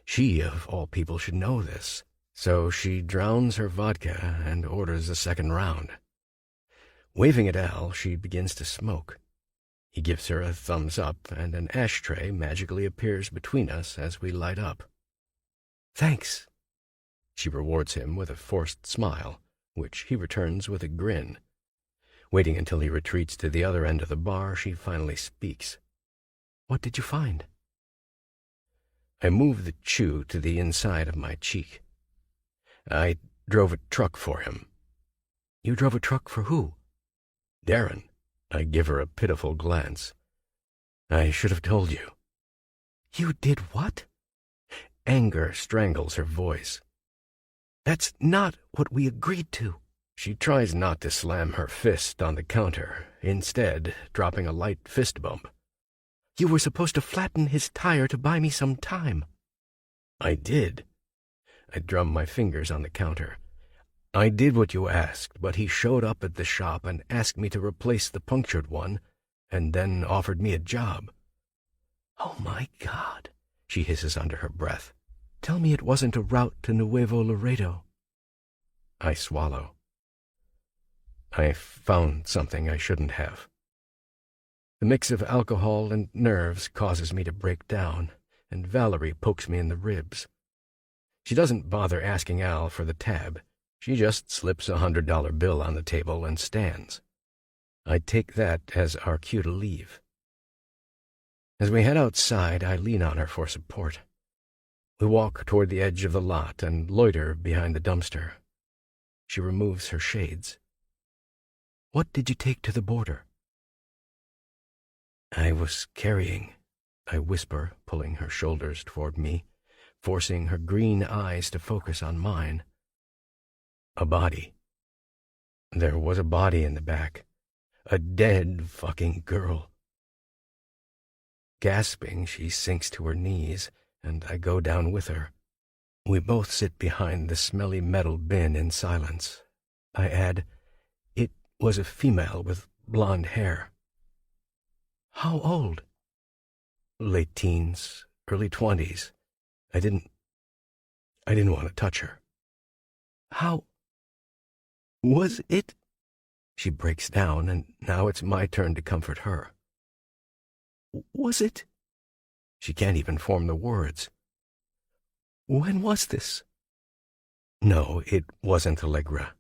She, of all people, should know this, so she drowns her vodka and orders a second round. Waving at Al, she begins to smoke. He gives her a thumbs up, and an ashtray magically appears between us as we light up. Thanks. She rewards him with a forced smile, which he returns with a grin. Waiting until he retreats to the other end of the bar, she finally speaks. What did you find? I move the chew to the inside of my cheek. I drove a truck for him. You drove a truck for who? Darren. I give her a pitiful glance. I should have told you. You did what? Anger strangles her voice. That's not what we agreed to. She tries not to slam her fist on the counter, instead dropping a light fist bump. You were supposed to flatten his tire to buy me some time. I did. I drum my fingers on the counter. I did what you asked, but he showed up at the shop and asked me to replace the punctured one, and then offered me a job. Oh, my God, she hisses under her breath. Tell me it wasn't a route to Nuevo Laredo. I swallow. I found something I shouldn't have. The mix of alcohol and nerves causes me to break down, and Valerie pokes me in the ribs. She doesn't bother asking Al for the tab. She just slips a $100 bill on the table and stands. I take that as our cue to leave. As we head outside, I lean on her for support. We walk toward the edge of the lot and loiter behind the dumpster. She removes her shades. What did you take to the border? I was carrying, I whisper, pulling her shoulders toward me, forcing her green eyes to focus on mine. A body. There was a body in the back. A dead fucking girl. Gasping, she sinks to her knees, and I go down with her. We both sit behind the smelly metal bin in silence. I add, it was a female with blonde hair. How old? Late teens, early 20s. I didn't want to touch her. How was it? She breaks down, and now it's my turn to comfort her. Was it? She can't even form the words. When was this? No, it wasn't Allegra.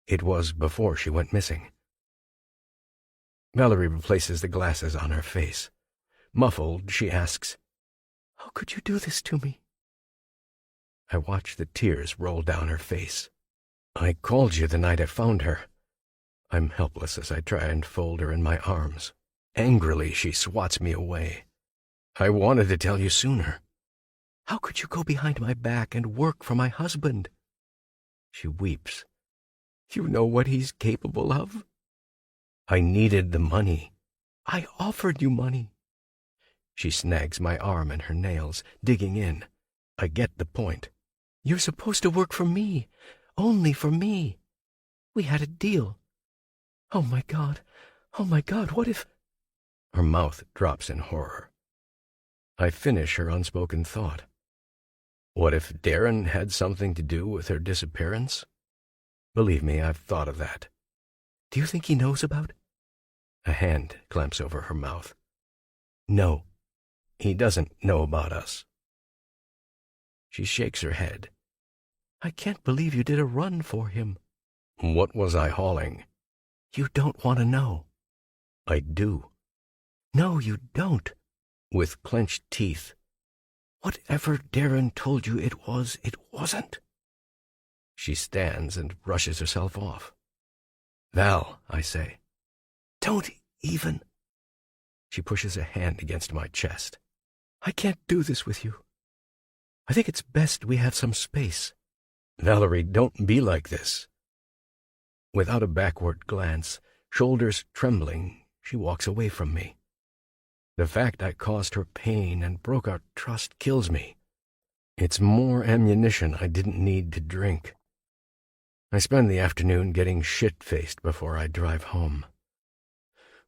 It was before she went missing. Valerie replaces the glasses on her face. Muffled, she asks, How could you do this to me? I watch the tears roll down her face. I called you the night I found her. I'm helpless as I try and fold her in my arms. Angrily, she swats me away. I wanted to tell you sooner. How could you go behind my back and work for my husband? She weeps. You know what he's capable of? I needed the money. I offered you money. She snags my arm and her nails, digging in. I get the point. You're supposed to work for me. Only for me. We had a deal. Oh, my God. Oh, my God, what if... Her mouth drops in horror. I finish her unspoken thought. What if Darren had something to do with her disappearance? Believe me, I've thought of that. Do you think he knows about? A hand clamps over her mouth. No, he doesn't know about us. She shakes her head. I can't believe you did a run for him. What was I hauling? You don't want to know. I do. No, you don't. with clenched teeth. "Whatever Darren told you it wasn't." She stands and brushes herself off. "Val," I say. "Don't even." She pushes a hand against my chest. "I can't do this with you. I think it's best we have some space." "Valerie, don't be like this." Without a backward glance, shoulders trembling, she walks away from me. The fact I caused her pain and broke our trust kills me. It's more ammunition I didn't need to drink. I spend the afternoon getting shit-faced before I drive home.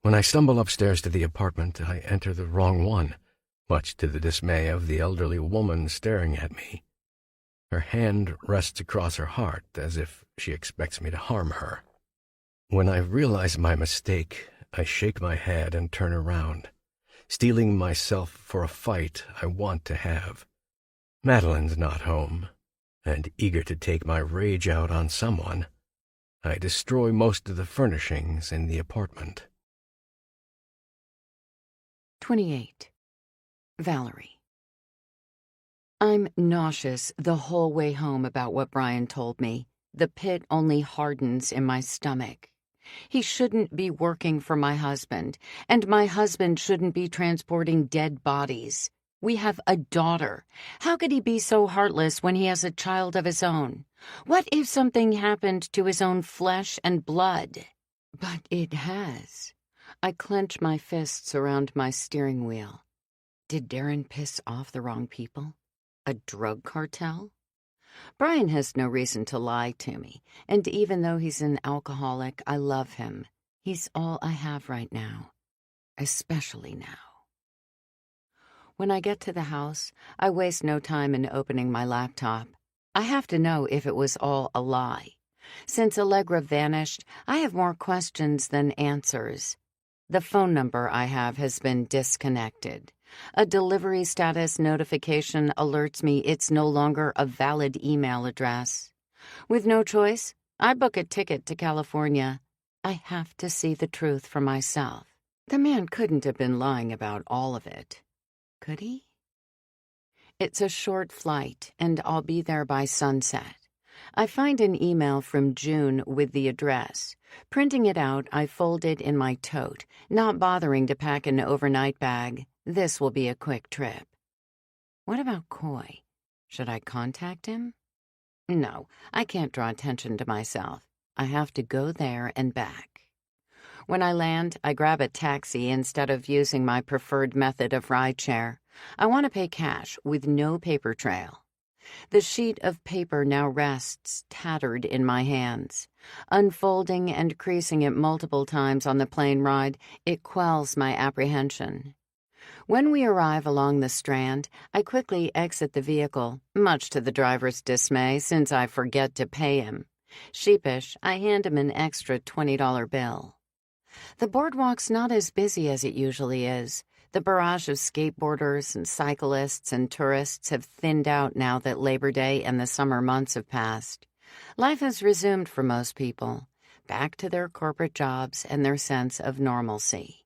When I stumble upstairs to the apartment, I enter the wrong one, much to the dismay of the elderly woman staring at me. Her hand rests across her heart as if she expects me to harm her. When I realize my mistake, I shake my head and turn around, steeling myself for a fight I want to have. Madeline's not home, and eager to take my rage out on someone, I destroy most of the furnishings in the apartment. 28. Valerie. I'm nauseous the whole way home about what Brian told me. The pit only hardens in my stomach. He shouldn't be working for my husband, and my husband shouldn't be transporting dead bodies. We have a daughter. How could he be so heartless when he has a child of his own? What if something happened to his own flesh and blood? But it has. I clench my fists around my steering wheel. Did Darren piss off the wrong people? A drug cartel? Brian has no reason to lie to me, and even though he's an alcoholic, I love him. He's all I have right now, especially now. When I get to the house, I waste no time in opening my laptop. I have to know if it was all a lie. Since Allegra vanished, I have more questions than answers. The phone number I have has been disconnected. A delivery status notification alerts me it's no longer a valid email address. With no choice, I book a ticket to California. I have to see the truth for myself. The man couldn't have been lying about all of it. Could he? It's a short flight, and I'll be there by sunset. I find an email from June with the address. Printing it out, I fold it in my tote, not bothering to pack an overnight bag. This will be a quick trip. What about Coy? Should I contact him? No, I can't draw attention to myself. I have to go there and back. When I land, I grab a taxi instead of using my preferred method of rideshare. I want to pay cash with no paper trail. The sheet of paper now rests, tattered in my hands. Unfolding and creasing it multiple times on the plane ride, it quells my apprehension. When we arrive along the Strand, I quickly exit the vehicle, much to the driver's dismay since I forget to pay him. Sheepish, I hand him an extra $20 bill. The boardwalk's not as busy as it usually is. The barrage of skateboarders and cyclists and tourists have thinned out now that Labor Day and the summer months have passed. Life has resumed for most people, back to their corporate jobs and their sense of normalcy.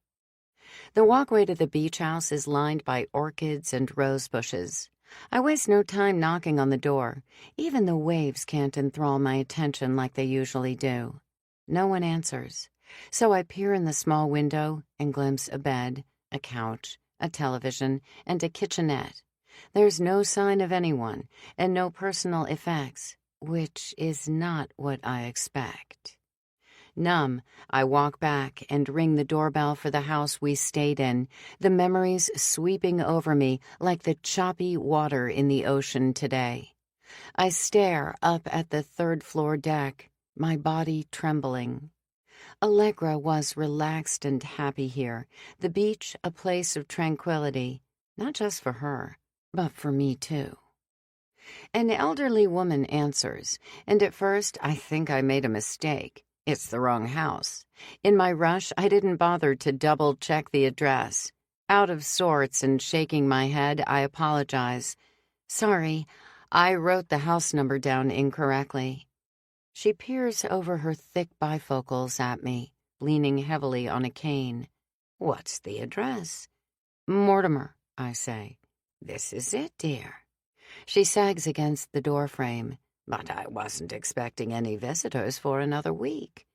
The walkway to the beach house is lined by orchids and rose bushes. I waste no time knocking on the door. Even the waves can't enthrall my attention like they usually do. No one answers, so I peer in the small window and glimpse a bed, a couch, a television, and a kitchenette. There's no sign of anyone, and no personal effects, which is not what I expect. Numb, I walk back and ring the doorbell for the house we stayed in, the memories sweeping over me like the choppy water in the ocean today. I stare up at the third-floor deck, my body trembling. Allegra was relaxed and happy here, the beach a place of tranquility, not just for her, but for me too. An elderly woman answers, and at first I think I made a mistake. It's the wrong house. In my rush, I didn't bother to double-check the address. Out of sorts and shaking my head, I apologize. Sorry, I wrote the house number down incorrectly. She peers over her thick bifocals at me, leaning heavily on a cane. What's the address? Mortimer, I say. This is it, dear. She sags against the doorframe, but I wasn't expecting any visitors for another week.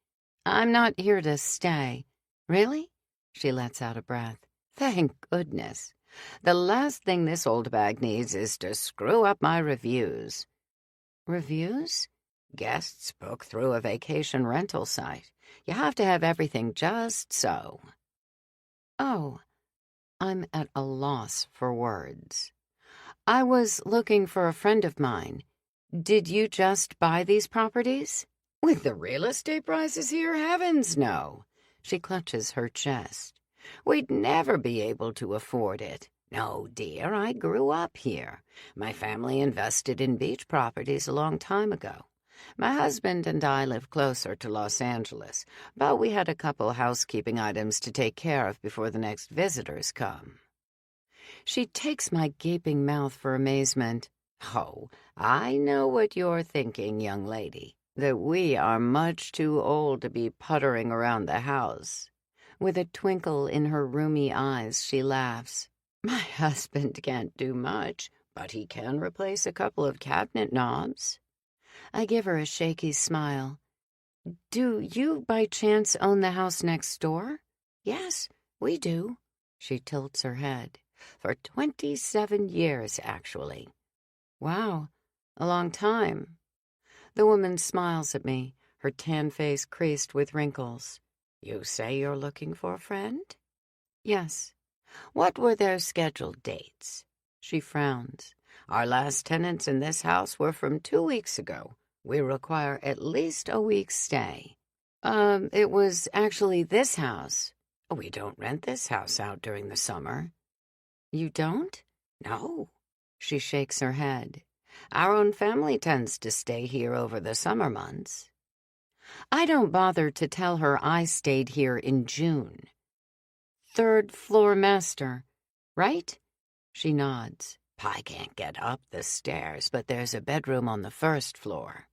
I'm not here to stay. Really? She lets out a breath. Thank goodness. The last thing this old bag needs is to screw up my reviews. Reviews? Guests book through a vacation rental site. You have to have everything just so. Oh, I'm at a loss for words. I was looking for a friend of mine. Did you just buy these properties? With the real estate prices here, heavens no. She clutches her chest. We'd never be able to afford it. No, dear, I grew up here. My family invested in beach properties a long time ago. My husband and I live closer to Los Angeles, but we had a couple housekeeping items to take care of before the next visitors come. She takes my gaping mouth for amazement. Oh, I know what you're thinking, young lady, that we are much too old to be puttering around the house. With a twinkle in her rheumy eyes, she laughs. My husband can't do much, but he can replace a couple of cabinet knobs. I give her a shaky smile. Do you by chance own the house next door? Yes, we do. She tilts her head. For 27 years, actually. Wow, a long time. The woman smiles at me, her tan face creased with wrinkles. You say you're looking for a friend? Yes. What were their scheduled dates? She frowns. Our last tenants in this house were from 2 weeks ago. We require at least a week's stay. It was actually this house. We don't rent this house out during the summer. You don't? No. She shakes her head. Our own family tends to stay here over the summer months. I don't bother to tell her I stayed here in June. 3rd floor master, right? She nods. I can't get up the stairs, but there's a bedroom on the 1st floor.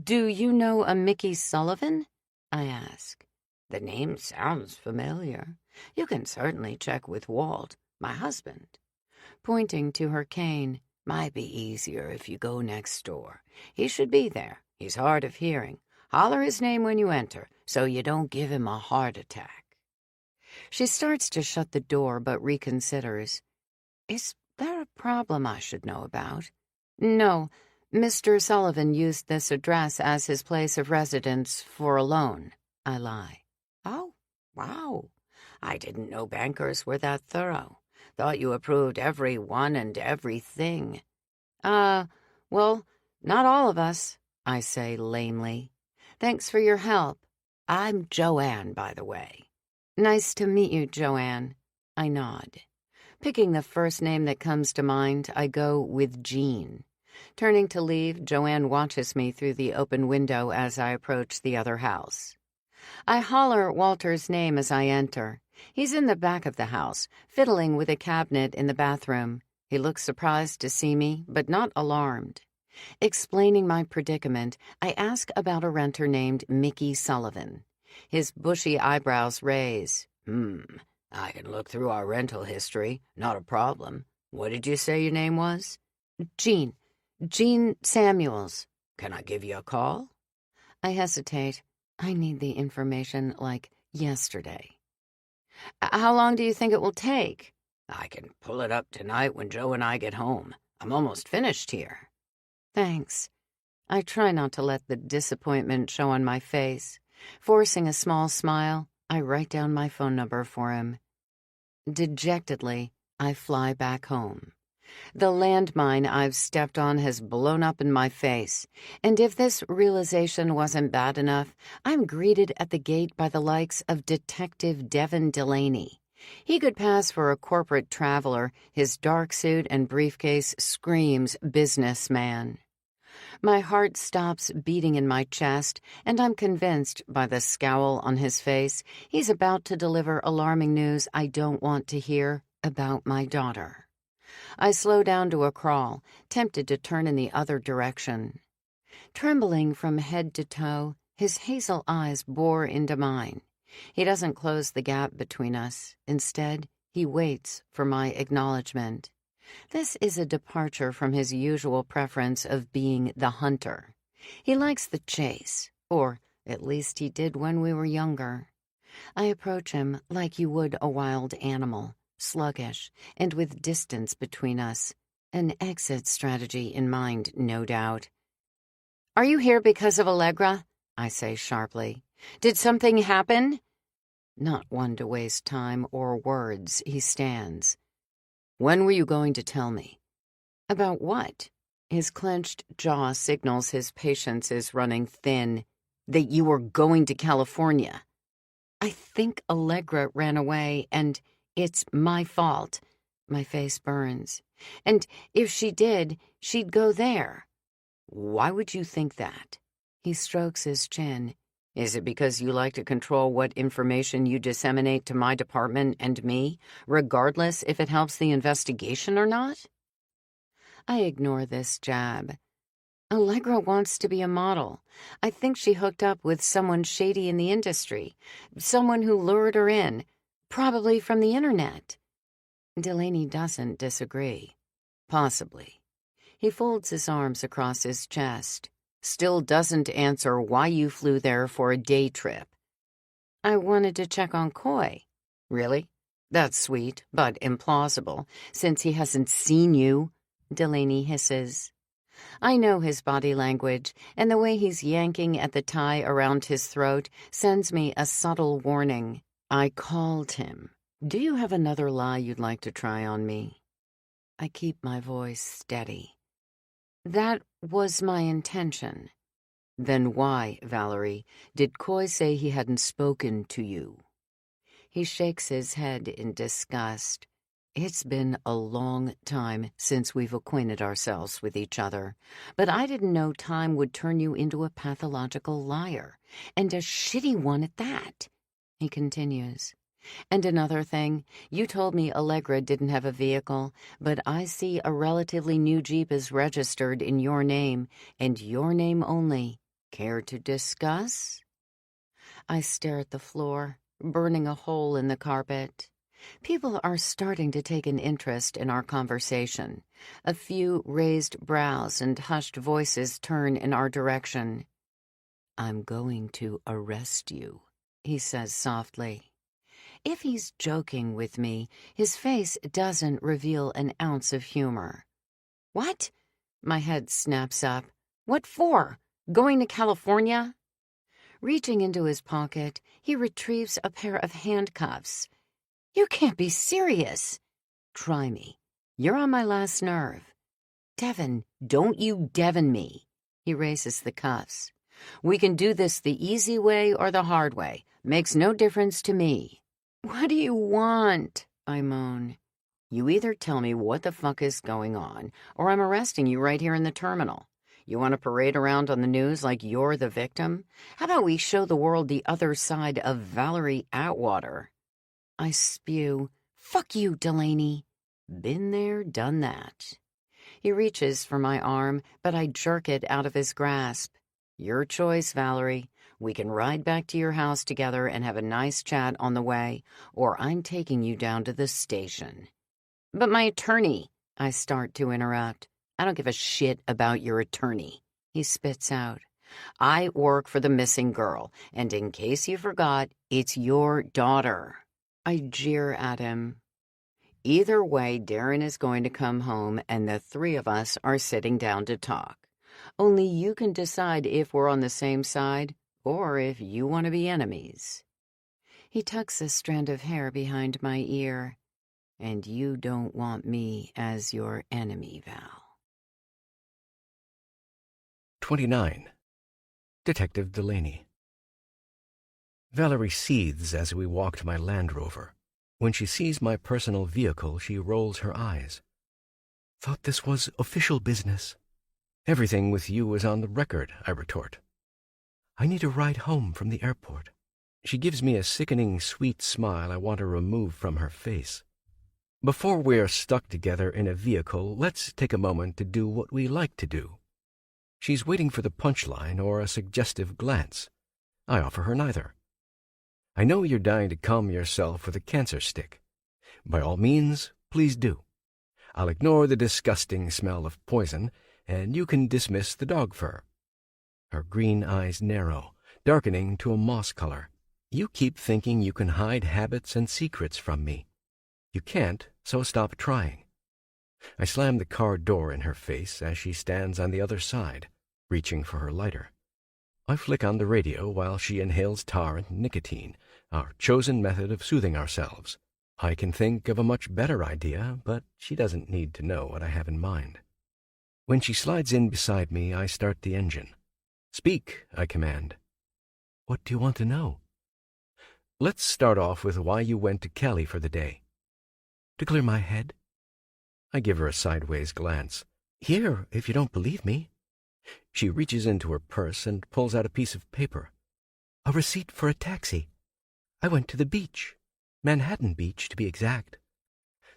Do you know a Mickey Sullivan? I ask. The name sounds familiar. You can certainly check with Walt, my husband. Pointing to her cane, might be easier if you go next door. He should be there. He's hard of hearing. Holler his name when you enter, so you don't give him a heart attack. She starts to shut the door, but reconsiders. Is there a problem I should know about? No, Mr. Sullivan used this address as his place of residence for a loan. I lie. Oh, wow. I didn't know bankers were that thorough. Thought you approved every one and everything. Well, not all of us, I say lamely. Thanks for your help. I'm Joanne, by the way. Nice to meet you, Joanne. I nod. Picking the first name that comes to mind, I go with Jean. Turning to leave, Joanne watches me through the open window as I approach the other house. I holler Walter's name as I enter. He's in the back of the house, fiddling with a cabinet in the bathroom. He looks surprised to see me, but not alarmed. Explaining my predicament, I ask about a renter named Mickey Sullivan. His bushy eyebrows raise. I can look through our rental history. Not a problem. What did you say your name was? Jean Samuels. Can I give you a call? I hesitate. I need the information like yesterday. How long do you think it will take? I can pull it up tonight when Joe and I get home. I'm almost finished here. Thanks. I try not to let the disappointment show on my face. Forcing a small smile, I write down my phone number for him. Dejectedly, I fly back home. The landmine I've stepped on has blown up in my face, and if this realization wasn't bad enough, I'm greeted at the gate by the likes of Detective Devin Delaney. He could pass for a corporate traveler. His dark suit and briefcase screams businessman. My heart stops beating in my chest, and I'm convinced, by the scowl on his face, he's about to deliver alarming news I don't want to hear about my daughter. I slow down to a crawl, tempted to turn in the other direction. Trembling from head to toe, his hazel eyes bore into mine. He doesn't close the gap between us. Instead, He waits for my acknowledgement. This is a departure from his usual preference of being the hunter. He likes the chase, or at least he did when we were younger. I approach him like you would a wild animal, sluggish, and with distance between us. An exit strategy in mind, no doubt. "Are you here because of Allegra?" I say sharply. "Did something happen?" Not one to waste time or words, he stands. "When were you going to tell me?" "About what?" His clenched jaw signals his patience is running thin. "That you were going to California." "I think Allegra ran away, and it's my fault." My face burns. "And if she did, she'd go there." "Why would you think that?" He strokes his chin. "Is it because you like to control what information you disseminate to my department and me, regardless if it helps the investigation or not?" I ignore this jab. "Allegra wants to be a model. I think she hooked up with someone shady in the industry, someone who lured her in, probably from the internet." Delaney doesn't disagree. "Possibly." He folds his arms across his chest. "Still doesn't answer why you flew there for a day trip." "I wanted to check on Coy." "Really? That's sweet, but implausible, since he hasn't seen you," Delaney hisses. I know his body language, and the way he's yanking at the tie around his throat sends me a subtle warning. I called him. "Do you have another lie you'd like to try on me?" I keep my voice steady. "That was my intention." "Then why, Valerie, did Coy say he hadn't spoken to you?" He shakes his head in disgust. "It's been a long time since we've acquainted ourselves with each other, but I didn't know time would turn you into a pathological liar, and a shitty one at that." He continues. "And another thing, you told me Allegra didn't have a vehicle, but I see a relatively new Jeep is registered in your name, and your name only. Care to discuss?" I stare at the floor, burning a hole in the carpet. People are starting to take an interest in our conversation. A few raised brows and hushed voices turn in our direction. "I'm going to arrest you," he says softly. If he's joking with me, his face doesn't reveal an ounce of humor. "What?" My head snaps up. "What for? Going to California?" Reaching into his pocket, he retrieves a pair of handcuffs. "You can't be serious." "Try me. You're on my last nerve." "Devin, don't you Devin me." He raises the cuffs. "We can do this the easy way or the hard way. Makes no difference to me." "What do you want?" I moan. "You either tell me what the fuck is going on, or I'm arresting you right here in the terminal. You want to parade around on the news like you're the victim? How about we show the world the other side of Valerie Atwater?" I spew. "Fuck you, Delaney." Been there, done that. He reaches for my arm, but I jerk it out of his grasp. "Your choice, Valerie. We can ride back to your house together and have a nice chat on the way, or I'm taking you down to the station." "But my attorney," I start to interrupt. "I don't give a shit about your attorney," he spits out. "I work for the missing girl, and in case you forgot, it's your daughter." I jeer at him. "Either way, Darren is going to come home, and the three of us are sitting down to talk. Only you can decide if we're on the same side, or if you want to be enemies." He tucks a strand of hair behind my ear. "And you don't want me as your enemy, Val." 29. Detective Delaney. Valerie seethes as we walk to my Land Rover. When she sees my personal vehicle, she rolls her eyes. "Thought this was official business." "Everything with you is on the record," I retort. "I need a ride home from the airport." She gives me a sickening sweet smile I want to remove from her face. "Before we're stuck together in a vehicle, let's take a moment to do what we like to do." She's waiting for the punchline or a suggestive glance. I offer her neither. "I know you're dying to calm yourself with a cancer stick, By all means, please do. I'll ignore the disgusting smell of poison, and you can dismiss the dog fur. Her green eyes narrow, darkening to a moss color. You keep thinking you can hide habits and secrets from me. You can't, so stop trying. I slam the car door in her face as she stands on the other side, reaching for her lighter. I flick on the radio while she inhales tar and nicotine, our chosen method of soothing ourselves. I can think of a much better idea, but she doesn't need to know what I have in mind. When she slides in beside me, I start the engine. Speak, I command. What do you want to know? Let's start off with why you went to Cali for the day. To clear my head? I give her a sideways glance. Here, if you don't believe me. She reaches into her purse and pulls out a piece of paper. A receipt for a taxi. I went to the beach. Manhattan Beach, to be exact.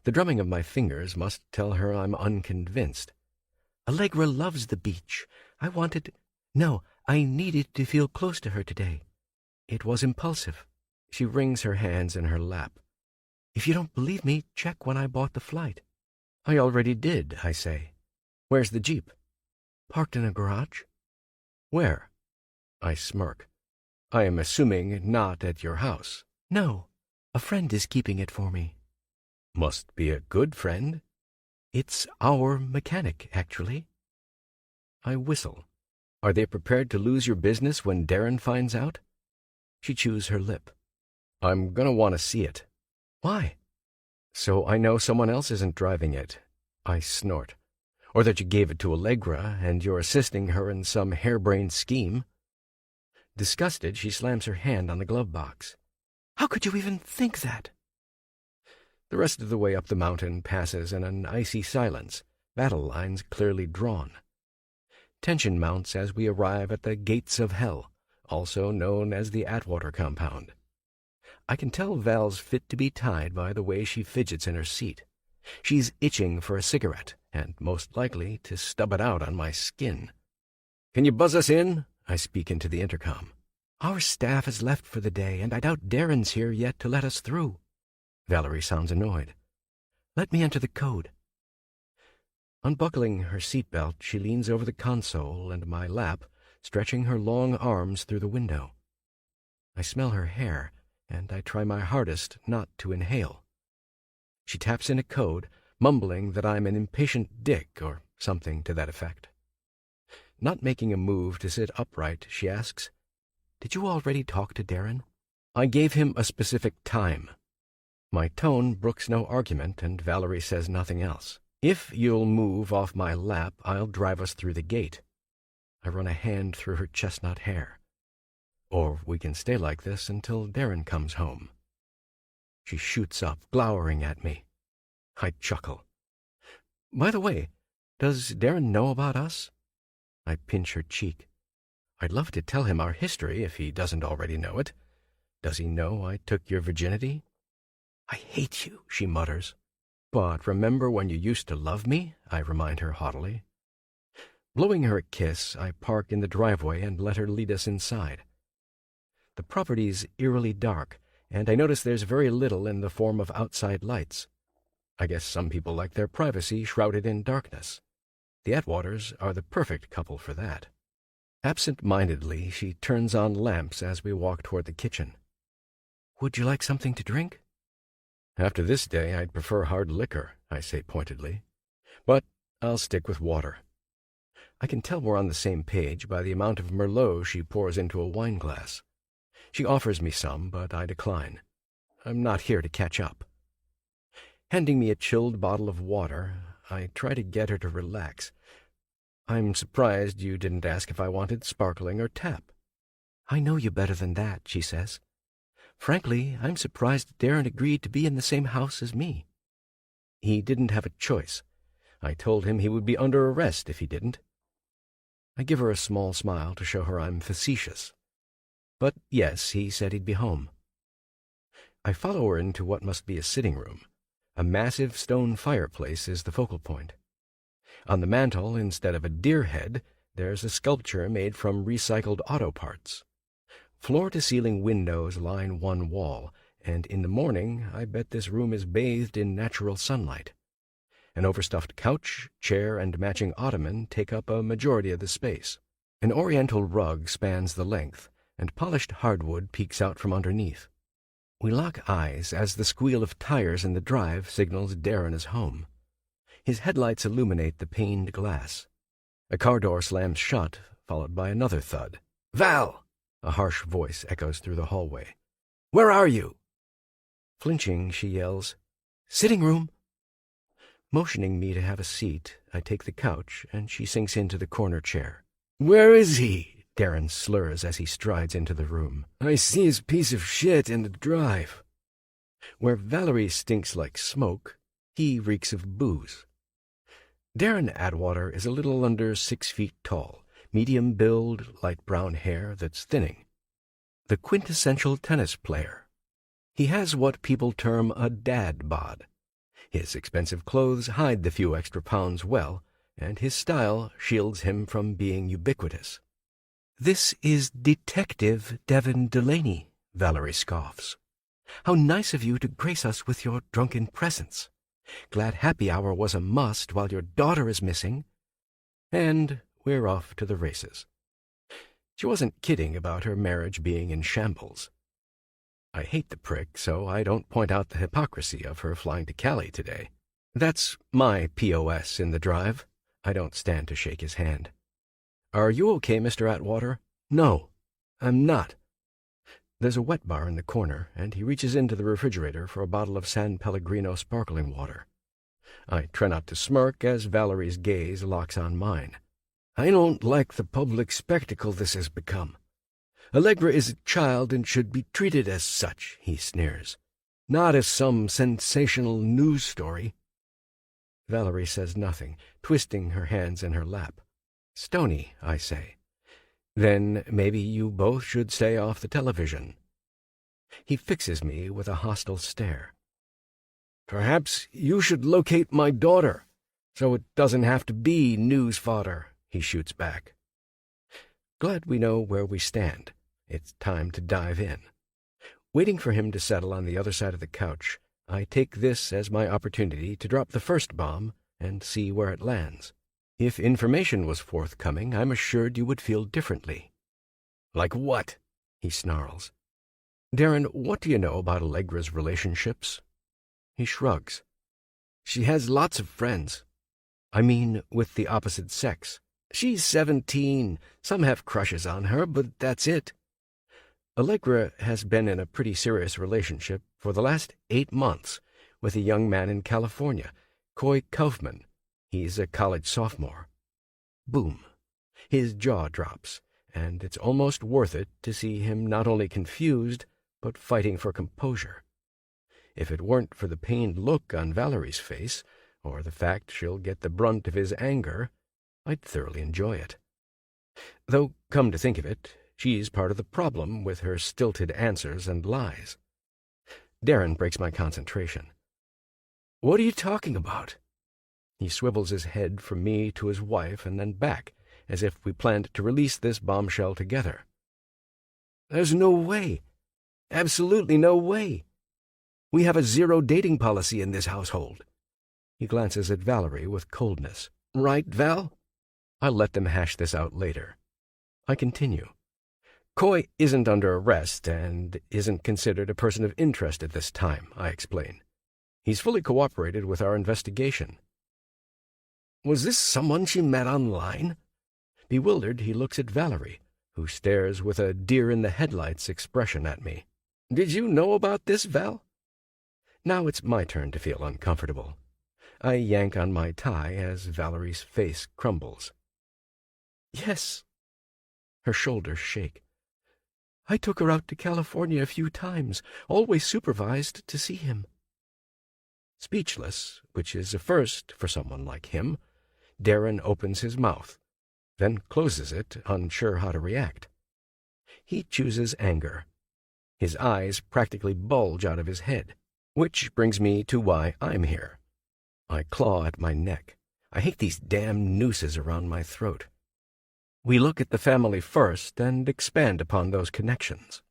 The drumming of my fingers must tell her I'm unconvinced. Allegra loves the beach. I needed to feel close to her today. It was impulsive. She wrings her hands in her lap. If you don't believe me, check when I bought the flight. I already did, I say. Where's the Jeep? Parked in a garage. Where? I smirk. I am assuming not at your house. No, a friend is keeping it for me. Must be a good friend. It's our mechanic, actually. I whistle. Are they prepared to lose your business when Darren finds out? She chews her lip. I'm gonna want to see it. Why? So I know someone else isn't driving it. I snort. Or that you gave it to Allegra and you're assisting her in some harebrained scheme. Disgusted, she slams her hand on the glove box. How could you even think that? The rest of the way up the mountain passes in an icy silence, battle lines clearly drawn. Tension mounts as we arrive at the Gates of Hell, also known as the Atwater compound. I can tell Val's fit to be tied by the way she fidgets in her seat. She's itching for a cigarette, and most likely to stub it out on my skin. Can you buzz us in? I speak into the intercom. Our staff has left for the day, and I doubt Darren's here yet to let us through. Valerie sounds annoyed. Let me enter the code. Unbuckling her seatbelt, she leans over the console and my lap, stretching her long arms through the window. I smell her hair, and I try my hardest not to inhale. She taps in a code, mumbling that I'm an impatient dick or something to that effect. Not making a move to sit upright, she asks, Did you already talk to Darren? I gave him a specific time. My tone brooks no argument, and Valerie says nothing else. If you'll move off my lap, I'll drive us through the gate. I run a hand through her chestnut hair. Or we can stay like this until Darren comes home. She shoots up, glowering at me. I chuckle. By the way, does Darren know about us? I pinch her cheek. I'd love to tell him our history if he doesn't already know it. Does he know I took your virginity? I hate you, she mutters. But remember when you used to love me? I remind her haughtily. Blowing her a kiss, I park in the driveway and let her lead us inside. The property's eerily dark, and I notice there's very little in the form of outside lights. I guess some people like their privacy shrouded in darkness. The Atwaters are the perfect couple for that. Absent-mindedly, she turns on lamps as we walk toward the kitchen. Would you like something to drink? After this day, I'd prefer hard liquor, I say pointedly. But I'll stick with water. I can tell we're on the same page by the amount of Merlot she pours into a wine glass. She offers me some, but I decline. I'm not here to catch up. Handing me a chilled bottle of water, I try to get her to relax. I'm surprised you didn't ask if I wanted sparkling or tap. I know you better than that, she says. Frankly, I'm surprised Darren agreed to be in the same house as me. He didn't have a choice. I told him he would be under arrest if he didn't. I give her a small smile to show her I'm facetious. But yes, he said he'd be home. I follow her into what must be a sitting room. A massive stone fireplace is the focal point. On the mantel, instead of a deer head, there's a sculpture made from recycled auto parts. Floor-to-ceiling windows line one wall, and in the morning I bet this room is bathed in natural sunlight. An overstuffed couch, chair, and matching ottoman take up a majority of the space. An oriental rug spans the length, and polished hardwood peeks out from underneath. We lock eyes as the squeal of tires in the drive signals Darren is home. His headlights illuminate the paned glass. A car door slams shut, followed by another thud. "Val!" A harsh voice echoes through the hallway. "Where are you?" Flinching, she yells, "Sitting room!" Motioning me to have a seat, I take the couch, and she sinks into the corner chair. "Where is he?" Darren slurs as he strides into the room. "I see his piece of shit in the drive." Where Valerie stinks like smoke, he reeks of booze. Darren Atwater is a little under 6 feet tall, medium build, light brown hair that's thinning. The quintessential tennis player. He has what people term a dad bod. His expensive clothes hide the few extra pounds well, and his style shields him from being ubiquitous. "This is Detective Devin Delaney," Valerie scoffs. "How nice of you to grace us with your drunken presence. Glad happy hour was a must while your daughter is missing." And we're off to the races. She wasn't kidding about her marriage being in shambles. I hate the prick, so I don't point out the hypocrisy of her flying to Cali today. That's my POS in the drive. I don't stand to shake his hand. "Are you okay, Mr. Atwater?" "No, I'm not." There's a wet bar in the corner, and he reaches into the refrigerator for a bottle of San Pellegrino sparkling water. I try not to smirk as Valerie's gaze locks on mine. "I don't like the public spectacle this has become. Allegra is a child and should be treated as such," he sneers. "Not as some sensational news story." Valerie says nothing, twisting her hands in her lap. "Stony," I say. "Then maybe you both should stay off the television." He fixes me with a hostile stare. "Perhaps you should locate my daughter, so it doesn't have to be news fodder," he shoots back. Glad we know where we stand. It's time to dive in. Waiting for him to settle on the other side of the couch, I take this as my opportunity to drop the first bomb and see where it lands. If information was forthcoming, I'm assured you would feel differently. "Like what?" he snarls. "Darren, what do you know about Allegra's relationships?" He shrugs. "She has lots of friends. I mean, with the opposite sex. She's 17. Some have crushes on her, but that's it. Allegra has been in a pretty serious relationship for the last 8 months with a young man in California, Coy Kaufman. He's a college sophomore." Boom. His jaw drops, and it's almost worth it to see him not only confused, but fighting for composure. If it weren't for the pained look on Valerie's face, or the fact she'll get the brunt of his anger, I'd thoroughly enjoy it. Though, come to think of it, she's part of the problem with her stilted answers and lies. Darren breaks my concentration. "What are you talking about?" He swivels his head from me to his wife and then back, as if we planned to release this bombshell together. "There's no way. Absolutely no way. We have a zero dating policy in this household." He glances at Valerie with coldness. "Right, Val?" I'll let them hash this out later. I continue. "Coy isn't under arrest and isn't considered a person of interest at this time," I explain. "He's fully cooperated with our investigation." "Was this someone she met online?" Bewildered, he looks at Valerie, who stares with a deer-in-the-headlights expression at me. "Did you know about this, Val?" Now it's my turn to feel uncomfortable. I yank on my tie as Valerie's face crumbles. "Yes." Her shoulders shake. "I took her out to California a few times, always supervised to see him." Speechless, which is a first for someone like him, Darren opens his mouth, then closes it, unsure how to react. He chooses anger. His eyes practically bulge out of his head, which brings me to why I'm here. I claw at my neck. I hate these damn nooses around my throat. We look at the family first and expand upon those connections.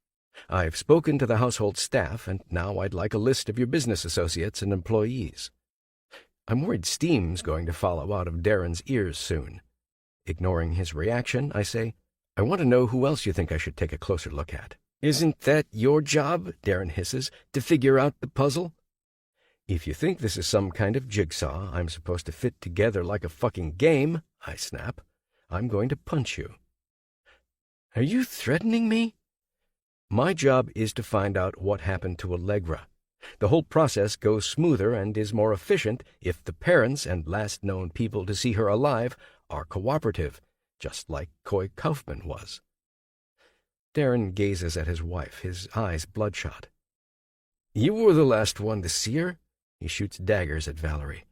I've spoken to the household staff, and now I'd like a list of your business associates and employees. I'm worried steam's going to follow out of Darren's ears soon. Ignoring his reaction, I say, I want to know who else you think I should take a closer look at. Isn't that your job, Darren hisses, to figure out the puzzle? If you think this is some kind of jigsaw I'm supposed to fit together like a fucking game, I snap, I'm going to punch you. Are you threatening me? My job is to find out what happened to Allegra. The whole process goes smoother and is more efficient if the parents and last known people to see her alive are cooperative, just like Coy Kaufman was. Darren gazes at his wife, his eyes bloodshot. You were the last one to see her? He shoots daggers at Valerie.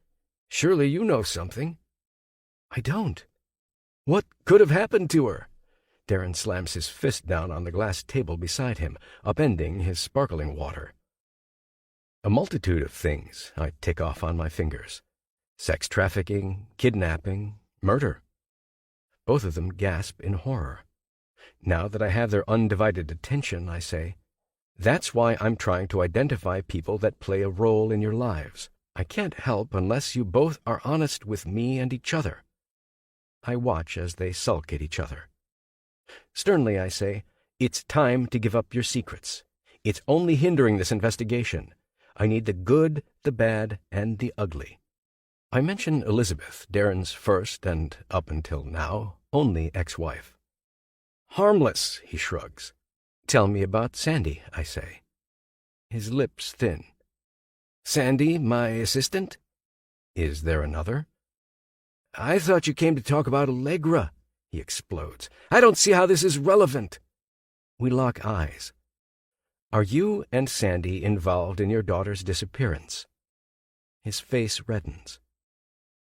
Surely you know something. I don't. What could have happened to her? Darren slams his fist down on the glass table beside him, upending his sparkling water. A multitude of things I tick off on my fingers. Sex trafficking, kidnapping, murder. Both of them gasp in horror. Now that I have their undivided attention, I say, that's why I'm trying to identify people that play a role in your lives. I can't help unless you both are honest with me and each other. I watch as they sulk at each other. Sternly, I say, it's time to give up your secrets. It's only hindering this investigation. I need the good, the bad, and the ugly. I mention Elizabeth, Darren's first and, up until now, only ex-wife. Harmless, he shrugs. Tell me about Sandy, I say. His lips thin. Sandy, my assistant? Is there another? I thought you came to talk about Allegra, he explodes. I don't see how this is relevant. We lock eyes. Are you and Sandy involved in your daughter's disappearance? His face reddens.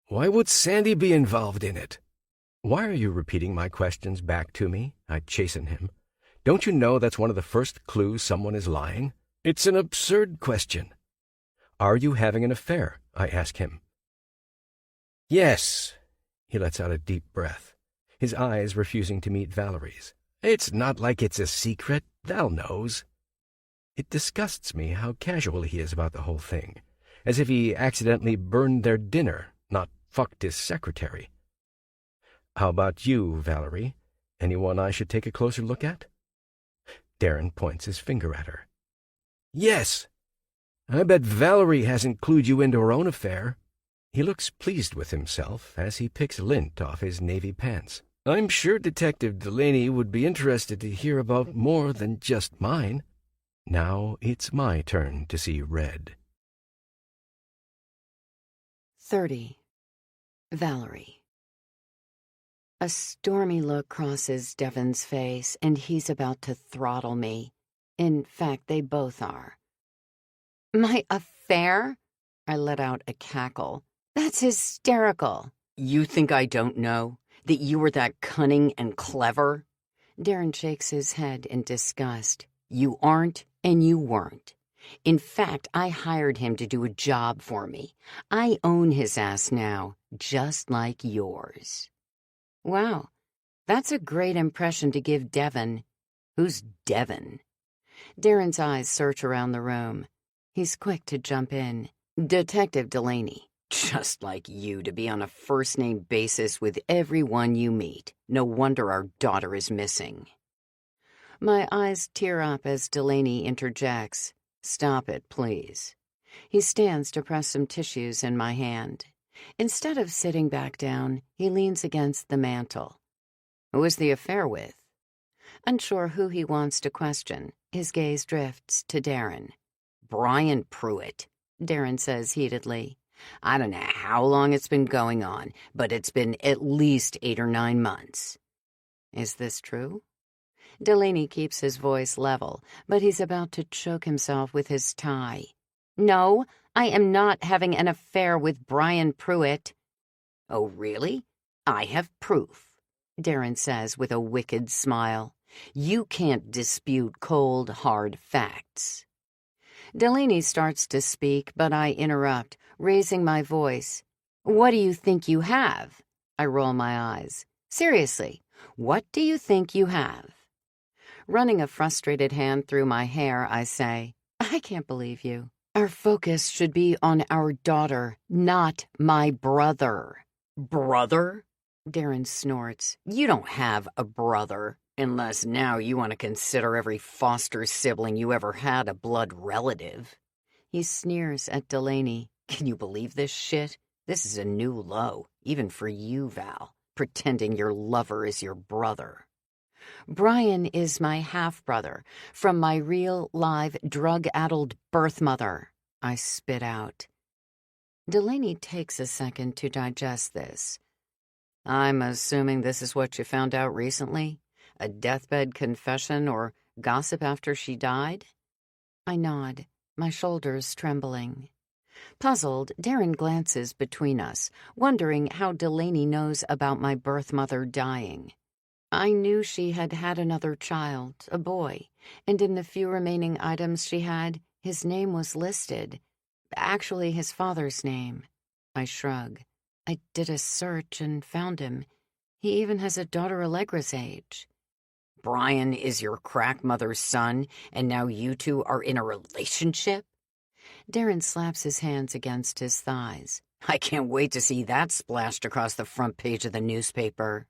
Why would Sandy be involved in it? Why are you repeating my questions back to me? I chasten him. Don't you know that's one of the first clues someone is lying? It's an absurd question. Are you having an affair? I ask him. Yes. He lets out a deep breath, his eyes refusing to meet Valerie's. It's not like it's a secret. Val knows. It disgusts me how casual he is about the whole thing, as if he accidentally burned their dinner, not fucked his secretary. How about you, Valerie? Anyone I should take a closer look at? Darren points his finger at her. Yes. I bet Valerie hasn't clued you into her own affair. He looks pleased with himself as he picks lint off his navy pants. I'm sure Detective Delaney would be interested to hear about more than just mine. Now it's my turn to see red. 30. Valerie. A stormy look crosses Devon's face, and he's about to throttle me. In fact, they both are. My affair? I let out a cackle. That's hysterical. You think I don't know? That you were that cunning and clever? Darren shakes his head in disgust. You aren't, and you weren't. In fact, I hired him to do a job for me. I own his ass now, just like yours. Wow, that's a great impression to give Devon. Who's Devon? Darren's eyes search around the room. He's quick to jump in. Detective Delaney. Just like you to be on a first-name basis with everyone you meet. No wonder our daughter is missing. My eyes tear up as Delaney interjects. Stop it, please. He stands to press some tissues in my hand. Instead of sitting back down, he leans against the mantel. Who is the affair with? Unsure who he wants to question, his gaze drifts to Darren. Brian Pruitt, Darren says heatedly. I don't know how long it's been going on, but it's been at least 8 or 9 months. Is this true? Delaney keeps his voice level, but he's about to choke himself with his tie. No, I am not having an affair with Brian Pruitt. Oh, really? I have proof, Darren says with a wicked smile. You can't dispute cold, hard facts. Delaney starts to speak, but I interrupt, raising my voice. What do you think you have? I roll my eyes. Seriously, what do you think you have? Running a frustrated hand through my hair, I say, I can't believe you. Our focus should be on our daughter, not my brother. Brother? Darren snorts. You don't have a brother, unless now you want to consider every foster sibling you ever had a blood relative. He sneers at Delaney. Can you believe this shit? This is a new low, even for you, Val, pretending your lover is your brother. Brian is my half-brother from my real, live, drug-addled birth mother, I spit out. Delaney takes a second to digest this. I'm assuming this is what you found out recently? A deathbed confession or gossip after she died? I nod, my shoulders trembling. Puzzled, Darren glances between us, wondering how Delaney knows about my birth mother dying. I knew she had had another child, a boy, and in the few remaining items she had, his name was listed. Actually, his father's name. I shrug. I did a search and found him. He even has a daughter Allegra's age. Brian is your crack mother's son, and now you two are in a relationship? Darren slaps his hands against his thighs. I can't wait to see that splashed across the front page of the newspaper.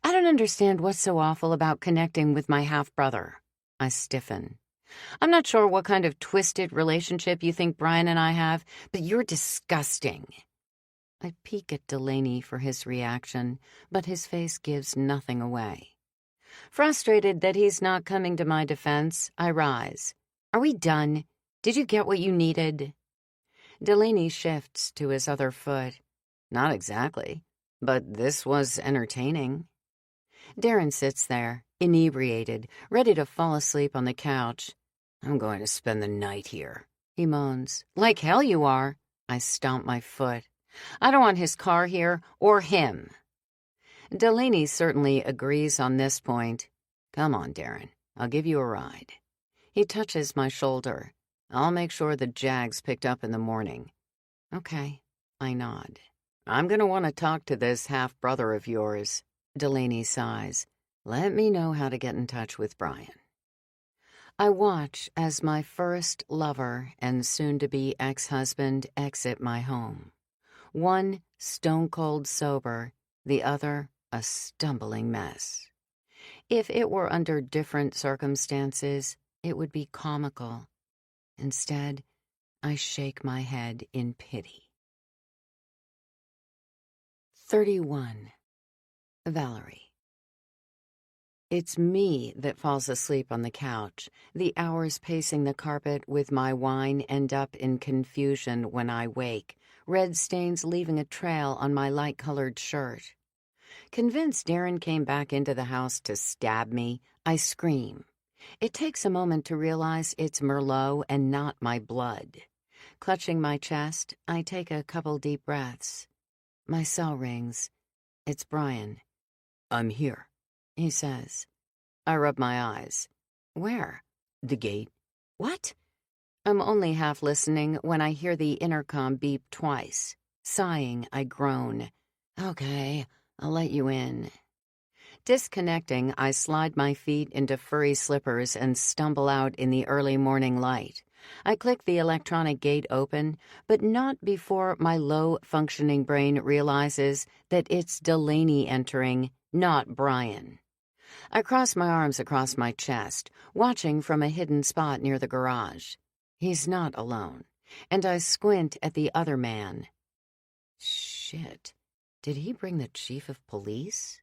I don't understand what's so awful about connecting with my half-brother. I stiffen. I'm not sure what kind of twisted relationship you think Brian and I have, but you're disgusting. I peek at Delaney for his reaction, but his face gives nothing away. Frustrated that he's not coming to my defense, I rise. Are we done? Did you get what you needed? Delaney shifts to his other foot. Not exactly, but this was entertaining. Darren sits there, inebriated, ready to fall asleep on the couch. I'm going to spend the night here, he moans. Like hell you are. I stomp my foot. I don't want his car here or him. Delaney certainly agrees on this point. Come on, Darren. I'll give you a ride. He touches my shoulder. I'll make sure the Jag's picked up in the morning. Okay, I nod. I'm going to want to talk to this half-brother of yours. Delaney sighs. Let me know how to get in touch with Brian. I watch as my first lover and soon-to-be ex-husband exit my home. One stone-cold sober, the other a stumbling mess. If it were under different circumstances, it would be comical. Instead, I shake my head in pity. 31. Valerie. It's me that falls asleep on the couch. The hours pacing the carpet with my wine end up in confusion when I wake, red stains leaving a trail on my light-colored shirt. Convinced Darren came back into the house to stab me, I scream. It takes a moment to realize it's Merlot and not my blood. Clutching my chest, I take a couple deep breaths. My cell rings. It's Brian. I'm here, he says. I rub my eyes. Where? The gate. What? I'm only half listening when I hear the intercom beep twice. Sighing, I groan. Okay, I'll let you in. Disconnecting, I slide my feet into furry slippers and stumble out in the early morning light. I click the electronic gate open, but not before my low-functioning brain realizes that it's Delaney entering, not Brian. I cross my arms across my chest, watching from a hidden spot near the garage. He's not alone, and I squint at the other man. Shit, did he bring the chief of police?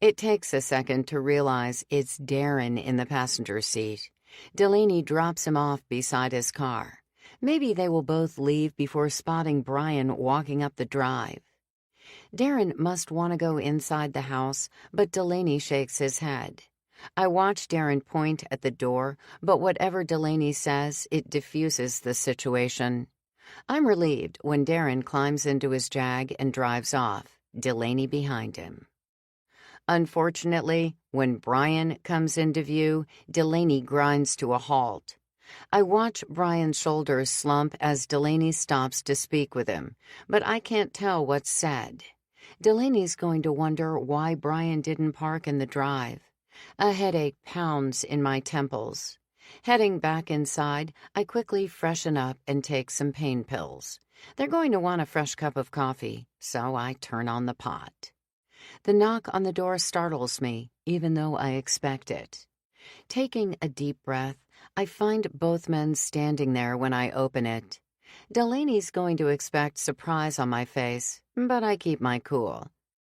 It takes a second to realize it's Darren in the passenger seat. Delaney drops him off beside his car. Maybe they will both leave before spotting Brian walking up the drive. Darren must want to go inside the house, but Delaney shakes his head. I watch Darren point at the door, but whatever Delaney says, it diffuses the situation. I'm relieved when Darren climbs into his Jag and drives off, Delaney behind him. Unfortunately, when Brian comes into view, Delaney grinds to a halt. I watch Brian's shoulders slump as Delaney stops to speak with him, but I can't tell what's said. Delaney's going to wonder why Brian didn't park in the drive. A headache pounds in my temples. Heading back inside, I quickly freshen up and take some pain pills. They're going to want a fresh cup of coffee, so I turn on the pot. The knock on the door startles me, even though I expect it. Taking a deep breath, I find both men standing there when I open it. Delaney's going to expect surprise on my face, but I keep my cool.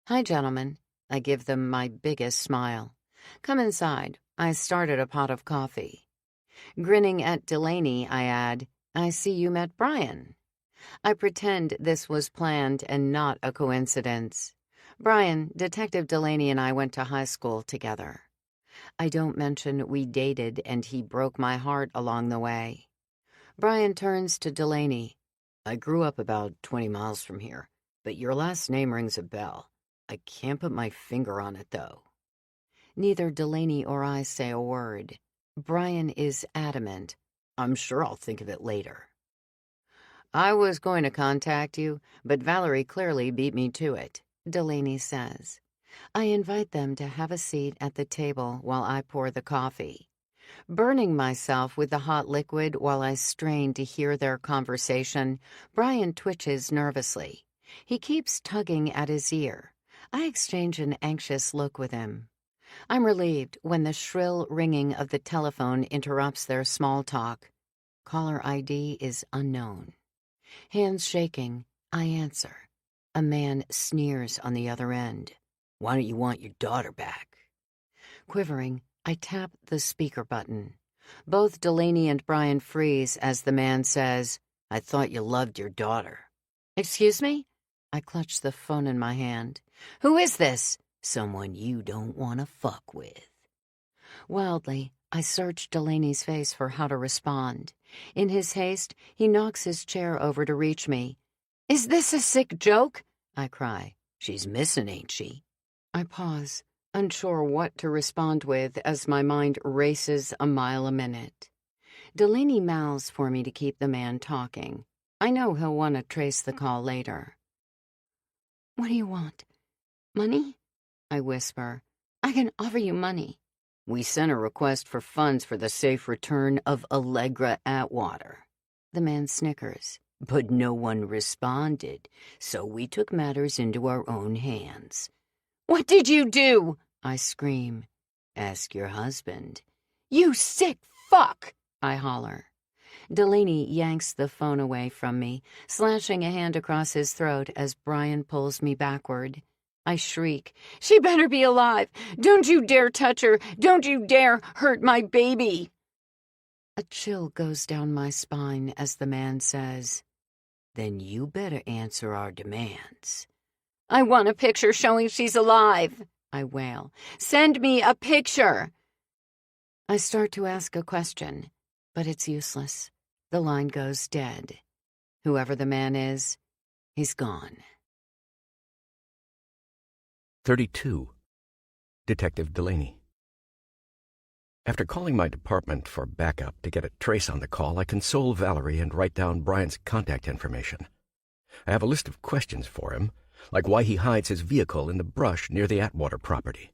"Hi, gentlemen." I give them my biggest smile. "Come inside. I started a pot of coffee." Grinning at Delaney, I add, "I see you met Brian." I pretend this was planned and not a coincidence. Brian, Detective Delaney, and I went to high school together. I don't mention we dated and he broke my heart along the way. Brian turns to Delaney. "I grew up about 20 miles from here, but your last name rings a bell. I can't put my finger on it, though." Neither Delaney or I say a word. Brian is adamant. "I'm sure I'll think of it later." "I was going to contact you, but Valerie clearly beat me to it," Delaney says. I invite them to have a seat at the table while I pour the coffee. Burning myself with the hot liquid while I strain to hear their conversation, Brian twitches nervously. He keeps tugging at his ear. I exchange an anxious look with him. I'm relieved when the shrill ringing of the telephone interrupts their small talk. Caller ID is unknown. Hands shaking, I answer. A man sneers on the other end. "Why don't you want your daughter back?" Quivering, I tap the speaker button. Both Delaney and Brian freeze as the man says, "I thought you loved your daughter." "Excuse me?" I clutch the phone in my hand. "Who is this?" "Someone you don't want to fuck with." Wildly, I search Delaney's face for how to respond. In his haste, he knocks his chair over to reach me. "Is this a sick joke?" I cry. "She's missing, ain't she?" I pause, unsure what to respond with as my mind races a mile a minute. Delaney mouths for me to keep the man talking. I know he'll want to trace the call later. "What do you want? Money?" I whisper. "I can offer you money." "We sent a request for funds for the safe return of Allegra Atwater." The man snickers. "But no one responded, so we took matters into our own hands." "What did you do?" I scream. "Ask your husband." "You sick fuck!" I holler. Delaney yanks the phone away from me, slashing a hand across his throat as Brian pulls me backward. I shriek, "She better be alive! Don't you dare touch her! Don't you dare hurt my baby!" A chill goes down my spine as the man says, "Then you better answer our demands." "I want a picture showing she's alive," I wail. "Send me a picture." I start to ask a question, but it's useless. The line goes dead. Whoever the man is, he's gone. 32. Detective Delaney. After calling my department for backup to get a trace on the call, I console Valerie and write down Brian's contact information. I have a list of questions for him, like why he hides his vehicle in the brush near the Atwater property.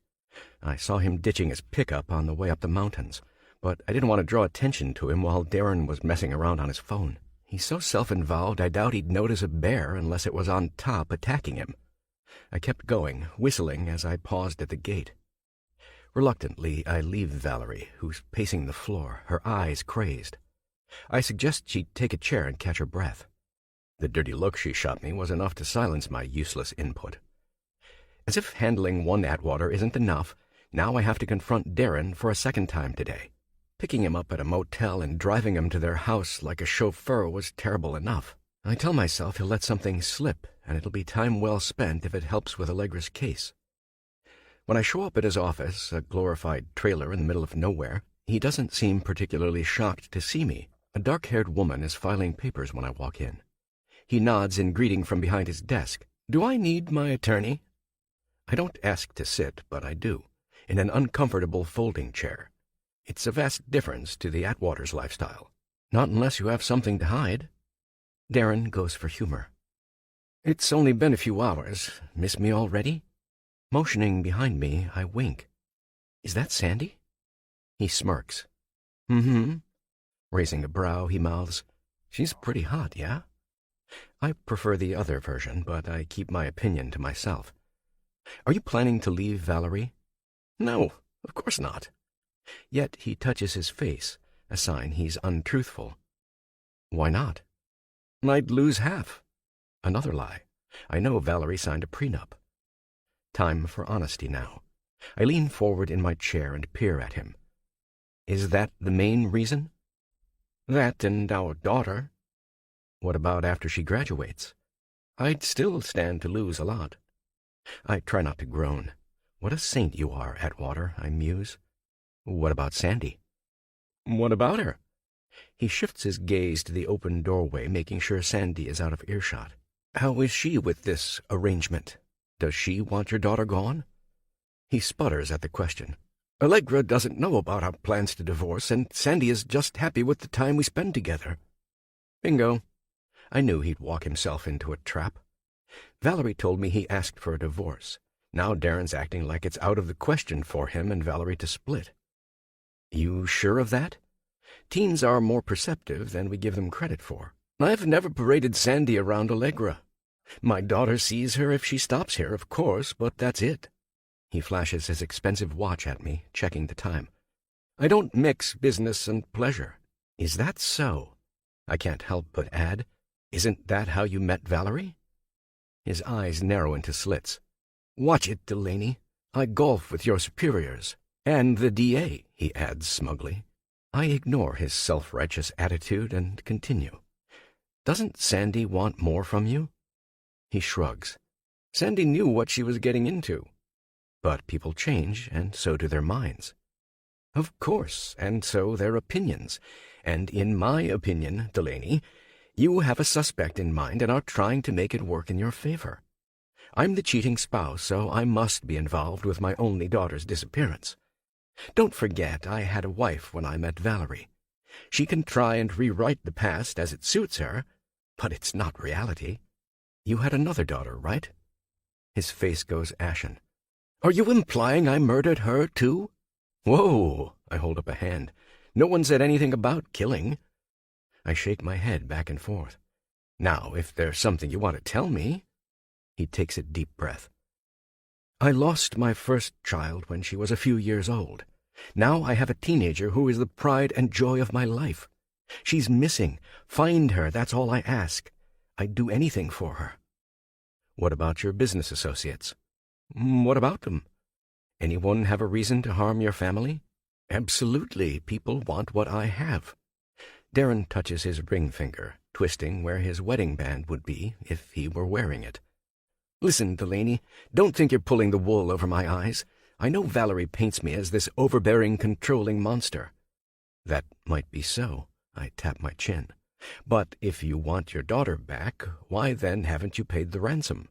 I saw him ditching his pickup on the way up the mountains, but I didn't want to draw attention to him while Darren was messing around on his phone. He's so self-involved I doubt he'd notice a bear unless it was on top attacking him. I kept going, whistling as I paused at the gate. Reluctantly, I leave Valerie, who's pacing the floor, her eyes crazed. I suggest she take a chair and catch her breath. The dirty look she shot me was enough to silence my useless input. As if handling one Atwater isn't enough, now I have to confront Darren for a second time today. Picking him up at a motel and driving him to their house like a chauffeur was terrible enough. I tell myself he'll let something slip, and it'll be time well spent if it helps with Allegra's case. When I show up at his office, a glorified trailer in the middle of nowhere, he doesn't seem particularly shocked to see me. A dark-haired woman is filing papers when I walk in. He nods in greeting from behind his desk. "Do I need my attorney?" I don't ask to sit, but I do, in an uncomfortable folding chair. It's a vast difference to the Atwaters' lifestyle. Not unless you have something to hide. Darren goes for humor. "It's only been a few hours. Miss me already?" Motioning behind me, I wink. Is that Sandy? He smirks. Mm-hmm. Raising a brow, he mouths, She's pretty hot, yeah? I prefer the other version, but I keep my opinion to myself. Are you planning to leave Valerie? No, of course not. Yet he touches his face, a sign he's untruthful. Why not? I'd lose half. Another lie. I know Valerie signed a prenup. Time for honesty now. I lean forward in my chair and peer at him. Is that the main reason? That and our daughter. What about after she graduates? I'd still stand to lose a lot. I try not to groan. What a saint you are, Atwater, I muse. What about Sandy? What about her? He shifts his gaze to the open doorway, making sure Sandy is out of earshot. How is she with this arrangement? Does she want your daughter gone? He sputters at the question. Allegra doesn't know about our plans to divorce, and Sandy is just happy with the time we spend together. Bingo. I knew he'd walk himself into a trap. Valerie told me he asked for a divorce. Now Darren's acting like it's out of the question for him and Valerie to split. You sure of that? Teens are more perceptive than we give them credit for. I've never paraded Sandy around Allegra. My daughter sees her if she stops here, of course, but that's it. He flashes his expensive watch at me, checking the time. I don't mix business and pleasure. Is that so? I can't help but add, isn't that how you met Valerie? His eyes narrow into slits. Watch it, Delaney. I golf with your superiors. And the DA, he adds smugly. I ignore his self-righteous attitude and continue. Doesn't Sandy want more from you? He shrugs. Sandy knew what she was getting into. But people change, and so do their minds. Of course, and so their opinions. And in my opinion, Delaney, you have a suspect in mind and are trying to make it work in your favor. I'm the cheating spouse, so I must be involved with my only daughter's disappearance. Don't forget I had a wife when I met Valerie. She can try and rewrite the past as it suits her, but it's not reality. You had another daughter, right? His face goes ashen. Are you implying I murdered her, too? Whoa, I hold up a hand. No one said anything about killing. I shake my head back and forth. Now, if there's something you want to tell me... He takes a deep breath. I lost my first child when she was a few years old. Now I have a teenager who is the pride and joy of my life. She's missing. Find her, that's all I ask. I'd do anything for her. What about your business associates? What about them? Anyone have a reason to harm your family? Absolutely. People want what I have. Darren touches his ring finger, twisting where his wedding band would be if he were wearing it. Listen, Delaney, don't think you're pulling the wool over my eyes. I know Valerie paints me as this overbearing, controlling monster. That might be so. I tap my chin. But if you want your daughter back, why then haven't you paid the ransom?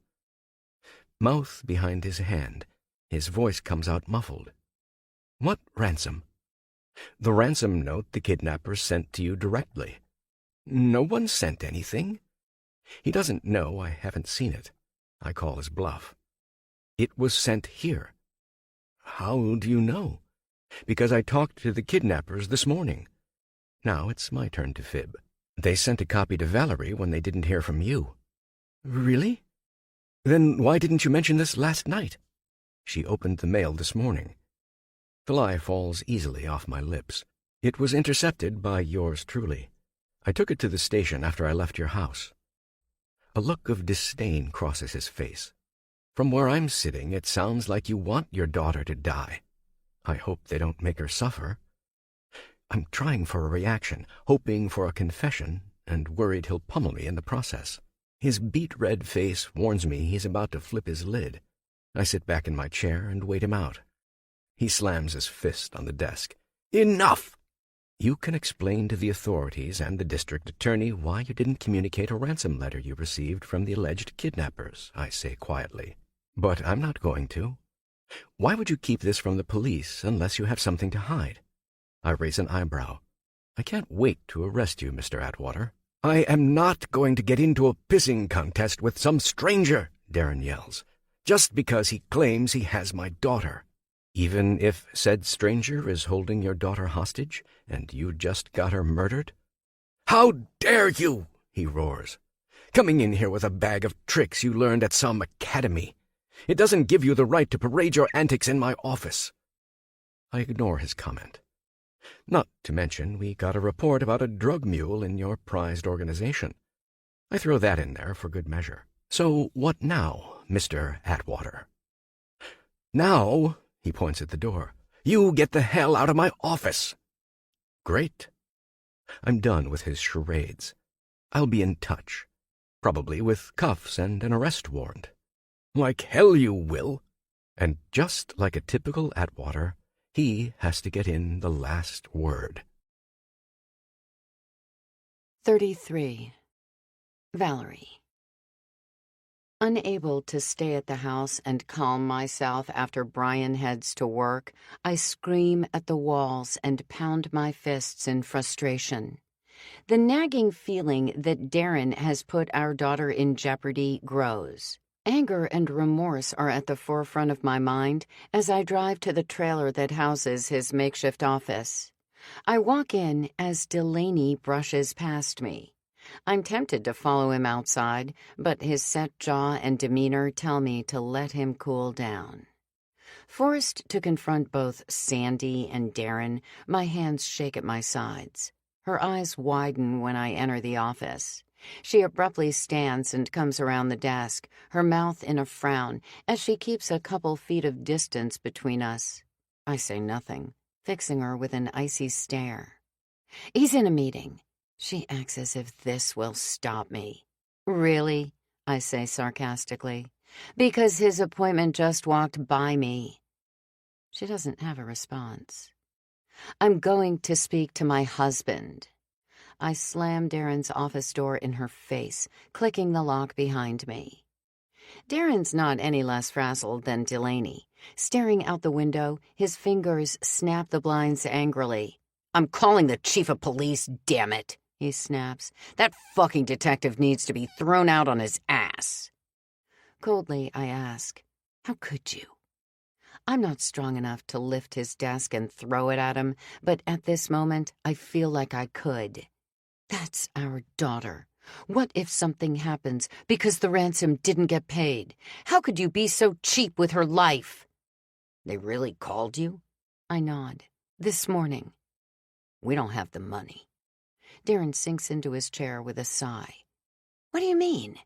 Mouth behind his hand, his voice comes out muffled. What ransom? The ransom note the kidnappers sent to you directly. No one sent anything. He doesn't know I haven't seen it. I call his bluff. It was sent here. How do you know? Because I talked to the kidnappers this morning. Now it's my turn to fib. They sent a copy to Valerie when they didn't hear from you. Really? Then why didn't you mention this last night? She opened the mail this morning. The lie falls easily off my lips. It was intercepted by yours truly. I took it to the station after I left your house. A look of disdain crosses his face. From where I'm sitting, it sounds like you want your daughter to die. I hope they don't make her suffer. I'm trying for a reaction, hoping for a confession, and worried he'll pummel me in the process. His beet-red face warns me he's about to flip his lid. I sit back in my chair and wait him out. He slams his fist on the desk. Enough! You can explain to the authorities and the district attorney why you didn't communicate a ransom letter you received from the alleged kidnappers, I say quietly. But I'm not going to. Why would you keep this from the police unless you have something to hide? I raise an eyebrow. I can't wait to arrest you, Mr. Atwater. I am not going to get into a pissing contest with some stranger, Darren yells, just because he claims he has my daughter. Even if said stranger is holding your daughter hostage and you just got her murdered? How dare you, he roars, coming in here with a bag of tricks you learned at some academy. It doesn't give you the right to parade your antics in my office. I ignore his comment. Not to mention we got a report about a drug mule in your prized organization. I throw that in there for good measure. So what now, Mr. Atwater? Now, he points at the door, you get the hell out of my office. Great. I'm done with his charades. I'll be in touch, probably with cuffs and an arrest warrant. Like hell you will. And just like a typical Atwater, he has to get in the last word. 33. Valerie. Unable to stay at the house and calm myself after Brian heads to work, I scream at the walls and pound my fists in frustration. The nagging feeling that Darren has put our daughter in jeopardy grows. Anger and remorse are at the forefront of my mind as I drive to the trailer that houses his makeshift office. I walk in as Delaney brushes past me. I'm tempted to follow him outside, but his set jaw and demeanor tell me to let him cool down. Forced to confront both Sandy and Darren, my hands shake at my sides. Her eyes widen when I enter the office. She abruptly stands and comes around the desk, her mouth in a frown, as she keeps a couple feet of distance between us. I say nothing, fixing her with an icy stare. He's in a meeting. She acts as if this will stop me. Really? I say sarcastically. Because his appointment just walked by me. She doesn't have a response. I'm going to speak to my husband. I slam Darren's office door in her face, clicking the lock behind me. Darren's not any less frazzled than Delaney. Staring out the window, his fingers snap the blinds angrily. I'm calling the chief of police, damn it, he snaps. That fucking detective needs to be thrown out on his ass. Coldly, I ask, how could you? I'm not strong enough to lift his desk and throw it at him, but at this moment, I feel like I could. That's our daughter. What if something happens because the ransom didn't get paid? How could you be so cheap with her life? They really called you? I nod. This morning. We don't have the money. Darren sinks into his chair with a sigh. What do you mean?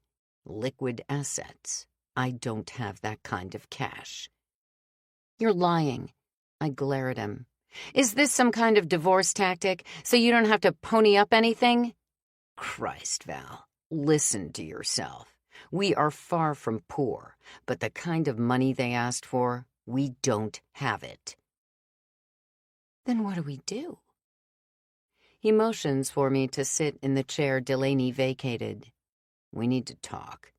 Liquid assets. I don't have that kind of cash. You're lying. I glare at him. Is this some kind of divorce tactic so you don't have to pony up anything? Christ, Val, listen to yourself. We are far from poor, but the kind of money they asked for, we don't have it. Then what do we do? He motions for me to sit in the chair Delaney vacated. We need to talk.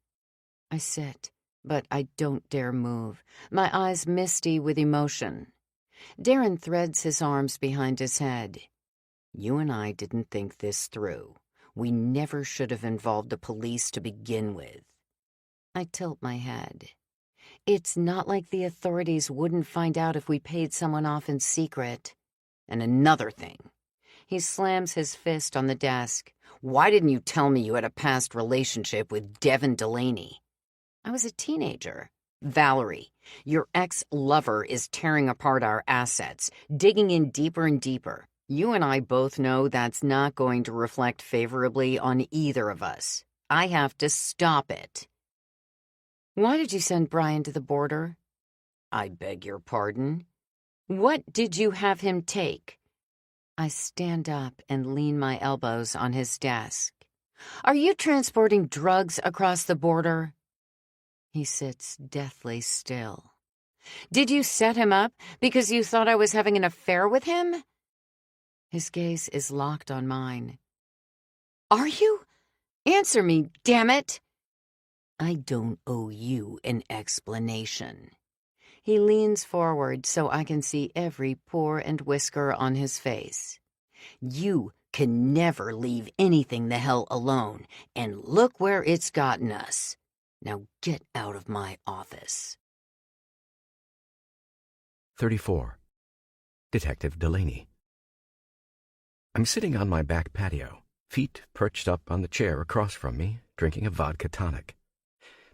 I sit, but I don't dare move, my eyes misty with emotion. Darren threads his arms behind his head. You and I didn't think this through. We never should have involved the police to begin with. I tilt my head. It's not like the authorities wouldn't find out if we paid someone off in secret. And another thing. He slams his fist on the desk. Why didn't you tell me you had a past relationship with Devin Delaney? I was a teenager. Valerie, your ex-lover is tearing apart our assets, digging in deeper and deeper. You and I both know that's not going to reflect favorably on either of us. I have to stop it. Why did you send Brian to the border? I beg your pardon? What did you have him take? I stand up and lean my elbows on his desk. Are you transporting drugs across the border? He sits deathly still. Did you set him up because you thought I was having an affair with him? His gaze is locked on mine. Are you? Answer me, damn it! I don't owe you an explanation. He leans forward so I can see every pore and whisker on his face. You can never leave anything the hell alone, and look where it's gotten us. Now get out of my office. 34. Detective Delaney. I'm sitting on my back patio, feet perched up on the chair across from me, drinking a vodka tonic.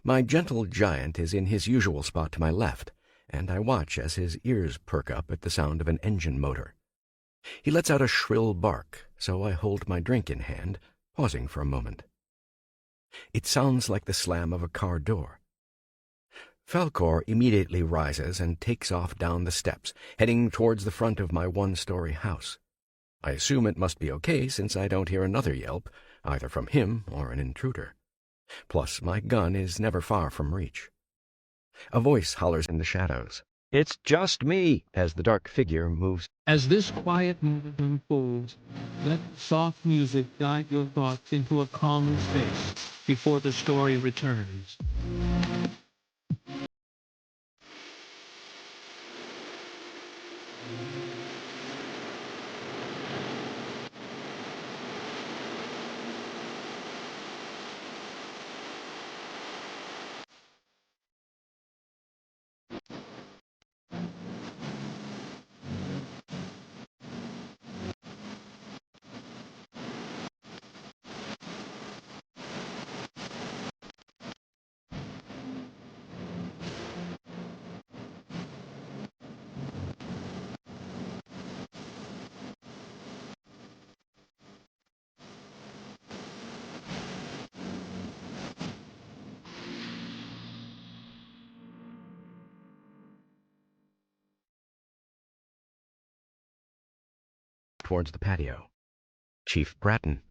My gentle giant is in his usual spot to my left, and I watch as his ears perk up at the sound of an engine motor. He lets out a shrill bark, so I hold my drink in hand, pausing for a moment. It sounds like the slam of a car door. Falkor immediately rises and takes off down the steps, heading towards the front of my one-story house. I assume it must be okay since I don't hear another yelp, either from him or an intruder. Plus, my gun is never far from reach. A voice hollers in the shadows. "It's just me," as the dark figure moves. As this quiet moment unfolds, let soft music guide your thoughts into a calmer space before the story returns. Towards the patio. Chief Bratton.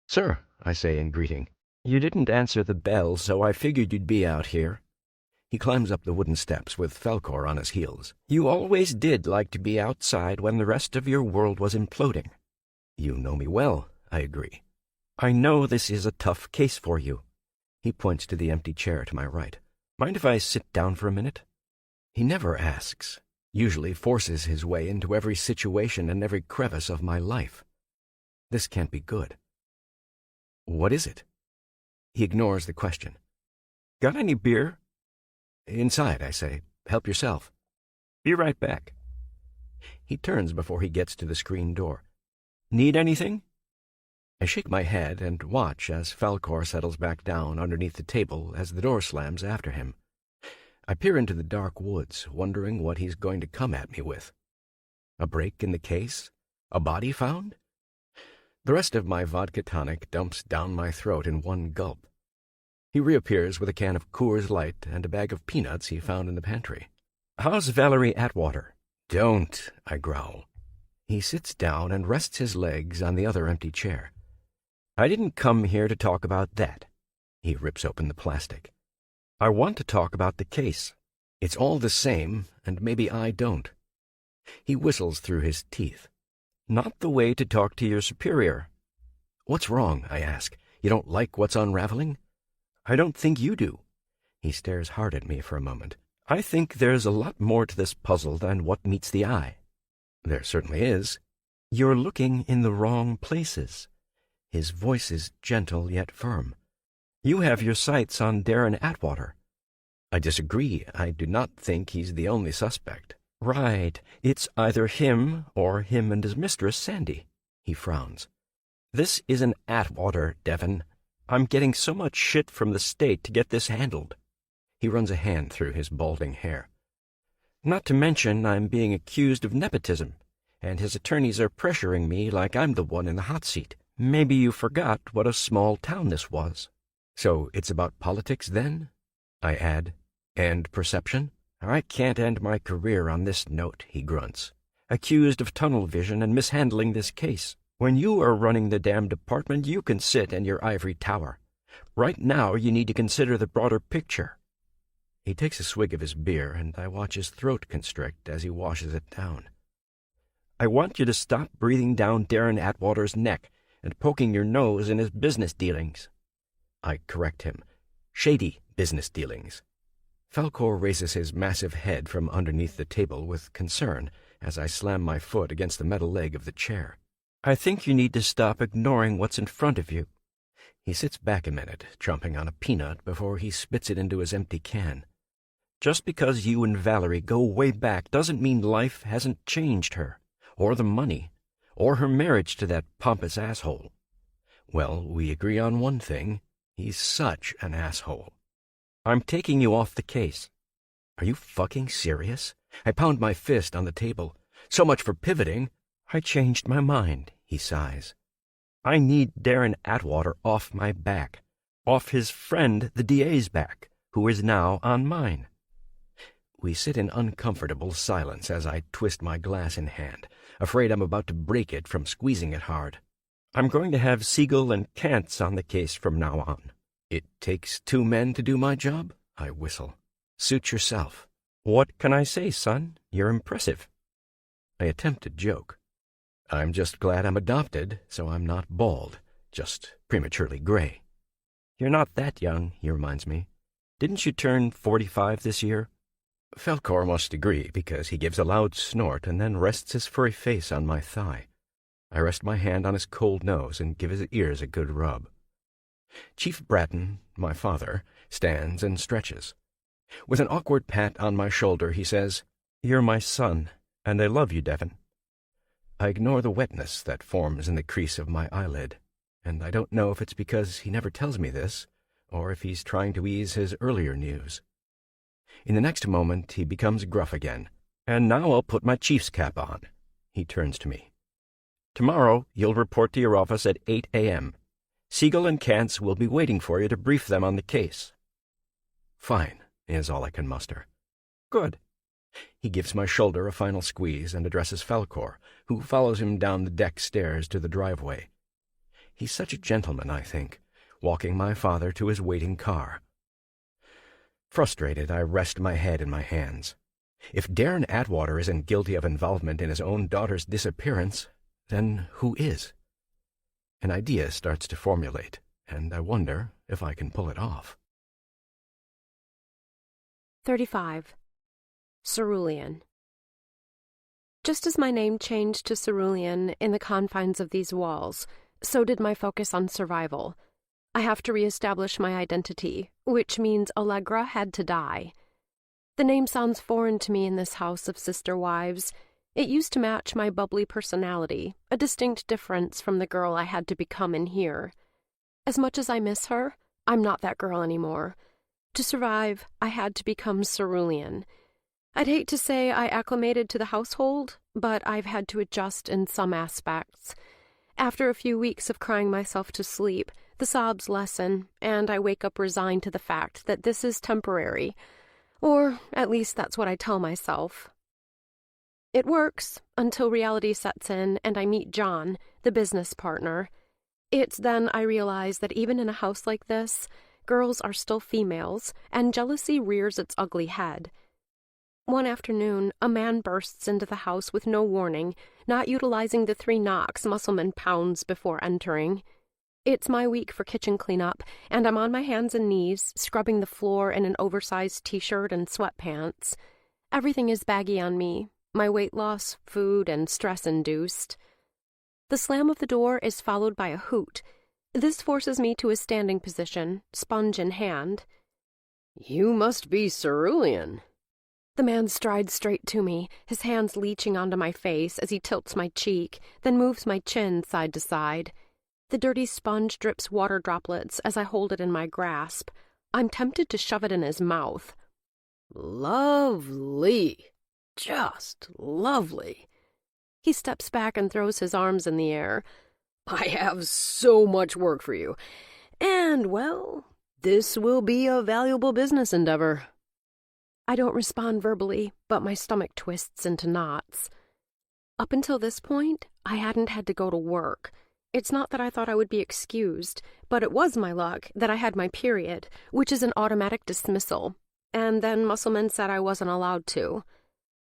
"Sir," I say in greeting. "You didn't answer the bell, so I figured you'd be out here." He climbs up the wooden steps with Falkor on his heels. "You always did like to be outside when the rest of your world was imploding." "You know me well," I agree. "I know this is a tough case for you." He points to the empty chair to my right. "Mind if I sit down for a minute?" He never asks, usually forces his way into every situation and every crevice of my life. This can't be good. "What is it?" He ignores the question. "Got any beer?" "Inside," I say. "Help yourself." "Be right back." He turns before he gets to the screen door. "Need anything?" I shake my head and watch as Falkor settles back down underneath the table as the door slams after him. I peer into the dark woods, wondering what he's going to come at me with. A break in the case? A body found? The rest of my vodka tonic dumps down my throat in one gulp. He reappears with a can of Coors Light and a bag of peanuts he found in the pantry. "How's Valerie Atwater?" "Don't," I growl. He sits down and rests his legs on the other empty chair. "I didn't come here to talk about that." He rips open the plastic. "I want to talk about the case. It's all the same, and maybe I don't." He whistles through his teeth. "Not the way to talk to your superior." "What's wrong?" I ask. "You don't like what's unraveling?" "I don't think you do." He stares hard at me for a moment. "I think there's a lot more to this puzzle than what meets the eye." "There certainly is." "You're looking in the wrong places." His voice is gentle yet firm. "You have your sights on Darren Atwater." "I disagree. I do not think he's the only suspect." "Right. It's either him or him and his mistress, Sandy." He frowns. "This isn't Atwater, Devon. I'm getting so much shit from the state to get this handled." He runs a hand through his balding hair. "Not to mention I'm being accused of nepotism, and his attorneys are pressuring me like I'm the one in the hot seat. Maybe you forgot what a small town this was." "So it's about politics, then?" I add. "And perception?" "I can't end my career on this note," he grunts. "Accused of tunnel vision and mishandling this case. When you are running the damn department, you can sit in your ivory tower. Right now, you need to consider the broader picture." He takes a swig of his beer, and I watch his throat constrict as he washes it down. "I want you to stop breathing down Darren Atwater's neck and poking your nose in his business dealings." I correct him. "Shady business dealings." Falkor raises his massive head from underneath the table with concern as I slam my foot against the metal leg of the chair. "I think you need to stop ignoring what's in front of you." He sits back a minute, chomping on a peanut before he spits it into his empty can. Just because you and Valerie go way back doesn't mean life hasn't changed her, or the money, or her marriage to that pompous asshole. Well, we agree on one thing. He's such an asshole. I'm taking you off the case. Are you fucking serious? I pound my fist on the table. So much for pivoting. I changed my mind, he sighs. I need Darren Atwater off my back, off his friend the DA's back, who is now on mine. We sit in uncomfortable silence as I twist my glass in hand, afraid I'm about to break it from squeezing it hard. I'm going to have Siegel and Kantz on the case from now on. It takes 2 men to do my job? I whistle. Suit yourself. What can I say, son? You're impressive. I attempt to joke. I'm just glad I'm adopted, so I'm not bald, just prematurely gray. You're not that young, he reminds me. Didn't you turn 45 this year? Falkor must agree, because he gives a loud snort and then rests his furry face on my thigh. I rest my hand on his cold nose and give his ears a good rub. Chief Bratton, my father, stands and stretches. With an awkward pat on my shoulder, he says, "You're my son, and I love you, Devon." I ignore the wetness that forms in the crease of my eyelid, and I don't know if it's because he never tells me this, or if he's trying to ease his earlier news. In the next moment, he becomes gruff again. "And now I'll put my chief's cap on." He turns to me. "Tomorrow, you'll report to your office at 8 a.m. Siegel and Kantz will be waiting for you to brief them on the case." "Fine," is all I can muster. "Good." He gives my shoulder a final squeeze and addresses Falkor, who follows him down the deck stairs to the driveway. He's such a gentleman, I think, walking my father to his waiting car. Frustrated, I rest my head in my hands. If Darren Atwater isn't guilty of involvement in his own daughter's disappearance, then who is? An idea starts to formulate, and I wonder if I can pull it off. 35. Cerulean. Just as my name changed to Cerulean in the confines of these walls, so did my focus on survival. I have to reestablish my identity, which means Allegra had to die. The name sounds foreign to me in this house of sister wives. It used to match my bubbly personality, a distinct difference from the girl I had to become in here. As much as I miss her, I'm not that girl anymore. To survive, I had to become Cerulean. I'd hate to say I acclimated to the household, but I've had to adjust in some aspects. After a few weeks of crying myself to sleep, the sobs lessen, and I wake up resigned to the fact that this is temporary. Or at least that's what I tell myself. It works until reality sets in and I meet John, the business partner. It's then I realize that even in a house like this, girls are still females, and jealousy rears its ugly head. One afternoon, a man bursts into the house with no warning, not utilizing the 3 knocks Musselman pounds before entering. It's my week for kitchen cleanup, and I'm on my hands and knees, scrubbing the floor in an oversized t-shirt and sweatpants. Everything is baggy on me, my weight loss, food, and stress-induced. The slam of the door is followed by a hoot. This forces me to a standing position, sponge in hand. "You must be Cerulean." The man strides straight to me, his hands leeching onto my face as he tilts my cheek, then moves my chin side to side. The dirty sponge drips water droplets as I hold it in my grasp. I'm tempted to shove it in his mouth. "Lovely. Just lovely." He steps back and throws his arms in the air. "I have so much work for you. And, well, this will be a valuable business endeavor." I don't respond verbally, but my stomach twists into knots. Up until this point, I hadn't had to go to work. It's not that I thought I would be excused, but it was my luck that I had my period, which is an automatic dismissal, and then Musselman said I wasn't allowed to.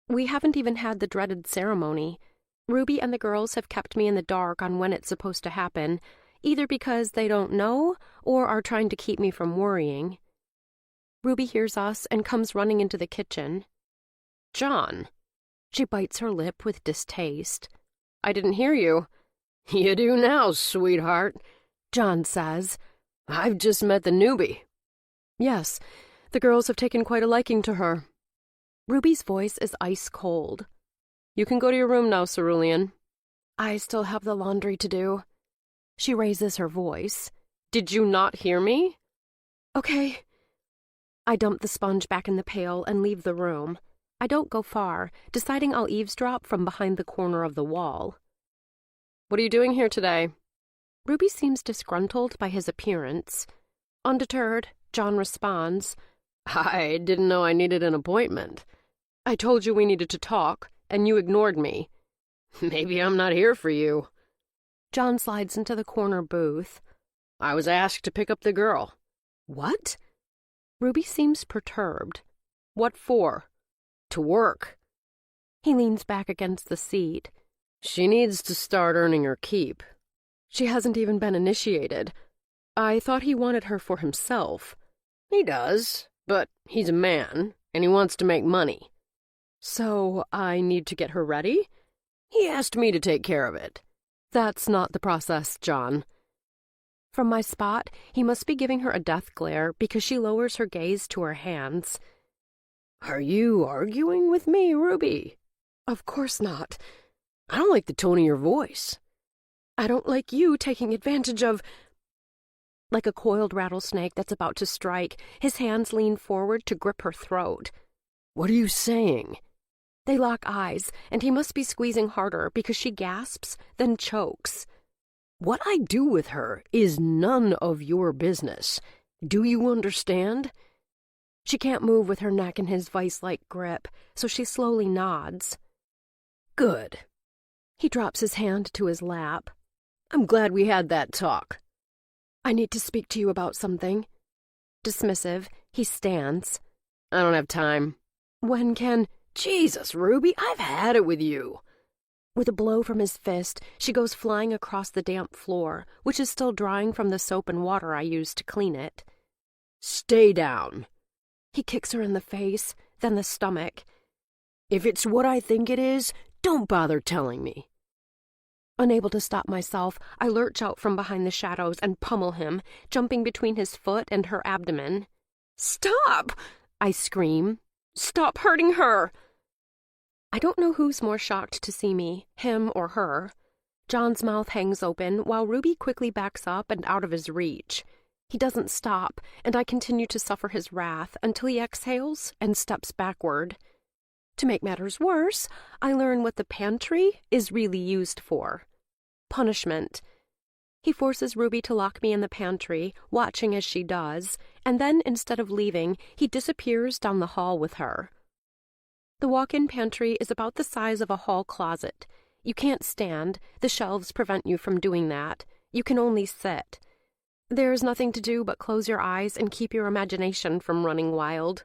We haven't even had the dreaded ceremony. Ruby and the girls have kept me in the dark on when it's supposed to happen, either because they don't know or are trying to keep me from worrying. Ruby hears us and comes running into the kitchen. "John." She bites her lip with distaste. "I didn't hear you." "You do now, sweetheart," John says. "I've just met the newbie." "Yes, the girls have taken quite a liking to her. Ruby's voice is ice cold. "You can go to your room now, Cerulean." "I still have the laundry to do." She raises her voice. "Did you not hear me?" "Okay." I dump the sponge back in the pail and leave the room. I don't go far, deciding I'll eavesdrop from behind the corner of the wall. "What are you doing here today?" Ruby seems disgruntled by his appearance. Undeterred, John responds, "I didn't know I needed an appointment. I told you we needed to talk, and you ignored me. Maybe I'm not here for you." John slides into the corner booth. "I was asked to pick up the girl." "What?" Ruby seems perturbed. "What for?" "To work." He leans back against the seat. "She needs to start earning her keep. She hasn't even been initiated. I thought he wanted her for himself." "He does, but he's a man, and he wants to make money." "So I need to get her ready?" "He asked me to take care of it." "That's not the process, John." From my spot, he must be giving her a death glare because she lowers her gaze to her hands. "Are you arguing with me, Ruby?" "Of course not." "I don't like the tone of your voice." "I don't like you taking advantage of—" Like a coiled rattlesnake that's about to strike, his hands lean forward to grip her throat. "What are you saying?" They lock eyes, and he must be squeezing harder because she gasps, then chokes. "What I do with her is none of your business. Do you understand?" She can't move with her neck in his vice-like grip, so she slowly nods. "Good." He drops his hand to his lap. "I'm glad we had that talk." "I need to speak to you about something." Dismissive, he stands. "I don't have time." "When can—" "Jesus, Ruby, I've had it with you." With a blow from his fist, she goes flying across the damp floor, which is still drying from the soap and water I used to clean it. "Stay down." He kicks her in the face, then the stomach. "If it's what I think it is, don't bother telling me." Unable to stop myself, I lurch out from behind the shadows and pummel him, jumping between his foot and her abdomen. "Stop!" I scream. "Stop hurting her!" I don't know who's more shocked to see me, him or her. John's mouth hangs open while Ruby quickly backs up and out of his reach. He doesn't stop, and I continue to suffer his wrath until he exhales and steps backward. To make matters worse, I learn what the pantry is really used for. Punishment. He forces Ruby to lock me in the pantry, watching as she does, and then, instead of leaving, he disappears down the hall with her. The walk-in pantry is about the size of a hall closet. You can't stand. The shelves prevent you from doing that. You can only sit. There's nothing to do but close your eyes and keep your imagination from running wild.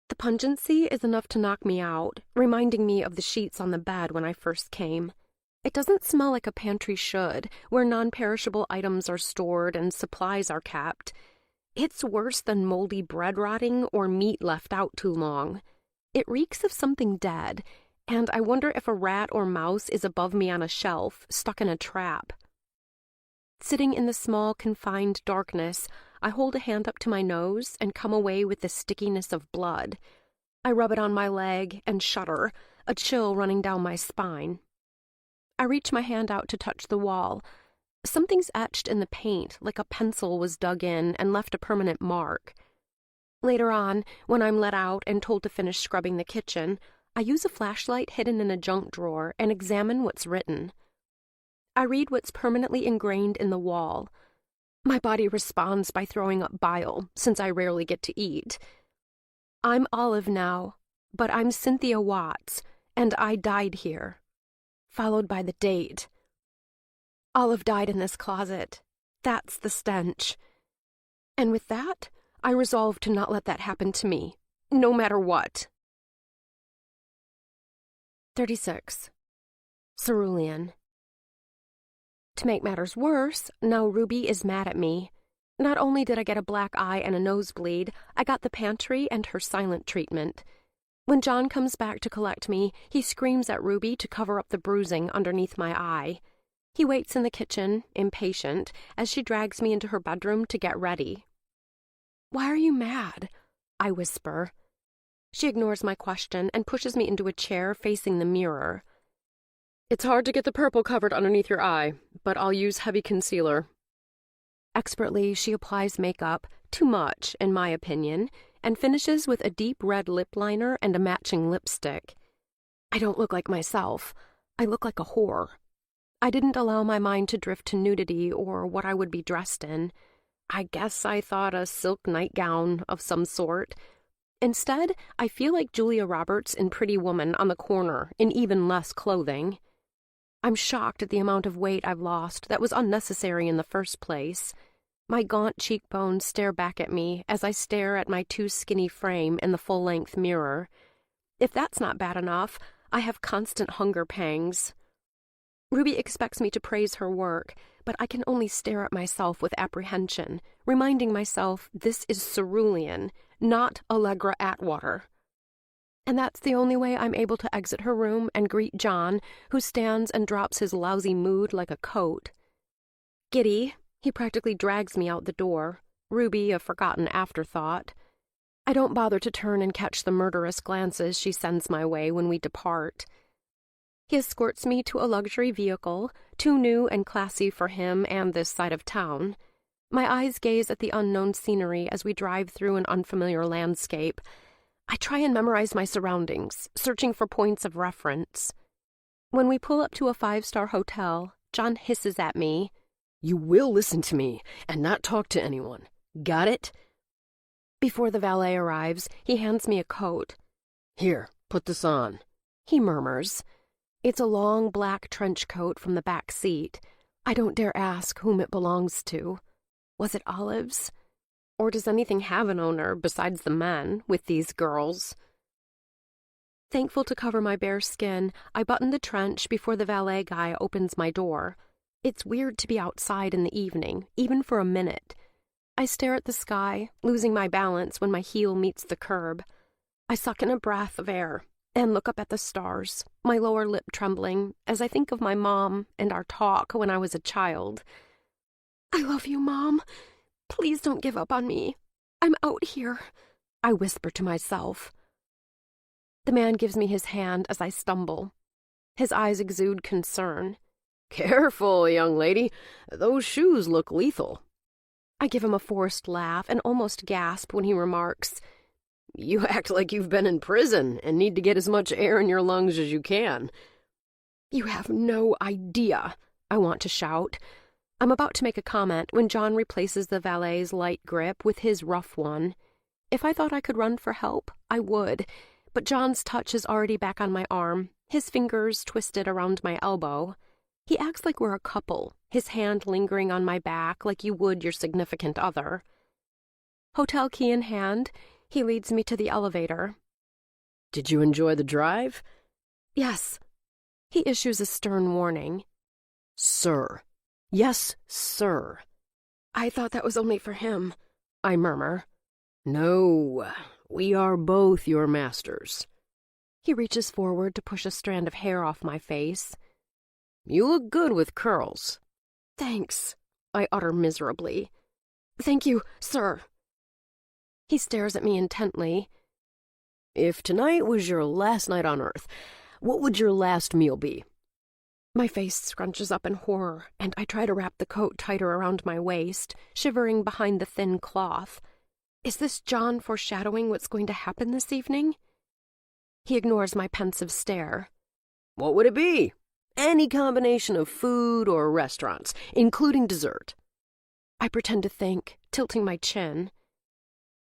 The pungency is enough to knock me out, reminding me of the sheets on the bed when I first came. It doesn't smell like a pantry should, where non-perishable items are stored and supplies are kept. It's worse than moldy bread rotting or meat left out too long. It reeks of something dead, and I wonder if a rat or mouse is above me on a shelf, stuck in a trap. Sitting in the small, confined darkness, I hold a hand up to my nose and come away with the stickiness of blood. I rub it on my leg and shudder, a chill running down my spine. I reach my hand out to touch the wall. Something's etched in the paint, like a pencil was dug in and left a permanent mark. Later on, when I'm let out and told to finish scrubbing the kitchen, I use a flashlight hidden in a junk drawer and examine what's written. I read what's permanently ingrained in the wall. My body responds by throwing up bile, since I rarely get to eat. I'm Olive now, but I'm Cynthia Watts, and I died here. Followed by the date. Olive died in this closet. That's the stench. And with that, I resolve to not let that happen to me, no matter what. 36. Cerulean. To make matters worse, now Ruby is mad at me. Not only did I get a black eye and a nosebleed, I got the pantry and her silent treatment. When John comes back to collect me, he screams at Ruby to cover up the bruising underneath my eye. He waits in the kitchen, impatient, as she drags me into her bedroom to get ready. "Why are you mad?" I whisper. She ignores my question and pushes me into a chair facing the mirror. It's hard to get the purple covered underneath your eye, but I'll use heavy concealer. Expertly, she applies makeup, too much, in my opinion, and finishes with a deep red lip liner and a matching lipstick. I don't look like myself. I look like a whore. I didn't allow my mind to drift to nudity or what I would be dressed in. I guess I thought a silk nightgown of some sort. Instead, I feel like Julia Roberts in Pretty Woman on the corner in even less clothing. I'm shocked at the amount of weight I've lost that was unnecessary in the first place. My gaunt cheekbones stare back at me as I stare at my too skinny frame in the full-length mirror. If that's not bad enough, I have constant hunger pangs. Ruby expects me to praise her work, but I can only stare at myself with apprehension, reminding myself this is cerulean, not Allegra Atwater. And that's the only way I'm able to exit her room and greet John, who stands and drops his lousy mood like a coat. Giddy, he practically drags me out the door, Ruby a forgotten afterthought. I don't bother to turn and catch the murderous glances she sends my way when we depart. He escorts me to a luxury vehicle, too new and classy for him and this side of town. My eyes gaze at the unknown scenery as we drive through an unfamiliar landscape. I try and memorize my surroundings, searching for points of reference. When we pull up to a 5-star hotel, John hisses at me. You will listen to me and not talk to anyone. Got it? Before the valet arrives, he hands me a coat. Here, put this on, he murmurs. It's a long black trench coat from the back seat. I don't dare ask whom it belongs to. Was it Olive's? Or does anything have an owner besides the men with these girls? Thankful to cover my bare skin, I button the trench before the valet guy opens my door. It's weird to be outside in the evening, even for a minute. I stare at the sky, losing my balance when my heel meets the curb. I suck in a breath of air and look up at the stars, my lower lip trembling as I think of my mom and our talk when I was a child. I love you, Mom. Please don't give up on me. I'm out here, I whisper to myself. The man gives me his hand as I stumble. His eyes exude concern. Careful, young lady. Those shoes look lethal. I give him a forced laugh and almost gasp when he remarks, You act like you've been in prison and need to get as much air in your lungs as you can. You have no idea, I want to shout. I'm about to make a comment when John replaces the valet's light grip with his rough one. If I thought I could run for help, I would, but John's touch is already back on my arm, his fingers twisted around my elbow. He acts like we're a couple, his hand lingering on my back like you would your significant other. Hotel key in hand, he leads me to the elevator. Did you enjoy the drive? Yes. He issues a stern warning. Sir. Yes, sir. I thought that was only for him, I murmur. No, we are both your masters. He reaches forward to push a strand of hair off my face. You look good with curls. Thanks, I utter miserably. Thank you, sir. He stares at me intently. If tonight was your last night on Earth, what would your last meal be? My face scrunches up in horror, and I try to wrap the coat tighter around my waist, shivering behind the thin cloth. Is this John foreshadowing what's going to happen this evening? He ignores my pensive stare. What would it be? Any combination of food or restaurants, including dessert. I pretend to think, tilting my chin.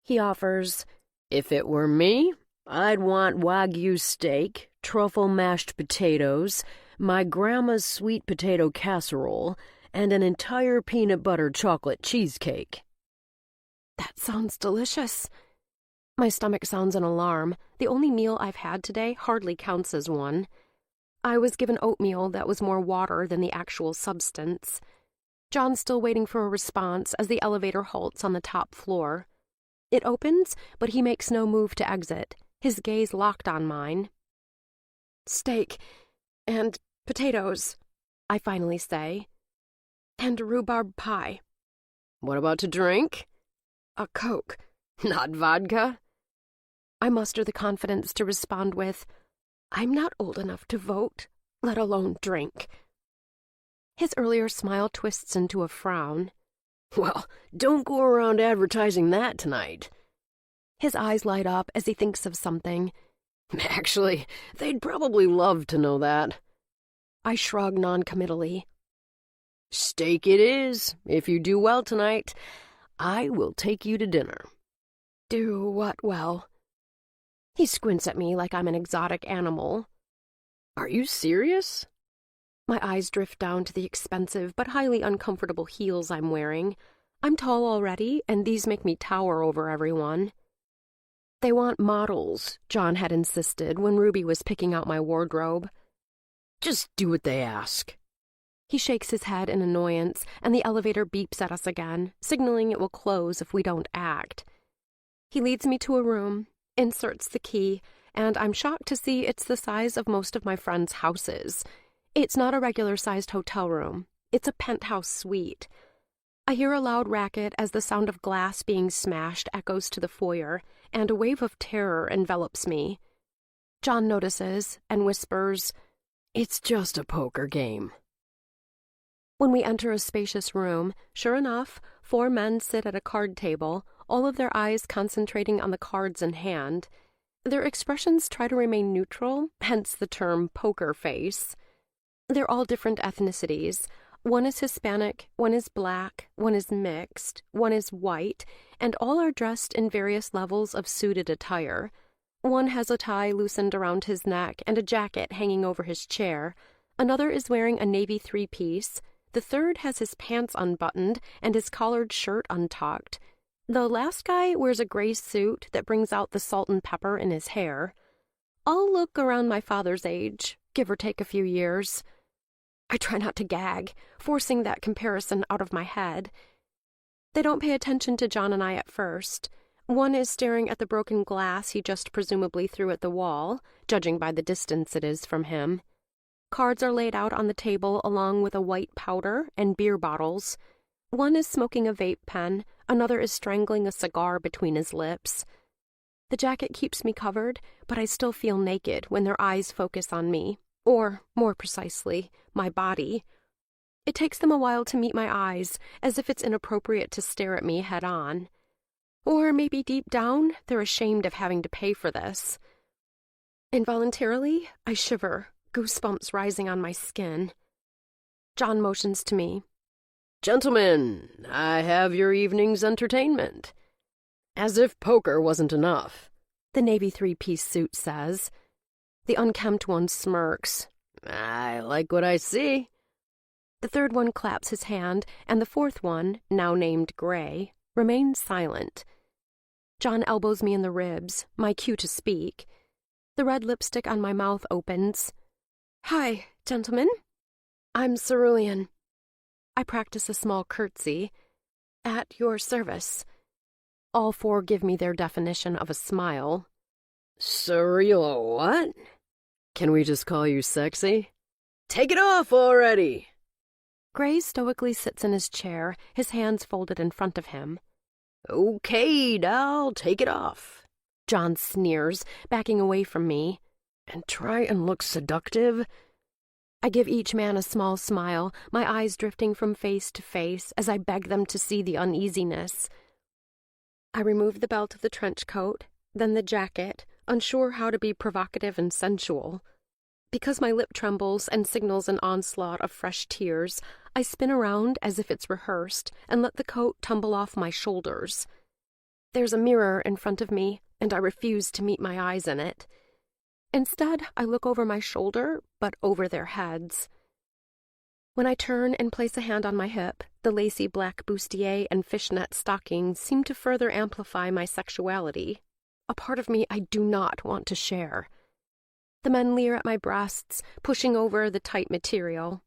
He offers, If it were me, I'd want Wagyu steak, truffle mashed potatoes, my grandma's sweet potato casserole, and an entire peanut butter chocolate cheesecake. That sounds delicious. My stomach sounds an alarm. The only meal I've had today hardly counts as one. I was given oatmeal that was more water than the actual substance. John's still waiting for a response as the elevator halts on the top floor. It opens, but he makes no move to exit, his gaze locked on mine. Steak and potatoes, I finally say, and rhubarb pie. What about to drink? A Coke. Not vodka? I muster the confidence to respond with, "I'm not old enough to vote, let alone drink." His earlier smile twists into a frown. Well, don't go around advertising that tonight. His eyes light up as he thinks of something. Actually, they'd probably love to know that. I shrug noncommittally. Steak it is. If you do well tonight, I will take you to dinner. Do what well? He squints at me like I'm an exotic animal. Are you serious? My eyes drift down to the expensive but highly uncomfortable heels I'm wearing. I'm tall already, and these make me tower over everyone. They want models, John had insisted when Ruby was picking out my wardrobe. Just do what they ask. He shakes his head in annoyance, and the elevator beeps at us again, signaling it will close if we don't act. He leads me to a room, inserts the key, and I'm shocked to see it's the size of most of my friends' houses. It's not a regular-sized hotel room. It's a penthouse suite. I hear a loud racket as the sound of glass being smashed echoes to the foyer, and a wave of terror envelops me. John notices and whispers, "It's just a poker game." When we enter a spacious room, sure enough, 4 men sit at a card table, all of their eyes concentrating on the cards in hand. Their expressions try to remain neutral, hence the term poker face. They're all different ethnicities. One is Hispanic, one is black, one is mixed, one is white, and all are dressed in various levels of suited attire. One has a tie loosened around his neck and a jacket hanging over his chair. Another is wearing a navy 3-piece. The third has his pants unbuttoned and his collared shirt untucked. The last guy wears a gray suit that brings out the salt and pepper in his hair. All look around my father's age, give or take a few years. I try not to gag, forcing that comparison out of my head. They don't pay attention to John and I at first. One is staring at the broken glass he just presumably threw at the wall, judging by the distance it is from him. Cards are laid out on the table along with a white powder and beer bottles. One is smoking a vape pen, another is strangling a cigar between his lips. The jacket keeps me covered, but I still feel naked when their eyes focus on me, or, more precisely, my body. It takes them a while to meet my eyes, as if it's inappropriate to stare at me head-on. Or maybe deep down, they're ashamed of having to pay for this. Involuntarily, I shiver, goosebumps rising on my skin. John motions to me. "Gentlemen, I have your evening's entertainment." As if poker wasn't enough. The navy 3-piece suit says. The unkempt one smirks. "I like what I see." The third one claps his hand, and the fourth one, now named Gray, remains silent. John elbows me in the ribs, my cue to speak. The red lipstick on my mouth opens. "Hi, gentlemen. I'm Cerulean." I practice a small curtsy. "At your service." All 4 give me their definition of a smile. Surreal what? Can we just call you sexy? Take it off already! Gray stoically sits in his chair, his hands folded in front of him. "Okay, doll, take it off." John sneers, backing away from me. "And try and look seductive." I give each man a small smile, my eyes drifting from face to face as I beg them to see the uneasiness. I remove the belt of the trench coat, then the jacket, unsure how to be provocative and sensual. Because my lip trembles and signals an onslaught of fresh tears, I spin around as if it's rehearsed and let the coat tumble off my shoulders. There's a mirror in front of me, and I refuse to meet my eyes in it. Instead, I look over my shoulder, but over their heads. When I turn and place a hand on my hip, the lacy black bustier and fishnet stockings seem to further amplify my sexuality, a part of me I do not want to share. The men leer at my breasts, pushing over the tight material.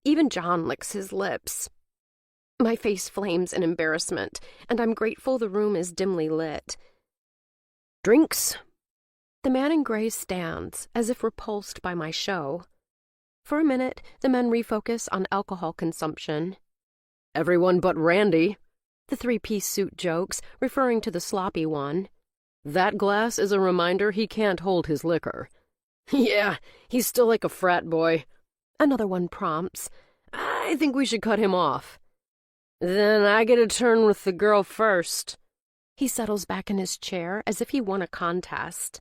Even John licks his lips. My face flames in embarrassment, and I'm grateful the room is dimly lit. "Drinks?" The man in gray stands, as if repulsed by my show. For a minute, the men refocus on alcohol consumption. "Everyone but Randy," the 3-piece suit jokes, referring to the sloppy one. That glass is a reminder he can't hold his liquor. Yeah, he's still like a frat boy. Another one prompts. I think we should cut him off. Then I get a turn with the girl first. He settles back in his chair as if he won a contest.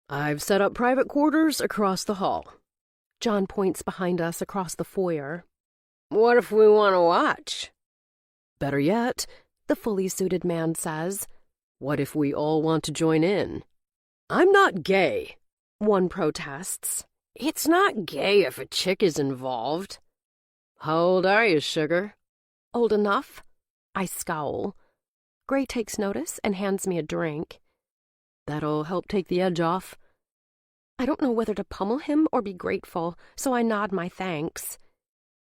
I've set up private quarters across the hall. John points behind us across the foyer. What if we want to watch? Better yet, the fully suited man says. What if we all want to join in? I'm not gay, one protests. It's not gay if a chick is involved. How old are you, sugar? Old enough. I scowl. Gray takes notice and hands me a drink. That'll help take the edge off. I don't know whether to pummel him or be grateful, so I nod my thanks.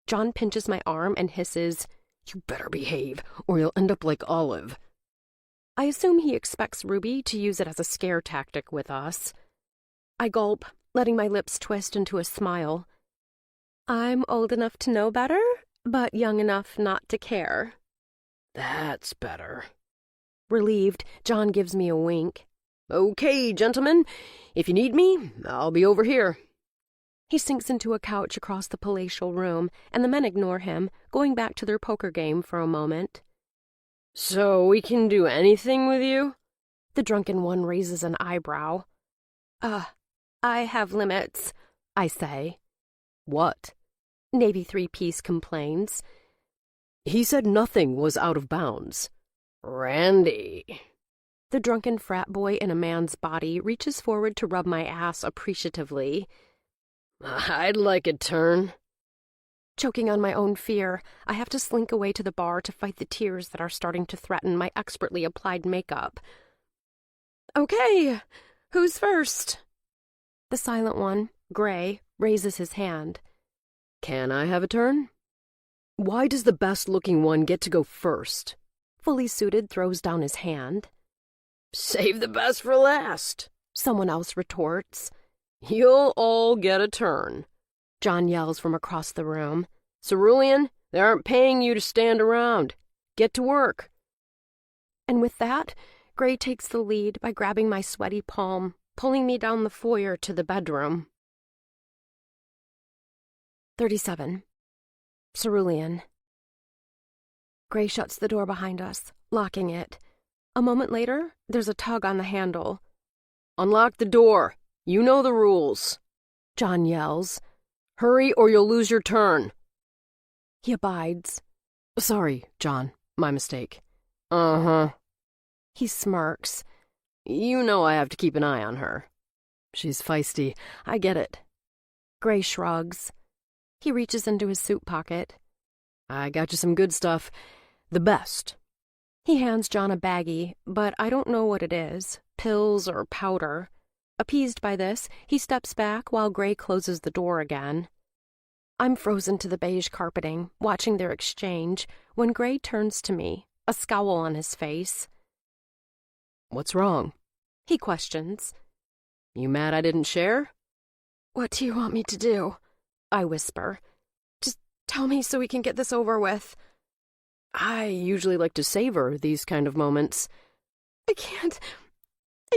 John pinches my arm and hisses, You better behave, or you'll end up like Olive. I assume he expects Ruby to use it as a scare tactic with us. I gulp, letting my lips twist into a smile. I'm old enough to know better, but young enough not to care. That's better. Relieved, John gives me a wink. Okay, gentlemen, if you need me, I'll be over here. He sinks into a couch across the palatial room, and the men ignore him, going back to their poker game for a moment. So we can do anything with you? The drunken one raises an eyebrow. I have limits, I say. What? Navy three-piece complains. He said nothing was out of bounds. Randy. The drunken frat boy in a man's body reaches forward to rub my ass appreciatively. I'd like a turn. Choking on my own fear, I have to slink away to the bar to fight the tears that are starting to threaten my expertly applied makeup. Okay, who's first? The silent one, Gray, raises his hand. Can I have a turn? Why does the best-looking one get to go first? Fully suited throws down his hand. Save the best for last, someone else retorts. You'll all get a turn, John yells from across the room. Cerulean, they aren't paying you to stand around. Get to work. And with that, Gray takes the lead by grabbing my sweaty palm, pulling me down the foyer to the bedroom. 37. Cerulean. Gray shuts the door behind us, locking it. A moment later, there's a tug on the handle. Unlock the door. You know the rules, John yells. Hurry or you'll lose your turn. He abides. Sorry, John. My mistake. Uh-huh. He smirks. You know I have to keep an eye on her. She's feisty. I get it. Gray shrugs. He reaches into his suit pocket. I got you some good stuff. The best. He hands John a baggie, but I don't know what it is. Pills or powder. Appeased by this, he steps back while Gray closes the door again. I'm frozen to the beige carpeting, watching their exchange, when Gray turns to me, a scowl on his face. What's wrong? He questions. You mad I didn't share? What do you want me to do? I whisper. Just tell me so we can get this over with. I usually like to savor these kind of moments. I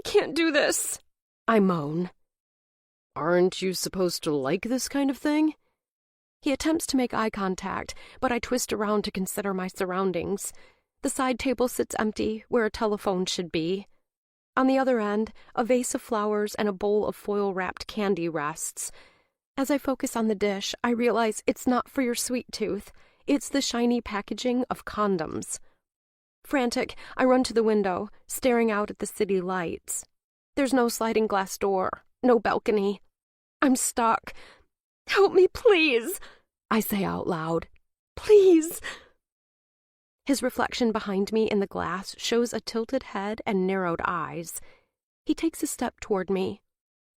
can't do this, I moan. Aren't you supposed to like this kind of thing? He attempts to make eye contact, but I twist around to consider my surroundings. The side table sits empty, where a telephone should be. On the other end, a vase of flowers and a bowl of foil-wrapped candy rests. As I focus on the dish, I realize it's not for your sweet tooth. It's the shiny packaging of condoms. Frantic, I run to the window, staring out at the city lights. There's no sliding glass door, no balcony. I'm stuck. Help me, please, I say out loud. Please. His reflection behind me in the glass shows a tilted head and narrowed eyes. He takes a step toward me.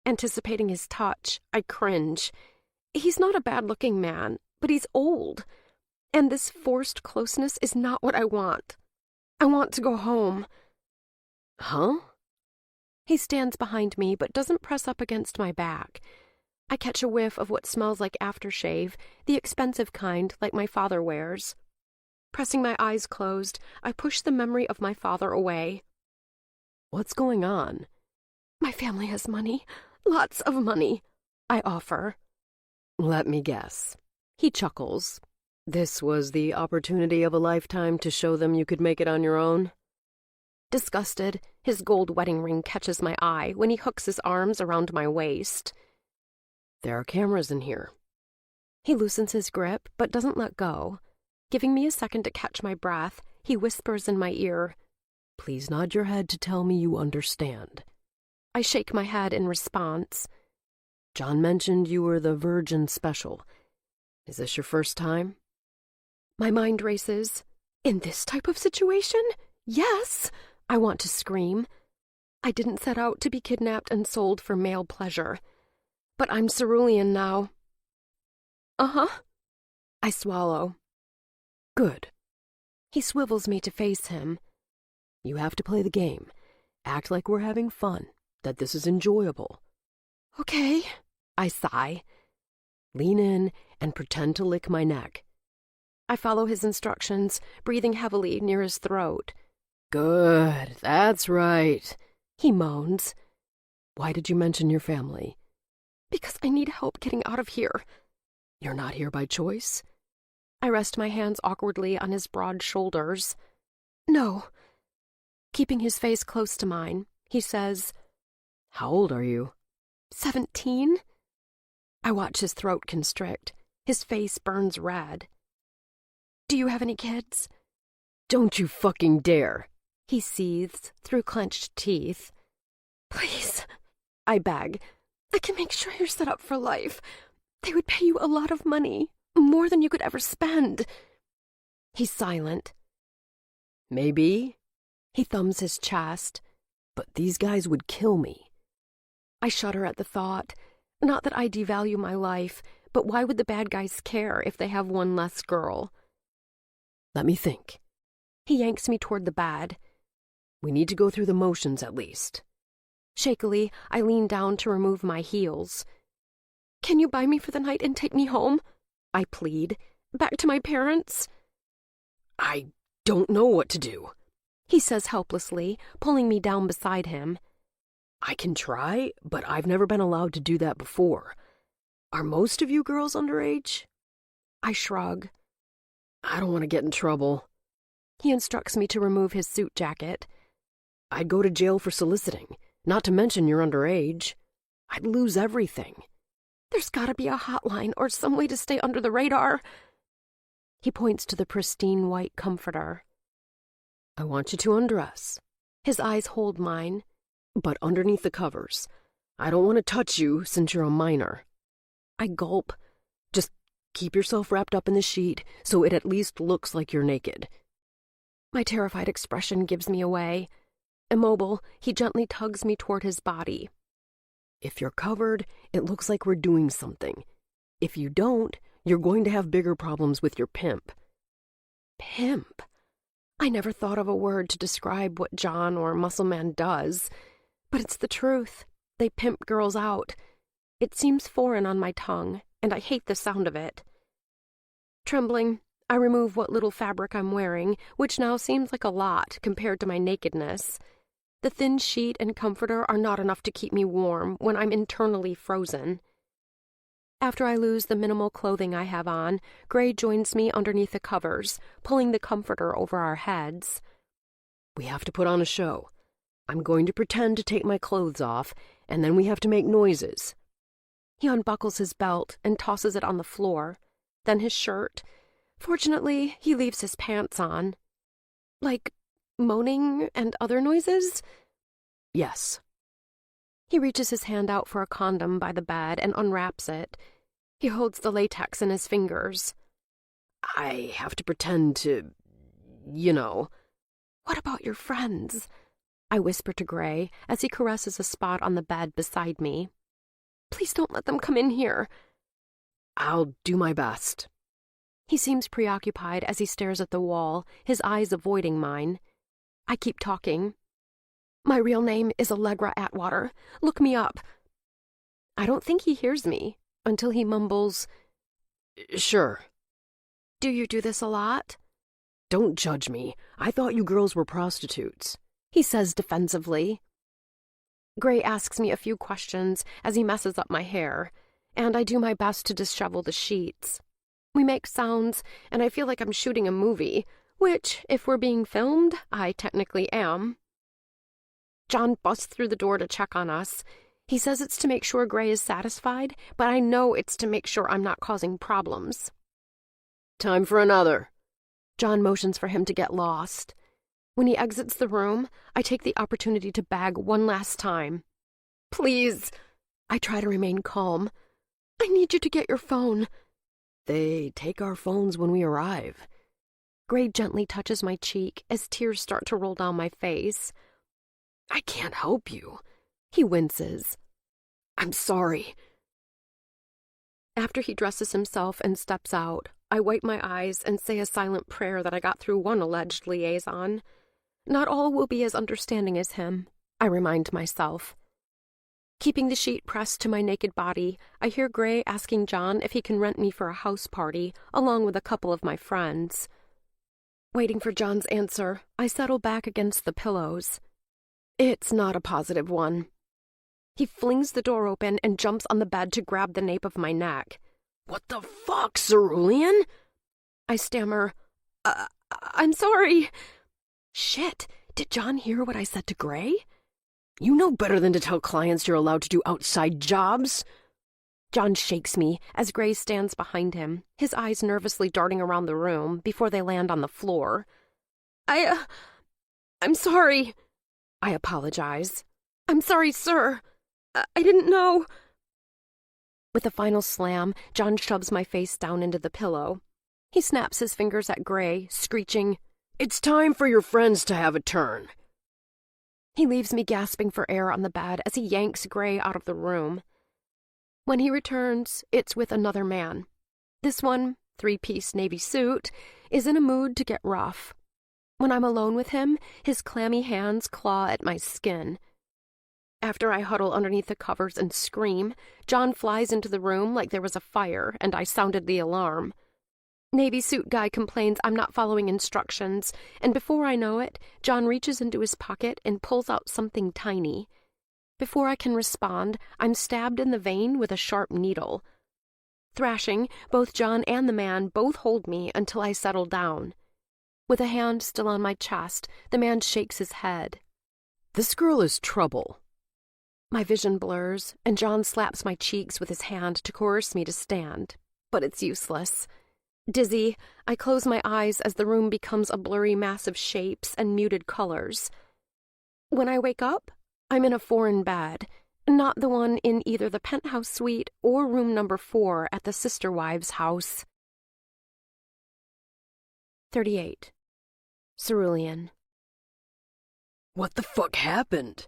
Anticipating his touch, I cringe. He's not a bad-looking man, but he's old. And this forced closeness is not what I want. I want to go home. Huh? He stands behind me, but doesn't press up against my back. I catch a whiff of what smells like aftershave, the expensive kind like my father wears. Pressing my eyes closed, I push the memory of my father away. What's going on? My family has money. Lots of money. I offer. Let me guess. He chuckles. This was the opportunity of a lifetime to show them you could make it on your own? Disgusted, his gold wedding ring catches my eye when he hooks his arms around my waist. There are cameras in here. He loosens his grip, but doesn't let go. Giving me a second to catch my breath, he whispers in my ear, Please nod your head to tell me you understand. I shake my head in response. John mentioned you were the Virgin Special. Is this your first time? My mind races. In this type of situation? Yes! I want to scream. I didn't set out to be kidnapped and sold for male pleasure. But I'm cerulean now. Uh-huh. I swallow. Good. He swivels me to face him. You have to play the game. Act like we're having fun, that this is enjoyable. Okay. I sigh. Lean in and pretend to lick my neck. I follow his instructions, breathing heavily near his throat. Good, that's right, he moans. Why did you mention your family? Because I need help getting out of here. You're not here by choice? I rest my hands awkwardly on his broad shoulders. No. Keeping his face close to mine, he says, How old are you? 17. I watch his throat constrict. His face burns red. Do you have any kids? Don't you fucking dare, he seethes through clenched teeth. Please, I beg. I can make sure you're set up for life. They would pay you a lot of money, more than you could ever spend. He's silent. Maybe. He thumbs his chest. But these guys would kill me. I shudder at the thought. Not that I devalue my life, but why would the bad guys care if they have one less girl? Let me think. He yanks me toward the bed. We need to go through the motions at least. Shakily, I lean down to remove my heels. Can you buy me for the night and take me home? I plead. Back to my parents? I don't know what to do, he says helplessly, pulling me down beside him. I can try, but I've never been allowed to do that before. Are most of you girls underage? I shrug. I don't want to get in trouble. He instructs me to remove his suit jacket. I'd go to jail for soliciting, not to mention you're underage. I'd lose everything. There's gotta be a hotline or some way to stay under the radar. He points to the pristine white comforter. I want you to undress. His eyes hold mine. But underneath the covers. I don't want to touch you since you're a minor. I gulp. Just keep yourself wrapped up in the sheet so it at least looks like you're naked. My terrified expression gives me away. Immobile, he gently tugs me toward his body. If you're covered, it looks like we're doing something. If you don't, you're going to have bigger problems with your pimp. Pimp? I never thought of a word to describe what John or Muscle Man does. But it's the truth. They pimp girls out. It seems foreign on my tongue, and I hate the sound of it. Trembling, I remove what little fabric I'm wearing, which now seems like a lot compared to my nakedness. The thin sheet and comforter are not enough to keep me warm when I'm internally frozen. After I lose the minimal clothing I have on, Gray joins me underneath the covers, pulling the comforter over our heads. We have to put on a show. I'm going to pretend to take my clothes off, and then we have to make noises. He unbuckles his belt and tosses it on the floor, then his shirt. Fortunately, he leaves his pants on. Like moaning and other noises? Yes. He reaches his hand out for a condom by the bed and unwraps it. He holds the latex in his fingers. I have to pretend to, you know. What about your friends? I whisper to Gray as he caresses a spot on the bed beside me. Please don't let them come in here. I'll do my best. He seems preoccupied as he stares at the wall, his eyes avoiding mine. I keep talking. My real name is Allegra Atwater. Look me up. I don't think he hears me until he mumbles, Sure. Do you do this a lot? Don't judge me. I thought you girls were prostitutes. he says defensively. Gray asks me a few questions as he messes up my hair, and I do my best to dishevel the sheets. We make sounds, and I feel like I'm shooting a movie, which, if we're being filmed, I technically am. John busts through the door to check on us. He says it's to make sure Gray is satisfied, but I know it's to make sure I'm not causing problems. Time for another. John motions for him to get lost. When he exits the room, I take the opportunity to bag one last time. Please. I try to remain calm. I need you to get your phone. They take our phones when we arrive. Gray gently touches my cheek as tears start to roll down my face. I can't help you. He winces. I'm sorry. After he dresses himself and steps out, I wipe my eyes and say a silent prayer that I got through one alleged liaison. Not all will be as understanding as him, I remind myself. Keeping the sheet pressed to my naked body, I hear Gray asking John if he can rent me for a house party, along with a couple of my friends. Waiting for John's answer, I settle back against the pillows. It's not a positive one. He flings the door open and jumps on the bed to grab the nape of my neck. What the fuck, Cerulean? I stammer, I'm sorry. Shit, did John hear what I said to Gray? You know better than to tell clients you're allowed to do outside jobs. John shakes me as Gray stands behind him, his eyes nervously darting around the room before they land on the floor. I'm sorry. I apologize. I'm sorry, sir. I didn't know. With a final slam, John shoves my face down into the pillow. He snaps his fingers at Gray, screeching, It's time for your friends to have a turn. He leaves me gasping for air on the bed as he yanks Gray out of the room. When he returns, it's with another man. This one, three-piece navy suit, is in a mood to get rough. When I'm alone with him, his clammy hands claw at my skin. After I huddle underneath the covers and scream, John flies into the room like there was a fire and I sounded the alarm. Navy suit guy complains I'm not following instructions, and before I know it, John reaches into his pocket and pulls out something tiny. Before I can respond, I'm stabbed in the vein with a sharp needle. Thrashing, both John and the man both hold me until I settle down. With a hand still on my chest, the man shakes his head. This girl is trouble. My vision blurs, and John slaps my cheeks with his hand to coerce me to stand, but it's useless. Dizzy, I close my eyes as the room becomes a blurry mass of shapes and muted colors. When I wake up, I'm in a foreign bed, not the one in either the penthouse suite or room number 4 at the sister wives' house. 38. Cerulean. What the fuck happened?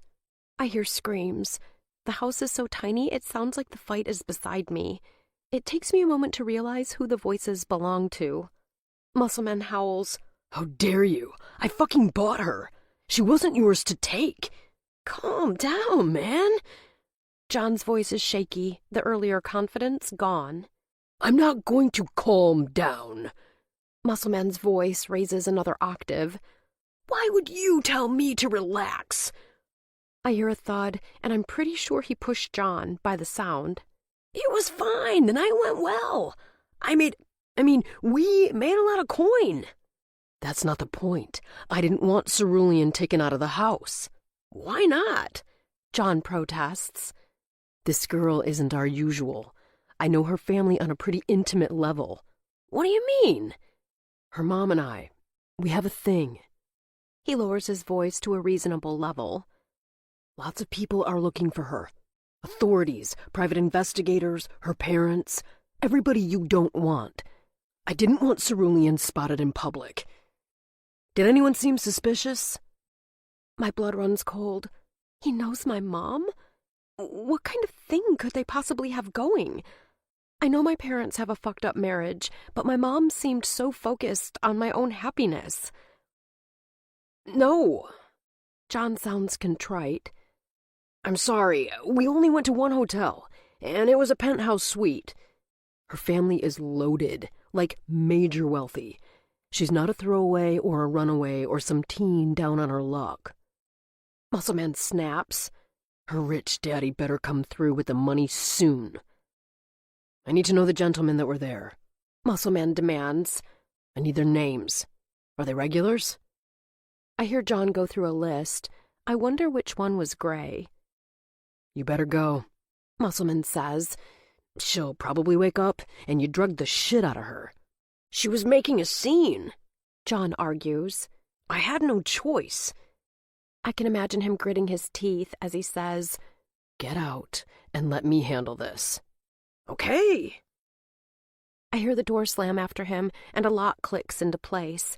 I hear screams. The house is so tiny it sounds like the fight is beside me. It takes me a moment to realize who the voices belong to. Muscleman howls, How dare you? I fucking bought her. She wasn't yours to take. Calm down, man. John's voice is shaky, the earlier confidence gone. I'm not going to calm down. Muscleman's voice raises another octave. Why would you tell me to relax? I hear a thud, and I'm pretty sure he pushed John by the sound. It was fine. The night went well. We made a lot of coin. That's not the point. I didn't want Cerulean taken out of the house. Why not? John protests. This girl isn't our usual. I know her family on a pretty intimate level. What do you mean? Her mom and I, we have a thing. He lowers his voice to a reasonable level. Lots of people are looking for her. Authorities, private investigators, her parents, everybody you don't want. I didn't want Cerulean spotted in public. Did anyone seem suspicious? My blood runs cold. He knows my mom? What kind of thing could they possibly have going? I know my parents have a fucked up marriage, but my mom seemed so focused on my own happiness. No. John sounds contrite. I'm sorry, we only went to one hotel, and it was a penthouse suite. Her family is loaded, like major wealthy. She's not a throwaway or a runaway or some teen down on her luck. Muscleman snaps. Her rich daddy better come through with the money soon. I need to know the gentlemen that were there. Muscleman demands. I need their names. Are they regulars? I hear John go through a list. I wonder which one was Gray. You better go, Muscleman says. She'll probably wake up, and you drugged the shit out of her. She was making a scene, John argues. I had no choice. I can imagine him gritting his teeth as he says, Get out and let me handle this. Okay. I hear the door slam after him, and a lock clicks into place.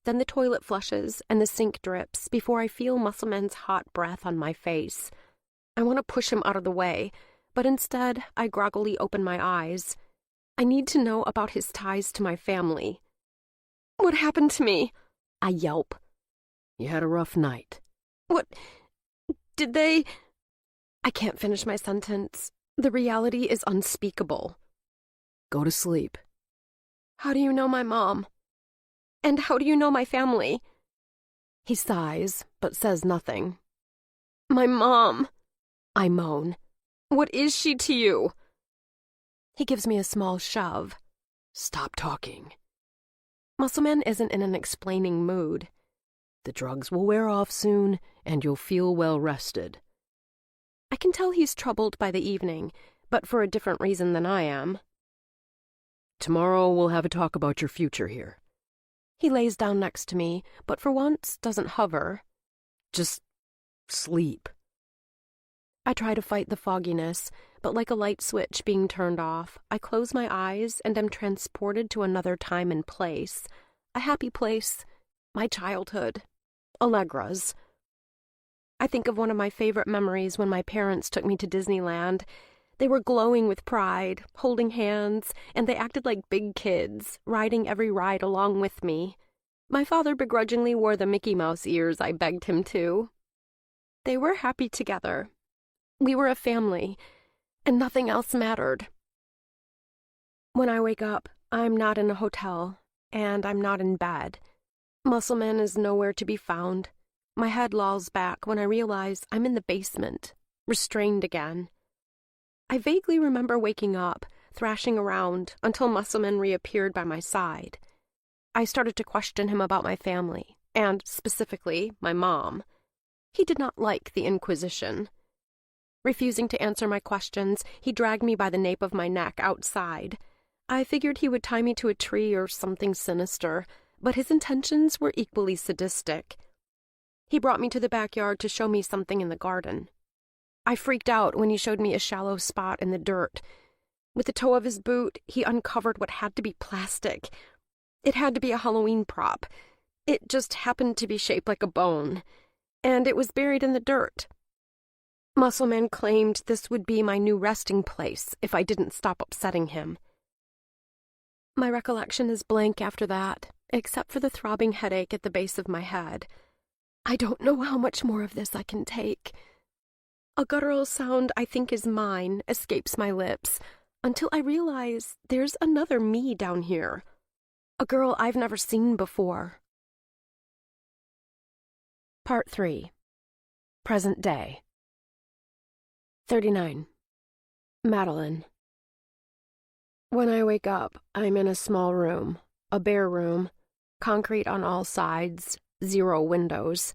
Then the toilet flushes and the sink drips before I feel Muscleman's hot breath on my face. I want to push him out of the way, but instead I groggily open my eyes. I need to know about his ties to my family. What happened to me? I yelp. You had a rough night. What? Did they? I can't finish my sentence. The reality is unspeakable. Go to sleep. How do you know my mom? And how do you know my family? He sighs, but says nothing. My mom, I moan. What is she to you? He gives me a small shove. Stop talking. Muscleman isn't in an explaining mood. The drugs will wear off soon, and you'll feel well rested. I can tell he's troubled by the evening, but for a different reason than I am. Tomorrow we'll have a talk about your future here. He lays down next to me, but for once doesn't hover. Just sleep. I try to fight the fogginess, but like a light switch being turned off, I close my eyes and am transported to another time and place. A happy place. My childhood. Allegra's. I think of one of my favorite memories when my parents took me to Disneyland. They were glowing with pride, holding hands, and they acted like big kids, riding every ride along with me. My father begrudgingly wore the Mickey Mouse ears I begged him to. They were happy together. We were a family, and nothing else mattered. When I wake up, I'm not in a hotel, and I'm not in bed. Muscleman is nowhere to be found. My head lolls back when I realize I'm in the basement, restrained again. I vaguely remember waking up, thrashing around, until Muscleman reappeared by my side. I started to question him about my family, and, specifically, my mom. He did not like the Inquisition. Refusing to answer my questions, he dragged me by the nape of my neck outside. I figured he would tie me to a tree or something sinister, but his intentions were equally sadistic. He brought me to the backyard to show me something in the garden. I freaked out when he showed me a shallow spot in the dirt. With the toe of his boot, he uncovered what had to be plastic. It had to be a Halloween prop. It just happened to be shaped like a bone, and it was buried in the dirt. Muscleman claimed this would be my new resting place if I didn't stop upsetting him. My recollection is blank after that, except for the throbbing headache at the base of my head. I don't know how much more of this I can take. A guttural sound I think is mine escapes my lips, until I realize there's another me down here. A girl I've never seen before. Part 3. Present day. 39. Madeline. When I wake up, I'm in a small room, a bare room, concrete on all sides, 0 windows.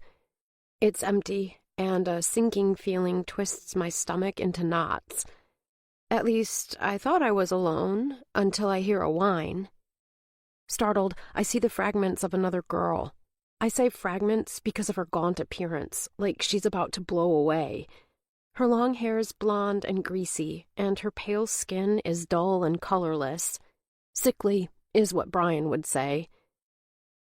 It's empty, and a sinking feeling twists my stomach into knots. At least, I thought I was alone, until I hear a whine. Startled, I see the fragments of another girl. I say fragments because of her gaunt appearance, like she's about to blow away. Her long hair is blonde and greasy, and her pale skin is dull and colorless. Sickly is what Brian would say.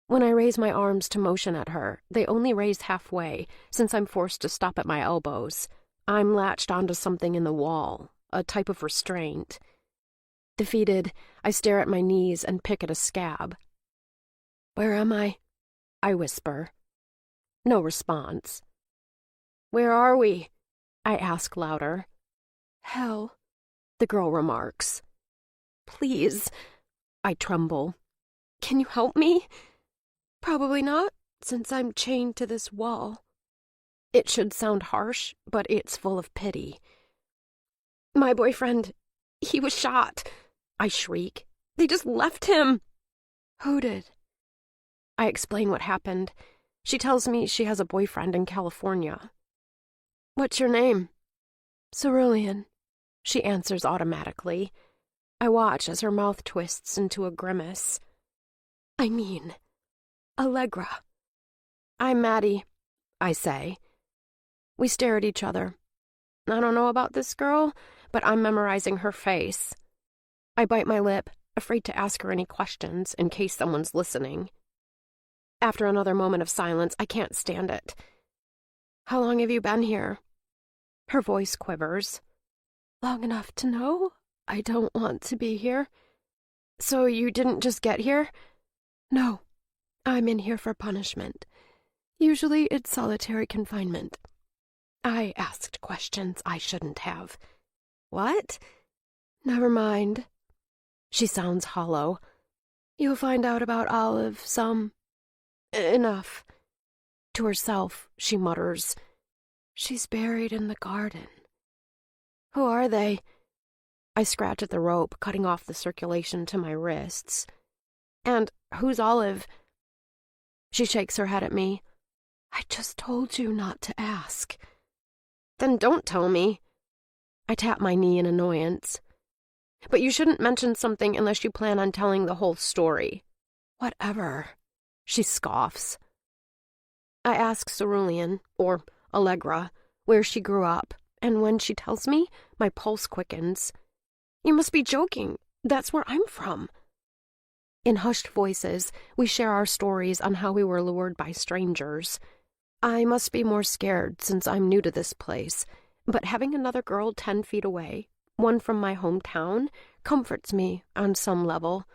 When I raise my arms to motion at her, they only raise halfway, since I'm forced to stop at my elbows. I'm latched onto something in the wall, a type of restraint. Defeated, I stare at my knees and pick at a scab. "Where am I?" I whisper. No response. "Where are we?" I ask louder. "Hell," the girl remarks. "Please," I tremble. "Can you help me?" "Probably not, since I'm chained to this wall." It should sound harsh, but it's full of pity. My boyfriend, he was shot, I shriek. They just left him. Who did? I explain what happened. She tells me she has a boyfriend in California. What's your name? Cerulean, she answers automatically. I watch as her mouth twists into a grimace. I mean, Allegra. I'm Maddie, I say. We stare at each other. I don't know about this girl, but I'm memorizing her face. I bite my lip, afraid to ask her any questions in case someone's listening. After another moment of silence, I can't stand it. How long have you been here? Her voice quivers. Long enough to know I don't want to be here. So you didn't just get here? No, I'm in here for punishment. Usually it's solitary confinement. I asked questions I shouldn't have. What? Never mind. She sounds hollow. You'll find out about Olive some. Enough. To herself, she mutters. She's buried in the garden. Who are they? I scratch at the rope, cutting off the circulation to my wrists. And who's Olive? She shakes her head at me. I just told you not to ask. Then don't tell me. I tap my knee in annoyance. But you shouldn't mention something unless you plan on telling the whole story. Whatever. She scoffs. I ask Cerulean, or Allegra, where she grew up, and when she tells me, my pulse quickens. You must be joking. That's where I'm from. In hushed voices, we share our stories on how we were lured by strangers. I must be more scared since I'm new to this place, but having another girl 10 feet away, one from my hometown, comforts me on some level.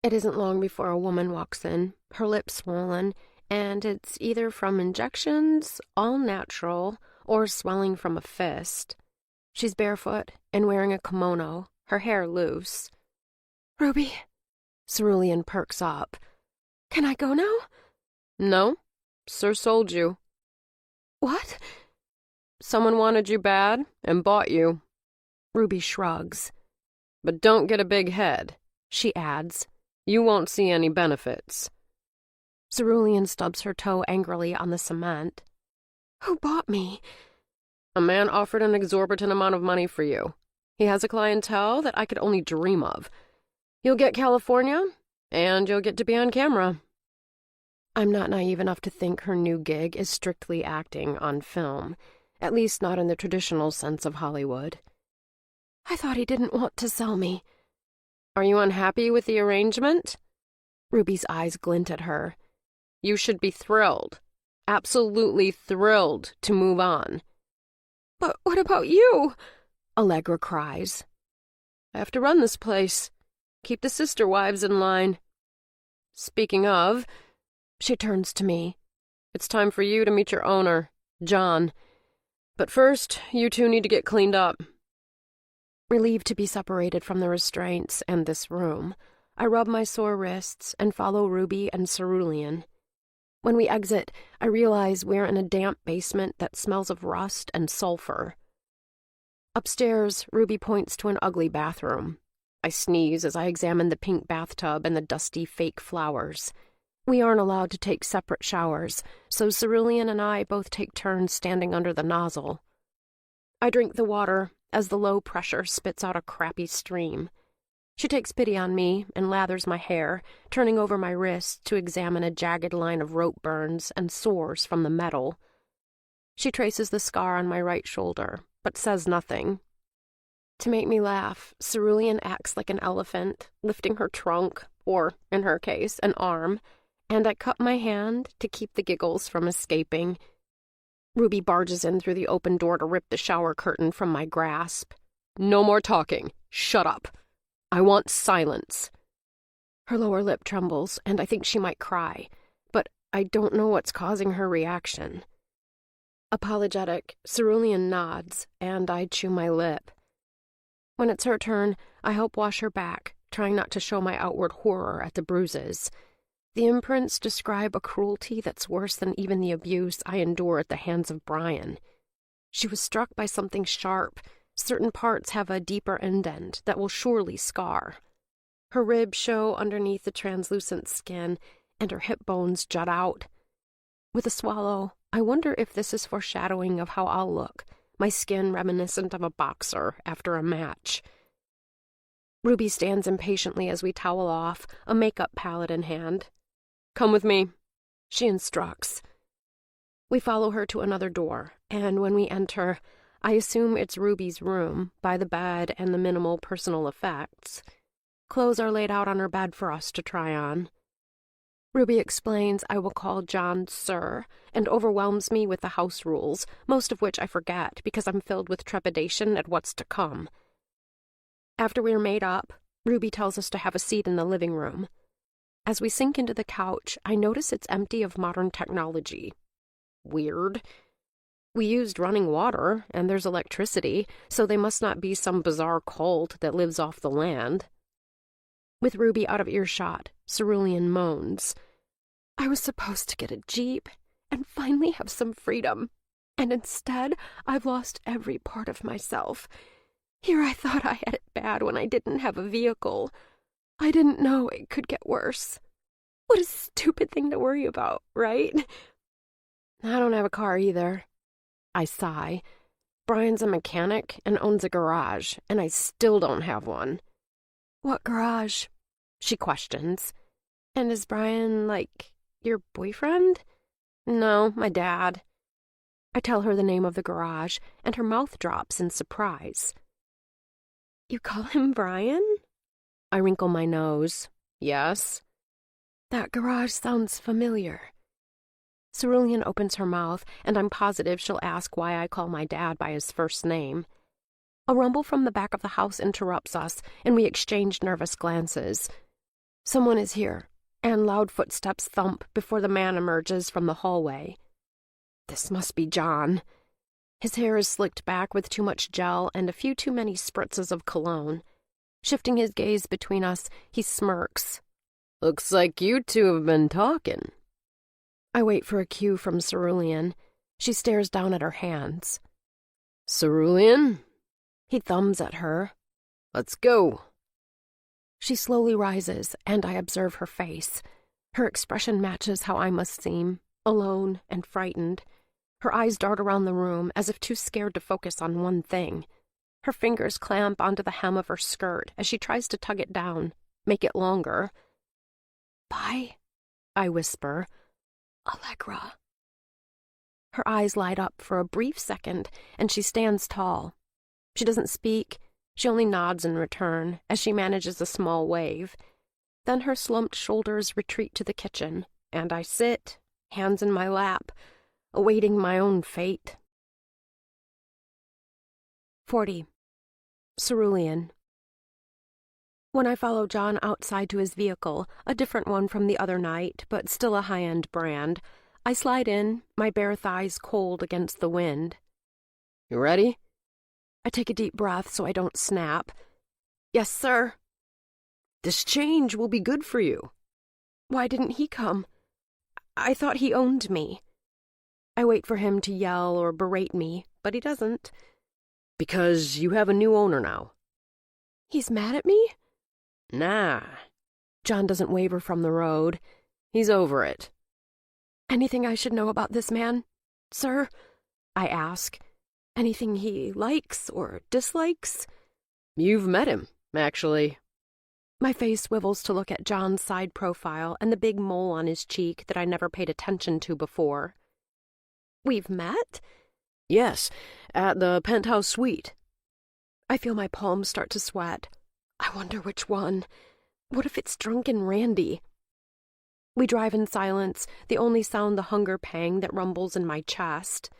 It isn't long before a woman walks in, her lips swollen, and it's either from injections, all natural, or swelling from a fist. She's barefoot and wearing a kimono, her hair loose. Ruby, Cerulean perks up. Can I go now? No, Sir sold you. What? Someone wanted you bad and bought you. Ruby shrugs. But don't get a big head, she adds. You won't see any benefits. Cerulean stubs her toe angrily on the cement. Who bought me? A man offered an exorbitant amount of money for you. He has a clientele that I could only dream of. You'll get California, and you'll get to be on camera. I'm not naive enough to think her new gig is strictly acting on film, at least not in the traditional sense of Hollywood. I thought he didn't want to sell me. Are you unhappy with the arrangement? Ruby's eyes glint at her. You should be thrilled, absolutely thrilled to move on. But what about you? Allegra cries. I have to run this place. Keep the sister wives in line. Speaking of, she turns to me. It's time for you to meet your owner, John. But first, you two need to get cleaned up. Relieved to be separated from the restraints and this room, I rub my sore wrists and follow Ruby and Cerulean. When we exit, I realize we're in a damp basement that smells of rust and sulfur. Upstairs, Ruby points to an ugly bathroom. I sneeze as I examine the pink bathtub and the dusty fake flowers. We aren't allowed to take separate showers, so Cerulean and I both take turns standing under the nozzle. I drink the water as the low pressure spits out a crappy stream. She takes pity on me and lathers my hair, turning over my wrist to examine a jagged line of rope burns and sores from the metal. She traces the scar on my right shoulder, but says nothing. To make me laugh, Cerulean acts like an elephant, lifting her trunk, or, in her case, an arm, and I cup my hand to keep the giggles from escaping. Ruby barges in through the open door to rip the shower curtain from my grasp. No more talking. Shut up. I want silence. Her lower lip trembles, and I think she might cry, but I don't know what's causing her reaction. Apologetic, Cerulean nods, and I chew my lip. When it's her turn, I help wash her back, trying not to show my outward horror at the bruises. The imprints describe a cruelty that's worse than even the abuse I endure at the hands of Brian. She was struck by something sharp. Certain parts have a deeper indent that will surely scar. Her ribs show underneath the translucent skin, and her hip bones jut out. With a swallow, I wonder if this is foreshadowing of how I'll look, my skin reminiscent of a boxer after a match. Ruby stands impatiently as we towel off, a makeup palette in hand. "Come with me," she instructs. We follow her to another door, and when we enter, I assume it's Ruby's room, by the bed and the minimal personal effects. Clothes are laid out on her bed for us to try on. Ruby explains I will call John Sir, and overwhelms me with the house rules, most of which I forget because I'm filled with trepidation at what's to come. After we're made up, Ruby tells us to have a seat in the living room. As we sink into the couch, I notice it's empty of modern technology. Weird. We used running water, and there's electricity, so they must not be some bizarre cult that lives off the land. With Ruby out of earshot, Cerulean moans. I was supposed to get a Jeep and finally have some freedom, and instead I've lost every part of myself. Here I thought I had it bad when I didn't have a vehicle. I didn't know it could get worse. What a stupid thing to worry about, right? I don't have a car either. I sigh. Brian's a mechanic and owns a garage, and I still don't have one. What garage? She questions. And is Brian, like, your boyfriend? No, my dad. I tell her the name of the garage, and her mouth drops in surprise. You call him Brian? I wrinkle my nose. Yes. That garage sounds familiar. Cerulean opens her mouth, and I'm positive she'll ask why I call my dad by his first name. A rumble from the back of the house interrupts us, and we exchange nervous glances. Someone is here, and loud footsteps thump before the man emerges from the hallway. This must be John. His hair is slicked back with too much gel and a few too many spritzes of cologne. Shifting his gaze between us, he smirks. Looks like you two have been talking. I wait for a cue from Cerulean. She stares down at her hands. Cerulean? He thumbs at her. Let's go. She slowly rises, and I observe her face. Her expression matches how I must seem, alone and frightened. Her eyes dart around the room as if too scared to focus on one thing. Her fingers clamp onto the hem of her skirt as she tries to tug it down, make it longer. Bye, I whisper. Allegra. Her eyes light up for a brief second, and she stands tall. She doesn't speak. She only nods in return as she manages a small wave. Then her slumped shoulders retreat to the kitchen, and I sit, hands in my lap, awaiting my own fate. 40. Cerulean. When I follow John outside to his vehicle, a different one from the other night, but still a high-end brand, I slide in, my bare thighs cold against the wind. You ready? I take a deep breath so I don't snap. Yes, sir. This change will be good for you. Why didn't he come? I thought he owned me. I wait for him to yell or berate me, but he doesn't. Because you have a new owner now. He's mad at me? Nah. John doesn't waver from the road. He's over it. Anything I should know about this man, sir? I ask. Anything he likes or dislikes? You've met him, actually. My face swivels to look at John's side profile and the big mole on his cheek that I never paid attention to before. We've met? Yes, at the penthouse suite. I feel my palms start to sweat. I wonder which one. What if it's drunken Randy? We drive in silence, the only sound the hunger pang that rumbles in my chest.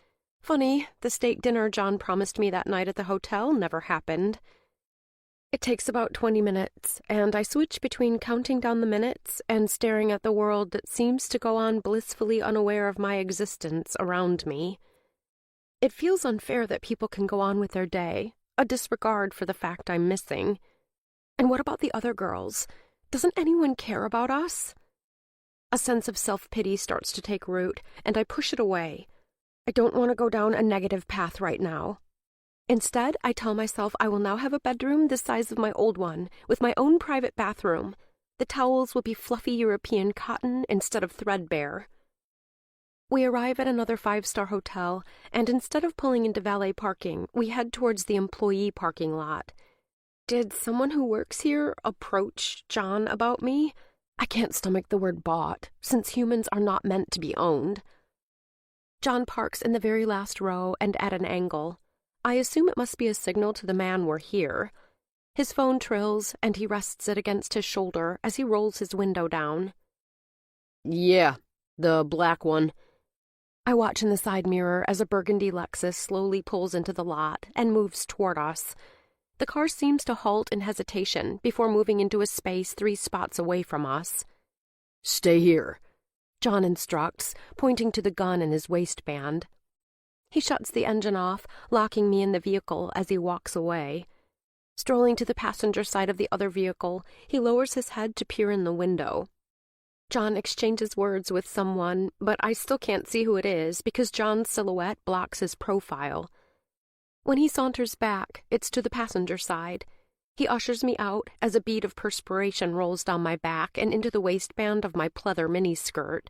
Funny, the steak dinner John promised me that night at the hotel never happened. It takes about 20 minutes, and I switch between counting down the minutes and staring at the world that seems to go on blissfully unaware of my existence around me. It feels unfair that people can go on with their day, a disregard for the fact I'm missing. And what about the other girls? Doesn't anyone care about us? A sense of self-pity starts to take root, and I push it away. I don't want to go down a negative path right now. Instead, I tell myself I will now have a bedroom the size of my old one, with my own private bathroom. The towels will be fluffy European cotton instead of threadbare. We arrive at another 5-star hotel, and instead of pulling into valet parking, we head towards the employee parking lot. Did someone who works here approach John about me? I can't stomach the word bought, since humans are not meant to be owned. John parks in the very last row and at an angle. I assume it must be a signal to the man we're here. His phone trills, and he rests it against his shoulder as he rolls his window down. Yeah, the black one. I watch in the side mirror as a burgundy Lexus slowly pulls into the lot and moves toward us. The car seems to halt in hesitation before moving into a space 3 spots away from us. Stay here, John instructs, pointing to the gun in his waistband. He shuts the engine off, locking me in the vehicle as he walks away. Strolling to the passenger side of the other vehicle, he lowers his head to peer in the window. John exchanges words with someone, but I still can't see who it is because John's silhouette blocks his profile. When he saunters back, it's to the passenger side. He ushers me out as a bead of perspiration rolls down my back and into the waistband of my pleather miniskirt.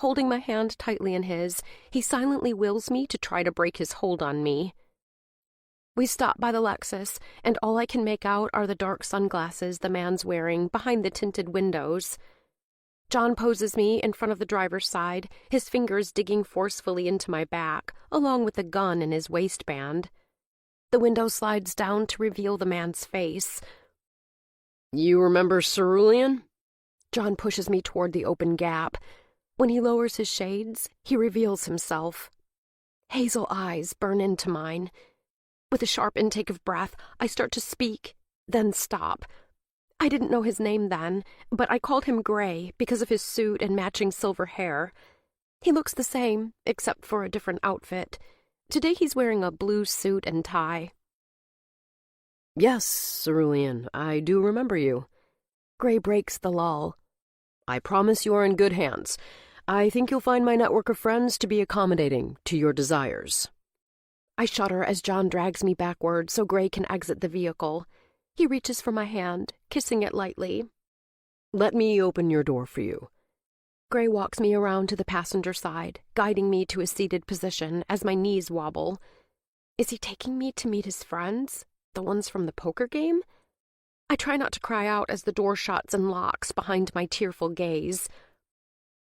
Holding my hand tightly in his, he silently wills me to try to break his hold on me. We stop by the Lexus, and all I can make out are the dark sunglasses the man's wearing behind the tinted windows. John poses me in front of the driver's side, his fingers digging forcefully into my back, along with the gun in his waistband. The window slides down to reveal the man's face. You remember Cerulean? John pushes me toward the open gap. When he lowers his shades, he reveals himself. Hazel eyes burn into mine. With a sharp intake of breath, I start to speak, then stop. I didn't know his name then, but I called him Gray because of his suit and matching silver hair. He looks the same, except for a different outfit. Today he's wearing a blue suit and tie. Yes, Cerulean, I do remember you. Gray breaks the lull. I promise you are in good hands. I think you'll find my network of friends to be accommodating to your desires. I shudder as John drags me backward so Gray can exit the vehicle. He reaches for my hand, kissing it lightly. Let me open your door for you. Gray walks me around to the passenger side, guiding me to a seated position as my knees wobble. Is he taking me to meet his friends, the ones from the poker game? I try not to cry out as the door shuts and locks behind my tearful gaze.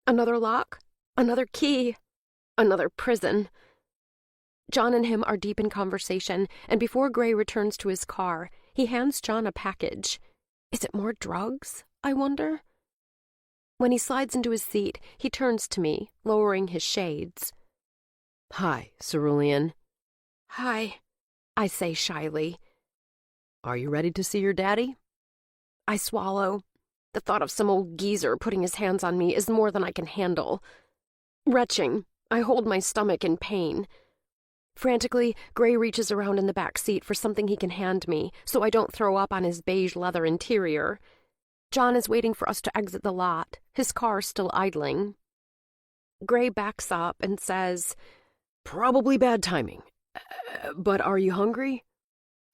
Another lock, another key, another prison. John and him are deep in conversation, and before Gray returns to his car, he hands John a package. Is it more drugs, I wonder? When he slides into his seat, he turns to me, lowering his shades. Hi, Cerulean. Hi, I say shyly. Are you ready to see your daddy? I swallow. The thought of some old geezer putting his hands on me is more than I can handle. Retching, I hold my stomach in pain. Frantically, Gray reaches around in the back seat for something he can hand me, so I don't throw up on his beige leather interior. John is waiting for us to exit the lot, his car still idling. Gray backs up and says, Probably bad timing. But are you hungry?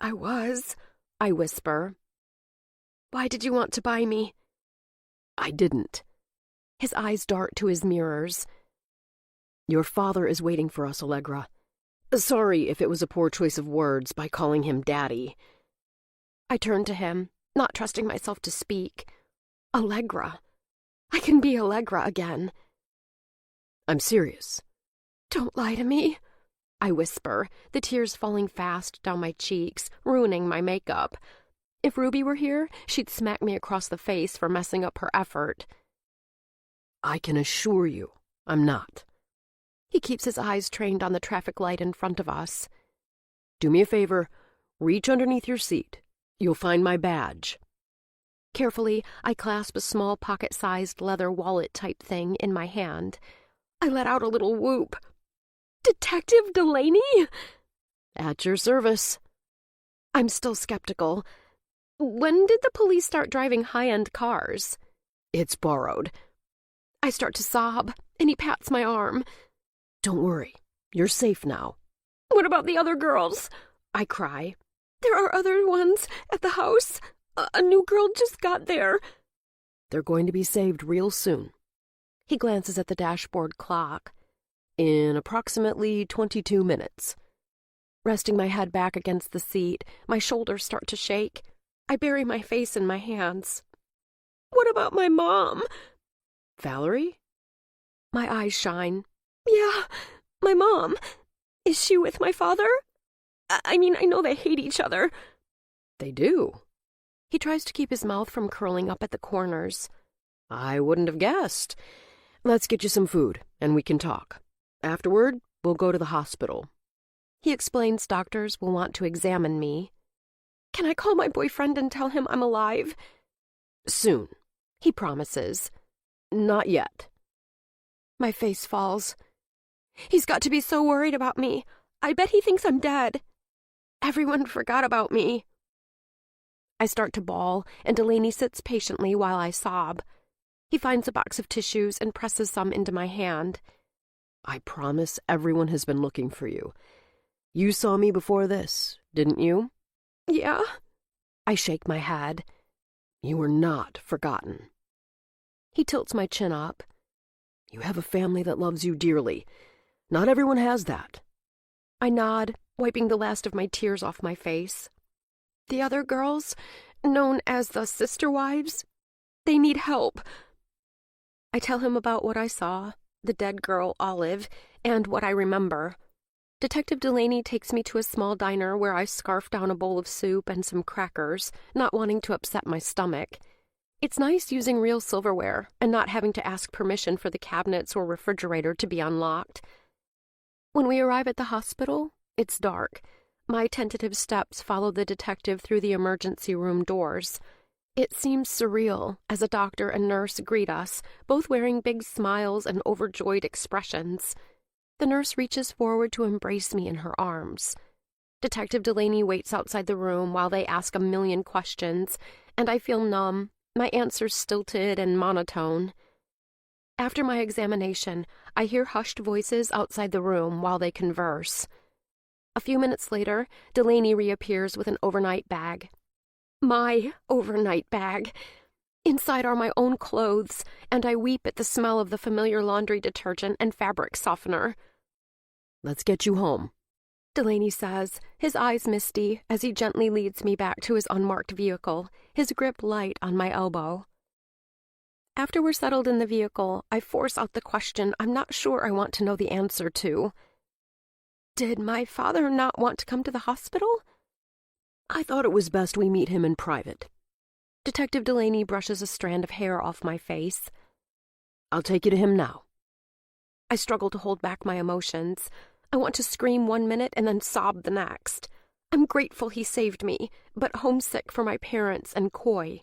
I was, I whisper. Why did you want to buy me? I didn't. His eyes dart to his mirrors. Your father is waiting for us, Allegra. Sorry if it was a poor choice of words by calling him Daddy. I turn to him, not trusting myself to speak. Allegra. I can be Allegra again. I'm serious. Don't lie to me, I whisper, the tears falling fast down my cheeks, ruining my makeup. If Ruby were here, she'd smack me across the face for messing up her effort. I can assure you, I'm not. He keeps his eyes trained on the traffic light in front of us. Do me a favor, reach underneath your seat. You'll find my badge. Carefully, I clasp a small pocket-sized leather wallet-type thing in my hand. I let out a little whoop. Detective Delaney? At your service. I'm still skeptical. When did the police start driving high-end cars? It's borrowed. I start to sob, and he pats my arm. Don't worry. You're safe now. What about the other girls? I cry. There are other ones at the house. A new girl just got there. They're going to be saved real soon. He glances at the dashboard clock. In approximately 22 minutes. Resting my head back against the seat, my shoulders start to shake. I bury my face in my hands. What about my mom? Valerie? My eyes shine. Yeah, my mom. Is she with my father? I mean, I know they hate each other. They do. He tries to keep his mouth from curling up at the corners. I wouldn't have guessed. Let's get you some food, and we can talk. Afterward, we'll go to the hospital. He explains doctors will want to examine me. Can I call my boyfriend and tell him I'm alive? Soon. He promises. Not yet. My face falls. He's got to be so worried about me. I bet he thinks I'm dead. Everyone forgot about me. I start to bawl, and Delaney sits patiently while I sob. He finds a box of tissues and presses some into my hand. I promise everyone has been looking for you. You saw me before this, didn't you? Yeah. I shake my head. You were not forgotten. He tilts my chin up. You have a family that loves you dearly. Not everyone has that. I nod, wiping the last of my tears off my face. The other girls, known as the sister wives, they need help. I tell him about what I saw, the dead girl, Olive, and what I remember. Detective Delaney takes me to a small diner where I scarf down a bowl of soup and some crackers, not wanting to upset my stomach. It's nice using real silverware and not having to ask permission for the cabinets or refrigerator to be unlocked. When we arrive at the hospital, it's dark. My tentative steps follow the detective through the emergency room doors. It seems surreal as a doctor and nurse greet us, both wearing big smiles and overjoyed expressions. The nurse reaches forward to embrace me in her arms. Detective Delaney waits outside the room while they ask a million questions, and I feel numb, my answers stilted and monotone. After my examination, I hear hushed voices outside the room while they converse. A few minutes later, Delaney reappears with an overnight bag. My overnight bag. Inside are my own clothes, and I weep at the smell of the familiar laundry detergent and fabric softener. Let's get you home, Delaney says, his eyes misty as he gently leads me back to his unmarked vehicle, his grip light on my elbow. After we're settled in the vehicle, I force out the question I'm not sure I want to know the answer to. Did my father not want to come to the hospital? I thought it was best we meet him in private. Detective Delaney brushes a strand of hair off my face. I'll take you to him now. I struggle to hold back my emotions. I want to scream 1 minute and then sob the next. I'm grateful he saved me, but homesick for my parents and coy.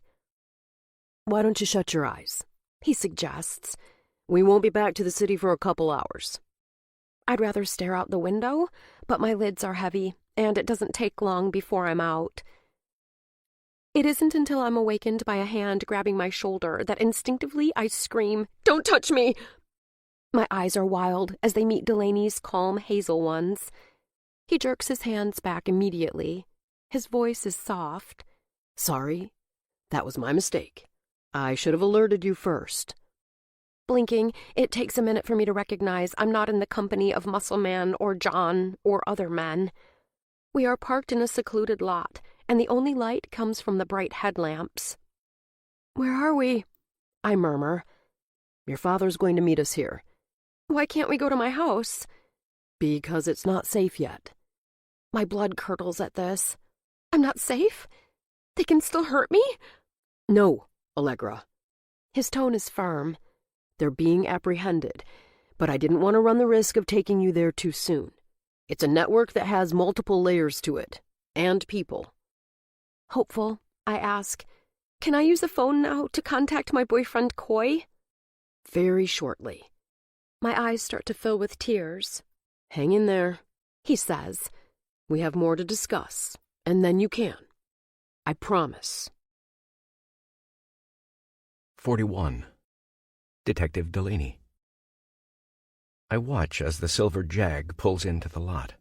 Why don't you shut your eyes? He suggests. We won't be back to the city for a couple hours. I'd rather stare out the window, but my lids are heavy, and it doesn't take long before I'm out. It isn't until I'm awakened by a hand grabbing my shoulder that instinctively I scream, "Don't touch me!" My eyes are wild as they meet Delaney's calm hazel ones. He jerks his hands back immediately. His voice is soft. Sorry, that was my mistake. I should have alerted you first. Blinking, it takes a minute for me to recognize I'm not in the company of Muscle Man or John or other men. We are parked in a secluded lot, and the only light comes from the bright headlamps. "Where are we?" I murmur. Your father's going to meet us here. Why can't we go to my house? Because it's not safe yet. My blood curdles at this. I'm not safe? They can still hurt me? No, Allegra. His tone is firm. They're being apprehended, but I didn't want to run the risk of taking you there too soon. It's a network that has multiple layers to it, and people. Hopeful, I ask, can I use a phone now to contact my boyfriend Coy? Very shortly. My eyes start to fill with tears. Hang in there, he says. We have more to discuss, and then you can. I promise. 41. Detective Delaney. I watch as the silver Jag pulls into the lot.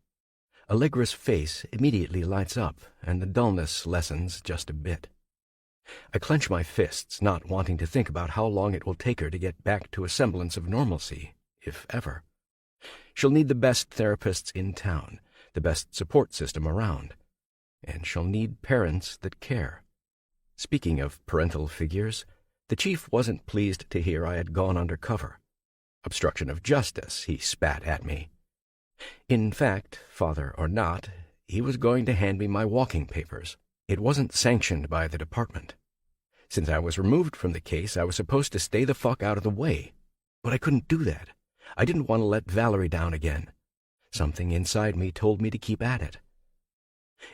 Allegra's face immediately lights up, and the dullness lessens just a bit. I clench my fists, not wanting to think about how long it will take her to get back to a semblance of normalcy, if ever. She'll need the best therapists in town, the best support system around, and she'll need parents that care. Speaking of parental figures, the chief wasn't pleased to hear I had gone undercover. Obstruction of justice, he spat at me. In fact, father or not, he was going to hand me my walking papers. It wasn't sanctioned by the department. Since I was removed from the case, I was supposed to stay the fuck out of the way. But I couldn't do that. I didn't want to let Valerie down again. Something inside me told me to keep at it.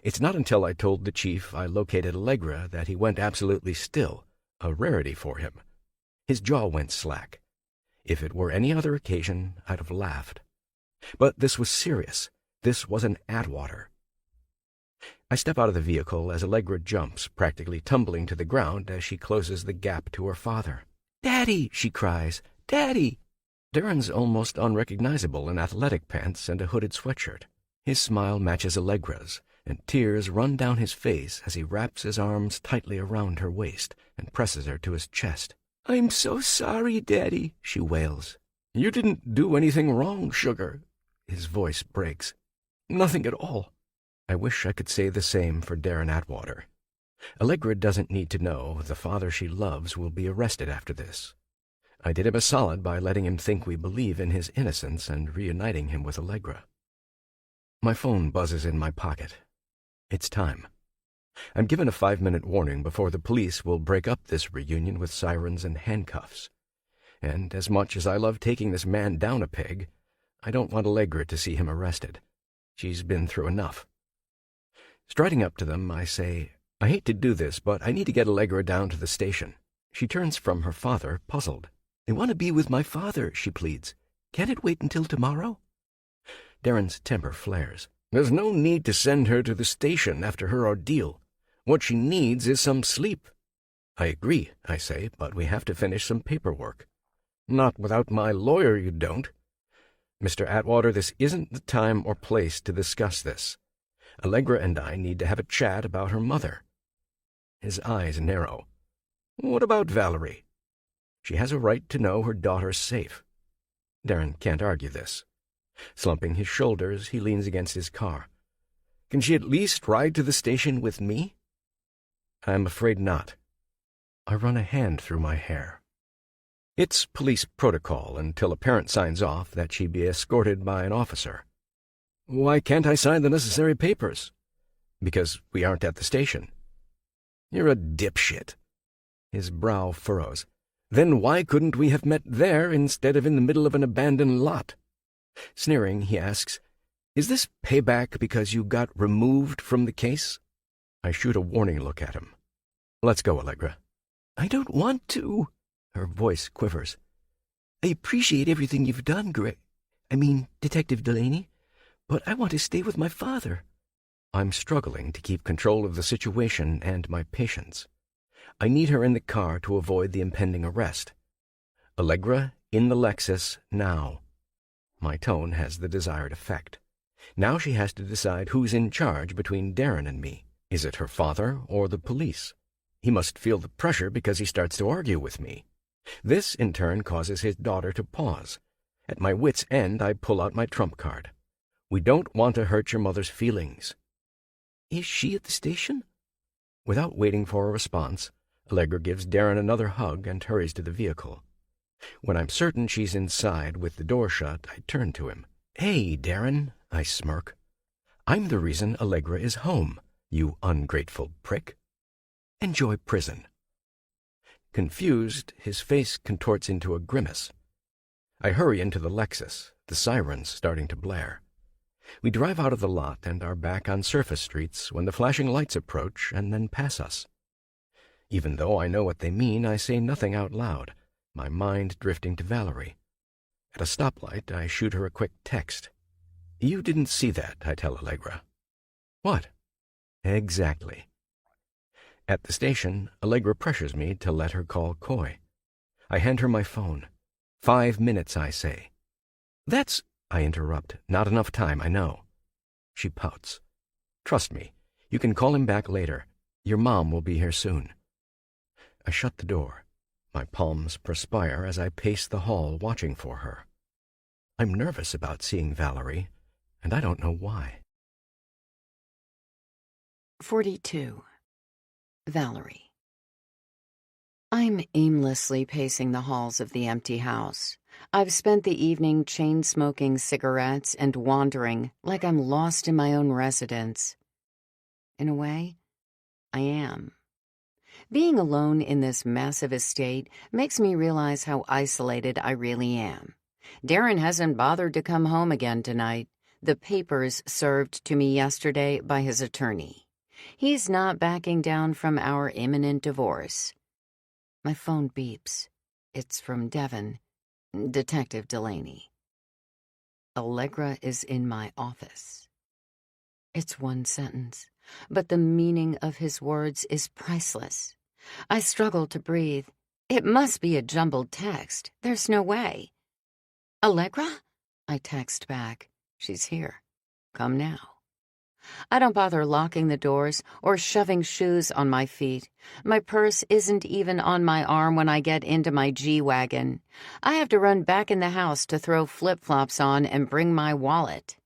It's not until I told the chief I located Allegra that he went absolutely still, a rarity for him. His jaw went slack. If it were any other occasion, I'd have laughed. But this was serious. This was an Atwater. I step out of the vehicle as Allegra jumps, practically tumbling to the ground as she closes the gap to her father. "Daddy!" she cries. "Daddy!" Darren's almost unrecognizable in athletic pants and a hooded sweatshirt. His smile matches Allegra's, and tears run down his face as he wraps his arms tightly around her waist and presses her to his chest. "I'm so sorry, Daddy," she wails. "You didn't do anything wrong, sugar." His voice breaks. "Nothing at all." I wish I could say the same for Darren Atwater. Allegra doesn't need to know the father she loves will be arrested after this. I did him a solid by letting him think we believe in his innocence and reuniting him with Allegra. My phone buzzes in my pocket. It's time. I'm given a 5-minute warning before the police will break up this reunion with sirens and handcuffs. And as much as I love taking this man down a peg, I don't want Allegra to see him arrested. She's been through enough. Striding up to them, I say, "I hate to do this, but I need to get Allegra down to the station." She turns from her father, puzzled. "I want to be with my father," she pleads. "Can't it wait until tomorrow?" Darren's temper flares. "There's no need to send her to the station after her ordeal. What she needs is some sleep." "I agree," I say, "but we have to finish some paperwork." "Not without my lawyer, you don't." "Mr. Atwater, this isn't the time or place to discuss this. Allegra and I need to have a chat about her mother." His eyes narrow. "What about Valerie?" "She has a right to know her daughter's safe." Darren can't argue this. Slumping his shoulders, he leans against his car. "Can she at least ride to the station with me?" "I'm afraid not." I run a hand through my hair. It's police protocol until a parent signs off that she be escorted by an officer. "Why can't I sign the necessary papers?" "Because we aren't at the station." "You're a dipshit." His brow furrows. "Then why couldn't we have met there instead of in the middle of an abandoned lot?" Sneering, he asks, "Is this payback because you got removed from the case?" I shoot a warning look at him. "Let's go, Allegra." "I don't want to." Her voice quivers. "I appreciate everything you've done, Detective Delaney, but I want to stay with my father." I'm struggling to keep control of the situation and my patience. I need her in the car to avoid the impending arrest. Allegra, in the Lexus, now. My tone has the desired effect. Now she has to decide who's in charge between Darren and me. Is it her father or the police? He must feel the pressure because he starts to argue with me. This, in turn, causes his daughter to pause. At my wit's end, I pull out my trump card. We don't want to hurt your mother's feelings. "Is she at the station?" Without waiting for a response, Allegra gives Darren another hug and hurries to the vehicle. When I'm certain she's inside with the door shut, I turn to him. "Hey, Darren," I smirk. "I'm the reason Allegra is home, you ungrateful prick. Enjoy prison." Confused, his face contorts into a grimace. I hurry into the Lexus, the sirens starting to blare. We drive out of the lot and are back on surface streets when the flashing lights approach and then pass us. Even though I know what they mean, I say nothing out loud, my mind drifting to Valerie. At a stoplight, I shoot her a quick text. "You didn't see that," I tell Allegra. "What?" "Exactly." At the station, Allegra pressures me to let her call Coy. I hand her my phone. 5 minutes, I say. That's, I interrupt, not enough time, I know. She pouts. Trust me, you can call him back later. Your mom will be here soon. I shut the door. My palms perspire as I pace the hall watching for her. I'm nervous about seeing Valerie, and I don't know why. 42. Valerie. I'm aimlessly pacing the halls of the empty house. I've spent the evening chain-smoking cigarettes and wandering like I'm lost in my own residence. In a way, I am. Being alone in this massive estate makes me realize how isolated I really am. Darren hasn't bothered to come home again tonight. The papers served to me yesterday by his attorney. He's not backing down from our imminent divorce. My phone beeps. It's from Devon, Detective Delaney. Allegra is in my office. It's one sentence, but the meaning of his words is priceless. I struggle to breathe. It must be a jumbled text. There's no way. Allegra? I text back. She's here. Come now. I don't bother locking the doors or shoving shoes on my feet. My purse isn't even on my arm when I get into my G-Wagon. I have to run back in the house to throw flip-flops on and bring my wallet.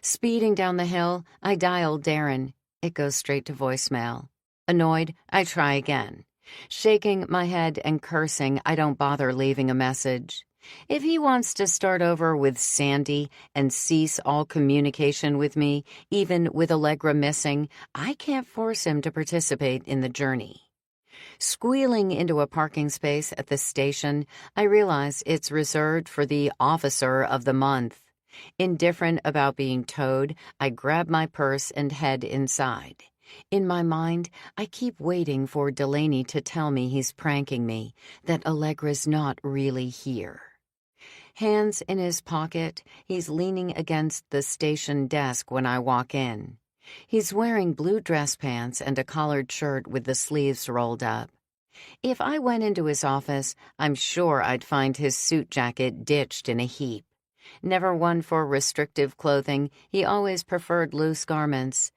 Speeding down the hill, I dial Darren. It goes straight to voicemail. Annoyed, I try again. Shaking my head and cursing, I don't bother leaving a message. If he wants to start over with Sandy and cease all communication with me, even with Allegra missing, I can't force him to participate in the journey. Squealing into a parking space at the station, I realize it's reserved for the Officer of the Month. Indifferent about being towed, I grab my purse and head inside. In my mind, I keep waiting for Delaney to tell me he's pranking me, that Allegra's not really here. Hands in his pocket, he's leaning against the station desk when I walk in. He's wearing blue dress pants and a collared shirt with the sleeves rolled up. If I went into his office, I'm sure I'd find his suit jacket ditched in a heap. Never one for restrictive clothing, he always preferred loose garments.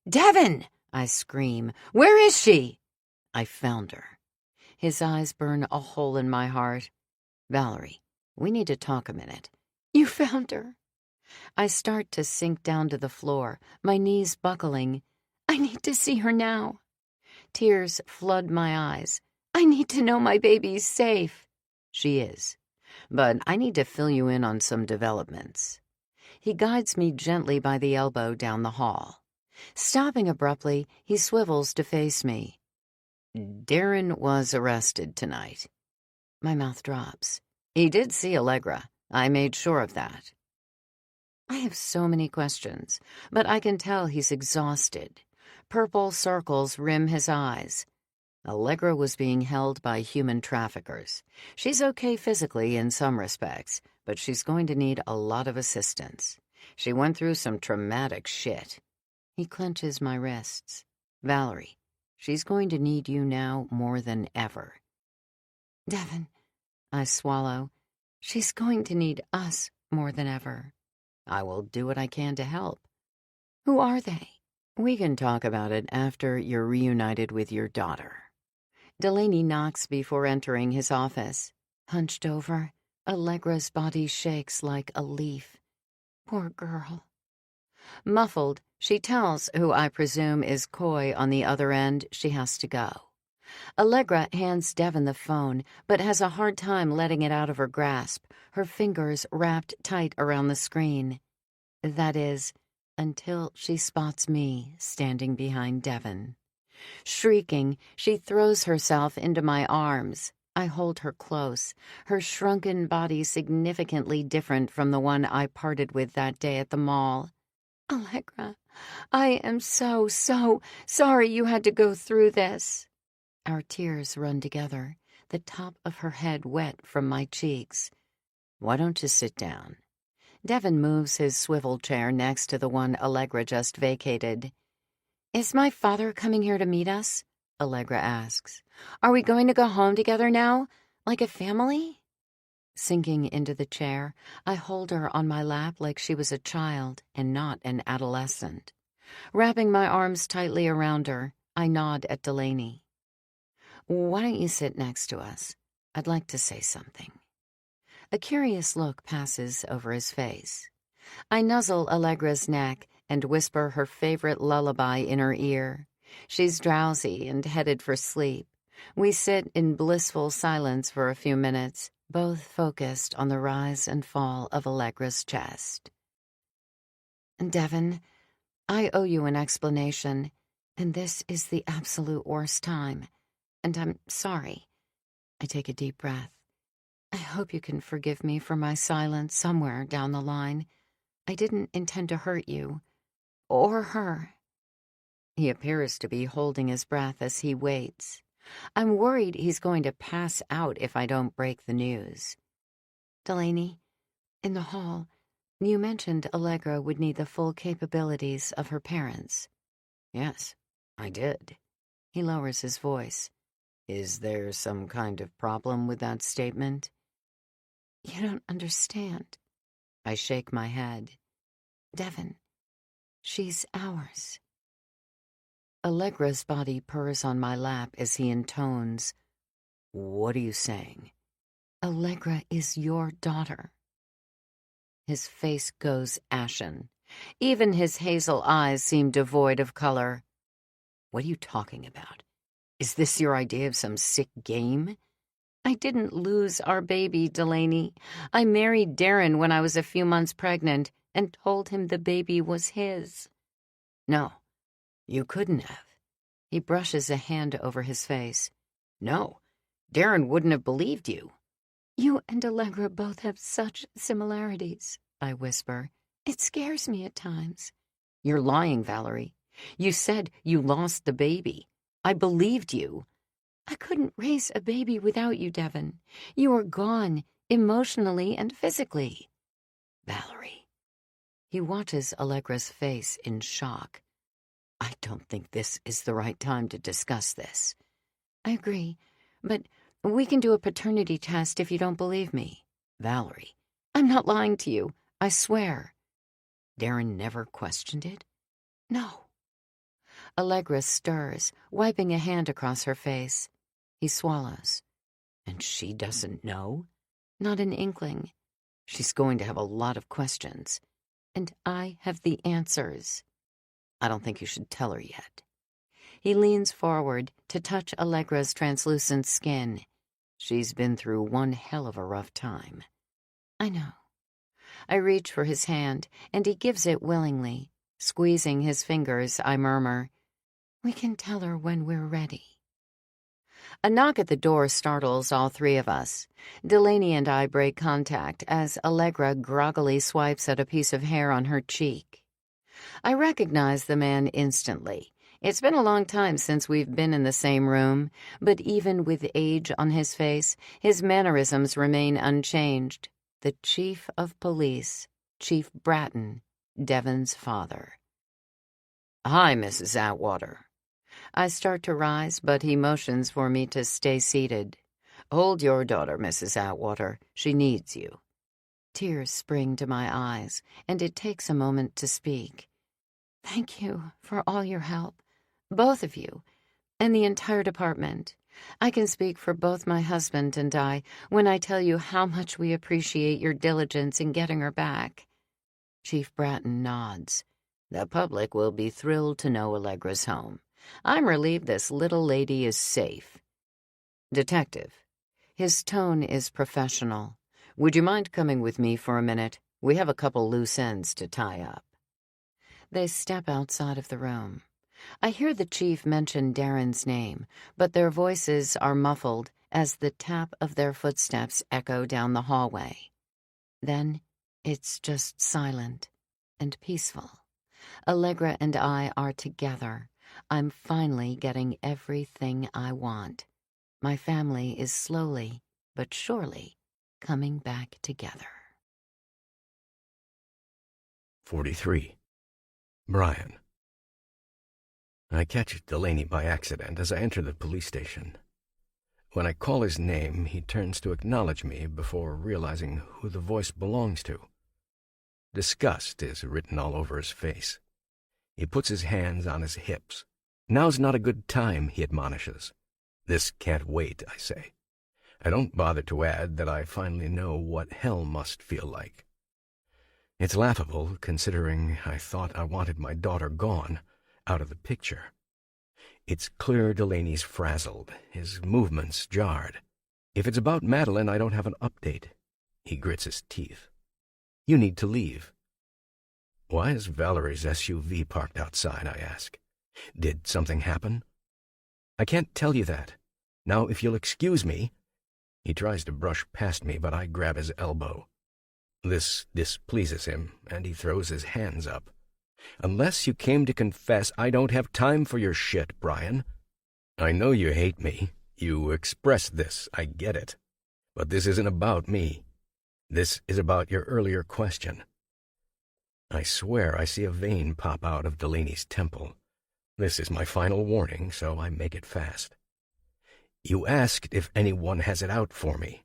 "Devon!" I scream. "Where is she?" I found her. His eyes burn a hole in my heart. "Valerie, we need to talk a minute." "You found her?" I start to sink down to the floor, my knees buckling. "I need to see her now." Tears flood my eyes. "I need to know my baby's safe." "She is. But I need to fill you in on some developments." He guides me gently by the elbow down the hall. Stopping abruptly, he swivels to face me. "Darren was arrested tonight." My mouth drops. "He did see Allegra. I made sure of that." I have so many questions, but I can tell he's exhausted. Purple circles rim his eyes. Allegra was being held by human traffickers. She's okay physically in some respects, but she's going to need a lot of assistance. She went through some traumatic shit. He clenches my wrists. "Valerie, she's going to need you now more than ever." "Devon," I swallow. "She's going to need us more than ever." "I will do what I can to help." "Who are they?" "We can talk about it after you're reunited with your daughter." Delaney knocks before entering his office. Hunched over, Allegra's body shakes like a leaf. Poor girl. Muffled, she tells who I presume is Coy on the other end she has to go. Allegra hands Devon the phone, but has a hard time letting it out of her grasp, her fingers wrapped tight around the screen. That is, until she spots me standing behind Devon. Shrieking, she throws herself into my arms. I hold her close, her shrunken body significantly different from the one I parted with that day at the mall. "Allegra, I am so sorry you had to go through this." Our tears run together, the top of her head wet from my cheeks. "Why don't you sit down?" Devon moves his swivel chair next to the one Allegra just vacated. "Is my father coming here to meet us?" Allegra asks. "Are we going to go home together now, like a family?" Sinking into the chair, I hold her on my lap like she was a child and not an adolescent. Wrapping my arms tightly around her, I nod at Delaney. "Why don't you sit next to us? I'd like to say something." A curious look passes over his face. I nuzzle Allegra's neck and whisper her favorite lullaby in her ear. She's drowsy and headed for sleep. We sit in blissful silence for a few minutes, both focused on the rise and fall of Allegra's chest. "Devon, I owe you an explanation, and this is the absolute worst time, and I'm sorry." I take a deep breath. "I hope you can forgive me for my silence somewhere down the line. I didn't intend to hurt you. Or her." He appears to be holding his breath as he waits. I'm worried he's going to pass out if I don't break the news. "Delaney, in the hall, you mentioned Allegra would need the full capabilities of her parents." "Yes, I did." He lowers his voice. "Is there some kind of problem with that statement?" "You don't understand." I shake my head. "Devon, she's ours." Allegra's body purrs on my lap as he intones, "What are you saying?" "Allegra is your daughter." His face goes ashen. Even his hazel eyes seem devoid of color. "What are you talking about? Is this your idea of some sick game?" "I didn't lose our baby, Delaney. I married Darren when I was a few months pregnant and told him the baby was his." "No, you couldn't have." He brushes a hand over his face. "No, Darren wouldn't have believed you." "You and Allegra both have such similarities," I whisper. "It scares me at times." "You're lying, Valerie. You said you lost the baby. I believed you." "I couldn't raise a baby without you, Devon. You were gone, emotionally and physically." "Valerie." He watches Allegra's face in shock. "I don't think this is the right time to discuss this." "I agree, but we can do a paternity test if you don't believe me." "Valerie." "I'm not lying to you, I swear." "Darren never questioned it?" "No." Allegra stirs, wiping a hand across her face. He swallows. "And she doesn't know?" "Not an inkling." "She's going to have a lot of questions." "And I have the answers." "I don't think you should tell her yet." He leans forward to touch Allegra's translucent skin. She's been through one hell of a rough time. "I know." I reach for his hand, and he gives it willingly. Squeezing his fingers, I murmur, "We can tell her when we're ready." A knock at the door startles all three of us. Delaney and I break contact as Allegra groggily swipes at a piece of hair on her cheek. I recognize the man instantly. It's been a long time since we've been in the same room, but even with age on his face, his mannerisms remain unchanged. The Chief of Police, Chief Bratton, Devon's father. "Hi, Mrs. Atwater." I start to rise, but he motions for me to stay seated. "Hold your daughter, Mrs. Atwater. She needs you." Tears spring to my eyes, and it takes a moment to speak. "Thank you for all your help, both of you, and the entire department. I can speak for both my husband and I when I tell you how much we appreciate your diligence in getting her back." Chief Bratton nods. "The public will be thrilled to know Allegra's home. I'm relieved this little lady is safe." "Detective." His tone is professional. "Would you mind coming with me for a minute? We have a couple loose ends to tie up." They step outside of the room. I hear the chief mention Darren's name, but their voices are muffled as the tap of their footsteps echo down the hallway. Then it's just silent and peaceful. Allegra and I are together. I'm finally getting everything I want. My family is slowly but surely coming back together. 43. Brian. I catch Delaney by accident as I enter the police station. When I call his name, he turns to acknowledge me before realizing who the voice belongs to. Disgust is written all over his face. He puts his hands on his hips. "Now's not a good time," he admonishes. "This can't wait," I say. I don't bother to add that I finally know what hell must feel like. It's laughable, considering I thought I wanted my daughter gone, out of the picture. It's clear Delaney's frazzled, his movements jarred. If it's about Madeline, I don't have an update. He grits his teeth. "You need to leave." "Why is Valerie's SUV parked outside?" I ask. "Did something happen?" "I can't tell you that. Now, if you'll excuse me—" He tries to brush past me, but I grab his elbow. This displeases him, and he throws his hands up. "Unless you came to confess, I don't have time for your shit, Brian. I know you hate me. You expressed this, I get it. But this isn't about me. This is about your earlier question." I swear I see a vein pop out of Delaney's temple. This is my final warning, so I make it fast. "You asked if anyone has it out for me."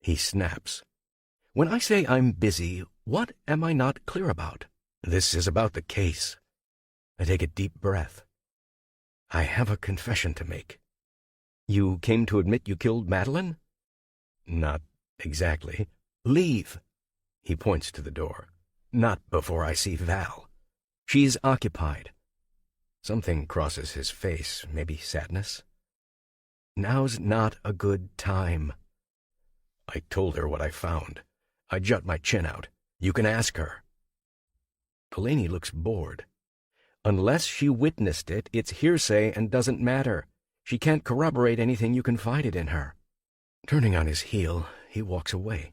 He snaps. "When I say I'm busy, what am I not clear about? This is about the case." I take a deep breath. "I have a confession to make." "You came to admit you killed Madeline?" "Not exactly." "Leave." He points to the door. "Not before I see Val. She's occupied." Something crosses his face, maybe sadness. "Now's not a good time." I told her what I found. I jut my chin out. "You can ask her." Delaney looks bored. "Unless she witnessed it, it's hearsay and doesn't matter. She can't corroborate anything you confided in her." Turning on his heel, he walks away.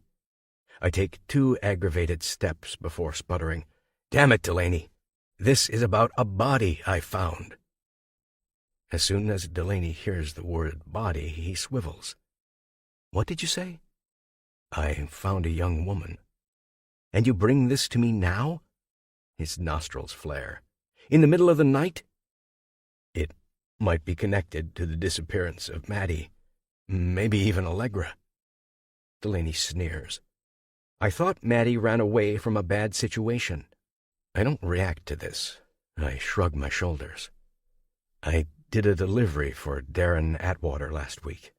I take 2 aggravated steps before sputtering, "Damn it, Delaney. This is about a body I found." As soon as Delaney hears the word body, he swivels. "What did you say?" "I found a young woman." "And you bring this to me now?" His nostrils flare. "In the middle of the night?" "It might be connected to the disappearance of Maddie. Maybe even Allegra." Delaney sneers. "I thought Maddie ran away from a bad situation." I don't react to this. I shrug my shoulders. "I did a delivery for Darren Atwater last week.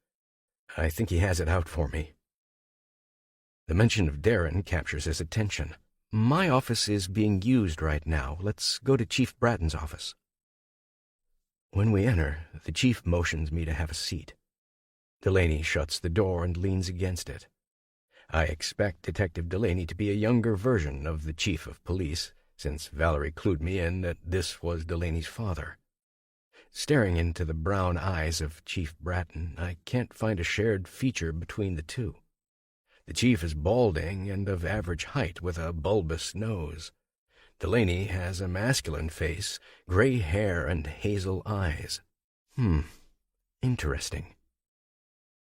I think he has it out for me." The mention of Darren captures his attention. "My office is being used right now. Let's go to Chief Bratton's office." When we enter, the chief motions me to have a seat. Delaney shuts the door and leans against it. I expect Detective Delaney to be a younger version of the chief of police, since Valerie clued me in that this was Delaney's father. Staring into the brown eyes of Chief Bratton, I can't find a shared feature between the two. The chief is balding and of average height with a bulbous nose. Delaney has a masculine face, gray hair, and hazel eyes. Interesting.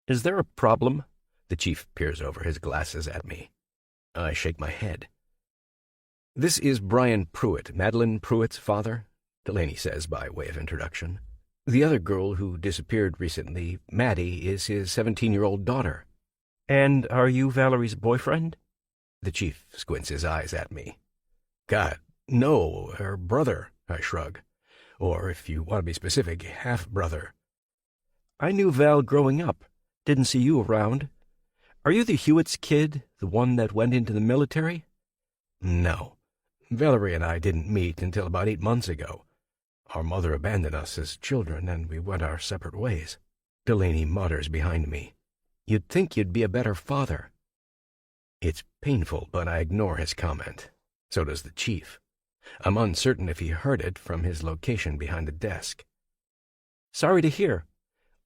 "Is there a problem?" The chief peers over his glasses at me. I shake my head. "This is Brian Pruitt, Madeline Pruitt's father," Delaney says by way of introduction. "The other girl who disappeared recently, Maddie, is his 17-year-old daughter." "And are you Valerie's boyfriend?" The chief squints his eyes at me. "God, no, her brother," I shrug. "Or, if you want to be specific, half-brother." "I knew Val growing up. Didn't see you around. Are you the Hewitt's kid, the one that went into the military?" "No. Valerie and I didn't meet until about 8 months ago. Our mother abandoned us as children, and we went our separate ways." Delaney mutters behind me. "You'd think you'd be a better father." It's painful, but I ignore his comment. So does the chief. I'm uncertain if he heard it from his location behind the desk. "Sorry to hear.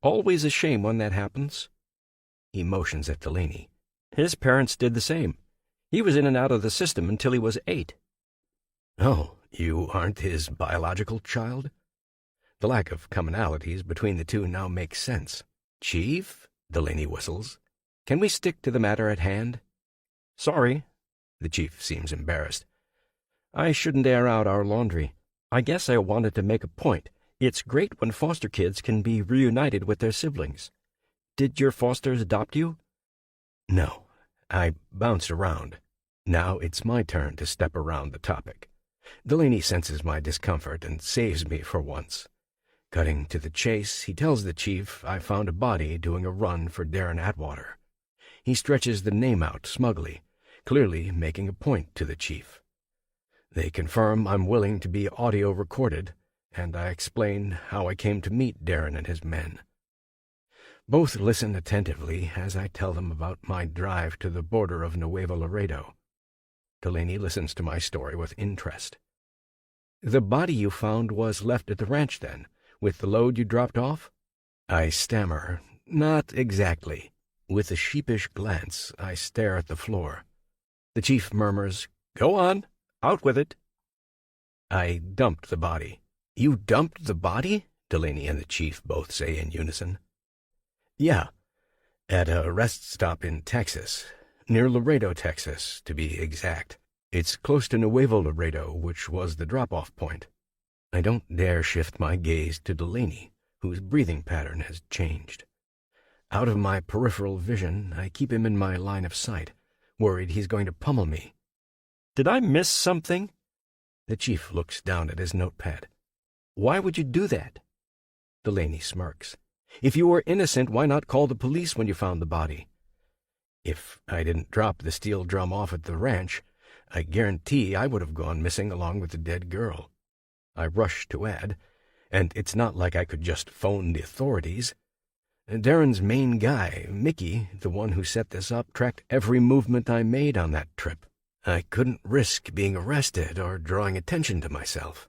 Always a shame when that happens." He motions at Delaney. "His parents did the same. He was in and out of the system until he was 8. "Oh, you aren't his biological child?" The lack of commonalities between the two now makes sense. "Chief?" Delaney whistles. "Can we stick to the matter at hand?" "Sorry." The chief seems embarrassed. "I shouldn't air out our laundry. I guess I wanted to make a point. It's great when foster kids can be reunited with their siblings. Did your fosters adopt you? No, I bounced around. Now it's my turn to step around the topic. Delaney senses my discomfort and saves me for once. Cutting to the chase, he tells the chief I found a body doing a run for Darren Atwater. He stretches the name out smugly, clearly making a point to the chief. They confirm I'm willing to be audio recorded, and I explain how I came to meet Darren and his men. Both listen attentively as I tell them about my drive to the border of Nuevo Laredo. Delaney listens to my story with interest. The body you found was left at the ranch, then, with the load you dropped off? I stammer. Not exactly. With a sheepish glance, I stare at the floor. The chief murmurs, "Go on, out with it." I dumped the body. You dumped the body? Delaney and the chief both say in unison. Yeah, at a rest stop in Texas, near Laredo, Texas, to be exact. It's close to Nuevo Laredo, which was the drop-off point. I don't dare shift my gaze to Delaney, whose breathing pattern has changed. Out of my peripheral vision, I keep him in my line of sight, worried he's going to pummel me. Did I miss something? The chief looks down at his notepad. Why would you do that? Delaney smirks. If you were innocent, why not call the police when you found the body? If I didn't drop the steel drum off at the ranch, I guarantee I would have gone missing along with the dead girl. I rush to add, and it's not like I could just phone the authorities. Darren's main guy, Mickey, the one who set this up, tracked every movement I made on that trip. I couldn't risk being arrested or drawing attention to myself,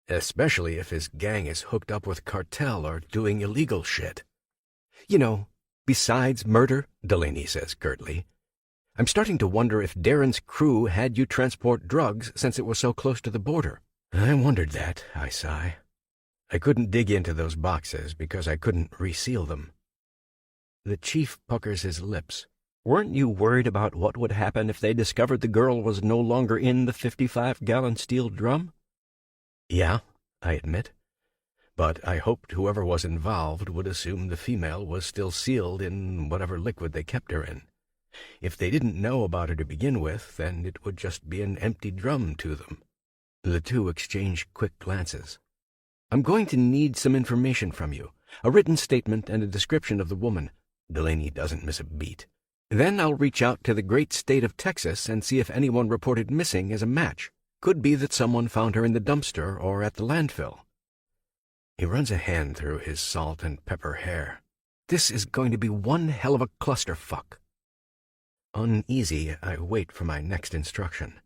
especially if his gang is hooked up with cartel or doing illegal shit. You know, besides murder, Delaney says curtly. I'm starting to wonder if Darren's crew had you transport drugs since it was so close to the border. I wondered that, I sigh. I couldn't dig into those boxes because I couldn't reseal them. The chief puckers his lips. Weren't you worried about what would happen if they discovered the girl was no longer in the 55-gallon steel drum? Yeah, I admit. But I hoped whoever was involved would assume the female was still sealed in whatever liquid they kept her in. If they didn't know about her to begin with, then it would just be an empty drum to them. The two exchange quick glances. I'm going to need some information from you, a written statement and a description of the woman. Delaney doesn't miss a beat. Then I'll reach out to the great state of Texas and see if anyone reported missing as a match. Could be that someone found her in the dumpster or at the landfill. He runs a hand through his salt and pepper hair. This is going to be one hell of a clusterfuck. Uneasy, I wait for my next instruction.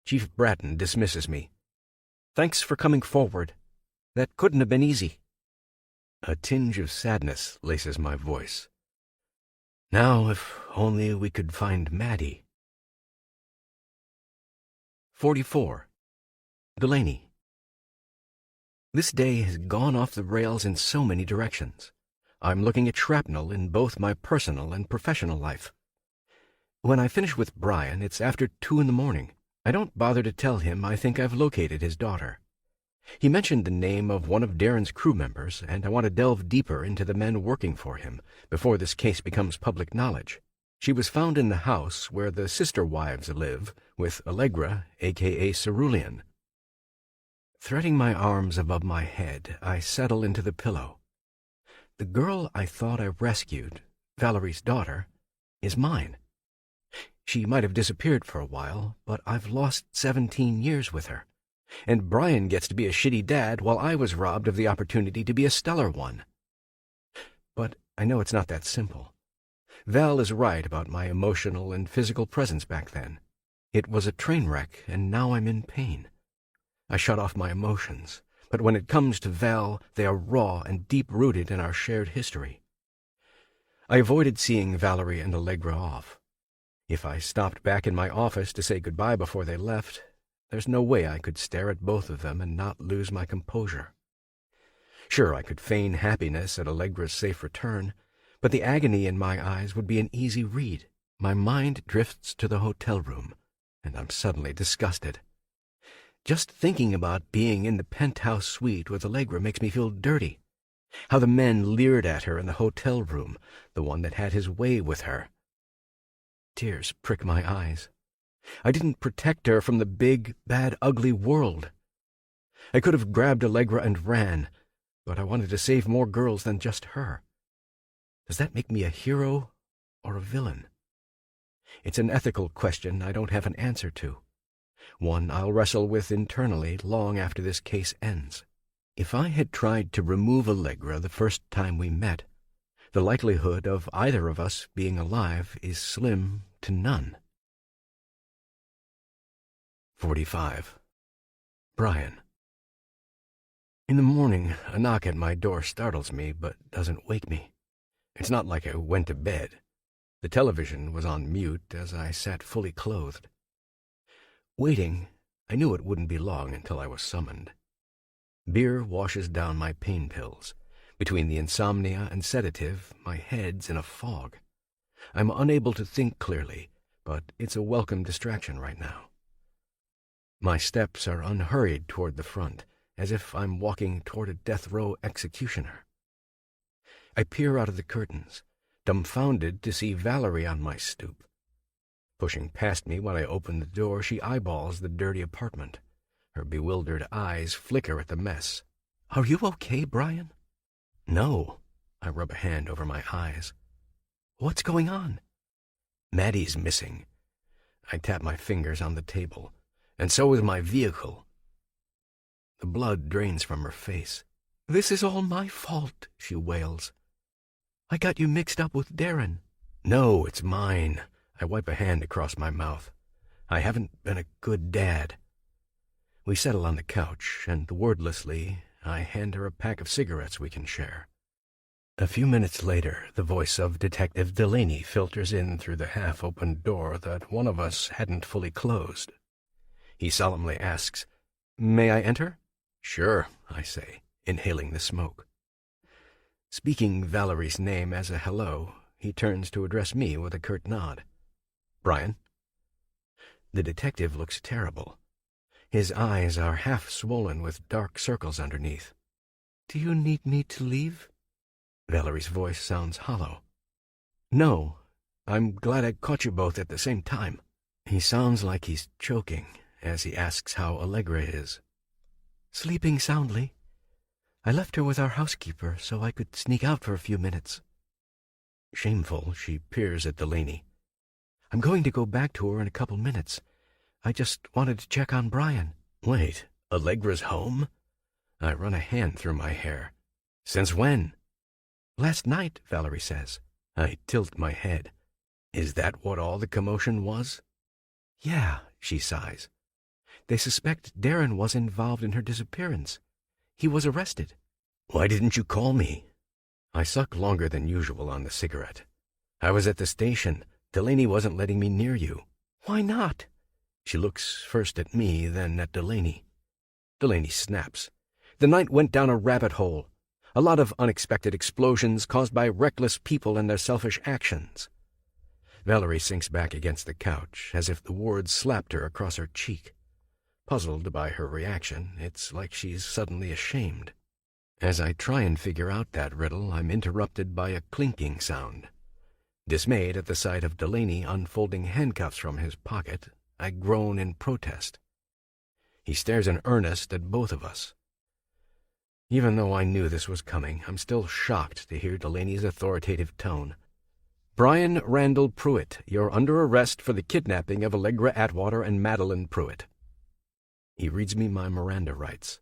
Chief Bratton dismisses me. Thanks for coming forward. That couldn't have been easy. A tinge of sadness laces my voice. Now, if only we could find Maddie. 44. Delaney. This day has gone off the rails in so many directions. I'm looking at shrapnel in both my personal and professional life. When I finish with Brian, it's after 2 a.m. I don't bother to tell him I think I've located his daughter. He mentioned the name of one of Darren's crew members, and I want to delve deeper into the men working for him before this case becomes public knowledge. She was found in the house where the sister wives live, with Allegra, a.k.a. Cerulean. Threading my arms above my head, I settle into the pillow. The girl I thought I rescued, Valerie's daughter, is mine. She might have disappeared for a while, but I've lost 17 years with her. And Brian gets to be a shitty dad while I was robbed of the opportunity to be a stellar one. But I know it's not that simple. Val is right about my emotional and physical presence back then. It was a train wreck, and now I'm in pain. I shut off my emotions, but when it comes to Val, they are raw and deep-rooted in our shared history. I avoided seeing Valerie and Allegra off. If I stopped back in my office to say goodbye before they left, there's no way I could stare at both of them and not lose my composure. Sure, I could feign happiness at Allegra's safe return, but the agony in my eyes would be an easy read. My mind drifts to the hotel room, and I'm suddenly disgusted. Just thinking about being in the penthouse suite with Allegra makes me feel dirty. How the men leered at her in the hotel room, the one that had his way with her. Tears prick my eyes. I didn't protect her from the big, bad, ugly world. I could have grabbed Allegra and ran, but I wanted to save more girls than just her. Does that make me a hero or a villain? It's an ethical question I don't have an answer to. One I'll wrestle with internally long after this case ends. If I had tried to remove Allegra the first time we met, the likelihood of either of us being alive is slim to none. 45. Brian. In the morning, a knock at my door startles me but doesn't wake me. It's not like I went to bed. The television was on mute as I sat fully clothed. Waiting, I knew it wouldn't be long until I was summoned. Beer washes down my pain pills. Between the insomnia and sedative, my head's in a fog. I'm unable to think clearly, but it's a welcome distraction right now. My steps are unhurried toward the front, as if I'm walking toward a death row executioner. I peer out of the curtains, dumbfounded to see Valerie on my stoop. Pushing past me when I open the door, she eyeballs the dirty apartment. Her bewildered eyes flicker at the mess. "Are you okay, Brian?" "No." I rub a hand over my eyes. "What's going on?" "Maddie's missing." I tap my fingers on the table. "And so is my vehicle." The blood drains from her face. "This is all my fault," she wails. "I got you mixed up with Darren." "No, it's mine." I wipe a hand across my mouth. "I haven't been a good dad." We settle on the couch, and wordlessly, I hand her a pack of cigarettes we can share. A few minutes later, the voice of Detective Delaney filters in through the half-opened door that one of us hadn't fully closed. He solemnly asks, "May I enter?" "Sure," I say, inhaling the smoke. Speaking Valerie's name as a hello, he turns to address me with a curt nod. "Brian?" The detective looks terrible. His eyes are half swollen with dark circles underneath. "Do you need me to leave?" Valerie's voice sounds hollow. "No, I'm glad I caught you both at the same time." He sounds like he's choking as he asks how Allegra is. "Sleeping soundly. I left her with our housekeeper so I could sneak out for a few minutes." Shameful, she peers at Delaney. "I'm going to go back to her in a couple minutes. I just wanted to check on Brian." "Wait, Allegra's home?" I run a hand through my hair. "Since when?" "Last night," Valerie says. I tilt my head. "Is that what all the commotion was?" "Yeah," she sighs. "They suspect Darren was involved in her disappearance. He was arrested." "Why didn't you call me?" I suck longer than usual on the cigarette. "I was at the station. Delaney wasn't letting me near you." "Why not?" She looks first at me, then at Delaney. Delaney snaps. "The night went down a rabbit hole. A lot of unexpected explosions caused by reckless people and their selfish actions." Valerie sinks back against the couch, as if the ward slapped her across her cheek. Puzzled by her reaction, it's like she's suddenly ashamed. As I try and figure out that riddle, I'm interrupted by a clinking sound. Dismayed at the sight of Delaney unfolding handcuffs from his pocket, I groan in protest. He stares in earnest at both of us. Even though I knew this was coming, I'm still shocked to hear Delaney's authoritative tone. "Brian Randall Pruitt, you're under arrest for the kidnapping of Allegra Atwater and Madeline Pruitt." He reads me my Miranda rights.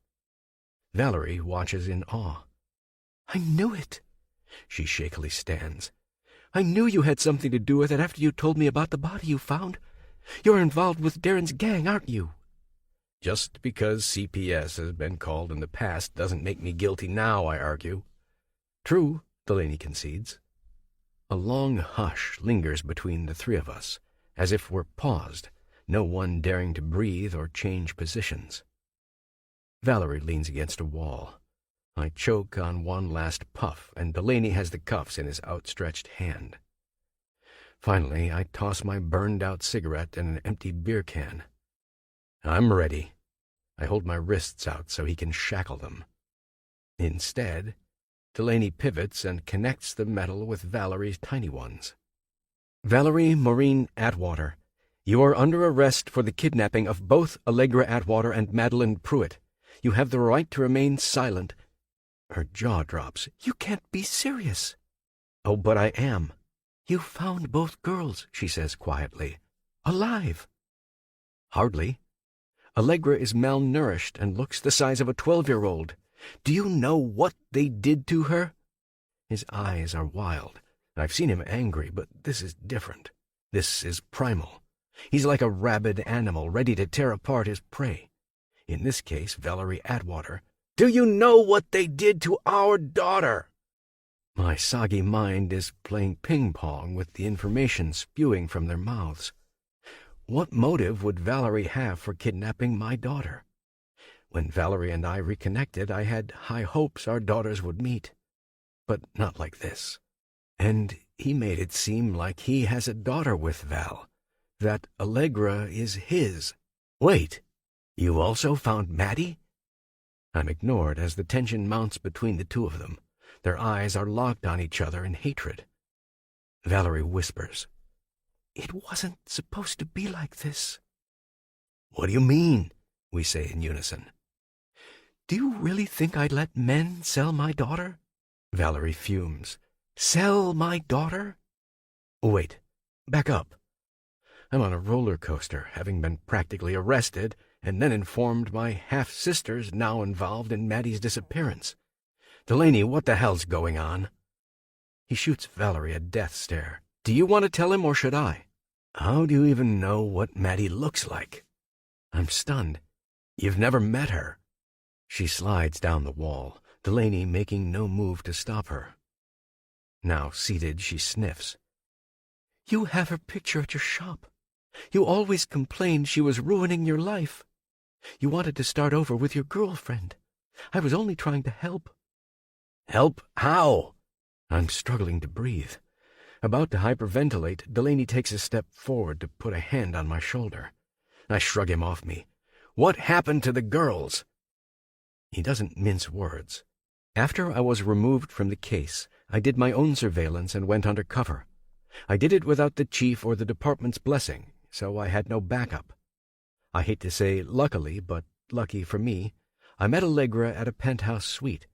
Valerie watches in awe. "I knew it." She shakily stands. "I knew you had something to do with it after you told me about the body you found. You're involved with Darren's gang, aren't you?" Just because CPS has been called in the past doesn't make me guilty now, I argue. "True," Delaney concedes. A long hush lingers between the three of us, as if we're paused, no one daring to breathe or change positions. Valerie leans against a wall. I choke on one last puff, and Delaney has the cuffs in his outstretched hand. Finally, I toss my burned-out cigarette and an empty beer can. "I'm ready." I hold my wrists out so he can shackle them. Instead, Delaney pivots and connects the metal with Valerie's tiny ones. Valerie Maureen Atwater, you are under arrest for the kidnapping of both Allegra Atwater and Madeline Pruitt. You have the right to remain silent. Her jaw drops. You can't be serious. Oh, but I am. You found both girls, she says quietly. Alive. Hardly. Allegra is malnourished and looks the size of a 12-year-old. Do you know what they did to her? His eyes are wild. I've seen him angry, but this is different. This is primal. He's like a rabid animal ready to tear apart his prey. In this case, Valerie Atwater. Do you know what they did to our daughter? My soggy mind is playing ping-pong with the information spewing from their mouths. What motive would Valerie have for kidnapping my daughter? When Valerie and I reconnected, I had high hopes our daughters would meet. But not like this. And he made it seem like he has a daughter with Val, that Allegra is his. Wait, you also found Maddie? I'm ignored as the tension mounts between the two of them. Their eyes are locked on each other in hatred. Valerie whispers, It wasn't supposed to be like this. What do you mean? We say in unison. Do you really think I'd let men sell my daughter? Valerie fumes. Sell my daughter? Wait, back up. I'm on a roller coaster, having been practically arrested and then informed my half-sister's now involved in Maddie's disappearance. Delaney, what the hell's going on? He shoots Valerie a death stare. Do you want to tell him or should I? How do you even know what Maddie looks like? I'm stunned. You've never met her. She slides down the wall, Delaney making no move to stop her. Now seated, she sniffs. You have her picture at your shop. You always complained she was ruining your life. You wanted to start over with your girlfriend. I was only trying to help. Help? How? I'm struggling to breathe. About to hyperventilate, Delaney takes a step forward to put a hand on my shoulder. I shrug him off me. What happened to the girls? He doesn't mince words. After I was removed from the case, I did my own surveillance and went under cover. I did it without the chief or the department's blessing, so I had no backup. I hate to say luckily, but lucky for me, I met Allegra at a penthouse suite.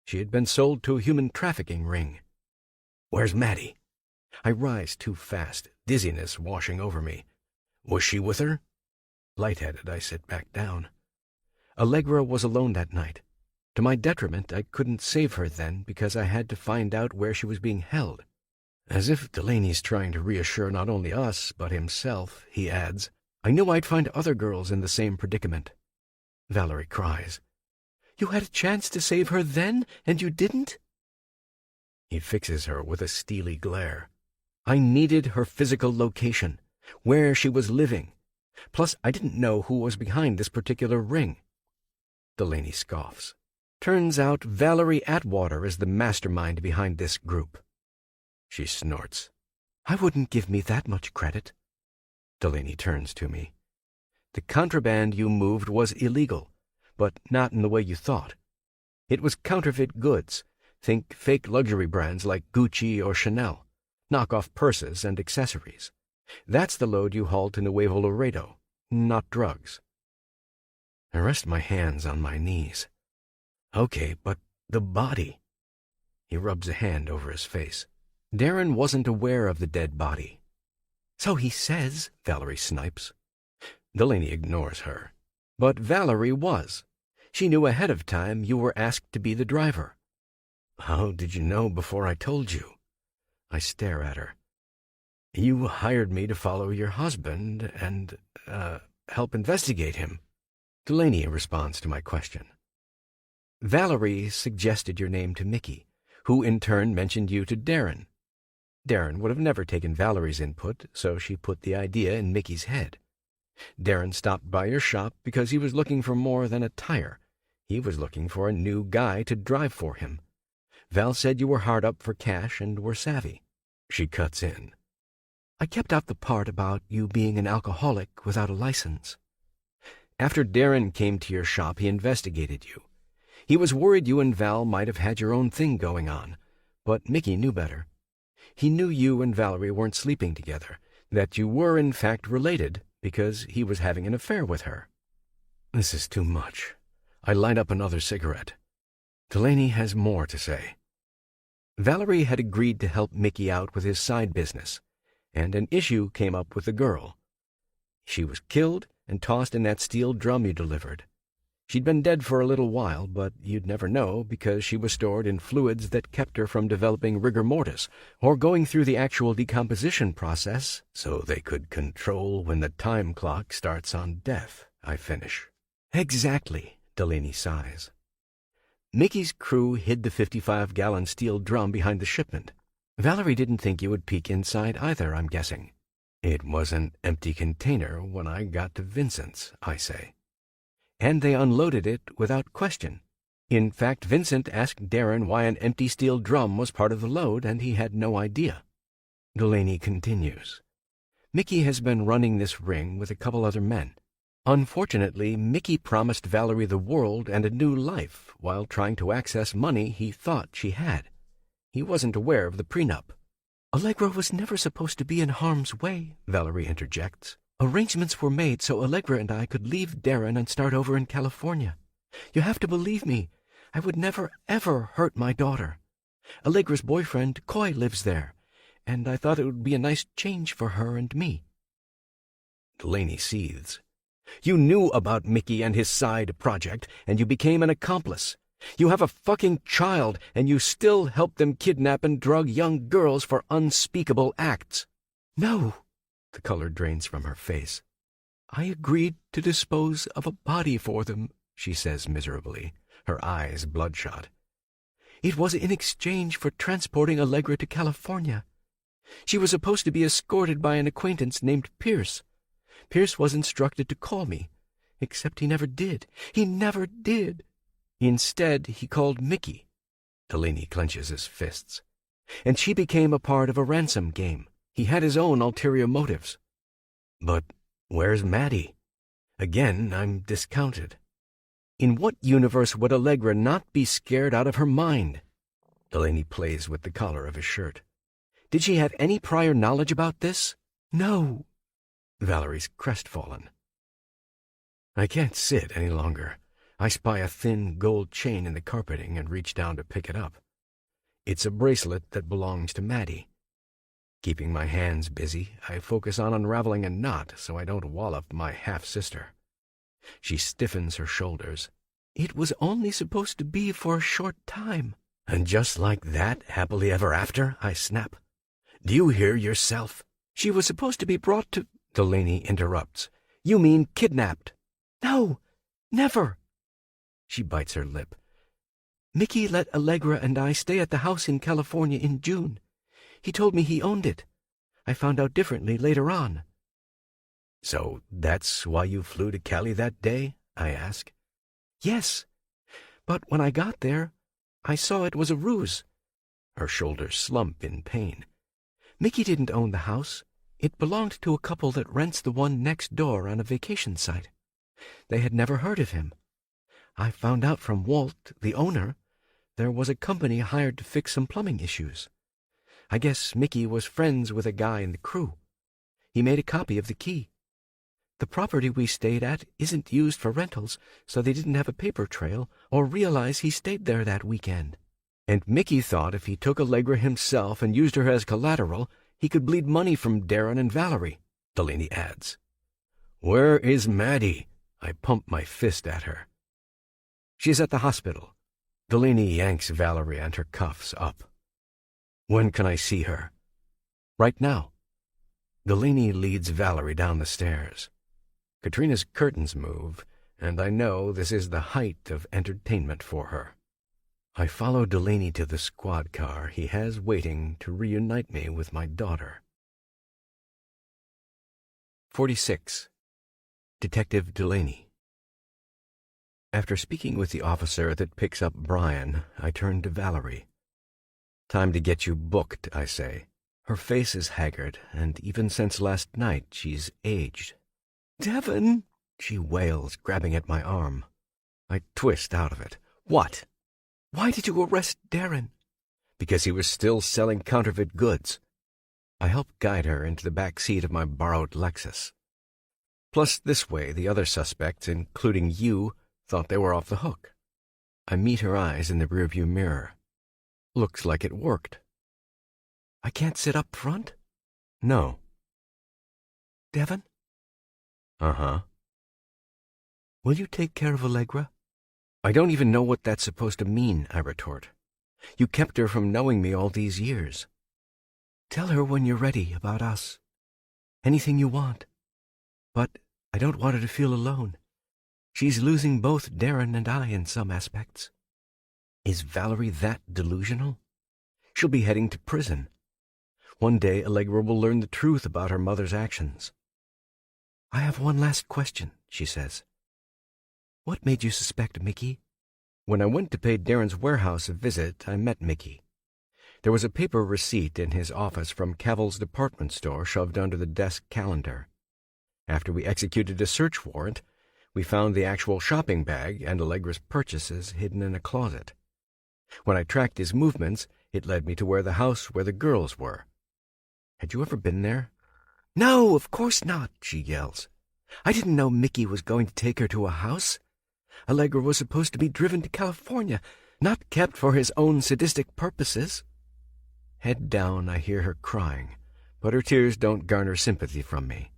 She had been sold to a human trafficking ring. Where's Maddie? I rise too fast, dizziness washing over me. Was she with her? Lightheaded, I sit back down. Allegra was alone that night. To my detriment, I couldn't save her then because I had to find out where she was being held. As if Delaney's trying to reassure not only us, but himself, he adds, I knew I'd find other girls in the same predicament. Valerie cries. You had a chance to save her then, and you didn't? He fixes her with a steely glare. I needed her physical location, where she was living. Plus, I didn't know who was behind this particular ring. Delaney scoffs. Turns out Valerie Atwater is the mastermind behind this group. She snorts. I wouldn't give me that much credit. Delaney turns to me. The contraband you moved was illegal, but not in the way you thought. It was counterfeit goods. Think fake luxury brands like Gucci or Chanel, knockoff purses and accessories. That's the load you hauled to Nuevo Laredo, not drugs. I rest my hands on my knees. Okay, but the body. He rubs a hand over his face. Darren wasn't aware of the dead body. So he says, Valerie snipes. Delaney ignores her. But Valerie was. She knew ahead of time you were asked to be the driver. How did you know before I told you? I stare at her. You hired me to follow your husband and, help investigate him. Delaney responds to my question. Valerie suggested your name to Mickey, who in turn mentioned you to Darren. Darren would have never taken Valerie's input, so she put the idea in Mickey's head. Darren stopped by your shop because he was looking for more than a tire. He was looking for a new guy to drive for him. Val said you were hard up for cash and were savvy. She cuts in. I kept out the part about you being an alcoholic without a license. After Darren came to your shop, he investigated you. He was worried you and Val might have had your own thing going on, but Mickey knew better. He knew you and Valerie weren't sleeping together, that you were in fact related because he was having an affair with her. This is too much. I light up another cigarette. Delaney has more to say. Valerie had agreed to help Mickey out with his side business, and an issue came up with the girl. She was killed and tossed in that steel drum you delivered. She'd been dead for a little while, but you'd never know because she was stored in fluids that kept her from developing rigor mortis or going through the actual decomposition process so they could control when the time clock starts on death, I finish. Exactly, Delaney sighs. Mickey's crew hid the 55-gallon steel drum behind the shipment. Valerie didn't think you would peek inside either, I'm guessing. It was an empty container when I got to Vincent's, I say. And they unloaded it without question. In fact, Vincent asked Darren why an empty steel drum was part of the load, and he had no idea. Delaney continues. Mickey has been running this ring with a couple other men. Unfortunately, Mickey promised Valerie the world and a new life while trying to access money he thought she had. He wasn't aware of the prenup. Allegra was never supposed to be in harm's way, Valerie interjects. Arrangements were made so Allegra and I could leave Darren and start over in California. You have to believe me. I would never, ever hurt my daughter. Allegra's boyfriend, Coy, lives there, and I thought it would be a nice change for her and me. Delaney seethes. You knew about Mickey and his side project, and you became an accomplice. You have a fucking child, and you still help them kidnap and drug young girls for unspeakable acts. No, the color drains from her face. I agreed to dispose of a body for them, she says miserably, her eyes bloodshot. It was in exchange for transporting Allegra to California. She was supposed to be escorted by an acquaintance named Pierce. Pierce was instructed to call me, except he never did. He never did. Instead, he called Mickey. Delaney clenches his fists. And she became a part of a ransom game. He had his own ulterior motives. But where's Maddie? Again, I'm discounted. In what universe would Allegra not be scared out of her mind? Delaney plays with the collar of his shirt. Did she have any prior knowledge about this? No. Valerie's crestfallen. I can't sit any longer. I spy a thin gold chain in the carpeting and reach down to pick it up. It's a bracelet that belongs to Maddie. Keeping my hands busy, I focus on unraveling a knot so I don't wallop my half-sister. She stiffens her shoulders. It was only supposed to be for a short time. And just like that, happily ever after, I snap. Do you hear yourself? She was supposed to be brought to... Delaney interrupts. You mean kidnapped? No, never. She bites her lip. Mickey let Allegra and I stay at the house in California in June. He told me he owned it. I found out differently later on. So that's why you flew to Cali that day? I ask. Yes, but when I got there, I saw it was a ruse. Her shoulders slump in pain. Mickey didn't own the house. It belonged to a couple that rents the one next door on a vacation site. They had never heard of him. I found out from Walt, the owner, there was a company hired to fix some plumbing issues. I guess Mickey was friends with a guy in the crew. He made a copy of the key. The property we stayed at isn't used for rentals, so they didn't have a paper trail or realize he stayed there that weekend. And Mickey thought if he took Allegra himself and used her as collateral, he could bleed money from Darren and Valerie, Delaney adds. Where is Maddie? I pump my fist at her. She's at the hospital. Delaney yanks Valerie and her cuffs up. When can I see her? Right now. Delaney leads Valerie down the stairs. Katrina's curtains move, and I know this is the height of entertainment for her. I follow Delaney to the squad car he has waiting to reunite me with my daughter. 46. Detective Delaney. After speaking with the officer that picks up Brian, I turn to Valerie. Time to get you booked, I say. Her face is haggard, and even since last night she's aged. Devon, she wails, grabbing at my arm. I twist out of it. What? Why did you arrest Darren? Because he was still selling counterfeit goods. I helped guide her into the back seat of my borrowed Lexus. Plus, this way, the other suspects, including you, thought they were off the hook. I meet her eyes in the rearview mirror. Looks like it worked. I can't sit up front? No. Devon? Uh-huh. Will you take care of Allegra? I don't even know what that's supposed to mean, I retort. You kept her from knowing me all these years. Tell her when you're ready about us. Anything you want. But I don't want her to feel alone. She's losing both Darren and I in some aspects. Is Valerie that delusional? She'll be heading to prison. One day Allegra will learn the truth about her mother's actions. I have one last question, she says. What made you suspect Mickey? When I went to pay Darren's warehouse a visit, I met Mickey. There was a paper receipt in his office from Cavill's department store shoved under the desk calendar. After we executed a search warrant, we found the actual shopping bag and Allegra's purchases hidden in a closet. When I tracked his movements, it led me to the house where the girls were. Had you ever been there? No, of course not, she yells. I didn't know Mickey was going to take her to a house. Allegra was supposed to be driven to California, not kept for his own sadistic purposes. Head down, I hear her crying, but her tears don't garner sympathy from me.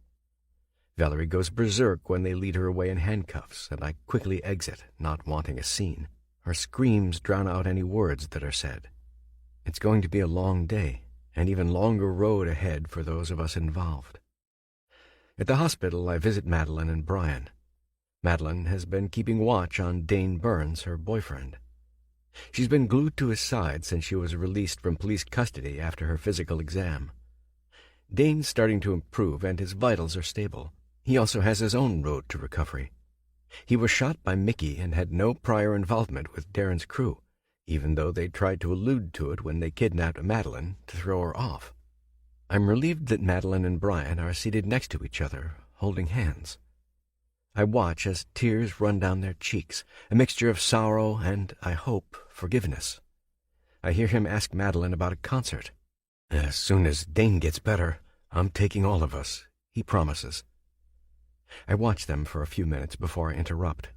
Valerie goes berserk when they lead her away in handcuffs, and I quickly exit, not wanting a scene. Her screams drown out any words that are said. It's going to be a long day, an even longer road ahead for those of us involved. At the hospital, I visit Madeline and Brian. Madeline has been keeping watch on Dane Burns, her boyfriend. She's been glued to his side since she was released from police custody after her physical exam. Dane's starting to improve, and his vitals are stable. He also has his own road to recovery. He was shot by Mickey and had no prior involvement with Darren's crew, even though they tried to allude to it when they kidnapped Madeline to throw her off. I'm relieved that Madeline and Brian are seated next to each other, holding hands. I watch as tears run down their cheeks, a mixture of sorrow and, I hope, forgiveness. I hear him ask Madeline about a concert. As soon as Dane gets better, I'm taking all of us, he promises. I watch them for a few minutes before I interrupt.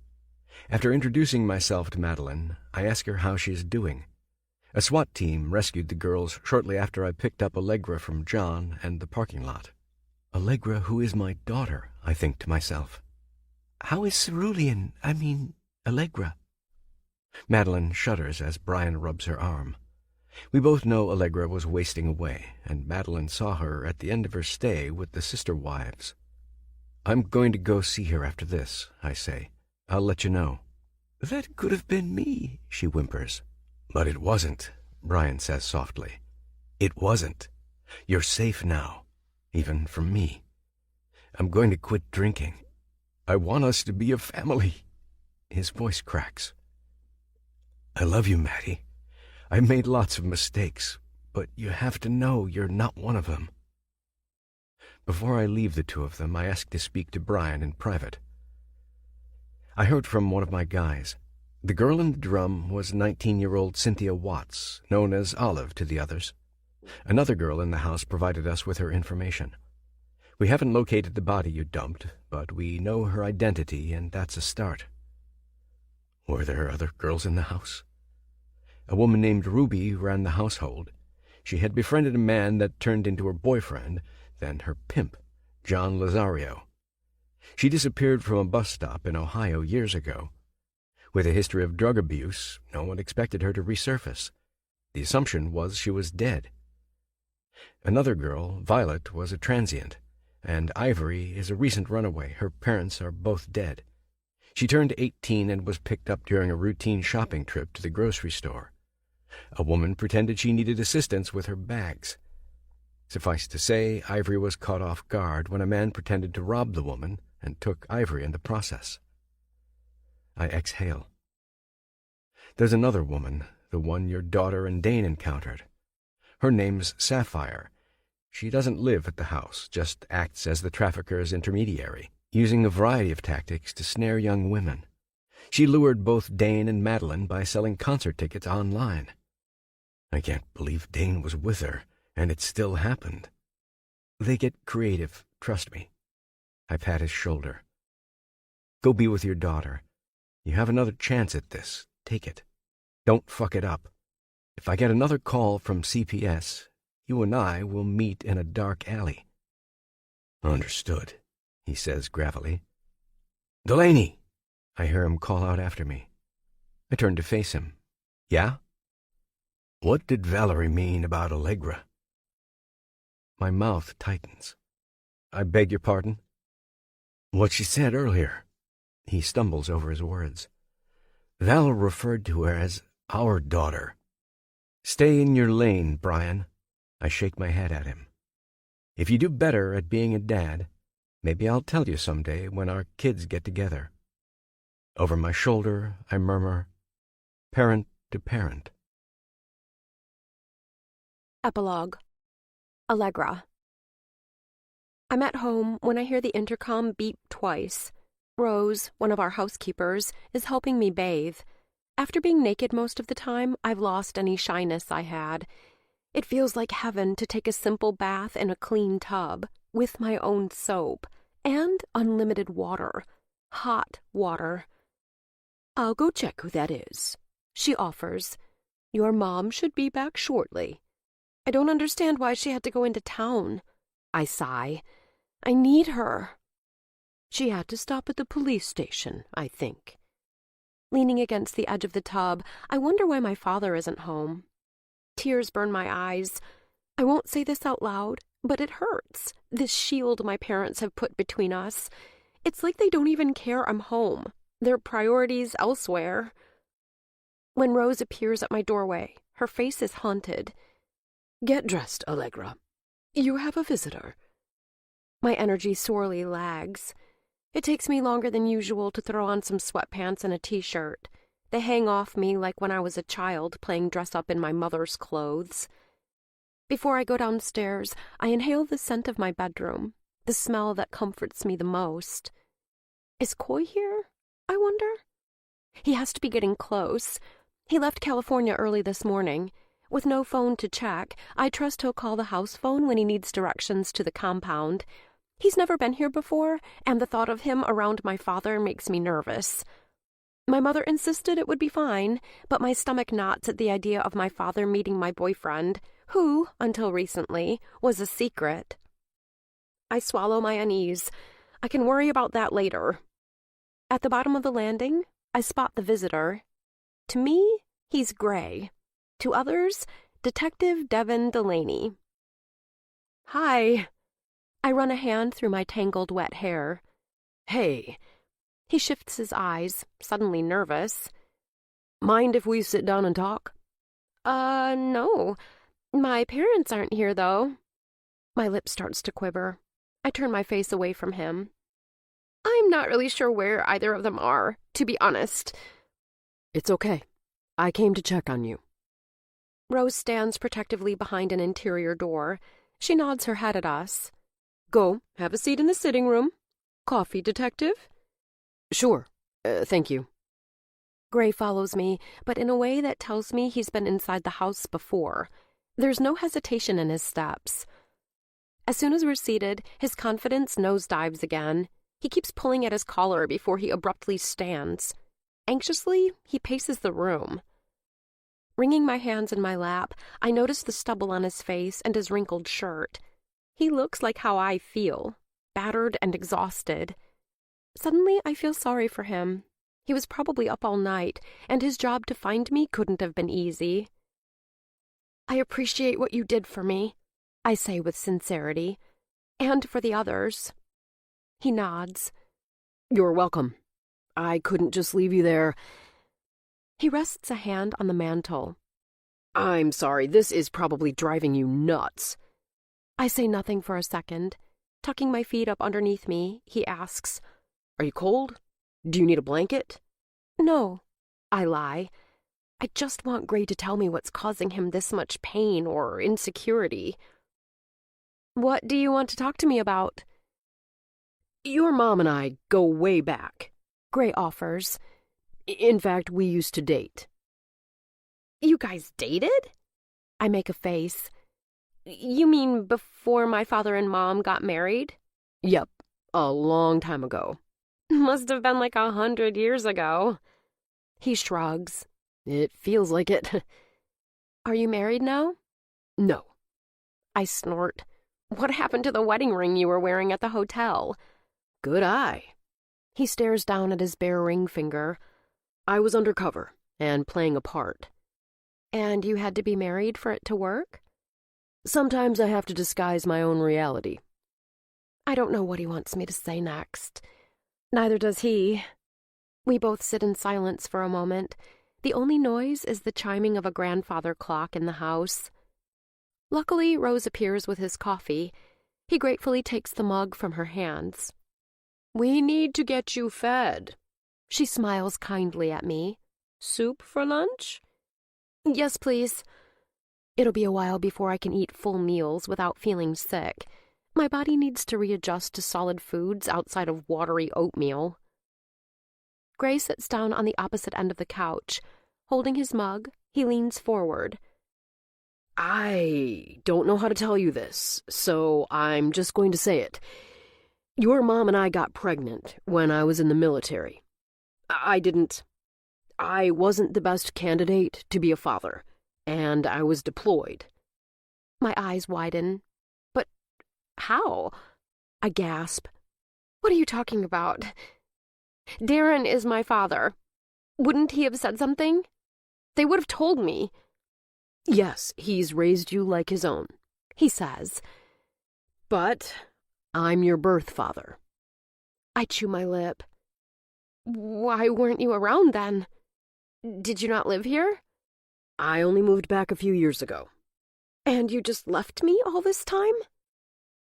After introducing myself to Madeline, I ask her how she is doing. A SWAT team rescued the girls shortly after I picked up Allegra from John and the parking lot. Allegra, who is my daughter, I think to myself. How is Allegra? Madeline shudders as Brian rubs her arm. We both know Allegra was wasting away, and Madeline saw her at the end of her stay with the sister wives. I'm going to go see her after this, I say. I'll let you know. That could have been me, she whimpers. But it wasn't, Brian says softly. It wasn't. You're safe now, even from me. I'm going to quit drinking. I want us to be a family. His voice cracks. I love you, Maddie. I've made lots of mistakes, but you have to know you're not one of them. Before I leave the two of them, I ask to speak to Brian in private. I heard from one of my guys. The girl in the drum was 19-year-old Cynthia Watts, known as Olive to the others. Another girl in the house provided us with her information. We haven't located the body you dumped, but we know her identity, and that's a start. Were there other girls in the house? A woman named Ruby ran the household. She had befriended a man that turned into her boyfriend, then her pimp, John Lazario. She disappeared from a bus stop in Ohio years ago. With a history of drug abuse, no one expected her to resurface. The assumption was she was dead. Another girl, Violet, was a transient, and Ivory is a recent runaway. Her parents are both dead. She turned 18 and was picked up during a routine shopping trip to the grocery store. A woman pretended she needed assistance with her bags. Suffice to say, Ivory was caught off guard when a man pretended to rob the woman and took Ivory in the process. I exhale. There's another woman, the one your daughter and Dane encountered. Her name's Sapphire. She doesn't live at the house, just acts as the trafficker's intermediary, using a variety of tactics to snare young women. She lured both Dane and Madeline by selling concert tickets online. I can't believe Dane was with her, and it still happened. They get creative, trust me. I pat his shoulder. Go be with your daughter. You have another chance at this. Take it. Don't fuck it up. If I get another call from CPS, you and I will meet in a dark alley. Understood, he says gravelly. Delaney! I hear him call out after me. I turn to face him. Yeah? What did Valerie mean about Allegra? My mouth tightens. I beg your pardon? What she said earlier. He stumbles over his words. Val referred to her as our daughter. Stay in your lane, Brian. I shake my head at him. If you do better at being a dad, maybe I'll tell you someday when our kids get together. Over my shoulder, I murmur, parent to parent. Epilogue. Allegra. I'm at home when I hear the intercom beep twice. Rose, one of our housekeepers, is helping me bathe. After being naked most of the time, I've lost any shyness I had. It feels like heaven to take a simple bath in a clean tub, with my own soap, and unlimited water. Hot water. I'll go check who that is, she offers. Your mom should be back shortly. I don't understand why she had to go into town. I sigh. I need her. She had to stop at the police station, I think. Leaning against the edge of the tub, I wonder why my father isn't home. Tears burn my eyes. I won't say this out loud, but it hurts, this shield my parents have put between us. It's like they don't even care I'm home. Their priorities elsewhere. When Rose appears at my doorway, her face is haunted. Get dressed, Allegra. You have a visitor. My energy sorely lags. It takes me longer than usual to throw on some sweatpants and a t-shirt. They hang off me like when I was a child playing dress-up in my mother's clothes. Before I go downstairs, I inhale the scent of my bedroom, the smell that comforts me the most. Is Coy here, I wonder? He has to be getting close. He left California early this morning. With no phone to check, I trust he'll call the house phone when he needs directions to the compound. He's never been here before, and the thought of him around my father makes me nervous. My mother insisted it would be fine, but my stomach knots at the idea of my father meeting my boyfriend, who, until recently, was a secret. I swallow my unease. I can worry about that later. At the bottom of the landing, I spot the visitor. To me, he's gray. To others, Detective Devin Delaney. Hi. I run a hand through my tangled wet hair. Hey. He shifts his eyes, suddenly nervous. Mind if we sit down and talk? No. My parents aren't here, though. My lip starts to quiver. I turn my face away from him. I'm not really sure where either of them are, to be honest. It's okay. I came to check on you. Rose stands protectively behind an interior door. She nods her head at us. Go, have a seat in the sitting room. Coffee, Detective? Sure, thank you. Gray follows me, but in a way that tells me he's been inside the house before. There's no hesitation in his steps. As soon as we're seated, his confidence nosedives again. He keeps pulling at his collar before he abruptly stands. Anxiously, he paces the room. Wringing my hands in my lap, I notice the stubble on his face and his wrinkled shirt. He looks like how I feel, battered and exhausted. Suddenly, I feel sorry for him. He was probably up all night, and his job to find me couldn't have been easy. I appreciate what you did for me, I say with sincerity, and for the others. He nods. You're welcome. I couldn't just leave you there. He rests a hand on the mantel. I'm sorry, this is probably driving you nuts. I say nothing for a second. Tucking my feet up underneath me, he asks, Are you cold? Do you need a blanket? No, I lie. I just want Gray to tell me what's causing him this much pain or insecurity. What do you want to talk to me about? Your mom and I go way back, Gray offers. In fact, we used to date. You guys dated? I make a face. You mean before my father and Mom got married? Yep, a long time ago. Must have been like 100 years ago. He shrugs. It feels like it. Are you married now? No. I snort. What happened to the wedding ring you were wearing at the hotel? Good eye. He stares down at his bare ring finger. I was undercover and playing a part. And you had to be married for it to work? Sometimes I have to disguise my own reality. I don't know what he wants me to say next. Neither does he. We both sit in silence for a moment. The only noise is the chiming of a grandfather clock in the house. Luckily, Rose appears with his coffee. He gratefully takes the mug from her hands. We need to get you fed. She smiles kindly at me. Soup for lunch? Yes, please. It'll be a while before I can eat full meals without feeling sick. My body needs to readjust to solid foods outside of watery oatmeal. Gray sits down on the opposite end of the couch. Holding his mug, he leans forward. I don't know how to tell you this, so I'm just going to say it. Your mom and I got pregnant when I was in the military. I wasn't the best candidate to be a father, and I was deployed. My eyes widen. But how? I gasp. What are you talking about? Darren is my father. Wouldn't he have said something? They would have told me. Yes, he's raised you like his own, he says. But I'm your birth father. I chew my lip. Why weren't you around then? Did you not live here? I only moved back a few years ago. And you just left me all this time?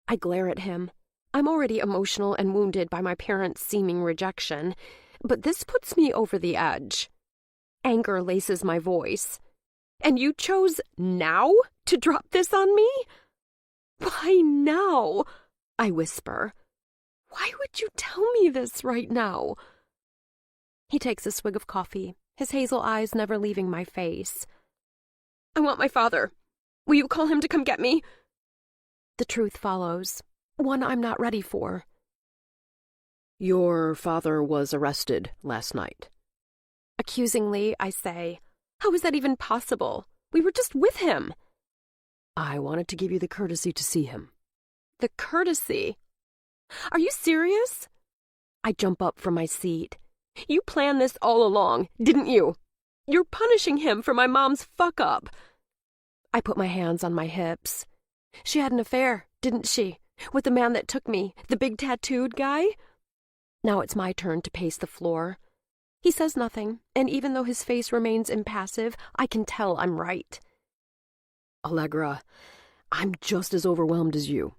I glare at him. I'm already emotional and wounded by my parents' seeming rejection, but this puts me over the edge. Anger laces my voice. And you chose now to drop this on me? Why now? I whisper. Why would you tell me this right now? He takes a swig of coffee, his hazel eyes never leaving my face. I want my father. Will you call him to come get me? The truth follows, one I'm not ready for. Your father was arrested last night. Accusingly, I say, how is that even possible? We were just with him. I wanted to give you the courtesy to see him. The courtesy? Are you serious? I jump up from my seat. You planned this all along, didn't you? You're punishing him for my mom's fuck-up. I put my hands on my hips. She had an affair, didn't she? With the man that took me, the big tattooed guy? Now it's my turn to pace the floor. He says nothing, and even though his face remains impassive, I can tell I'm right. Allegra, I'm just as overwhelmed as you.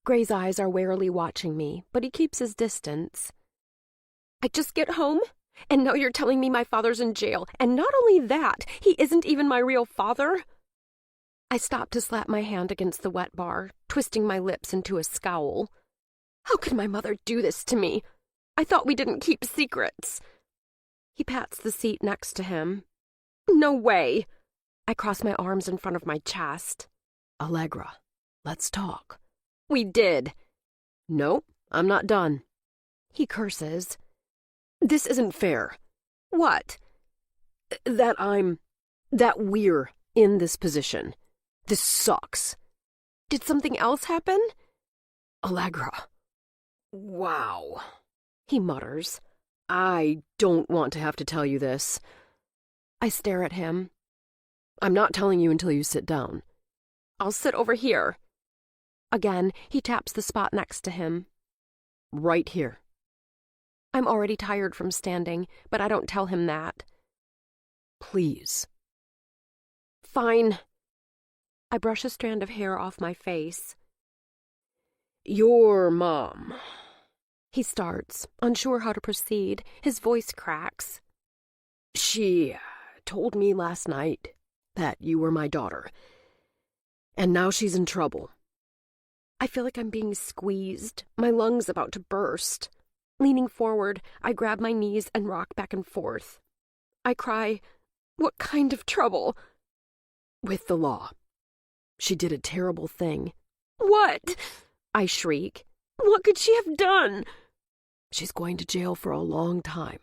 Gray's eyes are warily watching me, but he keeps his distance. I just get home, and now you're telling me my father's in jail, and not only that, he isn't even my real father? I stop to slap my hand against the wet bar, twisting my lips into a scowl. How could my mother do this to me? I thought we didn't keep secrets. He pats the seat next to him. No way. I cross my arms in front of my chest. Allegra, let's talk. We did. No, I'm not done. He curses. This isn't fair. What? That we're in this position. This sucks. Did something else happen? Allegra. Wow. He mutters. I don't want to have to tell you this. I stare at him. I'm not telling you until you sit down. I'll sit over here. Again, he taps the spot next to him. Right here. I'm already tired from standing, but I don't tell him that. Please. Fine. I brush a strand of hair off my face. Your mom. He starts, unsure how to proceed. His voice cracks. She told me last night that you were my daughter. And now she's in trouble. I feel like I'm being squeezed, my lungs about to burst. Leaning forward, I grab my knees and rock back and forth. I cry, "What kind of trouble?" "With the law. She did a terrible thing." "What?" I shriek. "What could she have done?" "She's going to jail for a long time."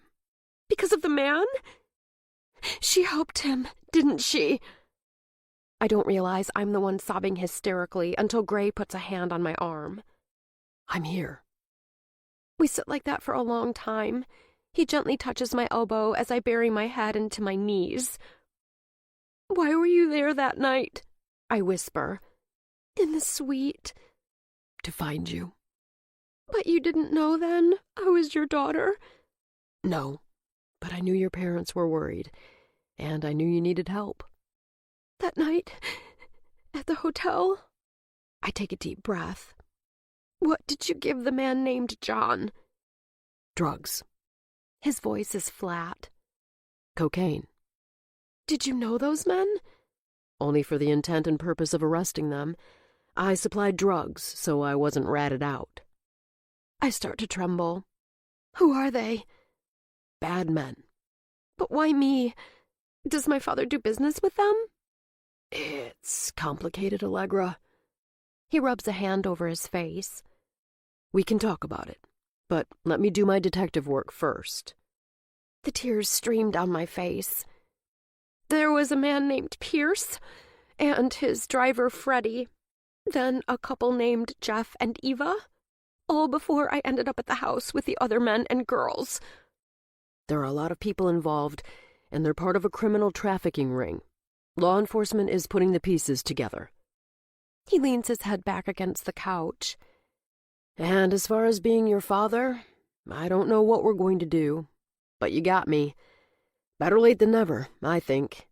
"Because of the man?" "She helped him, didn't she?" I don't realize I'm the one sobbing hysterically until Gray puts a hand on my arm. "I'm here." We sit like that for a long time. He gently touches my elbow as I bury my head into my knees. "Why were you there that night?" I whisper. "In the suite." "To find you." "But you didn't know then I was your daughter?" "No, but I knew your parents were worried, and I knew you needed help." "That night at the hotel?" I take a deep breath. "What did you give the man named John?" "Drugs." His voice is flat. "Cocaine." "Did you know those men?" "Only for the intent and purpose of arresting them. I supplied drugs, so I wasn't ratted out." I start to tremble. "Who are they?" "Bad men." "But why me? Does my father do business with them?" "It's complicated, Allegra." He rubs a hand over his face. "We can talk about it, but let me do my detective work first." The tears stream down my face. "There was a man named Pierce, and his driver Freddie, then a couple named Jeff and Eva, all before I ended up at the house with the other men and girls." "There are a lot of people involved, and they're part of a criminal trafficking ring. Law enforcement is putting the pieces together." He leans his head back against the couch. "And as far as being your father, I don't know what we're going to do, but you got me. Better late than never, I think."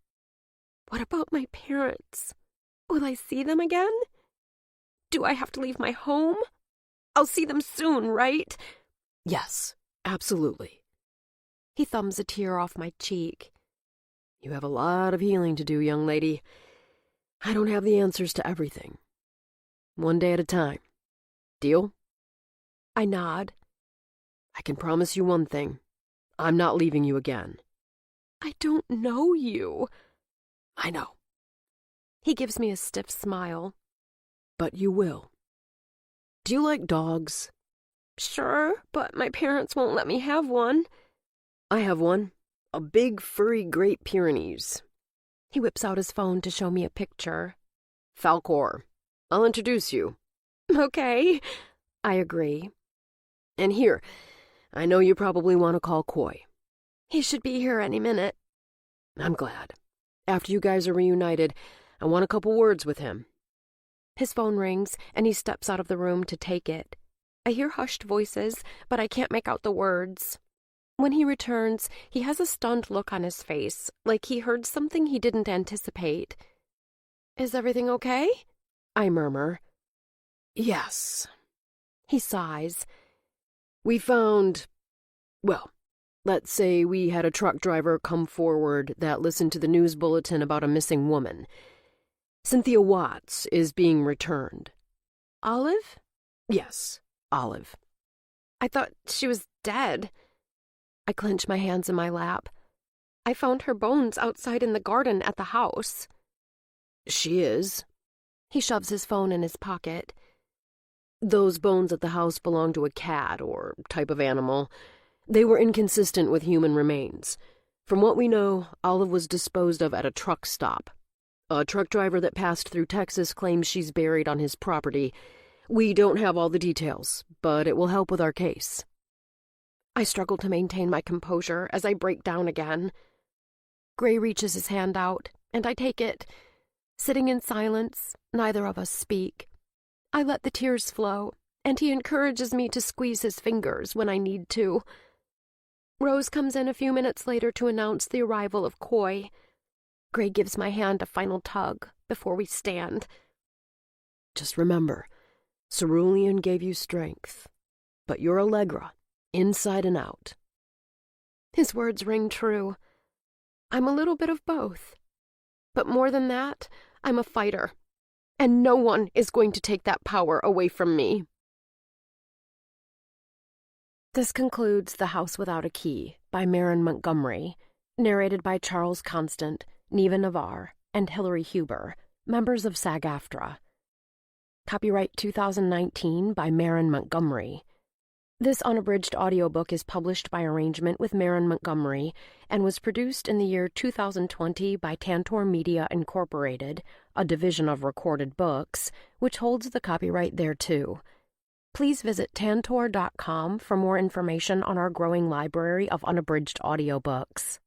"What about my parents? Will I see them again? Do I have to leave my home? I'll see them soon, right?" "Yes, absolutely." He thumbs a tear off my cheek. "You have a lot of healing to do, young lady. I don't have the answers to everything. One day at a time. Deal?" I nod. "I can promise you one thing. I'm not leaving you again." "I don't know you." "I know." He gives me a stiff smile. "But you will. Do you like dogs?" "Sure, but my parents won't let me have one." "I have one. A big, furry Great Pyrenees." He whips out his phone to show me a picture. "Falcor. I'll introduce you." "Okay." I agree. "And here, I know you probably want to call Coy." "He should be here any minute." "I'm glad. After you guys are reunited, I want a couple words with him." His phone rings, and he steps out of the room to take it. I hear hushed voices, but I can't make out the words. When he returns, he has a stunned look on his face, like he heard something he didn't anticipate. "Is everything okay?" I murmur. "Yes." He sighs. "We found... well, let's say we had a truck driver come forward that listened to the news bulletin about a missing woman. Cynthia Watts is being returned." "Olive?" "Yes, Olive." "I thought she was dead." I clench my hands in my lap. "I found her bones outside in the garden at the house." "She is." He shoves his phone in his pocket. "Those bones at the house belong to a cat or type of animal. They were inconsistent with human remains. From what we know, Olive was disposed of at a truck stop. A truck driver that passed through Texas claims she's buried on his property. We don't have all the details, but it will help with our case." I struggle to maintain my composure as I break down again. Gray reaches his hand out, and I take it. Sitting in silence, neither of us speak. I let the tears flow, and he encourages me to squeeze his fingers when I need to. Rose comes in a few minutes later to announce the arrival of Coy. Gray gives my hand a final tug before we stand. "Just remember, Cerulean gave you strength, but you're Allegra, inside and out." His words ring true. I'm a little bit of both. But more than that, I'm a fighter. And no one is going to take that power away from me. This concludes The House Without a Key by Marin Montgomery, narrated by Charles Constant, Neva Navarre, and Hilary Huber, members of SAG-AFTRA. Copyright 2019 by Marin Montgomery. This unabridged audiobook is published by arrangement with Marin Montgomery and was produced in the year 2020 by Tantor Media Incorporated, a division of Recorded Books, which holds the copyright thereto. Please visit tantor.com for more information on our growing library of unabridged audiobooks.